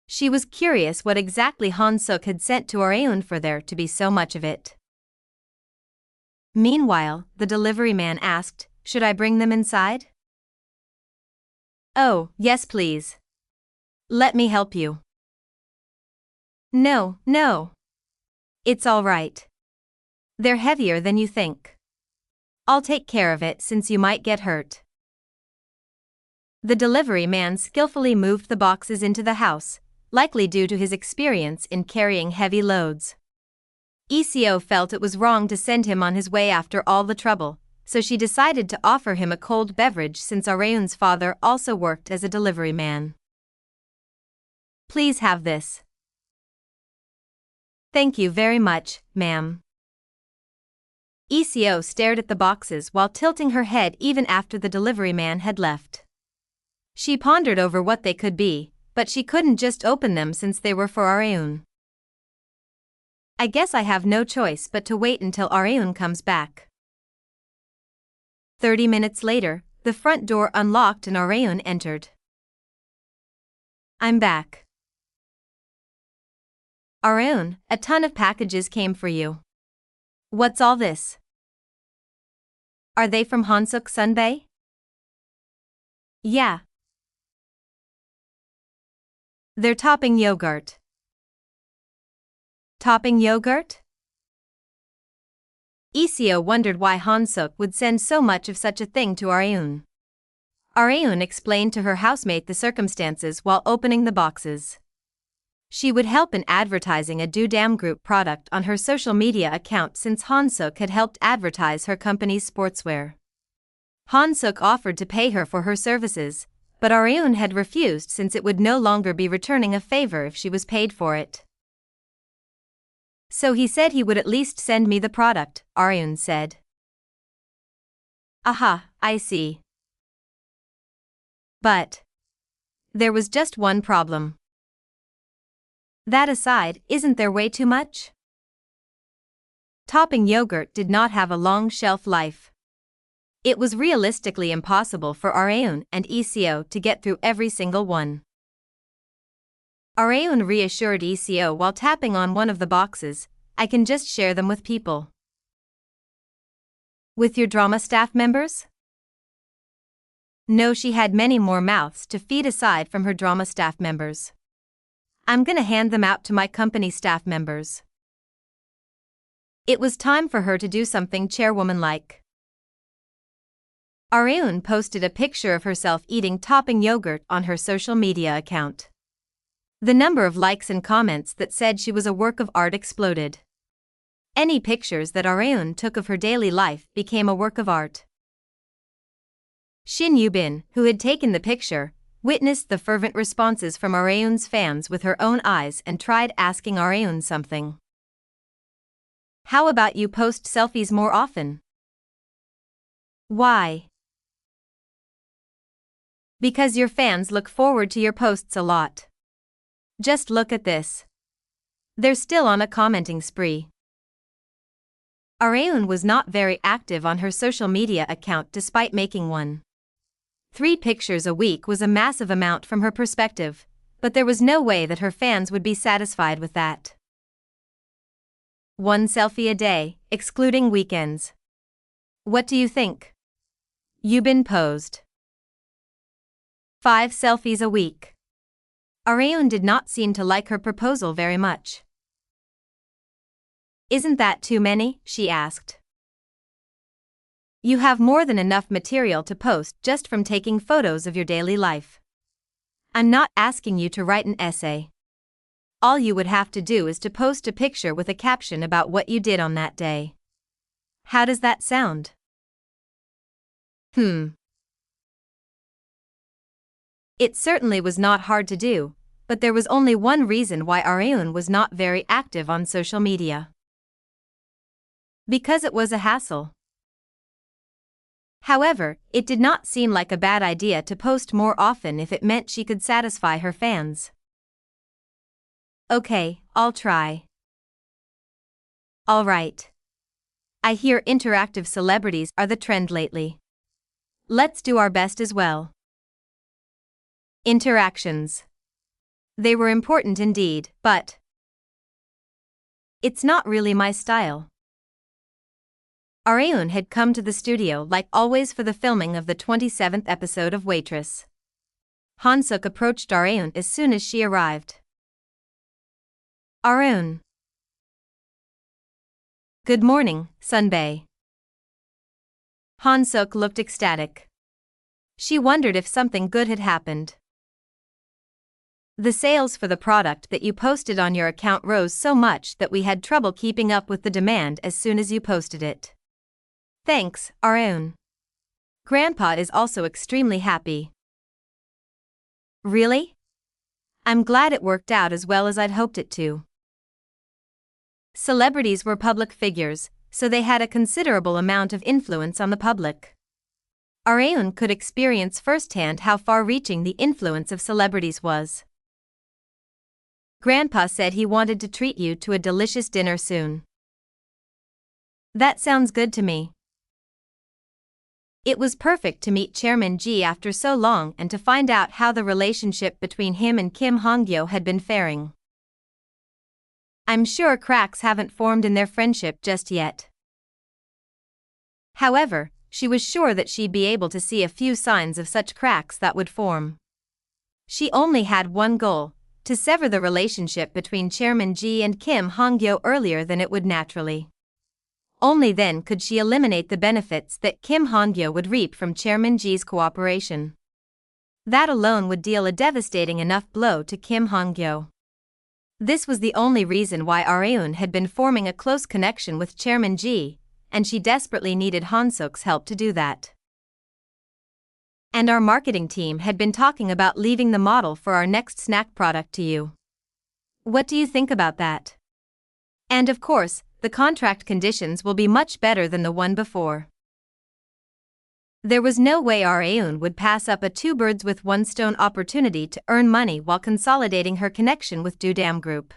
Speaker 1: She was curious what exactly Han-Suk had sent to Areun for there to be so much of it. Meanwhile, the delivery man asked, should I bring them inside? Oh, yes please. Let me help you. No. It's all right. They're heavier than you think. I'll take care of it since you might get hurt. The delivery man skillfully moved the boxes into the house, likely due to his experience in carrying heavy loads. Seo felt it was wrong to send him on his way after all the trouble, so she decided to offer him a cold beverage since Areun's father also worked as a delivery man. Please have this. Thank you very much, ma'am. Seo stared at the boxes while tilting her head even after the delivery man had left. She pondered over what they could be, but she couldn't just open them since they were for Areun. I guess I have no choice but to wait until Areun comes back. 30 minutes later, the front door unlocked and Areun entered. I'm back. Areun, a ton of packages came for you. What's all this? Are they from Han-Suk Sunbae? Yeah. They're topping yogurt. Topping yogurt? Seo wondered why Han-Suk would send so much of such a thing to Areun. Areun explained to her housemate the circumstances while opening the boxes. She would help in advertising a Dudam Group product on her social media account since Han-Suk had helped advertise her company's sportswear. Han-Suk offered to pay her for her services, but Areun had refused since it would no longer be returning a favor if she was paid for it. So he said he would at least send me the product, Areun said. Aha, I see. But there was just one problem. That aside, isn't there way too much? Topping yogurt did not have a long shelf life. It was realistically impossible for Areun and Seo to get through every single one. Areun reassured Seo while tapping on one of the boxes, I can just share them with people. With your drama staff members? No, she had many more mouths to feed aside from her drama staff members. I'm gonna hand them out to my company staff members. It was time for her to do something chairwoman-like. Areun posted a picture of herself eating topping yogurt on her social media account. The number of likes and comments that said she was a work of art exploded. Any pictures that Areun took of her daily life became a work of art. Shin Yubin, who had taken the picture, witnessed the fervent responses from Areun's fans with her own eyes and tried asking Areun something. How about you post selfies more often? Why? Because your fans look forward to your posts a lot. Just look at this. They're still on a commenting spree. Areun was not very active on her social media account despite making one. 3 pictures a week was a massive amount from her perspective, but there was no way that her fans would be satisfied with that. 1 selfie a day, excluding weekends. What do you think? Yubin posed. 5 selfies a week. Areun did not seem to like her proposal very much. Isn't that too many? She asked. You have more than enough material to post just from taking photos of your daily life. I'm not asking you to write an essay. All you would have to do is to post a picture with a caption about what you did on that day. How does that sound? It certainly was not hard to do, but there was only one reason why Areun was not very active on social media. Because it was a hassle. However, it did not seem like a bad idea to post more often if it meant she could satisfy her fans. Okay, I'll try. Alright. I hear interactive celebrities are the trend lately. Let's do our best as well. Interactions. They were important indeed, but it's not really my style. Areun had come to the studio like always for the filming of the 27th episode of Waitress. Han-Suk approached Areun as soon as she arrived. Areun. Good morning, Sunbae. Han-Suk looked ecstatic. She wondered if something good had happened. The sales for the product that you posted on your account rose so much that we had trouble keeping up with the demand as soon as you posted it. Thanks, Areun. Grandpa is also extremely happy. Really? I'm glad it worked out as well as I'd hoped it to. Celebrities were public figures, so they had a considerable amount of influence on the public. Areun could experience firsthand how far-reaching the influence of celebrities was. Grandpa said he wanted to treat you to a delicious dinner soon. That sounds good to me. It was perfect to meet Chairman Ji after so long and to find out how the relationship between him and Kim Han-Gyo had been faring. I'm sure cracks haven't formed in their friendship just yet. However, she was sure that she'd be able to see a few signs of such cracks that would form. She only had one goal: to sever the relationship between Chairman Ji and Kim Han-Gyo earlier than it would naturally. Only then could she eliminate the benefits that Kim Han-Gyo would reap from Chairman Ji's cooperation. That alone would deal a devastating enough blow to Kim Han-Gyo. This was the only reason why Areun had been forming a close connection with Chairman Ji, and she desperately needed Han-Suk's help to do that. And our marketing team had been talking about leaving the model for our next snack product to you. What do you think about that? And of course, the contract conditions will be much better than the one before. There was no way Areun would pass up a 2-birds-with-1-stone opportunity to earn money while consolidating her connection with Dudam Group.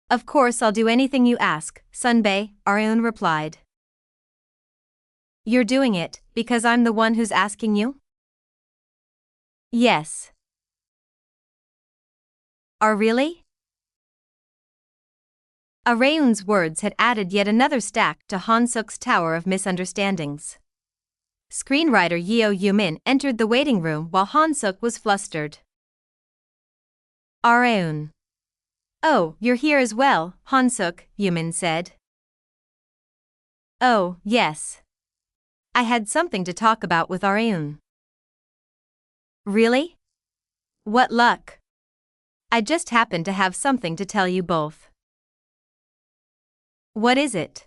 Speaker 1: Of course I'll do anything you ask, Sunbae, Areun replied. You're doing it because I'm the one who's asking you? Yes. Are really? Areun's words had added yet another stack to Han-Suk's tower of misunderstandings. Screenwriter Yeo Yumin entered the waiting room while Han-Suk was flustered. Areun. Oh, you're here as well, Han-Suk, Yumin said. Oh, yes. I had something to talk about with Areun. Really? What luck. I just happened to have something to tell you both. What is it?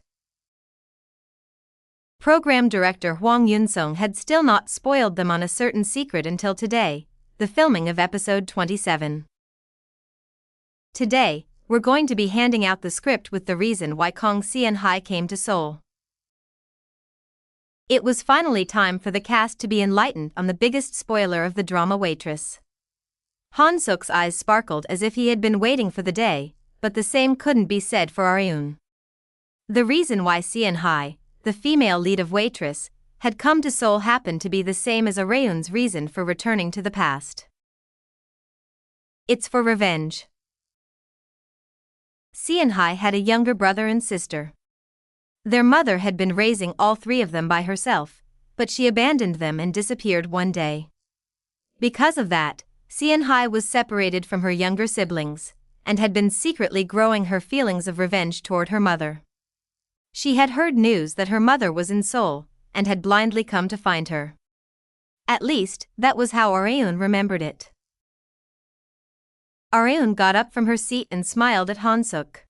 Speaker 1: Program director Hwang Yun-sung had still not spoiled them on a certain secret until today, the filming of episode 27. Today, we're going to be handing out the script with the reason why Kang Se-hai came to Seoul. It was finally time for the cast to be enlightened on the biggest spoiler of the drama Waitress. Han-suk's eyes sparkled as if he had been waiting for the day, but the same couldn't be said for Areun. The reason why Se-hai, the female lead of Waitress, had come to Seoul happened to be the same as Areun's reason for returning to the past. It's for revenge. Se-hai had a younger brother and sister. Their mother had been raising all three of them by herself, but she abandoned them and disappeared one day. Because of that, Se-hai was separated from her younger siblings, and had been secretly growing her feelings of revenge toward her mother. She had heard news that her mother was in Seoul, and had blindly come to find her. At least, that was how Areun remembered it. Areun got up from her seat and smiled at Han-suk.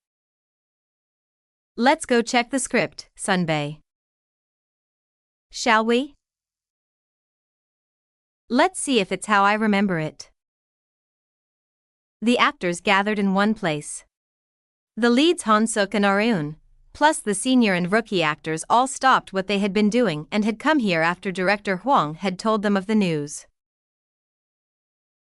Speaker 1: Let's go check the script, Sunbae. Shall we? Let's see if it's how I remember it. The actors gathered in one place. The leads Han-suk and Areun, plus the senior and rookie actors all stopped what they had been doing and had come here after director Hwang had told them of the news.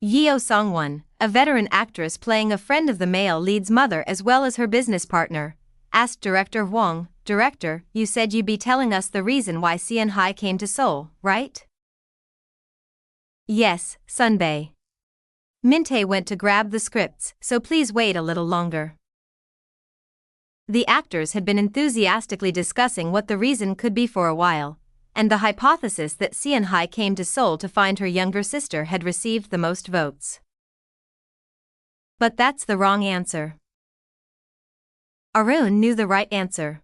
Speaker 1: Yeo Song-won, a veteran actress playing a friend of the male lead's mother as well as her business partner, asked director Hwang, "Director, you said you'd be telling us the reason why Se-hai came to Seoul, right?" "Yes, Sunbae. Min-tae went to grab the scripts, so please wait a little longer." The actors had been enthusiastically discussing what the reason could be for a while, and the hypothesis that Se-hai came to Seoul to find her younger sister had received the most votes. But that's the wrong answer. Areun knew the right answer.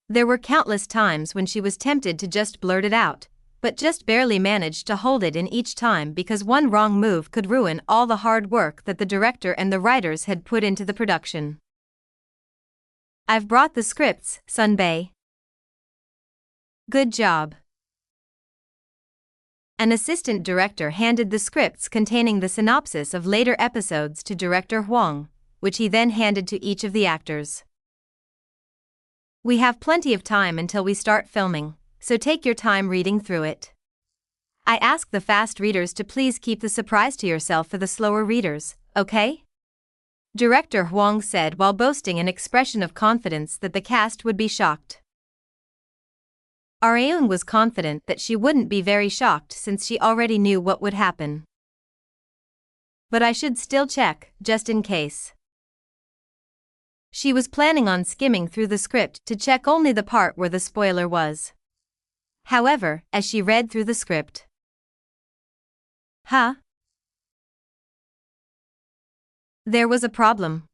Speaker 1: There were countless times when she was tempted to just blurt it out, but just barely managed to hold it in each time because one wrong move could ruin all the hard work that the director and the writers had put into the production. "I've brought the scripts, Sunbae." "Good job." An assistant director handed the scripts containing the synopsis of later episodes to director Hwang, which he then handed to each of the actors. "We have plenty of time until we start filming, so take your time reading through it. I ask the fast readers to please keep the surprise to yourself for the slower readers, okay?" Director Hwang said while boasting an expression of confidence that the cast would be shocked. Areun was confident that she wouldn't be very shocked since she already knew what would happen. "But I should still check, just in case." She was planning on skimming through the script to check only the part where the spoiler was. However, as she read through the script, there was a problem.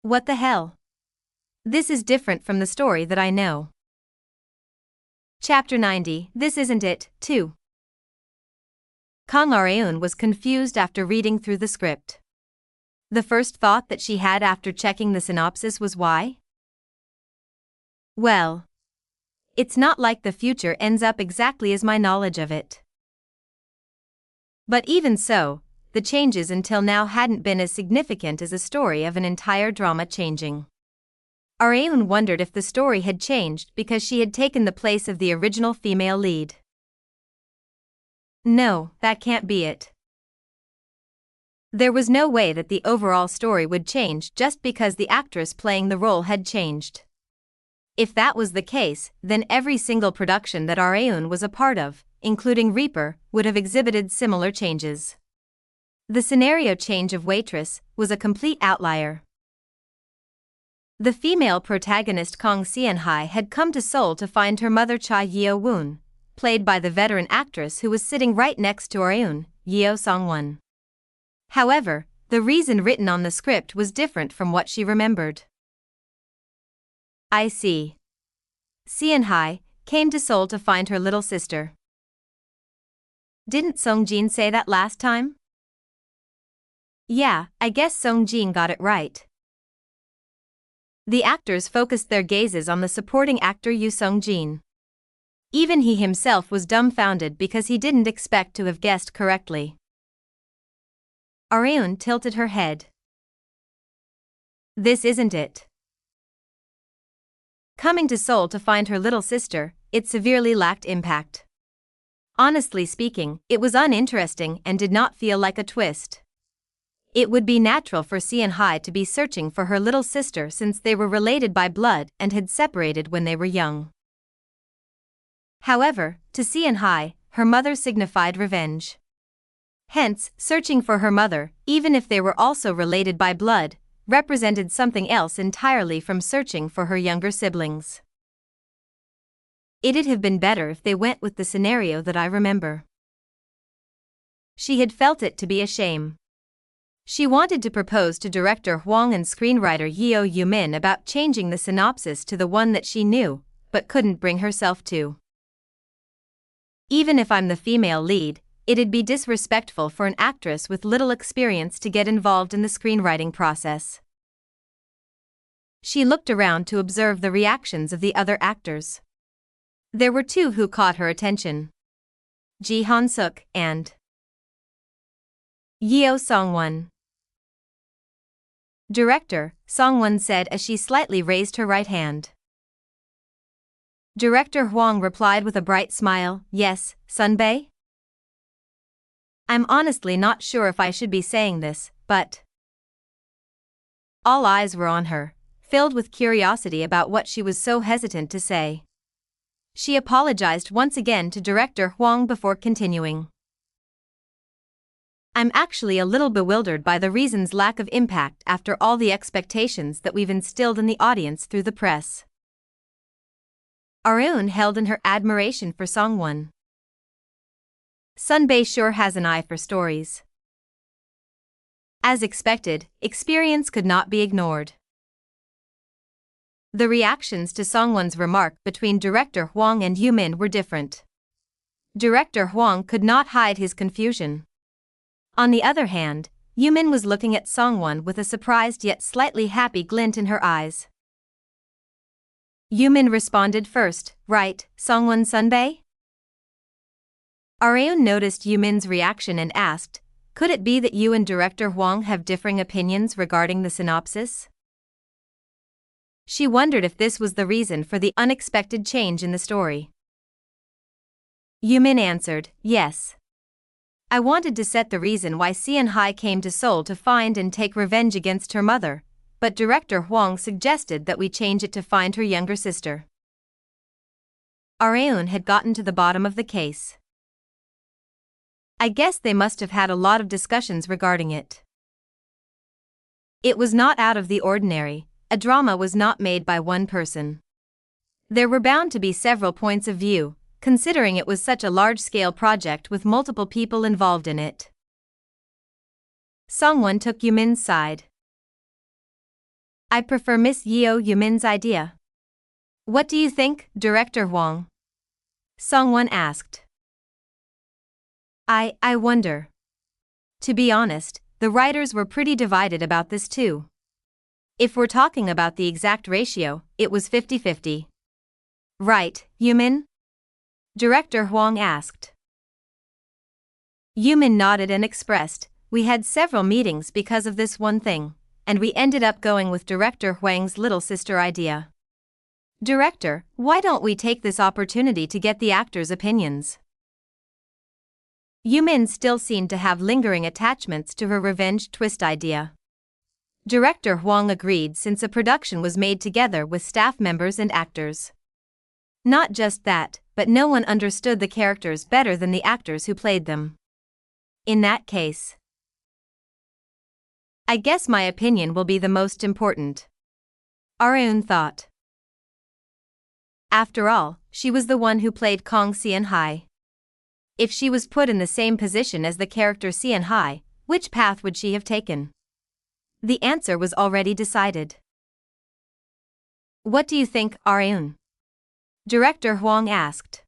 Speaker 1: What the hell? This is different from the story that I know. Chapter 90, This Isn't It, 2. Kang Areun was confused after reading through the script. The first thought that she had after checking the synopsis was why? Well, it's not like the future ends up exactly as my knowledge of it. But even so, the changes until now hadn't been as significant as a story of an entire drama changing. Areun wondered if the story had changed because she had taken the place of the original female lead. No, that can't be it. There was no way that the overall story would change just because the actress playing the role had changed. If that was the case, then every single production that Areun was a part of, including Reaper, would have exhibited similar changes. The scenario change of Waitress was a complete outlier. The female protagonist Kang Se-hai had come to Seoul to find her mother Cha Yeo-woon, played by the veteran actress who was sitting right next to Areun, Yeo Song-won. However, the reason written on the script was different from what she remembered. I see. Se-hai came to Seoul to find her little sister. Didn't Sung-jin say that last time? Yeah, I guess Sung-jin got it right. The actors focused their gazes on the supporting actor Yoo Sung-jin. Even he himself was dumbfounded because he didn't expect to have guessed correctly. Areun tilted her head. This isn't it. Coming to Seoul to find her little sister, it severely lacked impact. Honestly speaking, it was uninteresting and did not feel like a twist. It would be natural for Seon-hae to be searching for her little sister since they were related by blood and had separated when they were young. However, to Seon-hae, her mother signified revenge. Hence, searching for her mother, even if they were also related by blood, represented something else entirely from searching for her younger siblings. It'd have been better if they went with the scenario that I remember. She had felt it to be a shame. She wanted to propose to director Hwang and screenwriter Yeo Yoo-min about changing the synopsis to the one that she knew, but couldn't bring herself to. Even if I'm the female lead, it'd be disrespectful for an actress with little experience to get involved in the screenwriting process. She looked around to observe the reactions of the other actors. There were two who caught her attention: Ji Han-suk and Yeo Song-won. Director, Song-won said as she slightly raised her right hand. Director Hwang replied with a bright smile, yes, Sunbae? I'm honestly not sure if I should be saying this, but... All eyes were on her, filled with curiosity about what she was so hesitant to say. She apologized once again to Director Hwang before continuing. I'm actually a little bewildered by the reason's lack of impact after all the expectations that we've instilled in the audience through the press. Areun held in her admiration for Song-won. Sunbae sure has an eye for stories. As expected, experience could not be ignored. The reactions to Song-won's remark between Director Hwang and Yoo-min were different. Director Hwang could not hide his confusion. On the other hand, Yoo-min was looking at Song-won with a surprised yet slightly happy glint in her eyes. Yoo-min responded first, right, Song-won Sunbae? Areun noticed Yoo-min's reaction and asked, could it be that you and Director Hwang have differing opinions regarding the synopsis? She wondered if this was the reason for the unexpected change in the story. Yoo-min answered, yes. I wanted to set the reason why Seon-hae came to Seoul to find and take revenge against her mother, but Director Hwang suggested that we change it to find her younger sister. Areun had gotten to the bottom of the case. I guess they must have had a lot of discussions regarding it. It was not out of the ordinary. A drama was not made by one person. There were bound to be several points of view, considering it was such a large-scale project with multiple people involved in it. Song-won took Yoo-min's side. I prefer Miss Yeo Yoo-min's idea. What do you think, Director Hwang? Song-won asked. I wonder. To be honest, the writers were pretty divided about this too. If we're talking about the exact ratio, it was 50-50. Right, Yoo-min? Director Hwang asked. Yoo-min nodded and expressed, we had several meetings because of this one thing, and we ended up going with Director Hwang's little sister idea. Director, why don't we take this opportunity to get the actors' opinions? Yoo-min still seemed to have lingering attachments to her revenge twist idea. Director Hwang agreed since a production was made together with staff members and actors. Not just that, but no one understood the characters better than the actors who played them. In that case, I guess my opinion will be the most important. Areun thought. After all, she was the one who played Kong Seon-hae. If she was put in the same position as the character Seon-hae, which path would she have taken? The answer was already decided. What do you think, Areun? Director Hwang asked.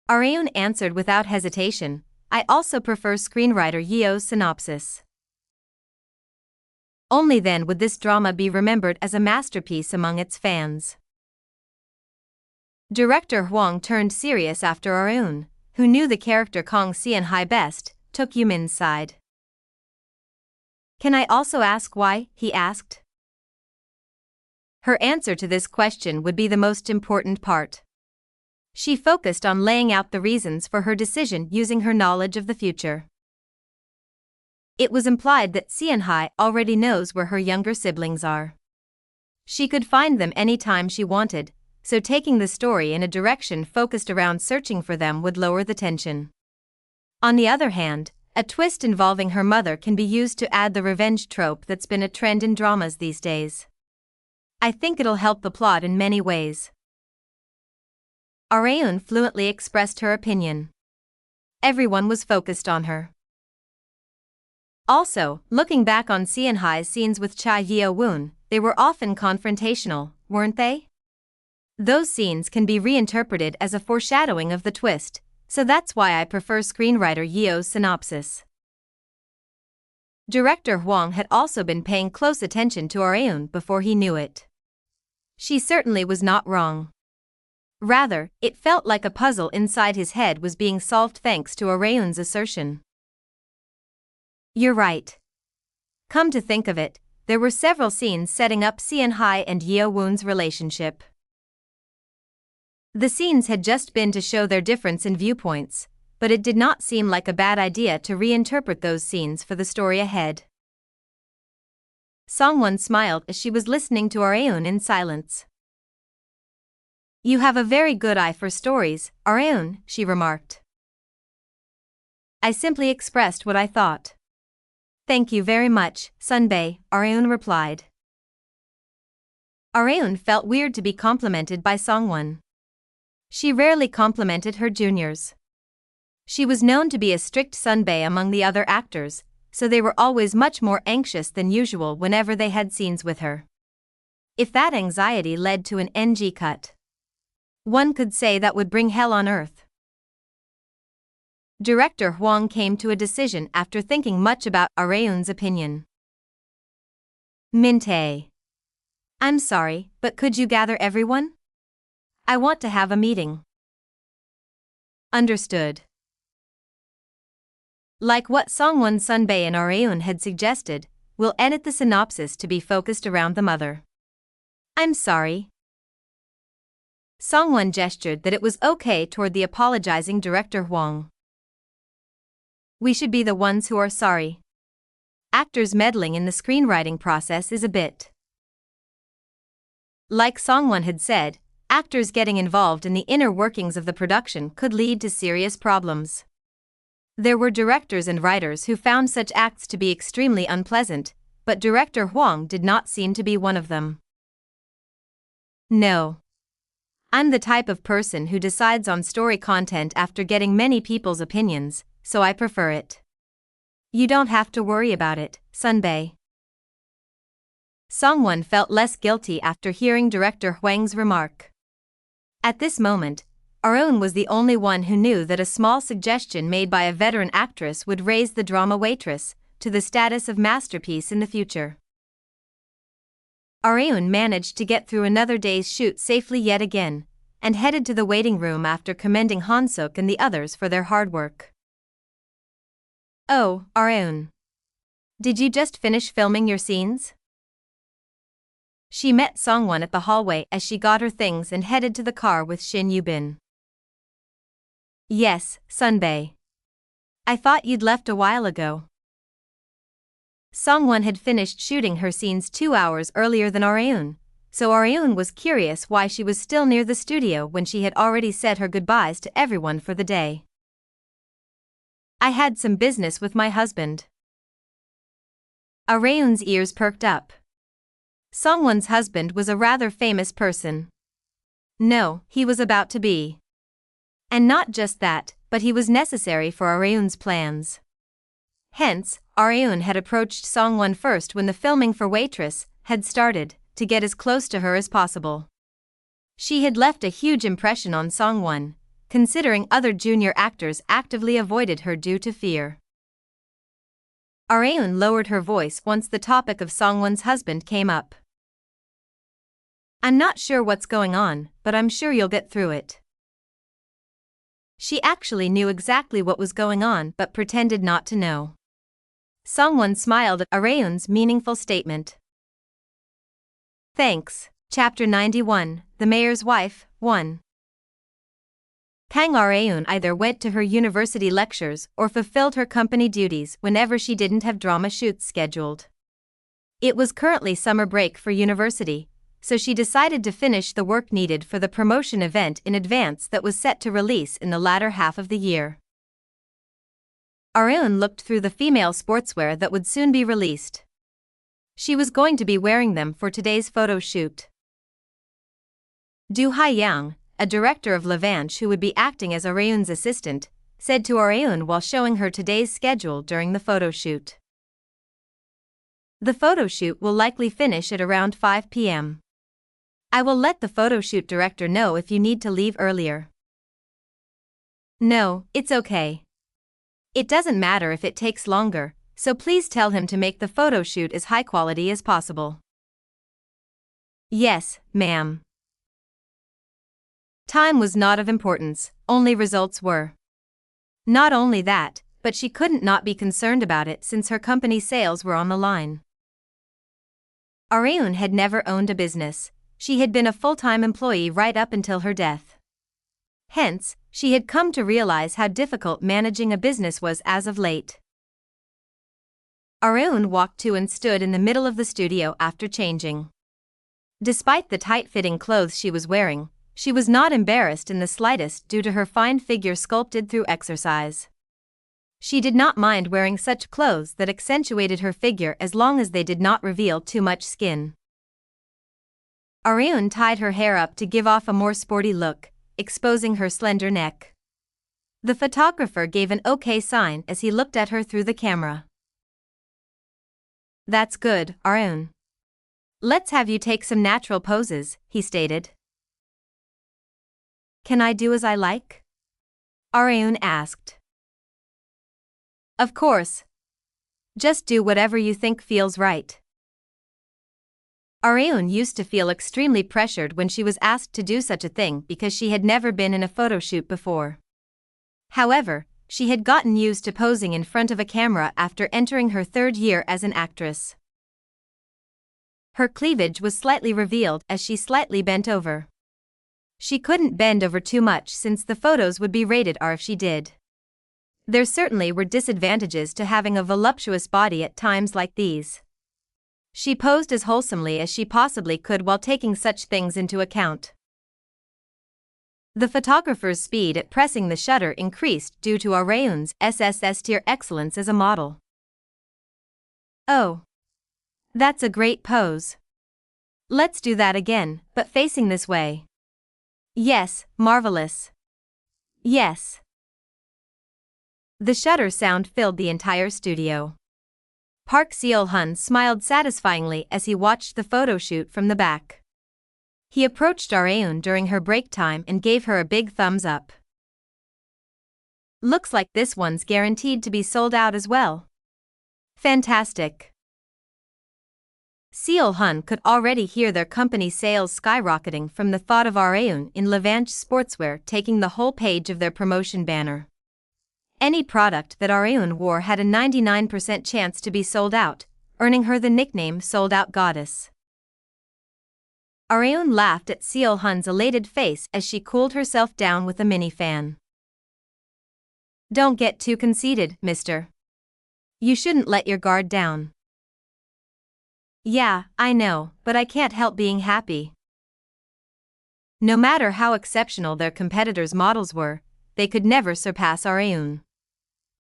Speaker 1: Areun answered without hesitation, I also prefer screenwriter Yeo's synopsis. Only then would this drama be remembered as a masterpiece among its fans. Director Hwang turned serious after Areun, who knew the character Kang Seon-hye best, took Yumin's side. "Can I also ask why?" he asked. Her answer to this question would be the most important part. She focused on laying out the reasons for her decision using her knowledge of the future. It was implied that Seon-hye already knows where her younger siblings are. She could find them anytime she wanted, so taking the story in a direction focused around searching for them would lower the tension. On the other hand, a twist involving her mother can be used to add the revenge trope that's been a trend in dramas these days. I think it'll help the plot in many ways. Areun fluently expressed her opinion. Everyone was focused on her. Also, looking back on Seon-hye's scenes with Cha Yeo-woon, they were often confrontational, weren't they? Those scenes can be reinterpreted as a foreshadowing of the twist, so that's why I prefer screenwriter Yeo's synopsis. Director Hwang had also been paying close attention to Areun before he knew it. She certainly was not wrong. Rather, it felt like a puzzle inside his head was being solved thanks to Areun's assertion. "You're right. Come to think of it, there were several scenes setting up Seon-hye and Yeo-woon's relationship. The scenes had just been to show their difference in viewpoints, but it did not seem like a bad idea to reinterpret those scenes for the story ahead." Songwon smiled as she was listening to Areun in silence. "You have a very good eye for stories, Areun," she remarked. "I simply expressed what I thought." "Thank you very much, Sunbae," Areun replied. Areun felt weird to be complimented by Songwon. She rarely complimented her juniors. She was known to be a strict Sunbae among the other actors, so they were always much more anxious than usual whenever they had scenes with her. If that anxiety led to an NG cut, one could say that would bring hell on earth. Director Hwang came to a decision after thinking much about Areun's opinion. "Min-tae. I'm sorry, but could you gather everyone? I want to have a meeting." "Understood." Like what Songwon, Sunbae and Areun had suggested, we'll edit the synopsis to be focused around the mother. "I'm sorry." Songwon gestured that it was okay toward the apologizing Director Hwang. "We should be the ones who are sorry. Actors meddling in the screenwriting process is a bit." Like Songwon had said, actors getting involved in the inner workings of the production could lead to serious problems. There were directors and writers who found such acts to be extremely unpleasant, but Director Hwang did not seem to be one of them. "No. I'm the type of person who decides on story content after getting many people's opinions, so I prefer it. You don't have to worry about it, Sunbae." Songwon felt less guilty after hearing Director Hwang's remark. At this moment, Areun was the only one who knew that a small suggestion made by a veteran actress would raise the drama waitress to the status of masterpiece in the future. Areun managed to get through another day's shoot safely yet again, and headed to the waiting room after commending Han-suk and the others for their hard work. "Oh, Areun. Did you just finish filming your scenes?" She met Songwon at the hallway as she got her things and headed to the car with Shin Yubin. "Yes, Sunbae. I thought you'd left a while ago." Songwon had finished shooting her scenes 2 hours earlier than Areun, so Areun was curious why she was still near the studio when she had already said her goodbyes to everyone for the day. "I had some business with my husband." Areun's ears perked up. Songwon's husband was a rather famous person. No, he was about to be. And not just that, but he was necessary for Areun's plans. Hence, Areun had approached Songwon first when the filming for Waitress had started, to get as close to her as possible. She had left a huge impression on Songwon, considering other junior actors actively avoided her due to fear. Areun lowered her voice once the topic of Songwon's husband came up. I'm not sure what's going on, but I'm sure you'll get through it. She actually knew exactly what was going on but pretended not to know. Songwon smiled at Areun's meaningful statement. Thanks. Chapter 91, The Mayor's Wife, 1. Kang Areun either went to her university lectures or fulfilled her company duties whenever she didn't have drama shoots scheduled. It was currently summer break for university, so she decided to finish the work needed for the promotion event in advance that was set to release in the latter half of the year. Areun looked through the female sportswear that would soon be released. She was going to be wearing them for today's photo shoot. Du Haiyang, a director of Levanche who would be acting as Areun's assistant, said to Areun while showing her today's schedule during the photo shoot. The photo shoot will likely finish at around 5 p.m. I will let the photo shoot director know if you need to leave earlier. No, it's okay. It doesn't matter if it takes longer, so please tell him to make the photo shoot as high quality as possible. Yes, ma'am. Time was not of importance, only results were. Not only that, but she couldn't not be concerned about it since her company's sales were on the line. Areun had never owned a business. She had been a full-time employee right up until her death. Hence, she had come to realize how difficult managing a business was as of late. Areun walked to and stood in the middle of the studio after changing. Despite the tight-fitting clothes she was wearing, she was not embarrassed in the slightest due to her fine figure sculpted through exercise. She did not mind wearing such clothes that accentuated her figure as long as they did not reveal too much skin. Areun tied her hair up to give off a more sporty look, exposing her slender neck. The photographer gave an okay sign as he looked at her through the camera. That's good, Areun. Let's have you take some natural poses, he stated. Can I do as I like? Areun asked. Of course. Just do whatever you think feels right. Areun used to feel extremely pressured when she was asked to do such a thing because she had never been in a photo shoot before. However, she had gotten used to posing in front of a camera after entering her third year as an actress. Her cleavage was slightly revealed as she slightly bent over. She couldn't bend over too much since the photos would be rated R if she did. There certainly were disadvantages to having a voluptuous body at times like these. She posed as wholesomely as she possibly could while taking such things into account. The photographer's speed at pressing the shutter increased due to Areun's SSS-tier excellence as a model. Oh. That's a great pose. Let's do that again, but facing this way. Yes, marvelous. Yes. The shutter sound filled the entire studio. Park Seol-hun smiled satisfyingly as he watched the photo shoot from the back. He approached Areun during her break time and gave her a big thumbs up. Looks like this one's guaranteed to be sold out as well. Fantastic. Seol-hun could already hear their company's sales skyrocketing from the thought of Areun in Levanche sportswear taking the whole page of their promotion banner. Any product that Areun wore had a 99% chance to be sold out, earning her the nickname Sold Out Goddess. Areun laughed at Seol-hun's elated face as she cooled herself down with a mini fan. Don't get too conceited, mister. You shouldn't let your guard down. Yeah, I know, but I can't help being happy. No matter how exceptional their competitors' models were, they could never surpass Areun.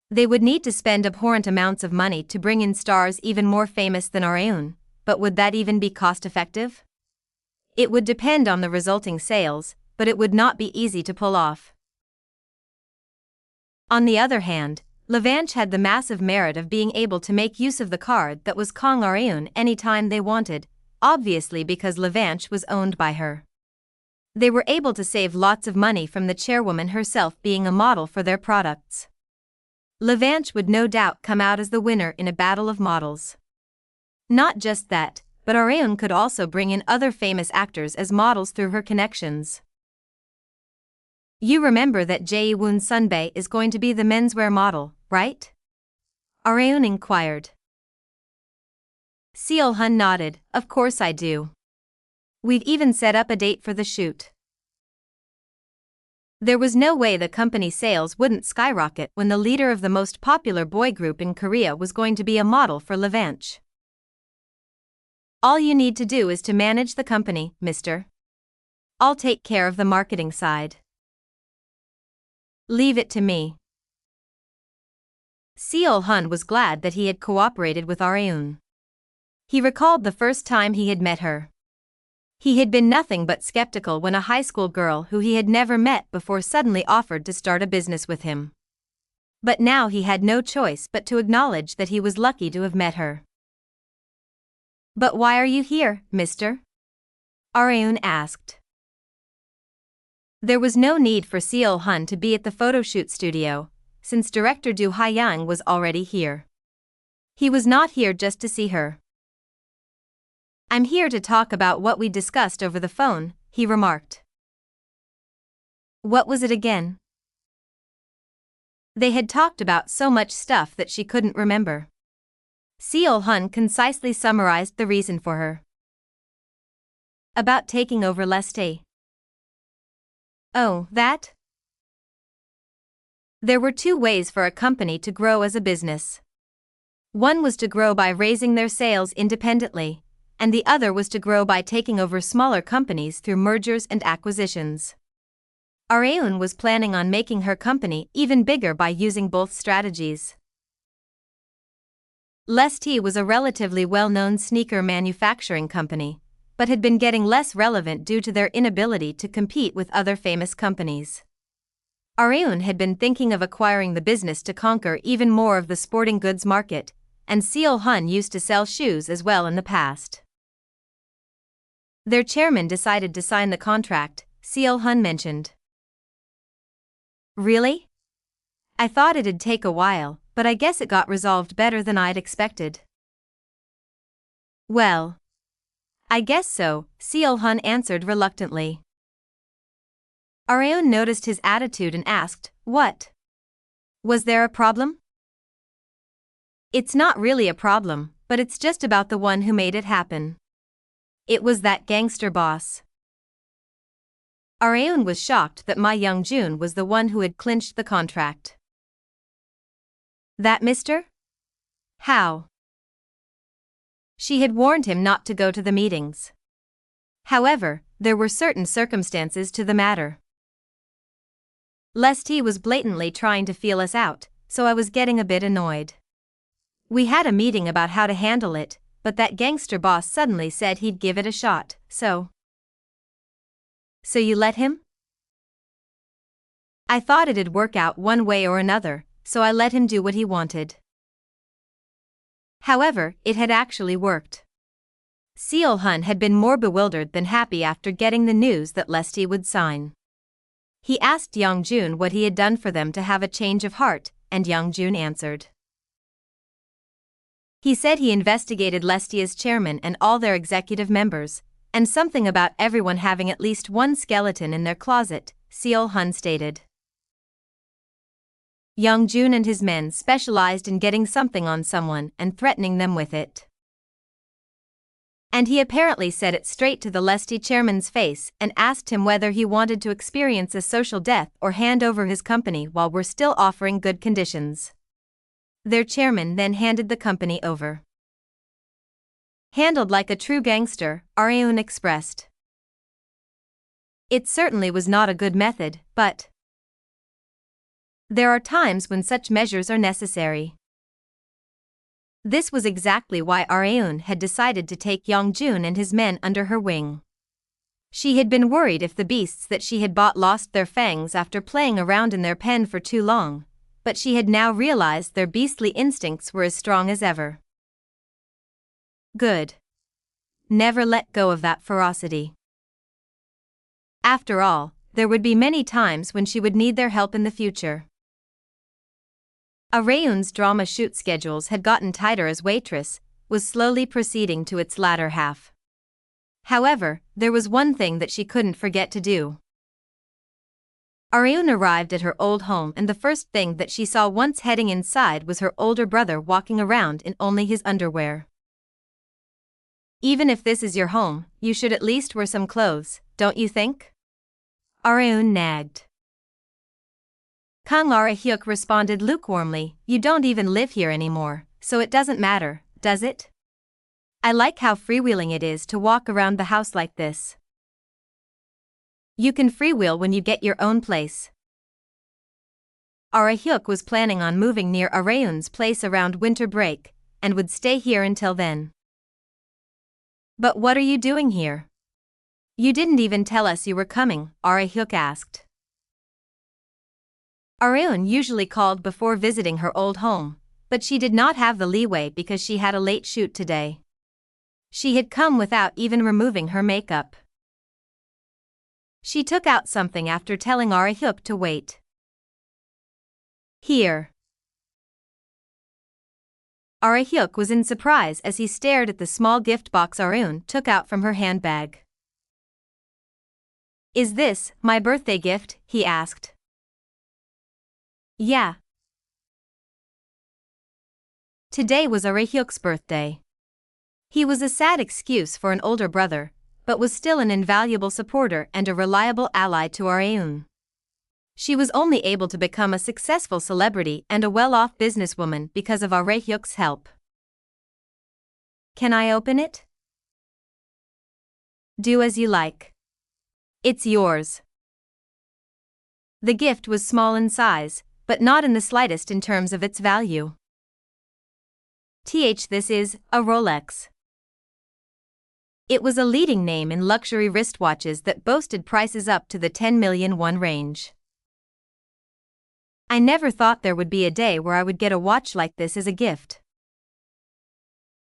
Speaker 1: They would need to spend abhorrent amounts of money to bring in stars even more famous than Areun, but would that even be cost-effective? It would depend on the resulting sales, but it would not be easy to pull off. On the other hand, Levanche had the massive merit of being able to make use of the card that was Kang Areun anytime they wanted, obviously because Levanche was owned by her. They were able to save lots of money from the chairwoman herself being a model for their products. Levanche would no doubt come out as the winner in a battle of models. Not just that, but Areun could also bring in other famous actors as models through her connections. You remember that Jae-woon Sunbae is going to be the menswear model, right? Areun inquired. Seol-hun nodded, of course I do. We've even set up a date for the shoot. There was no way the company sales wouldn't skyrocket when the leader of the most popular boy group in Korea was going to be a model for Levanche. All you need to do is to manage the company, mister. I'll take care of the marketing side. Leave it to me. Seol-hun was glad that he had cooperated with Areun. He recalled the first time he had met her. He had been nothing but skeptical when a high school girl who he had never met before suddenly offered to start a business with him. But now he had no choice but to acknowledge that he was lucky to have met her. But why are you here, mister? Areun asked. There was no need for Seol-hun to be at the photoshoot studio, since director Do Ha-young was already here. He was not here just to see her. I'm here to talk about what we discussed over the phone, he remarked. What was it again? They had talked about so much stuff that she couldn't remember. Seol-hun concisely summarized the reason for her. About taking over Leste. Oh, that? There were two ways for a company to grow as a business. One was to grow by raising their sales independently, and the other was to grow by taking over smaller companies through mergers and acquisitions. Areun was planning on making her company even bigger by using both strategies. Leste was a relatively well-known sneaker manufacturing company, but had been getting less relevant due to their inability to compete with other famous companies. Areun had been thinking of acquiring the business to conquer even more of the sporting goods market, and Seol-hun used to sell shoes as well in the past. Their chairman decided to sign the contract, Seol-hun mentioned. Really? I thought it'd take a while, but I guess it got resolved better than I'd expected. Well, I guess so, Seol-hun answered reluctantly. Areun noticed his attitude and asked, what? Was there a problem? It's not really a problem, but it's just about the one who made it happen. It was that gangster boss. Areun was shocked that Ma Young-jun was the one who had clinched the contract. That mister? How? She had warned him not to go to the meetings. However, there were certain circumstances to the matter. Leste was blatantly trying to feel us out, so I was getting a bit annoyed. We had a meeting about how to handle it, but that gangster boss suddenly said he'd give it a shot, so you let him? I thought it'd work out one way or another, so I let him do what he wanted. However, it had actually worked. Seol-hun had been more bewildered than happy after getting the news that Leste would sign. He asked Young-jun what he had done for them to have a change of heart, and Young-jun answered. He said he investigated Leste as chairman and all their executive members, and something about everyone having at least one skeleton in their closet, Seol-hun stated. Young-jun and his men specialized in getting something on someone and threatening them with it. And he apparently said it straight to the Leste chairman's face and asked him whether he wanted to experience a social death or hand over his company while we're still offering good conditions. Their chairman then handed the company over. Handled like a true gangster, Areun expressed. It certainly was not a good method, but there are times when such measures are necessary. This was exactly why Areun had decided to take Young-jun and his men under her wing. She had been worried if the beasts that she had bought lost their fangs after playing around in their pen for too long, but she had now realized their beastly instincts were as strong as ever. Good. Never let go of that ferocity. After all, there would be many times when she would need their help in the future. Areun's drama shoot schedules had gotten tighter as Waitress was slowly proceeding to its latter half. However, there was one thing that she couldn't forget to do. Areun arrived at her old home, and the first thing that she saw once heading inside was her older brother walking around in only his underwear. Even if this is your home, you should at least wear some clothes, don't you think? Areun nagged. Kang Ara-hyuk responded lukewarmly, "You don't even live here anymore, so it doesn't matter, does it? I like how freewheeling it is to walk around the house like this. You can freewheel when you get your own place." Ara-hyuk was planning on moving near Areun's place around winter break, and would stay here until then. "But what are you doing here? You didn't even tell us you were coming," Ara-hyuk asked. Areun usually called before visiting her old home, but she did not have the leeway because she had a late shoot today. She had come without even removing her makeup. She took out something after telling Ara-hyuk to wait. "Here." Ara-hyuk was in surprise as he stared at the small gift box Areun took out from her handbag. "Is this my birthday gift?" he asked. "Yeah." Today was Ara-hyuk's birthday. He was a sad excuse for an older brother, but was still an invaluable supporter and a reliable ally to Areun. She was only able to become a successful celebrity and a well-off businesswoman because of Ara-hyuk's help. "Can I open it?" "Do as you like. It's yours." The gift was small in size, but not in the slightest in terms of its value. This is a Rolex. It was a leading name in luxury wristwatches that boasted prices up to the 10 million won range. "I never thought there would be a day where I would get a watch like this as a gift."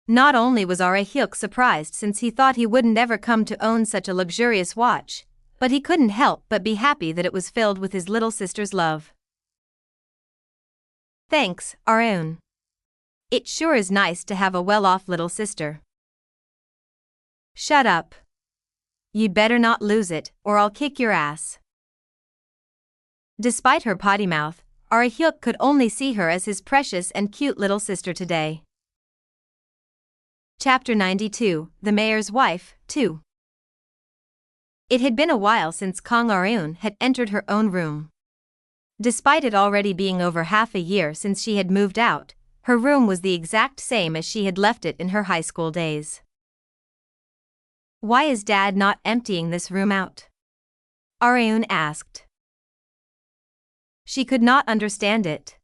Speaker 1: Not only was Ara-hyuk surprised since he thought he wouldn't ever come to own such a luxurious watch, but he couldn't help but be happy that it was filled with his little sister's love. "Thanks, Areun. It sure is nice to have a well-off little sister." "Shut up. You'd better not lose it, or I'll kick your ass." Despite her potty mouth, Ara-hyuk could only see her as his precious and cute little sister today. Chapter 92, The Mayor's Wife, 2. It had been a while since Kang Areun had entered her own room. Despite it already being over half a year since she had moved out, her room was the exact same as she had left it in her high school days. "Why is Dad not emptying this room out?" Areun asked. She could not understand it.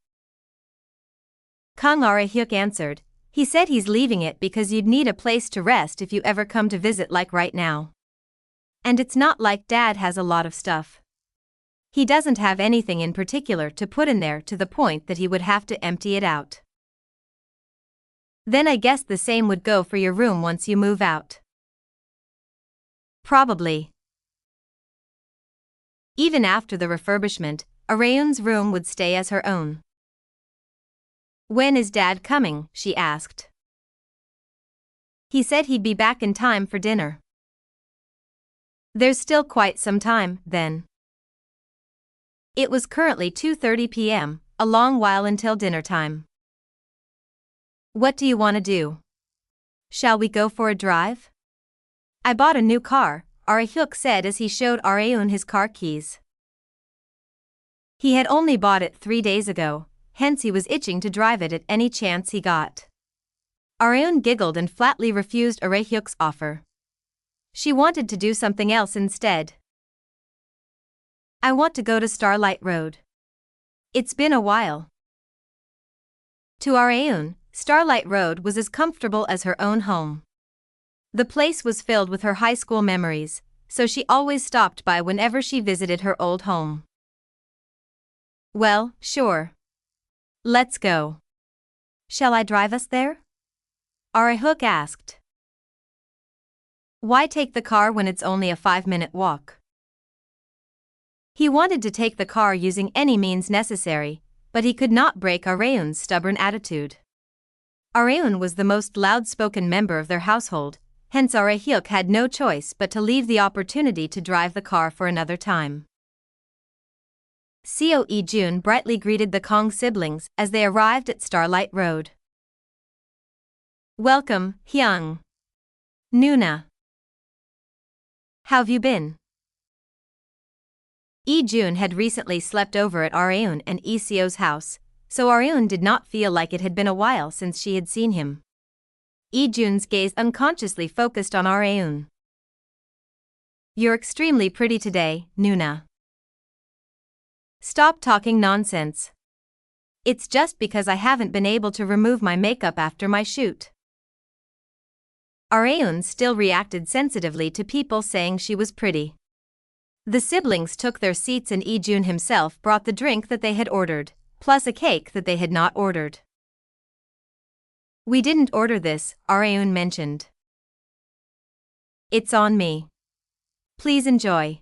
Speaker 1: Kang Ara-hyuk answered, "He said he's leaving it because you'd need a place to rest if you ever come to visit like right now. And it's not like Dad has a lot of stuff. He doesn't have anything in particular to put in there to the point that he would have to empty it out." "Then I guess the same would go for your room once you move out." "Probably." Even after the refurbishment, Areun's room would stay as her own. "When is Dad coming?" she asked. "He said he'd be back in time for dinner." "There's still quite some time, then." It was currently 2:30 p.m., a long while until dinner time. "What do you want to do? Shall we go for a drive?" "I bought a new car," Ara-hyuk said as he showed Areun his car keys. He had only bought it 3 days ago, hence he was itching to drive it at any chance he got. Areun giggled and flatly refused Ara-hyuk's offer. She wanted to do something else instead. "I want to go to Starlight Road. It's been a while." To Areun, Starlight Road was as comfortable as her own home. The place was filled with her high school memories, so she always stopped by whenever she visited her old home. "Well, sure. Let's go. Shall I drive us there?" Ara-hyuk asked. Why take the car when it's only a 5-minute walk? He wanted to take the car using any means necessary, but he could not break Areun's stubborn attitude. Areun was the most loud-spoken member of their household, hence Arehyuk had no choice but to leave the opportunity to drive the car for another time. Seo Lee-jun brightly greeted the Kong siblings as they arrived at Starlight Road. "Welcome, Hyung. Nuna. How've you been?" Lee-jun had recently slept over at Areun and Seo's house, so Areun did not feel like it had been a while since she had seen him. Lee-jun's gaze unconsciously focused on Areun. "You're extremely pretty today, Nuna. Stop talking nonsense. It's just because I haven't been able to remove my makeup after my shoot." Areun still reacted sensitively to people saying she was pretty. The siblings took their seats and Lee-jun himself brought the drink that they had ordered, plus a cake that they had not ordered. "We didn't order this," Areun mentioned. "It's on me. Please enjoy."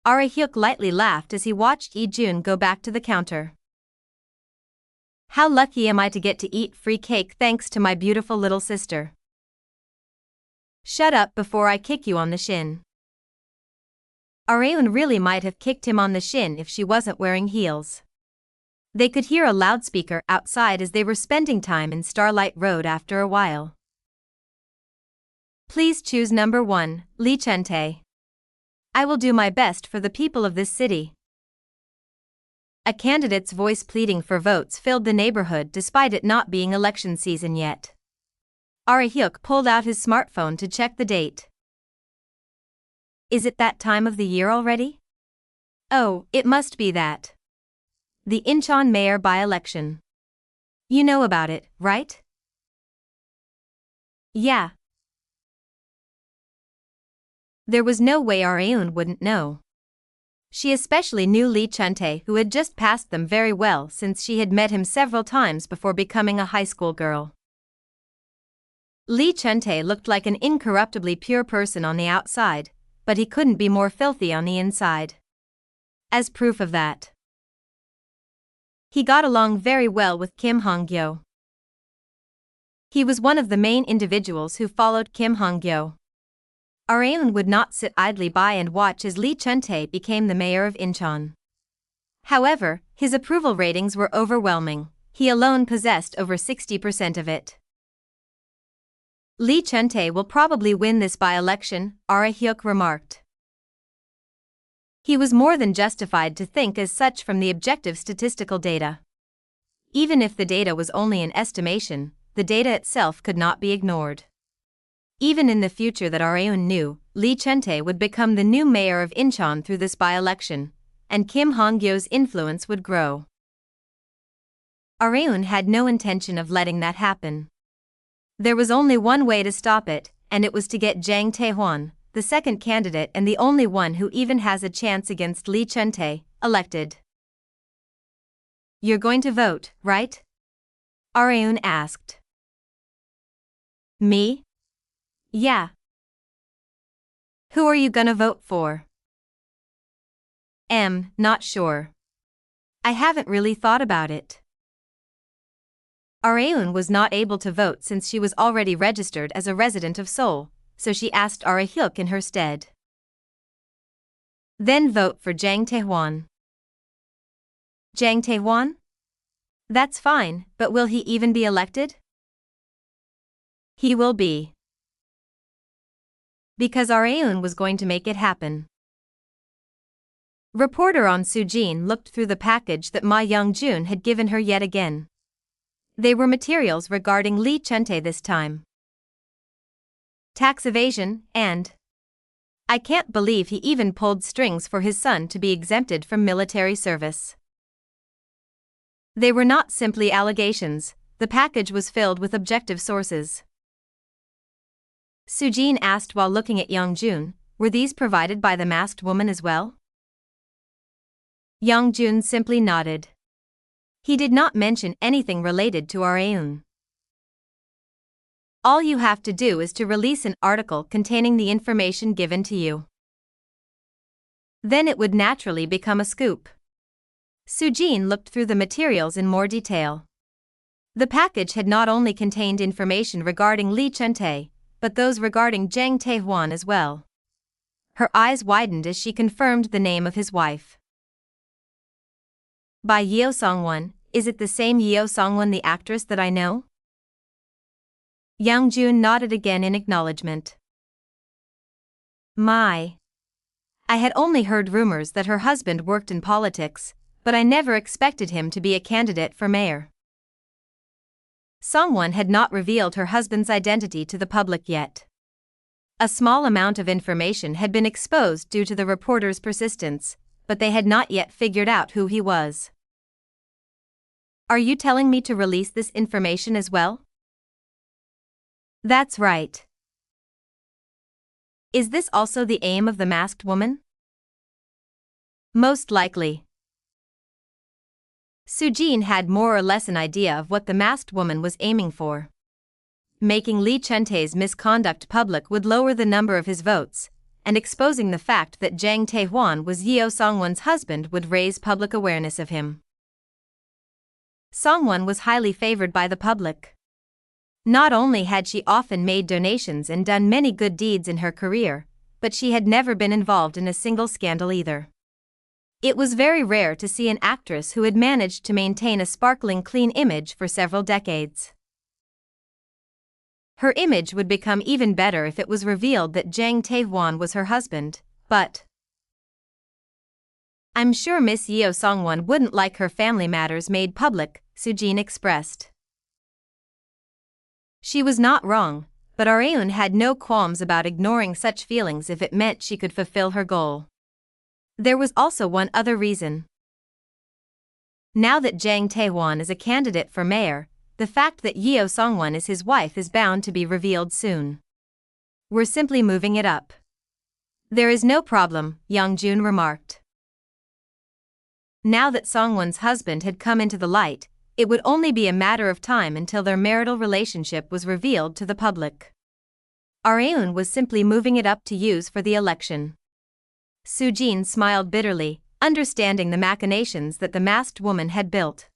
Speaker 1: Arehyuk lightly laughed as he watched Lee-jun go back to the counter. "How lucky am I to get to eat free cake thanks to my beautiful little sister." "Shut up before I kick you on the shin." Areun really might have kicked him on the shin if she wasn't wearing heels. They could hear a loudspeaker outside as they were spending time in Starlight Road after a while. "Please choose number 1, Lee Chun-tae. I will do my best for the people of this city." A candidate's voice pleading for votes filled the neighborhood despite it not being election season yet. Arehyuk pulled out his smartphone to check the date. Is it that time of the year already? Oh, it must be that. The Incheon mayor by-election. You know about it, right? Yeah. There was no way Areun wouldn't know. She especially knew Lee Chun-tae, who had just passed them very well since she had met him several times before becoming a high school girl. Lee Chun-tae looked like an incorruptibly pure person on the outside, but he couldn't be more filthy on the inside. As proof of that, he got along very well with Kim Han-Gyo. He was one of the main individuals who followed Kim Han-Gyo. Areun would not sit idly by and watch as Lee Chun-tae became the mayor of Incheon. However, his approval ratings were overwhelming. He alone possessed over 60% of it. Lee Chun-tae will probably win this by-election, Arehyuk remarked. He was more than justified to think as such from the objective statistical data. Even if the data was only an estimation, the data itself could not be ignored. Even in the future that Areun knew, Lee Chun-tae would become the new mayor of Incheon through this by-election, and Kim Han-gyo's influence would grow. Areun had no intention of letting that happen. There was only one way to stop it, and it was to get Jang Tae-hwan, the second candidate and the only one who even has a chance against Lee Chun-tae, elected. You're going to vote, right? Areun asked. Me? Yeah. Who are you gonna vote for? Not sure. I haven't really thought about it. Areun was not able to vote since she was already registered as a resident of Seoul, so she asked Arehyuk in her stead. Then vote for Jang Tae-hwan. Jang Tae-hwan? That's fine, but will he even be elected? He will be. Because Areun was going to make it happen. Reporter On Soo-jin looked through the package that Ma Young-jun had given her yet again. They were materials regarding Lee Chun-tae this time. Tax evasion, and I can't believe he even pulled strings for his son to be exempted from military service. They were not simply allegations, the package was filled with objective sources. Soo-jin asked while looking at Young-jun, were these provided by the masked woman as well? Young-jun simply nodded. He did not mention anything related to Areun. All you have to do is to release an article containing the information given to you. Then it would naturally become a scoop. Sujin looked through the materials in more detail. The package had not only contained information regarding Lee Chun-tae, but those regarding Jang Tae-hwan as well. Her eyes widened as she confirmed the name of his wife. By Yeo Song-won, is it the same Yeo Song-won, the actress that I know? Young Jun nodded again in acknowledgement. My. I had only heard rumors that her husband worked in politics, but I never expected him to be a candidate for mayor. Song-won had not revealed her husband's identity to the public yet. A small amount of information had been exposed due to the reporter's persistence, but they had not yet figured out who he was. Are you telling me to release this information as well? That's right. Is this also the aim of the masked woman? Most likely. Sujin had more or less an idea of what the masked woman was aiming for. Making Lee Chun-tae's misconduct public would lower the number of his votes, and exposing the fact that Jang Tae-hwan was Yeo Song-won's husband would raise public awareness of him. Song-won was highly favored by the public. Not only had she often made donations and done many good deeds in her career, but she had never been involved in a single scandal either. It was very rare to see an actress who had managed to maintain a sparkling clean image for several decades. Her image would become even better if it was revealed that Jang Tae-hwan was her husband, but I'm sure Miss Yeo Song-won wouldn't like her family matters made public, Sujin expressed. She was not wrong, but Areun had no qualms about ignoring such feelings if it meant she could fulfill her goal. There was also one other reason. Now that Jang Tae-hwan is a candidate for mayor, the fact that Yeo Song-won is his wife is bound to be revealed soon. We're simply moving it up. There is no problem, Young Jun remarked. Now that Song-won's husband had come into the light, it would only be a matter of time until their marital relationship was revealed to the public. Areun was simply moving it up to use for the election. Sujin smiled bitterly, understanding the machinations that the masked woman had built.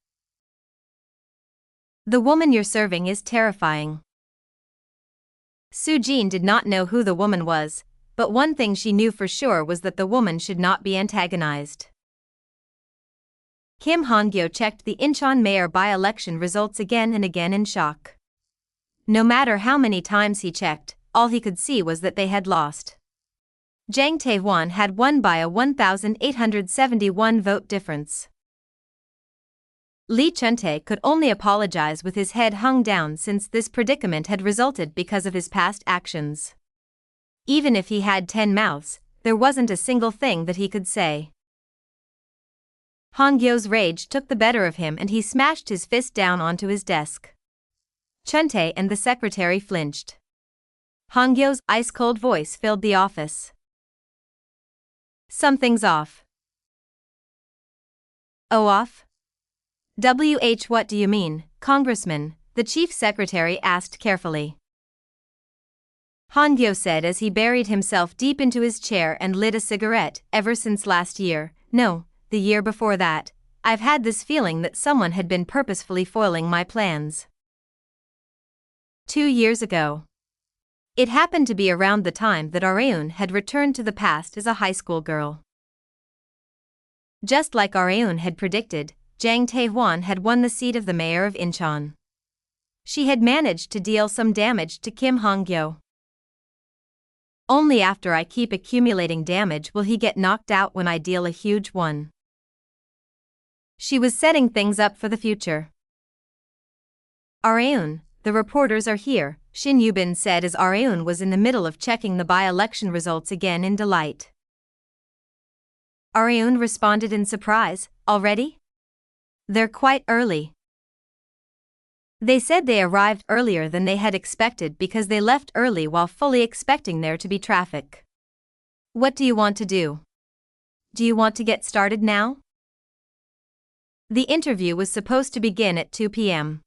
Speaker 1: The woman you're serving is terrifying. Sujin did not know who the woman was, but one thing she knew for sure was that the woman should not be antagonized. Kim Han-Gyo checked the Incheon mayor by-election results again and again in shock. No matter how many times he checked, all he could see was that they had lost. Jang Tae-hwan had won by a 1,871 vote difference. Lee Chun-tae could only apologize with his head hung down since this predicament had resulted because of his past actions. Even if he had 10 mouths, there wasn't a single thing that he could say. Han-Gyo's rage took the better of him and he smashed his fist down onto his desk. Chun-tae and the secretary flinched. Han-Gyo's ice-cold voice filled the office. Something's off. Oh, off? What do you mean, Congressman? The chief secretary asked carefully. Han-Gyo said as he buried himself deep into his chair and lit a cigarette. Ever since last year, no, the year before that, I've had this feeling that someone had been purposefully foiling my plans. 2 years ago. It happened to be around the time that Areun had returned to the past as a high school girl. Just like Areun had predicted, Jang Tae-hwan had won the seat of the mayor of Incheon. She had managed to deal some damage to Kim Han-gyo. Only after I keep accumulating damage will he get knocked out when I deal a huge one. She was setting things up for the future. Areun, the reporters are here, Shin Yubin said as Areun was in the middle of checking the by-election results again in delight. Areun responded in surprise, already? They're quite early. They said they arrived earlier than they had expected because they left early while fully expecting there to be traffic. What do you want to do? Do you want to get started now? The interview was supposed to begin at 2 p.m.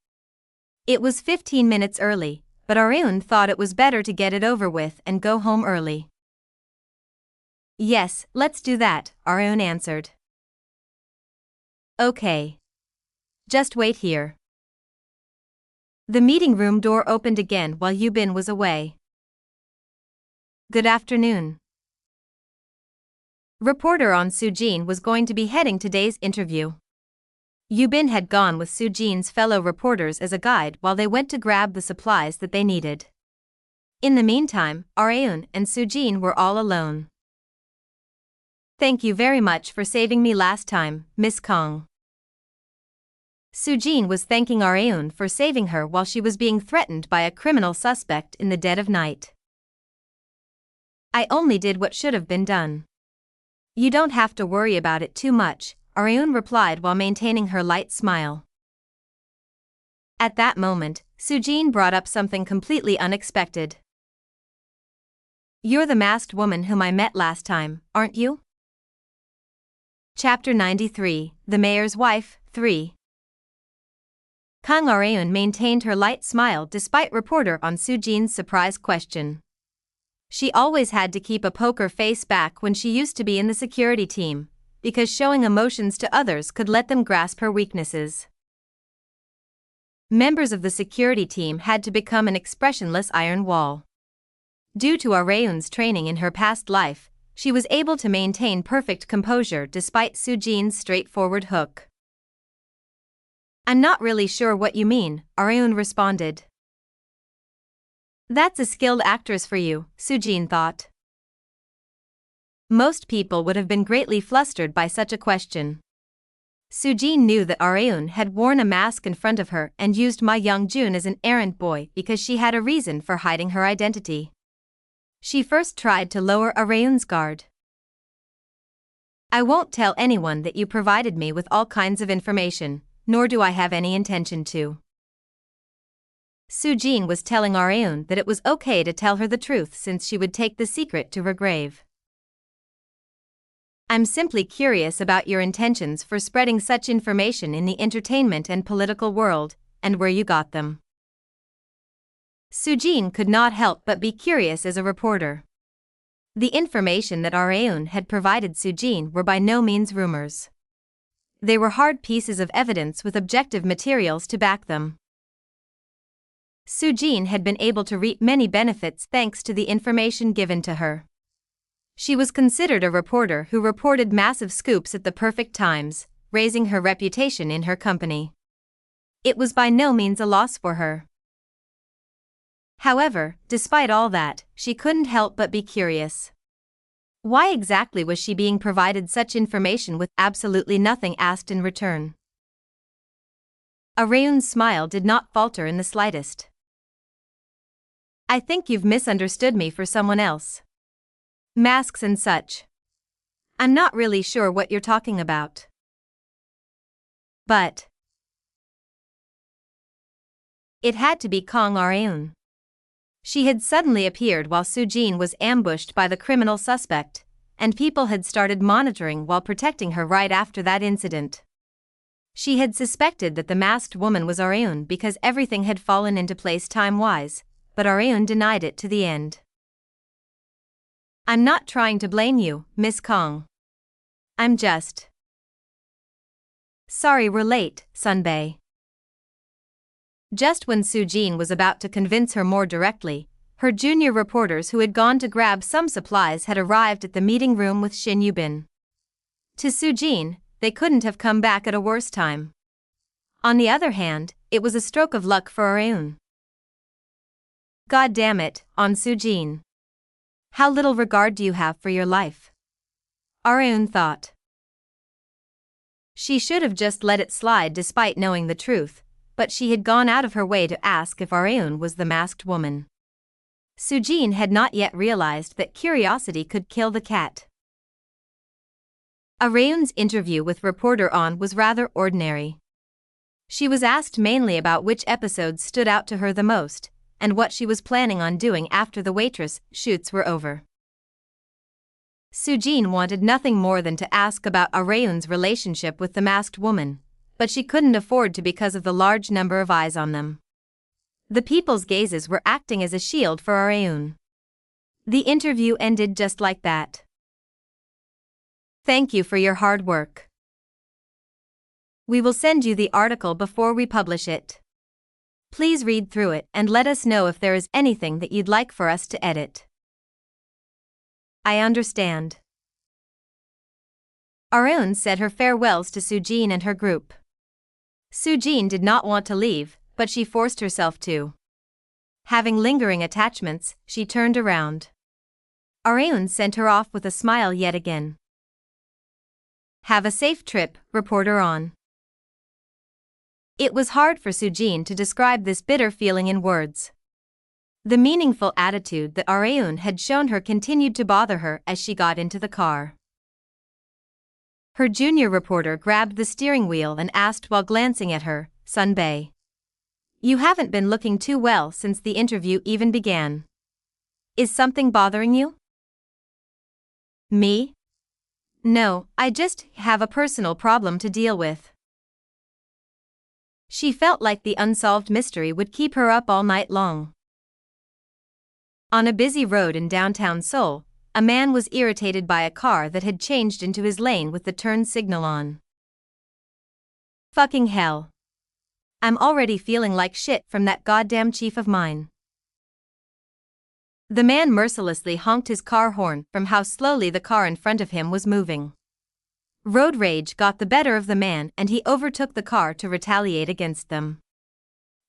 Speaker 1: It was 15 minutes early, but Areun thought it was better to get it over with and go home early. Yes, let's do that, Areun answered. Okay. Just wait here. The meeting room door opened again while Yubin was away. Good afternoon. Reporter on Sujin was going to be heading today's interview. Yubin had gone with Sujin's fellow reporters as a guide while they went to grab the supplies that they needed. In the meantime, Areun and Sujin were all alone. Thank you very much for saving me last time, Miss Kong. Sujin was thanking Areun for saving her while she was being threatened by a criminal suspect in the dead of night. I only did what should have been done. You don't have to worry about it too much, Areun replied while maintaining her light smile. At that moment, Sujin brought up something completely unexpected. You're the masked woman whom I met last time, aren't you? Chapter 93, The Mayor's Wife, 3. Kang Areun maintained her light smile despite reporter on Sujin's surprise question. She always had to keep a poker face back when she used to be in the security team, because showing emotions to others could let them grasp her weaknesses. Members of the security team had to become an expressionless iron wall. Due to Areun's training in her past life, she was able to maintain perfect composure despite Sujin's straightforward hook. I'm not really sure what you mean, Areun responded. That's a skilled actress for you, Sujin thought. Most people would have been greatly flustered by such a question. Sujin knew that Areun had worn a mask in front of her and used Ma Youngjun as an errand boy because she had a reason for hiding her identity. She first tried to lower Areun's guard. I won't tell anyone that you provided me with all kinds of information, nor do I have any intention to. Sujin was telling Areun that it was okay to tell her the truth since she would take the secret to her grave. I'm simply curious about your intentions for spreading such information in the entertainment and political world, and where you got them. Sujin could not help but be curious as a reporter. The information that Areun had provided Sujin were by no means rumors. They were hard pieces of evidence with objective materials to back them. Sujin had been able to reap many benefits thanks to the information given to her. She was considered a reporter who reported massive scoops at the perfect times, raising her reputation in her company. It was by no means a loss for her. However, despite all that, she couldn't help but be curious. Why exactly was she being provided such information with absolutely nothing asked in return? Areun's smile did not falter in the slightest. I think you've misunderstood me for someone else. Masks and such. I'm not really sure what you're talking about. But it had to be Kang Areun. She had suddenly appeared while Sujin was ambushed by the criminal suspect, and people had started monitoring while protecting her right after that incident. She had suspected that the masked woman was Areun because everything had fallen into place time-wise, but Areun denied it to the end. I'm not trying to blame you, Miss Kong. I'm just sorry we're late, Sunbae. Just when Sujin was about to convince her more directly, her junior reporters who had gone to grab some supplies had arrived at the meeting room with Shin Yubin. To Sujin, they couldn't have come back at a worse time. On the other hand, it was a stroke of luck for Areun. God damn it, on Sujin. How little regard do you have for your life? Areun thought. She should have just let it slide despite knowing the truth, but she had gone out of her way to ask if Areun was the masked woman. Sujin had not yet realized that curiosity could kill the cat. Areun's interview with reporter On was rather ordinary. She was asked mainly about which episodes stood out to her the most, and what she was planning on doing after the waitress shoots were over. Sujin wanted nothing more than to ask about Areun's relationship with the masked woman, but she couldn't afford to because of the large number of eyes on them. The people's gazes were acting as a shield for Areun. The interview ended just like that. Thank you for your hard work. We will send you the article before we publish it. Please read through it and let us know if there is anything that you'd like for us to edit. I understand. Arun said her farewells to Sujin and her group. Sujin did not want to leave, but she forced herself to. Having lingering attachments, she turned around. Arun sent her off with a smile yet again. Have a safe trip, reporter on. It was hard for Sujin to describe this bitter feeling in words. The meaningful attitude that Arun had shown her continued to bother her as she got into the car. Her junior reporter grabbed the steering wheel and asked while glancing at her, Sunbae. You haven't been looking too well since the interview even began. Is something bothering you? Me? No, I just have a personal problem to deal with. She felt like the unsolved mystery would keep her up all night long. On a busy road in downtown Seoul, a man was irritated by a car that had changed into his lane with the turn signal on. Fucking hell. I'm already feeling like shit from that goddamn chief of mine. The man mercilessly honked his car horn from how slowly the car in front of him was moving. Road rage got the better of the man and he overtook the car to retaliate against them.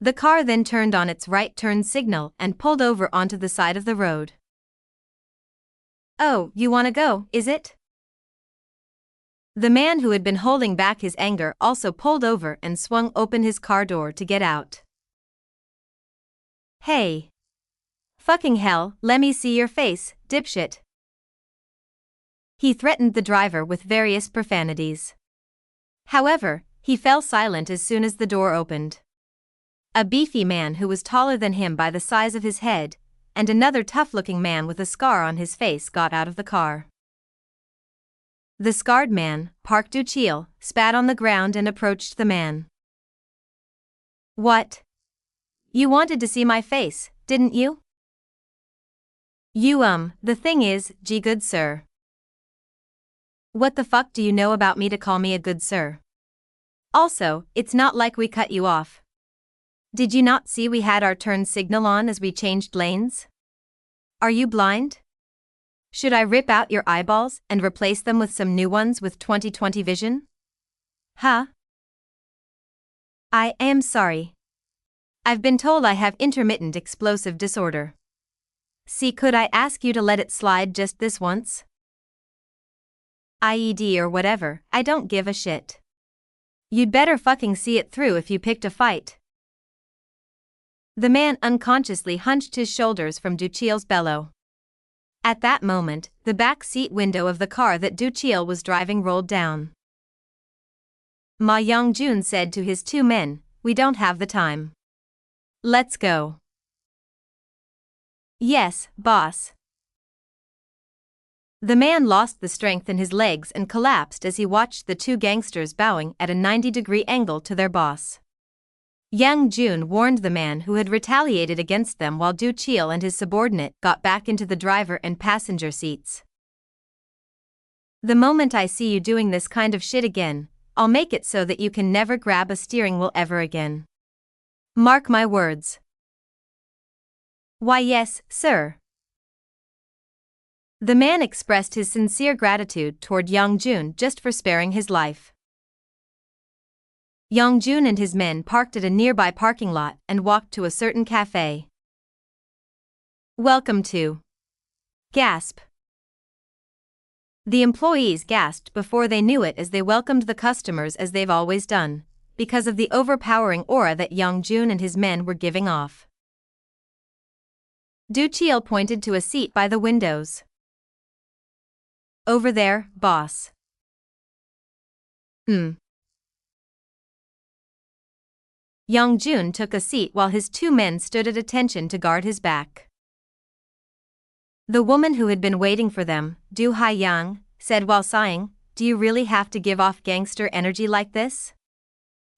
Speaker 1: The car then turned on its right turn signal and pulled over onto the side of the road. Oh, you wanna go, is it? The man who had been holding back his anger also pulled over and swung open his car door to get out. Hey. Fucking hell, let me see your face, dipshit. He threatened the driver with various profanities. However, he fell silent as soon as the door opened. A beefy man who was taller than him by the size of his head, and another tough-looking man with a scar on his face got out of the car. The scarred man, Park Du-chil, spat on the ground and approached the man. What? You wanted to see my face, didn't you? The thing is, good sir. What the fuck do you know about me to call me a good sir? Also, it's not like we cut you off. Did you not see we had our turn signal on as we changed lanes? Are you blind? Should I rip out your eyeballs and replace them with some new ones with 20/20 vision? Huh? I am sorry. I've been told I have intermittent explosive disorder. See, could I ask you to let it slide just this once? IED or whatever, I don't give a shit. You'd better fucking see it through if you picked a fight. The man unconsciously hunched his shoulders from Du-chil's bellow. At that moment, the back seat window of the car that Du-chil was driving rolled down. Ma Young-jun said to his two men, "We don't have the time. Let's go." Yes, boss. The man lost the strength in his legs and collapsed as he watched the two gangsters bowing at a 90-degree angle to their boss. Yang-jun warned the man who had retaliated against them while Du-chil and his subordinate got back into the driver and passenger seats. The moment I see you doing this kind of shit again, I'll make it so that you can never grab a steering wheel ever again. Mark my words. Why yes, sir. The man expressed his sincere gratitude toward Yang-jun just for sparing his life. Yang-jun and his men parked at a nearby parking lot and walked to a certain cafe. Welcome to. Gasp. The employees gasped before they knew it as they welcomed the customers as they've always done, because of the overpowering aura that Yang-jun and his men were giving off. Du-chil pointed to a seat by the windows. Over there, boss. Yang-jun took a seat while his two men stood at attention to guard his back. The woman who had been waiting for them, Du Ha-yang, said while sighing, "Do you really have to give off gangster energy like this?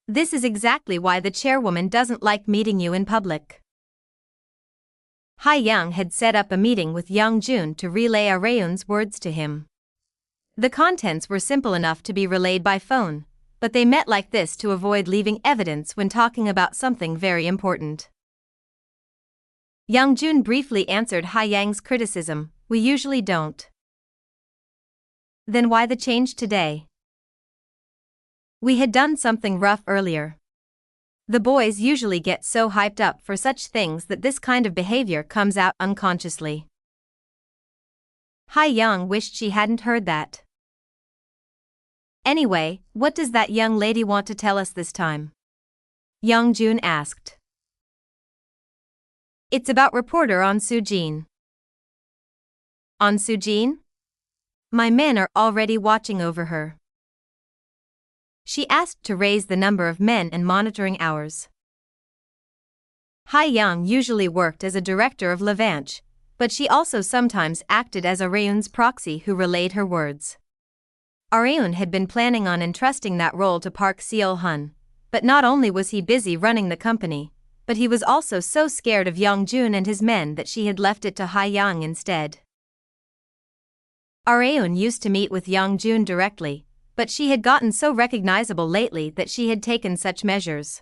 Speaker 1: This is exactly why the chairwoman doesn't like meeting you in public." Ha-yang had set up a meeting with Yang-jun to relay Arun's words to him. The contents were simple enough to be relayed by phone, but they met like this to avoid leaving evidence when talking about something very important. Young-jun briefly answered Ha-Yang's criticism, "We usually don't." "Then why the change today?" "We had done something rough earlier. The boys usually get so hyped up for such things that this kind of behavior comes out unconsciously." Ha-Young wished she hadn't heard that. "Anyway, what does that young lady want to tell us this time?" Young-jun asked. "It's about reporter On Soo-jin." "On Soo-jin? My men are already watching over her." She asked to raise the number of men and monitoring hours. Ha-Young usually worked as a director of Levanche, but she also sometimes acted as Areun's proxy who relayed her words. Areun had been planning on entrusting that role to Park Seol-hun, but not only was he busy running the company, but he was also so scared of Young-jun and his men that she had left it to Ha-Young instead. Areun used to meet with Young-jun directly, but she had gotten so recognizable lately that she had taken such measures.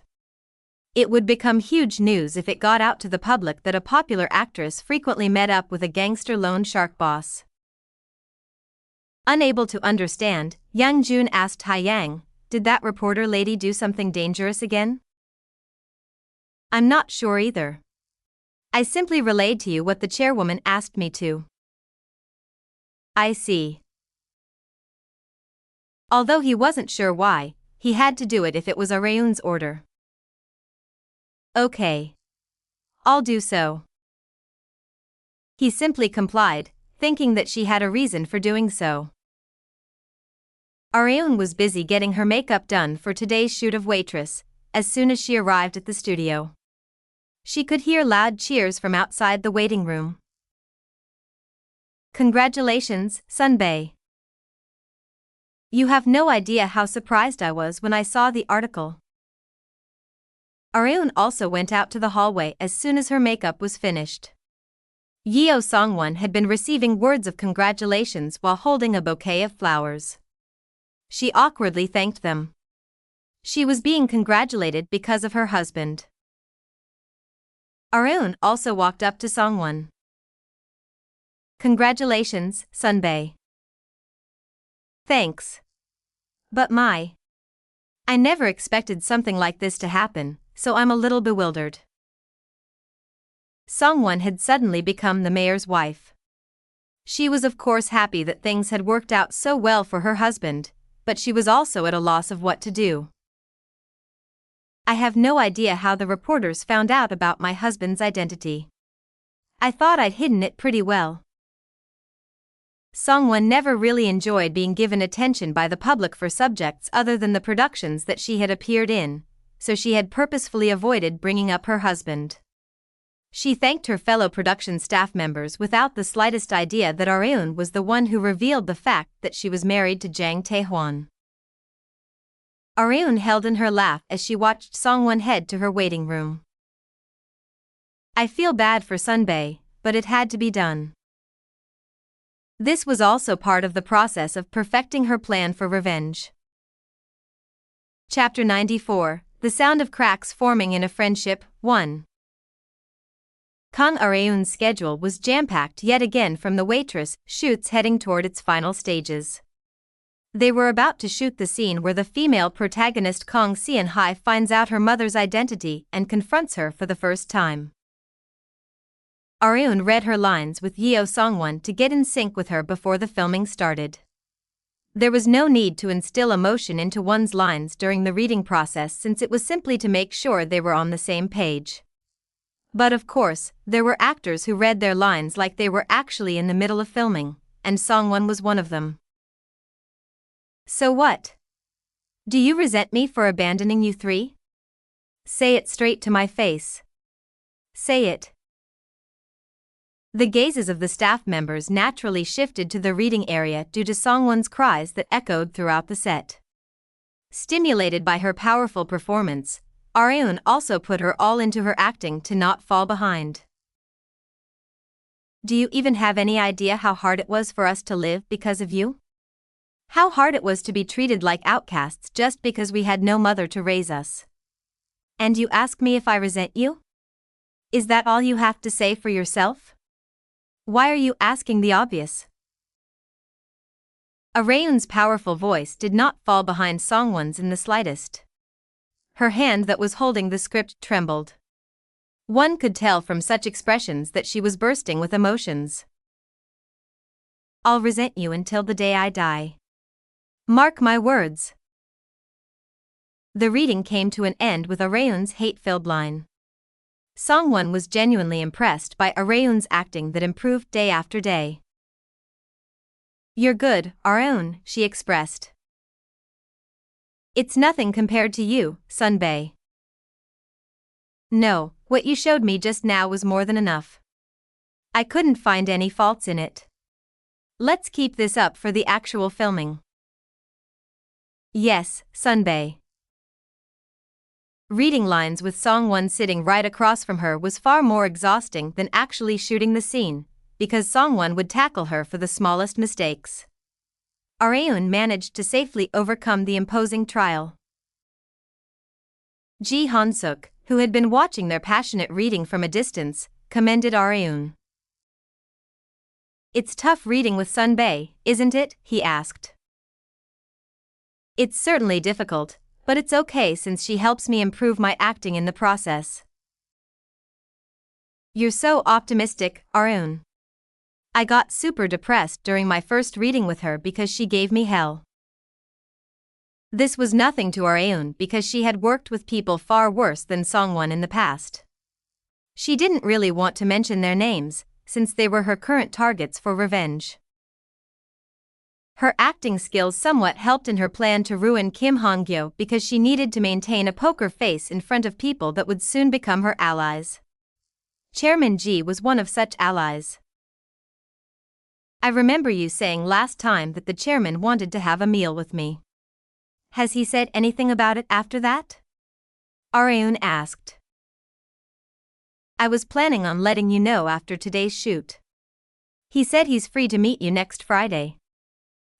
Speaker 1: It would become huge news if it got out to the public that a popular actress frequently met up with a gangster loan shark boss. Unable to understand, Young-jun asked Ha-Yang, "Did that reporter lady do something dangerous again?" "I'm not sure either. I simply relayed to you what the chairwoman asked me to." "I see." Although he wasn't sure why, he had to do it if it was Areun's order. "Okay. I'll do so." He simply complied, thinking that she had a reason for doing so. Areun was busy getting her makeup done for today's shoot of Waitress. As soon as she arrived at the studio, she could hear loud cheers from outside the waiting room. "Congratulations, Sunbae. You have no idea how surprised I was when I saw the article." Areun also went out to the hallway as soon as her makeup was finished. Yeo Songwon had been receiving words of congratulations while holding a bouquet of flowers. She awkwardly thanked them. She was being congratulated because of her husband. Areun also walked up to Songwon. "Congratulations, Sunbae." "Thanks. But I never expected something like this to happen, so I'm a little bewildered." Songwon had suddenly become the mayor's wife. She was of course happy that things had worked out so well for her husband, but she was also at a loss of what to do. "I have no idea how the reporters found out about my husband's identity. I thought I'd hidden it pretty well." Songwon never really enjoyed being given attention by the public for subjects other than the productions that she had appeared in, so she had purposefully avoided bringing up her husband. She thanked her fellow production staff members without the slightest idea that Areun was the one who revealed the fact that she was married to Jang Tae-hwan. Areun held in her laugh as she watched Songwon head to her waiting room. "I feel bad for Sunbae, but it had to be done." This was also part of the process of perfecting her plan for revenge. Chapter 94, The Sound of Cracks Forming in a Friendship, 1. Kang Areun's schedule was jam-packed yet again from the Waitress shoots heading toward its final stages. They were about to shoot the scene where the female protagonist Kang Seon-hai finds out her mother's identity and confronts her for the first time. Areun read her lines with Yeo Songwon to get in sync with her before the filming started. There was no need to instill emotion into one's lines during the reading process since it was simply to make sure they were on the same page. But of course, there were actors who read their lines like they were actually in the middle of filming, and Songwon was one of them. "So what? Do you resent me for abandoning you three? Say it straight to my face. Say it." The gazes of the staff members naturally shifted to the reading area due to Songwon's cries that echoed throughout the set. Stimulated by her powerful performance, Areun also put her all into her acting to not fall behind. "Do you even have any idea how hard it was for us to live because of you? How hard it was to be treated like outcasts just because we had no mother to raise us. And you ask me if I resent you? Is that all you have to say for yourself? Why are you asking the obvious? Areun's powerful voice did not fall behind Songwon's in the slightest. Her hand that was holding the script trembled. One could tell from such expressions that she was bursting with emotions. I'll resent you until the day I die. Mark my words. The reading came to an end with Areun's hate-filled line. Songwon was genuinely impressed by Areun's acting that improved day after day. You're good, Areun, she expressed. It's nothing compared to you, Sunbae. No, what you showed me just now was more than enough. I couldn't find any faults in it. Let's keep this up for the actual filming. Yes, Sunbae. Reading lines with Songwon sitting right across from her was far more exhausting than actually shooting the scene, because Songwon would tackle her for the smallest mistakes. Areun managed to safely overcome the imposing trial. Ji Han-suk, who had been watching their passionate reading from a distance, commended Areun. It's tough reading with Sunbae, isn't it? He asked. It's certainly difficult, but it's okay since she helps me improve my acting in the process. You're so optimistic, Areun. I got super depressed during my first reading with her because she gave me hell. This was nothing to Areun because she had worked with people far worse than Songwon in the past. She didn't really want to mention their names, since they were her current targets for revenge. Her acting skills somewhat helped in her plan to ruin Kim Han-Gyo because she needed to maintain a poker face in front of people that would soon become her allies. Chairman Ji was one of such allies. I remember you saying last time that the chairman wanted to have a meal with me. Has he said anything about it after that? Areun asked. I was planning on letting you know after today's shoot. He said he's free to meet you next Friday.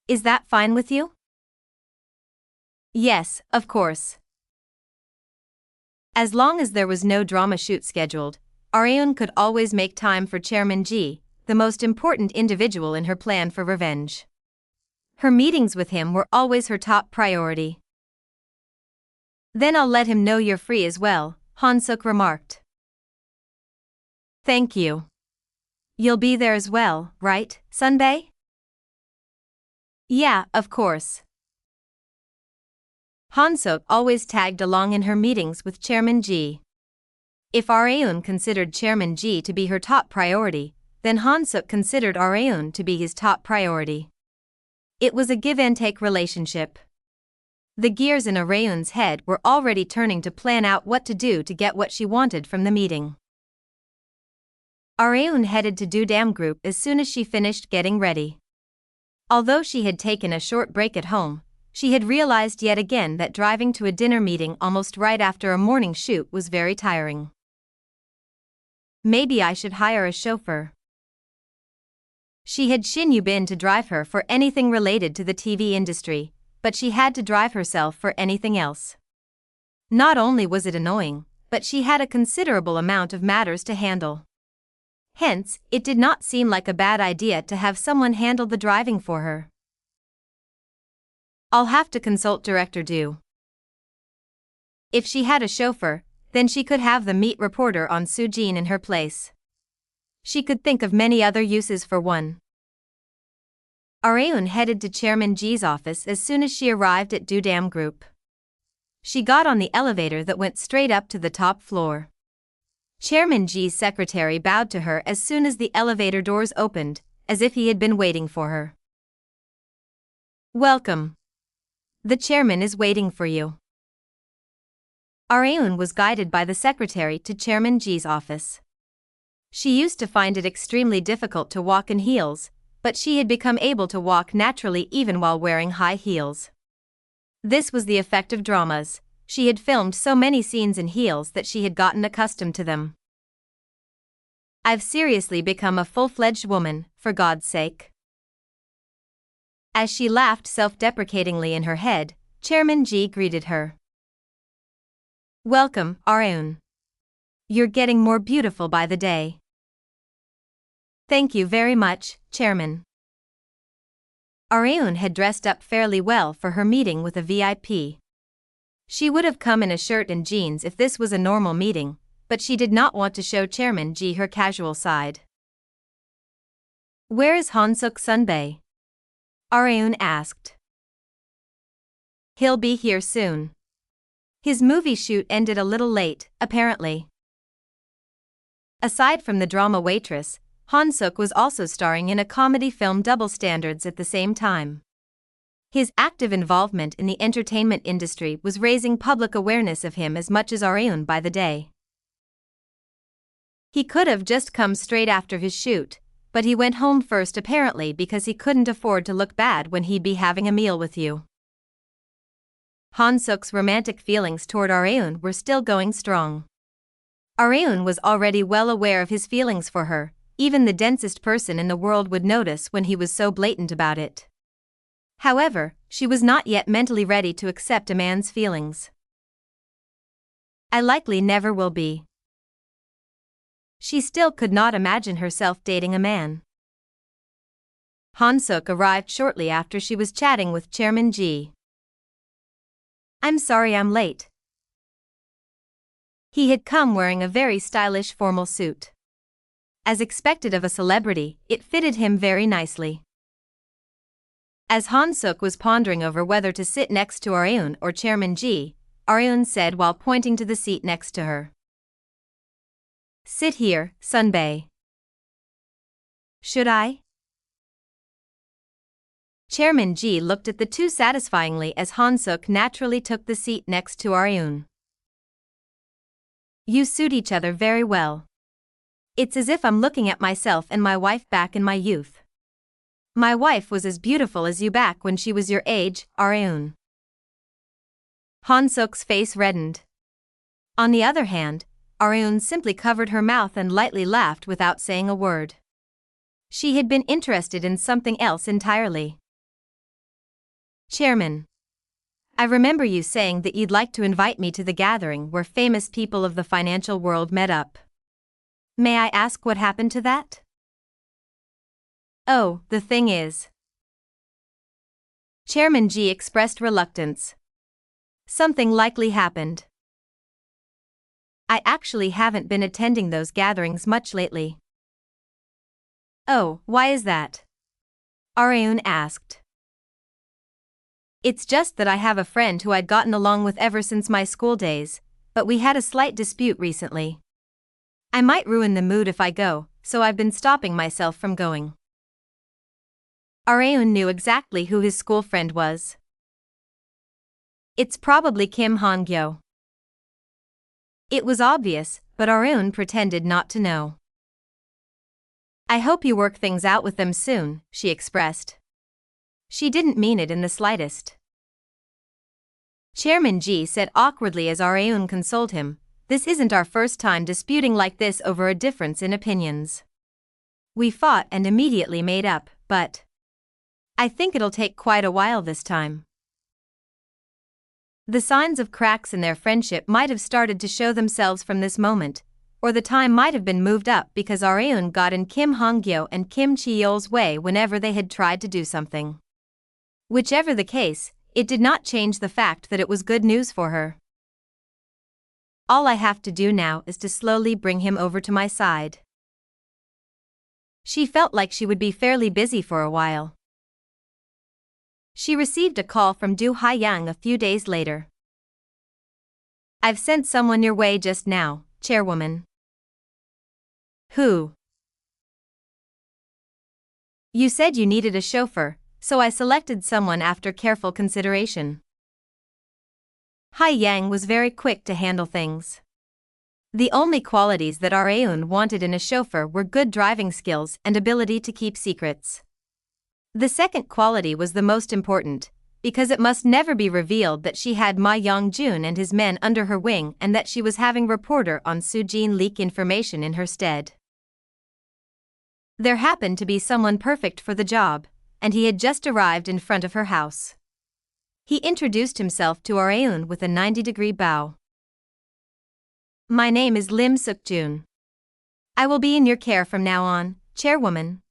Speaker 1: Is that fine with you? Yes, of course. As long as there was no drama shoot scheduled, Areun could always make time for Chairman Ji, the most important individual in her plan for revenge. Her meetings with him were always her top priority. Then I'll let him know you're free as well, Han-suk remarked. Thank you. You'll be there as well, right, Sunbae? Yeah, of course. Han-suk always tagged along in her meetings with Chairman Ji. If Areun considered Chairman Ji to be her top priority, then Han-suk considered Areun to be his top priority. It was a give-and-take relationship. The gears in Areun's head were already turning to plan out what to do to get what she wanted from the meeting. Areun headed to Dudam Group as soon as she finished getting ready. Although she had taken a short break at home, she had realized yet again that driving to a dinner meeting almost right after a morning shoot was very tiring. Maybe I should hire a chauffeur. She had Shin Yu-bin to drive her for anything related to the TV industry, but she had to drive herself for anything else. Not only was it annoying, but she had a considerable amount of matters to handle. Hence, it did not seem like a bad idea to have someone handle the driving for her. I'll have to consult Director Du. If she had a chauffeur, then she could have the meet reporter on Sujin in her place. She could think of many other uses for one. Areun headed to Chairman Ji's office as soon as she arrived at Dudam Group. She got on the elevator that went straight up to the top floor. Chairman Ji's secretary bowed to her as soon as the elevator doors opened, as if he had been waiting for her. Welcome. The chairman is waiting for you. Areun was guided by the secretary to Chairman Ji's office. She used to find it extremely difficult to walk in heels, but she had become able to walk naturally even while wearing high heels. This was the effect of dramas. She had filmed so many scenes in heels that she had gotten accustomed to them. I've seriously become a full-fledged woman, for God's sake. As she laughed self-deprecatingly in her head, Chairman Ji greeted her. Welcome, Areun. You're getting more beautiful by the day. Thank you very much, Chairman. Areun had dressed up fairly well for her meeting with a VIP. She would have come in a shirt and jeans if this was a normal meeting, but she did not want to show Chairman Ji her casual side. Where is Han-Suk Sunbae? Areun asked. He'll be here soon. His movie shoot ended a little late, apparently. Aside from the drama Waitress, Han-Suk was also starring in a comedy film Double Standards at the same time. His active involvement in the entertainment industry was raising public awareness of him as much as Areun by the day. He could have just come straight after his shoot, but he went home first apparently because he couldn't afford to look bad when he'd be having a meal with you. Han-Suk's romantic feelings toward Areun were still going strong. Areun was already well aware of his feelings for her. Even the densest person in the world would notice when he was so blatant about it. However, she was not yet mentally ready to accept a man's feelings. I likely never will be. She still could not imagine herself dating a man. Han-Suk arrived shortly after she was chatting with Chairman Ji. I'm sorry I'm late. He had come wearing a very stylish formal suit. As expected of a celebrity, it fitted him very nicely. As Han-Suk was pondering over whether to sit next to Areun or Chairman Ji, Areun said while pointing to the seat next to her. Sit here, Sunbae. Should I? Chairman Ji looked at the two satisfyingly as Han-Suk naturally took the seat next to Areun. You suit each other very well. It's as if I'm looking at myself and my wife back in my youth. My wife was as beautiful as you back when she was your age, Areun. Han-Suk's face reddened. On the other hand, Areun simply covered her mouth and lightly laughed without saying a word. She had been interested in something else entirely. Chairman. I remember you saying that you'd like to invite me to the gathering where famous people of the financial world met up. May I ask what happened to that? Oh, the thing is. Chairman Ji expressed reluctance. Something likely happened. I actually haven't been attending those gatherings much lately. Oh, why is that? Areun asked. It's just that I have a friend who I'd gotten along with ever since my school days, but we had a slight dispute recently. I might ruin the mood if I go, so I've been stopping myself from going. Areun knew exactly who his school friend was. It's probably Kim Han-Gyo. It was obvious, but Areun pretended not to know. I hope you work things out with them soon, she expressed. She didn't mean it in the slightest. Chairman Ji said awkwardly as Areun consoled him, this isn't our first time disputing like this over a difference in opinions. We fought and immediately made up, but I think it'll take quite a while this time. The signs of cracks in their friendship might have started to show themselves from this moment, or the time might have been moved up because Areun got in Kim Han-Gyo and Kim Chi-yeol's way whenever they had tried to do something. Whichever the case, it did not change the fact that it was good news for her. All I have to do now is to slowly bring him over to my side. She felt like she would be fairly busy for a while. She received a call from Du Haiyang a few days later. I've sent someone your way just now, Chairwoman. Who? You said you needed a chauffeur, so I selected someone after careful consideration. Haiyang was very quick to handle things. The only qualities that Areun wanted in a chauffeur were good driving skills and ability to keep secrets. The second quality was the most important, because it must never be revealed that she had Ma Yongjun and his men under her wing and that she was having reporter on Sujin leak information in her stead. There happened to be someone perfect for the job, and he had just arrived in front of her house. He introduced himself to Areun with a 90-degree bow. "My name is Lim Suk-jun. I will be in your care from now on, chairwoman."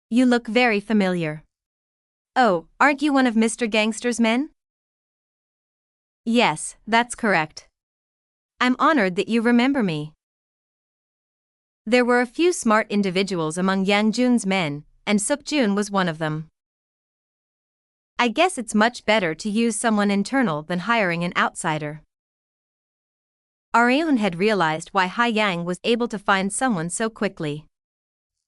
Speaker 1: "You look very familiar. Oh, aren't you one of Mr. Gangster's men?" "Yes, that's correct. I'm honored that you remember me." There were a few smart individuals among Yang Jun's men, and Suk-jun was one of them. "I guess it's much better to use someone internal than hiring an outsider." Areun had realized why Ha-yang was able to find someone so quickly.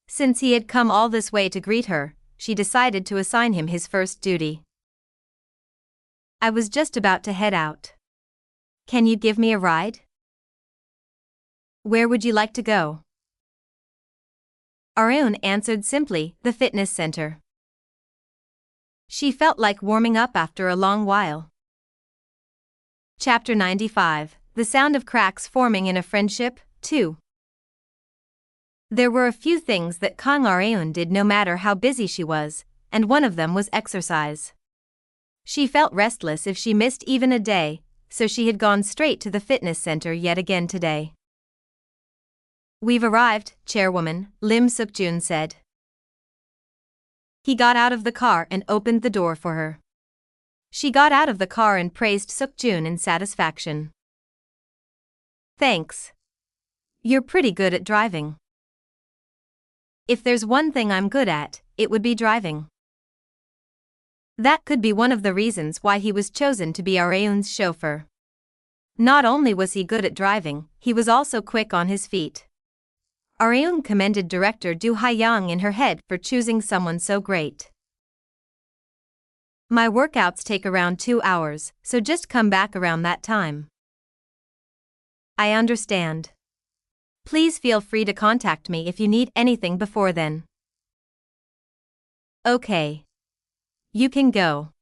Speaker 1: Since he had come all this way to greet her, she decided to assign him his first duty. "I was just about to head out. Can you give me a ride?" "Where would you like to go?" Areun answered simply, "The fitness center." She felt like warming up after a long while. Chapter 95, The Sound of Cracks Forming in a Friendship, 2. There were a few things that Kang Areun did no matter how busy she was, and one of them was exercise. She felt restless if she missed even a day, so she had gone straight to the fitness center yet again today. "We've arrived, chairwoman," Lim Suk-jun said. He got out of the car and opened the door for her. She got out of the car and praised Suk-jun in satisfaction. "Thanks. You're pretty good at driving." "If there's one thing I'm good at, it would be driving." That could be one of the reasons why he was chosen to be Areun's chauffeur. Not only was he good at driving, he was also quick on his feet. Areun commended director Du Ha-yang in her head for choosing someone so great. "My workouts take around 2 hours, so just come back around that time." "I understand. Please feel free to contact me if you need anything before then." "Okay. You can go."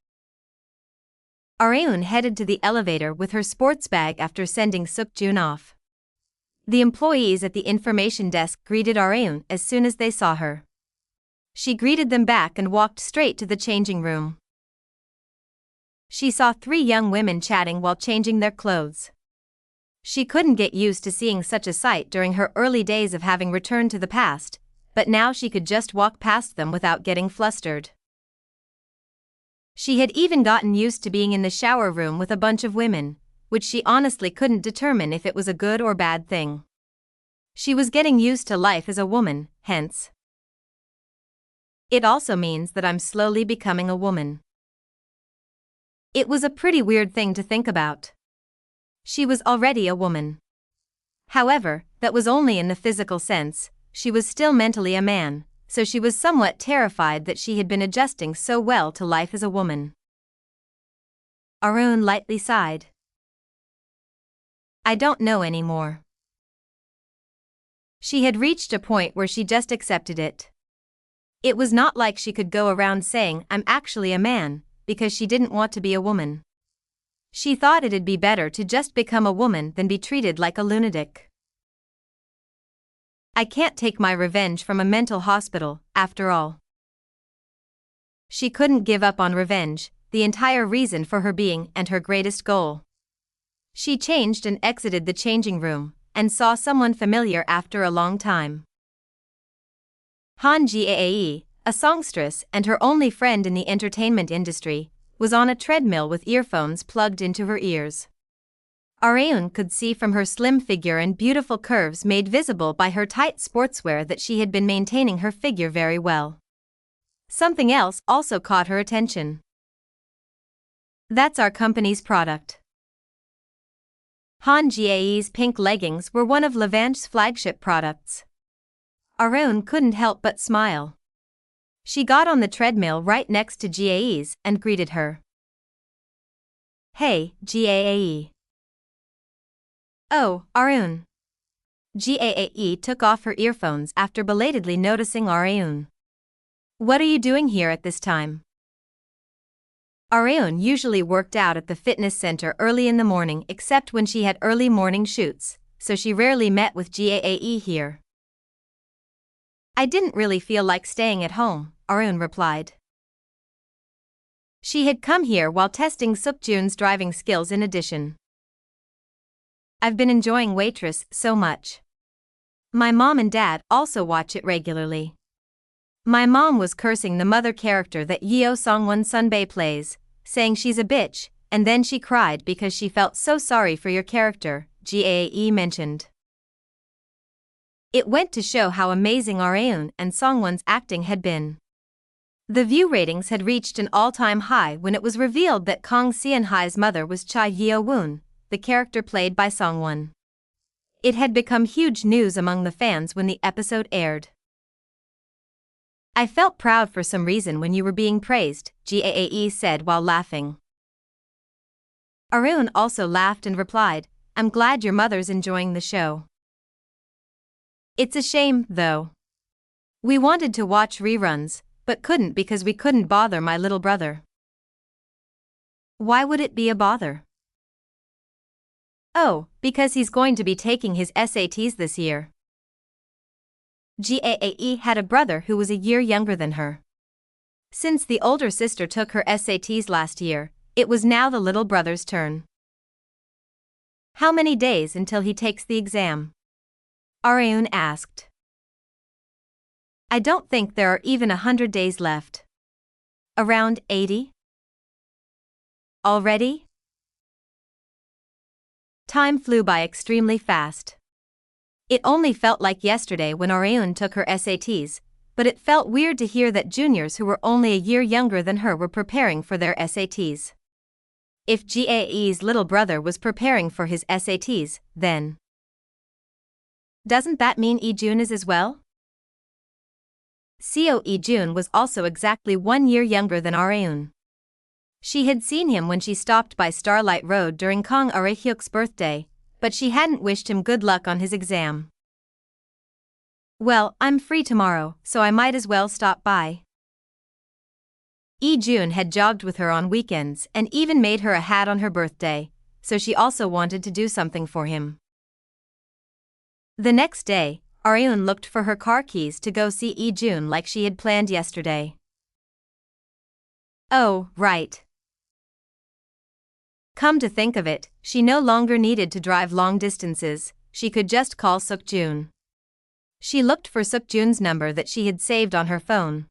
Speaker 1: Areun headed to the elevator with her sports bag after sending Suk-jun off. The employees at the information desk greeted Areun as soon as they saw her. She greeted them back and walked straight to the changing room. She saw 3 young women chatting while changing their clothes. She couldn't get used to seeing such a sight during her early days of having returned to the past, but now she could just walk past them without getting flustered. She had even gotten used to being in the shower room with a bunch of women, which she honestly couldn't determine if it was a good or bad thing. She was getting used to life as a woman, hence. It also means that I'm slowly becoming a woman. It was a pretty weird thing to think about. She was already a woman. However, that was only in the physical sense. She was still mentally a man, so she was somewhat terrified that she had been adjusting so well to life as a woman. Areun lightly sighed. "I don't know anymore." She had reached a point where she just accepted it. It was not like she could go around saying, "I'm actually a man," because she didn't want to be a woman. She thought it'd be better to just become a woman than be treated like a lunatic. "I can't take my revenge from a mental hospital, after all." She couldn't give up on revenge, the entire reason for her being and her greatest goal. She changed and exited the changing room, and saw someone familiar after a long time. Han-Gyo, a songstress and her only friend in the entertainment industry, was on a treadmill with earphones plugged into her ears. Areun could see from her slim figure and beautiful curves made visible by her tight sportswear that she had been maintaining her figure very well. Something else also caught her attention. "That's our company's product." Han-Gyo's pink leggings were one of Levanche's flagship products. Areun couldn't help but smile. She got on the treadmill right next to Gyo's and greeted her. "Hey, Gyo." "Oh, Areun." Gyo took off her earphones after belatedly noticing Areun. "What are you doing here at this time?" Areun usually worked out at the fitness center early in the morning except when she had early morning shoots, so she rarely met with Gyo here. "I didn't really feel like staying at home, Arun replied. She had come here while testing Suk-jun's driving skills in addition. I've been enjoying Waitress so much. My mom and dad also watch it regularly. My mom was cursing the mother character that Yeo Song-won Sunbae plays, saying she's a bitch, and then she cried because she felt so sorry for your character, Gae mentioned. It went to show how amazing Arun and Song-won's acting had been. The view ratings had reached an all-time high when it was revealed that Kang Seon-hai's mother was Cha Yeo-woon, the character played by Song-won. It had become huge news among the fans when the episode aired. I felt proud for some reason when you were being praised, Gae said while laughing. Arun also laughed and replied, I'm glad your mother's enjoying the show. It's a shame, though. We wanted to watch reruns, but couldn't because we couldn't bother my little brother. Why would it be a bother? Oh, because he's going to be taking his SATs this year. Gae had a brother who was a year younger than her. Since the older sister took her SATs last year, it was now the little brother's turn. How many days until he takes the exam? Arun asked. I don't think there are even 100 days left. Around 80? Already? Time flew by extremely fast. It only felt like yesterday when Arun took her SATs, but it felt weird to hear that juniors who were only a year younger than her were preparing for their SATs. If Gae's little brother was preparing for his SATs, then doesn't that mean Ijun is as well? Seo Ijun was also exactly 1 year younger than Arun. She had seen him when she stopped by Starlight Road during Kang Arehyuk's birthday, but she hadn't wished him good luck on his exam. Well, I'm free tomorrow, so I might as well stop by. Ijun had jogged with her on weekends and even made her a hat on her birthday, so she also wanted to do something for him. The next day, Arun looked for her car keys to go see Ijun like she had planned yesterday. Oh, right. Come to think of it, she no longer needed to drive long distances, she could just call Suk-jun. She looked for Suk-jun's number that she had saved on her phone.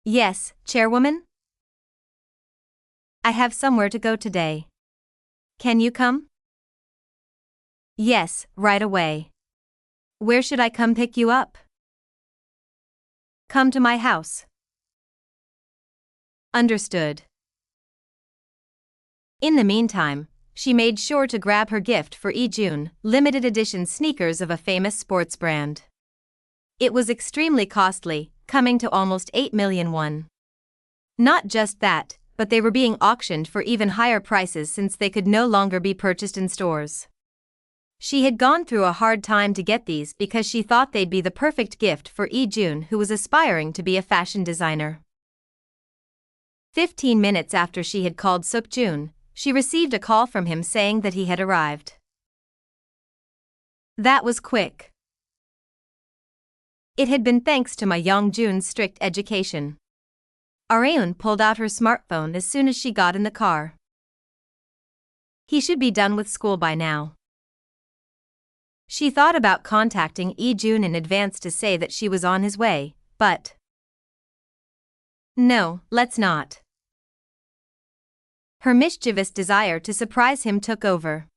Speaker 1: Yes, chairwoman? I have somewhere to go today. Can you come? Yes, right away. Where should I come pick you up? Come to my house. Understood. In the meantime, she made sure to grab her gift for Ijun, limited edition sneakers of a famous sports brand. It was extremely costly, coming to almost 8 million won. Not just that, but they were being auctioned for even higher prices since they could no longer be purchased in stores. She had gone through a hard time to get these because she thought they'd be the perfect gift for Ijun, who was aspiring to be a fashion designer. 15 minutes after she had called Suk-jun, she received a call from him saying that he had arrived. That was quick. It had been thanks to my Young-jun's strict education. Arun pulled out her smartphone as soon as she got in the car. He should be done with school by now. She thought about contacting Ijun in advance to say that she was on his way, but no, let's not. Her mischievous desire to surprise him took over.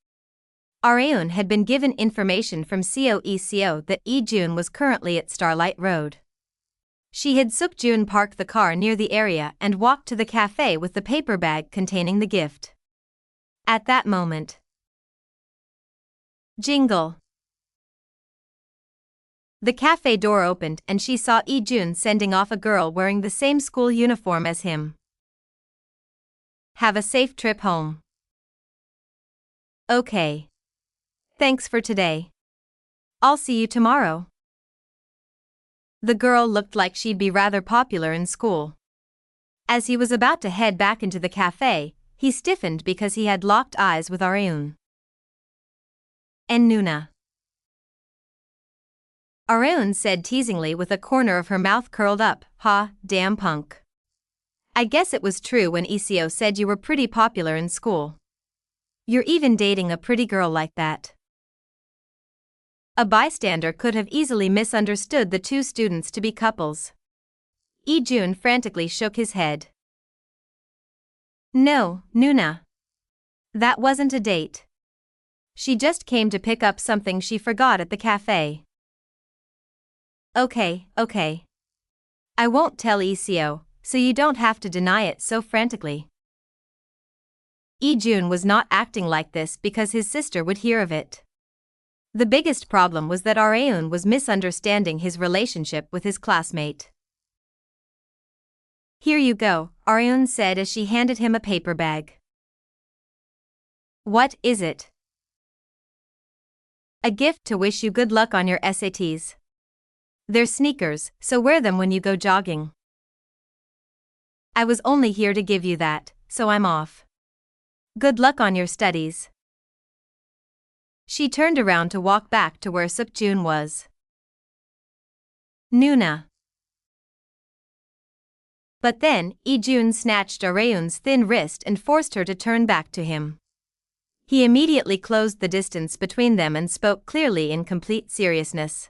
Speaker 1: Arun had been given information from Seo that Ijun was currently at Starlight Road. She had Suk-jun park the car near the area and walked to the cafe with the paper bag containing the gift. At that moment, jingle. The cafe door opened and she saw Ijun sending off a girl wearing the same school uniform as him. Have a safe trip home. Okay. Thanks for today. I'll see you tomorrow. The girl looked like she'd be rather popular in school. As he was about to head back into the cafe, he stiffened because he had locked eyes with Arun. And Nuna. Areun said teasingly with a corner of her mouth curled up. Ha, damn punk. I guess it was true when Iseo said you were pretty popular in school. You're even dating a pretty girl like that. A bystander could have easily misunderstood the two students to be couples. Lee-jun frantically shook his head. No, Nuna. That wasn't a date. She just came to pick up something she forgot at the cafe. Okay. I won't tell Iseo, so you don't have to deny it so frantically. Lee-jun was not acting like this because his sister would hear of it. The biggest problem was that Areun was misunderstanding his relationship with his classmate. Here you go, Areun said as she handed him a paper bag. What is it? A gift to wish you good luck on your SATs. They're sneakers, so wear them when you go jogging. I was only here to give you that, so I'm off. Good luck on your studies. She turned around to walk back to where Suk-jun was. Nuna. But then, Lee-jun snatched Areun's thin wrist and forced her to turn back to him. He immediately closed the distance between them and spoke clearly in complete seriousness.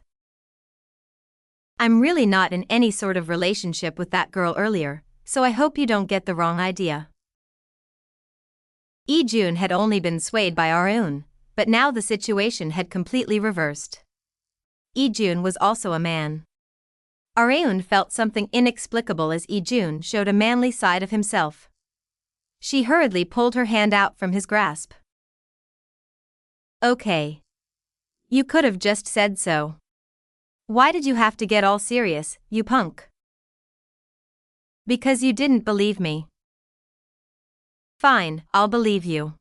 Speaker 1: I'm really not in any sort of relationship with that girl earlier, so I hope you don't get the wrong idea. Lee-jun had only been swayed by Areun, but now the situation had completely reversed. Lee-jun was also a man. Areun felt something inexplicable as Lee-jun showed a manly side of himself. She hurriedly pulled her hand out from his grasp. Okay. You could have just said so. Why did you have to get all serious, you punk? Because you didn't believe me. Fine, I'll believe you.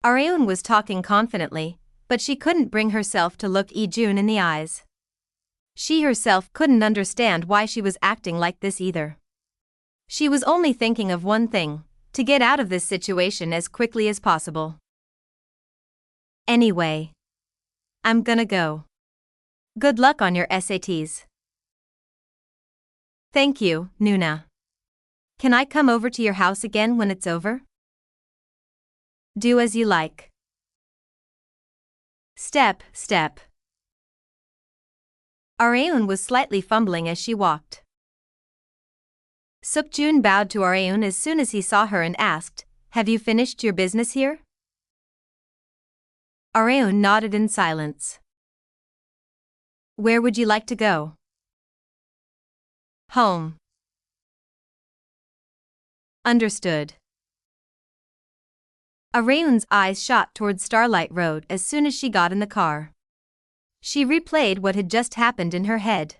Speaker 1: Areun was talking confidently, but she couldn't bring herself to look Lee-jun in the eyes. She herself couldn't understand why she was acting like this either. She was only thinking of one thing, to get out of this situation as quickly as possible. Anyway, I'm gonna go. Good luck on your SATs. Thank you, Nuna. Can I come over to your house again when it's over? Do as you like. Step. Areun was slightly fumbling as she walked. Suk-jun bowed to Areun as soon as he saw her and asked, Have you finished your business here? Areun nodded in silence. Where would you like to go? Home. Understood. Areun's eyes shot towards Starlight Road as soon as she got in the car. She replayed what had just happened in her head.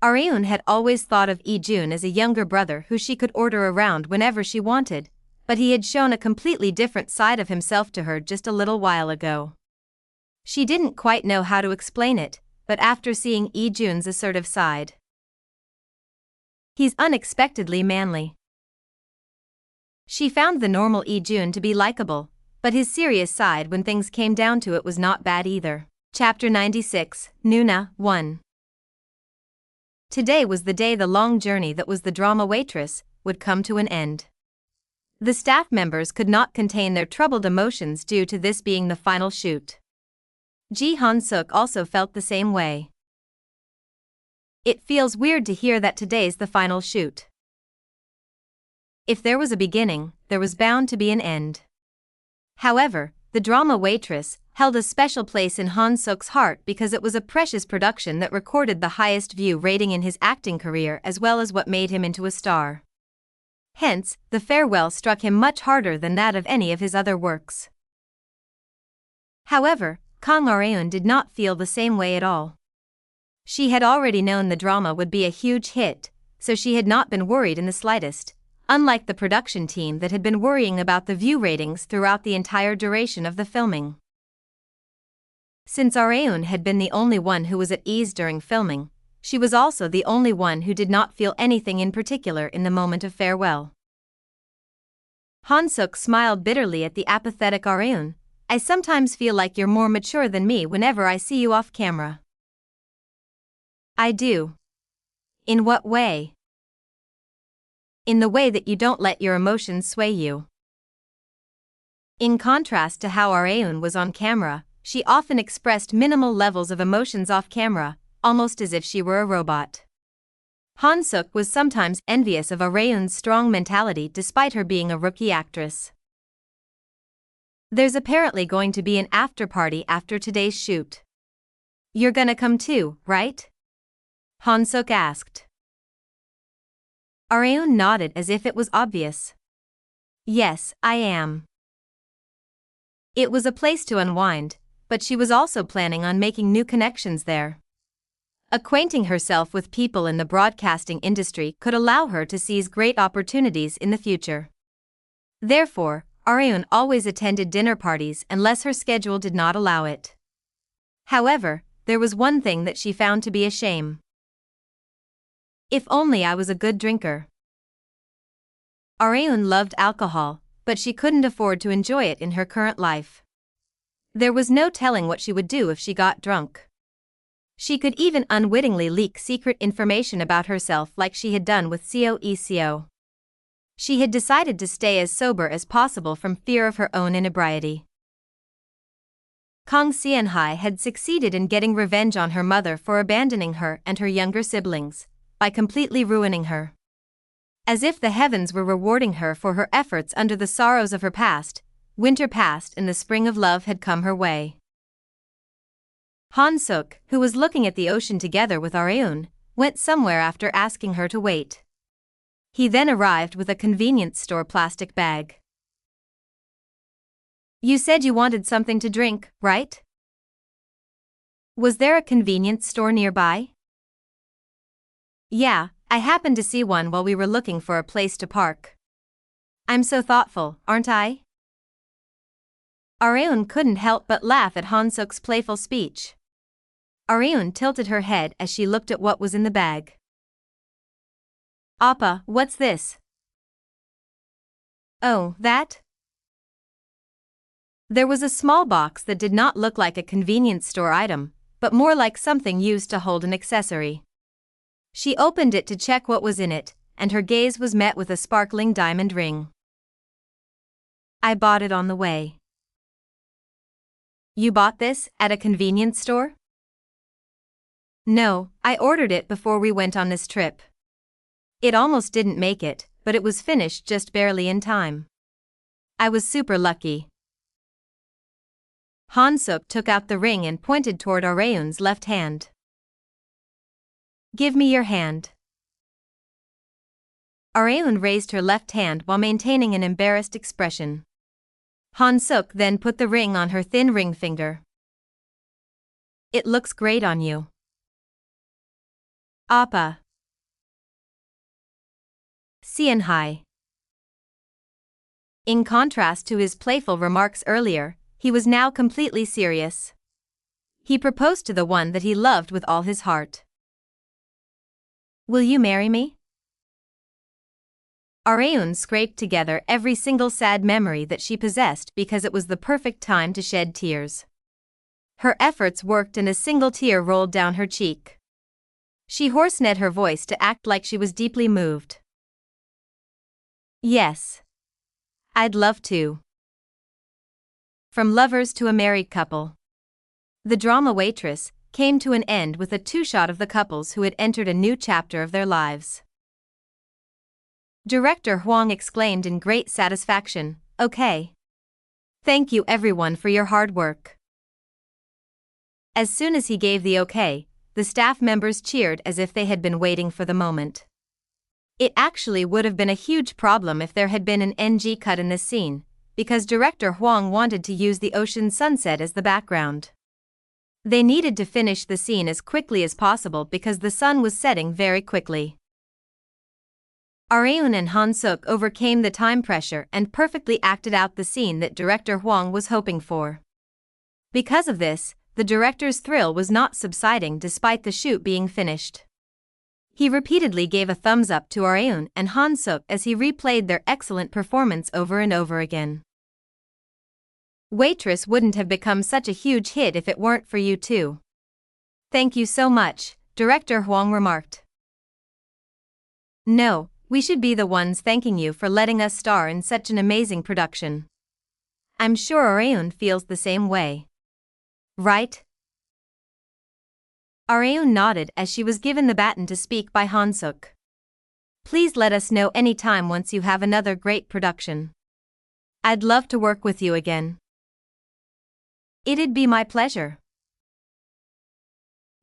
Speaker 1: Areun had always thought of Lee-jun as a younger brother who she could order around whenever she wanted, but he had shown a completely different side of himself to her just a little while ago. She didn't quite know how to explain it, but after seeing Lee-jun's assertive side, he's unexpectedly manly. She found the normal Lee-jun to be likable, but his serious side when things came down to it was not bad either. Chapter 96, Nuna, 1. Today was the day the long journey that was the drama waitress would come to an end. The staff members could not contain their troubled emotions due to this being the final shoot. Ji Han-suk also felt the same way. It feels weird to hear that today's the final shoot. If there was a beginning, there was bound to be an end. However, the drama waitress held a special place in Han-suk's heart because it was a precious production that recorded the highest view rating in his acting career as well as what made him into a star. Hence, the farewell struck him much harder than that of any of his other works. However, Kang Areun did not feel the same way at all. She had already known the drama would be a huge hit, so she had not been worried in the slightest, unlike the production team that had been worrying about the view ratings throughout the entire duration of the filming. Since Areun had been the only one who was at ease during filming, she was also the only one who did not feel anything in particular in the moment of farewell. Han-suk smiled bitterly at the apathetic Areun. I sometimes feel like you're more mature than me whenever I see you off camera. I do. In what way? In the way that you don't let your emotions sway you. In contrast to how Areun was on camera, she often expressed minimal levels of emotions off camera, almost as if she were a robot. Han-Suk was sometimes envious of Areun's strong mentality despite her being a rookie actress. There's apparently going to be an after-party after today's shoot. You're gonna come too, right? Han-Suk asked. Areun nodded as if it was obvious. Yes, I am. It was a place to unwind, but she was also planning on making new connections there. Acquainting herself with people in the broadcasting industry could allow her to seize great opportunities in the future. Therefore, Areun always attended dinner parties unless her schedule did not allow it. However, there was one thing that she found to be a shame. If only I was a good drinker. Areun loved alcohol, but she couldn't afford to enjoy it in her current life. There was no telling what she would do if she got drunk. She could even unwittingly leak secret information about herself like she had done with Seo. She had decided to stay as sober as possible from fear of her own inebriety. Kang Seon-hai had succeeded in getting revenge on her mother for abandoning her and her younger siblings, by completely ruining her. As if the heavens were rewarding her for her efforts under the sorrows of her past, winter passed and the spring of love had come her way. Han-Suk, who was looking at the ocean together with Areun, went somewhere after asking her to wait. He then arrived with a convenience store plastic bag. You said you wanted something to drink, right? Was there a convenience store nearby? Yeah, I happened to see one while we were looking for a place to park. I'm so thoughtful, aren't I? Areun couldn't help but laugh at Han-Suk's playful speech. Areun tilted her head as she looked at what was in the bag. Appa, what's this? Oh, that? There was a small box that did not look like a convenience store item, but more like something used to hold an accessory. She opened it to check what was in it, and her gaze was met with a sparkling diamond ring. I bought it on the way. You bought this at a convenience store? No, I ordered it before we went on this trip. It almost didn't make it, but it was finished just barely in time. I was super lucky. Han-Suk took out the ring and pointed toward Areun's left hand. Give me your hand. Areun raised her left hand while maintaining an embarrassed expression. Han-Suk then put the ring on her thin ring finger. It looks great on you. Appa. Seon-hai. In contrast to his playful remarks earlier, he was now completely serious. He proposed to the one that he loved with all his heart. Will you marry me? Areun scraped together every single sad memory that she possessed because it was the perfect time to shed tears. Her efforts worked and a single tear rolled down her cheek. She hoarsened her voice to act like she was deeply moved. Yes. I'd love to. From lovers to a married couple. The drama Waitress came to an end with a two-shot of the couples who had entered a new chapter of their lives. Director Hwang exclaimed in great satisfaction, "Okay. Thank you everyone for your hard work." As soon as he gave the okay, the staff members cheered as if they had been waiting for the moment. It actually would have been a huge problem if there had been an NG cut in this scene, because director Hwang wanted to use the ocean sunset as the background. They needed to finish the scene as quickly as possible because the sun was setting very quickly. Areun and Han-Suk overcame the time pressure and perfectly acted out the scene that director Hwang was hoping for. Because of this, the director's thrill was not subsiding despite the shoot being finished. He repeatedly gave a thumbs up to Areun and Han-Suk as he replayed their excellent performance over and over again. Waitress wouldn't have become such a huge hit if it weren't for you two. Thank you so much, Director Hwang remarked. No, we should be the ones thanking you for letting us star in such an amazing production. I'm sure Areun feels the same way. Right? Areun nodded as she was given the baton to speak by Han-suk. Please let us know any time once you have another great production. I'd love to work with you again. It'd be my pleasure.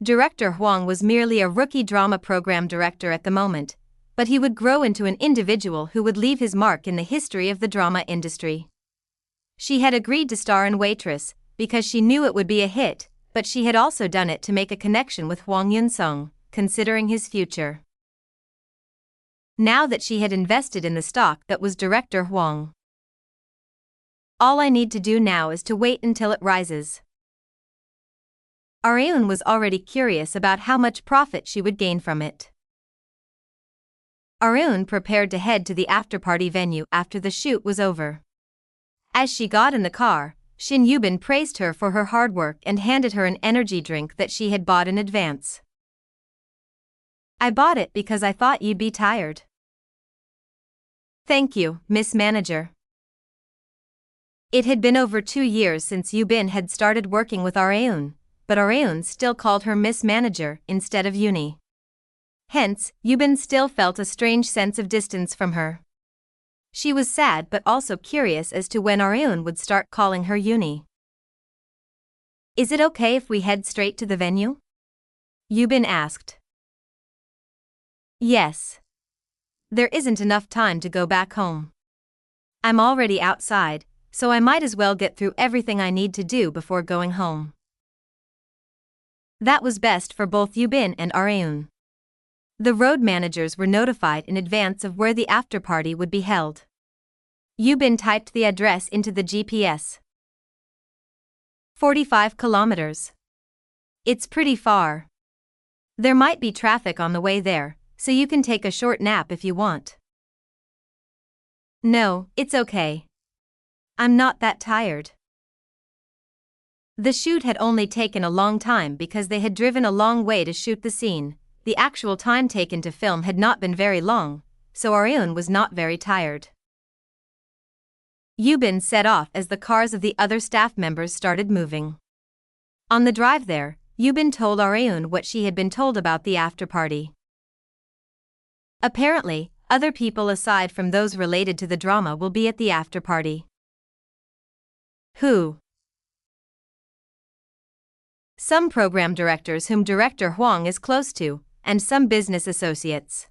Speaker 1: Director Hwang was merely a rookie drama program director at the moment, but he would grow into an individual who would leave his mark in the history of the drama industry. She had agreed to star in Waitress because she knew it would be a hit, but she had also done it to make a connection with Hwang Yun-sung, considering his future. Now that she had invested in the stock that was Director Hwang. All I need to do now is to wait until it rises. Areun was already curious about how much profit she would gain from it. Areun prepared to head to the after-party venue after the shoot was over. As she got in the car, Shin Yubin praised her for her hard work and handed her an energy drink that she had bought in advance. I bought it because I thought you'd be tired. Thank you, Miss Manager. It had been over 2 years since Yubin had started working with Areun, but Areun still called her Miss Manager instead of Uni. Hence, Yubin still felt a strange sense of distance from her. She was sad but also curious as to when Areun would start calling her Uni. Is it okay if we head straight to the venue? Yubin asked. Yes. There isn't enough time to go back home. I'm already outside, so I might as well get through everything I need to do before going home. That was best for both Yubin and Areun. The road managers were notified in advance of where the after-party would be held. Yubin typed the address into the GPS. 45 kilometers. It's pretty far. There might be traffic on the way there, so you can take a short nap if you want. No, it's okay. I'm not that tired. The shoot had only taken a long time because they had driven a long way to shoot the scene. The actual time taken to film had not been very long, so Areun was not very tired. Yubin set off as the cars of the other staff members started moving. On the drive there, Yubin told Areun what she had been told about the after-party. Apparently, other people aside from those related to the drama will be at the after-party. Who? Some program directors whom Director Hwang is close to, and some business associates.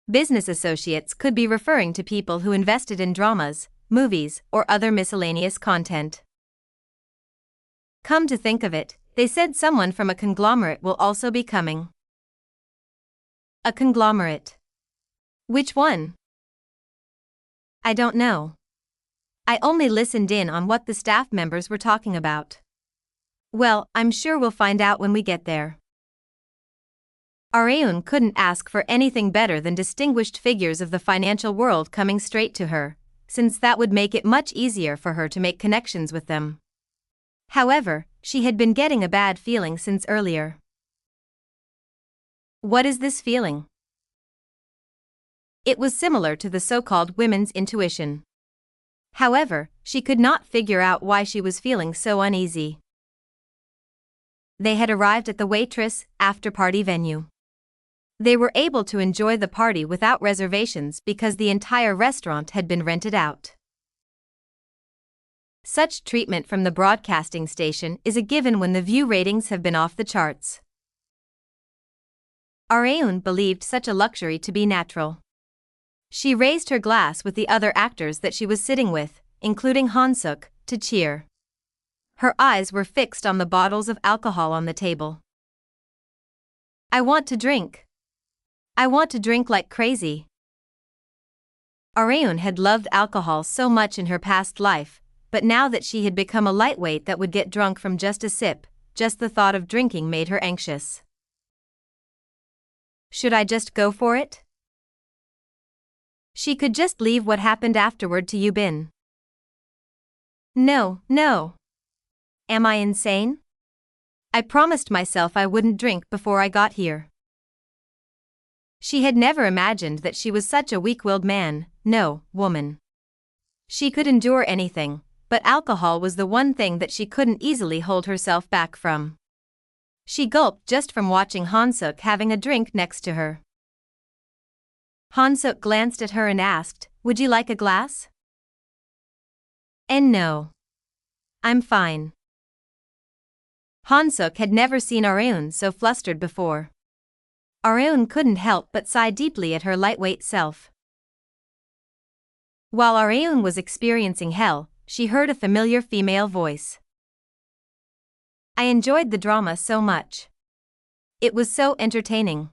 Speaker 1: Business associates could be referring to people who invested in dramas, movies, or other miscellaneous content. Come to think of it, they said someone from a conglomerate will also be coming. A conglomerate. Which one? I don't know. I only listened in on what the staff members were talking about. Well, I'm sure we'll find out when we get there. Areun couldn't ask for anything better than distinguished figures of the financial world coming straight to her, since that would make it much easier for her to make connections with them. However, she had been getting a bad feeling since earlier. What is this feeling? It was similar to the so-called women's intuition. However, she could not figure out why she was feeling so uneasy. They had arrived at the Waitress after-party venue. They were able to enjoy the party without reservations because the entire restaurant had been rented out. Such treatment from the broadcasting station is a given when the view ratings have been off the charts. Areun believed such a luxury to be natural. She raised her glass with the other actors that she was sitting with, including Han-suk, to cheer. Her eyes were fixed on the bottles of alcohol on the table. I want to drink. I want to drink like crazy. Areun had loved alcohol so much in her past life, but now that she had become a lightweight that would get drunk from just a sip, just the thought of drinking made her anxious. Should I just go for it? She could just leave what happened afterward to Yubin. No. Am I insane? I promised myself I wouldn't drink before I got here. She had never imagined that she was such a weak-willed woman. She could endure anything, but alcohol was the one thing that she couldn't easily hold herself back from. She gulped just from watching Han-suk having a drink next to her. Han-suk glanced at her and asked, "Would you like a glass?" "And no. I'm fine." Han-suk had never seen Areun so flustered before. Areun couldn't help but sigh deeply at her lightweight self. While Areun was experiencing hell, she heard a familiar female voice. "I enjoyed the drama so much. It was so entertaining."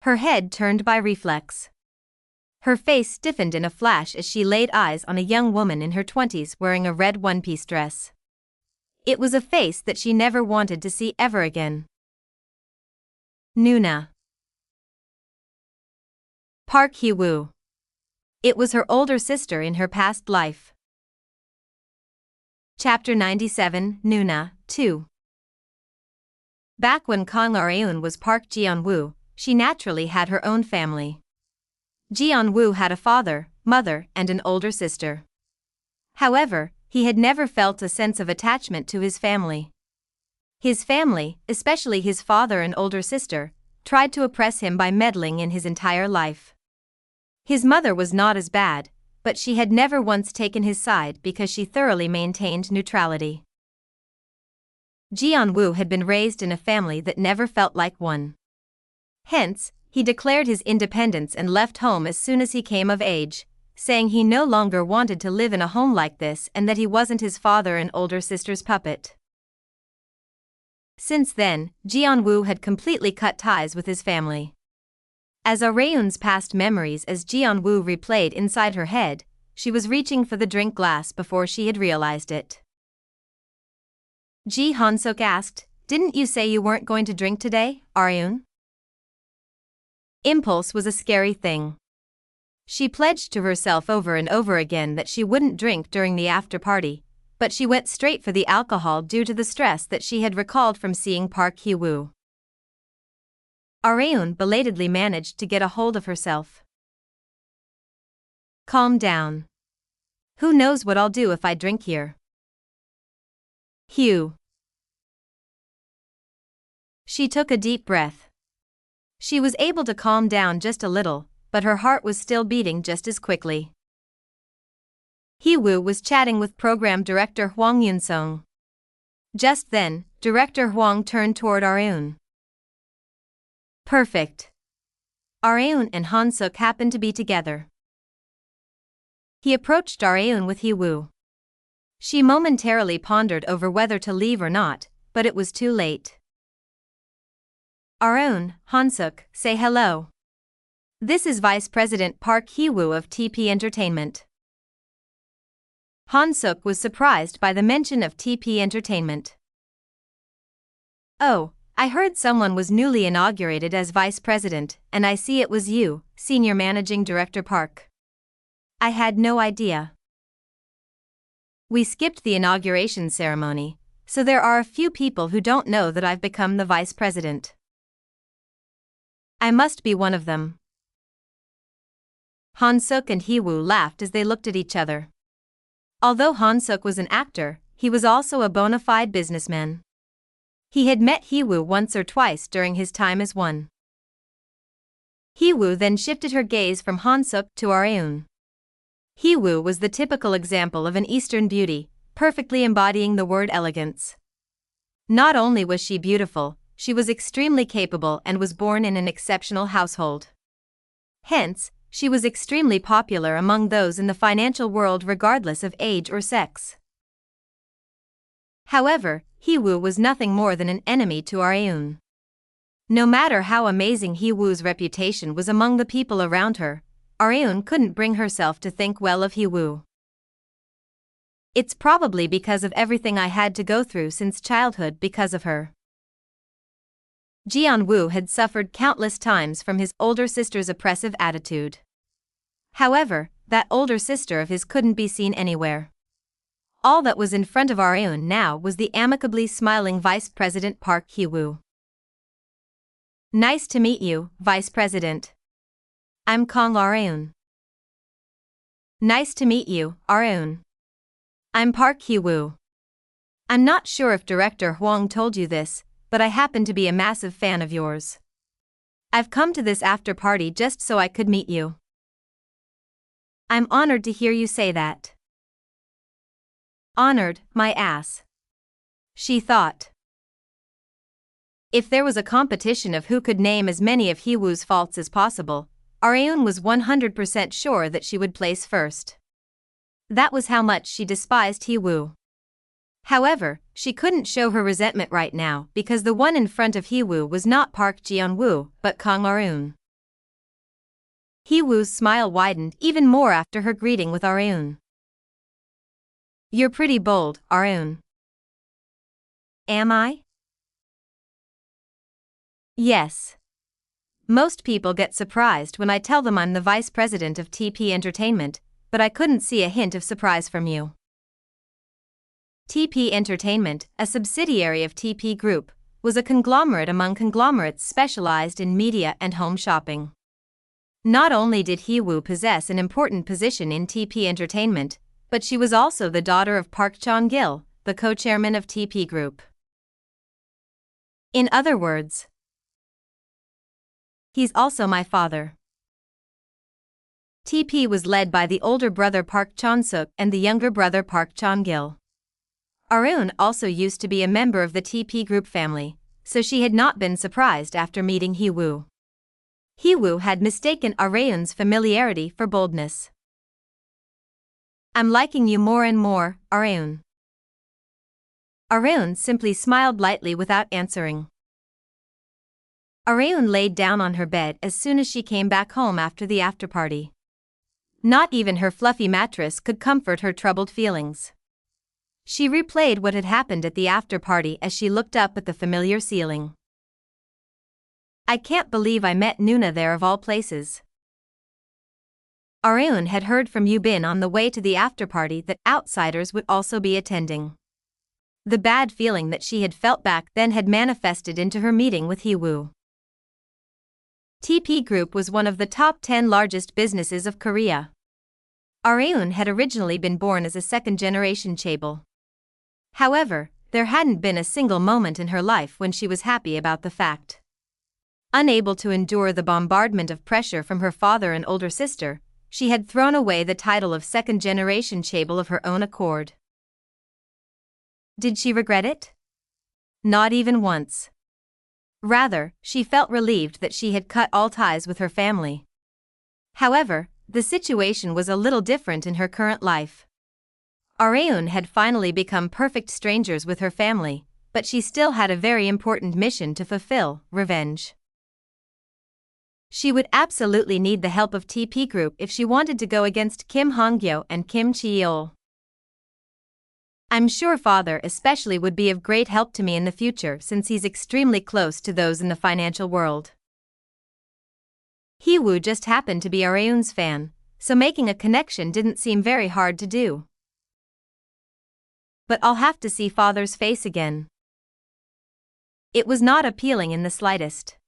Speaker 1: Her head turned by reflex. Her face stiffened in a flash as she laid eyes on a young woman in her 20s wearing a red one-piece dress. It was a face that she never wanted to see ever again. Nuna. Park Hee-woo. It was her older sister in her past life. Chapter 97, Nuna, 2. Back when Kang Areun was Park Geon-Woo, she naturally had her own family. Geon-Woo had a father, mother, and an older sister. However, he had never felt a sense of attachment to his family. His family, especially his father and older sister, tried to oppress him by meddling in his entire life. His mother was not as bad, but she had never once taken his side because she thoroughly maintained neutrality. Geon-Woo had been raised in a family that never felt like one. Hence, he declared his independence and left home as soon as he came of age, saying he no longer wanted to live in a home like this and that he wasn't his father and older sister's puppet. Since then, Geon-Woo had completely cut ties with his family. As Areun's past memories as Geon-Woo replayed inside her head, she was reaching for the drink glass before she had realized it. Han-suk asked, "Didn't you say you weren't going to drink today, Areun?" Impulse was a scary thing. She pledged to herself over and over again that she wouldn't drink during the after-party, but she went straight for the alcohol due to the stress that she had recalled from seeing Park Hee-woo. Areun belatedly managed to get a hold of herself. "Calm down. Who knows what I'll do if I drink here?" Hugh. She took a deep breath. She was able to calm down just a little, but her heart was still beating just as quickly. Hee-woo was chatting with program director Hwang Yun-sung. Just then, Director Hwang turned toward Areun. "Perfect." Areun and Han-suk happened to be together. He approached Areun with Hee-woo. She momentarily pondered over whether to leave or not, but it was too late. "Areun, Han-suk, say hello. This is Vice President Park Hee-woo of TP Entertainment." Han-suk was surprised by the mention of TP Entertainment. "Oh, I heard someone was newly inaugurated as Vice President, and I see it was you, Senior Managing Director Park. I had no idea. We skipped the inauguration ceremony, so there are a few people who don't know that I've become the Vice President. I must be one of them." Han-suk and Hee-woo laughed as they looked at each other. Although Han-suk was an actor, he was also a bona fide businessman. He had met Hee-woo once or twice during his time as one. Hee-woo then shifted her gaze from Han-suk to Areun. Hee-woo was the typical example of an Eastern beauty, perfectly embodying the word elegance. Not only was she beautiful, she was extremely capable and was born in an exceptional household. Hence, she was extremely popular among those in the financial world regardless of age or sex. However, Hee-woo was nothing more than an enemy to Areun. No matter how amazing Hee-woo's reputation was among the people around her, Areun couldn't bring herself to think well of Hee-woo. "It's probably because of everything I had to go through since childhood because of her." Geon-Woo had suffered countless times from his older sister's oppressive attitude. However, that older sister of his couldn't be seen anywhere. All that was in front of Areun now was the amicably smiling Vice President Park Hee-woo. Nice to meet you, Vice President. I'm Kang Areun. Nice to meet you, Areun. I'm Park Hee-woo. I'm not sure if Director Hwang told you this, but I happen to be a massive fan of yours. I've come to this after party just so I could meet you. I'm honored to hear you say that. Honored, my ass. She thought. If there was a competition of who could name as many of Hee-woo's faults as possible, Areun was 100% sure that she would place first. That was how much she despised Hee-woo. However, she couldn't show her resentment right now because the one in front of Hee-woo was not Park Geon-Woo but Kang Areun. Hee-woo's smile widened even more after her greeting with Areun. You're pretty bold, Areun. Am I? Yes. Most people get surprised when I tell them I'm the vice president of TP Entertainment, but I couldn't see a hint of surprise from you. TP Entertainment, a subsidiary of TP Group, was a conglomerate among conglomerates specialized in media and home shopping. Not only did Hee-woo possess an important position in TP Entertainment, but she was also the daughter of Park Chong-gil, the co-chairman of TP Group. In other words, he's also my father. TP was led by the older brother Park Chon-suk and the younger brother Park Chong-gil. Areun also used to be a member of the TP Group family, so she had not been surprised after meeting Hee-woo. Hee-woo had mistaken Areun's familiarity for boldness. I'm liking you more and more, Areun. Areun simply smiled lightly without answering. Areun laid down on her bed as soon as she came back home after the after-party. Not even her fluffy mattress could comfort her troubled feelings. She replayed what had happened at the after-party as she looked up at the familiar ceiling. I can't believe I met Nuna there of all places. Areun had heard from Yubin on the way to the after-party that outsiders would also be attending. The bad feeling that she had felt back then had manifested into her meeting with Hee-woo. TP Group was one of the top 10 largest businesses of Korea. Areun had originally been born as a second-generation chaebol. However, there hadn't been a single moment in her life when she was happy about the fact. Unable to endure the bombardment of pressure from her father and older sister, she had thrown away the title of second-generation chaebol of her own accord. Did she regret it? Not even once. Rather, she felt relieved that she had cut all ties with her family. However, the situation was a little different in her current life. Areun had finally become perfect strangers with her family, but she still had a very important mission to fulfill: revenge. She would absolutely need the help of TP Group if she wanted to go against Kim Han-Gyo and Kim Chi-yeol. I'm sure father especially would be of great help to me in the future since he's extremely close to those in the financial world. Hee-woo just happened to be Areun's fan, so making a connection didn't seem very hard to do. But I'll have to see father's face again. It was not appealing in the slightest.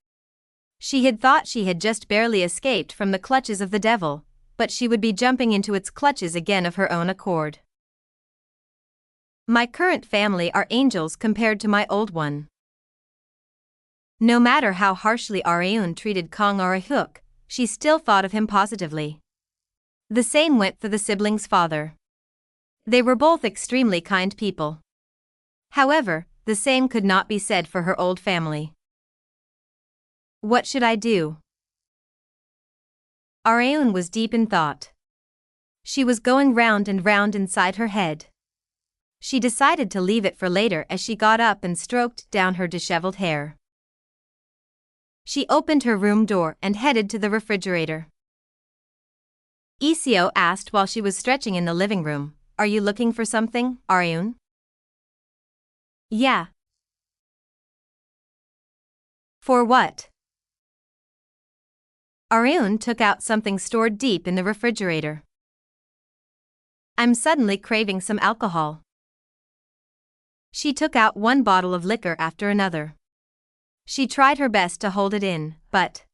Speaker 1: She had thought she had just barely escaped from the clutches of the devil, but she would be jumping into its clutches again of her own accord. My current family are angels compared to my old one. No matter how harshly Areun treated Kang Arehyuk, she still thought of him positively. The same went for the siblings' father. They were both extremely kind people. However, the same could not be said for her old family. What should I do? Areun was deep in thought. She was going round and round inside her head. She decided to leave it for later as she got up and stroked down her disheveled hair. She opened her room door and headed to the refrigerator. Iseo asked while she was stretching in the living room, "Are you looking for something, Areun?" "Yeah." "For what?" Areun took out something stored deep in the refrigerator. "I'm suddenly craving some alcohol." She took out one bottle of liquor after another. She tried her best to hold it in, but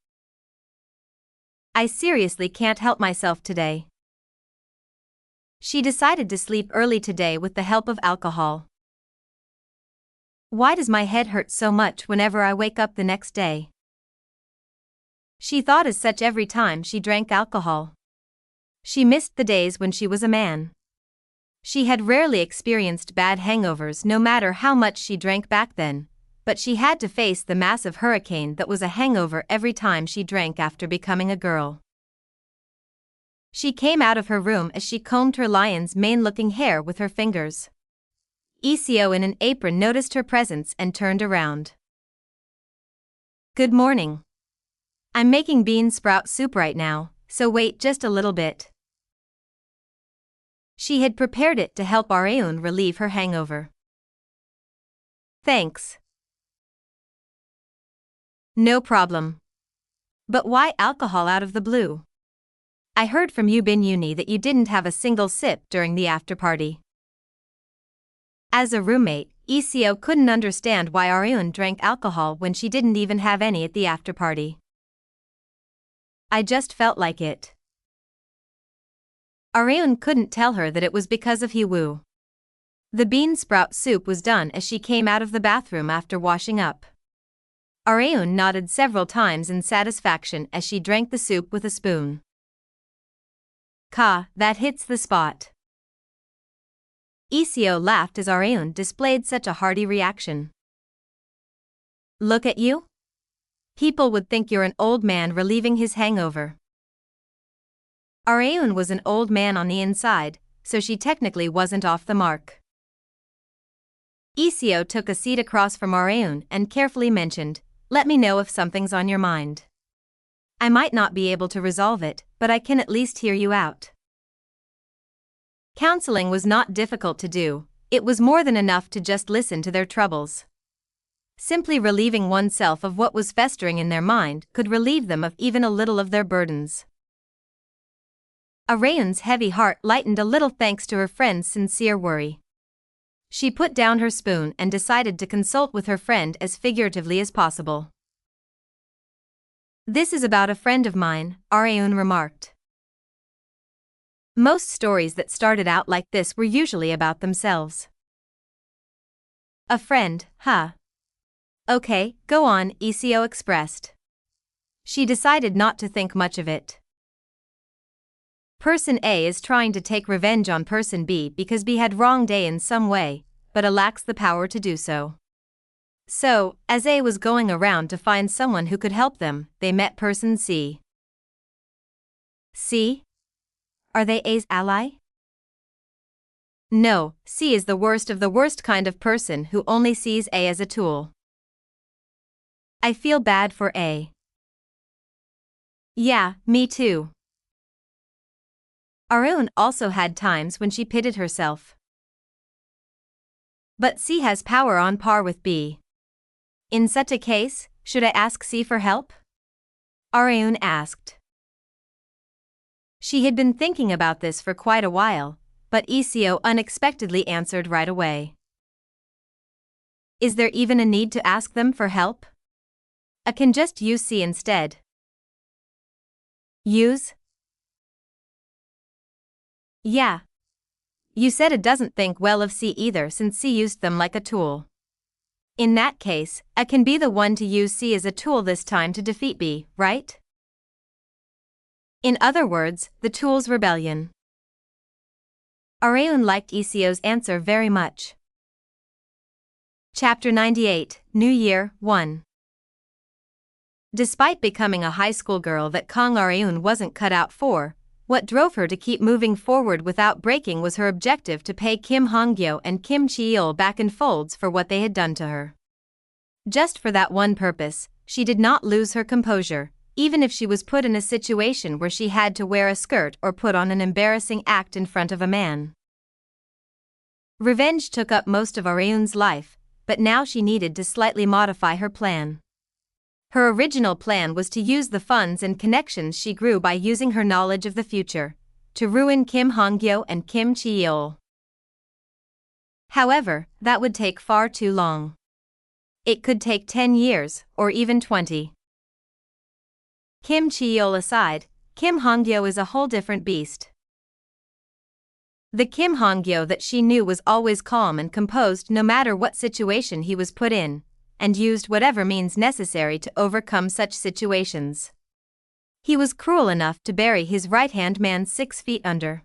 Speaker 1: I seriously can't help myself today. She decided to sleep early today with the help of alcohol. Why does my head hurt so much whenever I wake up the next day? She thought as such every time she drank alcohol. She missed the days when she was a man. She had rarely experienced bad hangovers no matter how much she drank back then, but she had to face the massive hurricane that was a hangover every time she drank after becoming a girl. She came out of her room as she combed her lion's mane-looking hair with her fingers. ECO in an apron noticed her presence and turned around. Good morning. I'm making bean sprout soup right now, so wait just a little bit. She had prepared it to help Areun relieve her hangover. Thanks. No problem. But why alcohol out of the blue? I heard from you Bin Uni that you didn't have a single sip during the after-party. As a roommate, ECO couldn't understand why Areun drank alcohol when she didn't even have any at the after-party. I just felt like it. Areun couldn't tell her that it was because of Han-Gyo. The bean sprout soup was done as she came out of the bathroom after washing up. Areun nodded several times in satisfaction as she drank the soup with a spoon. That hits the spot. ECO laughed as Areun displayed such a hearty reaction. Look at you. People would think you're an old man relieving his hangover. Areun was an old man on the inside, so she technically wasn't off the mark. ECO took a seat across from Areun and carefully mentioned, "Let me know if something's on your mind. I might not be able to resolve it, but I can at least hear you out." Counseling was not difficult to do, it was more than enough to just listen to their troubles. Simply relieving oneself of what was festering in their mind could relieve them of even a little of their burdens. Areun's heavy heart lightened a little thanks to her friend's sincere worry. She put down her spoon and decided to consult with her friend as figuratively as possible. This is about a friend of mine, Areun remarked. Most stories that started out like this were usually about themselves. A friend, huh? Okay, go on, ECO expressed. She decided not to think much of it. Person A is trying to take revenge on Person B because B had wronged A in some way, but A lacks the power to do so. So, as A was going around to find someone who could help them, they met Person C. C? Are they A's ally? No, C is the worst of the worst kind of person who only sees A as a tool. I feel bad for A. Yeah, me too. Areun also had times when she pitted herself. But C has power on par with B. In such a case, should I ask C for help? Areun asked. She had been thinking about this for quite a while, but ECO unexpectedly answered right away. Is there even a need to ask them for help? I can just use C instead. Use? Yeah. You said it doesn't think well of C either since C used them like a tool. In that case, I can be the one to use C as a tool this time to defeat B, right? In other words, the tool's rebellion. Areun liked ECO's answer very much. Chapter 98, New Year, 1. Despite becoming a high school girl that Kang Areun wasn't cut out for, what drove her to keep moving forward without breaking was her objective to pay Kim Han-Gyo and Kim Chi-il back in folds for what they had done to her. Just for that one purpose, she did not lose her composure, even if she was put in a situation where she had to wear a skirt or put on an embarrassing act in front of a man. Revenge took up most of Areun's life, but now she needed to slightly modify her plan. Her original plan was to use the funds and connections she grew by using her knowledge of the future, to ruin Kim Han-Gyo and Kim Chi-il. However, that would take far too long. It could take 10 years, or even 20. Kim Chi-yeol aside, Kim Han-Gyo is a whole different beast. The Kim Han-Gyo that she knew was always calm and composed no matter what situation he was put in, and used whatever means necessary to overcome such situations. He was cruel enough to bury his right-hand man 6 feet under.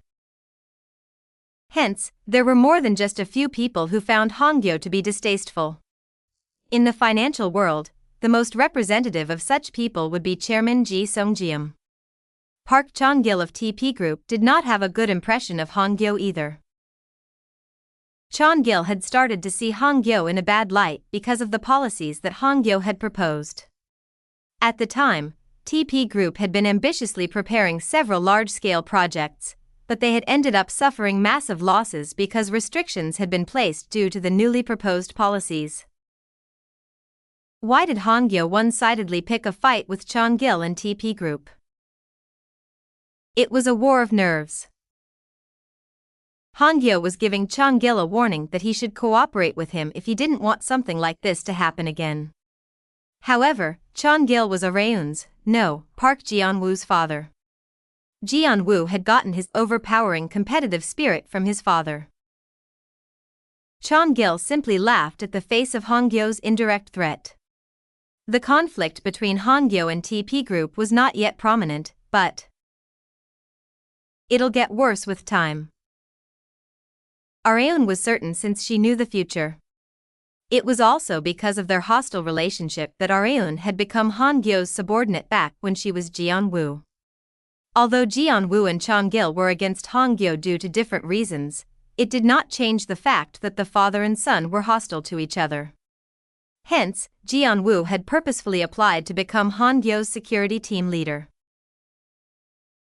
Speaker 1: Hence, there were more than just a few people who found Han-Gyo to be distasteful. In the financial world, the most representative of such people would be Chairman Ji Sung-jium. Park Chong-gil of TP Group did not have a good impression of Han-Gyo either. Chong-gil had started to see Han-Gyo in a bad light because of the policies that Han-Gyo had proposed. At the time, TP Group had been ambitiously preparing several large-scale projects, but they had ended up suffering massive losses because restrictions had been placed due to the newly proposed policies. Why did Han-Gyo one-sidedly pick a fight with Chong-gil and TP Group? It was a war of nerves. Han-Gyo was giving Chong-gil a warning that he should cooperate with him if he didn't want something like this to happen again. However, Chong-gil was Park Geon-Woo's father. Geon-Woo had gotten his overpowering competitive spirit from his father. Chong-gil simply laughed at the face of Han-Gyo's indirect threat. The conflict between Han-Gyo and TP Group was not yet prominent, but it'll get worse with time. Areun was certain since she knew the future. It was also because of their hostile relationship that Areun had become Han-Gyo's subordinate back when she was Geon-Woo. Although Geon-Woo and Chong-gil were against Han-Gyo due to different reasons, it did not change the fact that the father and son were hostile to each other. Hence, Geon-Woo had purposefully applied to become Han-Gyo's security team leader.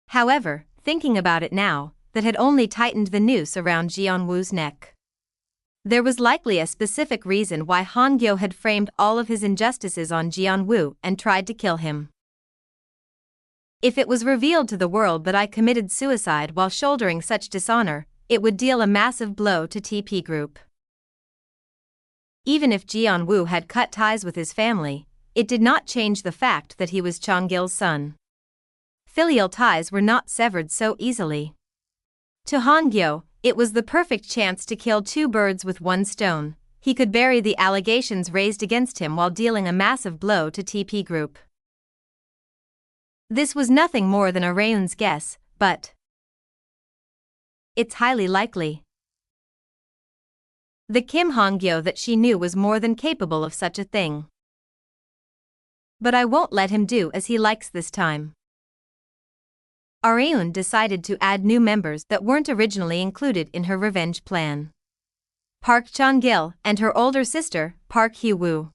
Speaker 1: However, thinking about it now, that had only tightened the noose around Geon-Woo's neck. There was likely a specific reason why Han-Gyo had framed all of his injustices on Geon-Woo and tried to kill him. If it was revealed to the world that I committed suicide while shouldering such dishonor, it would deal a massive blow to TP Group. Even if Geon-Woo had cut ties with his family, it did not change the fact that he was Chong-gil's son. Filial ties were not severed so easily. To Han-Gyo, it was the perfect chance to kill 2 birds with 1 stone. He could bury the allegations raised against him while dealing a massive blow to TP Group. This was nothing more than Areun's guess, but it's highly likely. The Kim Han-Gyo that she knew was more than capable of such a thing. But I won't let him do as he likes this time. Areun decided to add new members that weren't originally included in her revenge plan. Park Chong-gil and her older sister, Park Hye-woo.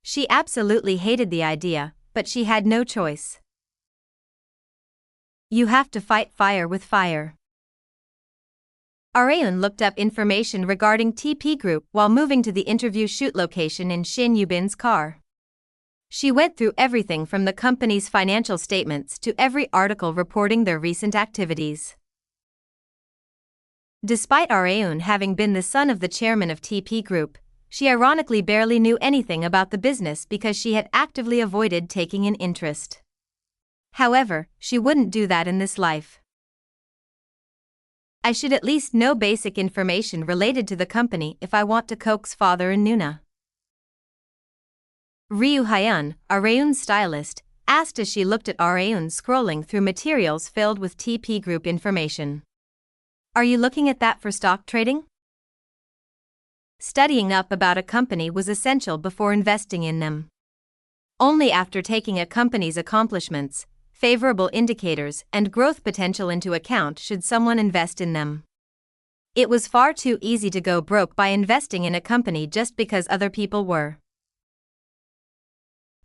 Speaker 1: She absolutely hated the idea, but she had no choice. You have to fight fire with fire. Areun looked up information regarding TP Group while moving to the interview shoot location in Shin Yubin's car. She went through everything from the company's financial statements to every article reporting their recent activities. Despite Areun having been the son of the chairman of TP Group, she ironically barely knew anything about the business because she had actively avoided taking an interest. However, she wouldn't do that in this life. I should at least know basic information related to the company if I want to coax father and Nuna. Ryu Hyun, Areun's stylist, asked as she looked at Areun scrolling through materials filled with TP Group information. Are you looking at that for stock trading? Studying up about a company was essential before investing in them. Only after taking a company's accomplishments, favorable indicators, and growth potential into account should someone invest in them. It was far too easy to go broke by investing in a company just because other people were.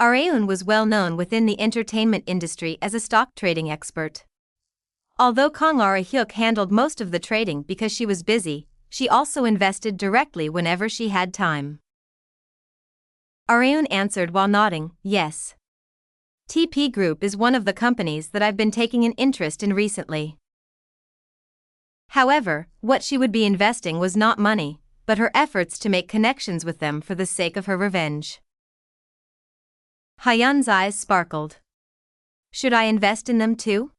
Speaker 1: Areun was well known within the entertainment industry as a stock trading expert. Although Kang Ara-hyuk handled most of the trading because she was busy, she also invested directly whenever she had time. Areun answered while nodding, yes. TP Group is one of the companies that I've been taking an interest in recently. However, what she would be investing was not money, but her efforts to make connections with them for the sake of her revenge. Hyun's eyes sparkled. Should I invest in them too?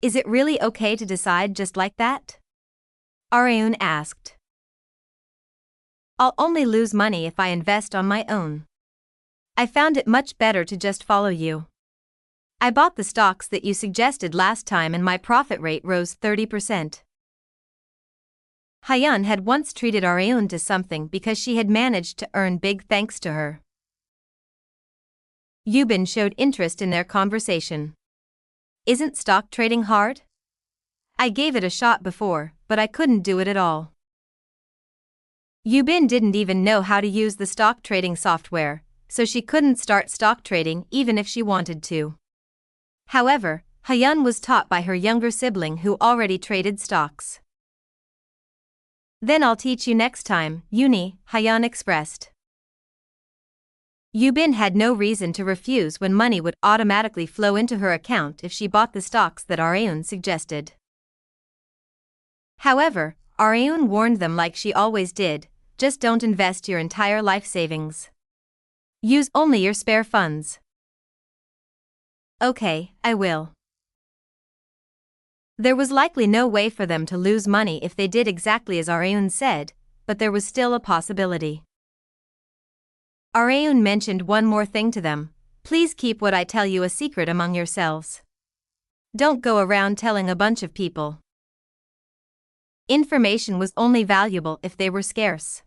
Speaker 1: Is it really okay to decide just like that? Areun asked. I'll only lose money if I invest on my own. I found it much better to just follow you. I bought the stocks that you suggested last time and my profit rate rose 30%. Hyun had once treated Areun to something because she had managed to earn big thanks to her. Yubin showed interest in their conversation. Isn't stock trading hard? I gave it a shot before, but I couldn't do it at all. Yubin didn't even know how to use the stock trading software, so she couldn't start stock trading even if she wanted to. However, Hyun was taught by her younger sibling who already traded stocks. Then I'll teach you next time, Uni, Hyun expressed. Yubin had no reason to refuse when money would automatically flow into her account if she bought the stocks that Areun suggested. However, Areun warned them like she always did, just don't invest your entire life savings. Use only your spare funds. Okay, I will. There was likely no way for them to lose money if they did exactly as Areun said, but there was still a possibility. Areun mentioned one more thing to them: please keep what I tell you a secret among yourselves. Don't go around telling a bunch of people. Information was only valuable if they were scarce.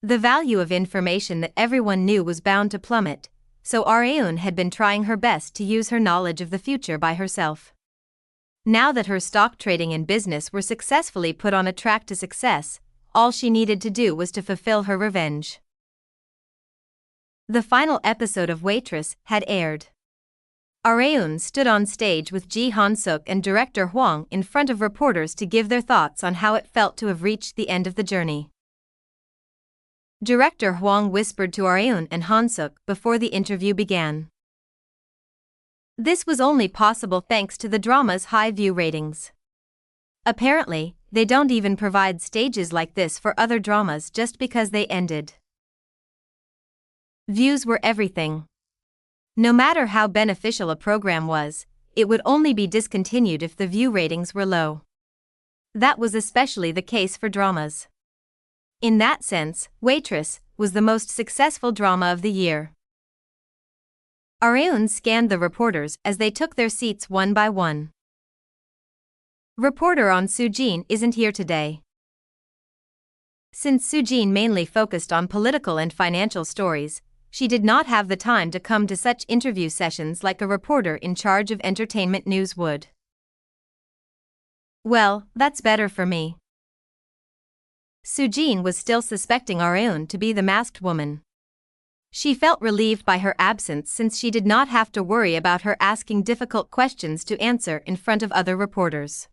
Speaker 1: The value of information that everyone knew was bound to plummet, so Areun had been trying her best to use her knowledge of the future by herself. Now that her stock trading and business were successfully put on a track to success, all she needed to do was to fulfill her revenge. The final episode of Waitress had aired. Areun stood on stage with Ji Han-suk and director Hwang in front of reporters to give their thoughts on how it felt to have reached the end of the journey. Director Hwang whispered to Areun and Han-suk before the interview began. This was only possible thanks to the drama's high view ratings. Apparently, they don't even provide stages like this for other dramas just because they ended. Views were everything. No matter how beneficial a program was, it would only be discontinued if the view ratings were low. That was especially the case for dramas. In that sense, Waitress was the most successful drama of the year. Areun scanned the reporters as they took their seats one by one. Reporter on Sujin isn't here today. Since Sujin mainly focused on political and financial stories, she did not have the time to come to such interview sessions like a reporter in charge of entertainment news would. Well, that's better for me. Sujin was still suspecting Areun to be the masked woman. She felt relieved by her absence since she did not have to worry about her asking difficult questions to answer in front of other reporters.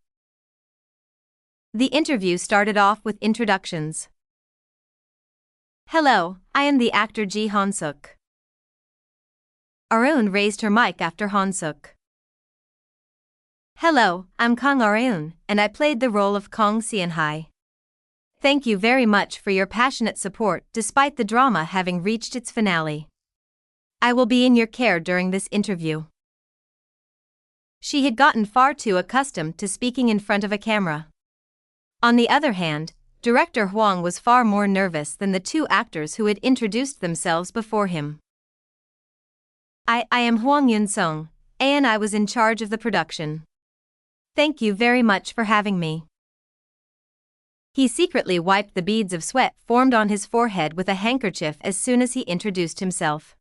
Speaker 1: The interview started off with introductions. Hello, I am the actor Ji Han-suk. Areun raised her mic after Han-suk. Hello, I'm Kang Areun, and I played the role of Kong Seon-hai. Thank you very much for your passionate support despite the drama having reached its finale. I will be in your care during this interview. She had gotten far too accustomed to speaking in front of a camera. On the other hand, Director Hwang was far more nervous than the two actors who had introduced themselves before him. I am Hwang Yun-sung, and I was in charge of the production. Thank you very much for having me. He secretly wiped the beads of sweat formed on his forehead with a handkerchief as soon as he introduced himself.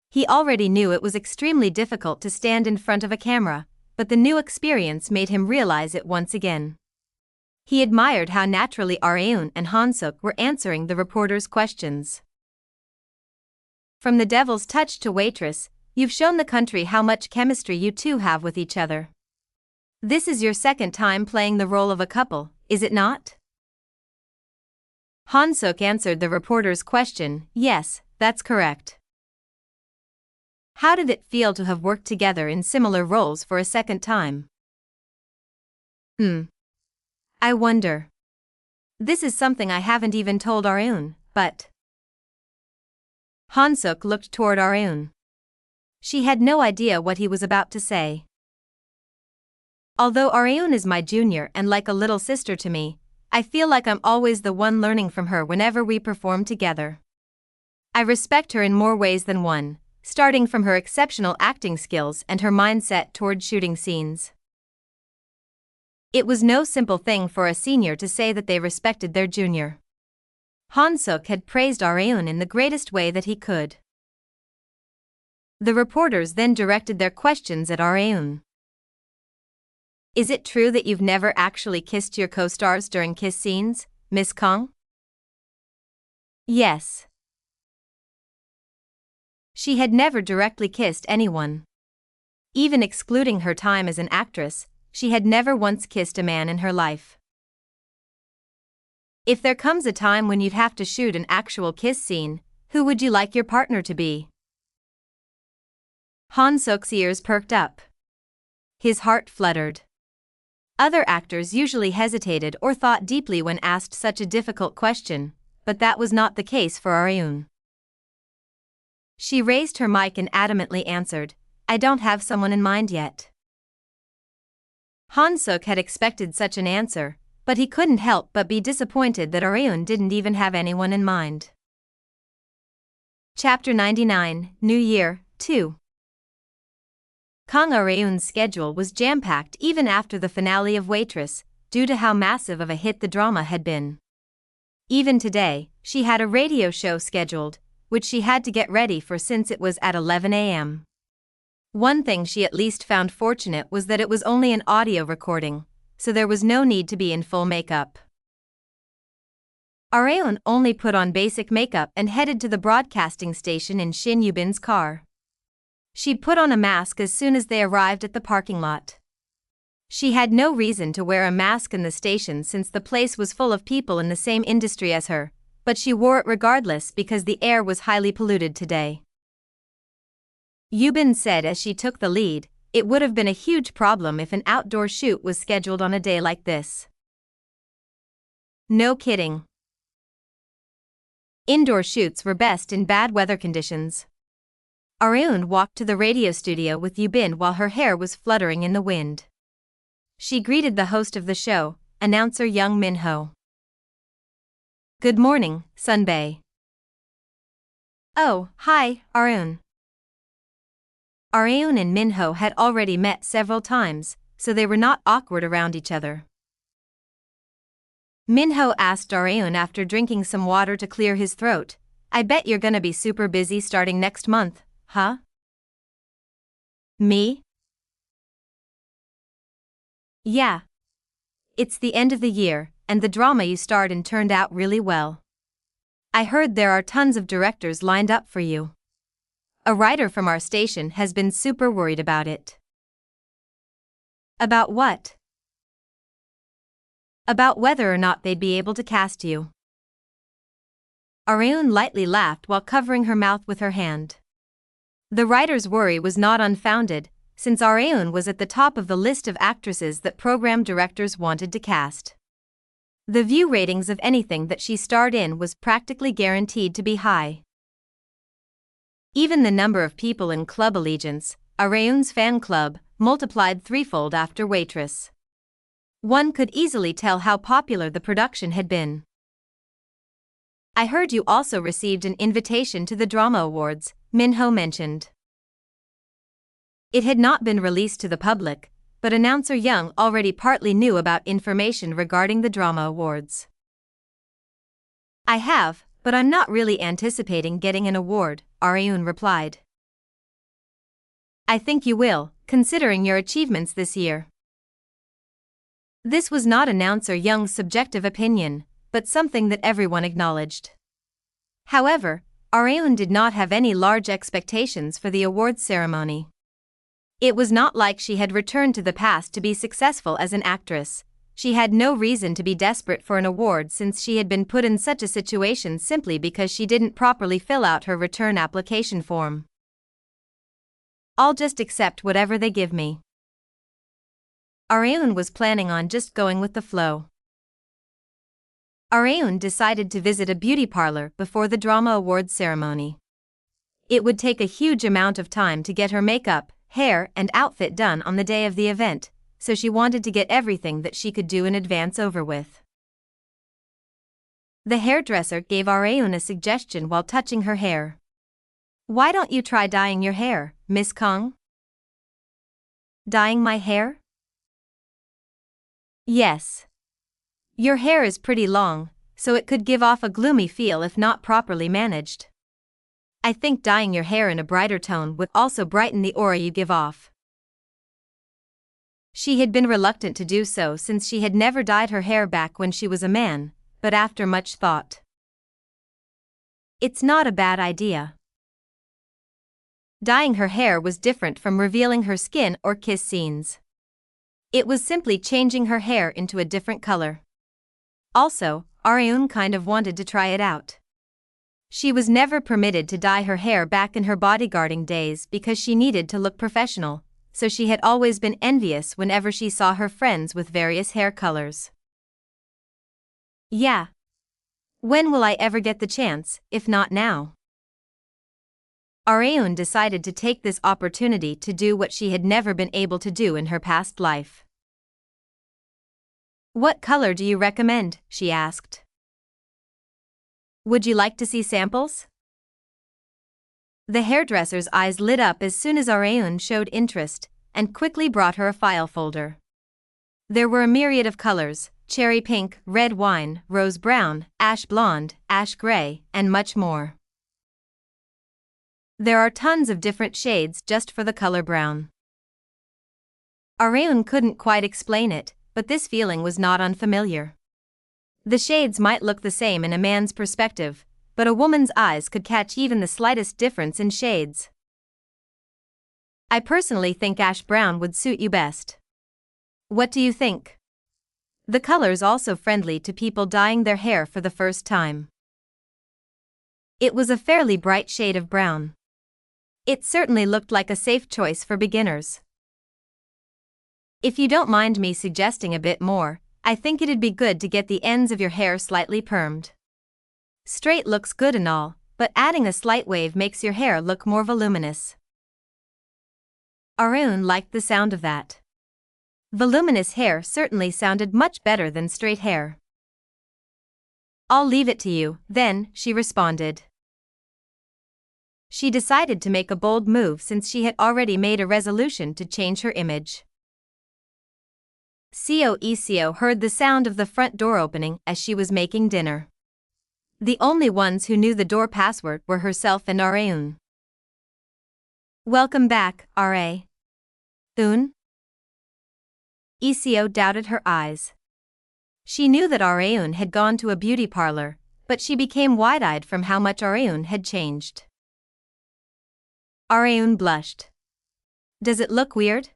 Speaker 1: He already knew it was extremely difficult to stand in front of a camera, but the new experience made him realize it once again. He admired how naturally Areun and Han-suk were answering the reporters' questions. From the devil's touch to Waitress, you've shown the country how much chemistry you two have with each other. This is your second time playing the role of a couple, is it not? Han-suk answered the reporter's question, yes, that's correct. How did it feel to have worked together in similar roles for a second time? I wonder. This is something I haven't even told Arun, but... Han-Suk looked toward Arun. She had no idea what he was about to say. Although Arun is my junior and like a little sister to me, I feel like I'm always the one learning from her whenever we perform together. I respect her in more ways than one, starting from her exceptional acting skills and her mindset toward shooting scenes. It was no simple thing for a senior to say that they respected their junior. Han-Suk had praised Arun in the greatest way that he could. The reporters then directed their questions at Arun. Is it true that you've never actually kissed your co-stars during kiss scenes, Miss Kong? Yes. She had never directly kissed anyone. Even excluding her time as an actress, she had never once kissed a man in her life. If there comes a time when you'd have to shoot an actual kiss scene, who would you like your partner to be? Han-Suk's ears perked up. His heart fluttered. Other actors usually hesitated or thought deeply when asked such a difficult question, but that was not the case for Arun. She raised her mic and adamantly answered, I don't have someone in mind yet. Han-Suk had expected such an answer, but he couldn't help but be disappointed that Arun didn't even have anyone in mind. Chapter 99, New Year, 2. Kang Arun's schedule was jam-packed even after the finale of Waitress, due to how massive of a hit the drama had been. Even today, she had a radio show scheduled, which she had to get ready for since it was at 11 a.m. One thing she at least found fortunate was that it was only an audio recording, so there was no need to be in full makeup. Arun only put on basic makeup and headed to the broadcasting station in Shin Yubin's car. She'd put on a mask as soon as they arrived at the parking lot. She had no reason to wear a mask in the station since the place was full of people in the same industry as her, but she wore it regardless because the air was highly polluted today. Yubin said as she took the lead, it would have been a huge problem if an outdoor shoot was scheduled on a day like this. No kidding. Indoor shoots were best in bad weather conditions. Arun walked to the radio studio with Yubin while her hair was fluttering in the wind. She greeted the host of the show, announcer Young Min-ho. Good morning, Sunbae. Oh, hi, Arun. Arun and Min-ho had already met several times, so they were not awkward around each other. Min-ho asked Arun after drinking some water to clear his throat, I bet you're gonna be super busy starting next month, huh? Me? Yeah. It's the end of the year, and the drama you starred in turned out really well. I heard there are tons of directors lined up for you. A writer from our station has been super worried about it. About what? About whether or not they'd be able to cast you. Arun lightly laughed while covering her mouth with her hand. The writer's worry was not unfounded, since Arun was at the top of the list of actresses that program directors wanted to cast. The view ratings of anything that she starred in was practically guaranteed to be high. Even the number of people in Club Allegiance, Arun's fan club, multiplied threefold after Waitress. One could easily tell how popular the production had been. I heard you also received an invitation to the Drama Awards, Min-ho mentioned. It had not been released to the public, but announcer Young already partly knew about information regarding the Drama Awards. I have, but I'm not really anticipating getting an award, Arun replied. I think you will, considering your achievements this year. This was not announcer Young's subjective opinion, but something that everyone acknowledged. However, Arun did not have any large expectations for the awards ceremony. It was not like she had returned to the past to be successful as an actress. She had no reason to be desperate for an award since she had been put in such a situation simply because she didn't properly fill out her return application form. I'll just accept whatever they give me. Arun was planning on just going with the flow. Areun decided to visit a beauty parlor before the drama awards ceremony. It would take a huge amount of time to get her makeup, hair, and outfit done on the day of the event, so she wanted to get everything that she could do in advance over with. The hairdresser gave Areun a suggestion while touching her hair. "Why don't you try dyeing your hair, Miss Kong?" "Dyeing my hair?" "Yes. Your hair is pretty long, so it could give off a gloomy feel if not properly managed. I think dyeing your hair in a brighter tone would also brighten the aura you give off." She had been reluctant to do so since she had never dyed her hair back when she was a man, but after much thought, it's not a bad idea. Dyeing her hair was different from revealing her skin or kiss scenes. It was simply changing her hair into a different color. Also, Areun kind of wanted to try it out. She was never permitted to dye her hair back in her bodyguarding days because she needed to look professional, so she had always been envious whenever she saw her friends with various hair colors. Yeah. When will I ever get the chance, if not now? Areun decided to take this opportunity to do what she had never been able to do in her past life. "What color do you recommend?" she asked. "Would you like to see samples?" The hairdresser's eyes lit up as soon as Areun showed interest, and quickly brought her a file folder. There were a myriad of colors: cherry pink, red wine, rose brown, ash blonde, ash gray, and much more. There are tons of different shades just for the color brown. Areun couldn't quite explain it, but this feeling was not unfamiliar. The shades might look the same in a man's perspective, but a woman's eyes could catch even the slightest difference in shades. "I personally think ash brown would suit you best. What do you think?" The color's also friendly to people dyeing their hair for the first time. It was a fairly bright shade of brown. It certainly looked like a safe choice for beginners. "If you don't mind me suggesting a bit more, I think it'd be good to get the ends of your hair slightly permed. Straight looks good and all, but adding a slight wave makes your hair look more voluminous." Areun liked the sound of that. Voluminous hair certainly sounded much better than straight hair. "I'll leave it to you, then," she responded. She decided to make a bold move since she had already made a resolution to change her image. Seo heard the sound of the front door opening as she was making dinner. The only ones who knew the door password were herself and Areun. "Welcome back, Areun." Seo doubted her eyes. She knew that Areun had gone to a beauty parlor, but she became wide-eyed from how much Areun had changed. Areun blushed. "Does it look weird?"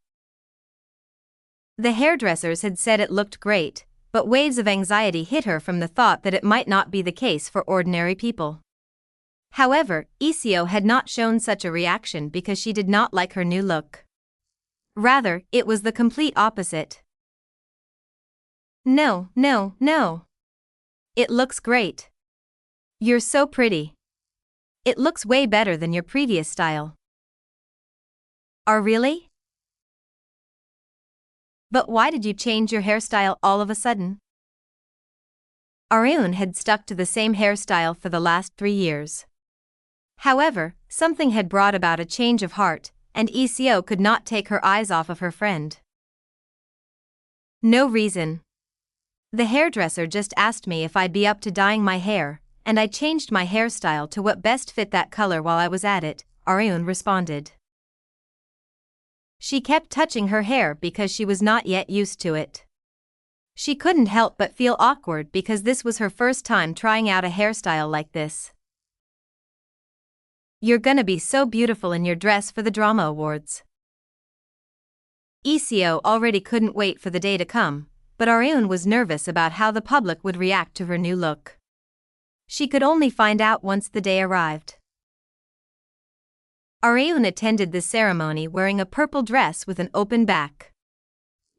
Speaker 1: The hairdressers had said it looked great, but waves of anxiety hit her from the thought that it might not be the case for ordinary people. However, Seo had not shown such a reaction because she did not like her new look. Rather, it was the complete opposite. No. It looks great. You're so pretty. It looks way better than your previous style." "Oh, really? But why did you change your hairstyle all of a sudden?" Areun had stuck to the same hairstyle for the last 3 years. However, something had brought about a change of heart, and Seo could not take her eyes off of her friend. "No reason. The hairdresser just asked me if I'd be up to dyeing my hair, and I changed my hairstyle to what best fit that color while I was at it," Areun responded. She kept touching her hair because she was not yet used to it. She couldn't help but feel awkward because this was her first time trying out a hairstyle like this. "You're gonna be so beautiful in your dress for the drama awards." Seo already couldn't wait for the day to come, but Areun was nervous about how the public would react to her new look. She could only find out once the day arrived. Areun attended the ceremony wearing a purple dress with an open back.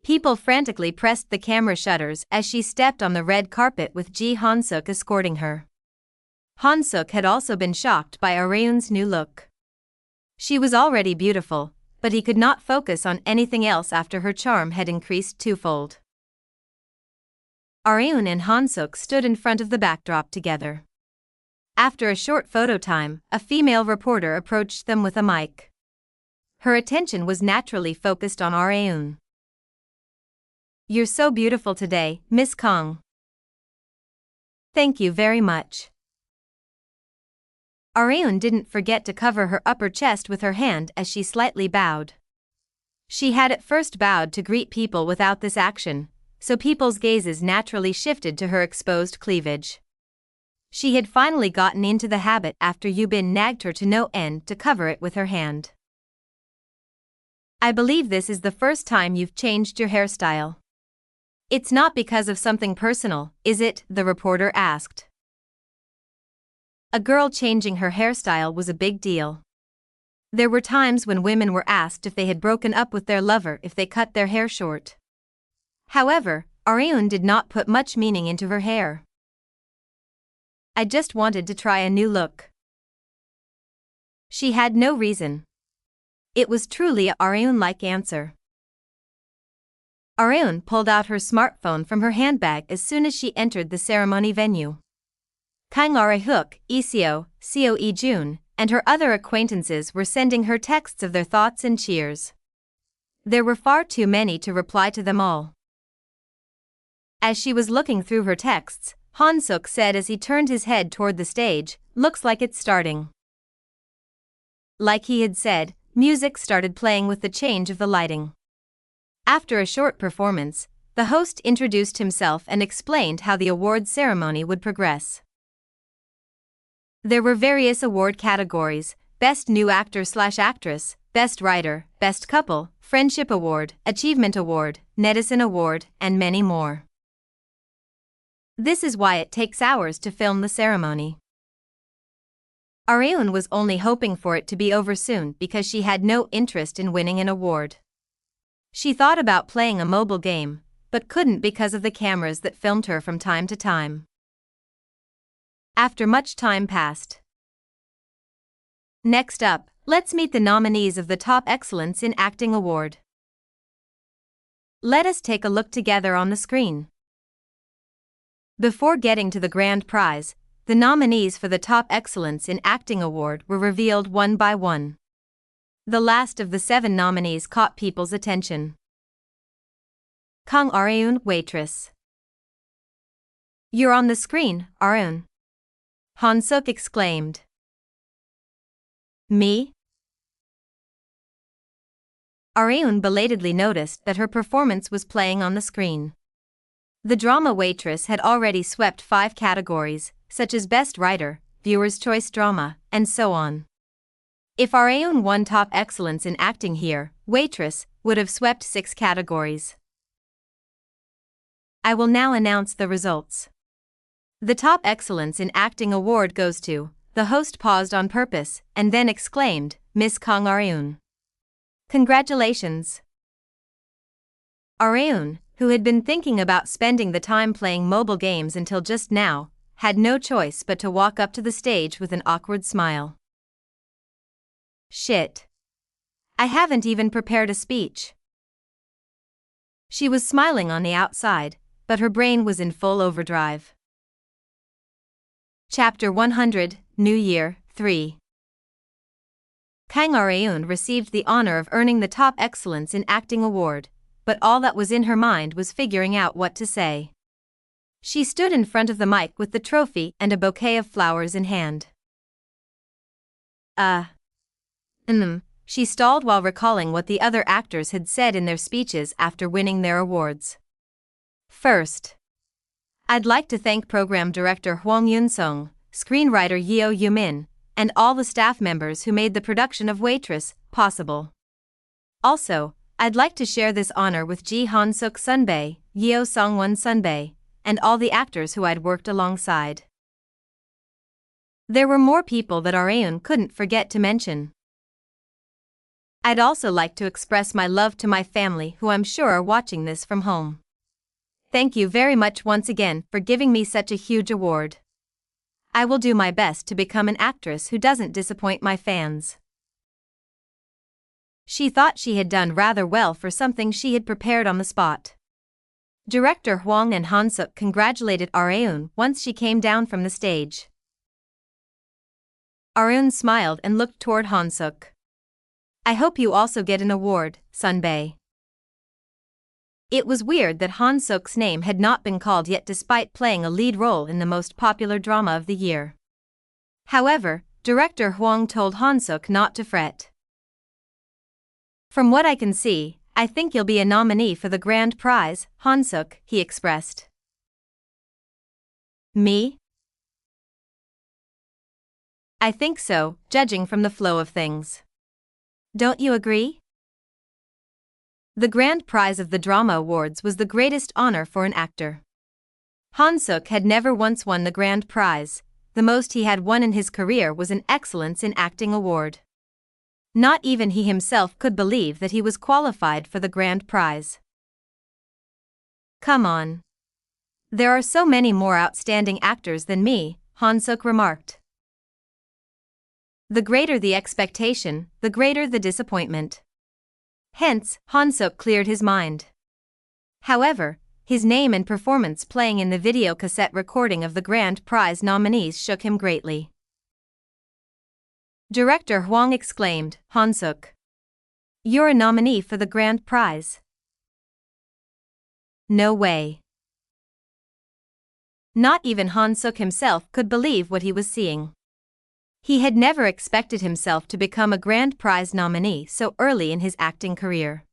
Speaker 1: People frantically pressed the camera shutters as she stepped on the red carpet with Ji Han-suk escorting her. Han-suk had also been shocked by Areun's new look. She was already beautiful, but he could not focus on anything else after her charm had increased twofold. Areun and Han-suk stood in front of the backdrop together. After a short photo time, a female reporter approached them with a mic. Her attention was naturally focused on Areun. "You're so beautiful today, Miss Kang." "Thank you very much." Areun didn't forget to cover her upper chest with her hand as she slightly bowed. She had at first bowed to greet people without this action, so people's gazes naturally shifted to her exposed cleavage. She had finally gotten into the habit after Yubin nagged her to no end to cover it with her hand. "I believe this is the first time you've changed your hairstyle. It's not because of something personal, is it?" the reporter asked. A girl changing her hairstyle was a big deal. There were times when women were asked if they had broken up with their lover if they cut their hair short. However, Areun did not put much meaning into her hair. "I just wanted to try a new look." She had no reason. It was truly a Areun-like answer. Areun pulled out her smartphone from her handbag as soon as she entered the ceremony venue. Kang Are-hook, Iseo, Seo E-jun, and her other acquaintances were sending her texts of their thoughts and cheers. There were far too many to reply to them all. As she was looking through her texts, Han-suk said as he turned his head toward the stage, "Looks like it's starting." Like he had said, music started playing with the change of the lighting. After a short performance, the host introduced himself and explained how the award ceremony would progress. There were various award categories: Best New Actor/Actress, Best Writer, Best Couple, Friendship Award, Achievement Award, Netizen Award, and many more. This is why it takes hours to film the ceremony. Areun was only hoping for it to be over soon because she had no interest in winning an award. She thought about playing a mobile game, but couldn't because of the cameras that filmed her from time to time. After much time passed. Next up, let's meet the nominees of the Top Excellence in Acting Award. Let us take a look together on the screen. Before getting to the grand prize, the nominees for the Top Excellence in Acting Award were revealed one by one. The last of the 7 nominees caught people's attention. Kang Areun, waitress. "You're on the screen, Areun," Han-suk exclaimed. "Me?" Areun belatedly noticed that her performance was playing on the screen. The drama waitress had already swept 5 categories, such as Best Writer, Viewer's Choice Drama, and so on. If Areun won Top Excellence in Acting here, waitress would have swept 6 categories. I will now announce the results. The Top Excellence in Acting Award goes to, the host paused on purpose, and then exclaimed, "Miss Kang Areun. Congratulations." Areun, who had been thinking about spending the time playing mobile games until just now, had no choice but to walk up to the stage with an awkward smile. "Shit. I haven't even prepared a speech." She was smiling on the outside, but her brain was in full overdrive. Chapter 100, New Year, 3. Kang Areun received the honor of earning the Top Excellence in Acting Award, but all that was in her mind was figuring out what to say. She stood in front of the mic with the trophy and a bouquet of flowers in hand. She stalled while recalling what the other actors had said in their speeches after winning their awards. "First, I'd like to thank Program Director Hwang Yun-sung, screenwriter Yeo Yoo-min, and all the staff members who made the production of Waitress possible. Also, I'd like to share this honor with Ji Han-suk Sunbae, Yeo Song-won Sunbae, and all the actors who I'd worked alongside." There were more people that Areun couldn't forget to mention. I'd also like to express my love to my family who I'm sure are watching this from home. Thank you very much once again for giving me such a huge award. I will do my best to become an actress who doesn't disappoint my fans. She thought she had done rather well for something she had prepared on the spot. Director Hwang and Han-Suk congratulated Areun once she came down from the stage. Areun smiled and looked toward Han-Suk. I hope you also get an award, Sunbae. It was weird that Han-Suk's name had not been called yet despite playing a lead role in the most popular drama of the year. However, Director Hwang told Han-Suk not to fret. From what I can see, I think you'll be a nominee for the grand prize, Han-Suk, he expressed. Me? I think so, judging from the flow of things. Don't you agree? The grand prize of the Drama Awards was the greatest honor for an actor. Han-Suk had never once won the grand prize. The most he had won in his career was an Excellence in Acting award. Not even he himself could believe that he was qualified for the grand prize. Come on. There are so many more outstanding actors than me, Han-Suk remarked. The greater the expectation, the greater the disappointment. Hence, Han-Suk cleared his mind. However, his name and performance playing in the video cassette recording of the grand prize nominees shook him greatly. Director Hwang exclaimed, Han-Suk. You're a nominee for the grand prize. No way. Not even Han-Suk himself could believe what he was seeing. He had never expected himself to become a grand prize nominee so early in his acting career.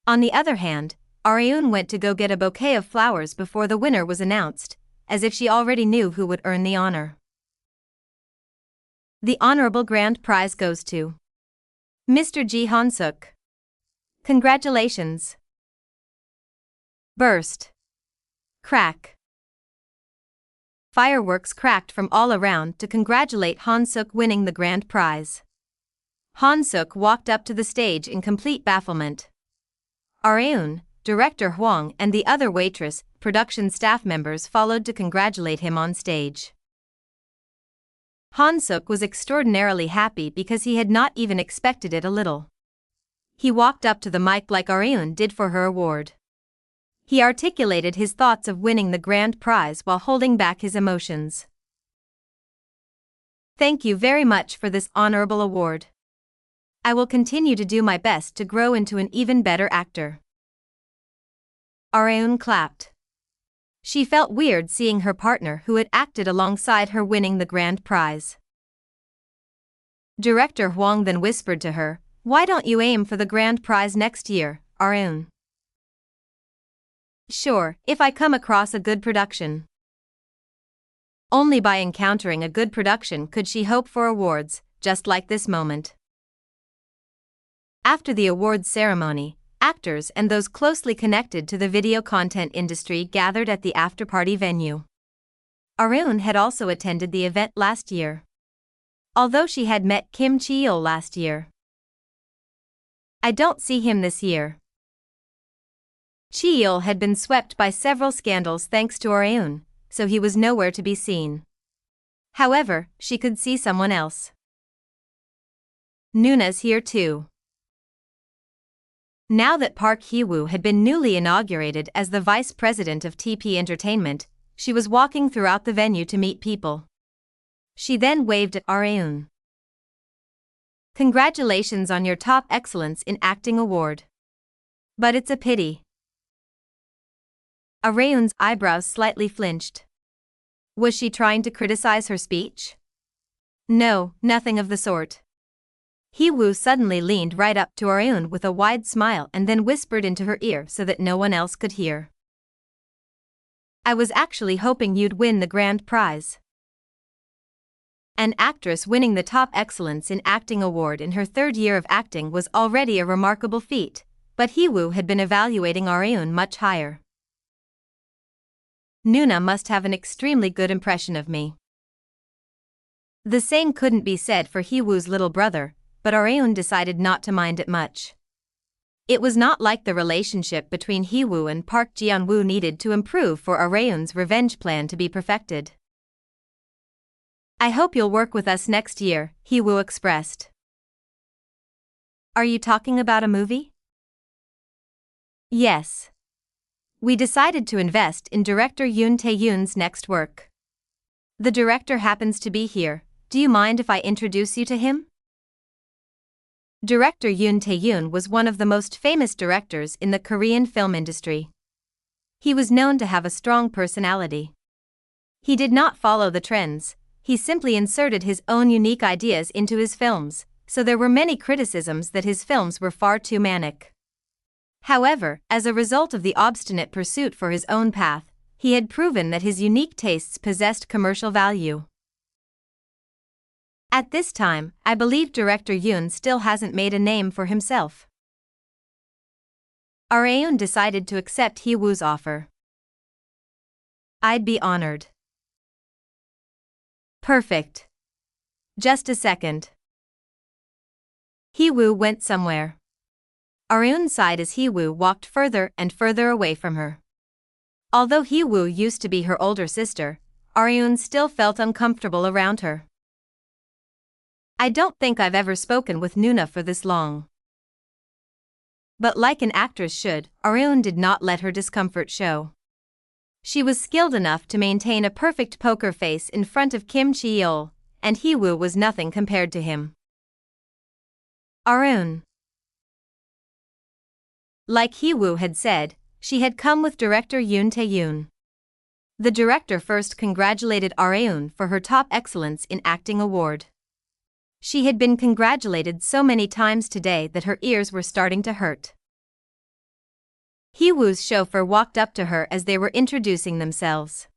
Speaker 1: On the other hand, Areun went to go get a bouquet of flowers before the winner was announced, as if she already knew who would earn the honor. The honorable grand prize goes to Mr. Ji Han-Suk. Congratulations. Burst. Crack. Fireworks cracked from all around to congratulate Han-Suk winning the grand prize. Han-Suk walked up to the stage in complete bafflement. Areun, Director Hwang and the other waitress, production staff members followed to congratulate him on stage. Han-Suk was extraordinarily happy because he had not even expected it a little. He walked up to the mic like Areun did for her award. He articulated his thoughts of winning the grand prize while holding back his emotions. Thank you very much for this honorable award. I will continue to do my best to grow into an even better actor. Areun clapped. She felt weird seeing her partner who had acted alongside her winning the grand prize. Director Hwang then whispered to her, Why don't you aim for the grand prize next year, Areun? Sure, if I come across a good production. Only by encountering a good production could she hope for awards, just like this moment. After the awards ceremony, actors and those closely connected to the video content industry gathered at the after-party venue. Areun had also attended the event last year. Although she had met Kim Chi-il last year. I don't see him this year. Chi-il had been swept by several scandals thanks to Areun, so he was nowhere to be seen. However, she could see someone else. Noona's here too. Now that Park Hee-woo had been newly inaugurated as the vice president of TP Entertainment, she was walking throughout the venue to meet people. She then waved at Areun. Congratulations on your top Excellence in Acting award. But it's a pity. Areun's eyebrows slightly flinched. Was she trying to criticize her speech? No, nothing of the sort. Hee-woo suddenly leaned right up to Areun with a wide smile and then whispered into her ear so that no one else could hear. I was actually hoping you'd win the grand prize. An actress winning the top Excellence in Acting award in her third year of acting was already a remarkable feat, but Hee-woo had been evaluating Areun much higher. Noona must have an extremely good impression of me. The same couldn't be said for Hee-woo's little brother, but Areun decided not to mind it much. It was not like the relationship between Hee-woo and Park Geon-woo needed to improve for Areun's revenge plan to be perfected. "I hope you'll work with us next year," Hee-woo expressed. "Are you talking about a movie?" "Yes. We decided to invest in director Yoon Tae-yoon's next work. The director happens to be here. Do you mind if I introduce you to him?" Director Yoon Tae-yoon was one of the most famous directors in the Korean film industry. He was known to have a strong personality. He did not follow the trends, he simply inserted his own unique ideas into his films, so there were many criticisms that his films were far too manic. However, as a result of the obstinate pursuit for his own path, he had proven that his unique tastes possessed commercial value. At this time, I believe director Yoon still hasn't made a name for himself. Areun decided to accept Hee-woo's offer. "I'd be honored." "Perfect. Just a second." Hee-woo went somewhere. Areun sighed as Hee-woo walked further and further away from her. Although Hee-woo used to be her older sister, Areun still felt uncomfortable around her. "I don't think I've ever spoken with Nuna for this long." But like an actress should, Areun did not let her discomfort show. She was skilled enough to maintain a perfect poker face in front of Kim Chi-yeol, and Hee-woo was nothing compared to him. Areun. Like Hee-woo had said, she had come with director Yoon Tae-yoon. The director first congratulated Areun for her top excellence in acting award. She had been congratulated so many times today that her ears were starting to hurt. Hee-woo's chauffeur walked up to her as they were introducing themselves.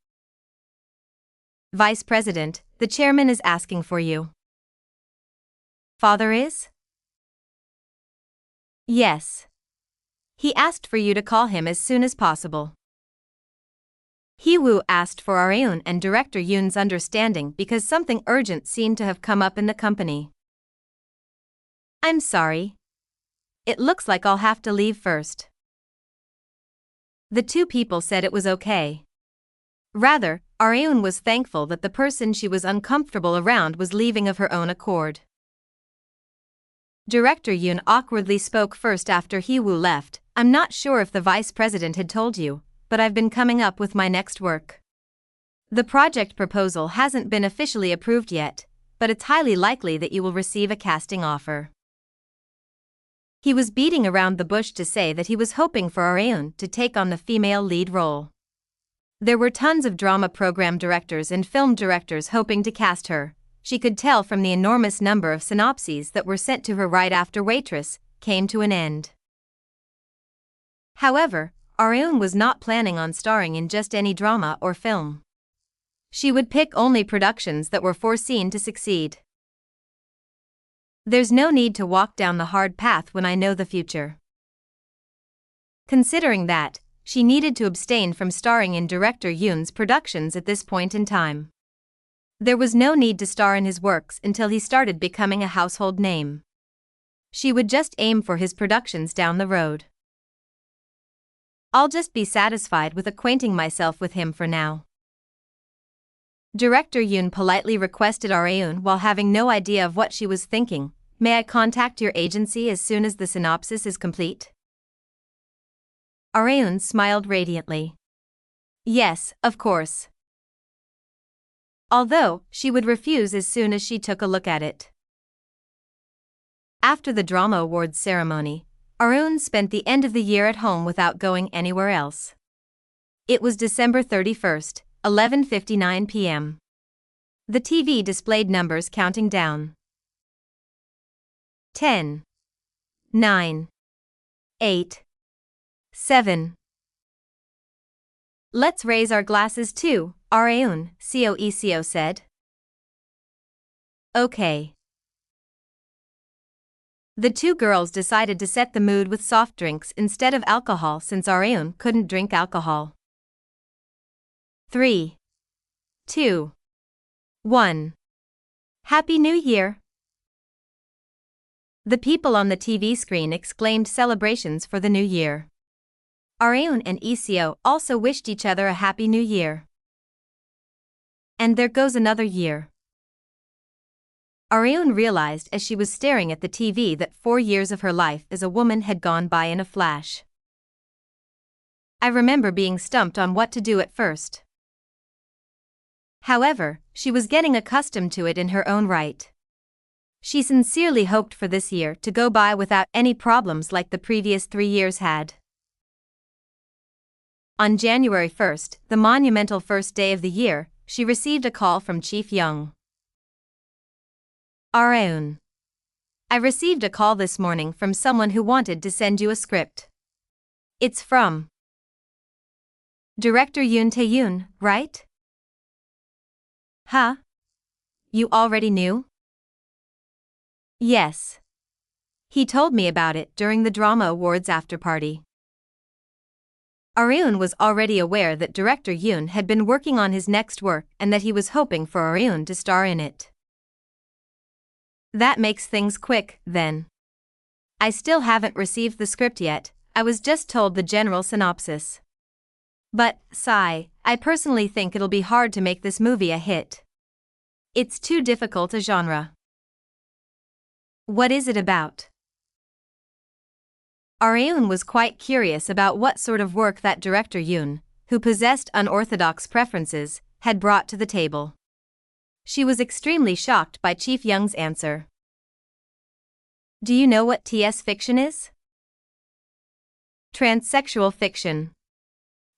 Speaker 1: "Vice President, the chairman is asking for you." "Father is?" "Yes. He asked for you to call him as soon as possible." Hee-woo asked for Areun and director Yoon's understanding because something urgent seemed to have come up in the company. "I'm sorry. It looks like I'll have to leave first." The two people said it was okay. Rather, Areun was thankful that the person she was uncomfortable around was leaving of her own accord. Director Yoon awkwardly spoke first after Hee-woo left. "I'm not sure if the vice president had told you, but I've been coming up with my next work. The project proposal hasn't been officially approved yet, but it's highly likely that you will receive a casting offer." He was beating around the bush to say that he was hoping for Areun to take on the female lead role. There were tons of drama program directors and film directors hoping to cast her. She could tell from the enormous number of synopses that were sent to her right after Waitress came to an end. However, Areun was not planning on starring in just any drama or film. She would pick only productions that were foreseen to succeed. "There's no need to walk down the hard path when I know the future." Considering that, she needed to abstain from starring in director Yoon's productions at this point in time. There was no need to star in his works until he started becoming a household name. She would just aim for his productions down the road. "I'll just be satisfied with acquainting myself with him for now." Director Yoon politely requested Areun while having no idea of what she was thinking. "May I contact your agency as soon as the synopsis is complete?" Areun smiled radiantly. "Yes, of course." Although, she would refuse as soon as she took a look at it. After the Drama Awards ceremony, Areun spent the end of the year at home without going anywhere else. It was December 31st, 11:59 p.m. The TV displayed numbers counting down. 10, 9, 8, 7. "Let's raise our glasses too," Areun, Coeco said. "Okay." The two girls decided to set the mood with soft drinks instead of alcohol since Areun couldn't drink alcohol. 3, 2, 1. Happy New Year! The people on the TV screen exclaimed celebrations for the new year. Areun and Iseo also wished each other a happy new year. And there goes another year. Areun realized as she was staring at the TV that 4 years of her life as a woman had gone by in a flash. I remember being stumped on what to do at first. However, she was getting accustomed to it in her own right. She sincerely hoped for this year to go by without any problems like the previous 3 years had. On January 1st, the monumental first day of the year, she received a call from Chief Young. Areun. I received a call this morning from someone who wanted to send you a script. It's from Director Yoon Tae-yoon, right? Huh? You already knew? Yes. He told me about it during the Drama Awards after-party. Areun was already aware that Director Yoon had been working on his next work and that he was hoping for Areun to star in it. That makes things quick, then. I still haven't received the script yet, I was just told the general synopsis. But, sigh, I personally think it'll be hard to make this movie a hit. It's too difficult a genre. What is it about? Areun was quite curious about what sort of work that Director Yoon, who possessed unorthodox preferences, had brought to the table. She was extremely shocked by Chief Young's answer. Do you know what TS fiction is? Transsexual fiction.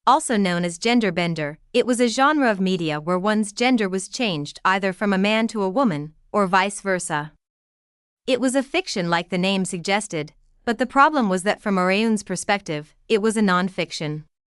Speaker 1: Also known as gender bender, it was a genre of media where one's gender was changed either from a man to a woman, or vice versa. It was a fiction like the name suggested, but the problem was that from Areun's perspective, it was a non-fiction.